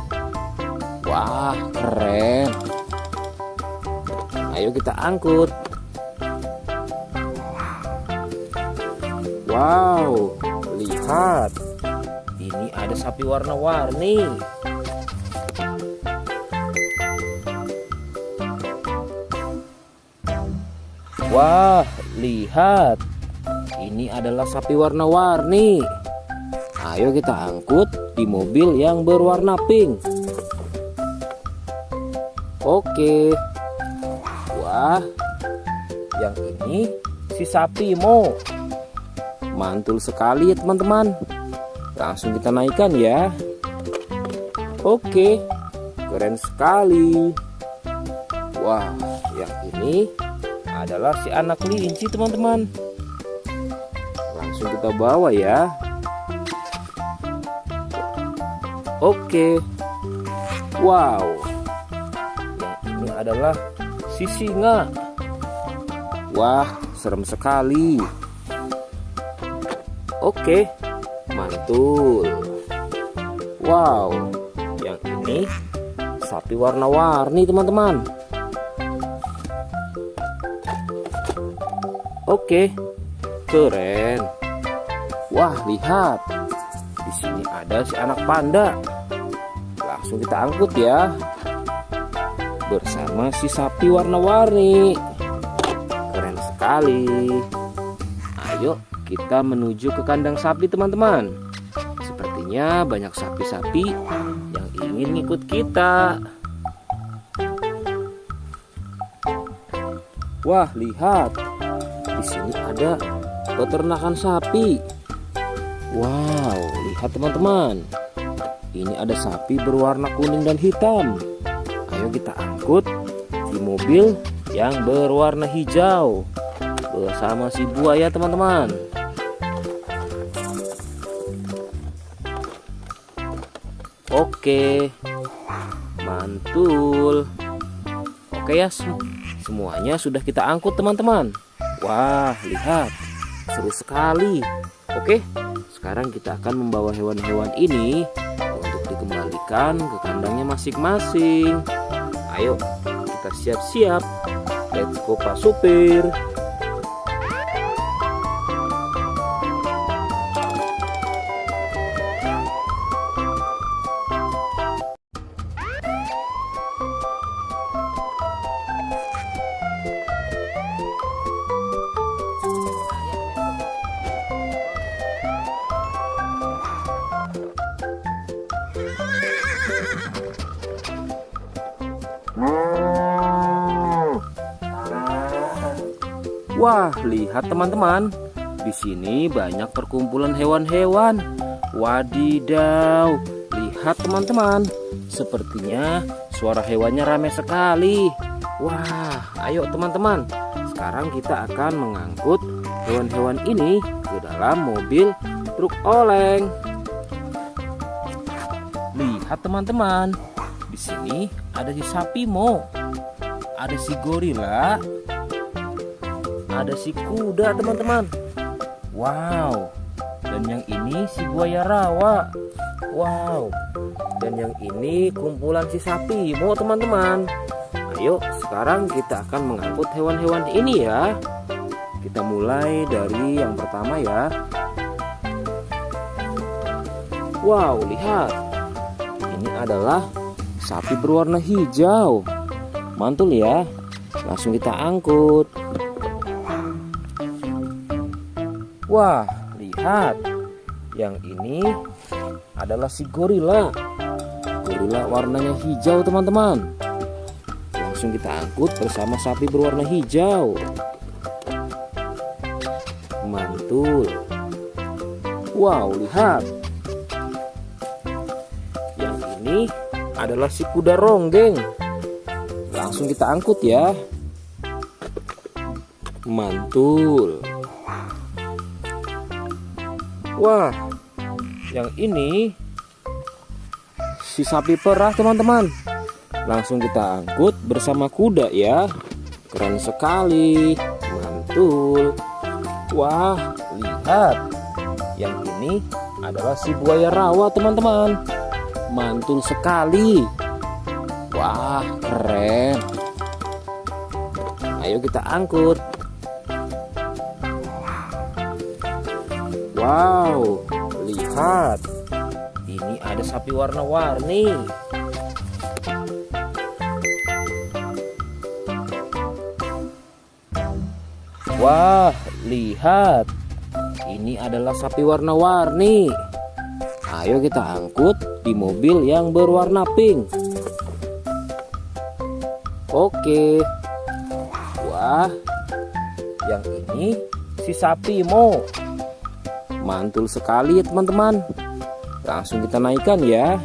Wah, keren. Ayo kita angkut. Wow, lihat. Ini ada sapi warna-warni. Wah, lihat. Ini adalah sapi warna-warni. Ayo kita angkut di mobil yang berwarna pink. Oke. Wah, yang ini si sapi Mo. Mantul sekali ya teman-teman. Langsung kita naikkan ya. Oke, keren sekali. Wah, yang ini adalah si anak kelinci teman-teman. Langsung kita bawa ya. Oke. Wow. Yang ini adalah si singa. Wah, serem sekali. Oke, mantul. Wow, yang ini sapi warna-warni teman-teman. Oke, keren. Wah, lihat. Di sini ada si anak panda. Langsung kita angkut ya. Bersama si sapi warna-warni. Keren sekali. Ayo kita menuju ke kandang sapi teman-teman. Sepertinya banyak sapi-sapi yang ingin ikut kita. Wah, lihat. Di sini ada peternakan sapi. Wow, lihat teman-teman. Ini ada sapi berwarna kuning dan hitam. Ayo kita angkut di mobil yang berwarna hijau bersama si buaya teman-teman. Oke, mantul. Oke ya, semuanya sudah kita angkut teman-teman. Wah, lihat, seru sekali. Oke, sekarang kita akan membawa hewan-hewan ini untuk dikembalikan ke kandangnya masing-masing. Ayo, kita siap-siap. Let's go Pak Supir. Wah, lihat teman-teman. Di sini banyak perkumpulan hewan-hewan. Wadidaw, lihat teman-teman. Sepertinya suara hewannya ramai sekali. Wah, ayo teman-teman. Sekarang kita akan mengangkut hewan-hewan ini ke dalam mobil truk oleng. Lihat teman-teman. Di sini ada si sapi Mo. Ada si gorila. Ada si kuda teman-teman. Wow. Dan yang ini si buaya rawa. Wow. Dan yang ini kumpulan si sapi Mo teman-teman. Ayo sekarang kita akan mengangkut hewan-hewan ini ya. Kita mulai dari yang pertama ya. Wow, lihat. Ini adalah sapi berwarna hijau. Mantul ya. Langsung kita angkut. Wah, lihat. Yang ini adalah si gorila. Gorila warnanya hijau teman-teman. Langsung kita angkut bersama sapi berwarna hijau. Mantul. Wow, lihat. Yang ini adalah si kuda ronggeng. Langsung kita angkut ya. Mantul. Wah, yang ini si sapi perah teman-teman. Langsung kita angkut bersama kuda ya. Keren sekali. Mantul. Wah, lihat. Yang ini adalah si buaya rawa teman-teman. Mantul sekali. Wah, keren. Ayo kita angkut. Wow, lihat. Ini ada sapi warna-warni. Wah, lihat. Ini adalah sapi warna-warni. Ayo kita angkut di mobil yang berwarna pink. Oke. Wah, yang ini si sapi Mo. Mantul sekali ya teman-teman. Langsung kita naikkan ya.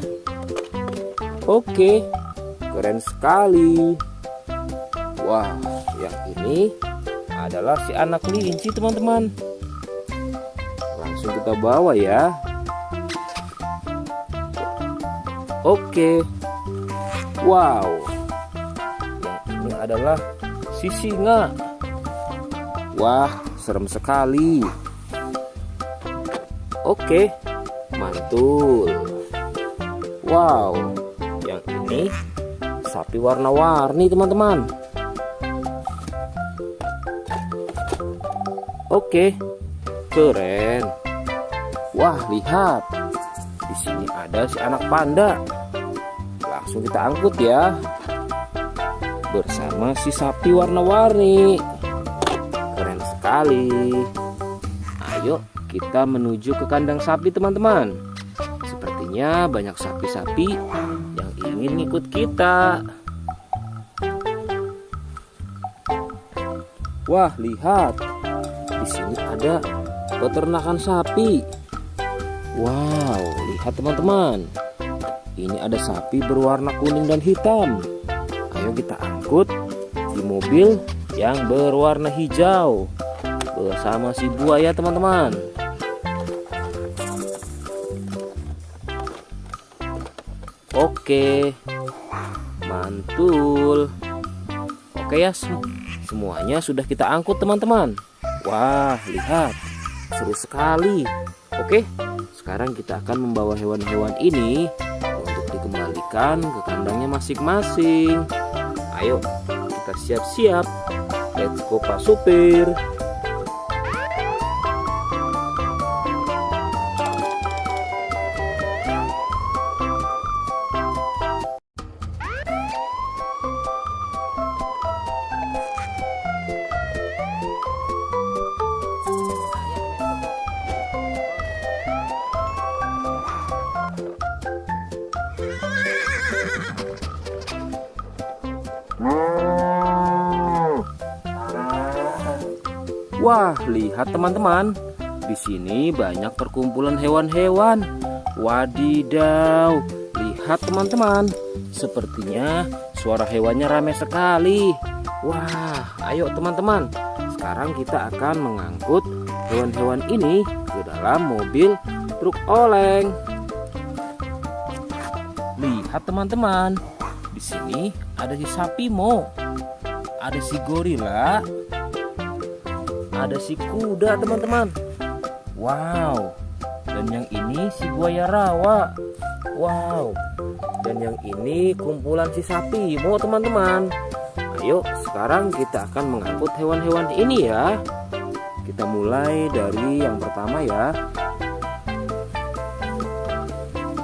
Oke, keren sekali. Wah, yang ini adalah si anak kelinci teman-teman. Langsung kita bawa ya. Oke. Wow. Yang ini adalah si singa. Wah, serem sekali. Oke, mantul. Wow, yang ini sapi warna-warni teman-teman. Oke, keren. Wah, lihat. Di sini ada si anak panda. Langsung kita angkut ya. Bersama si sapi warna-warni. Keren sekali. Ayo kita menuju ke kandang sapi teman-teman. Sepertinya banyak sapi-sapi yang ingin ngikut kita. Wah, lihat. Di sini ada peternakan sapi. Wow, lihat teman-teman. Ini ada sapi berwarna kuning dan hitam. Ayo kita angkut di mobil yang berwarna hijau bersama si buaya teman-teman. Oke, mantul. Oke ya, semuanya sudah kita angkut teman-teman. Wah, lihat, seru sekali. Oke, sekarang kita akan membawa hewan-hewan ini untuk dikembalikan ke kandangnya masing-masing. Ayo, kita siap-siap. Let's go Pak Supir. Wah, lihat teman-teman. Di sini banyak perkumpulan hewan-hewan. Wadidaw, lihat teman-teman. Sepertinya suara hewannya ramai sekali. Wah, ayo teman-teman. Sekarang kita akan mengangkut hewan-hewan ini ke dalam mobil truk oleng. Lihat teman-teman. Di sini ada si sapi Mo. Ada si gorila, ada si kuda teman-teman. Wow. Dan yang ini si buaya rawa. Wow. Dan yang ini kumpulan si sapi Mo teman-teman. Ayo sekarang kita akan mengangkut hewan-hewan ini ya. Kita mulai dari yang pertama ya.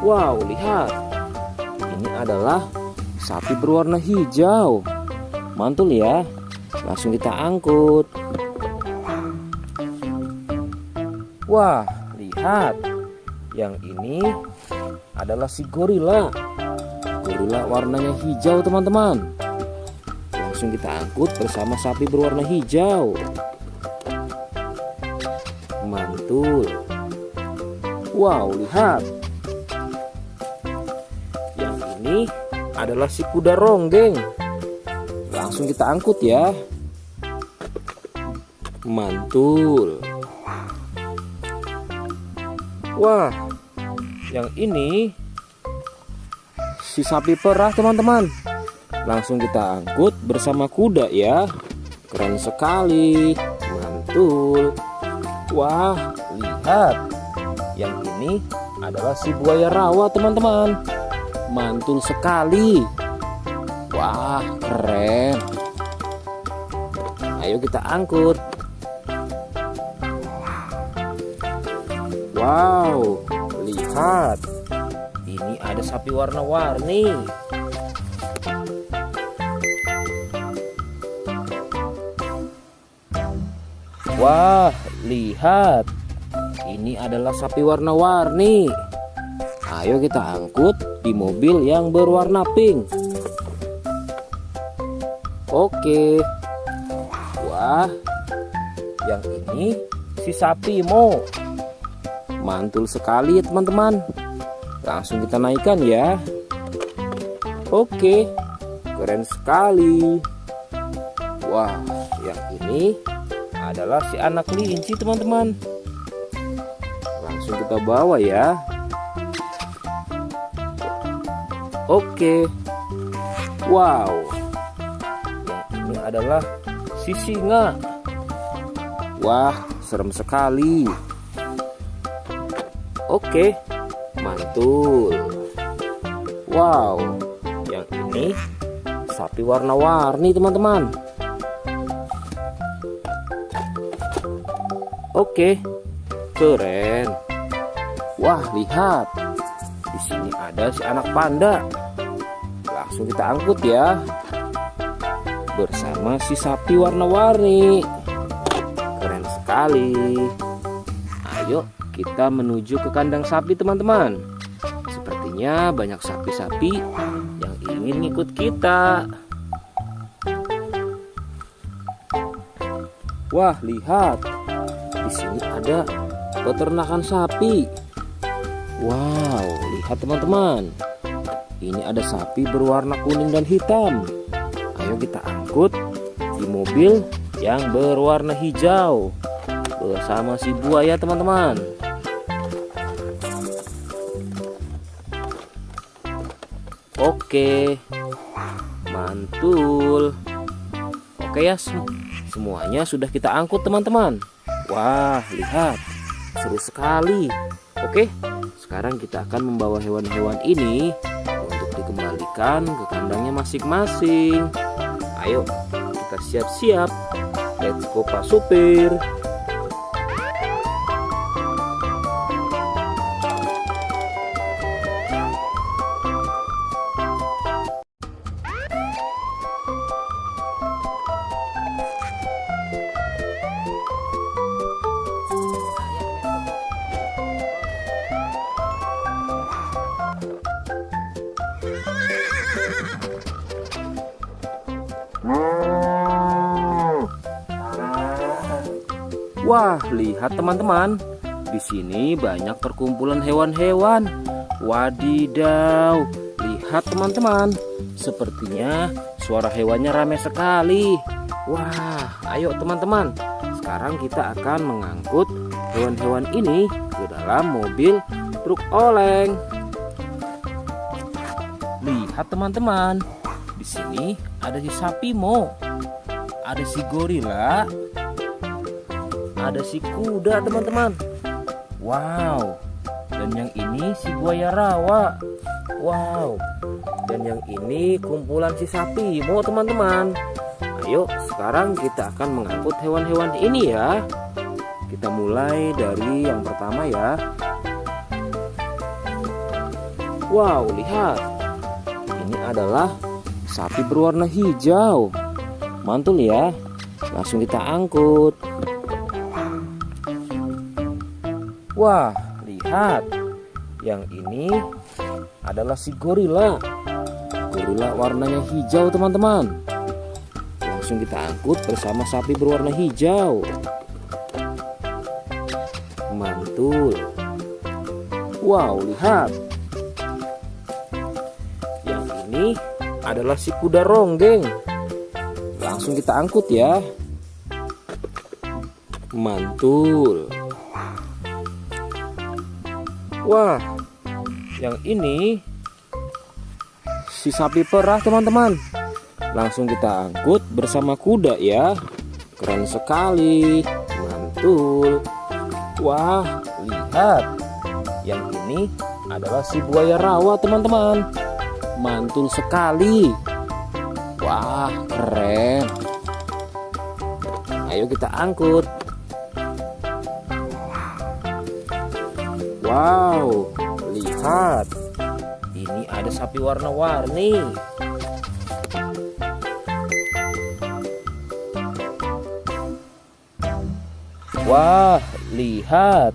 Wow, lihat. Ini adalah sapi berwarna hijau. Mantul ya. Langsung kita angkut. Wah, lihat. Yang ini adalah si gorila. Gorila warnanya hijau teman-teman. Langsung kita angkut bersama sapi berwarna hijau. Mantul. Wow, lihat. Yang ini adalah si kuda ronggeng. Langsung kita angkut ya. Mantul. Wah, yang ini si sapi perah teman-teman. Langsung kita angkut bersama kuda ya. Keren sekali. Mantul. Wah, lihat. Yang ini adalah si buaya rawa teman-teman. Mantul sekali. Wah, keren. Ayo kita angkut. Wow, lihat. Ini ada sapi warna-warni. Wah, lihat. Ini adalah sapi warna-warni. Ayo kita angkut di mobil yang berwarna pink. Oke. Wah, yang ini si sapi Mo. Mantul sekali ya teman-teman. Langsung kita naikkan ya. Oke, keren sekali. Wah, yang ini adalah si anak kelinci teman-teman. Langsung kita bawa ya. Oke. Wow. Yang ini adalah si singa. Wah, serem sekali. Oke, mantul. Wow, yang ini sapi warna-warni teman-teman. Oke, keren. Wah, lihat. Di sini ada si anak panda. Langsung kita angkut ya. Bersama si sapi warna-warni. Keren sekali. Ayo kita menuju ke kandang sapi teman-teman. Sepertinya banyak sapi-sapi yang ingin ngikut kita. Wah, lihat. Di sini ada peternakan sapi. Wow, lihat teman-teman. Ini ada sapi berwarna kuning dan hitam. Ayo kita angkut di mobil yang berwarna hijau bersama si buaya teman-teman. Oke, mantul. Oke ya, semuanya sudah kita angkut teman-teman. Wah, lihat, seru sekali. Oke, sekarang kita akan membawa hewan-hewan ini untuk dikembalikan ke kandangnya masing-masing. Ayo, kita siap-siap. Let's go Pak Supir. Wah, lihat teman-teman. Di sini banyak perkumpulan hewan-hewan. Wadidaw, lihat teman-teman. Sepertinya suara hewannya ramai sekali. Wah, ayo teman-teman. Sekarang kita akan mengangkut hewan-hewan ini ke dalam mobil truk oleng. Lihat teman-teman. Di sini ada si sapi Mo. Ada si gorila. Ada si kuda teman-teman. Wow. Dan yang ini si buaya rawa. Wow. Dan yang ini kumpulan si sapi Mo teman-teman. Ayo sekarang kita akan mengangkut hewan-hewan ini ya. Kita mulai dari yang pertama ya. Wow, lihat. Ini adalah sapi berwarna hijau. Mantul ya. Langsung kita angkut. Wah, lihat. Yang ini adalah si gorila. Gorila warnanya hijau teman-teman. Langsung kita angkut bersama sapi berwarna hijau. Mantul. Wow, lihat. Yang ini adalah si kuda ronggeng. Langsung kita angkut ya. Mantul. Wah, yang ini si sapi perah teman-teman. Langsung kita angkut bersama kuda ya. Keren sekali. Mantul. Wah, lihat. Yang ini adalah si buaya rawa teman-teman. Mantul sekali. Wah, keren. Ayo kita angkut. Wow, lihat. Ini ada sapi warna-warni. Wah, lihat.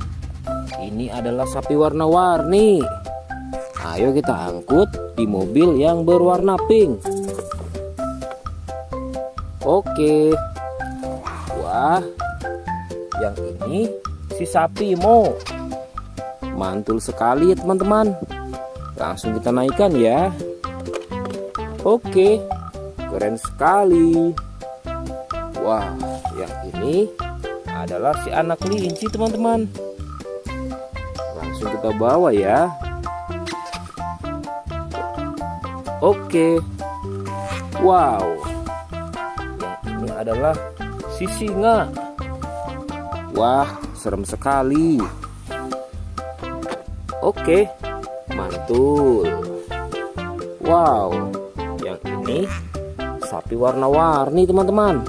Ini adalah sapi warna-warni. Ayo kita angkut di mobil yang berwarna pink. Oke. Wah, yang ini si sapi Mo. Mantul sekali ya teman-teman. Langsung kita naikkan ya. Oke, keren sekali. Wah, yang ini adalah si anak kelinci teman-teman. Langsung kita bawa ya. Oke. Wow. Yang ini adalah si singa. Wah, serem sekali. Oke, mantul. Wow, yang ini sapi warna-warni teman-teman.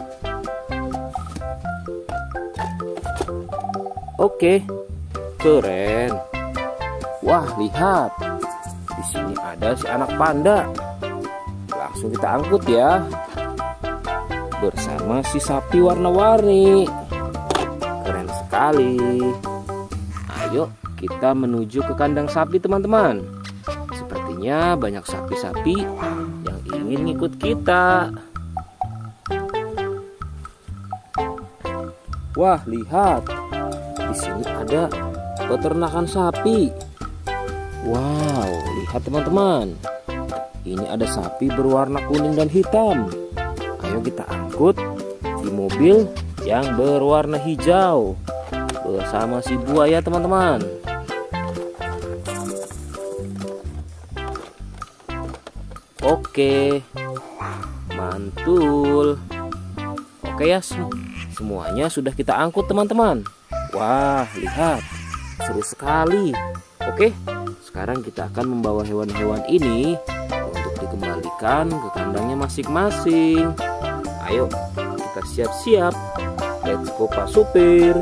Oke, keren. Wah, lihat. Di sini ada si anak panda. Langsung kita angkut ya. Bersama si sapi warna-warni. Keren sekali. Ayo kita menuju ke kandang sapi teman-teman. Sepertinya banyak sapi-sapi yang ingin ikut kita. Wah, lihat. Di sini ada peternakan sapi. Wow, lihat teman-teman. Ini ada sapi berwarna kuning dan hitam. Ayo kita angkut di mobil yang berwarna hijau bersama si buaya teman-teman. Oke, mantul. Oke ya, semuanya sudah kita angkut teman-teman. Wah, lihat, seru sekali. Oke, sekarang kita akan membawa hewan-hewan ini untuk dikembalikan ke kandangnya masing-masing. Ayo, kita siap-siap. Let's go Pak Supir.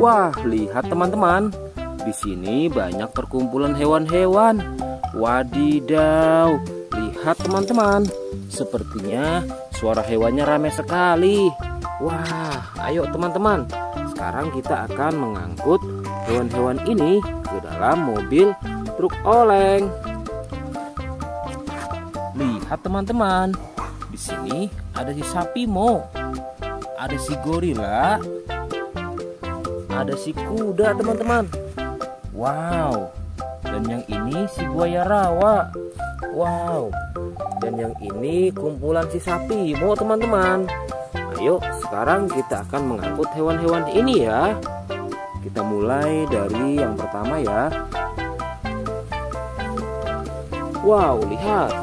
Wah, lihat teman-teman. Di sini banyak perkumpulan hewan-hewan. Wadidaw, lihat teman-teman. Sepertinya suara hewannya ramai sekali. Wah, ayo teman-teman. Sekarang kita akan mengangkut hewan-hewan ini ke dalam mobil truk oleng. Lihat teman-teman. Di sini ada si sapi Mo, ada si gorila, ada si kuda teman-teman. Wow. Dan yang ini si buaya rawa. Wow. Dan yang ini kumpulan si sapi Mo teman-teman. Ayo sekarang kita akan mengangkut hewan-hewan ini ya. Kita mulai dari yang pertama ya. Wow, lihat.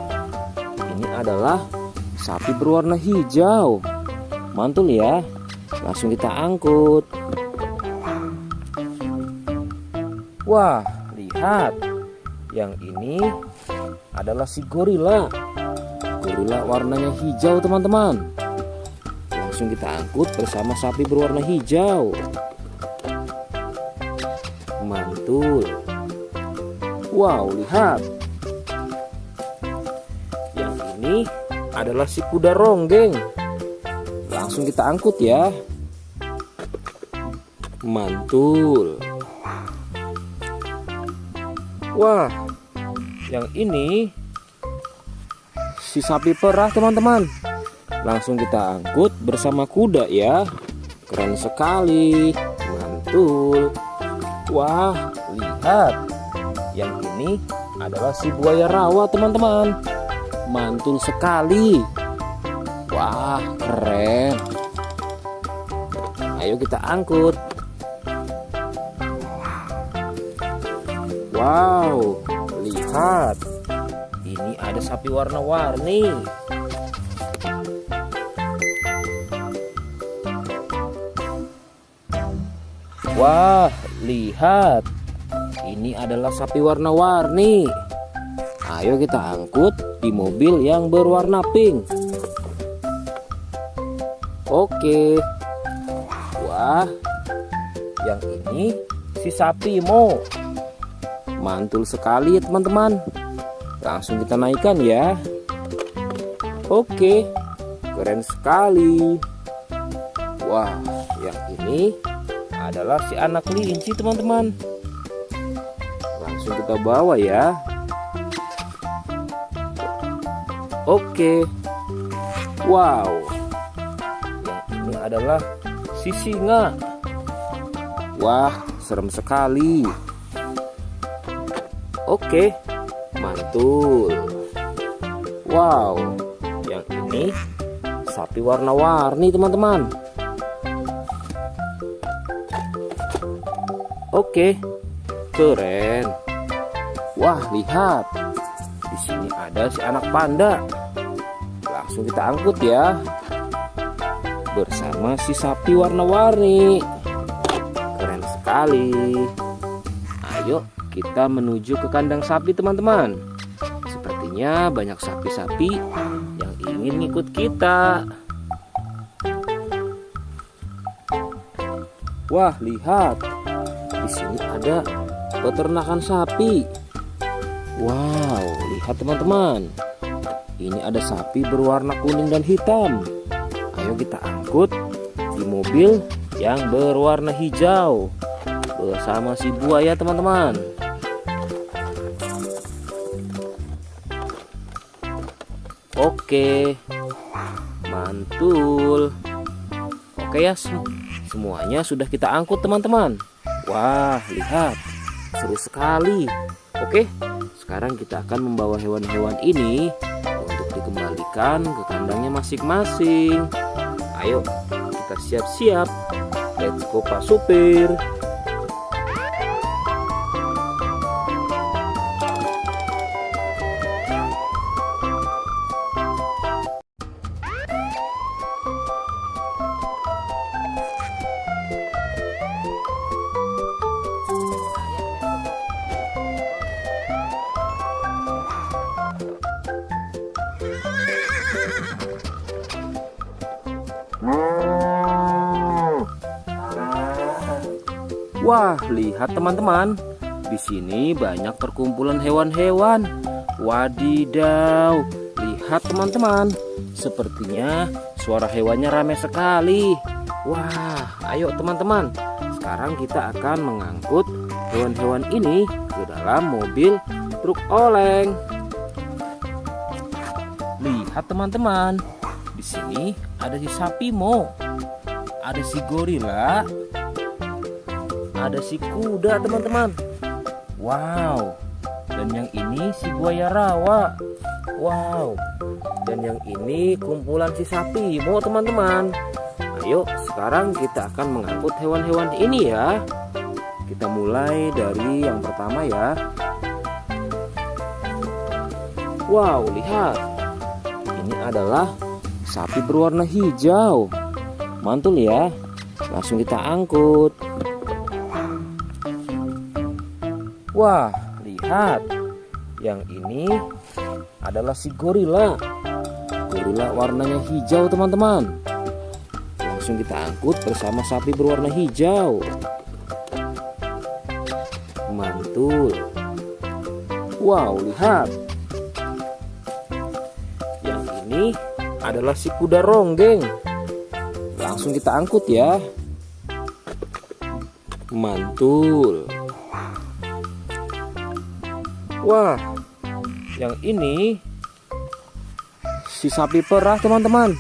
Ini adalah sapi berwarna hijau. Mantul ya. Langsung kita angkut. Wah, lihat. Yang ini adalah si gorila. Gorila warnanya hijau teman-teman. Langsung kita angkut bersama sapi berwarna hijau. Mantul. Wow, lihat. Yang ini adalah si kuda ronggeng. Langsung kita angkut ya. Mantul. Wah, yang ini si sapi perah teman-teman. Langsung kita angkut bersama kuda ya. Keren sekali. Mantul. Wah, lihat. Yang ini adalah si buaya rawa teman-teman. Mantul sekali. Wah, keren. Ayo kita angkut. Wow, lihat. Ini ada sapi warna-warni. Wah, lihat. Ini adalah sapi warna-warni. Ayo kita angkut di mobil yang berwarna pink. Oke. Wah, yang ini si sapi Mo. Mantul sekali ya teman-teman. Langsung kita naikkan ya. Oke, keren sekali. Wah, yang ini adalah si anak kelinci teman-teman. Langsung kita bawa ya. Oke. Wow. Yang ini adalah si singa. Wah, serem sekali. Oke, mantul. Wow, yang ini sapi warna-warni teman-teman. Oke, keren. Wah, lihat. Di sini ada si anak panda. Langsung kita angkut ya. Bersama si sapi warna-warni. Keren sekali. Ayo kita menuju ke kandang sapi teman-teman. Sepertinya banyak sapi-sapi yang ingin ikut kita. Wah, lihat. Di sini ada peternakan sapi. Wow, lihat teman-teman. Ini ada sapi berwarna kuning dan hitam. Ayo kita angkut di mobil yang berwarna hijau bersama si buaya teman-teman. Oke, mantul. Oke ya, semuanya sudah kita angkut teman-teman. Wah, lihat, seru sekali. Oke, sekarang kita akan membawa hewan-hewan ini untuk dikembalikan ke kandangnya masing-masing. Ayo, kita siap-siap. Let's go Pak Supir. Wah, lihat teman-teman. Di sini banyak perkumpulan hewan-hewan. Wadidaw, lihat teman-teman. Sepertinya suara hewannya ramai sekali. Wah, ayo teman-teman. Sekarang kita akan mengangkut hewan-hewan ini ke dalam mobil truk oleng. Lihat teman-teman. Di sini ada si sapi Mo. Ada si gorila. Ada si kuda teman-teman. Wow. Dan yang ini si buaya rawa. Wow. Dan yang ini kumpulan si sapi Mo teman-teman. Ayo sekarang kita akan mengangkut hewan-hewan ini ya. Kita mulai dari yang pertama ya. Wow, lihat. Ini adalah sapi berwarna hijau. Mantul ya. Langsung kita angkut. Wah, lihat. Yang ini adalah si gorila. Gorila warnanya hijau teman-teman. Langsung kita angkut bersama sapi berwarna hijau. Mantul. Wow, lihat. Yang ini adalah si kuda ronggeng. Langsung kita angkut ya. Mantul. Wah, yang ini si sapi perah teman-teman.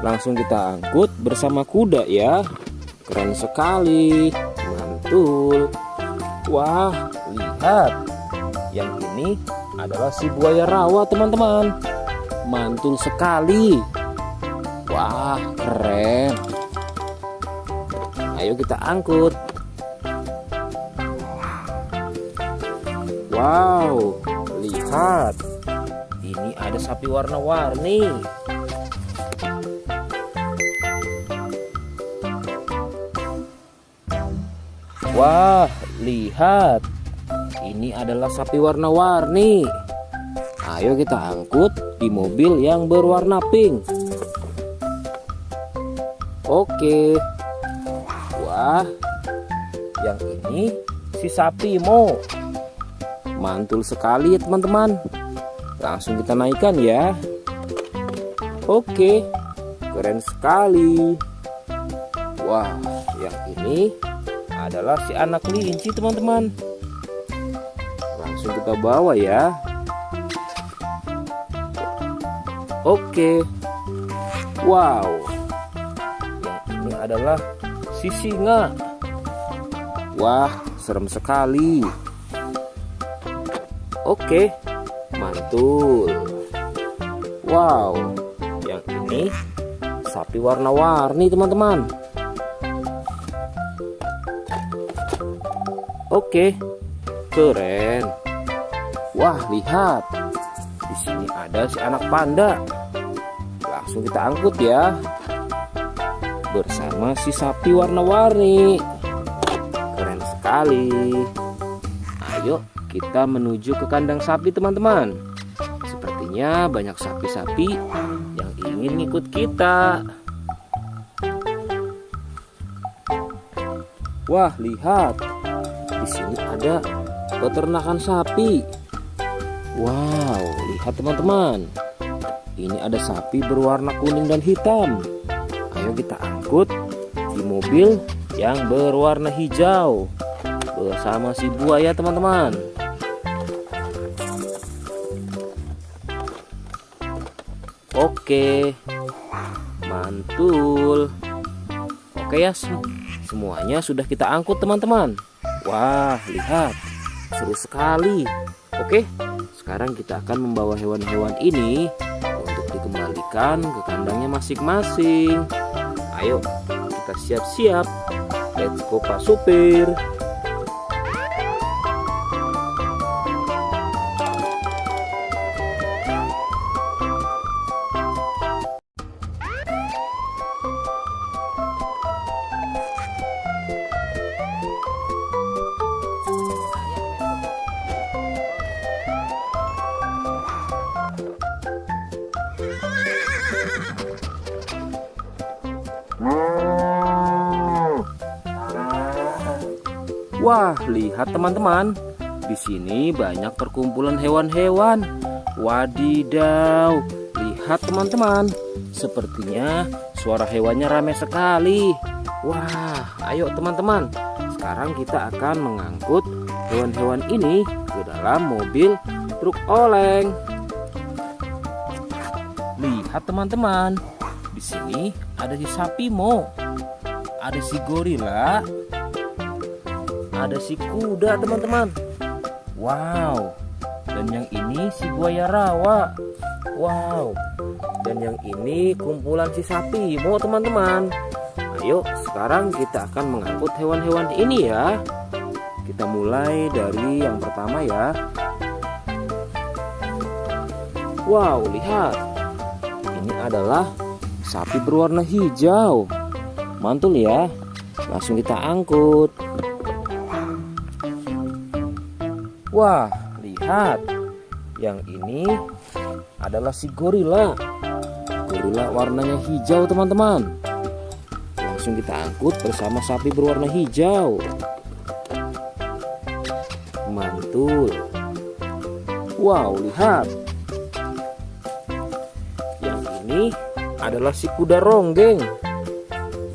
Langsung kita angkut bersama kuda ya. Keren sekali. Mantul. Wah, lihat. Yang ini adalah si buaya rawa teman-teman. Mantul sekali. Wah, keren. Ayo kita angkut. Wow, lihat. Ini ada sapi warna-warni. Wah, lihat. Ini adalah sapi warna-warni. Ayo kita angkut di mobil yang berwarna pink. Oke. Wah, yang ini si sapi Mo. Mantul sekali ya teman-teman. Langsung kita naikkan ya. Oke, keren sekali. Wah, yang ini adalah si anak kelinci teman-teman. Langsung kita bawa ya. Oke. Wow. Yang ini adalah si singa. Wah, serem sekali. Oke, mantul. Wow, yang ini sapi warna-warni teman-teman. Oke, keren. Wah, lihat. Di sini ada si anak panda. Langsung kita angkut ya. Bersama si sapi warna-warni. Keren sekali. Ayo kita menuju ke kandang sapi teman-teman. Sepertinya banyak sapi-sapi yang ingin ikut kita. Wah, lihat. Di sini ada peternakan sapi. Wow, lihat teman-teman. Ini ada sapi berwarna kuning dan hitam. Ayo kita angkut di mobil yang berwarna hijau bersama si buaya teman-teman. Oke, mantul. Oke ya, semuanya sudah kita angkut teman-teman. Wah, lihat, seru sekali. Oke, sekarang kita akan membawa hewan-hewan ini untuk dikembalikan ke kandangnya masing-masing. Ayo, kita siap-siap. Let's go Pak Supir. Wah, lihat teman-teman. Di sini banyak perkumpulan hewan-hewan. Wadidaw, lihat teman-teman. Sepertinya suara hewannya ramai sekali. Wah, ayo teman-teman. Sekarang kita akan mengangkut hewan-hewan ini ke dalam mobil truk oleng. Lihat teman-teman. Di sini ada si sapi Mo, ada si gorila, ada si kuda teman-teman. Wow. Dan yang ini si buaya rawa. Wow. Dan yang ini kumpulan si sapi Mo teman-teman. Ayo sekarang kita akan mengangkut hewan-hewan ini ya. Kita mulai dari yang pertama ya. Wow, lihat. Ini adalah sapi berwarna hijau. Mantul ya. Langsung kita angkut. Wah, lihat. Yang ini adalah si gorila. Gorila warnanya hijau teman-teman. Langsung kita angkut bersama sapi berwarna hijau. Mantul. Wow, lihat. Yang ini adalah si kuda ronggeng.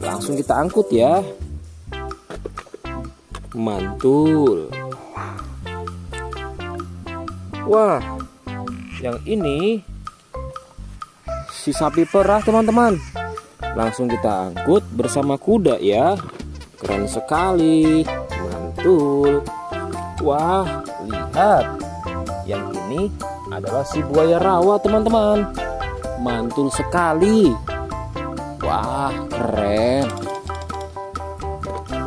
Langsung kita angkut ya. Mantul. Wah, yang ini si sapi perah teman-teman. Langsung kita angkut bersama kuda ya. Keren sekali. Mantul. Wah, lihat. Yang ini adalah si buaya rawa teman-teman. Mantul sekali. Wah, keren.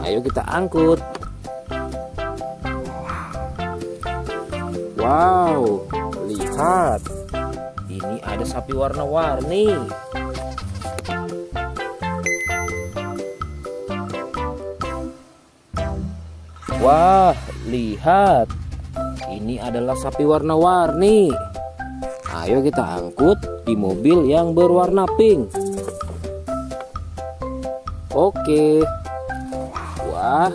Ayo kita angkut. Wow, lihat. Ini ada sapi warna-warni. Wah, lihat. Ini adalah sapi warna-warni. Ayo kita angkut di mobil yang berwarna pink. Oke. Wah,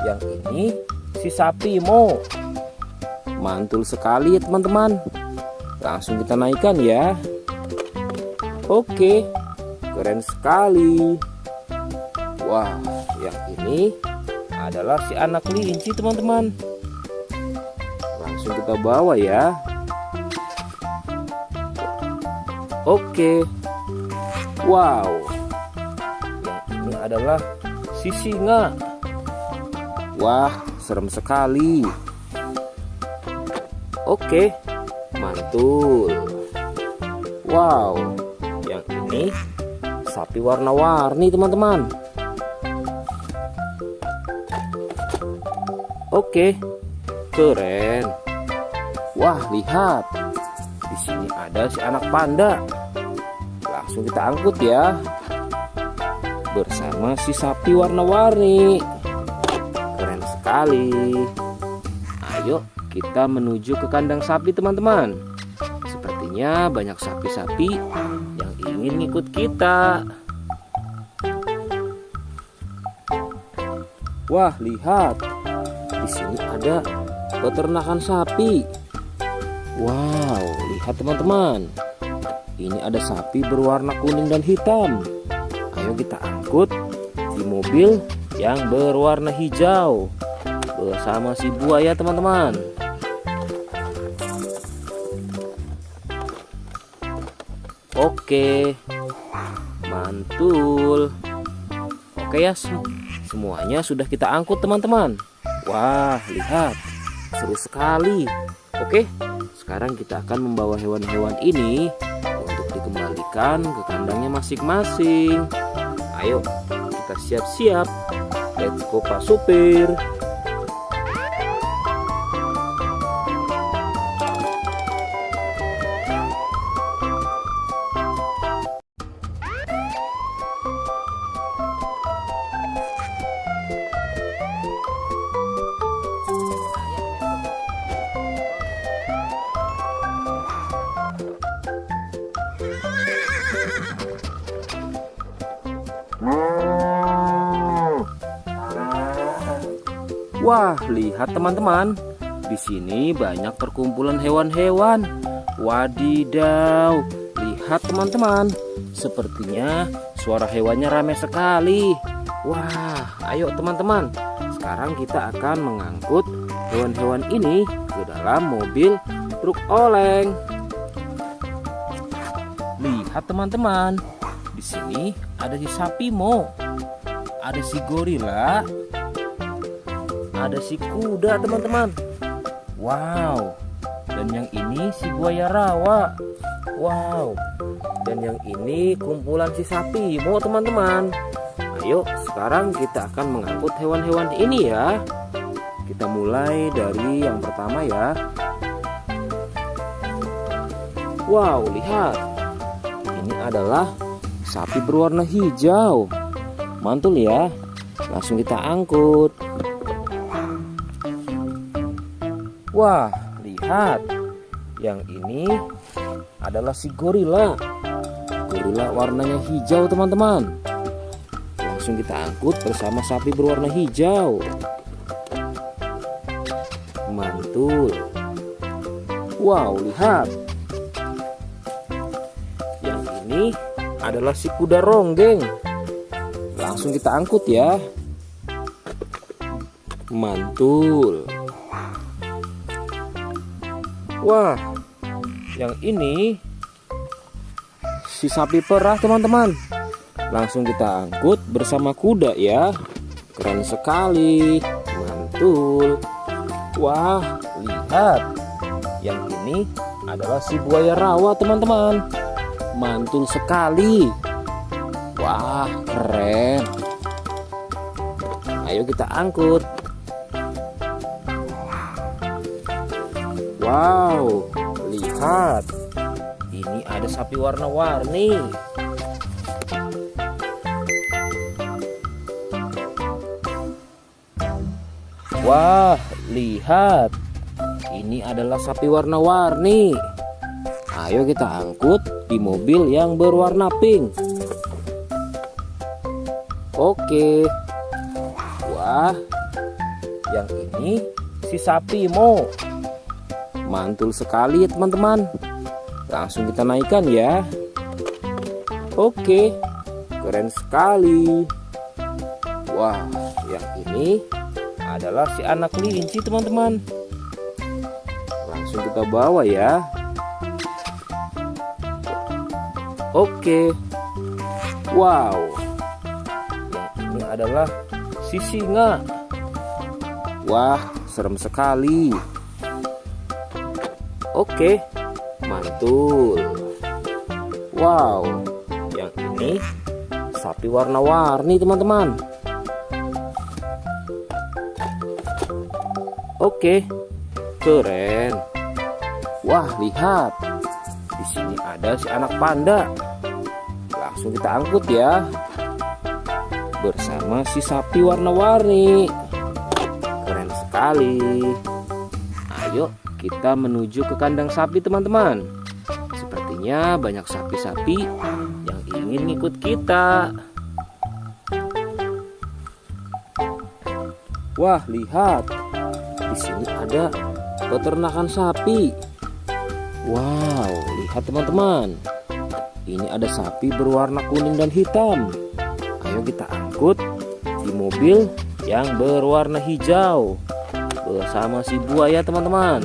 yang ini si sapi Mo. Mantul sekali ya teman-teman. Langsung kita naikkan ya. Oke, keren sekali. Wah, yang ini adalah si anak kelinci teman-teman. Langsung kita bawa ya. Oke. Wow. Yang ini adalah si singa. Wah, serem sekali. Oke, mantul. Wow, yang ini sapi warna-warni teman-teman. Oke, keren. Wah, lihat. Di sini ada si anak panda. Langsung kita angkut ya. Bersama si sapi warna-warni. Keren sekali. Ayo kita menuju ke kandang sapi teman-teman. Sepertinya banyak sapi-sapi yang ingin ngikut kita. Wah, lihat. Di sini ada peternakan sapi. Wow, lihat teman-teman. Ini ada sapi berwarna kuning dan hitam. Ayo kita angkut di mobil yang berwarna hijau bersama si buaya teman-teman. Oke, mantul. Oke ya, semuanya sudah kita angkut teman-teman. Wah, lihat, seru sekali. Oke, sekarang kita akan membawa hewan-hewan ini untuk dikembalikan ke kandangnya masing-masing. Ayo, kita siap-siap. Let's go Pak Supir. Wah, lihat teman-teman. Di sini banyak perkumpulan hewan-hewan. Wadidaw, lihat teman-teman. Sepertinya suara hewannya ramai sekali. Wah, ayo teman-teman. Sekarang kita akan mengangkut hewan-hewan ini ke dalam mobil truk oleng. Lihat teman-teman. Di sini ada si sapi Mo. Ada si gorila, ada si kuda teman-teman. Wow. Dan yang ini si buaya rawa. Wow. Dan yang ini kumpulan si sapi Mo teman-teman. Ayo sekarang kita akan mengangkut hewan-hewan ini ya. Kita mulai dari yang pertama ya. Wow, lihat. Ini adalah sapi berwarna hijau. Mantul ya. Langsung kita angkut. Wah, lihat. Yang ini adalah si gorila. Gorila warnanya hijau teman-teman. Langsung kita angkut bersama sapi berwarna hijau. Mantul. Wow, lihat. Yang ini adalah si kuda ronggeng. Langsung kita angkut ya. Mantul. Wah, yang ini si sapi perah teman-teman. Langsung kita angkut bersama kuda ya. Keren sekali. Mantul. Wah, lihat. Yang ini adalah si buaya rawa teman-teman. Mantul sekali. Wah, keren. Ayo kita angkut. Wow, lihat. Ini ada sapi warna-warni. Wah, lihat. Ini adalah sapi warna-warni. Ayo kita angkut di mobil yang berwarna pink. Oke. Wah, yang ini si sapi Mo. Mantul sekali ya teman-teman. Langsung kita naikkan ya. Oke, keren sekali. Wah, yang ini adalah si anak kelinci teman-teman. Langsung kita bawa ya. Oke. Wow. Yang ini adalah si singa. Wah, serem sekali. Oke, mantul. Wow, yang ini sapi warna-warni teman-teman. Oke, keren. Wah, lihat. Di sini ada si anak panda. Langsung kita angkut ya. Bersama si sapi warna-warni. Keren sekali. Ayo kita menuju ke kandang sapi teman-teman. Sepertinya banyak sapi-sapi yang ingin ngikut kita. Wah, lihat. Di sini ada peternakan sapi. Wow, lihat teman-teman. Ini ada sapi berwarna kuning dan hitam. Ayo kita angkut di mobil yang berwarna hijau bersama si buaya teman-teman.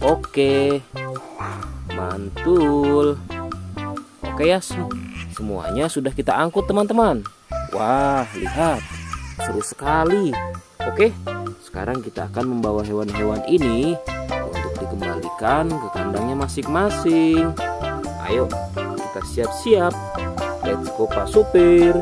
Oke, mantul. Oke ya, semuanya sudah kita angkut teman-teman. Wah, lihat, seru sekali. Oke, sekarang kita akan membawa hewan-hewan ini untuk dikembalikan ke kandangnya masing-masing. Ayo, kita siap-siap. Let's go Pak Supir.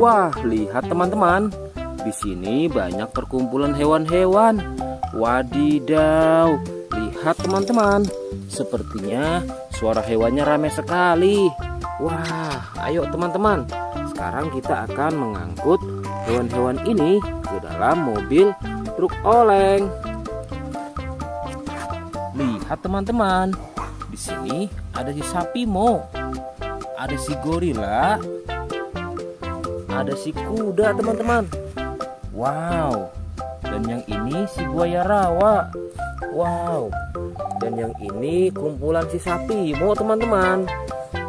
Wah, lihat teman-teman. Di sini banyak perkumpulan hewan-hewan. Wadidaw, lihat teman-teman. Sepertinya suara hewannya ramai sekali. Wah, ayo teman-teman. Sekarang kita akan mengangkut hewan-hewan ini ke dalam mobil truk oleng. Lihat teman-teman. Di sini ada si sapi Mo. Ada si gorila. Ada si kuda teman-teman. Wow. Dan yang ini si buaya rawa. Wow. Dan yang ini kumpulan si sapi Mo teman-teman.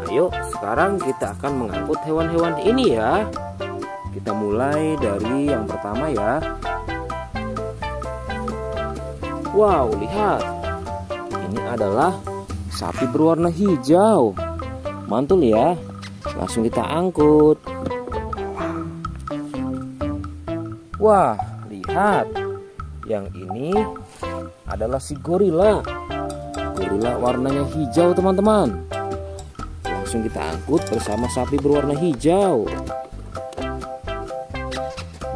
Ayo sekarang kita akan mengangkut hewan-hewan ini ya. Kita mulai dari yang pertama ya. Wow, lihat. Ini adalah sapi berwarna hijau. Mantul ya. Langsung kita angkut. Wah, lihat. Yang ini adalah si gorila. Gorila warnanya hijau teman-teman. Langsung kita angkut bersama sapi berwarna hijau.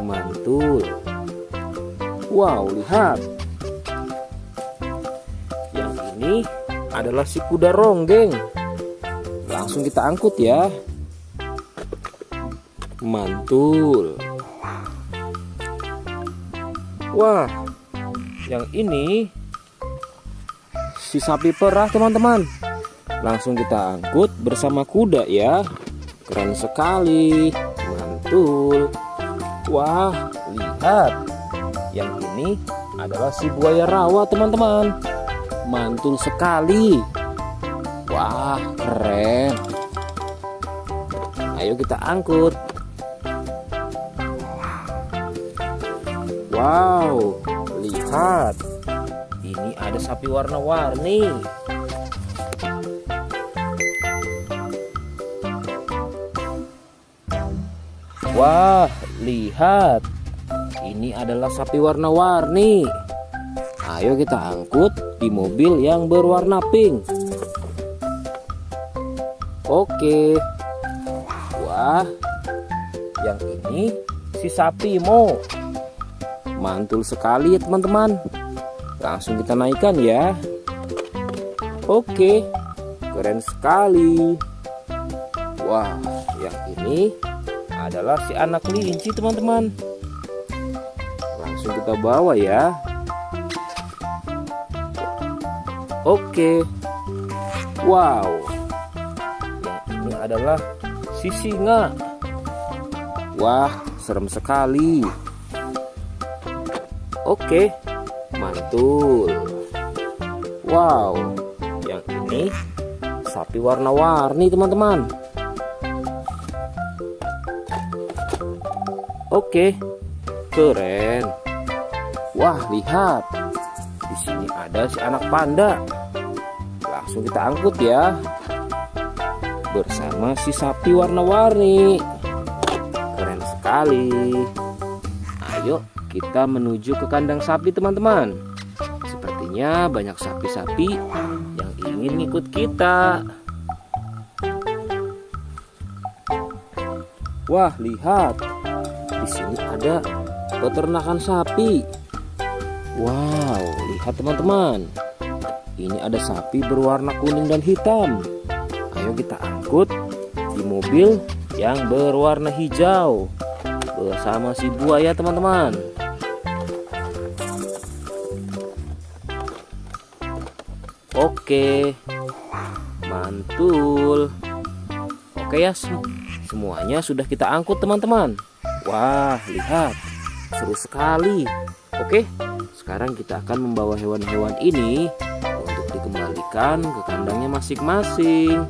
Mantul. Wow, lihat. Yang ini adalah si kuda ronggeng. Langsung kita angkut ya. Mantul. Wah, yang ini si sapi perah teman-teman. Langsung kita angkut bersama kuda ya. Keren sekali. Mantul. Wah, lihat. Yang ini adalah si buaya rawa teman-teman. Mantul sekali. Wah, keren. Ayo kita angkut. Wow, lihat. Ini ada sapi warna-warni. Wah, lihat. Ini adalah sapi warna-warni. Ayo kita angkut di mobil yang berwarna pink. Oke. Wah, yang ini si sapi Mo. Mantul sekali ya teman-teman. Langsung kita naikkan ya. Oke, keren sekali. Wah, yang ini adalah si anak kelinci teman-teman. Langsung kita bawa ya. Oke. Wow. Yang ini adalah si singa. Wah, serem sekali. Oke, mantul. Wow, yang ini sapi warna-warni teman-teman. Oke, keren. Wah, lihat. Di sini ada si anak panda. Langsung kita angkut ya. Bersama si sapi warna-warni. Keren sekali. Ayo kita menuju ke kandang sapi teman-teman. Sepertinya banyak sapi-sapi yang ingin ikut kita. Wah, lihat. Di sini ada peternakan sapi. Wow, lihat teman-teman. Ini ada sapi berwarna kuning dan hitam. Ayo kita angkut di mobil yang berwarna hijau bersama si buaya teman-teman. Oke, mantul. Oke ya, semuanya sudah kita angkut teman-teman. Wah, lihat, seru sekali. Oke, sekarang kita akan membawa hewan-hewan ini untuk dikembalikan ke kandangnya masing-masing.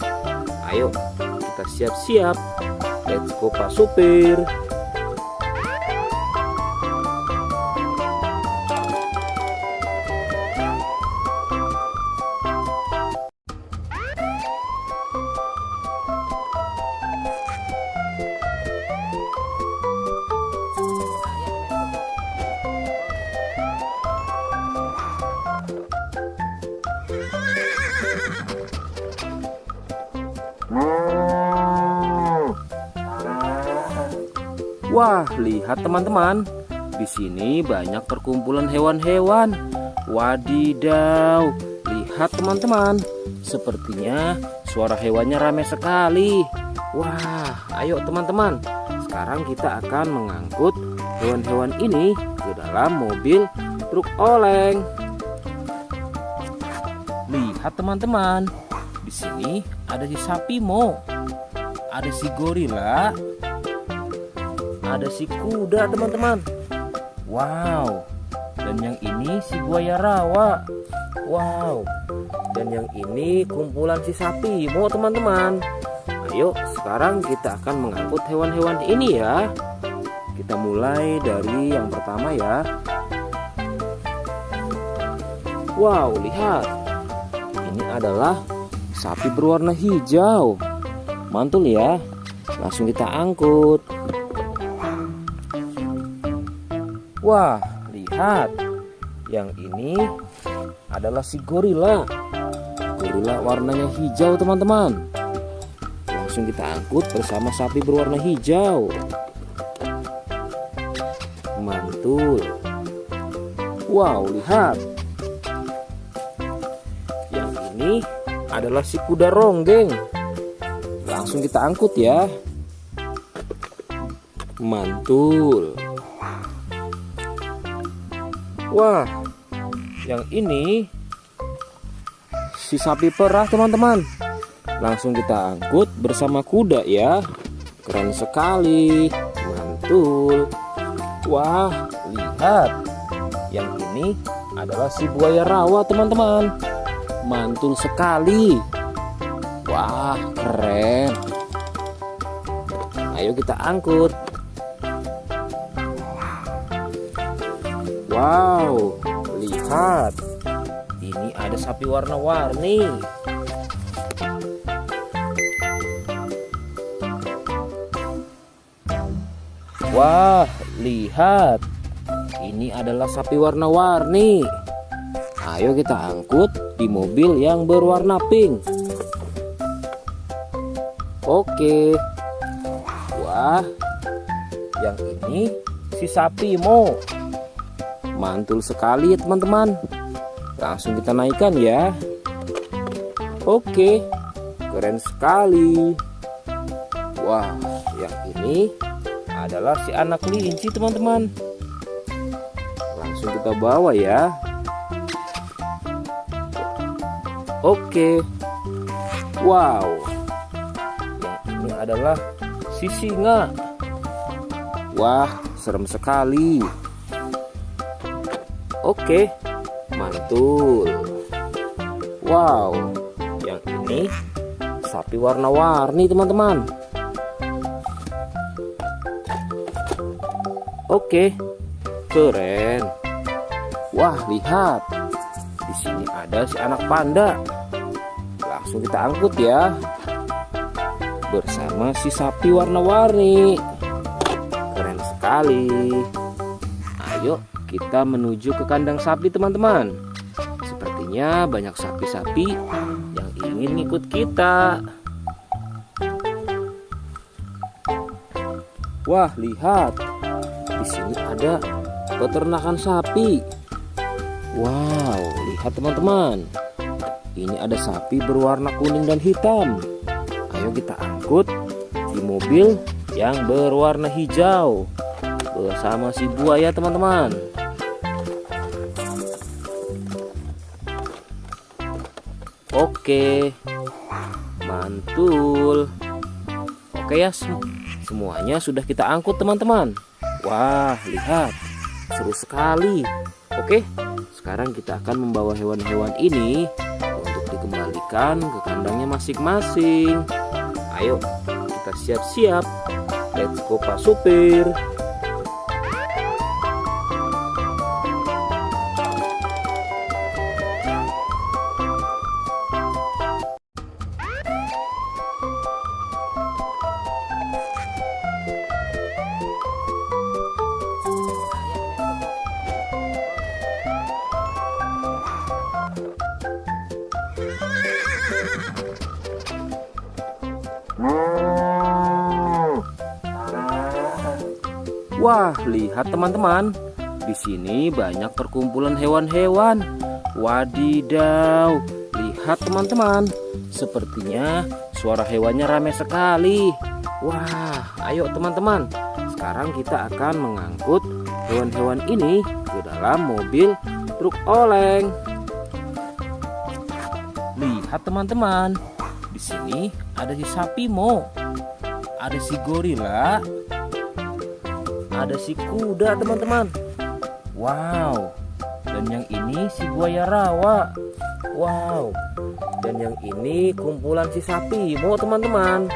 Ayo, kita siap-siap. Let's go Pak Supir. Wah, lihat teman-teman. Di sini banyak perkumpulan hewan-hewan. Wadidaw, lihat teman-teman. Sepertinya suara hewannya ramai sekali. Wah, ayo teman-teman. Sekarang kita akan mengangkut hewan-hewan ini ke dalam mobil truk oleng. Lihat teman-teman. Di sini ada si sapi Mo. Ada si gorila. Ada si kuda teman-teman. Wow. Dan yang ini si buaya rawa. Wow. Dan yang ini kumpulan si sapi Mo teman-teman. Ayo sekarang kita akan mengangkut hewan-hewan ini ya. Kita mulai dari yang pertama ya. Wow, lihat. Ini adalah sapi berwarna hijau. Mantul ya. Langsung kita angkut. Wah, lihat. Yang ini adalah si gorila. Gorila warnanya hijau teman-teman. Langsung kita angkut bersama sapi berwarna hijau. Mantul. Wow, lihat. Yang ini adalah si kuda ronggeng. Langsung kita angkut ya. Mantul. Wah, yang ini si sapi perah teman-teman. Langsung kita angkut bersama kuda ya. Keren sekali. Mantul. Wah, lihat. Yang ini adalah si buaya rawa teman-teman. Mantul sekali. Wah, keren. Ayo kita angkut. Wow, lihat. Ini ada sapi warna-warni. Wah, lihat. Ini adalah sapi warna-warni. Ayo kita angkut di mobil yang berwarna pink. Oke. Wah, yang ini si sapi Mo. Mantul sekali ya teman-teman. Langsung kita naikkan ya. Oke, keren sekali. Wah, yang ini adalah si anak kelinci teman-teman. Langsung kita bawa ya. Oke. Wow, yang ini adalah si singa. Wah, serem sekali. Oke, mantul. Wow, yang ini sapi warna-warni teman-teman. Oke, keren. Wah, lihat. Di sini ada si anak panda. Langsung kita angkut ya. Bersama si sapi warna-warni. Keren sekali. Ayo kita menuju ke kandang sapi teman-teman. Sepertinya banyak sapi-sapi yang ingin ikut kita. Wah, lihat. Di sini ada peternakan sapi. Wow, lihat teman-teman. Ini ada sapi berwarna kuning dan hitam. Ayo kita angkut di mobil yang berwarna hijau bersama si buaya teman-teman. Oke, mantul. Oke ya, semuanya sudah kita angkut teman-teman. Wah, lihat, seru sekali. Oke, sekarang kita akan membawa hewan-hewan ini untuk dikembalikan ke kandangnya masing-masing. Ayo, kita siap-siap. Let's go Pak Supir. Wah, lihat teman-teman. Di sini banyak perkumpulan hewan-hewan. Wadidaw, lihat teman-teman. Sepertinya suara hewannya ramai sekali. Wah, ayo teman-teman. Sekarang kita akan mengangkut hewan-hewan ini ke dalam mobil truk oleng. Lihat teman-teman. Di sini ada si sapi Mo. Ada si gorila. Ada si kuda teman-teman. Wow. Dan yang ini si buaya rawa. Wow. Dan yang ini kumpulan si sapi Mo teman-teman.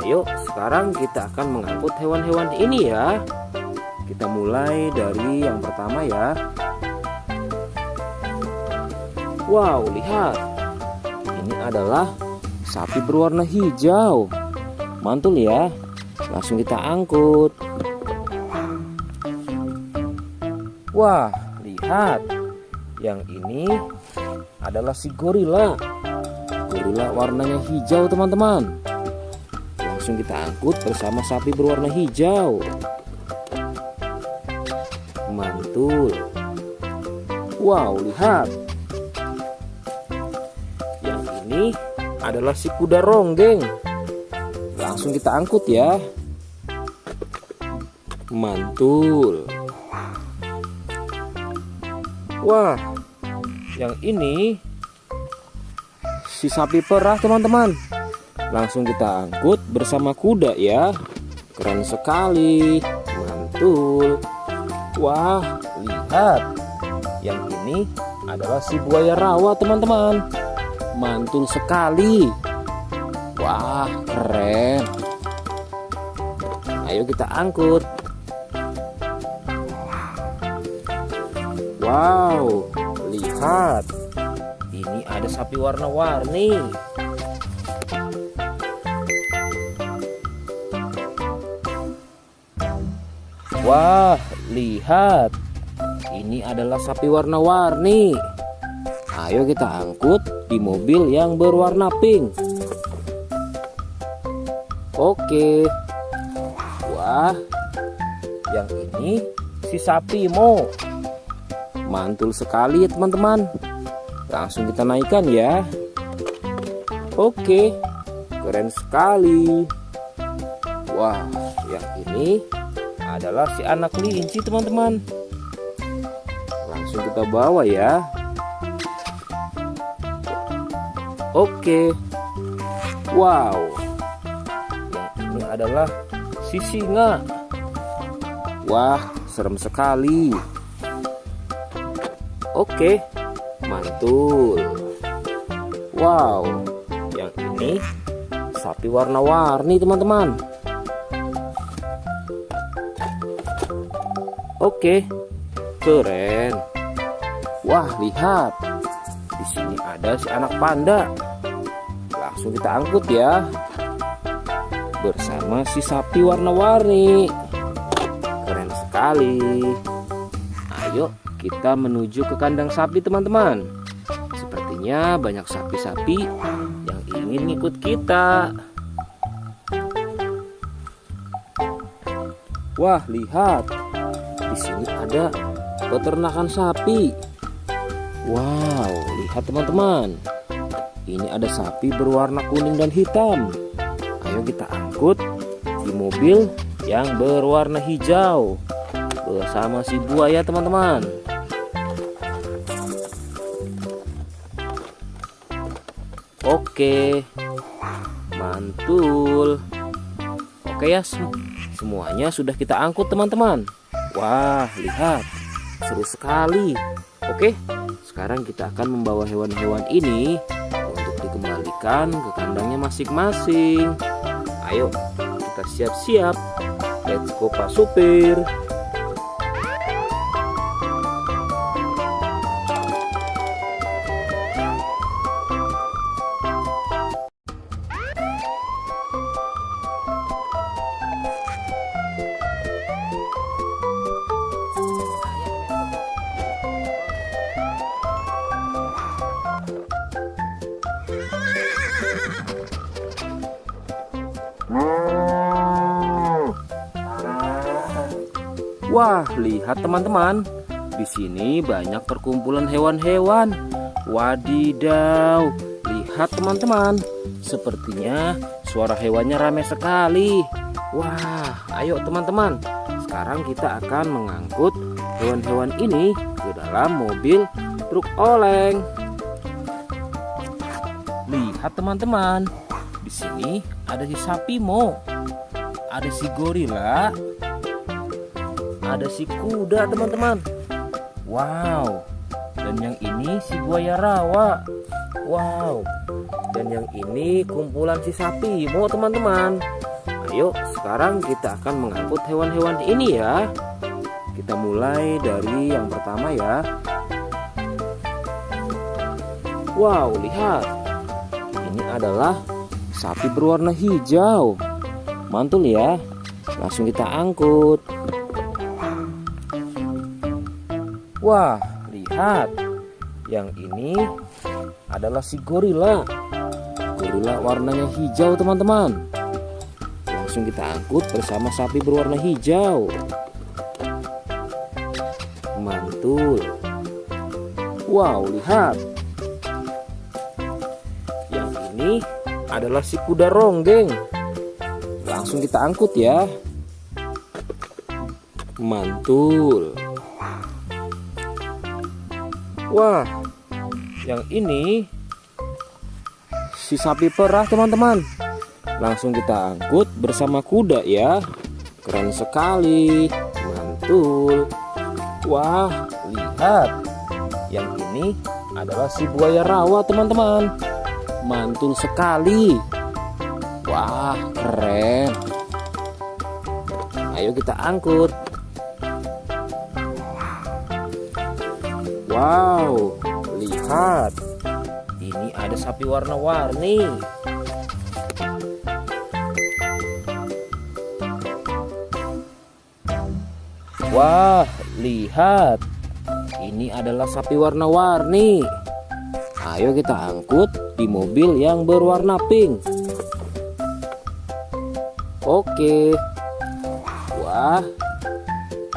Ayo sekarang kita akan mengangkut hewan-hewan ini ya. Kita mulai dari yang pertama ya. Wow, lihat. Ini adalah sapi berwarna hijau. Mantul ya. Langsung kita angkut. Wah, lihat. Yang ini adalah si gorila. Gorila warnanya hijau teman-teman. Langsung kita angkut bersama sapi berwarna hijau. Mantul. Wow, lihat. Yang ini adalah si kuda ronggeng. Langsung kita angkut ya. Mantul. Wah, yang ini si sapi perah teman-teman. Langsung kita angkut bersama kuda ya. Keren sekali. Mantul. Wah, lihat. Yang ini adalah si buaya rawa teman-teman. Mantul sekali. Wah, keren. Ayo kita angkut. Wow, lihat. Ini ada sapi warna-warni. Wah, lihat. Ini adalah sapi warna-warni. Ayo kita angkut di mobil yang berwarna pink. Oke. Wah, yang ini si sapi Mo. Mantul sekali ya teman-teman. Langsung kita naikkan ya. Oke, keren sekali. Wah, yang ini adalah si anak kelinci teman-teman. Langsung kita bawa ya. Oke. Wow. Yang ini adalah si singa. Wah, serem sekali. Oke, mantul. Wow, yang ini sapi warna-warni teman-teman. Oke, keren. Wah, lihat. Di sini ada si anak panda. Langsung kita angkut ya. Bersama si sapi warna-warni. Keren sekali. Ayo kita menuju ke kandang sapi teman-teman. Sepertinya banyak sapi-sapi yang ingin ngikut kita. Wah, lihat. Di sini ada peternakan sapi. Wow, lihat teman-teman. Ini ada sapi berwarna kuning dan hitam. Ayo kita angkut di mobil yang berwarna hijau bersama si buaya teman-teman. Oke, mantul. Oke ya, semuanya sudah kita angkut teman-teman. Wah, lihat, seru sekali. Oke, sekarang kita akan membawa hewan-hewan ini untuk dikembalikan ke kandangnya masing-masing. Ayo, kita siap-siap. Let's go Pak Supir. Wah, lihat teman-teman. Di sini banyak perkumpulan hewan-hewan. Wadidaw, lihat teman-teman. Sepertinya suara hewannya ramai sekali. Wah, ayo teman-teman. Sekarang kita akan mengangkut hewan-hewan ini ke dalam mobil truk oleng. Lihat teman-teman. Di sini ada si sapi Mo, ada si gorila, ada si kuda teman-teman. Wow. Dan yang ini si buaya rawa. Wow. Dan yang ini kumpulan si sapi Mo teman-teman. Ayo sekarang kita akan mengangkut hewan-hewan ini ya. Kita mulai dari yang pertama ya. Wow, lihat. Ini adalah sapi berwarna hijau. Mantul ya. Langsung kita angkut. Wah, lihat. Yang ini adalah si gorila. Gorila warnanya hijau teman-teman. Langsung kita angkut bersama sapi berwarna hijau. Mantul. Wow, lihat. Yang ini adalah si kuda ronggeng. Langsung kita angkut ya. Mantul. Wah, yang ini si sapi perah teman-teman. Langsung kita angkut bersama kuda ya. Keren sekali. Mantul. Wah, lihat. Yang ini adalah si buaya rawa teman-teman. Mantul sekali. Wah, keren. Ayo kita angkut. Wow, lihat. Ini ada sapi warna-warni. Wah, lihat. Ini adalah sapi warna-warni. Ayo kita angkut di mobil yang berwarna pink. Oke. Wah,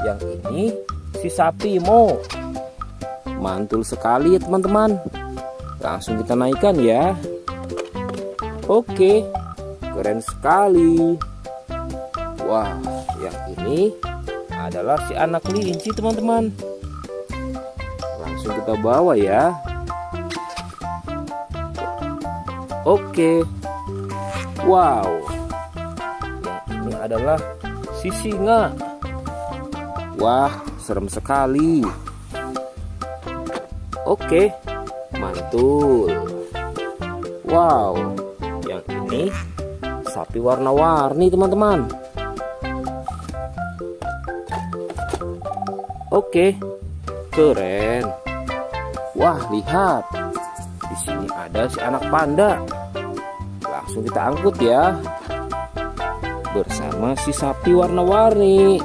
yang ini si sapi Mo. Mantul sekali ya teman-teman. Langsung kita naikkan ya. Oke, keren sekali. Wah, yang ini adalah si anak kelinci teman-teman. Langsung kita bawa ya. Oke. Wow. Yang ini adalah si singa. Wah, serem sekali. Oke, mantul. Wow, yang ini sapi warna-warni teman-teman. Oke, keren. Wah, lihat. Di sini ada si anak panda. Langsung kita angkut ya. Bersama si sapi warna-warni.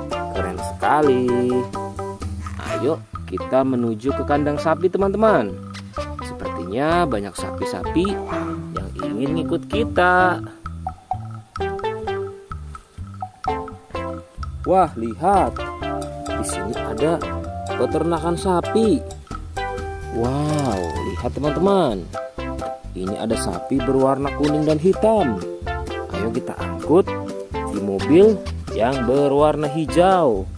Keren sekali. Ayo kita menuju ke kandang sapi teman-teman. Sepertinya banyak sapi-sapi yang ingin ngikut kita. Wah, lihat. Di sini ada peternakan sapi. Wow, lihat teman-teman. Ini ada sapi berwarna kuning dan hitam. Ayo kita angkut di mobil yang berwarna hijau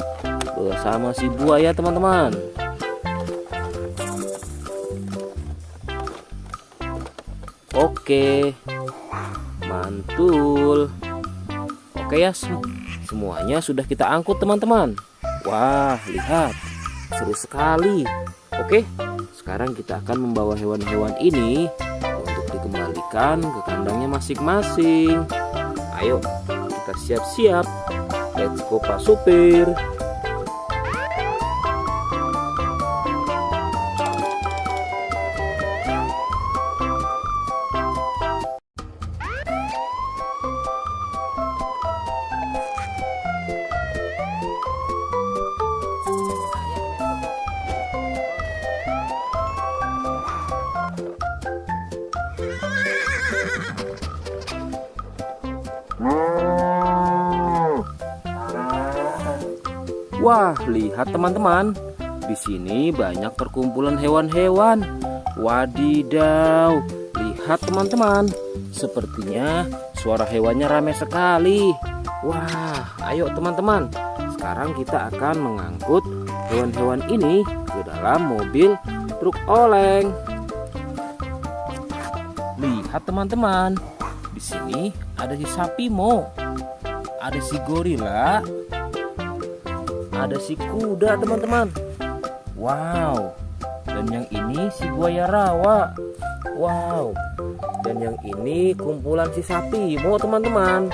bersama si buaya teman-teman. Oke, mantul. Oke ya, semuanya sudah kita angkut teman-teman. Wah, lihat, seru sekali. Oke, sekarang kita akan membawa hewan-hewan ini untuk dikembalikan ke kandangnya masing-masing. Ayo, kita siap-siap. Let's go Pak Supir. Wah, lihat teman-teman. Di sini banyak perkumpulan hewan-hewan. Wadidaw, lihat teman-teman. Sepertinya suara hewannya ramai sekali. Wah, ayo teman-teman. Sekarang kita akan mengangkut hewan-hewan ini ke dalam mobil truk oleng. Lihat teman-teman. Di sini ada si sapi Mo. Ada si gorila. Ada si kuda teman-teman. Wow. Dan yang ini si buaya rawa. Wow. Dan yang ini kumpulan si sapi Mo teman-teman.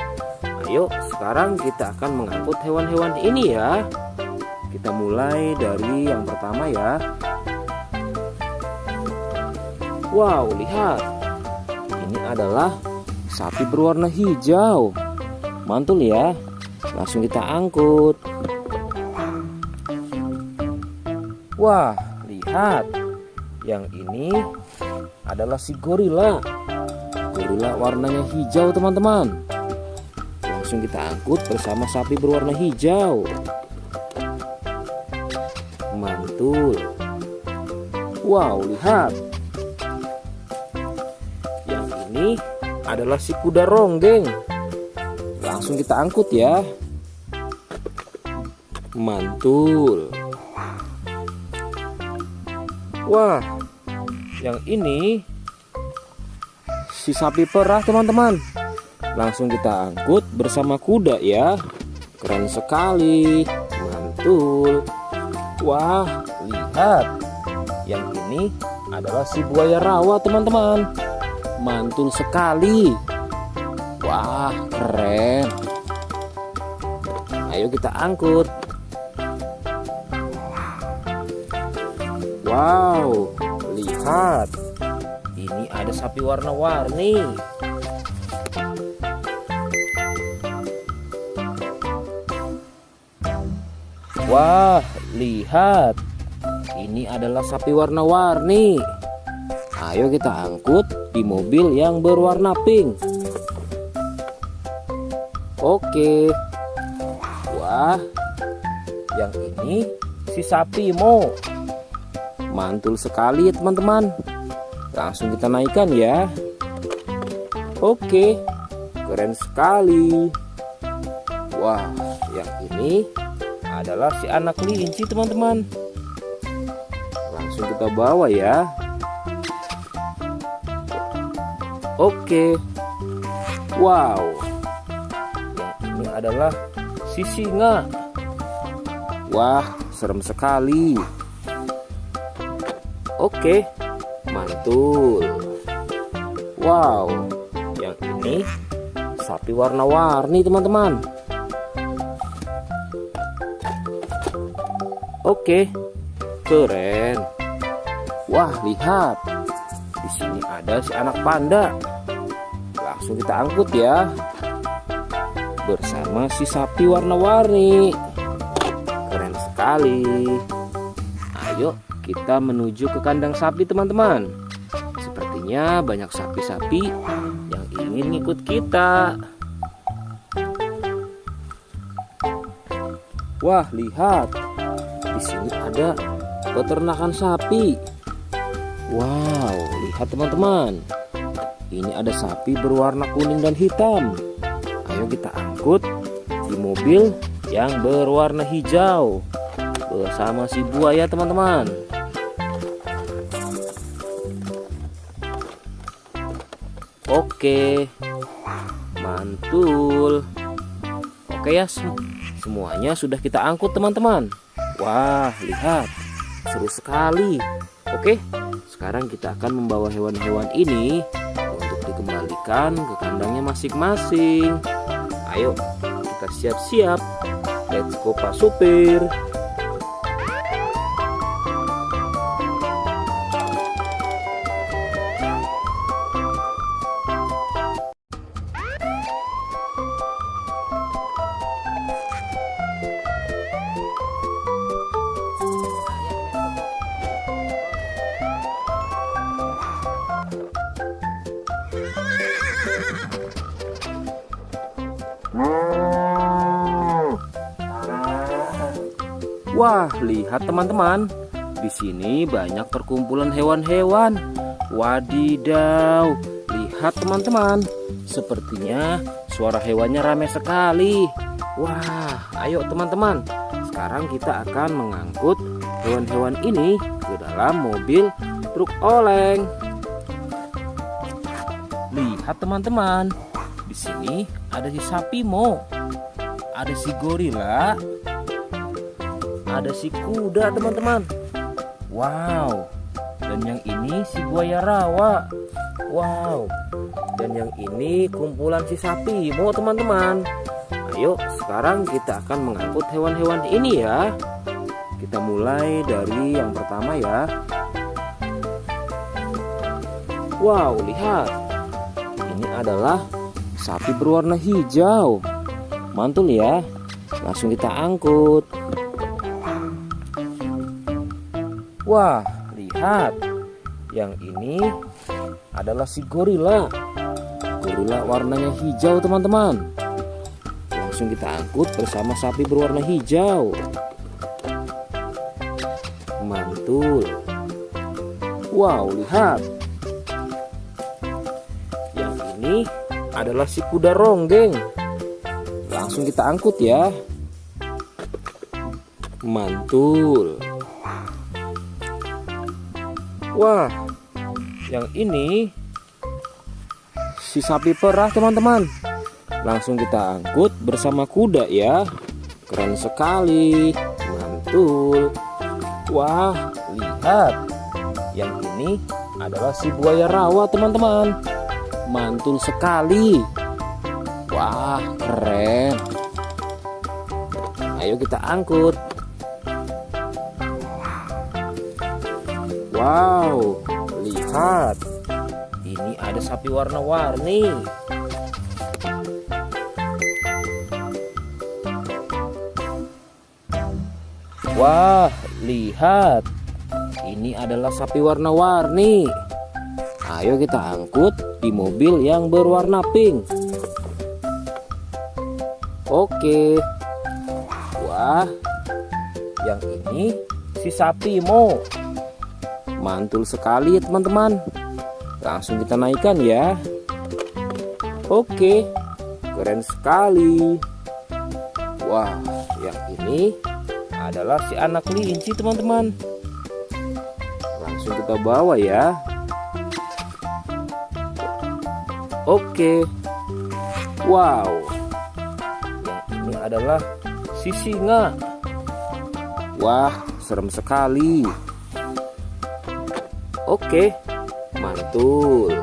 Ayo sekarang kita akan mengangkut hewan-hewan ini ya. Kita mulai dari yang pertama ya. Wow, lihat. Ini adalah sapi berwarna hijau. Mantul ya. Langsung kita angkut. Wah, lihat. Yang ini adalah si gorila. Gorila warnanya hijau teman-teman. Langsung kita angkut bersama sapi berwarna hijau. Mantul. Wow, lihat. Yang ini adalah si kuda ronggeng. Langsung kita angkut ya. Mantul. Wah, yang ini si sapi perah teman-teman. Langsung kita angkut bersama kuda ya. Keren sekali. Mantul. Wah, lihat. Yang ini adalah si buaya rawa teman-teman. Mantul sekali. Wah, keren. Ayo kita angkut. Wow, lihat. Ini ada sapi warna-warni. Wah, lihat. Ini adalah sapi warna-warni. Ayo kita angkut di mobil yang berwarna pink. Oke. Wah, yang ini si sapi Mo. Mantul sekali ya teman-teman. Langsung kita naikkan ya. Oke, keren sekali. Wah, yang ini adalah si anak kelinci teman-teman. Langsung kita bawa ya. Oke. Wow. Yang ini adalah si singa. Wah, serem sekali. Oke, mantul. Wow, yang ini sapi warna-warni teman-teman. Oke, keren. Wah, lihat. Di sini ada si anak panda. Langsung kita angkut ya. Bersama si sapi warna-warni. Keren sekali. Ayo kita menuju ke kandang sapi teman-teman. Sepertinya banyak sapi-sapi yang ingin ngikut kita. Wah, lihat. Di sini ada peternakan sapi. Wow, lihat teman-teman. Ini ada sapi berwarna kuning dan hitam. Ayo kita angkut di mobil yang berwarna hijau bersama si buaya teman-teman. Oke, mantul. Oke ya, semuanya sudah kita angkut teman-teman. Wah, lihat, seru sekali. Oke, sekarang kita akan membawa hewan-hewan ini untuk dikembalikan ke kandangnya masing-masing. Ayo, kita siap-siap. Let's go Pak Supir. Wah, lihat teman-teman. Di sini banyak perkumpulan hewan-hewan. Wadidaw, lihat teman-teman. Sepertinya suara hewannya ramai sekali. Wah, ayo teman-teman. Sekarang kita akan mengangkut hewan-hewan ini ke dalam mobil truk oleng. Lihat teman-teman. Di sini ada si sapi Mo. Ada si gorila. Ada si kuda teman-teman. Wow. Dan yang ini si buaya rawa. Wow. Dan yang ini kumpulan si sapi Mo teman-teman. Ayo sekarang kita akan mengangkut hewan-hewan ini ya. Kita mulai dari yang pertama ya. Wow, lihat. Ini adalah sapi berwarna hijau. Mantul ya. Langsung kita angkut. Wah, lihat. Yang ini adalah si gorila. Gorila warnanya hijau teman-teman. Langsung kita angkut bersama sapi berwarna hijau. Mantul. Wow, lihat. Yang ini adalah si kuda ronggeng. Langsung kita angkut ya. Mantul. Wah, yang ini si sapi perah teman-teman. Langsung kita angkut bersama kuda ya. Keren sekali. Mantul. Wah, lihat. Yang ini adalah si buaya rawa teman-teman. Mantul sekali. Wah, keren. Ayo kita angkut. Wow, lihat. Ini ada sapi warna-warni. Wah, lihat. Ini adalah sapi warna-warni. Ayo kita angkut di mobil yang berwarna pink. Oke. Wah, yang ini si sapi Mo. Mantul sekali ya teman-teman. Langsung kita naikkan ya. Oke, keren sekali. Wah, yang ini adalah si anak kelinci teman-teman. Langsung kita bawa ya. Oke. Wow. Yang ini adalah si singa. Wah, serem sekali. Oke, mantul.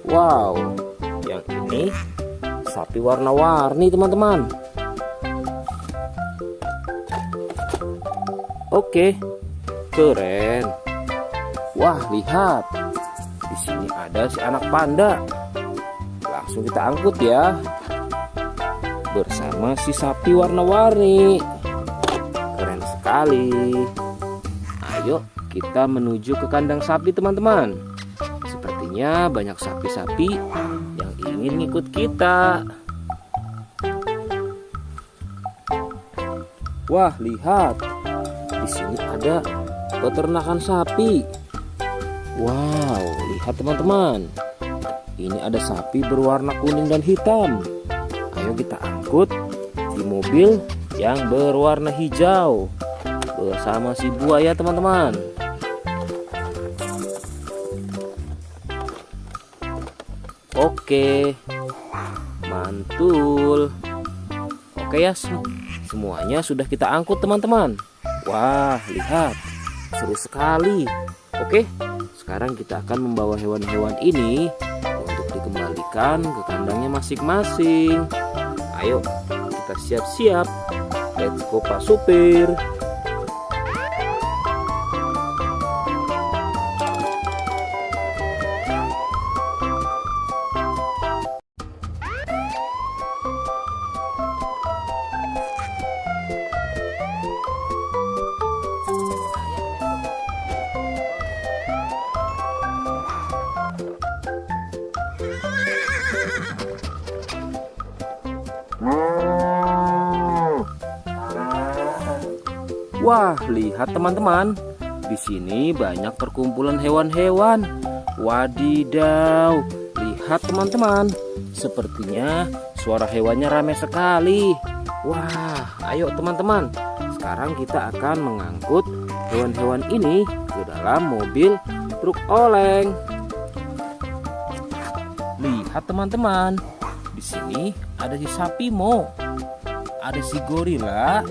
Wow, yang ini sapi warna-warni teman-teman. Oke, keren. Wah, lihat. Di sini ada si anak panda. Langsung kita angkut ya. Bersama si sapi warna-warni. Keren sekali. Ayo kita menuju ke kandang sapi teman-teman. Sepertinya banyak sapi-sapi yang ingin ngikut kita. Wah, lihat. Di sini ada peternakan sapi. Wow, lihat teman-teman. Ini ada sapi berwarna kuning dan hitam. Ayo kita angkut di mobil yang berwarna hijau bersama si buaya teman-teman. Oke, mantul. Oke ya, semuanya sudah kita angkut teman-teman. Wah, lihat, seru sekali. Oke, sekarang kita akan membawa hewan-hewan ini untuk dikembalikan ke kandangnya masing-masing. Ayo, kita siap-siap. Let's go Pak Supir. Wah, lihat teman-teman. Di sini banyak perkumpulan hewan-hewan. Wadidaw, lihat teman-teman. Sepertinya suara hewannya ramai sekali. Wah, ayo teman-teman. Sekarang kita akan mengangkut hewan-hewan ini ke dalam mobil truk oleng. Lihat teman-teman. Di sini ada si sapi Mo. Ada si gorila.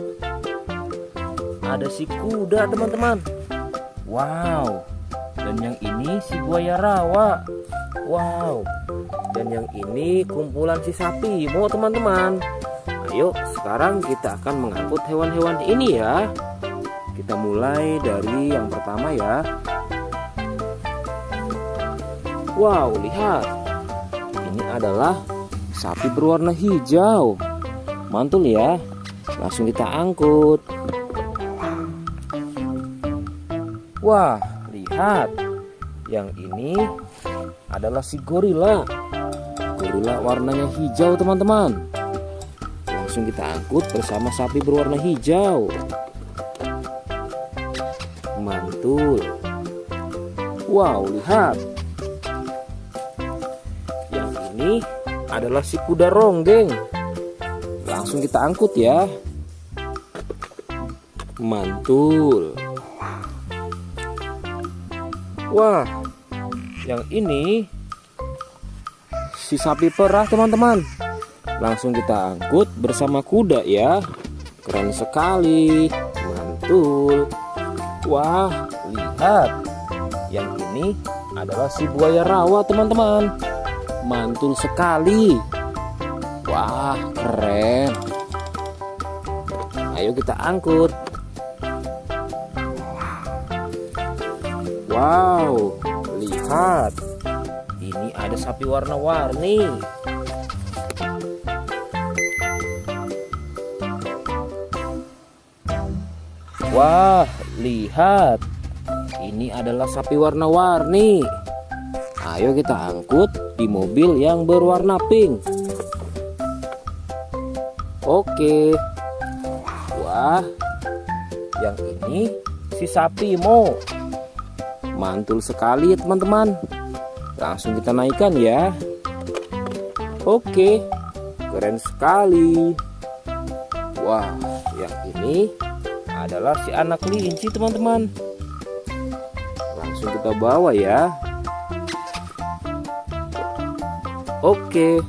Ada si kuda teman-teman. Wow. Dan yang ini si buaya rawa. Wow. Dan yang ini kumpulan si sapi Mo teman-teman. Ayo sekarang kita akan mengangkut hewan-hewan ini ya. Kita mulai dari yang pertama ya. Wow, lihat. Ini adalah sapi berwarna hijau. Mantul ya. Langsung kita angkut. Wah, lihat. Yang ini adalah si gorila. Gorila warnanya hijau teman-teman. Langsung kita angkut bersama sapi berwarna hijau. Mantul. Wow, lihat. Yang ini adalah si kuda ronggeng. Langsung kita angkut ya. Mantul. Wah, yang ini si sapi perah teman-teman. Langsung kita angkut bersama kuda ya. Keren sekali. Mantul. Wah, lihat. Yang ini adalah si buaya rawa teman-teman. Mantul sekali. Wah, keren. Ayo kita angkut. Wow, lihat. Ini ada sapi warna-warni. Wah, lihat. Ini adalah sapi warna-warni. Ayo kita angkut di mobil yang berwarna pink. Oke. Wah, yang ini si sapi Mo. Mantul sekali ya teman-teman. Langsung kita naikkan ya. Oke, keren sekali. Wah, yang ini adalah si anak kelinci teman-teman. Langsung kita bawa ya. Oke.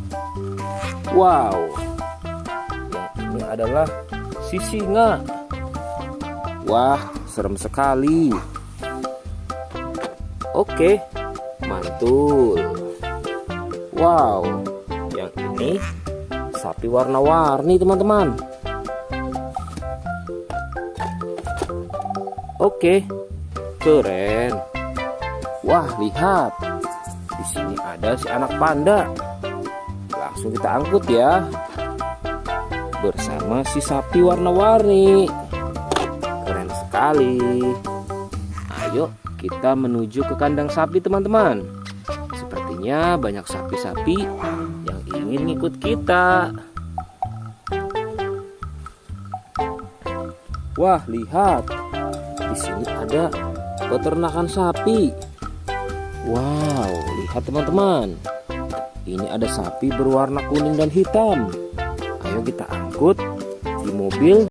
Wow. Yang ini adalah si singa. Wah, serem sekali. Oke, mantul. Wow, yang ini sapi warna-warni teman-teman. Oke, keren. Wah, lihat. Di sini ada si anak panda. Langsung kita angkut ya. Bersama si sapi warna-warni. Keren sekali. Ayo kita menuju ke kandang sapi teman-teman. Sepertinya banyak sapi-sapi yang ingin ikut kita. Wah, lihat. Di sini ada peternakan sapi. Wow, lihat teman-teman. Ini ada sapi berwarna kuning dan hitam. Ayo kita angkut di mobil